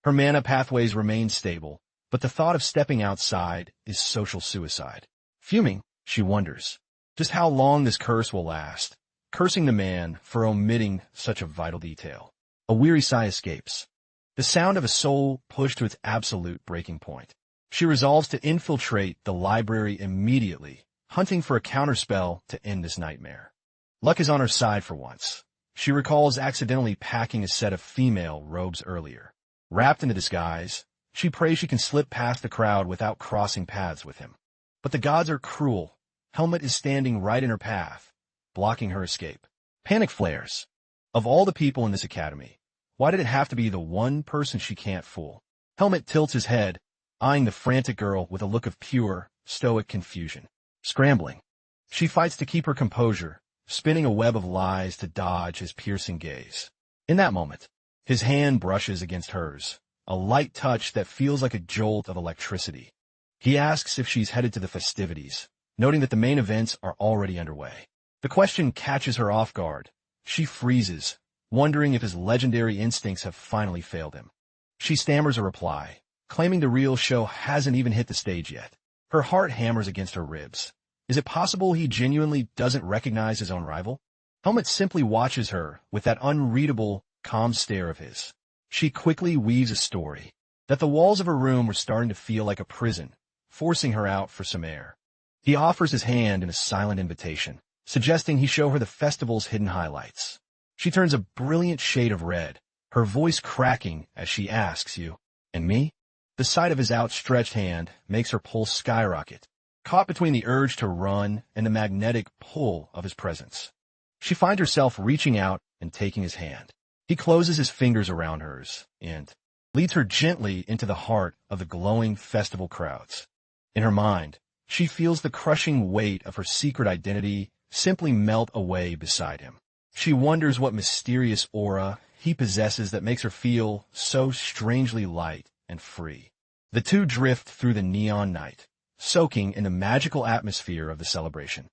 Her mana pathways remain stable, but the thought of stepping outside is social suicide. Fuming, she wonders just how long this curse will last, cursing the man for omitting such a vital detail. A weary sigh escapes, the sound of a soul pushed to its absolute breaking point. She resolves to infiltrate the library immediately, hunting for a counterspell to end this nightmare. Luck is on her side for once. She recalls accidentally packing a set of female robes earlier. Wrapped in the disguise, she prays she can slip past the crowd without crossing paths with him. But the gods are cruel. Helmut is standing right in her path, blocking her escape. Panic flares. Of all the people in this academy, why did it have to be the one person she can't fool? Helmut tilts his head, eyeing the frantic girl with a look of pure, stoic confusion. Scrambling, she fights to keep her composure, spinning a web of lies to dodge his piercing gaze. In that moment, his hand brushes against hers, a light touch that feels like a jolt of electricity. He asks if she's headed to the festivities, noting that the main events are already underway. The question catches her off guard. She freezes, wondering if his legendary instincts have finally failed him. She stammers a reply, claiming the real show hasn't even hit the stage yet. Her heart hammers against her ribs. Is it possible he genuinely doesn't recognize his own rival? Helmut simply watches her with that unreadable, calm stare of his. She quickly weaves a story, that the walls of her room were starting to feel like a prison, forcing her out for some air. He offers his hand in a silent invitation, suggesting he show her the festival's hidden highlights. She turns a brilliant shade of red, her voice cracking as she asks, "You and me?" The sight of his outstretched hand makes her pulse skyrocket, caught between the urge to run and the magnetic pull of his presence. She finds herself reaching out and taking his hand. He closes his fingers around hers and leads her gently into the heart of the glowing festival crowds. In her mind, she feels the crushing weight of her secret identity simply melt away beside him. She wonders what mysterious aura he possesses that makes her feel so strangely light and free. The two drift through the neon night, soaking in the magical atmosphere of the celebration.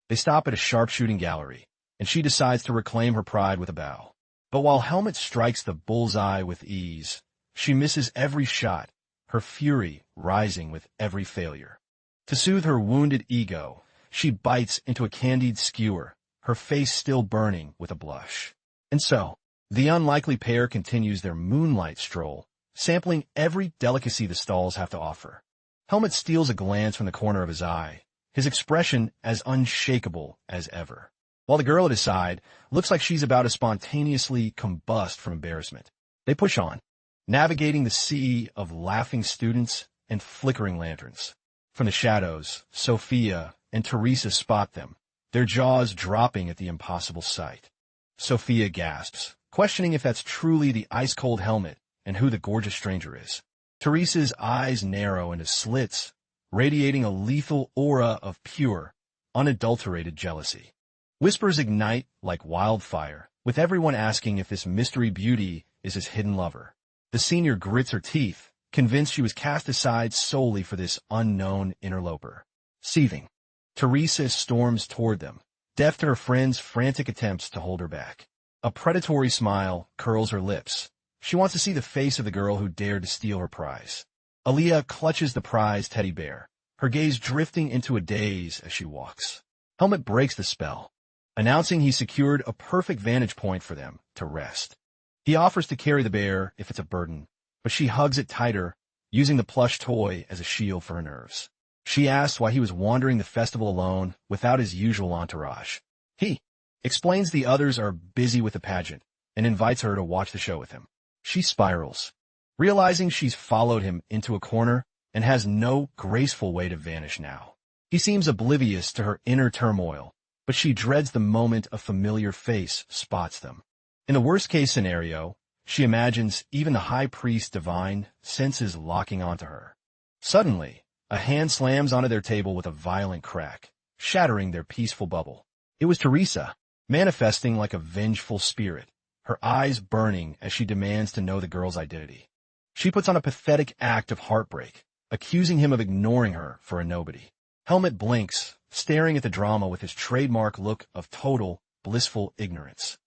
They stop at a sharpshooting gallery, and she decides to reclaim her pride with a bow. But while Helmut strikes the bullseye with ease, she misses every shot, her fury rising with every failure. To soothe her wounded ego, she bites into a candied skewer, her face still burning with a blush. And so, the unlikely pair continues their moonlight stroll, sampling every delicacy the stalls have to offer. Helmut steals a glance from the corner of his eye, his expression as unshakable as ever, while the girl at his side looks like she's about to spontaneously combust from embarrassment. They push on, navigating the sea of laughing students and flickering lanterns. From the shadows, Sophia and Teresa spot them, their jaws dropping at the impossible sight. Sophia gasps, questioning if that's truly the ice-cold Helmut and who the gorgeous stranger is. Teresa's eyes narrow into slits, radiating a lethal aura of pure, unadulterated jealousy. Whispers ignite like wildfire, with everyone asking if this mystery beauty is his hidden lover. The senior grits her teeth, convinced she was cast aside solely for this unknown interloper. Seething, Teresa storms toward them, deaf to her friend's frantic attempts to hold her back. A predatory smile curls her lips. She wants to see the face of the girl who dared to steal her prize. Aaliyah clutches the prize teddy bear, her gaze drifting into a daze as she walks. Helmut breaks the spell, announcing he secured a perfect vantage point for them to rest. He offers to carry the bear if it's a burden, but she hugs it tighter, using the plush toy as a shield for her nerves. She asks why he was wandering the festival alone without his usual entourage. He explains the others are busy with the pageant and invites her to watch the show with him. She spirals, realizing she's followed him into a corner and has no graceful way to vanish now. He seems oblivious to her inner turmoil, but she dreads the moment a familiar face spots them. In the worst-case scenario, she imagines even the high priest divine senses locking onto her. Suddenly, a hand slams onto their table with a violent crack, shattering their peaceful bubble. It was Teresa, manifesting like a vengeful spirit, her eyes burning as she demands to know the girl's identity. She puts on a pathetic act of heartbreak, accusing him of ignoring her for a nobody. Helmut blinks, staring at the drama with his trademark look of total, blissful ignorance.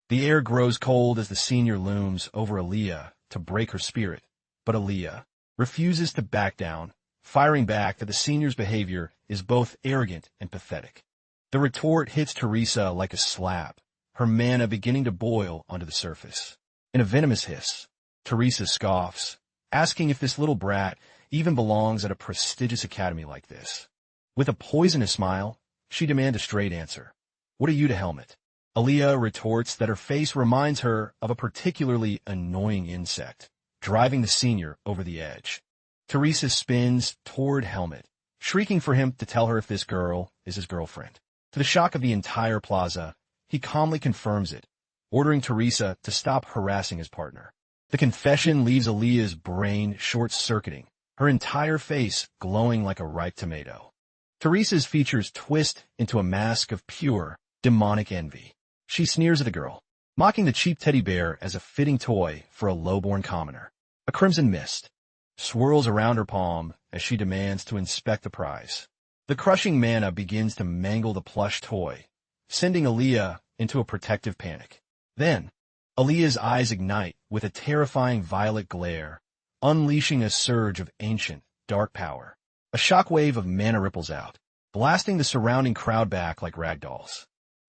The air grows cold as the senior looms over Aaliyah to break her spirit, but Aaliyah refuses to back down, firing back that the senior's behavior is both arrogant and pathetic. The retort hits Teresa like a slap, her mana beginning to boil under the surface. In a venomous hiss, Teresa scoffs, asking if this little brat even belongs at a prestigious academy like this. With a poisonous smile, she demands a straight answer. What are you to Helmet? Aaliyah retorts that her face reminds her of a particularly annoying insect, driving the senior over the edge. Teresa spins toward Helmet, shrieking for him to tell her if this girl is his girlfriend. To the shock of the entire plaza, he calmly confirms it, ordering Teresa to stop harassing his partner. The confession leaves Aaliyah's brain short-circuiting, her entire face glowing like a ripe tomato. Teresa's features twist into a mask of pure, demonic envy. She sneers at the girl, mocking the cheap teddy bear as a fitting toy for a low-born commoner. A crimson mist swirls around her palm as she demands to inspect the prize. The crushing mana begins to mangle the plush toy, sending Aaliyah into a protective panic. Then, Aaliyah's eyes ignite with a terrifying violet glare, unleashing a surge of ancient, dark power. A shockwave of mana ripples out, blasting the surrounding crowd back like ragdolls.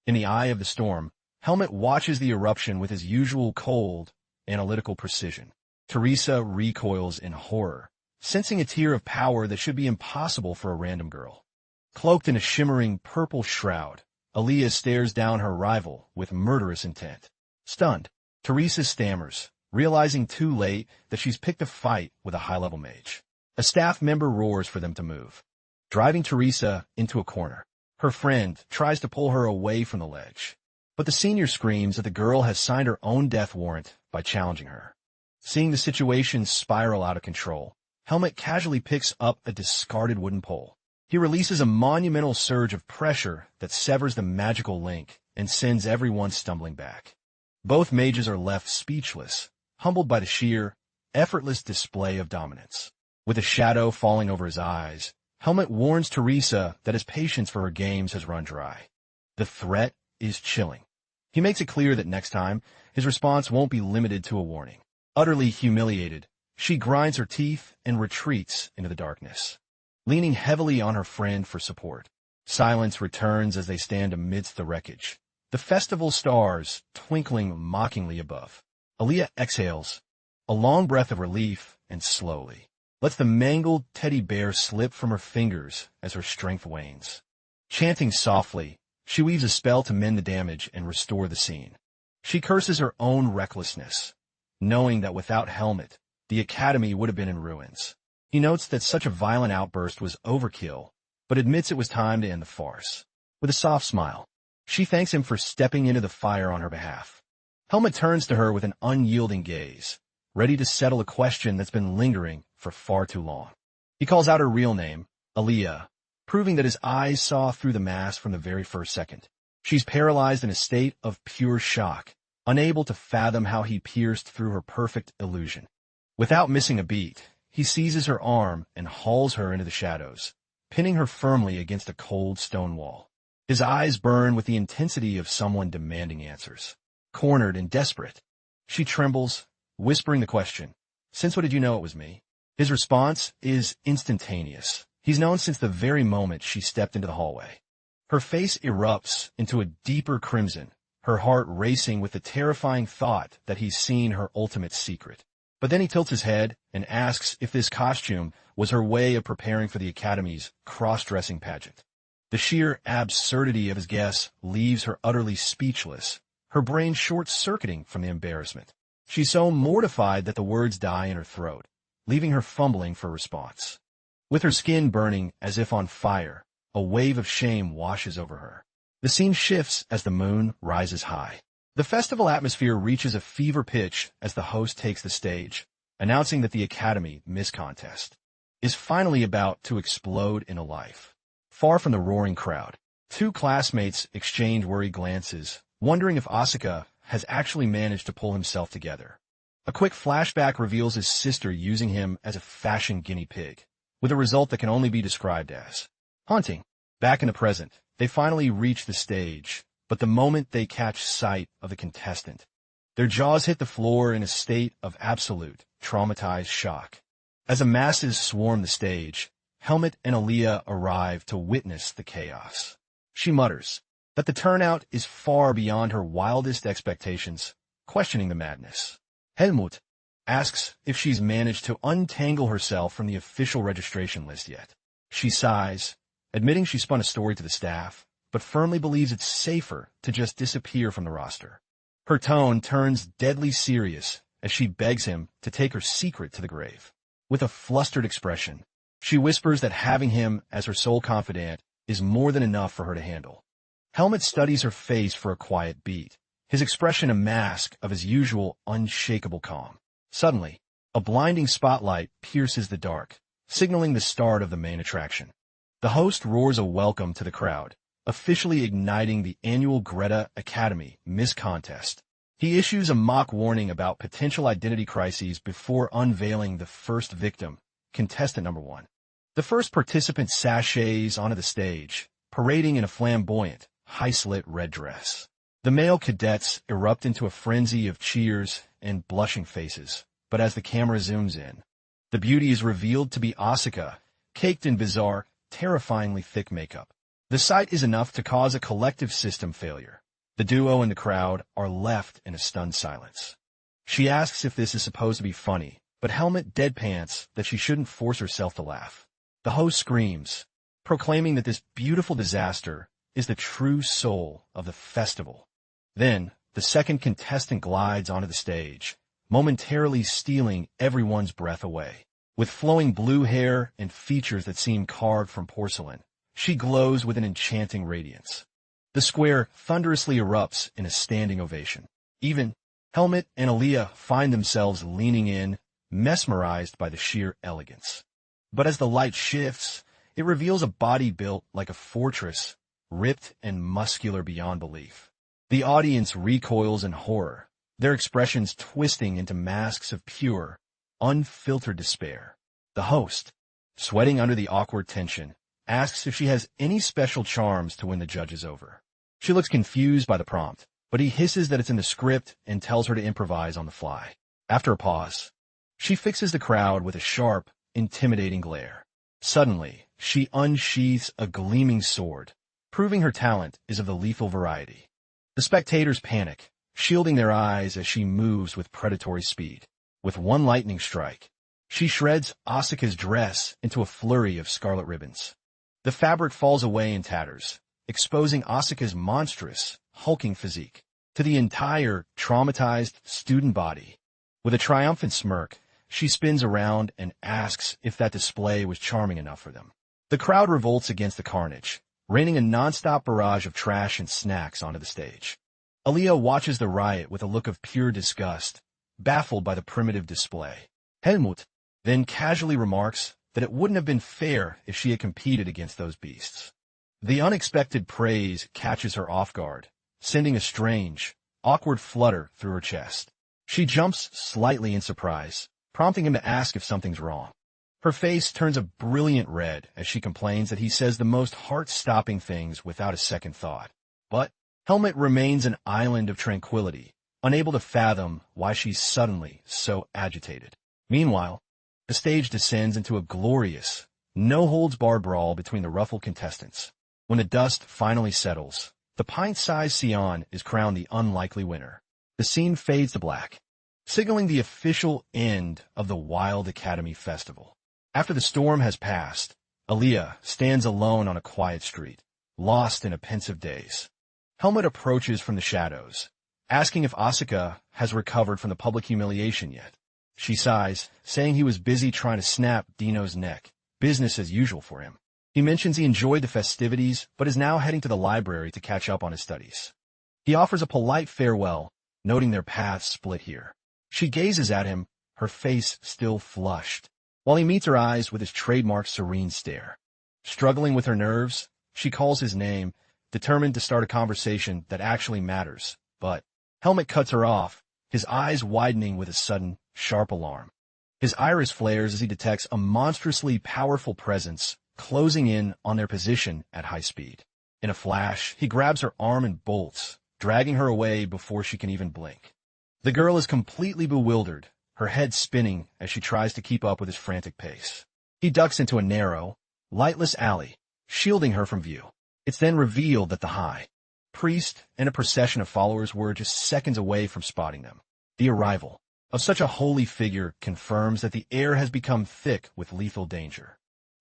In the eye of the storm, Helmet watches the eruption with his usual cold, analytical precision. Teresa recoils in horror, sensing a tier of power that should be impossible for a random girl. Cloaked in a shimmering purple shroud, Aaliyah stares down her rival with murderous intent. Stunned, Teresa stammers, realizing too late that she's picked a fight with a high-level mage. A staff member roars for them to move, driving Teresa into a corner. Her friend tries to pull her away from the ledge, but the senior screams that the girl has signed her own death warrant by challenging her. Seeing the situation spiral out of control, Helmet casually picks up a discarded wooden pole. He releases a monumental surge of pressure that severs the magical link and sends everyone stumbling back. Both mages are left speechless, humbled by the sheer, effortless display of dominance. With a shadow falling over his eyes, Helmet warns Teresa that his patience for her games has run dry. The threat is chilling. He makes it clear that next time, his response won't be limited to a warning. Utterly humiliated, she grinds her teeth and retreats into the darkness, leaning heavily on her friend for support. Silence returns as they stand amidst the wreckage, the festival stars twinkling mockingly above. Aaliyah exhales, a long breath of relief, and slowly lets the mangled teddy bear slip from her fingers as her strength wanes. Chanting softly, she weaves a spell to mend the damage and restore the scene. She curses her own recklessness, knowing that without Helmet, the academy would have been in ruins. He notes that such a violent outburst was overkill, but admits it was time to end the farce. With a soft smile, she thanks him for stepping into the fire on her behalf. Helmet turns to her with an unyielding gaze, ready to settle a question that's been lingering for far too long. He calls out her real name, Aaliyah, proving that his eyes saw through the mask from the very first second. She's paralyzed in a state of pure shock, unable to fathom how he pierced through her perfect illusion. Without missing a beat, he seizes her arm and hauls her into the shadows, pinning her firmly against a cold stone wall. His eyes burn with the intensity of someone demanding answers. Cornered and desperate, she trembles, whispering the question, "Since when did you know it was me?" His response is instantaneous. He's known since the very moment she stepped into the hallway. Her face erupts into a deeper crimson, her heart racing with the terrifying thought that he's seen her ultimate secret. But then he tilts his head and asks if this costume was her way of preparing for the Academy's cross-dressing pageant. The sheer absurdity of his guess leaves her utterly speechless, her brain short-circuiting from the embarrassment. She's so mortified that the words die in her throat, leaving her fumbling for a response. With her skin burning as if on fire, a wave of shame washes over her. The scene shifts as the moon rises high. The festival atmosphere reaches a fever pitch as the host takes the stage, announcing that the Academy miscontest is finally about to explode into life. Far from the roaring crowd, two classmates exchange worried glances, wondering if Asuka has actually managed to pull himself together. A quick flashback reveals his sister using him as a fashion guinea pig, with a result that can only be described as haunting. Back in the present, they finally reach the stage, but the moment they catch sight of the contestant, their jaws hit the floor in a state of absolute, traumatized shock. As the masses swarm the stage, Helmet and Aaliyah arrive to witness the chaos. She mutters that the turnout is far beyond her wildest expectations, questioning the madness. Helmut asks if she's managed to untangle herself from the official registration list yet. She sighs, admitting she spun a story to the staff, but firmly believes it's safer to just disappear from the roster. Her tone turns deadly serious as she begs him to take her secret to the grave. With a flustered expression, she whispers that having him as her sole confidant is more than enough for her to handle. Helmet studies her face for a quiet beat, his expression a mask of his usual unshakable calm. Suddenly, a blinding spotlight pierces the dark, signaling the start of the main attraction. The host roars a welcome to the crowd, officially igniting the annual Greta Academy Miss Contest. He issues a mock warning about potential identity crises before unveiling the first victim, contestant number 1. The first participant sashays onto the stage, parading in a flamboyant, high-slit red dress. The male cadets erupt into a frenzy of cheers and blushing faces, but as the camera zooms in, the beauty is revealed to be Asuka, caked in bizarre, terrifyingly thick makeup. The sight is enough to cause a collective system failure. The duo and the crowd are left in a stunned silence. She asks if this is supposed to be funny, but Helmet deadpans that she shouldn't force herself to laugh. The host screams, proclaiming that this beautiful disaster is the true soul of the festival. Then, the second contestant glides onto the stage, momentarily stealing everyone's breath away. With flowing blue hair and features that seem carved from porcelain, she glows with an enchanting radiance. The square thunderously erupts in a standing ovation. Even Helmet and Aaliyah find themselves leaning in, mesmerized by the sheer elegance. But as the light shifts, it reveals a body built like a fortress, ripped and muscular beyond belief. The audience recoils in horror, their expressions twisting into masks of pure, unfiltered despair. The host, sweating under the awkward tension, asks if she has any special charms to win the judges over. She looks confused by the prompt, but he hisses that it's in the script and tells her to improvise on the fly. After a pause, she fixes the crowd with a sharp, intimidating glare. Suddenly, she unsheathes a gleaming sword, proving her talent is of the lethal variety. The spectators panic, shielding their eyes as she moves with predatory speed. With one lightning strike, she shreds Asuka's dress into a flurry of scarlet ribbons. The fabric falls away in tatters, exposing Asuka's monstrous, hulking physique to the entire, traumatized student body. With a triumphant smirk, she spins around and asks if that display was charming enough for them. The crowd revolts against the carnage, raining a nonstop barrage of trash and snacks onto the stage. Aaliyah watches the riot with a look of pure disgust, baffled by the primitive display. Helmut then casually remarks that it wouldn't have been fair if she had competed against those beasts. The unexpected praise catches her off guard, sending a strange, awkward flutter through her chest. She jumps slightly in surprise, prompting him to ask if something's wrong. Her face turns a brilliant red as she complains that he says the most heart-stopping things without a second thought. But Helmet remains an island of tranquility, unable to fathom why she's suddenly so agitated. Meanwhile, the stage descends into a glorious, no-holds-barred brawl between the ruffled contestants. When the dust finally settles, the pint-sized Sion is crowned the unlikely winner. The scene fades to black, signaling the official end of the Wild Academy Festival. After the storm has passed, Aaliyah stands alone on a quiet street, lost in a pensive daze. Helmet approaches from the shadows, asking if Asuka has recovered from the public humiliation yet. She sighs, saying he was busy trying to snap Dino's neck, business as usual for him. He mentions he enjoyed the festivities, but is now heading to the library to catch up on his studies. He offers a polite farewell, noting their paths split here. She gazes at him, her face still flushed, while he meets her eyes with his trademark serene stare. Struggling with her nerves, she calls his name, determined to start a conversation that actually matters, but Helmet cuts her off, his eyes widening with a sudden, sharp alarm. His iris flares as he detects a monstrously powerful presence closing in on their position at high speed. In a flash, he grabs her arm and bolts, dragging her away before she can even blink. The girl is completely bewildered, her head spinning as she tries to keep up with his frantic pace. He ducks into a narrow, lightless alley, shielding her from view. It's then revealed that the high priest and a procession of followers were just seconds away from spotting them. The arrival of such a holy figure confirms that the air has become thick with lethal danger.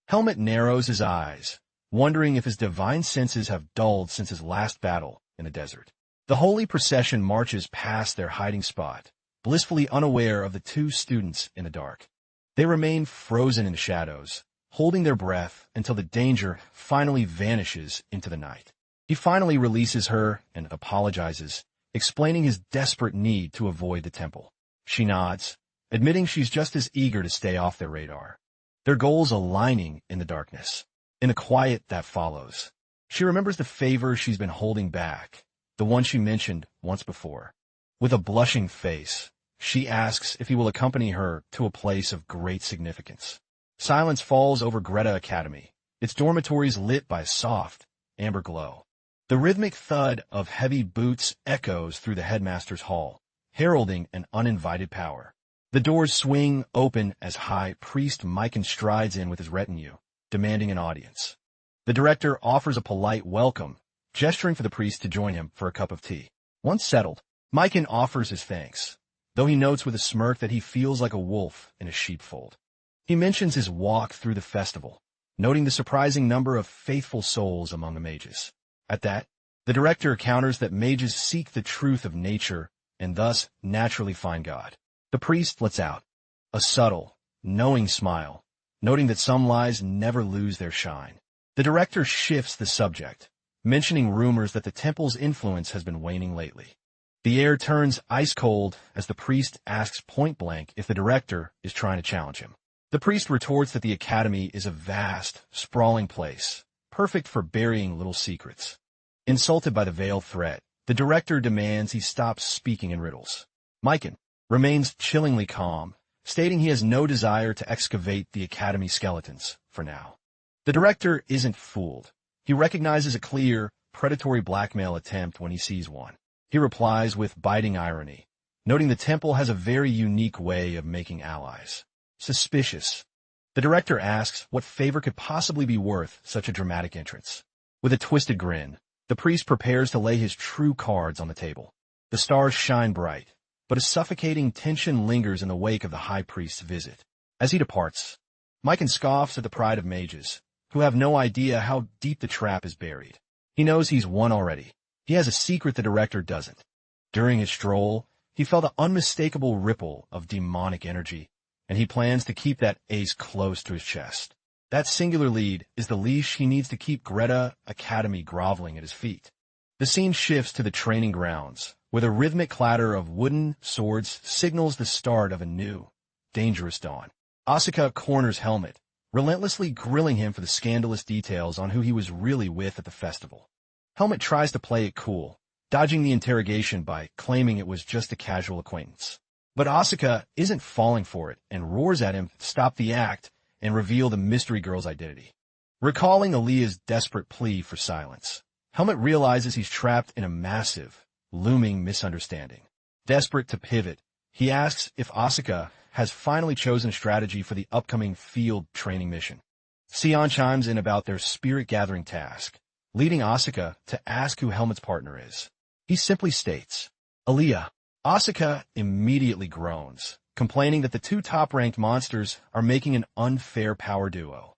Helmet narrows his eyes, wondering if his divine senses have dulled since his last battle in the desert. The holy procession marches past their hiding spot, blissfully unaware of the two students in the dark. They remain frozen in the shadows, holding their breath until the danger finally vanishes into the night. He finally releases her and apologizes, explaining his desperate need to avoid the temple. She nods, admitting she's just as eager to stay off their radar. Their goals aligning in the darkness. In the quiet that follows, she remembers the favor she's been holding back, the one she mentioned once before. With a blushing face, she asks if he will accompany her to a place of great significance. Silence falls over Greta Academy, its dormitories lit by a soft, amber glow. The rhythmic thud of heavy boots echoes through the headmaster's hall, heralding an uninvited power. The doors swing open as High Priest Mycon strides in with his retinue, demanding an audience. The director offers a polite welcome, gesturing for the priest to join him for a cup of tea. Once settled, Mycon offers his thanks, though he notes with a smirk that he feels like a wolf in a sheepfold. He mentions his walk through the festival, noting the surprising number of faithful souls among the mages. At that, the director counters that mages seek the truth of nature and thus naturally find God. The priest lets out a subtle, knowing smile, noting that some lies never lose their shine. The director shifts the subject, mentioning rumors that the temple's influence has been waning lately. The air turns ice cold as the priest asks point-blank if the director is trying to challenge him. The priest retorts that the academy is a vast, sprawling place, perfect for burying little secrets. Insulted by the veiled threat, the director demands he stops speaking in riddles. Mycon remains chillingly calm, stating he has no desire to excavate the academy skeletons for now. The director isn't fooled. He recognizes a clear, predatory blackmail attempt when he sees one. He replies with biting irony, noting the temple has a very unique way of making allies. Suspicious. The director asks what favor could possibly be worth such a dramatic entrance. With a twisted grin, the priest prepares to lay his true cards on the table. The stars shine bright, but a suffocating tension lingers in the wake of the high priest's visit. As he departs, Mycon scoffs at the pride of mages, who have no idea how deep the trap is buried. He knows he's won already. He has a secret the director doesn't. During his stroll, he felt an unmistakable ripple of demonic energy, and he plans to keep that ace close to his chest. That singular lead is the leash he needs to keep Greta Academy groveling at his feet. The scene shifts to the training grounds, where the rhythmic clatter of wooden swords signals the start of a new, dangerous dawn. Asuka corners Helmet, relentlessly grilling him for the scandalous details on who he was really with at the festival. Helmet tries to play it cool, dodging the interrogation by claiming it was just a casual acquaintance. But Asuka isn't falling for it and roars at him to stop the act and reveal the mystery girl's identity. Recalling Aaliyah's desperate plea for silence, Helmet realizes he's trapped in a massive, looming misunderstanding. Desperate to pivot, he asks if Asuka has finally chosen a strategy for the upcoming field training mission. Sion chimes in about their spirit-gathering task, leading Asuka to ask who Helmet's partner is. He simply states, Aaliyah. Asuka immediately groans, complaining that the two top-ranked monsters are making an unfair power duo.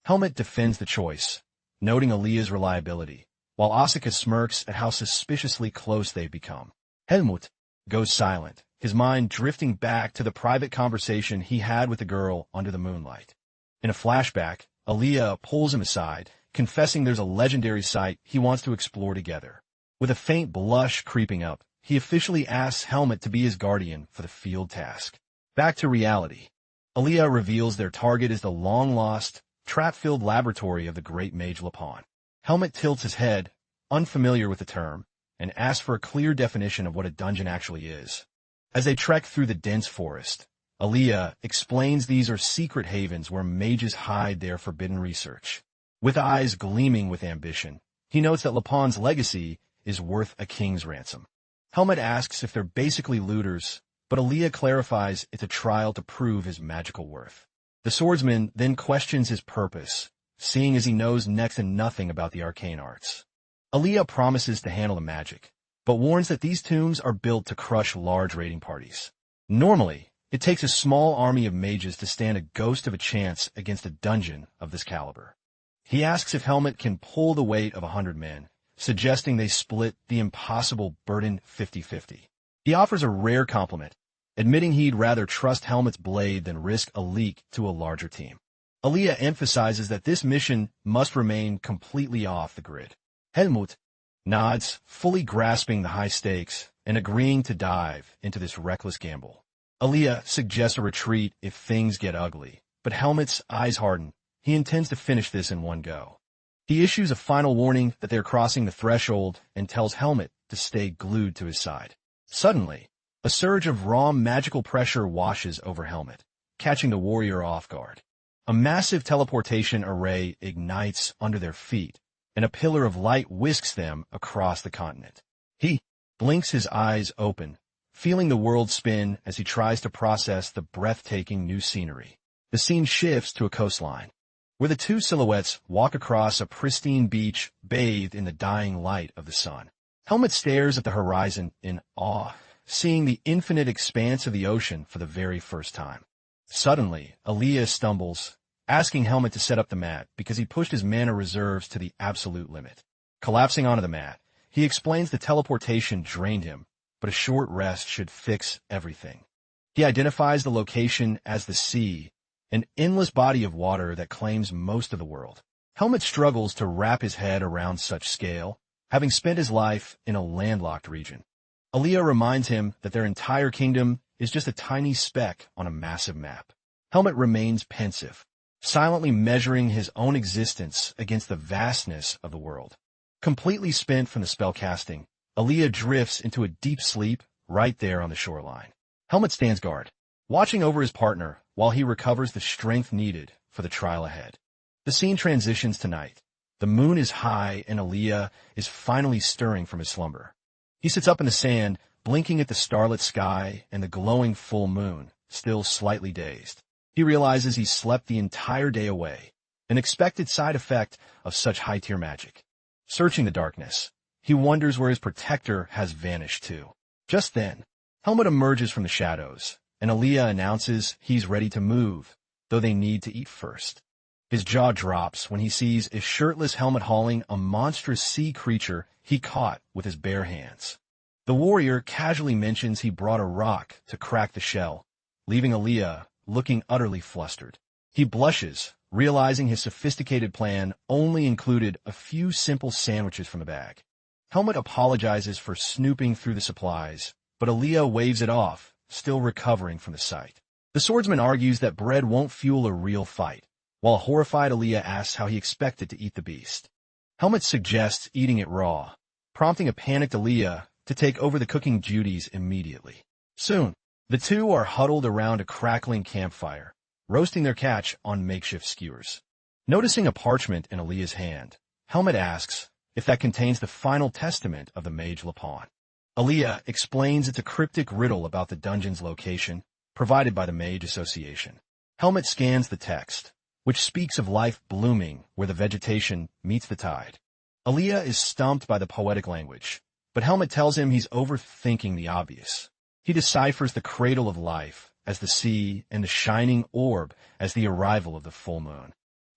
Helmet defends the choice, noting Aaliyah's reliability, while Asuka smirks at how suspiciously close they've become. Helmut goes silent, his mind drifting back to the private conversation he had with the girl under the moonlight. In a flashback, Aaliyah pulls him aside, confessing there's a legendary site he wants to explore together. With a faint blush creeping up, he officially asks Helmet to be his guardian for the field task. Back to reality. Aaliyah reveals their target is the long-lost, trap-filled laboratory of the great mage Lapon. Helmet tilts his head, unfamiliar with the term, and asks for a clear definition of what a dungeon actually is. As they trek through the dense forest, Aaliyah explains these are secret havens where mages hide their forbidden research. With eyes gleaming with ambition, he notes that Lapon's legacy is worth a king's ransom. Helmet asks if they're basically looters, but Aaliyah clarifies it's a trial to prove his magical worth. The swordsman then questions his purpose, seeing as he knows next to nothing about the arcane arts. Aaliyah promises to handle the magic, but warns that these tombs are built to crush large raiding parties. Normally, it takes a small army of mages to stand a ghost of a chance against a dungeon of this caliber. He asks if Helmet can pull the weight of 100 men, suggesting they split the impossible burden 50-50. He offers a rare compliment, admitting he'd rather trust Helmet's blade than risk a leak to a larger team. Aaliyah emphasizes that this mission must remain completely off the grid. Helmut nods, fully grasping the high stakes and agreeing to dive into this reckless gamble. Aaliyah suggests a retreat if things get ugly, but Helmet's eyes harden. He intends to finish this in one go. He issues a final warning that they're crossing the threshold and tells Helmet to stay glued to his side. Suddenly, a surge of raw magical pressure washes over Helmet, catching the warrior off guard. A massive teleportation array ignites under their feet, and a pillar of light whisks them across the continent. He blinks his eyes open, feeling the world spin as he tries to process the breathtaking new scenery. The scene shifts to a coastline, where the two silhouettes walk across a pristine beach bathed in the dying light of the sun. Helmet stares at the horizon in awe, seeing the infinite expanse of the ocean for the very first time. Suddenly, Aaliyah stumbles, asking Helmet to set up the mat because he pushed his mana reserves to the absolute limit. Collapsing onto the mat, he explains the teleportation drained him, but a short rest should fix everything. He identifies the location as the sea, an endless body of water that claims most of the world. Helmet struggles to wrap his head around such scale, having spent his life in a landlocked region. Aaliyah reminds him that their entire kingdom is just a tiny speck on a massive map. Helmet remains pensive, silently measuring his own existence against the vastness of the world. Completely spent from the spellcasting, Aaliyah drifts into a deep sleep right there on the shoreline. Helmet stands guard, watching over his partner while he recovers the strength needed for the trial ahead. The scene transitions to night. The moon is high and Aaliyah is finally stirring from his slumber. He sits up in the sand, blinking at the starlit sky and the glowing full moon, still slightly dazed. He realizes he's slept the entire day away, an expected side effect of such high-tier magic. Searching the darkness, he wonders where his protector has vanished to. Just then, Helmet emerges from the shadows, and Aaliyah announces he's ready to move, though they need to eat first. His jaw drops when he sees a shirtless Helmet hauling a monstrous sea creature he caught with his bare hands. The warrior casually mentions he brought a rock to crack the shell, leaving Aaliyah looking utterly flustered. He blushes, realizing his sophisticated plan only included a few simple sandwiches from the bag. Helmet apologizes for snooping through the supplies, but Aaliyah waves it off, still recovering from the sight. The swordsman argues that bread won't fuel a real fight, while horrified Aaliyah asks how he expected to eat the beast. Helmet suggests eating it raw, prompting a panicked Aaliyah to take over the cooking duties immediately. Soon, the two are huddled around a crackling campfire, roasting their catch on makeshift skewers. Noticing a parchment in Aaliyah's hand, Helmet asks if that contains the final testament of the mage Lapon. Aaliyah explains it's a cryptic riddle about the dungeon's location, provided by the Mage Association. Helmet scans the text, which speaks of life blooming where the vegetation meets the tide. Aaliyah is stumped by the poetic language, but Helmet tells him he's overthinking the obvious. He deciphers the cradle of life as the sea and the shining orb as the arrival of the full moon.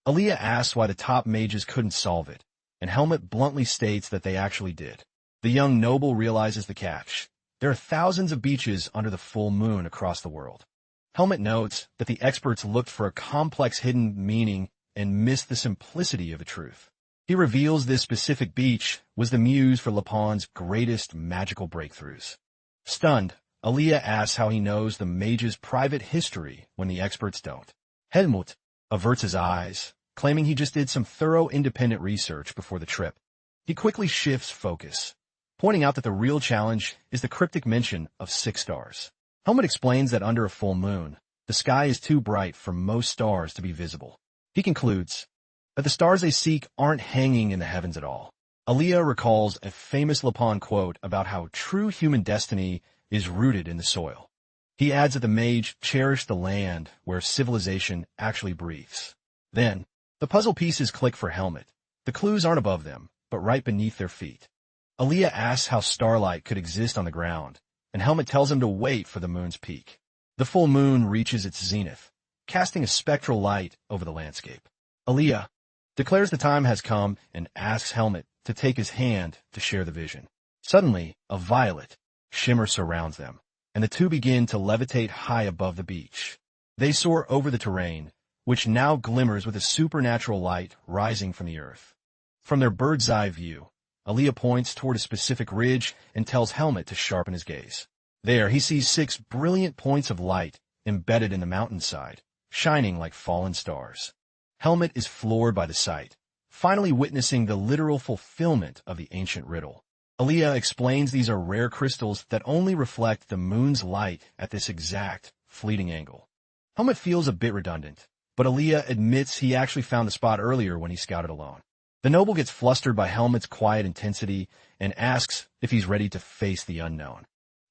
Aaliyah asks why the top mages couldn't solve it, and Helmet bluntly states that they actually did. The young noble realizes the catch. There are thousands of beaches under the full moon across the world. Helmet notes that the experts looked for a complex hidden meaning and missed the simplicity of the truth. He reveals this specific beach was the muse for Lapon's greatest magical breakthroughs. Stunned, Aaliyah asks how he knows the mage's private history when the experts don't. Helmut averts his eyes, claiming he just did some thorough independent research before the trip. He quickly shifts focus, pointing out that the real challenge is the cryptic mention of 6 stars. Helmet explains that under a full moon, the sky is too bright for most stars to be visible. He concludes that the stars they seek aren't hanging in the heavens at all. Aaliyah recalls a famous Lapon quote about how true human destiny is rooted in the soil. He adds that the mage cherished the land where civilization actually breathes. Then, the puzzle pieces click for Helmet. The clues aren't above them, but right beneath their feet. Aaliyah asks how starlight could exist on the ground, and Helmet tells him to wait for the moon's peak. The full moon reaches its zenith, casting a spectral light over the landscape. Aaliyah declares the time has come, and asks Helmet to take his hand to share the vision. Suddenly, a violet shimmer surrounds them, and the two begin to levitate high above the beach. They soar over the terrain, which now glimmers with a supernatural light rising from the earth. From their bird's-eye view, Aaliyah points toward a specific ridge and tells Helmet to sharpen his gaze. There, he sees 6 brilliant points of light embedded in the mountainside, shining like fallen stars. Helmet is floored by the sight, finally witnessing the literal fulfillment of the ancient riddle. Aaliyah explains these are rare crystals that only reflect the moon's light at this exact, fleeting angle. Helmet feels a bit redundant, but Aaliyah admits he actually found the spot earlier when he scouted alone. The noble gets flustered by Helmet's quiet intensity and asks if he's ready to face the unknown.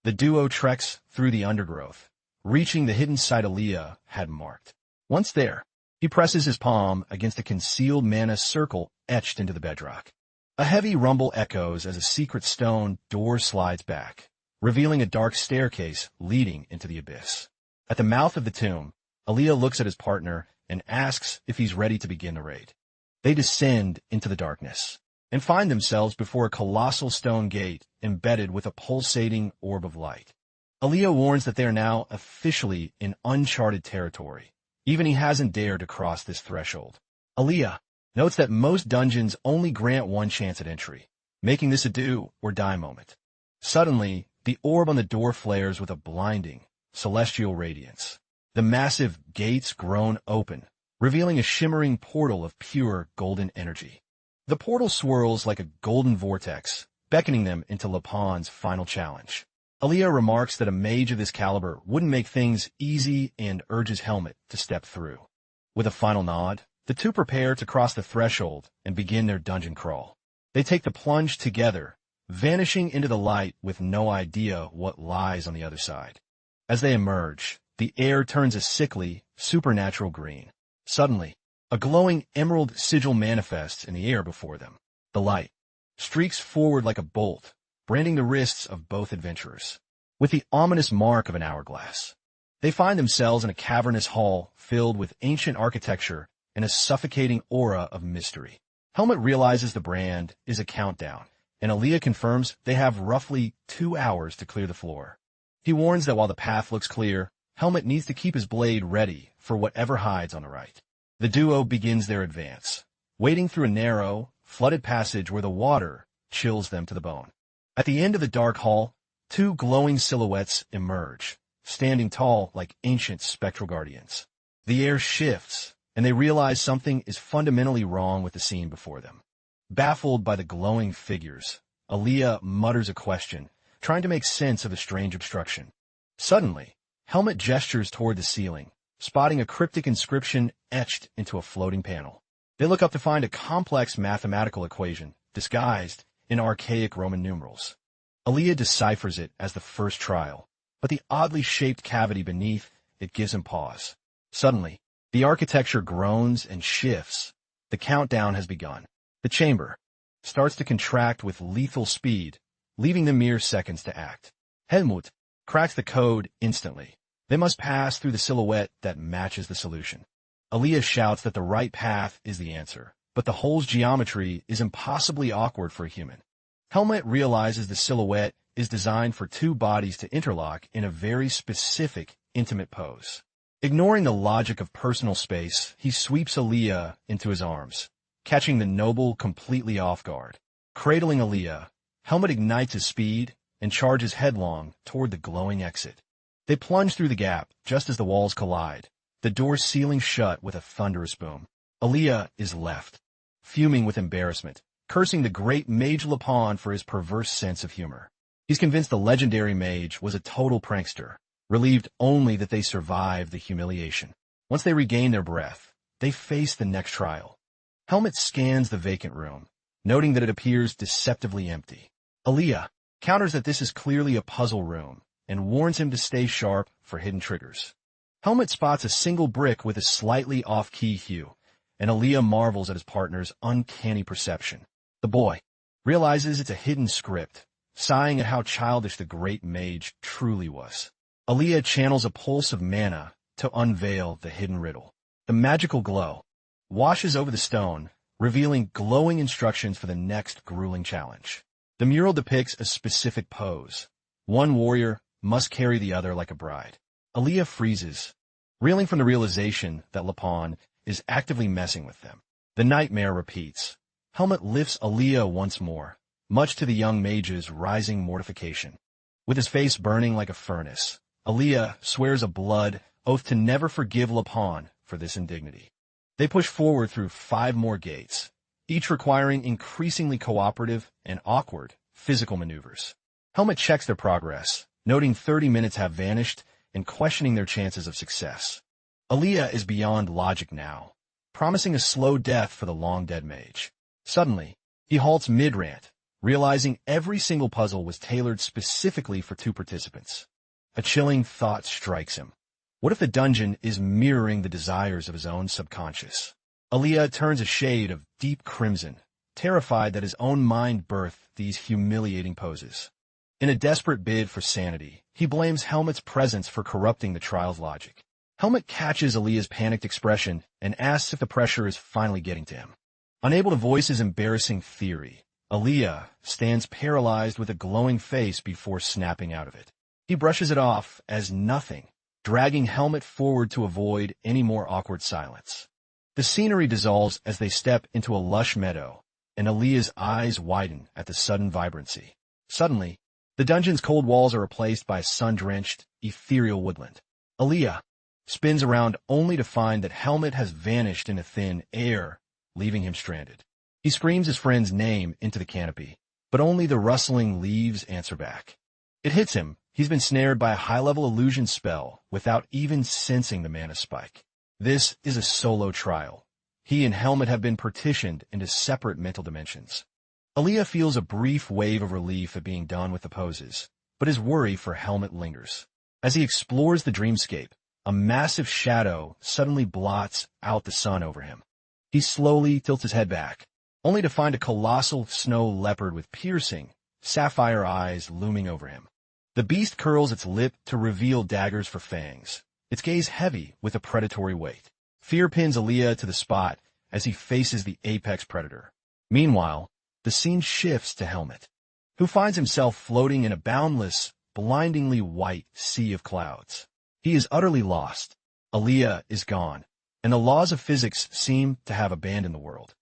The duo treks through the undergrowth, reaching the hidden site Aaliyah had marked. Once there, he presses his palm against a concealed mana circle etched into the bedrock. A heavy rumble echoes as a secret stone door slides back, revealing a dark staircase leading into the abyss. At the mouth of the tomb, Aaliyah looks at his partner and asks if he's ready to begin the raid. They descend into the darkness and find themselves before a colossal stone gate embedded with a pulsating orb of light. Aaliyah warns that they are now officially in uncharted territory. Even he hasn't dared to cross this threshold. Aaliyah notes that most dungeons only grant one chance at entry, making this a do-or-die moment. Suddenly, the orb on the door flares with a blinding, celestial radiance. The massive gates groan open, revealing a shimmering portal of pure golden energy. The portal swirls like a golden vortex, beckoning them into Lapan's final challenge. Aaliyah remarks that a mage of this caliber wouldn't make things easy and urges Helmet to step through. With a final nod, the two prepare to cross the threshold and begin their dungeon crawl. They take the plunge together, vanishing into the light with no idea what lies on the other side. As they emerge, the air turns a sickly, supernatural green. Suddenly, a glowing emerald sigil manifests in the air before them. The light streaks forward like a bolt, branding the wrists of both adventurers with the ominous mark of an hourglass. They find themselves in a cavernous hall filled with ancient architecture and a suffocating aura of mystery. Helmet realizes the brand is a countdown, and Aaliyah confirms they have roughly 2 hours to clear the floor. He warns that while the path looks clear, Helmet needs to keep his blade ready for whatever hides on the right. The duo begins their advance, wading through a narrow, flooded passage where the water chills them to the bone. At the end of the dark hall, 2 glowing silhouettes emerge, standing tall like ancient spectral guardians. The air shifts, and they realize something is fundamentally wrong with the scene before them. Baffled by the glowing figures, Aaliyah mutters a question, trying to make sense of the strange obstruction. Suddenly, Helmet gestures toward the ceiling, spotting a cryptic inscription etched into a floating panel. They look up to find a complex mathematical equation, disguised in archaic Roman numerals. Aaliyah deciphers it as the first trial, but the oddly shaped cavity beneath it gives him pause. Suddenly, the architecture groans and shifts. The countdown has begun. The chamber starts to contract with lethal speed, leaving them mere seconds to act. Helmut cracks the code instantly. They must pass through the silhouette that matches the solution. Aaliyah shouts that the right path is the answer, but the hole's geometry is impossibly awkward for a human. Helmet realizes the silhouette is designed for 2 bodies to interlock in a very specific, intimate pose. Ignoring the logic of personal space, he sweeps Aaliyah into his arms, catching the noble completely off guard. Cradling Aaliyah, Helmet ignites his speed and charges headlong toward the glowing exit. They plunge through the gap just as the walls collide, the door sealing shut with a thunderous boom. Aaliyah is left, fuming with embarrassment, cursing the great mage Lapan for his perverse sense of humor. He's convinced the legendary mage was a total prankster, relieved only that they survived the humiliation. Once they regain their breath, they face the next trial. Helmet scans the vacant room, noting that it appears deceptively empty. Aaliyah counters that this is clearly a puzzle room, and warns him to stay sharp for hidden triggers. Helmet spots a single brick with a slightly off-key hue, and Aaliyah marvels at his partner's uncanny perception. The boy realizes it's a hidden script, sighing at how childish the great mage truly was. Aaliyah channels a pulse of mana to unveil the hidden riddle. The magical glow washes over the stone, revealing glowing instructions for the next grueling challenge. The mural depicts a specific pose. One warrior must carry the other like a bride. Aaliyah freezes, reeling from the realization that Lapon is actively messing with them. The nightmare repeats. Helmet lifts Aaliyah once more, much to the young mage's rising mortification. With his face burning like a furnace, Aaliyah swears a blood oath to never forgive Lapon for this indignity. They push forward through 5 more gates, each requiring increasingly cooperative and awkward physical maneuvers. Helmet checks their progress, noting 30 minutes have vanished and questioning their chances of success. Aaliyah is beyond logic now, promising a slow death for the long-dead mage. Suddenly, he halts mid-rant, realizing every single puzzle was tailored specifically for 2 participants. A chilling thought strikes him. What if the dungeon is mirroring the desires of his own subconscious? Aaliyah turns a shade of deep crimson, terrified that his own mind birthed these humiliating poses. In a desperate bid for sanity, he blames Helmet's presence for corrupting the trial's logic. Helmet catches Aaliyah's panicked expression and asks if the pressure is finally getting to him. Unable to voice his embarrassing theory, Aaliyah stands paralyzed with a glowing face before snapping out of it. He brushes it off as nothing, dragging Helmet forward to avoid any more awkward silence. The scenery dissolves as they step into a lush meadow, and Aaliyah's eyes widen at the sudden vibrancy. Suddenly, the dungeon's cold walls are replaced by a sun-drenched, ethereal woodland. Aaliyah spins around only to find that Helmet has vanished in a thin air, leaving him stranded. He screams his friend's name into the canopy, but only the rustling leaves answer back. It hits him. He's been snared by a high-level illusion spell without even sensing the mana spike. This is a solo trial. He and Helmet have been partitioned into separate mental dimensions. Aaliyah feels a brief wave of relief at being done with the poses, but his worry for Helmet lingers. As he explores the dreamscape, a massive shadow suddenly blots out the sun over him. He slowly tilts his head back, only to find a colossal snow leopard with piercing, sapphire eyes looming over him. The beast curls its lip to reveal daggers for fangs, its gaze heavy with a predatory weight. Fear pins Aaliyah to the spot as he faces the apex predator. Meanwhile, the scene shifts to Helmet, who finds himself floating in a boundless, blindingly white sea of clouds. He is utterly lost. Aaliyah is gone, and the laws of physics seem to have abandoned the world.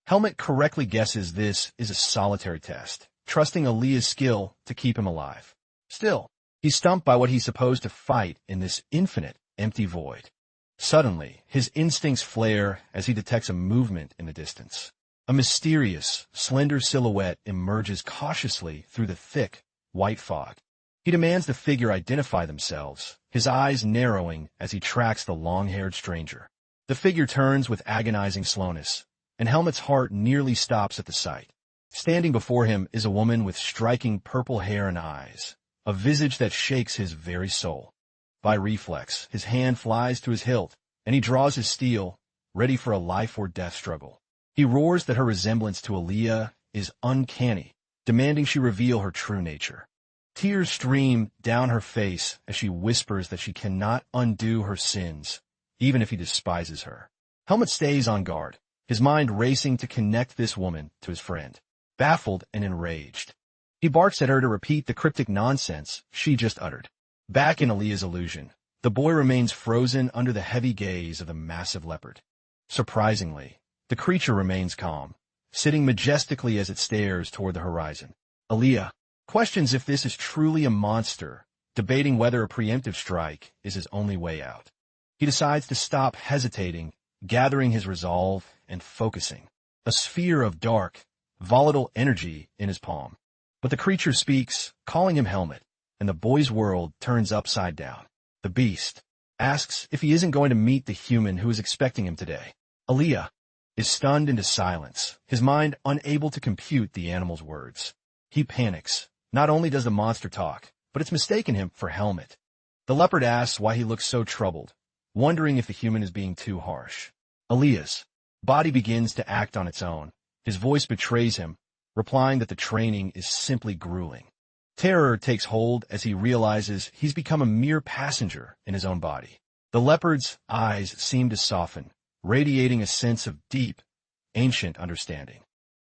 Helmet correctly guesses this is a solitary test, trusting Aaliyah's skill to keep him alive. Still, he's stumped by what he's supposed to fight in this infinite, empty void. Suddenly, his instincts flare as he detects a movement in the distance. A mysterious, slender silhouette emerges cautiously through the thick, white fog. He demands the figure identify themselves, his eyes narrowing as he tracks the long-haired stranger. The figure turns with agonizing slowness, and Helmet's heart nearly stops at the sight. Standing before him is a woman with striking purple hair and eyes, a visage that shakes his very soul. By reflex, his hand flies to his hilt, and he draws his steel, ready for a life-or-death struggle. He roars that her resemblance to Aaliyah is uncanny, demanding she reveal her true nature. Tears stream down her face as she whispers that she cannot undo her sins, even if he despises her. Helmet stays on guard, his mind racing to connect this woman to his friend. Baffled and enraged, he barks at her to repeat the cryptic nonsense she just uttered. Back in Aaliyah's illusion, the boy remains frozen under the heavy gaze of the massive leopard. Surprisingly, the creature remains calm, sitting majestically as it stares toward the horizon. Aaliyah questions if this is truly a monster, debating whether a preemptive strike is his only way out. He decides to stop hesitating, gathering his resolve and focusing, a sphere of dark, volatile energy in his palm. But the creature speaks, calling him Helmet, and the boy's world turns upside down. The beast asks if he isn't going to meet the human who is expecting him today. Aaliyah is stunned into silence, his mind unable to compute the animal's words. He panics. Not only does the monster talk, but it's mistaken him for Helmet. The leopard asks why he looks so troubled, wondering if the human is being too harsh. Aaliyah's body begins to act on its own. His voice betrays him, replying that the training is simply grueling. Terror takes hold as he realizes he's become a mere passenger in his own body. The leopard's eyes seem to soften, radiating a sense of deep, ancient understanding.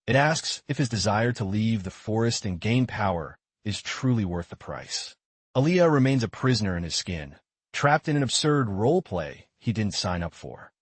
It asks if his desire to leave the forest and gain power is truly worth the price. Aaliyah remains a prisoner in his skin, trapped in an absurd role play he didn't sign up for.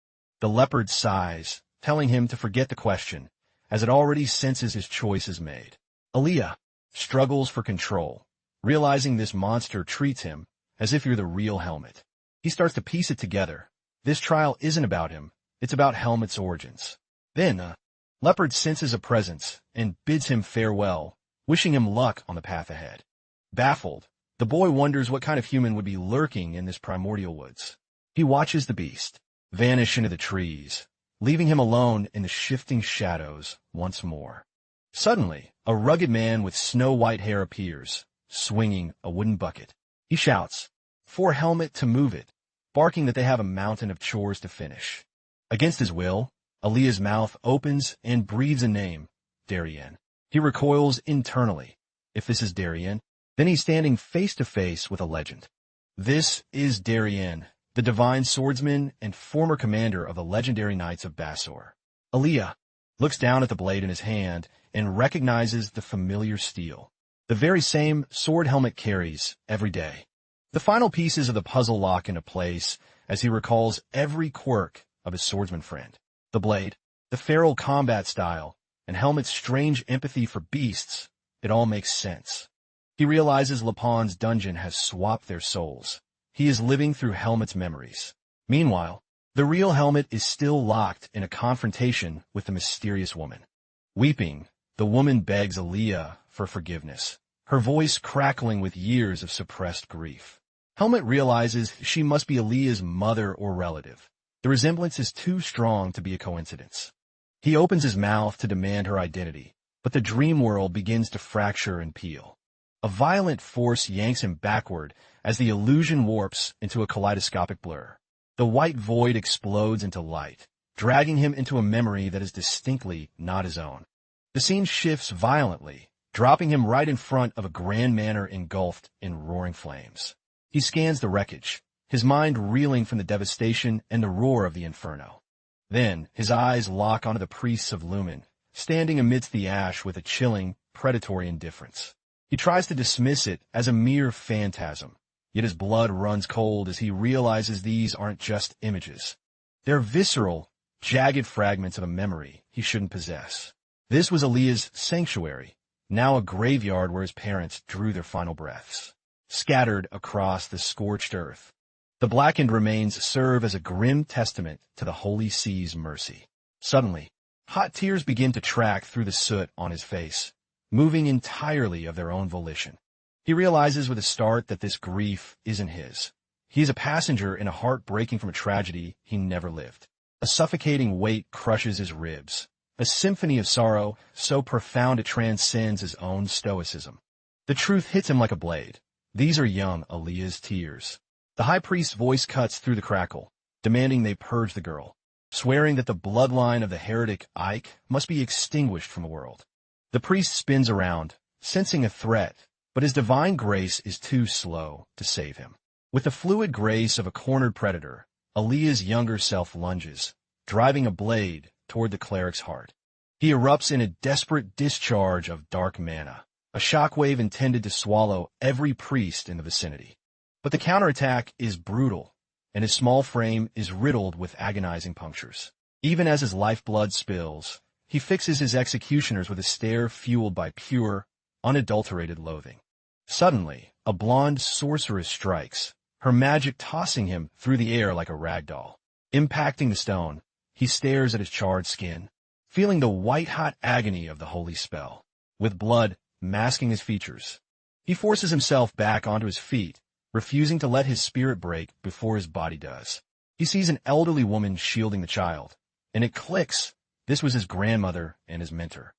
The leopard sighs, telling him to forget the question, as it already senses his choice is made. Aaliyah struggles for control, realizing this monster treats him as if you're the real Helmet. He starts to piece it together. This trial isn't about him, it's about Helmet's origins. Then, Leopard senses a presence and bids him farewell, wishing him luck on the path ahead. Baffled, the boy wonders what kind of human would be lurking in this primordial woods. He watches the beast vanish into the trees, leaving him alone in the shifting shadows once more. Suddenly, a rugged man with snow-white hair appears, swinging a wooden bucket. He shouts for Helmet to move it, barking that they have a mountain of chores to finish. Against his will, Aaliyah's mouth opens and breathes a name, Darien. He recoils internally. If this is Darien, then he's standing face to face with a legend. This is Darien, the divine swordsman and former commander of the legendary Knights of Basor. Aaliyah looks down at the blade in his hand and recognizes the familiar steel, the very same sword Helmet carries every day. The final pieces of the puzzle lock into place as he recalls every quirk of his swordsman friend. The blade, the feral combat style, and Helmet's strange empathy for beasts, it all makes sense. He realizes Lapon's dungeon has swapped their souls. He is living through Helmet's memories. Meanwhile, the real Helmet is still locked in a confrontation with the mysterious woman. Weeping, the woman begs Aaliyah for forgiveness, her voice crackling with years of suppressed grief. Helmet realizes she must be Aaliyah's mother or relative. The resemblance is too strong to be a coincidence. He opens his mouth to demand her identity, but the dream world begins to fracture and peel. A violent force yanks him backward as the illusion warps into a kaleidoscopic blur. The white void explodes into light, dragging him into a memory that is distinctly not his own. The scene shifts violently, dropping him right in front of a grand manor engulfed in roaring flames. He scans the wreckage, his mind reeling from the devastation and the roar of the inferno. Then, his eyes lock onto the priests of Lumen, standing amidst the ash with a chilling, predatory indifference. He tries to dismiss it as a mere phantasm, yet his blood runs cold as he realizes these aren't just images. They're visceral, jagged fragments of a memory he shouldn't possess. This was Aaliyah's sanctuary, now a graveyard where his parents drew their final breaths. Scattered across the scorched earth, the blackened remains serve as a grim testament to the Holy Sea's mercy. Suddenly, hot tears begin to track through the soot on his face, moving entirely of their own volition. He realizes with a start that this grief isn't his. He is a passenger in a heart breaking from a tragedy he never lived. A suffocating weight crushes his ribs, a symphony of sorrow so profound it transcends his own stoicism. The truth hits him like a blade. These are young Aaliyah's tears. The high priest's voice cuts through the crackle, demanding they purge the girl, swearing that the bloodline of the heretic Ike must be extinguished from the world. The priest spins around, sensing a threat, but his divine grace is too slow to save him. With the fluid grace of a cornered predator, Aaliyah's younger self lunges, driving a blade toward the cleric's heart. He erupts in a desperate discharge of dark mana, a shockwave intended to swallow every priest in the vicinity. But the counterattack is brutal, and his small frame is riddled with agonizing punctures. Even as his lifeblood spills, he fixes his executioners with a stare fueled by pure, unadulterated loathing. Suddenly, a blonde sorceress strikes, her magic tossing him through the air like a rag doll. Impacting the stone, he stares at his charred skin, feeling the white-hot agony of the holy spell. With blood masking his features, he forces himself back onto his feet, refusing to let his spirit break before his body does. He sees an elderly woman shielding the child, and it clicks. This was his grandmother and his mentor.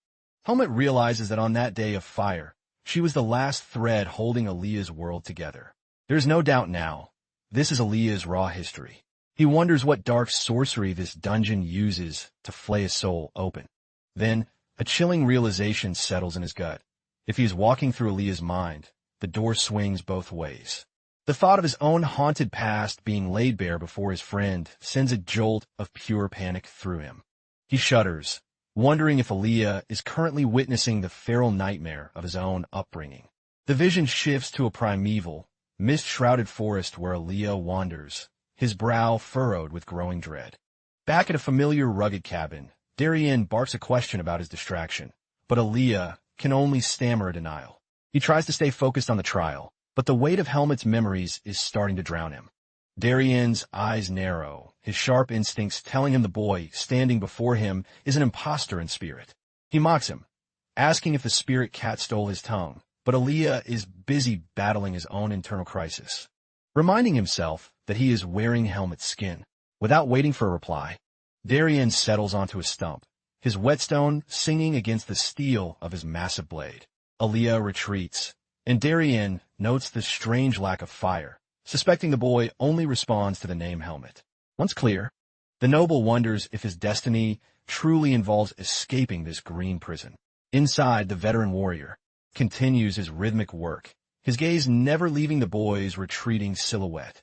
Helmet realizes that on that day of fire, she was the last thread holding Aaliyah's world together. There's no doubt now, this is Aaliyah's raw history. He wonders what dark sorcery this dungeon uses to flay his soul open. Then, a chilling realization settles in his gut. If he is walking through Aaliyah's mind, the door swings both ways. The thought of his own haunted past being laid bare before his friend sends a jolt of pure panic through him. He shudders, wondering if Aaliyah is currently witnessing the feral nightmare of his own upbringing. The vision shifts to a primeval, mist-shrouded forest where Aaliyah wanders, his brow furrowed with growing dread. Back at a familiar rugged cabin, Darien barks a question about his distraction, but Aaliyah can only stammer a denial. He tries to stay focused on the trial, but the weight of Helmut's memories is starting to drown him. Darien's eyes narrow, his sharp instincts telling him the boy standing before him is an imposter in spirit. He mocks him, asking if the spirit cat stole his tongue, but Aaliyah is busy battling his own internal crisis, reminding himself that he is wearing Helmut's skin. Without waiting for a reply, Darien settles onto a stump, his whetstone singing against the steel of his massive blade. Aaliyah retreats, and Darien notes the strange lack of fire, suspecting the boy only responds to the name Helmut. Once clear, the noble wonders if his destiny truly involves escaping this green prison. Inside, the veteran warrior continues his rhythmic work, his gaze never leaving the boy's retreating silhouette.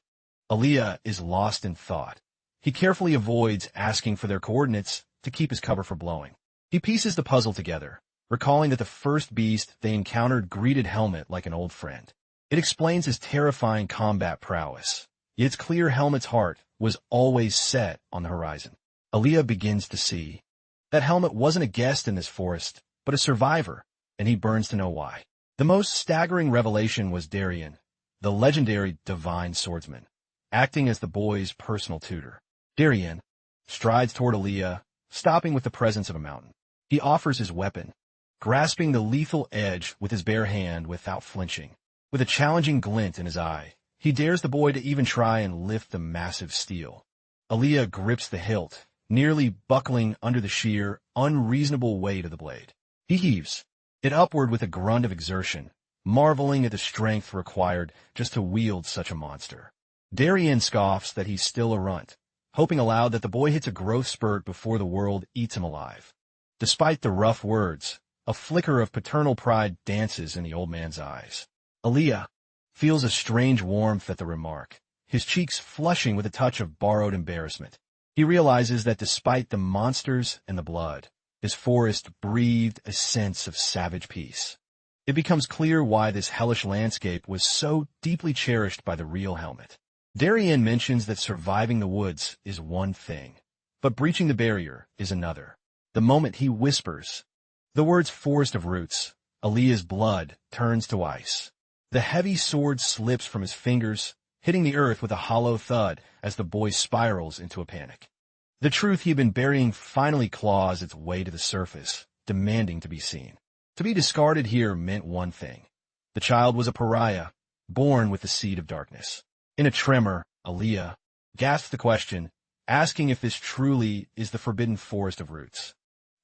Aaliyah is lost in thought. He carefully avoids asking for their coordinates to keep his cover from blowing. He pieces the puzzle together, recalling that the first beast they encountered greeted Helmut like an old friend. It explains his terrifying combat prowess. Yet it's clear Helmut's heart was always set on the horizon. Aaliyah begins to see that Helmut wasn't a guest in this forest, but a survivor, and he burns to know why. The most staggering revelation was Darien, the legendary divine swordsman, acting as the boy's personal tutor. Darien strides toward Aaliyah, stopping with the presence of a mountain. He offers his weapon, grasping the lethal edge with his bare hand without flinching. With a challenging glint in his eye, he dares the boy to even try and lift the massive steel. Aaliyah grips the hilt, nearly buckling under the sheer, unreasonable weight of the blade. He heaves it upward with a grunt of exertion, marveling at the strength required just to wield such a monster. Darien scoffs that he's still a runt, hoping aloud that the boy hits a growth spurt before the world eats him alive. Despite the rough words, a flicker of paternal pride dances in the old man's eyes. Aaliyah feels a strange warmth at the remark, his cheeks flushing with a touch of borrowed embarrassment. He realizes that despite the monsters and the blood, his forest breathed a sense of savage peace. It becomes clear why this hellish landscape was so deeply cherished by the real Helmut. Darien mentions that surviving the woods is one thing, but breaching the barrier is another. The moment he whispers the words forest of roots, Aaliyah's blood turns to ice. The heavy sword slips from his fingers, hitting the earth with a hollow thud as the boy spirals into a panic. The truth he had been burying finally claws its way to the surface, demanding to be seen. To be discarded here meant one thing. The child was a pariah, born with the seed of darkness. In a tremor, Aaliyah gasped the question, asking if this truly is the forbidden forest of roots.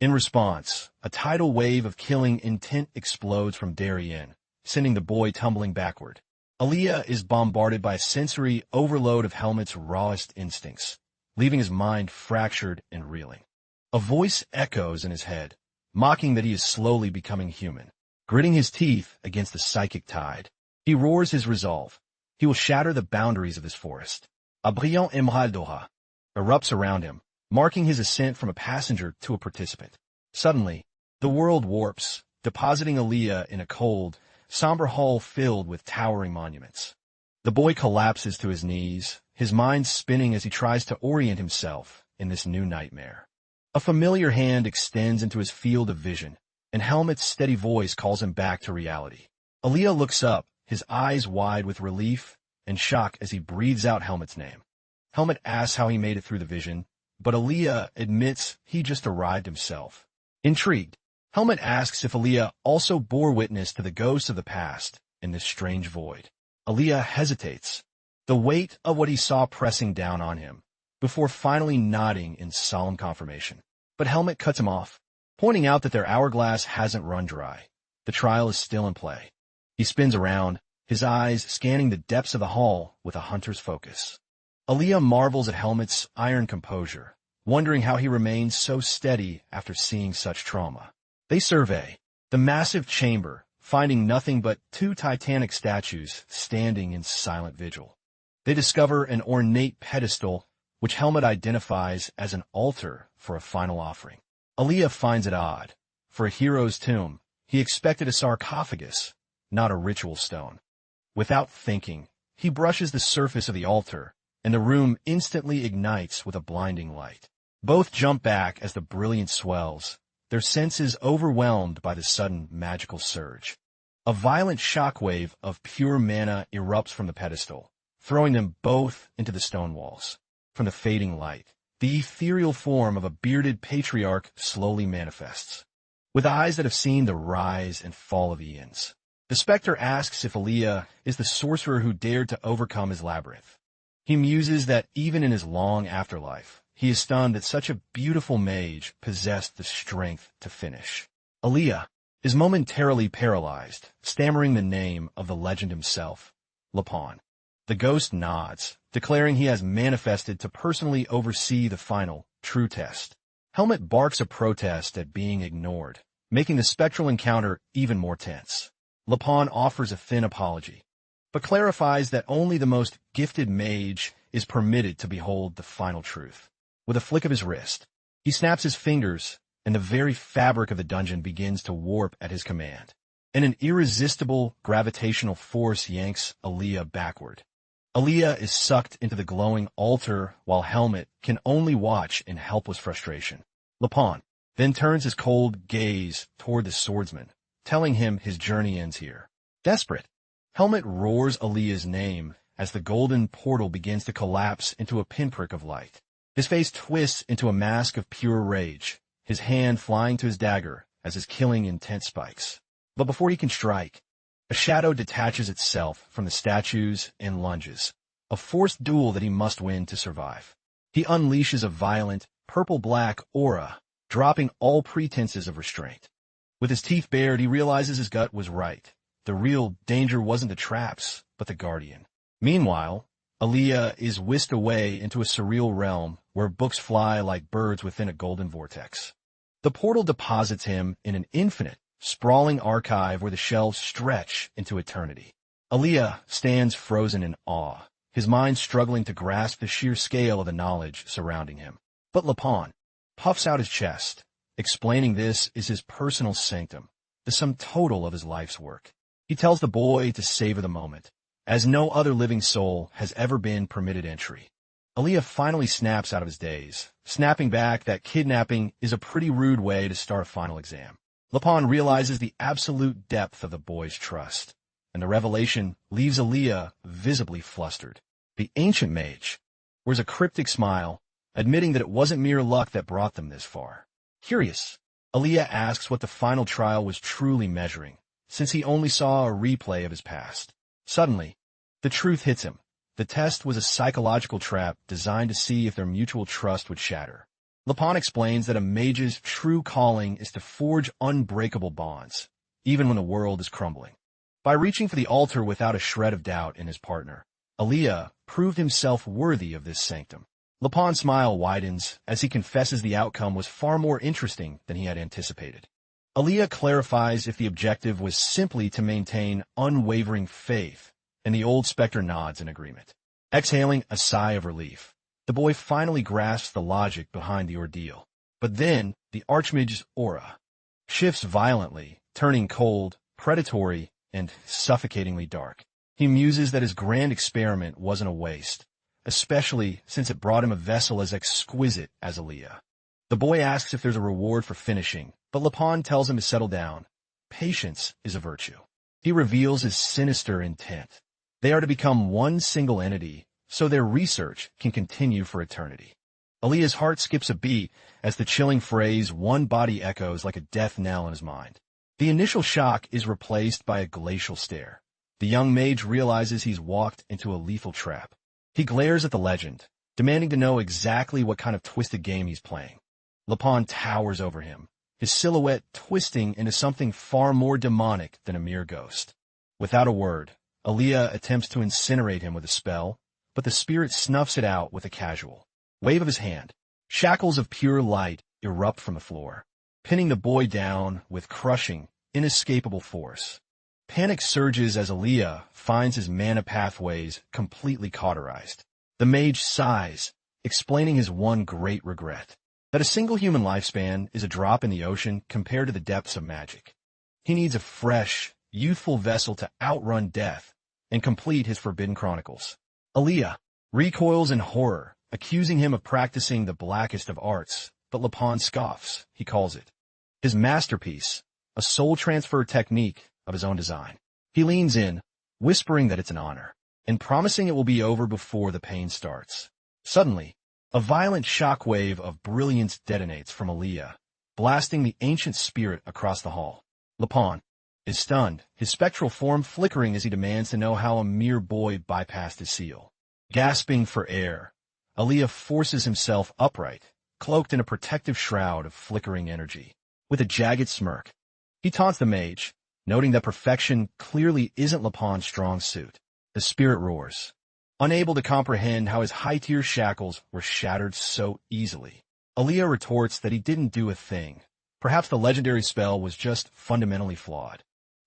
In response, a tidal wave of killing intent explodes from Darien, sending the boy tumbling backward. Aaliyah is bombarded by a sensory overload of Helmut's rawest instincts, leaving his mind fractured and reeling. A voice echoes in his head, mocking that he is slowly becoming human. Gritting his teeth against the psychic tide, he roars his resolve. He will shatter the boundaries of his forest. A brillant émeraude d'aura erupts around him, marking his ascent from a passenger to a participant. Suddenly, the world warps, depositing Aaliyah in a cold, somber hall filled with towering monuments. The boy collapses to his knees, his mind spinning as he tries to orient himself in this new nightmare. A familiar hand extends into his field of vision, and Helmut's steady voice calls him back to reality. Aaliyah looks up, his eyes wide with relief and shock as he breathes out Helmut's name. Helmut asks how he made it through the vision, but Aaliyah admits he just arrived himself. Intrigued, Helmut asks if Aaliyah also bore witness to the ghosts of the past in this strange void. Aaliyah hesitates, the weight of what he saw pressing down on him, before finally nodding in solemn confirmation. But Helmut cuts him off, pointing out that their hourglass hasn't run dry. The trial is still in play. He spins around, his eyes scanning the depths of the hall with a hunter's focus. Aaliyah marvels at Helmut's iron composure, wondering how he remains so steady after seeing such trauma. They survey the massive chamber, finding nothing but two titanic statues standing in silent vigil. They discover an ornate pedestal, which Helmut identifies as an altar for a final offering. Aaliyah finds it odd. For a hero's tomb, he expected a sarcophagus, not a ritual stone. Without thinking, he brushes the surface of the altar, and the room instantly ignites with a blinding light. Both jump back as the brilliance swells, their senses overwhelmed by the sudden magical surge. A violent shockwave of pure mana erupts from the pedestal, throwing them both into the stone walls. From the fading light, the ethereal form of a bearded patriarch slowly manifests. With eyes that have seen the rise and fall of eons, the specter asks if Aaliyah is the sorcerer who dared to overcome his labyrinth. He muses that even in his long afterlife, he is stunned that such a beautiful mage possessed the strength to finish. Aaliyah is momentarily paralyzed, stammering the name of the legend himself, Lapon. The ghost nods, declaring he has manifested to personally oversee the final, true test. Helmet barks a protest at being ignored, making the spectral encounter even more tense. Lapon offers a thin apology, but clarifies that only the most gifted mage is permitted to behold the final truth. With a flick of his wrist, he snaps his fingers, and the very fabric of the dungeon begins to warp at his command, and an irresistible gravitational force yanks Aaliyah backward. Aaliyah is sucked into the glowing altar while Helmet can only watch in helpless frustration. Lapon then turns his cold gaze toward the swordsman, telling him his journey ends here. Desperate, Helmet roars Aaliyah's name as the golden portal begins to collapse into a pinprick of light. His face twists into a mask of pure rage, his hand flying to his dagger as his killing intent spikes. But before he can strike, a shadow detaches itself from the statues and lunges, a forced duel that he must win to survive. He unleashes a violent, purple-black aura, dropping all pretenses of restraint. With his teeth bared, he realizes his gut was right. The real danger wasn't the traps, but the guardian. Meanwhile, Aaliyah is whisked away into a surreal realm where books fly like birds within a golden vortex. The portal deposits him in an infinite, sprawling archive where the shelves stretch into eternity. Aaliyah stands frozen in awe, his mind struggling to grasp the sheer scale of the knowledge surrounding him. But Lapon puffs out his chest, explaining this is his personal sanctum, the sum total of his life's work. He tells the boy to savor the moment, as no other living soul has ever been permitted entry. Aaliyah finally snaps out of his daze, snapping back that kidnapping is a pretty rude way to start a final exam. Lapon realizes the absolute depth of the boy's trust, and the revelation leaves Aaliyah visibly flustered. The ancient mage wears a cryptic smile, admitting that it wasn't mere luck that brought them this far. Curious, Aaliyah asks what the final trial was truly measuring, since he only saw a replay of his past. Suddenly, the truth hits him. The test was a psychological trap designed to see if their mutual trust would shatter. Lapon explains that a mage's true calling is to forge unbreakable bonds, even when the world is crumbling. By reaching for the altar without a shred of doubt in his partner, Aaliyah proved himself worthy of this sanctum. Lapon's smile widens as he confesses the outcome was far more interesting than he had anticipated. Aaliyah clarifies if the objective was simply to maintain unwavering faith, and the old specter nods in agreement. Exhaling a sigh of relief, the boy finally grasps the logic behind the ordeal. But then, the archmage's aura shifts violently, turning cold, predatory, and suffocatingly dark. He muses that his grand experiment wasn't a waste, especially since it brought him a vessel as exquisite as Aaliyah. The boy asks if there's a reward for finishing, but Lapon tells him to settle down. Patience is a virtue. He reveals his sinister intent. They are to become one single entity, so their research can continue for eternity. Aaliyah's heart skips a beat as the chilling phrase "one body" echoes like a death knell in his mind. The initial shock is replaced by a glacial stare. The young mage realizes he's walked into a lethal trap. He glares at the legend, demanding to know exactly what kind of twisted game he's playing. Lapon towers over him, his silhouette twisting into something far more demonic than a mere ghost. Without a word, Aaliyah attempts to incinerate him with a spell, but the spirit snuffs it out with a casual wave of his hand. Shackles of pure light erupt from the floor, pinning the boy down with crushing, inescapable force. Panic surges as Aaliyah finds his mana pathways completely cauterized. The mage sighs, explaining his one great regret. that a single human lifespan is a drop in the ocean compared to the depths of magic. He needs a fresh, youthful vessel to outrun death and complete his forbidden chronicles. Aaliyah recoils in horror, accusing him of practicing the blackest of arts, but Lapon scoffs, he calls it his masterpiece, a soul transfer technique of his own design. He leans in, whispering that it's an honor, and promising it will be over before the pain starts. Suddenly, a violent shockwave of brilliance detonates from Aaliyah, blasting the ancient spirit across the hall. Lapon is stunned, his spectral form flickering as he demands to know how a mere boy bypassed his seal. Gasping for air, Aaliyah forces himself upright, cloaked in a protective shroud of flickering energy. With a jagged smirk, he taunts the mage, noting that perfection clearly isn't Lapon's strong suit. The spirit roars, unable to comprehend how his high-tier shackles were shattered so easily. Aaliyah retorts that he didn't do a thing. Perhaps the legendary spell was just fundamentally flawed.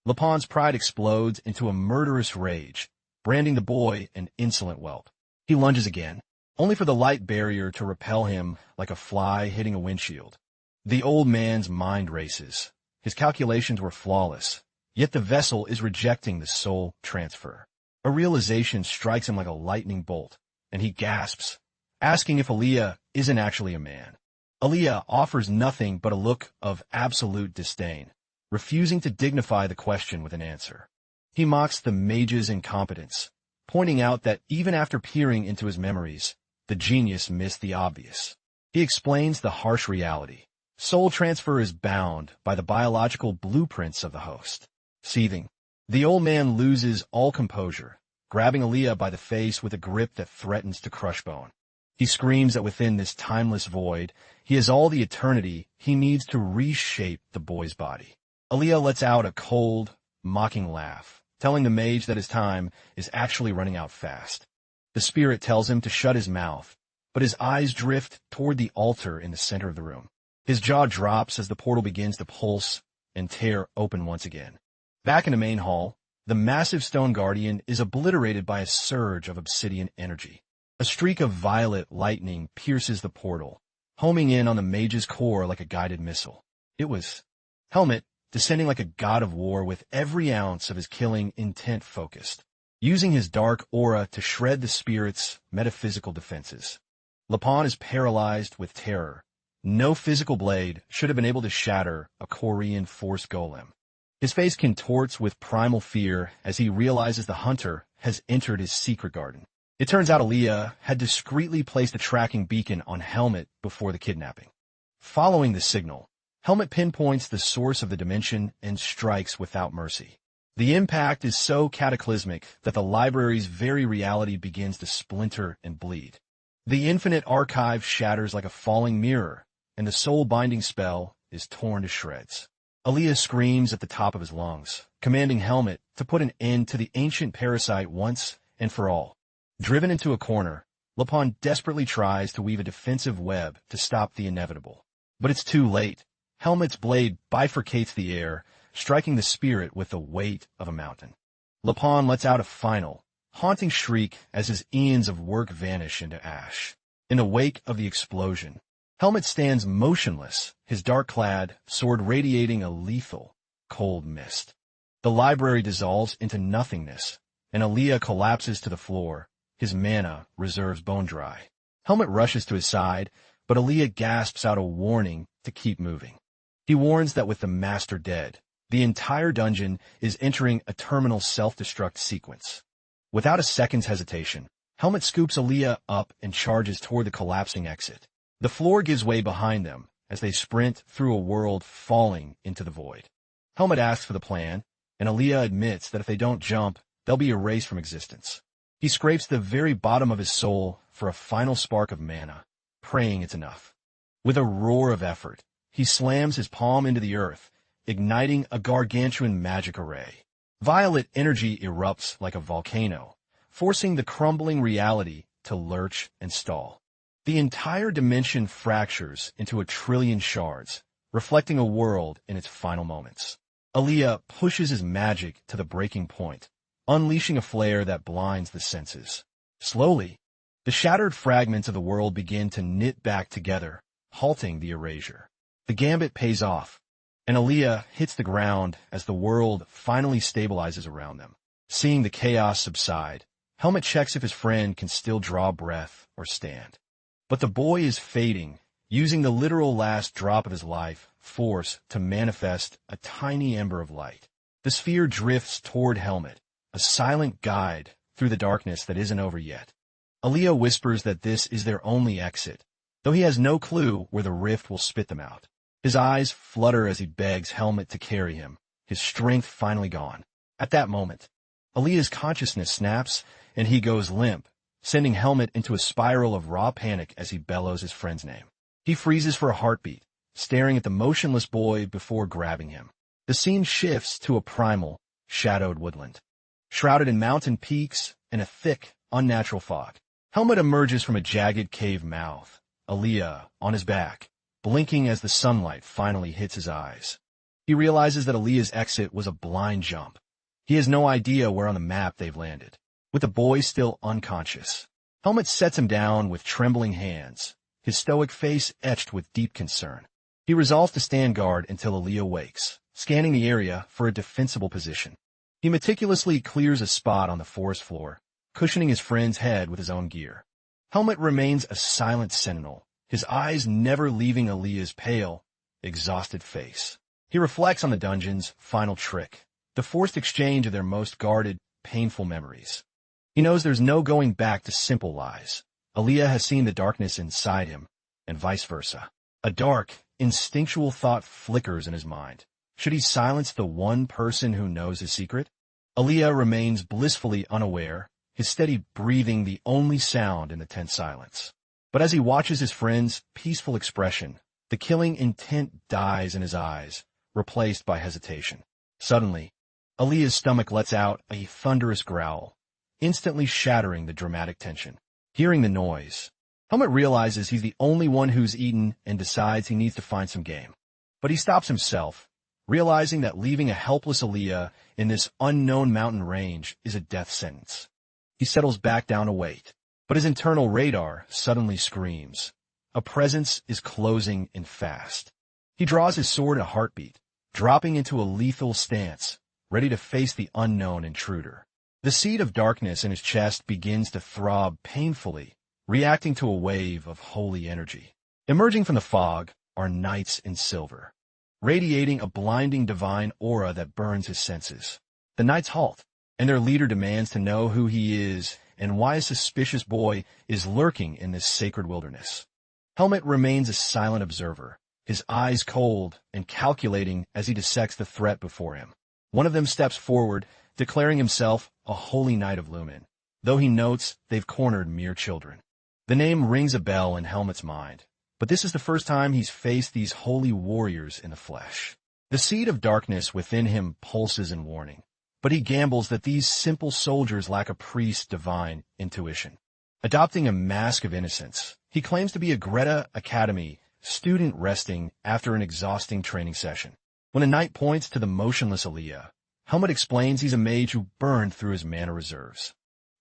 Lapon's pride explodes into a murderous rage, branding the boy an insolent whelp. He lunges again, only for the light barrier to repel him like a fly hitting a windshield. The old man's mind races. His calculations were flawless, yet the vessel is rejecting the soul transfer. A realization strikes him like a lightning bolt, and he gasps, asking if Aaliyah isn't actually a man. Aaliyah offers nothing but a look of absolute disdain, refusing to dignify the question with an answer. He mocks the mage's incompetence, pointing out that even after peering into his memories, the genius missed the obvious. He explains the harsh reality. Soul transfer is bound by the biological blueprints of the host. Seething, the old man loses all composure, grabbing Aaliyah by the face with a grip that threatens to crush bone. He screams that within this timeless void, he has all the eternity he needs to reshape the boy's body. Aaliyah lets out a cold, mocking laugh, telling the mage that his time is actually running out fast. The spirit tells him to shut his mouth, but his eyes drift toward the altar in the center of the room. His jaw drops as the portal begins to pulse and tear open once again. Back in the main hall, the massive stone guardian is obliterated by a surge of obsidian energy. A streak of violet lightning pierces the portal, homing in on the mage's core like a guided missile. It was Helmet, descending like a god of war with every ounce of his killing intent focused, using his dark aura to shred the spirit's metaphysical defenses. Lapon is paralyzed with terror. No physical blade should have been able to shatter a Korean force golem. His face contorts with primal fear as he realizes the hunter has entered his secret garden. It turns out Aaliyah had discreetly placed a tracking beacon on Helmet before the kidnapping. Following the signal, Helmet pinpoints the source of the dimension and strikes without mercy. The impact is so cataclysmic that the library's very reality begins to splinter and bleed. The infinite archive shatters like a falling mirror, and the soul-binding spell is torn to shreds. Aaliyah screams at the top of his lungs, commanding Helmet to put an end to the ancient parasite once and for all. Driven into a corner, Lapon desperately tries to weave a defensive web to stop the inevitable. But it's too late. Helmet's blade bifurcates the air, striking the spirit with the weight of a mountain. Lapon lets out a final, haunting shriek as his eons of work vanish into ash. In the wake of the explosion, Helmet stands motionless, his dark-clad sword radiating a lethal, cold mist. The library dissolves into nothingness, and Aaliyah collapses to the floor, his mana reserves bone dry. Helmet rushes to his side, but Aaliyah gasps out a warning to keep moving. He warns that with the master dead, the entire dungeon is entering a terminal self-destruct sequence. Without a second's hesitation, Helmet scoops Aaliyah up and charges toward the collapsing exit. The floor gives way behind them as they sprint through a world falling into the void. Helmet asks for the plan, and Aaliyah admits that if they don't jump, they'll be erased from existence. He scrapes the very bottom of his soul for a final spark of mana, praying it's enough. With a roar of effort, he slams his palm into the earth, igniting a gargantuan magic array. Violet energy erupts like a volcano, forcing the crumbling reality to lurch and stall. The entire dimension fractures into a trillion shards, reflecting a world in its final moments. Aaliyah pushes his magic to the breaking point, unleashing a flare that blinds the senses. Slowly, the shattered fragments of the world begin to knit back together, halting the erasure. The gambit pays off, and Aaliyah hits the ground as the world finally stabilizes around them. Seeing the chaos subside, Helmet checks if his friend can still draw breath or stand. But the boy is fading, using the literal last drop of his life force to manifest a tiny ember of light. The sphere drifts toward Helmet, a silent guide through the darkness that isn't over yet. Aaliyah whispers that this is their only exit, though he has no clue where the rift will spit them out. His eyes flutter as he begs Helmet to carry him, his strength finally gone. At that moment, Aaliyah's consciousness snaps, and he goes limp, sending Helmet into a spiral of raw panic as he bellows his friend's name. He freezes for a heartbeat, staring at the motionless boy before grabbing him. The scene shifts to a primal, shadowed woodland, shrouded in mountain peaks and a thick, unnatural fog. Helmet emerges from a jagged cave mouth, Aaliyah on his back, blinking as the sunlight finally hits his eyes. He realizes that Aaliyah's exit was a blind jump. He has no idea where on the map they've landed. With the boy still unconscious, Helmet sets him down with trembling hands, his stoic face etched with deep concern. He resolves to stand guard until Aaliyah wakes, scanning the area for a defensible position. He meticulously clears a spot on the forest floor, cushioning his friend's head with his own gear. Helmet remains a silent sentinel, his eyes never leaving Aaliyah's pale, exhausted face. He reflects on the dungeon's final trick, the forced exchange of their most guarded, painful memories. He knows there's no going back to simple lies. Aaliyah has seen the darkness inside him, and vice versa. A dark, instinctual thought flickers in his mind. Should he silence the one person who knows his secret? Aaliyah remains blissfully unaware, his steady breathing the only sound in the tense silence. But as he watches his friend's peaceful expression, the killing intent dies in his eyes, replaced by hesitation. Suddenly, Aaliyah's stomach lets out a thunderous growl, instantly shattering the dramatic tension. Hearing the noise, Helmet realizes he's the only one who's eaten and decides he needs to find some game. But he stops himself, realizing that leaving a helpless Aaliyah in this unknown mountain range is a death sentence. He settles back down to wait, but his internal radar suddenly screams. A presence is closing in fast. He draws his sword in a heartbeat, dropping into a lethal stance, ready to face the unknown intruder. The seed of darkness in his chest begins to throb painfully, reacting to a wave of holy energy. Emerging from the fog are knights in silver, radiating a blinding divine aura that burns his senses. The knights halt, and their leader demands to know who he is and why a suspicious boy is lurking in this sacred wilderness. Helmet remains a silent observer, his eyes cold and calculating as he dissects the threat before him. One of them steps forward, declaring himself a holy knight of Lumen, though he notes they've cornered mere children. The name rings a bell in Helmet's mind, but this is the first time he's faced these holy warriors in the flesh. The seed of darkness within him pulses in warning, but he gambles that these simple soldiers lack a priest's divine intuition. Adopting a mask of innocence, he claims to be a Greta Academy student resting after an exhausting training session. When a knight points to the motionless Aaliyah, Helmet explains he's a mage who burned through his mana reserves.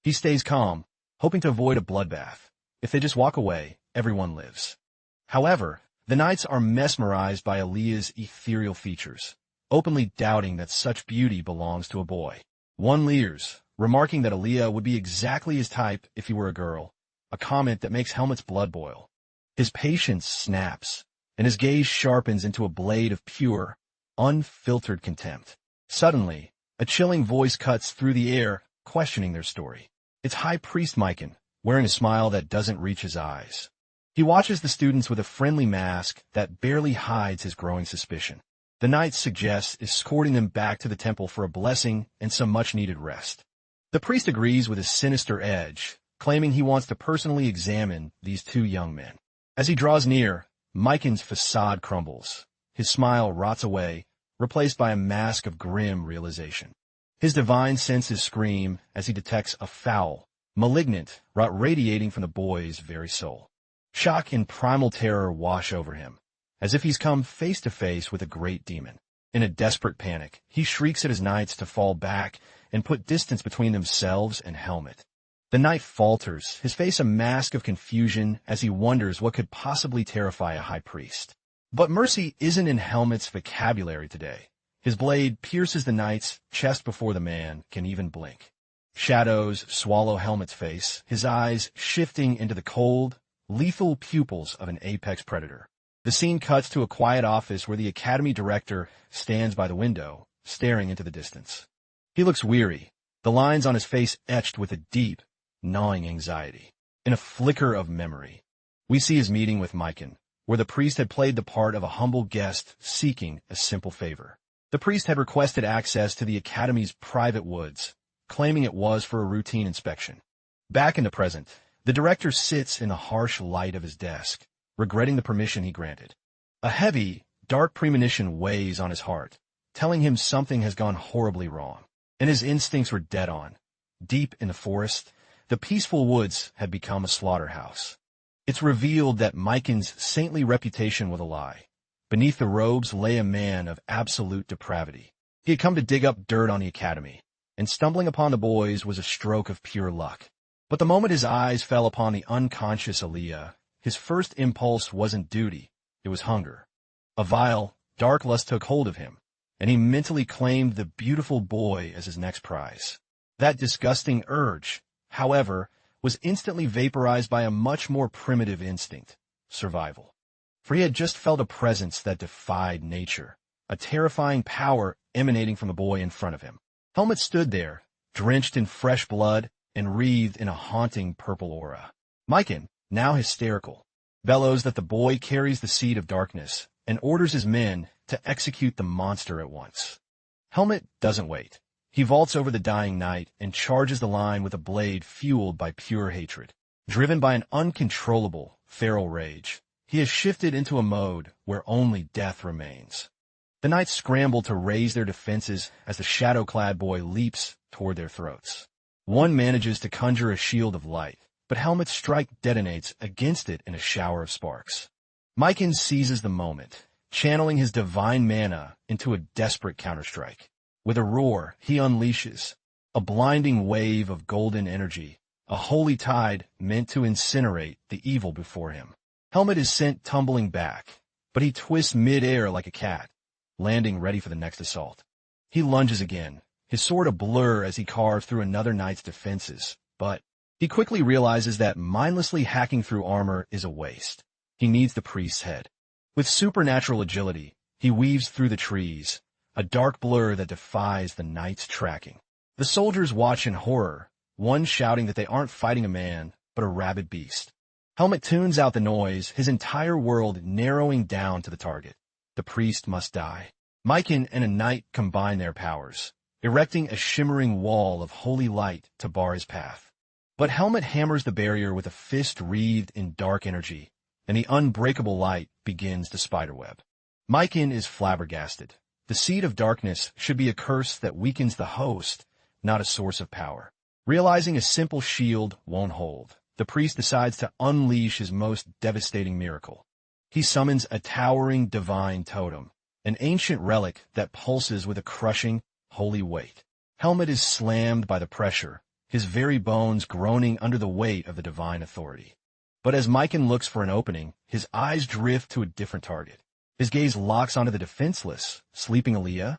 He stays calm, hoping to avoid a bloodbath. If they just walk away, everyone lives. However, the knights are mesmerized by Aaliyah's ethereal features, openly doubting that such beauty belongs to a boy. One leers, remarking that Aaliyah would be exactly his type if he were a girl, a comment that makes Helmet's blood boil. His patience snaps, and his gaze sharpens into a blade of pure, unfiltered contempt. Suddenly, a chilling voice cuts through the air, questioning their story. It's High Priest Myken, wearing a smile that doesn't reach his eyes. He watches the students with a friendly mask that barely hides his growing suspicion. The knight suggests escorting them back to the temple for a blessing and some much-needed rest. The priest agrees with a sinister edge, claiming he wants to personally examine these two young men. As he draws near, Myken's facade crumbles. His smile rots away, replaced by a mask of grim realization. His divine senses scream as he detects a foul, malignant rot radiating from the boy's very soul. Shock and primal terror wash over him, as if he's come face to face with a great demon. In a desperate panic, he shrieks at his knights to fall back and put distance between themselves and Helmet. The knight falters, his face a mask of confusion as he wonders what could possibly terrify a high priest. But mercy isn't in Helmet's vocabulary today. His blade pierces the knight's chest before the man can even blink. Shadows swallow Helmet's face, his eyes shifting into the cold, lethal pupils of an apex predator. The scene cuts to a quiet office where the academy director stands by the window, staring into the distance. He looks weary, the lines on his face etched with a deep, gnawing anxiety. In a flicker of memory, we see his meeting with Myken, where the priest had played the part of a humble guest seeking a simple favor. The priest had requested access to the academy's private woods, claiming it was for a routine inspection. Back in the present, the director sits in the harsh light of his desk, regretting the permission he granted. A heavy, dark premonition weighs on his heart, telling him something has gone horribly wrong, and his instincts were dead on. Deep in the forest, the peaceful woods had become a slaughterhouse. It's revealed that Myken's saintly reputation was a lie. Beneath the robes lay a man of absolute depravity. He had come to dig up dirt on the academy, and stumbling upon the boys was a stroke of pure luck. But the moment his eyes fell upon the unconscious Aaliyah, his first impulse wasn't duty, it was hunger. A vile, dark lust took hold of him, and he mentally claimed the beautiful boy as his next prize. That disgusting urge, however, was instantly vaporized by a much more primitive instinct, survival. For he had just felt a presence that defied nature, a terrifying power emanating from the boy in front of him. Helmet stood there, drenched in fresh blood and wreathed in a haunting purple aura. Myken, now hysterical, bellows that the boy carries the seed of darkness and orders his men to execute the monster at once. Helmet doesn't wait. He vaults over the dying knight and charges the line with a blade fueled by pure hatred. Driven by an uncontrollable, feral rage, he has shifted into a mode where only death remains. The knights scramble to raise their defenses as the shadow-clad boy leaps toward their throats. One manages to conjure a shield of light, but Helmet's strike detonates against it in a shower of sparks. Myken seizes the moment, channeling his divine mana into a desperate counterstrike. With a roar, he unleashes a blinding wave of golden energy, a holy tide meant to incinerate the evil before him. Helmet is sent tumbling back, but he twists mid-air like a cat, landing ready for the next assault. He lunges again, his sword a blur as he carves through another knight's defenses, but he quickly realizes that mindlessly hacking through armor is a waste. He needs the priest's head. With supernatural agility, he weaves through the trees, a dark blur that defies the knight's tracking. The soldiers watch in horror, one shouting that they aren't fighting a man, but a rabid beast. Helmet tunes out the noise, his entire world narrowing down to the target. The priest must die. Myken and a knight combine their powers, erecting a shimmering wall of holy light to bar his path. But Helmet hammers the barrier with a fist wreathed in dark energy, and the unbreakable light begins to spiderweb. Myken is flabbergasted. The seed of darkness should be a curse that weakens the host, not a source of power. Realizing a simple shield won't hold, the priest decides to unleash his most devastating miracle. He summons a towering divine totem, an ancient relic that pulses with a crushing, holy weight. Helmet is slammed by the pressure, his very bones groaning under the weight of the divine authority. But as Myken looks for an opening, his eyes drift to a different target. His gaze locks onto the defenseless, sleeping Aaliyah.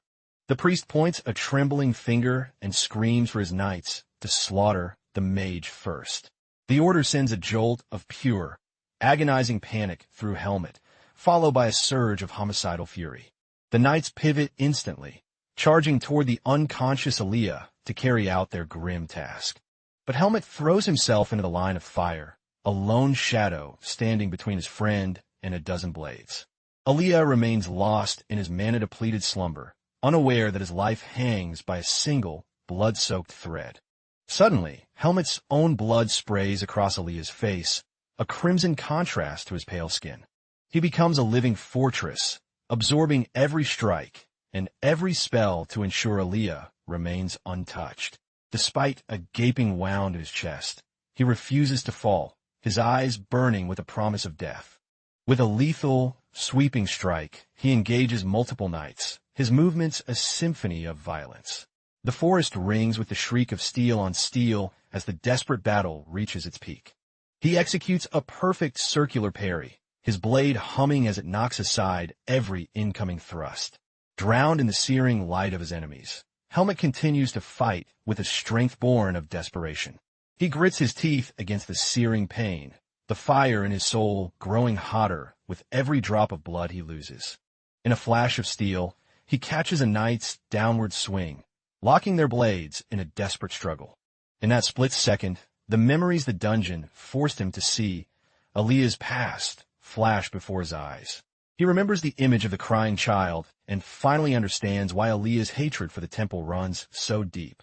The priest points a trembling finger and screams for his knights to slaughter the mage first. The order sends a jolt of pure, agonizing panic through Helmet, followed by a surge of homicidal fury. The knights pivot instantly, charging toward the unconscious Aaliyah to carry out their grim task. But Helmet throws himself into the line of fire, a lone shadow standing between his friend and a dozen blades. Aaliyah remains lost in his mana-depleted slumber, unaware that his life hangs by a single, blood-soaked thread. Suddenly, Helmet's own blood sprays across Aaliyah's face, a crimson contrast to his pale skin. He becomes a living fortress, absorbing every strike and every spell to ensure Aaliyah remains untouched. Despite a gaping wound in his chest, he refuses to fall, his eyes burning with the promise of death. With a lethal, sweeping strike, he engages multiple knights, his movements a symphony of violence. The forest rings with the shriek of steel on steel as the desperate battle reaches its peak. He executes a perfect circular parry, his blade humming as it knocks aside every incoming thrust. Drowned in the searing light of his enemies, Helmet continues to fight with a strength born of desperation. He grits his teeth against the searing pain, the fire in his soul growing hotter with every drop of blood he loses. In a flash of steel, he catches a knight's downward swing, locking their blades in a desperate struggle. In that split second, the memories the dungeon forced him to see, Aaliyah's past, flash before his eyes. He remembers the image of the crying child and finally understands why Aaliyah's hatred for the temple runs so deep.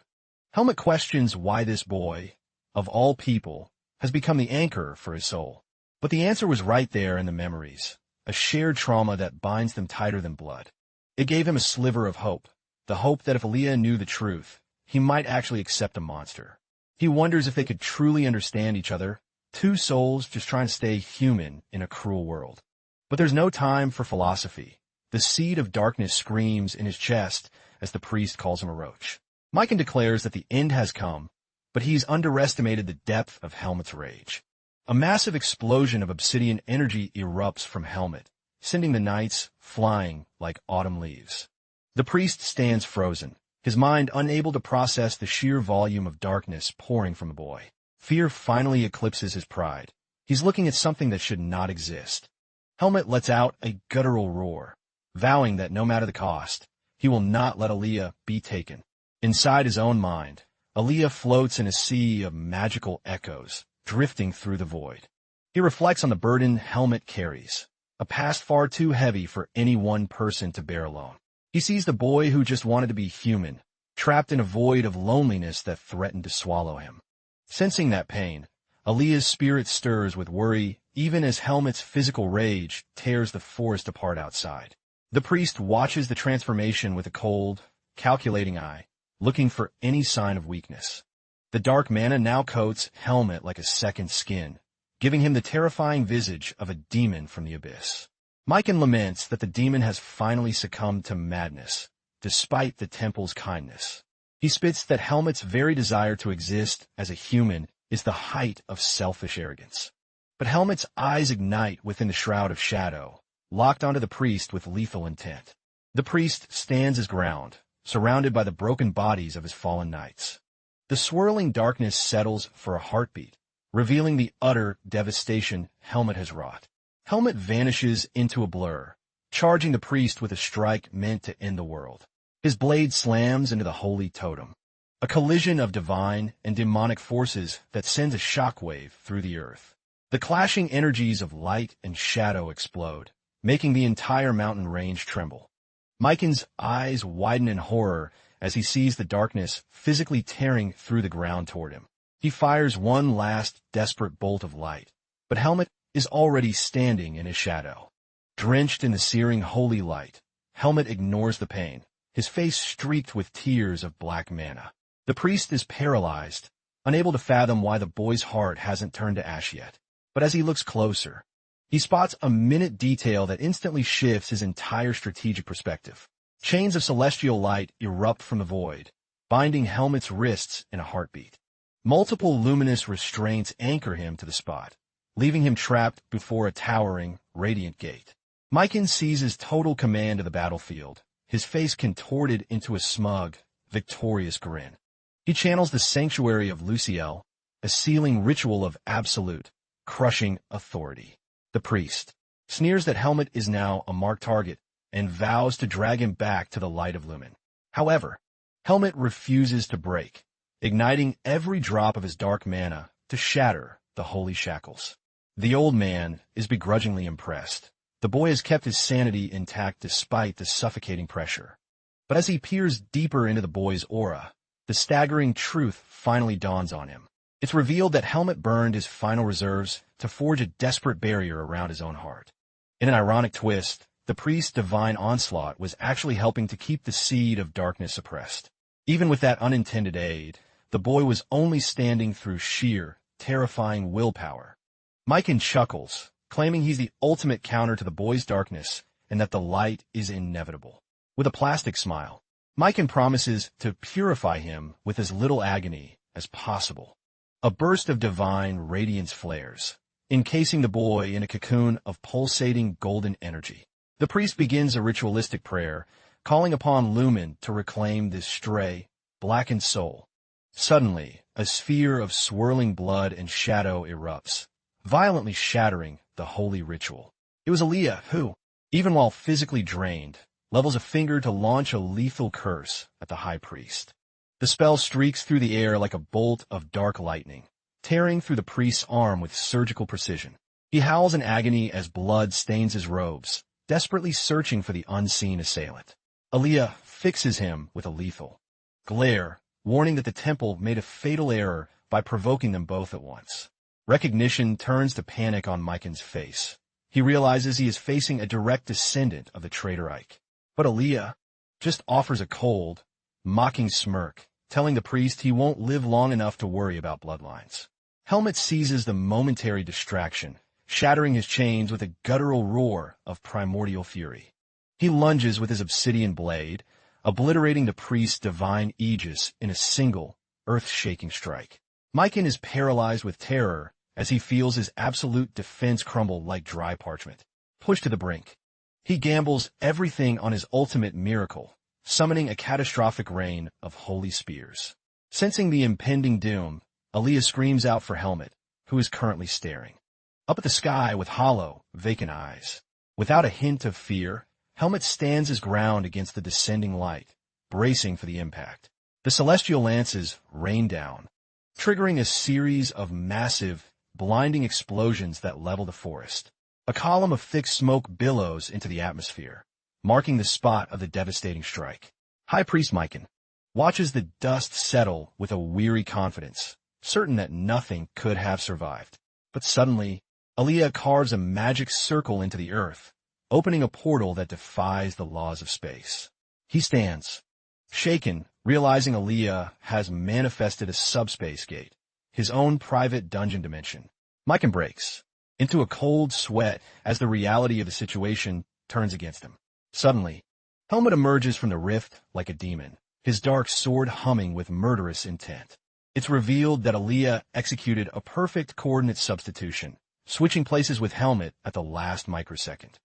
Helmet questions why this boy, of all people, has become the anchor for his soul. But the answer was right there in the memories, a shared trauma that binds them tighter than blood. It gave him a sliver of hope, the hope that if Aaliyah knew the truth, he might actually accept a monster. He wonders if they could truly understand each other, two souls just trying to stay human in a cruel world. But there's no time for philosophy. The seed of darkness screams in his chest as the priest calls him a roach. Mycon declares that the end has come, but he's underestimated the depth of Helmet's rage. A massive explosion of obsidian energy erupts from Helmet, sending the knights flying like autumn leaves. The priest stands frozen, his mind unable to process the sheer volume of darkness pouring from the boy. Fear finally eclipses his pride. He's looking at something that should not exist. Helmet lets out a guttural roar, vowing that no matter the cost, he will not let Aaliyah be taken. Inside his own mind, Aaliyah floats in a sea of magical echoes, drifting through the void. He reflects on the burden Helmet carries, a past far too heavy for any one person to bear alone. He sees the boy who just wanted to be human, trapped in a void of loneliness that threatened to swallow him. Sensing that pain, Aaliyah's spirit stirs with worry even as Helmet's physical rage tears the forest apart outside. The priest watches the transformation with a cold, calculating eye, looking for any sign of weakness. The dark mana now coats Helmet like a second skin, giving him the terrifying visage of a demon from the abyss. Mycon laments that the demon has finally succumbed to madness, despite the temple's kindness. He spits that Helmet's very desire to exist as a human is the height of selfish arrogance. But Helmet's eyes ignite within the shroud of shadow, locked onto the priest with lethal intent. The priest stands his ground, surrounded by the broken bodies of his fallen knights. The swirling darkness settles for a heartbeat, revealing the utter devastation Helmet has wrought. Helmet vanishes into a blur, charging the priest with a strike meant to end the world. His blade slams into the holy totem, a collision of divine and demonic forces that sends a shockwave through the earth. The clashing energies of light and shadow explode, making the entire mountain range tremble. Mycon's eyes widen in horror as he sees the darkness physically tearing through the ground toward him. He fires one last desperate bolt of light, but Helmet is already standing in his shadow. Drenched in the searing holy light, Helmet ignores the pain, his face streaked with tears of black mana. The priest is paralyzed, unable to fathom why the boy's heart hasn't turned to ash yet. But as he looks closer, he spots a minute detail that instantly shifts his entire strategic perspective. Chains of celestial light erupt from the void, binding Helmet's wrists in a heartbeat. Multiple luminous restraints anchor him to the spot, leaving him trapped before a towering, radiant gate. Mycon seizes total command of the battlefield, his face contorted into a smug, victorious grin. He channels the sanctuary of Luciel, a sealing ritual of absolute, crushing authority. The priest sneers that Helmet is now a marked target and vows to drag him back to the light of Lumen. However, Helmet refuses to break, igniting every drop of his dark mana to shatter the holy shackles. The old man is begrudgingly impressed. The boy has kept his sanity intact despite the suffocating pressure. But as he peers deeper into the boy's aura, the staggering truth finally dawns on him. It's revealed that Helmet burned his final reserves to forge a desperate barrier around his own heart. In an ironic twist, the priest's divine onslaught was actually helping to keep the seed of darkness suppressed. Even with that unintended aid, the boy was only standing through sheer, terrifying willpower. Mycon chuckles, claiming he's the ultimate counter to the boy's darkness and that the light is inevitable. With a plastic smile, Mycon promises to purify him with as little agony as possible. A burst of divine radiance flares, encasing the boy in a cocoon of pulsating golden energy. The priest begins a ritualistic prayer, calling upon Lumen to reclaim this stray, blackened soul. Suddenly, a sphere of swirling blood and shadow erupts, violently shattering the holy ritual. It was Aaliyah who, even while physically drained, levels a finger to launch a lethal curse at the high priest. The spell streaks through the air like a bolt of dark lightning, tearing through the priest's arm with surgical precision. He howls in agony as blood stains his robes, desperately searching for the unseen assailant. Aaliyah fixes him with a lethal glare, warning that the temple made a fatal error by provoking them both at once. Recognition turns to panic on Miken's face. He realizes he is facing a direct descendant of the traitor Ike. But Aaliyah just offers a cold, mocking smirk, telling the priest he won't live long enough to worry about bloodlines. Helmet seizes the momentary distraction, shattering his chains with a guttural roar of primordial fury. He lunges with his obsidian blade, obliterating the priest's divine aegis in a single, earth-shaking strike. Miken is paralyzed with terror as he feels his absolute defense crumble like dry parchment. Pushed to the brink, he gambles everything on his ultimate miracle, summoning a catastrophic rain of holy spears. Sensing the impending doom, Aaliyah screams out for Helmet, who is currently staring up at the sky with hollow, vacant eyes. Without a hint of fear, Helmet stands his ground against the descending light, bracing for the impact. The celestial lances rain down, triggering a series of massive, blinding explosions that level the forest. A column of thick smoke billows into the atmosphere, marking the spot of the devastating strike. High Priest Miken watches the dust settle with a weary confidence, certain that nothing could have survived. But suddenly, Aaliyah carves a magic circle into the earth, opening a portal that defies the laws of space. He stands, shaken, realizing Aaliyah has manifested a subspace gate, his own private dungeon dimension. Miken breaks into a cold sweat as the reality of the situation turns against him. Suddenly, Helmet emerges from the rift like a demon, his dark sword humming with murderous intent. It's revealed that Aaliyah executed a perfect coordinate substitution, switching places with Helmet at the last microsecond.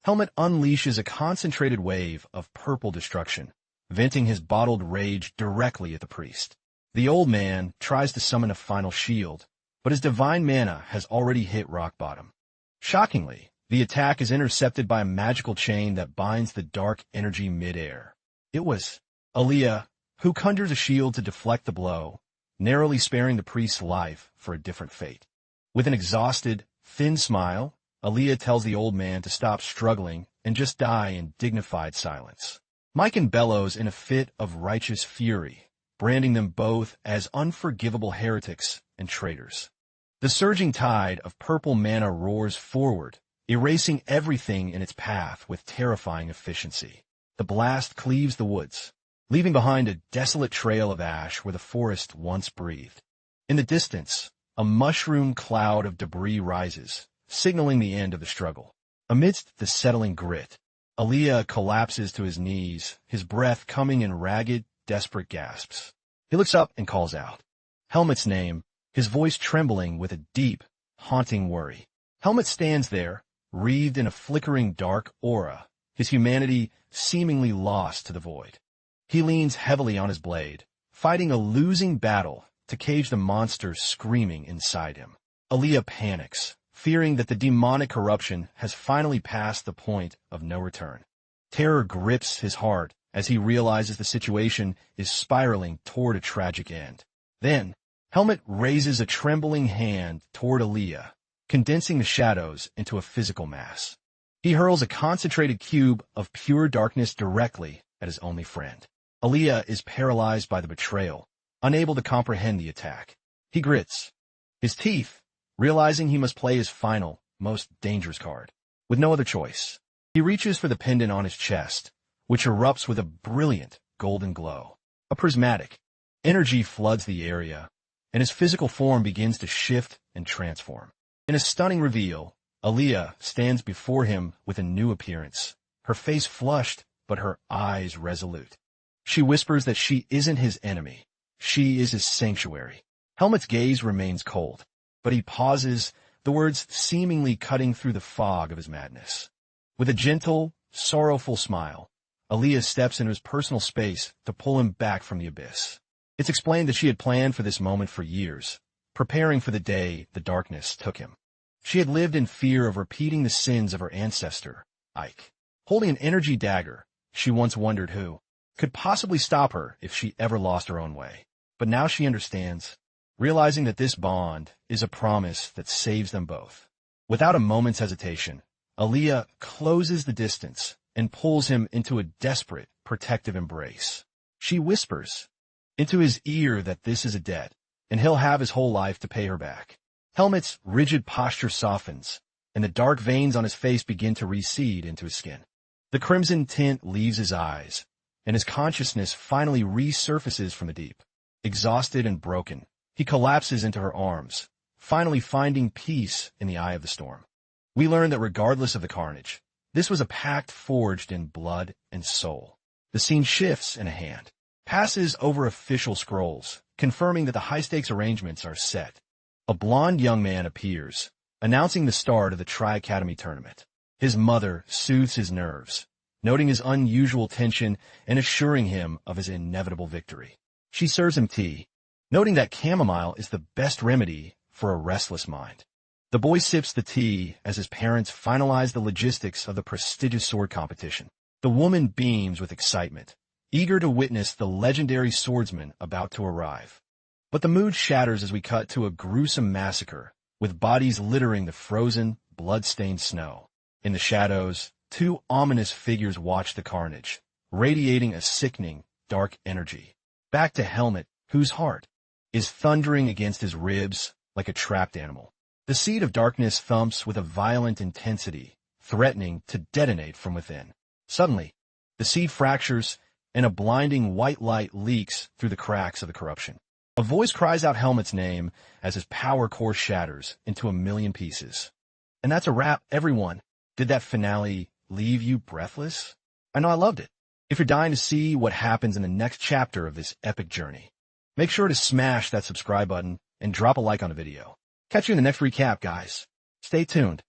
Helmet unleashes a concentrated wave of purple destruction, venting his bottled rage directly at the priest. The old man tries to summon a final shield, but his divine mana has already hit rock bottom. Shockingly, the attack is intercepted by a magical chain that binds the dark energy mid-air. It was Aaliyah who conjures a shield to deflect the blow, narrowly sparing the priest's life for a different fate. With an exhausted, thin smile, Aaliyah tells the old man to stop struggling and just die in dignified silence. Miken bellows in a fit of righteous fury, branding them both as unforgivable heretics and traitors. The surging tide of purple mana roars forward, erasing everything in its path with terrifying efficiency. The blast cleaves the woods, leaving behind a desolate trail of ash where the forest once breathed. In the distance, a mushroom cloud of debris rises, signaling the end of the struggle. Amidst the settling grit, Aaliyah collapses to his knees, his breath coming in ragged, desperate gasps. He looks up and calls out Helmet's name, his voice trembling with a deep, haunting worry. Helmet stands there, wreathed in a flickering dark aura, his humanity seemingly lost to the void. He leans heavily on his blade, fighting a losing battle to cage the monster screaming inside him. Aaliyah panics, fearing that the demonic corruption has finally passed the point of no return. Terror grips his heart as he realizes the situation is spiraling toward a tragic end. Then, Helmet raises a trembling hand toward Aaliyah, condensing the shadows into a physical mass. He hurls a concentrated cube of pure darkness directly at his only friend. Aaliyah is paralyzed by the betrayal, unable to comprehend the attack. He grits his teeth, realizing he must play his final, most dangerous card. With no other choice, he reaches for the pendant on his chest, which erupts with a brilliant golden glow. A prismatic energy floods the area, and his physical form begins to shift and transform. In a stunning reveal, Aaliyah stands before him with a new appearance, her face flushed but her eyes resolute. She whispers that she isn't his enemy. She is his sanctuary. Helmet's gaze remains cold, but he pauses, the words seemingly cutting through the fog of his madness. With a gentle, sorrowful smile, Aaliyah steps into his personal space to pull him back from the abyss. It's explained that she had planned for this moment for years, preparing for the day the darkness took him. She had lived in fear of repeating the sins of her ancestor, Ike. Holding an energy dagger, she once wondered who could possibly stop her if she ever lost her own way. But now she understands, realizing that this bond is a promise that saves them both. Without a moment's hesitation, Aaliyah closes the distance and pulls him into a desperate, protective embrace. She whispers into his ear that this is a debt, and he'll have his whole life to pay her back. Helmet's rigid posture softens, and the dark veins on his face begin to recede into his skin. The crimson tint leaves his eyes, and his consciousness finally resurfaces from the deep. Exhausted and broken, he collapses into her arms, finally finding peace in the eye of the storm. We learn that regardless of the carnage, this was a pact forged in blood and soul. The scene shifts in a hand, passes over official scrolls, confirming that the high-stakes arrangements are set. A blond young man appears, announcing the start of the Tri-Academy tournament. His mother soothes his nerves, noting his unusual tension and assuring him of his inevitable victory. She serves him tea, noting that chamomile is the best remedy for a restless mind. The boy sips the tea as his parents finalize the logistics of the prestigious sword competition. The woman beams with excitement, eager to witness the legendary swordsman about to arrive. But the mood shatters as we cut to a gruesome massacre, with bodies littering the frozen, blood-stained snow. In the shadows, two ominous figures watch the carnage, radiating a sickening, dark energy. Back to Helmet, whose heart is thundering against his ribs like a trapped animal. The seed of darkness thumps with a violent intensity, threatening to detonate from within. Suddenly, the seed fractures, and a blinding white light leaks through the cracks of the corruption. A voice cries out Helmet's name as his power core shatters into a million pieces. And that's a wrap, everyone. Did that finale leave you breathless? I know I loved it. If you're dying to see what happens in the next chapter of this epic journey, make sure to smash that subscribe button and drop a like on the video. Catch you in the next recap, guys. Stay tuned.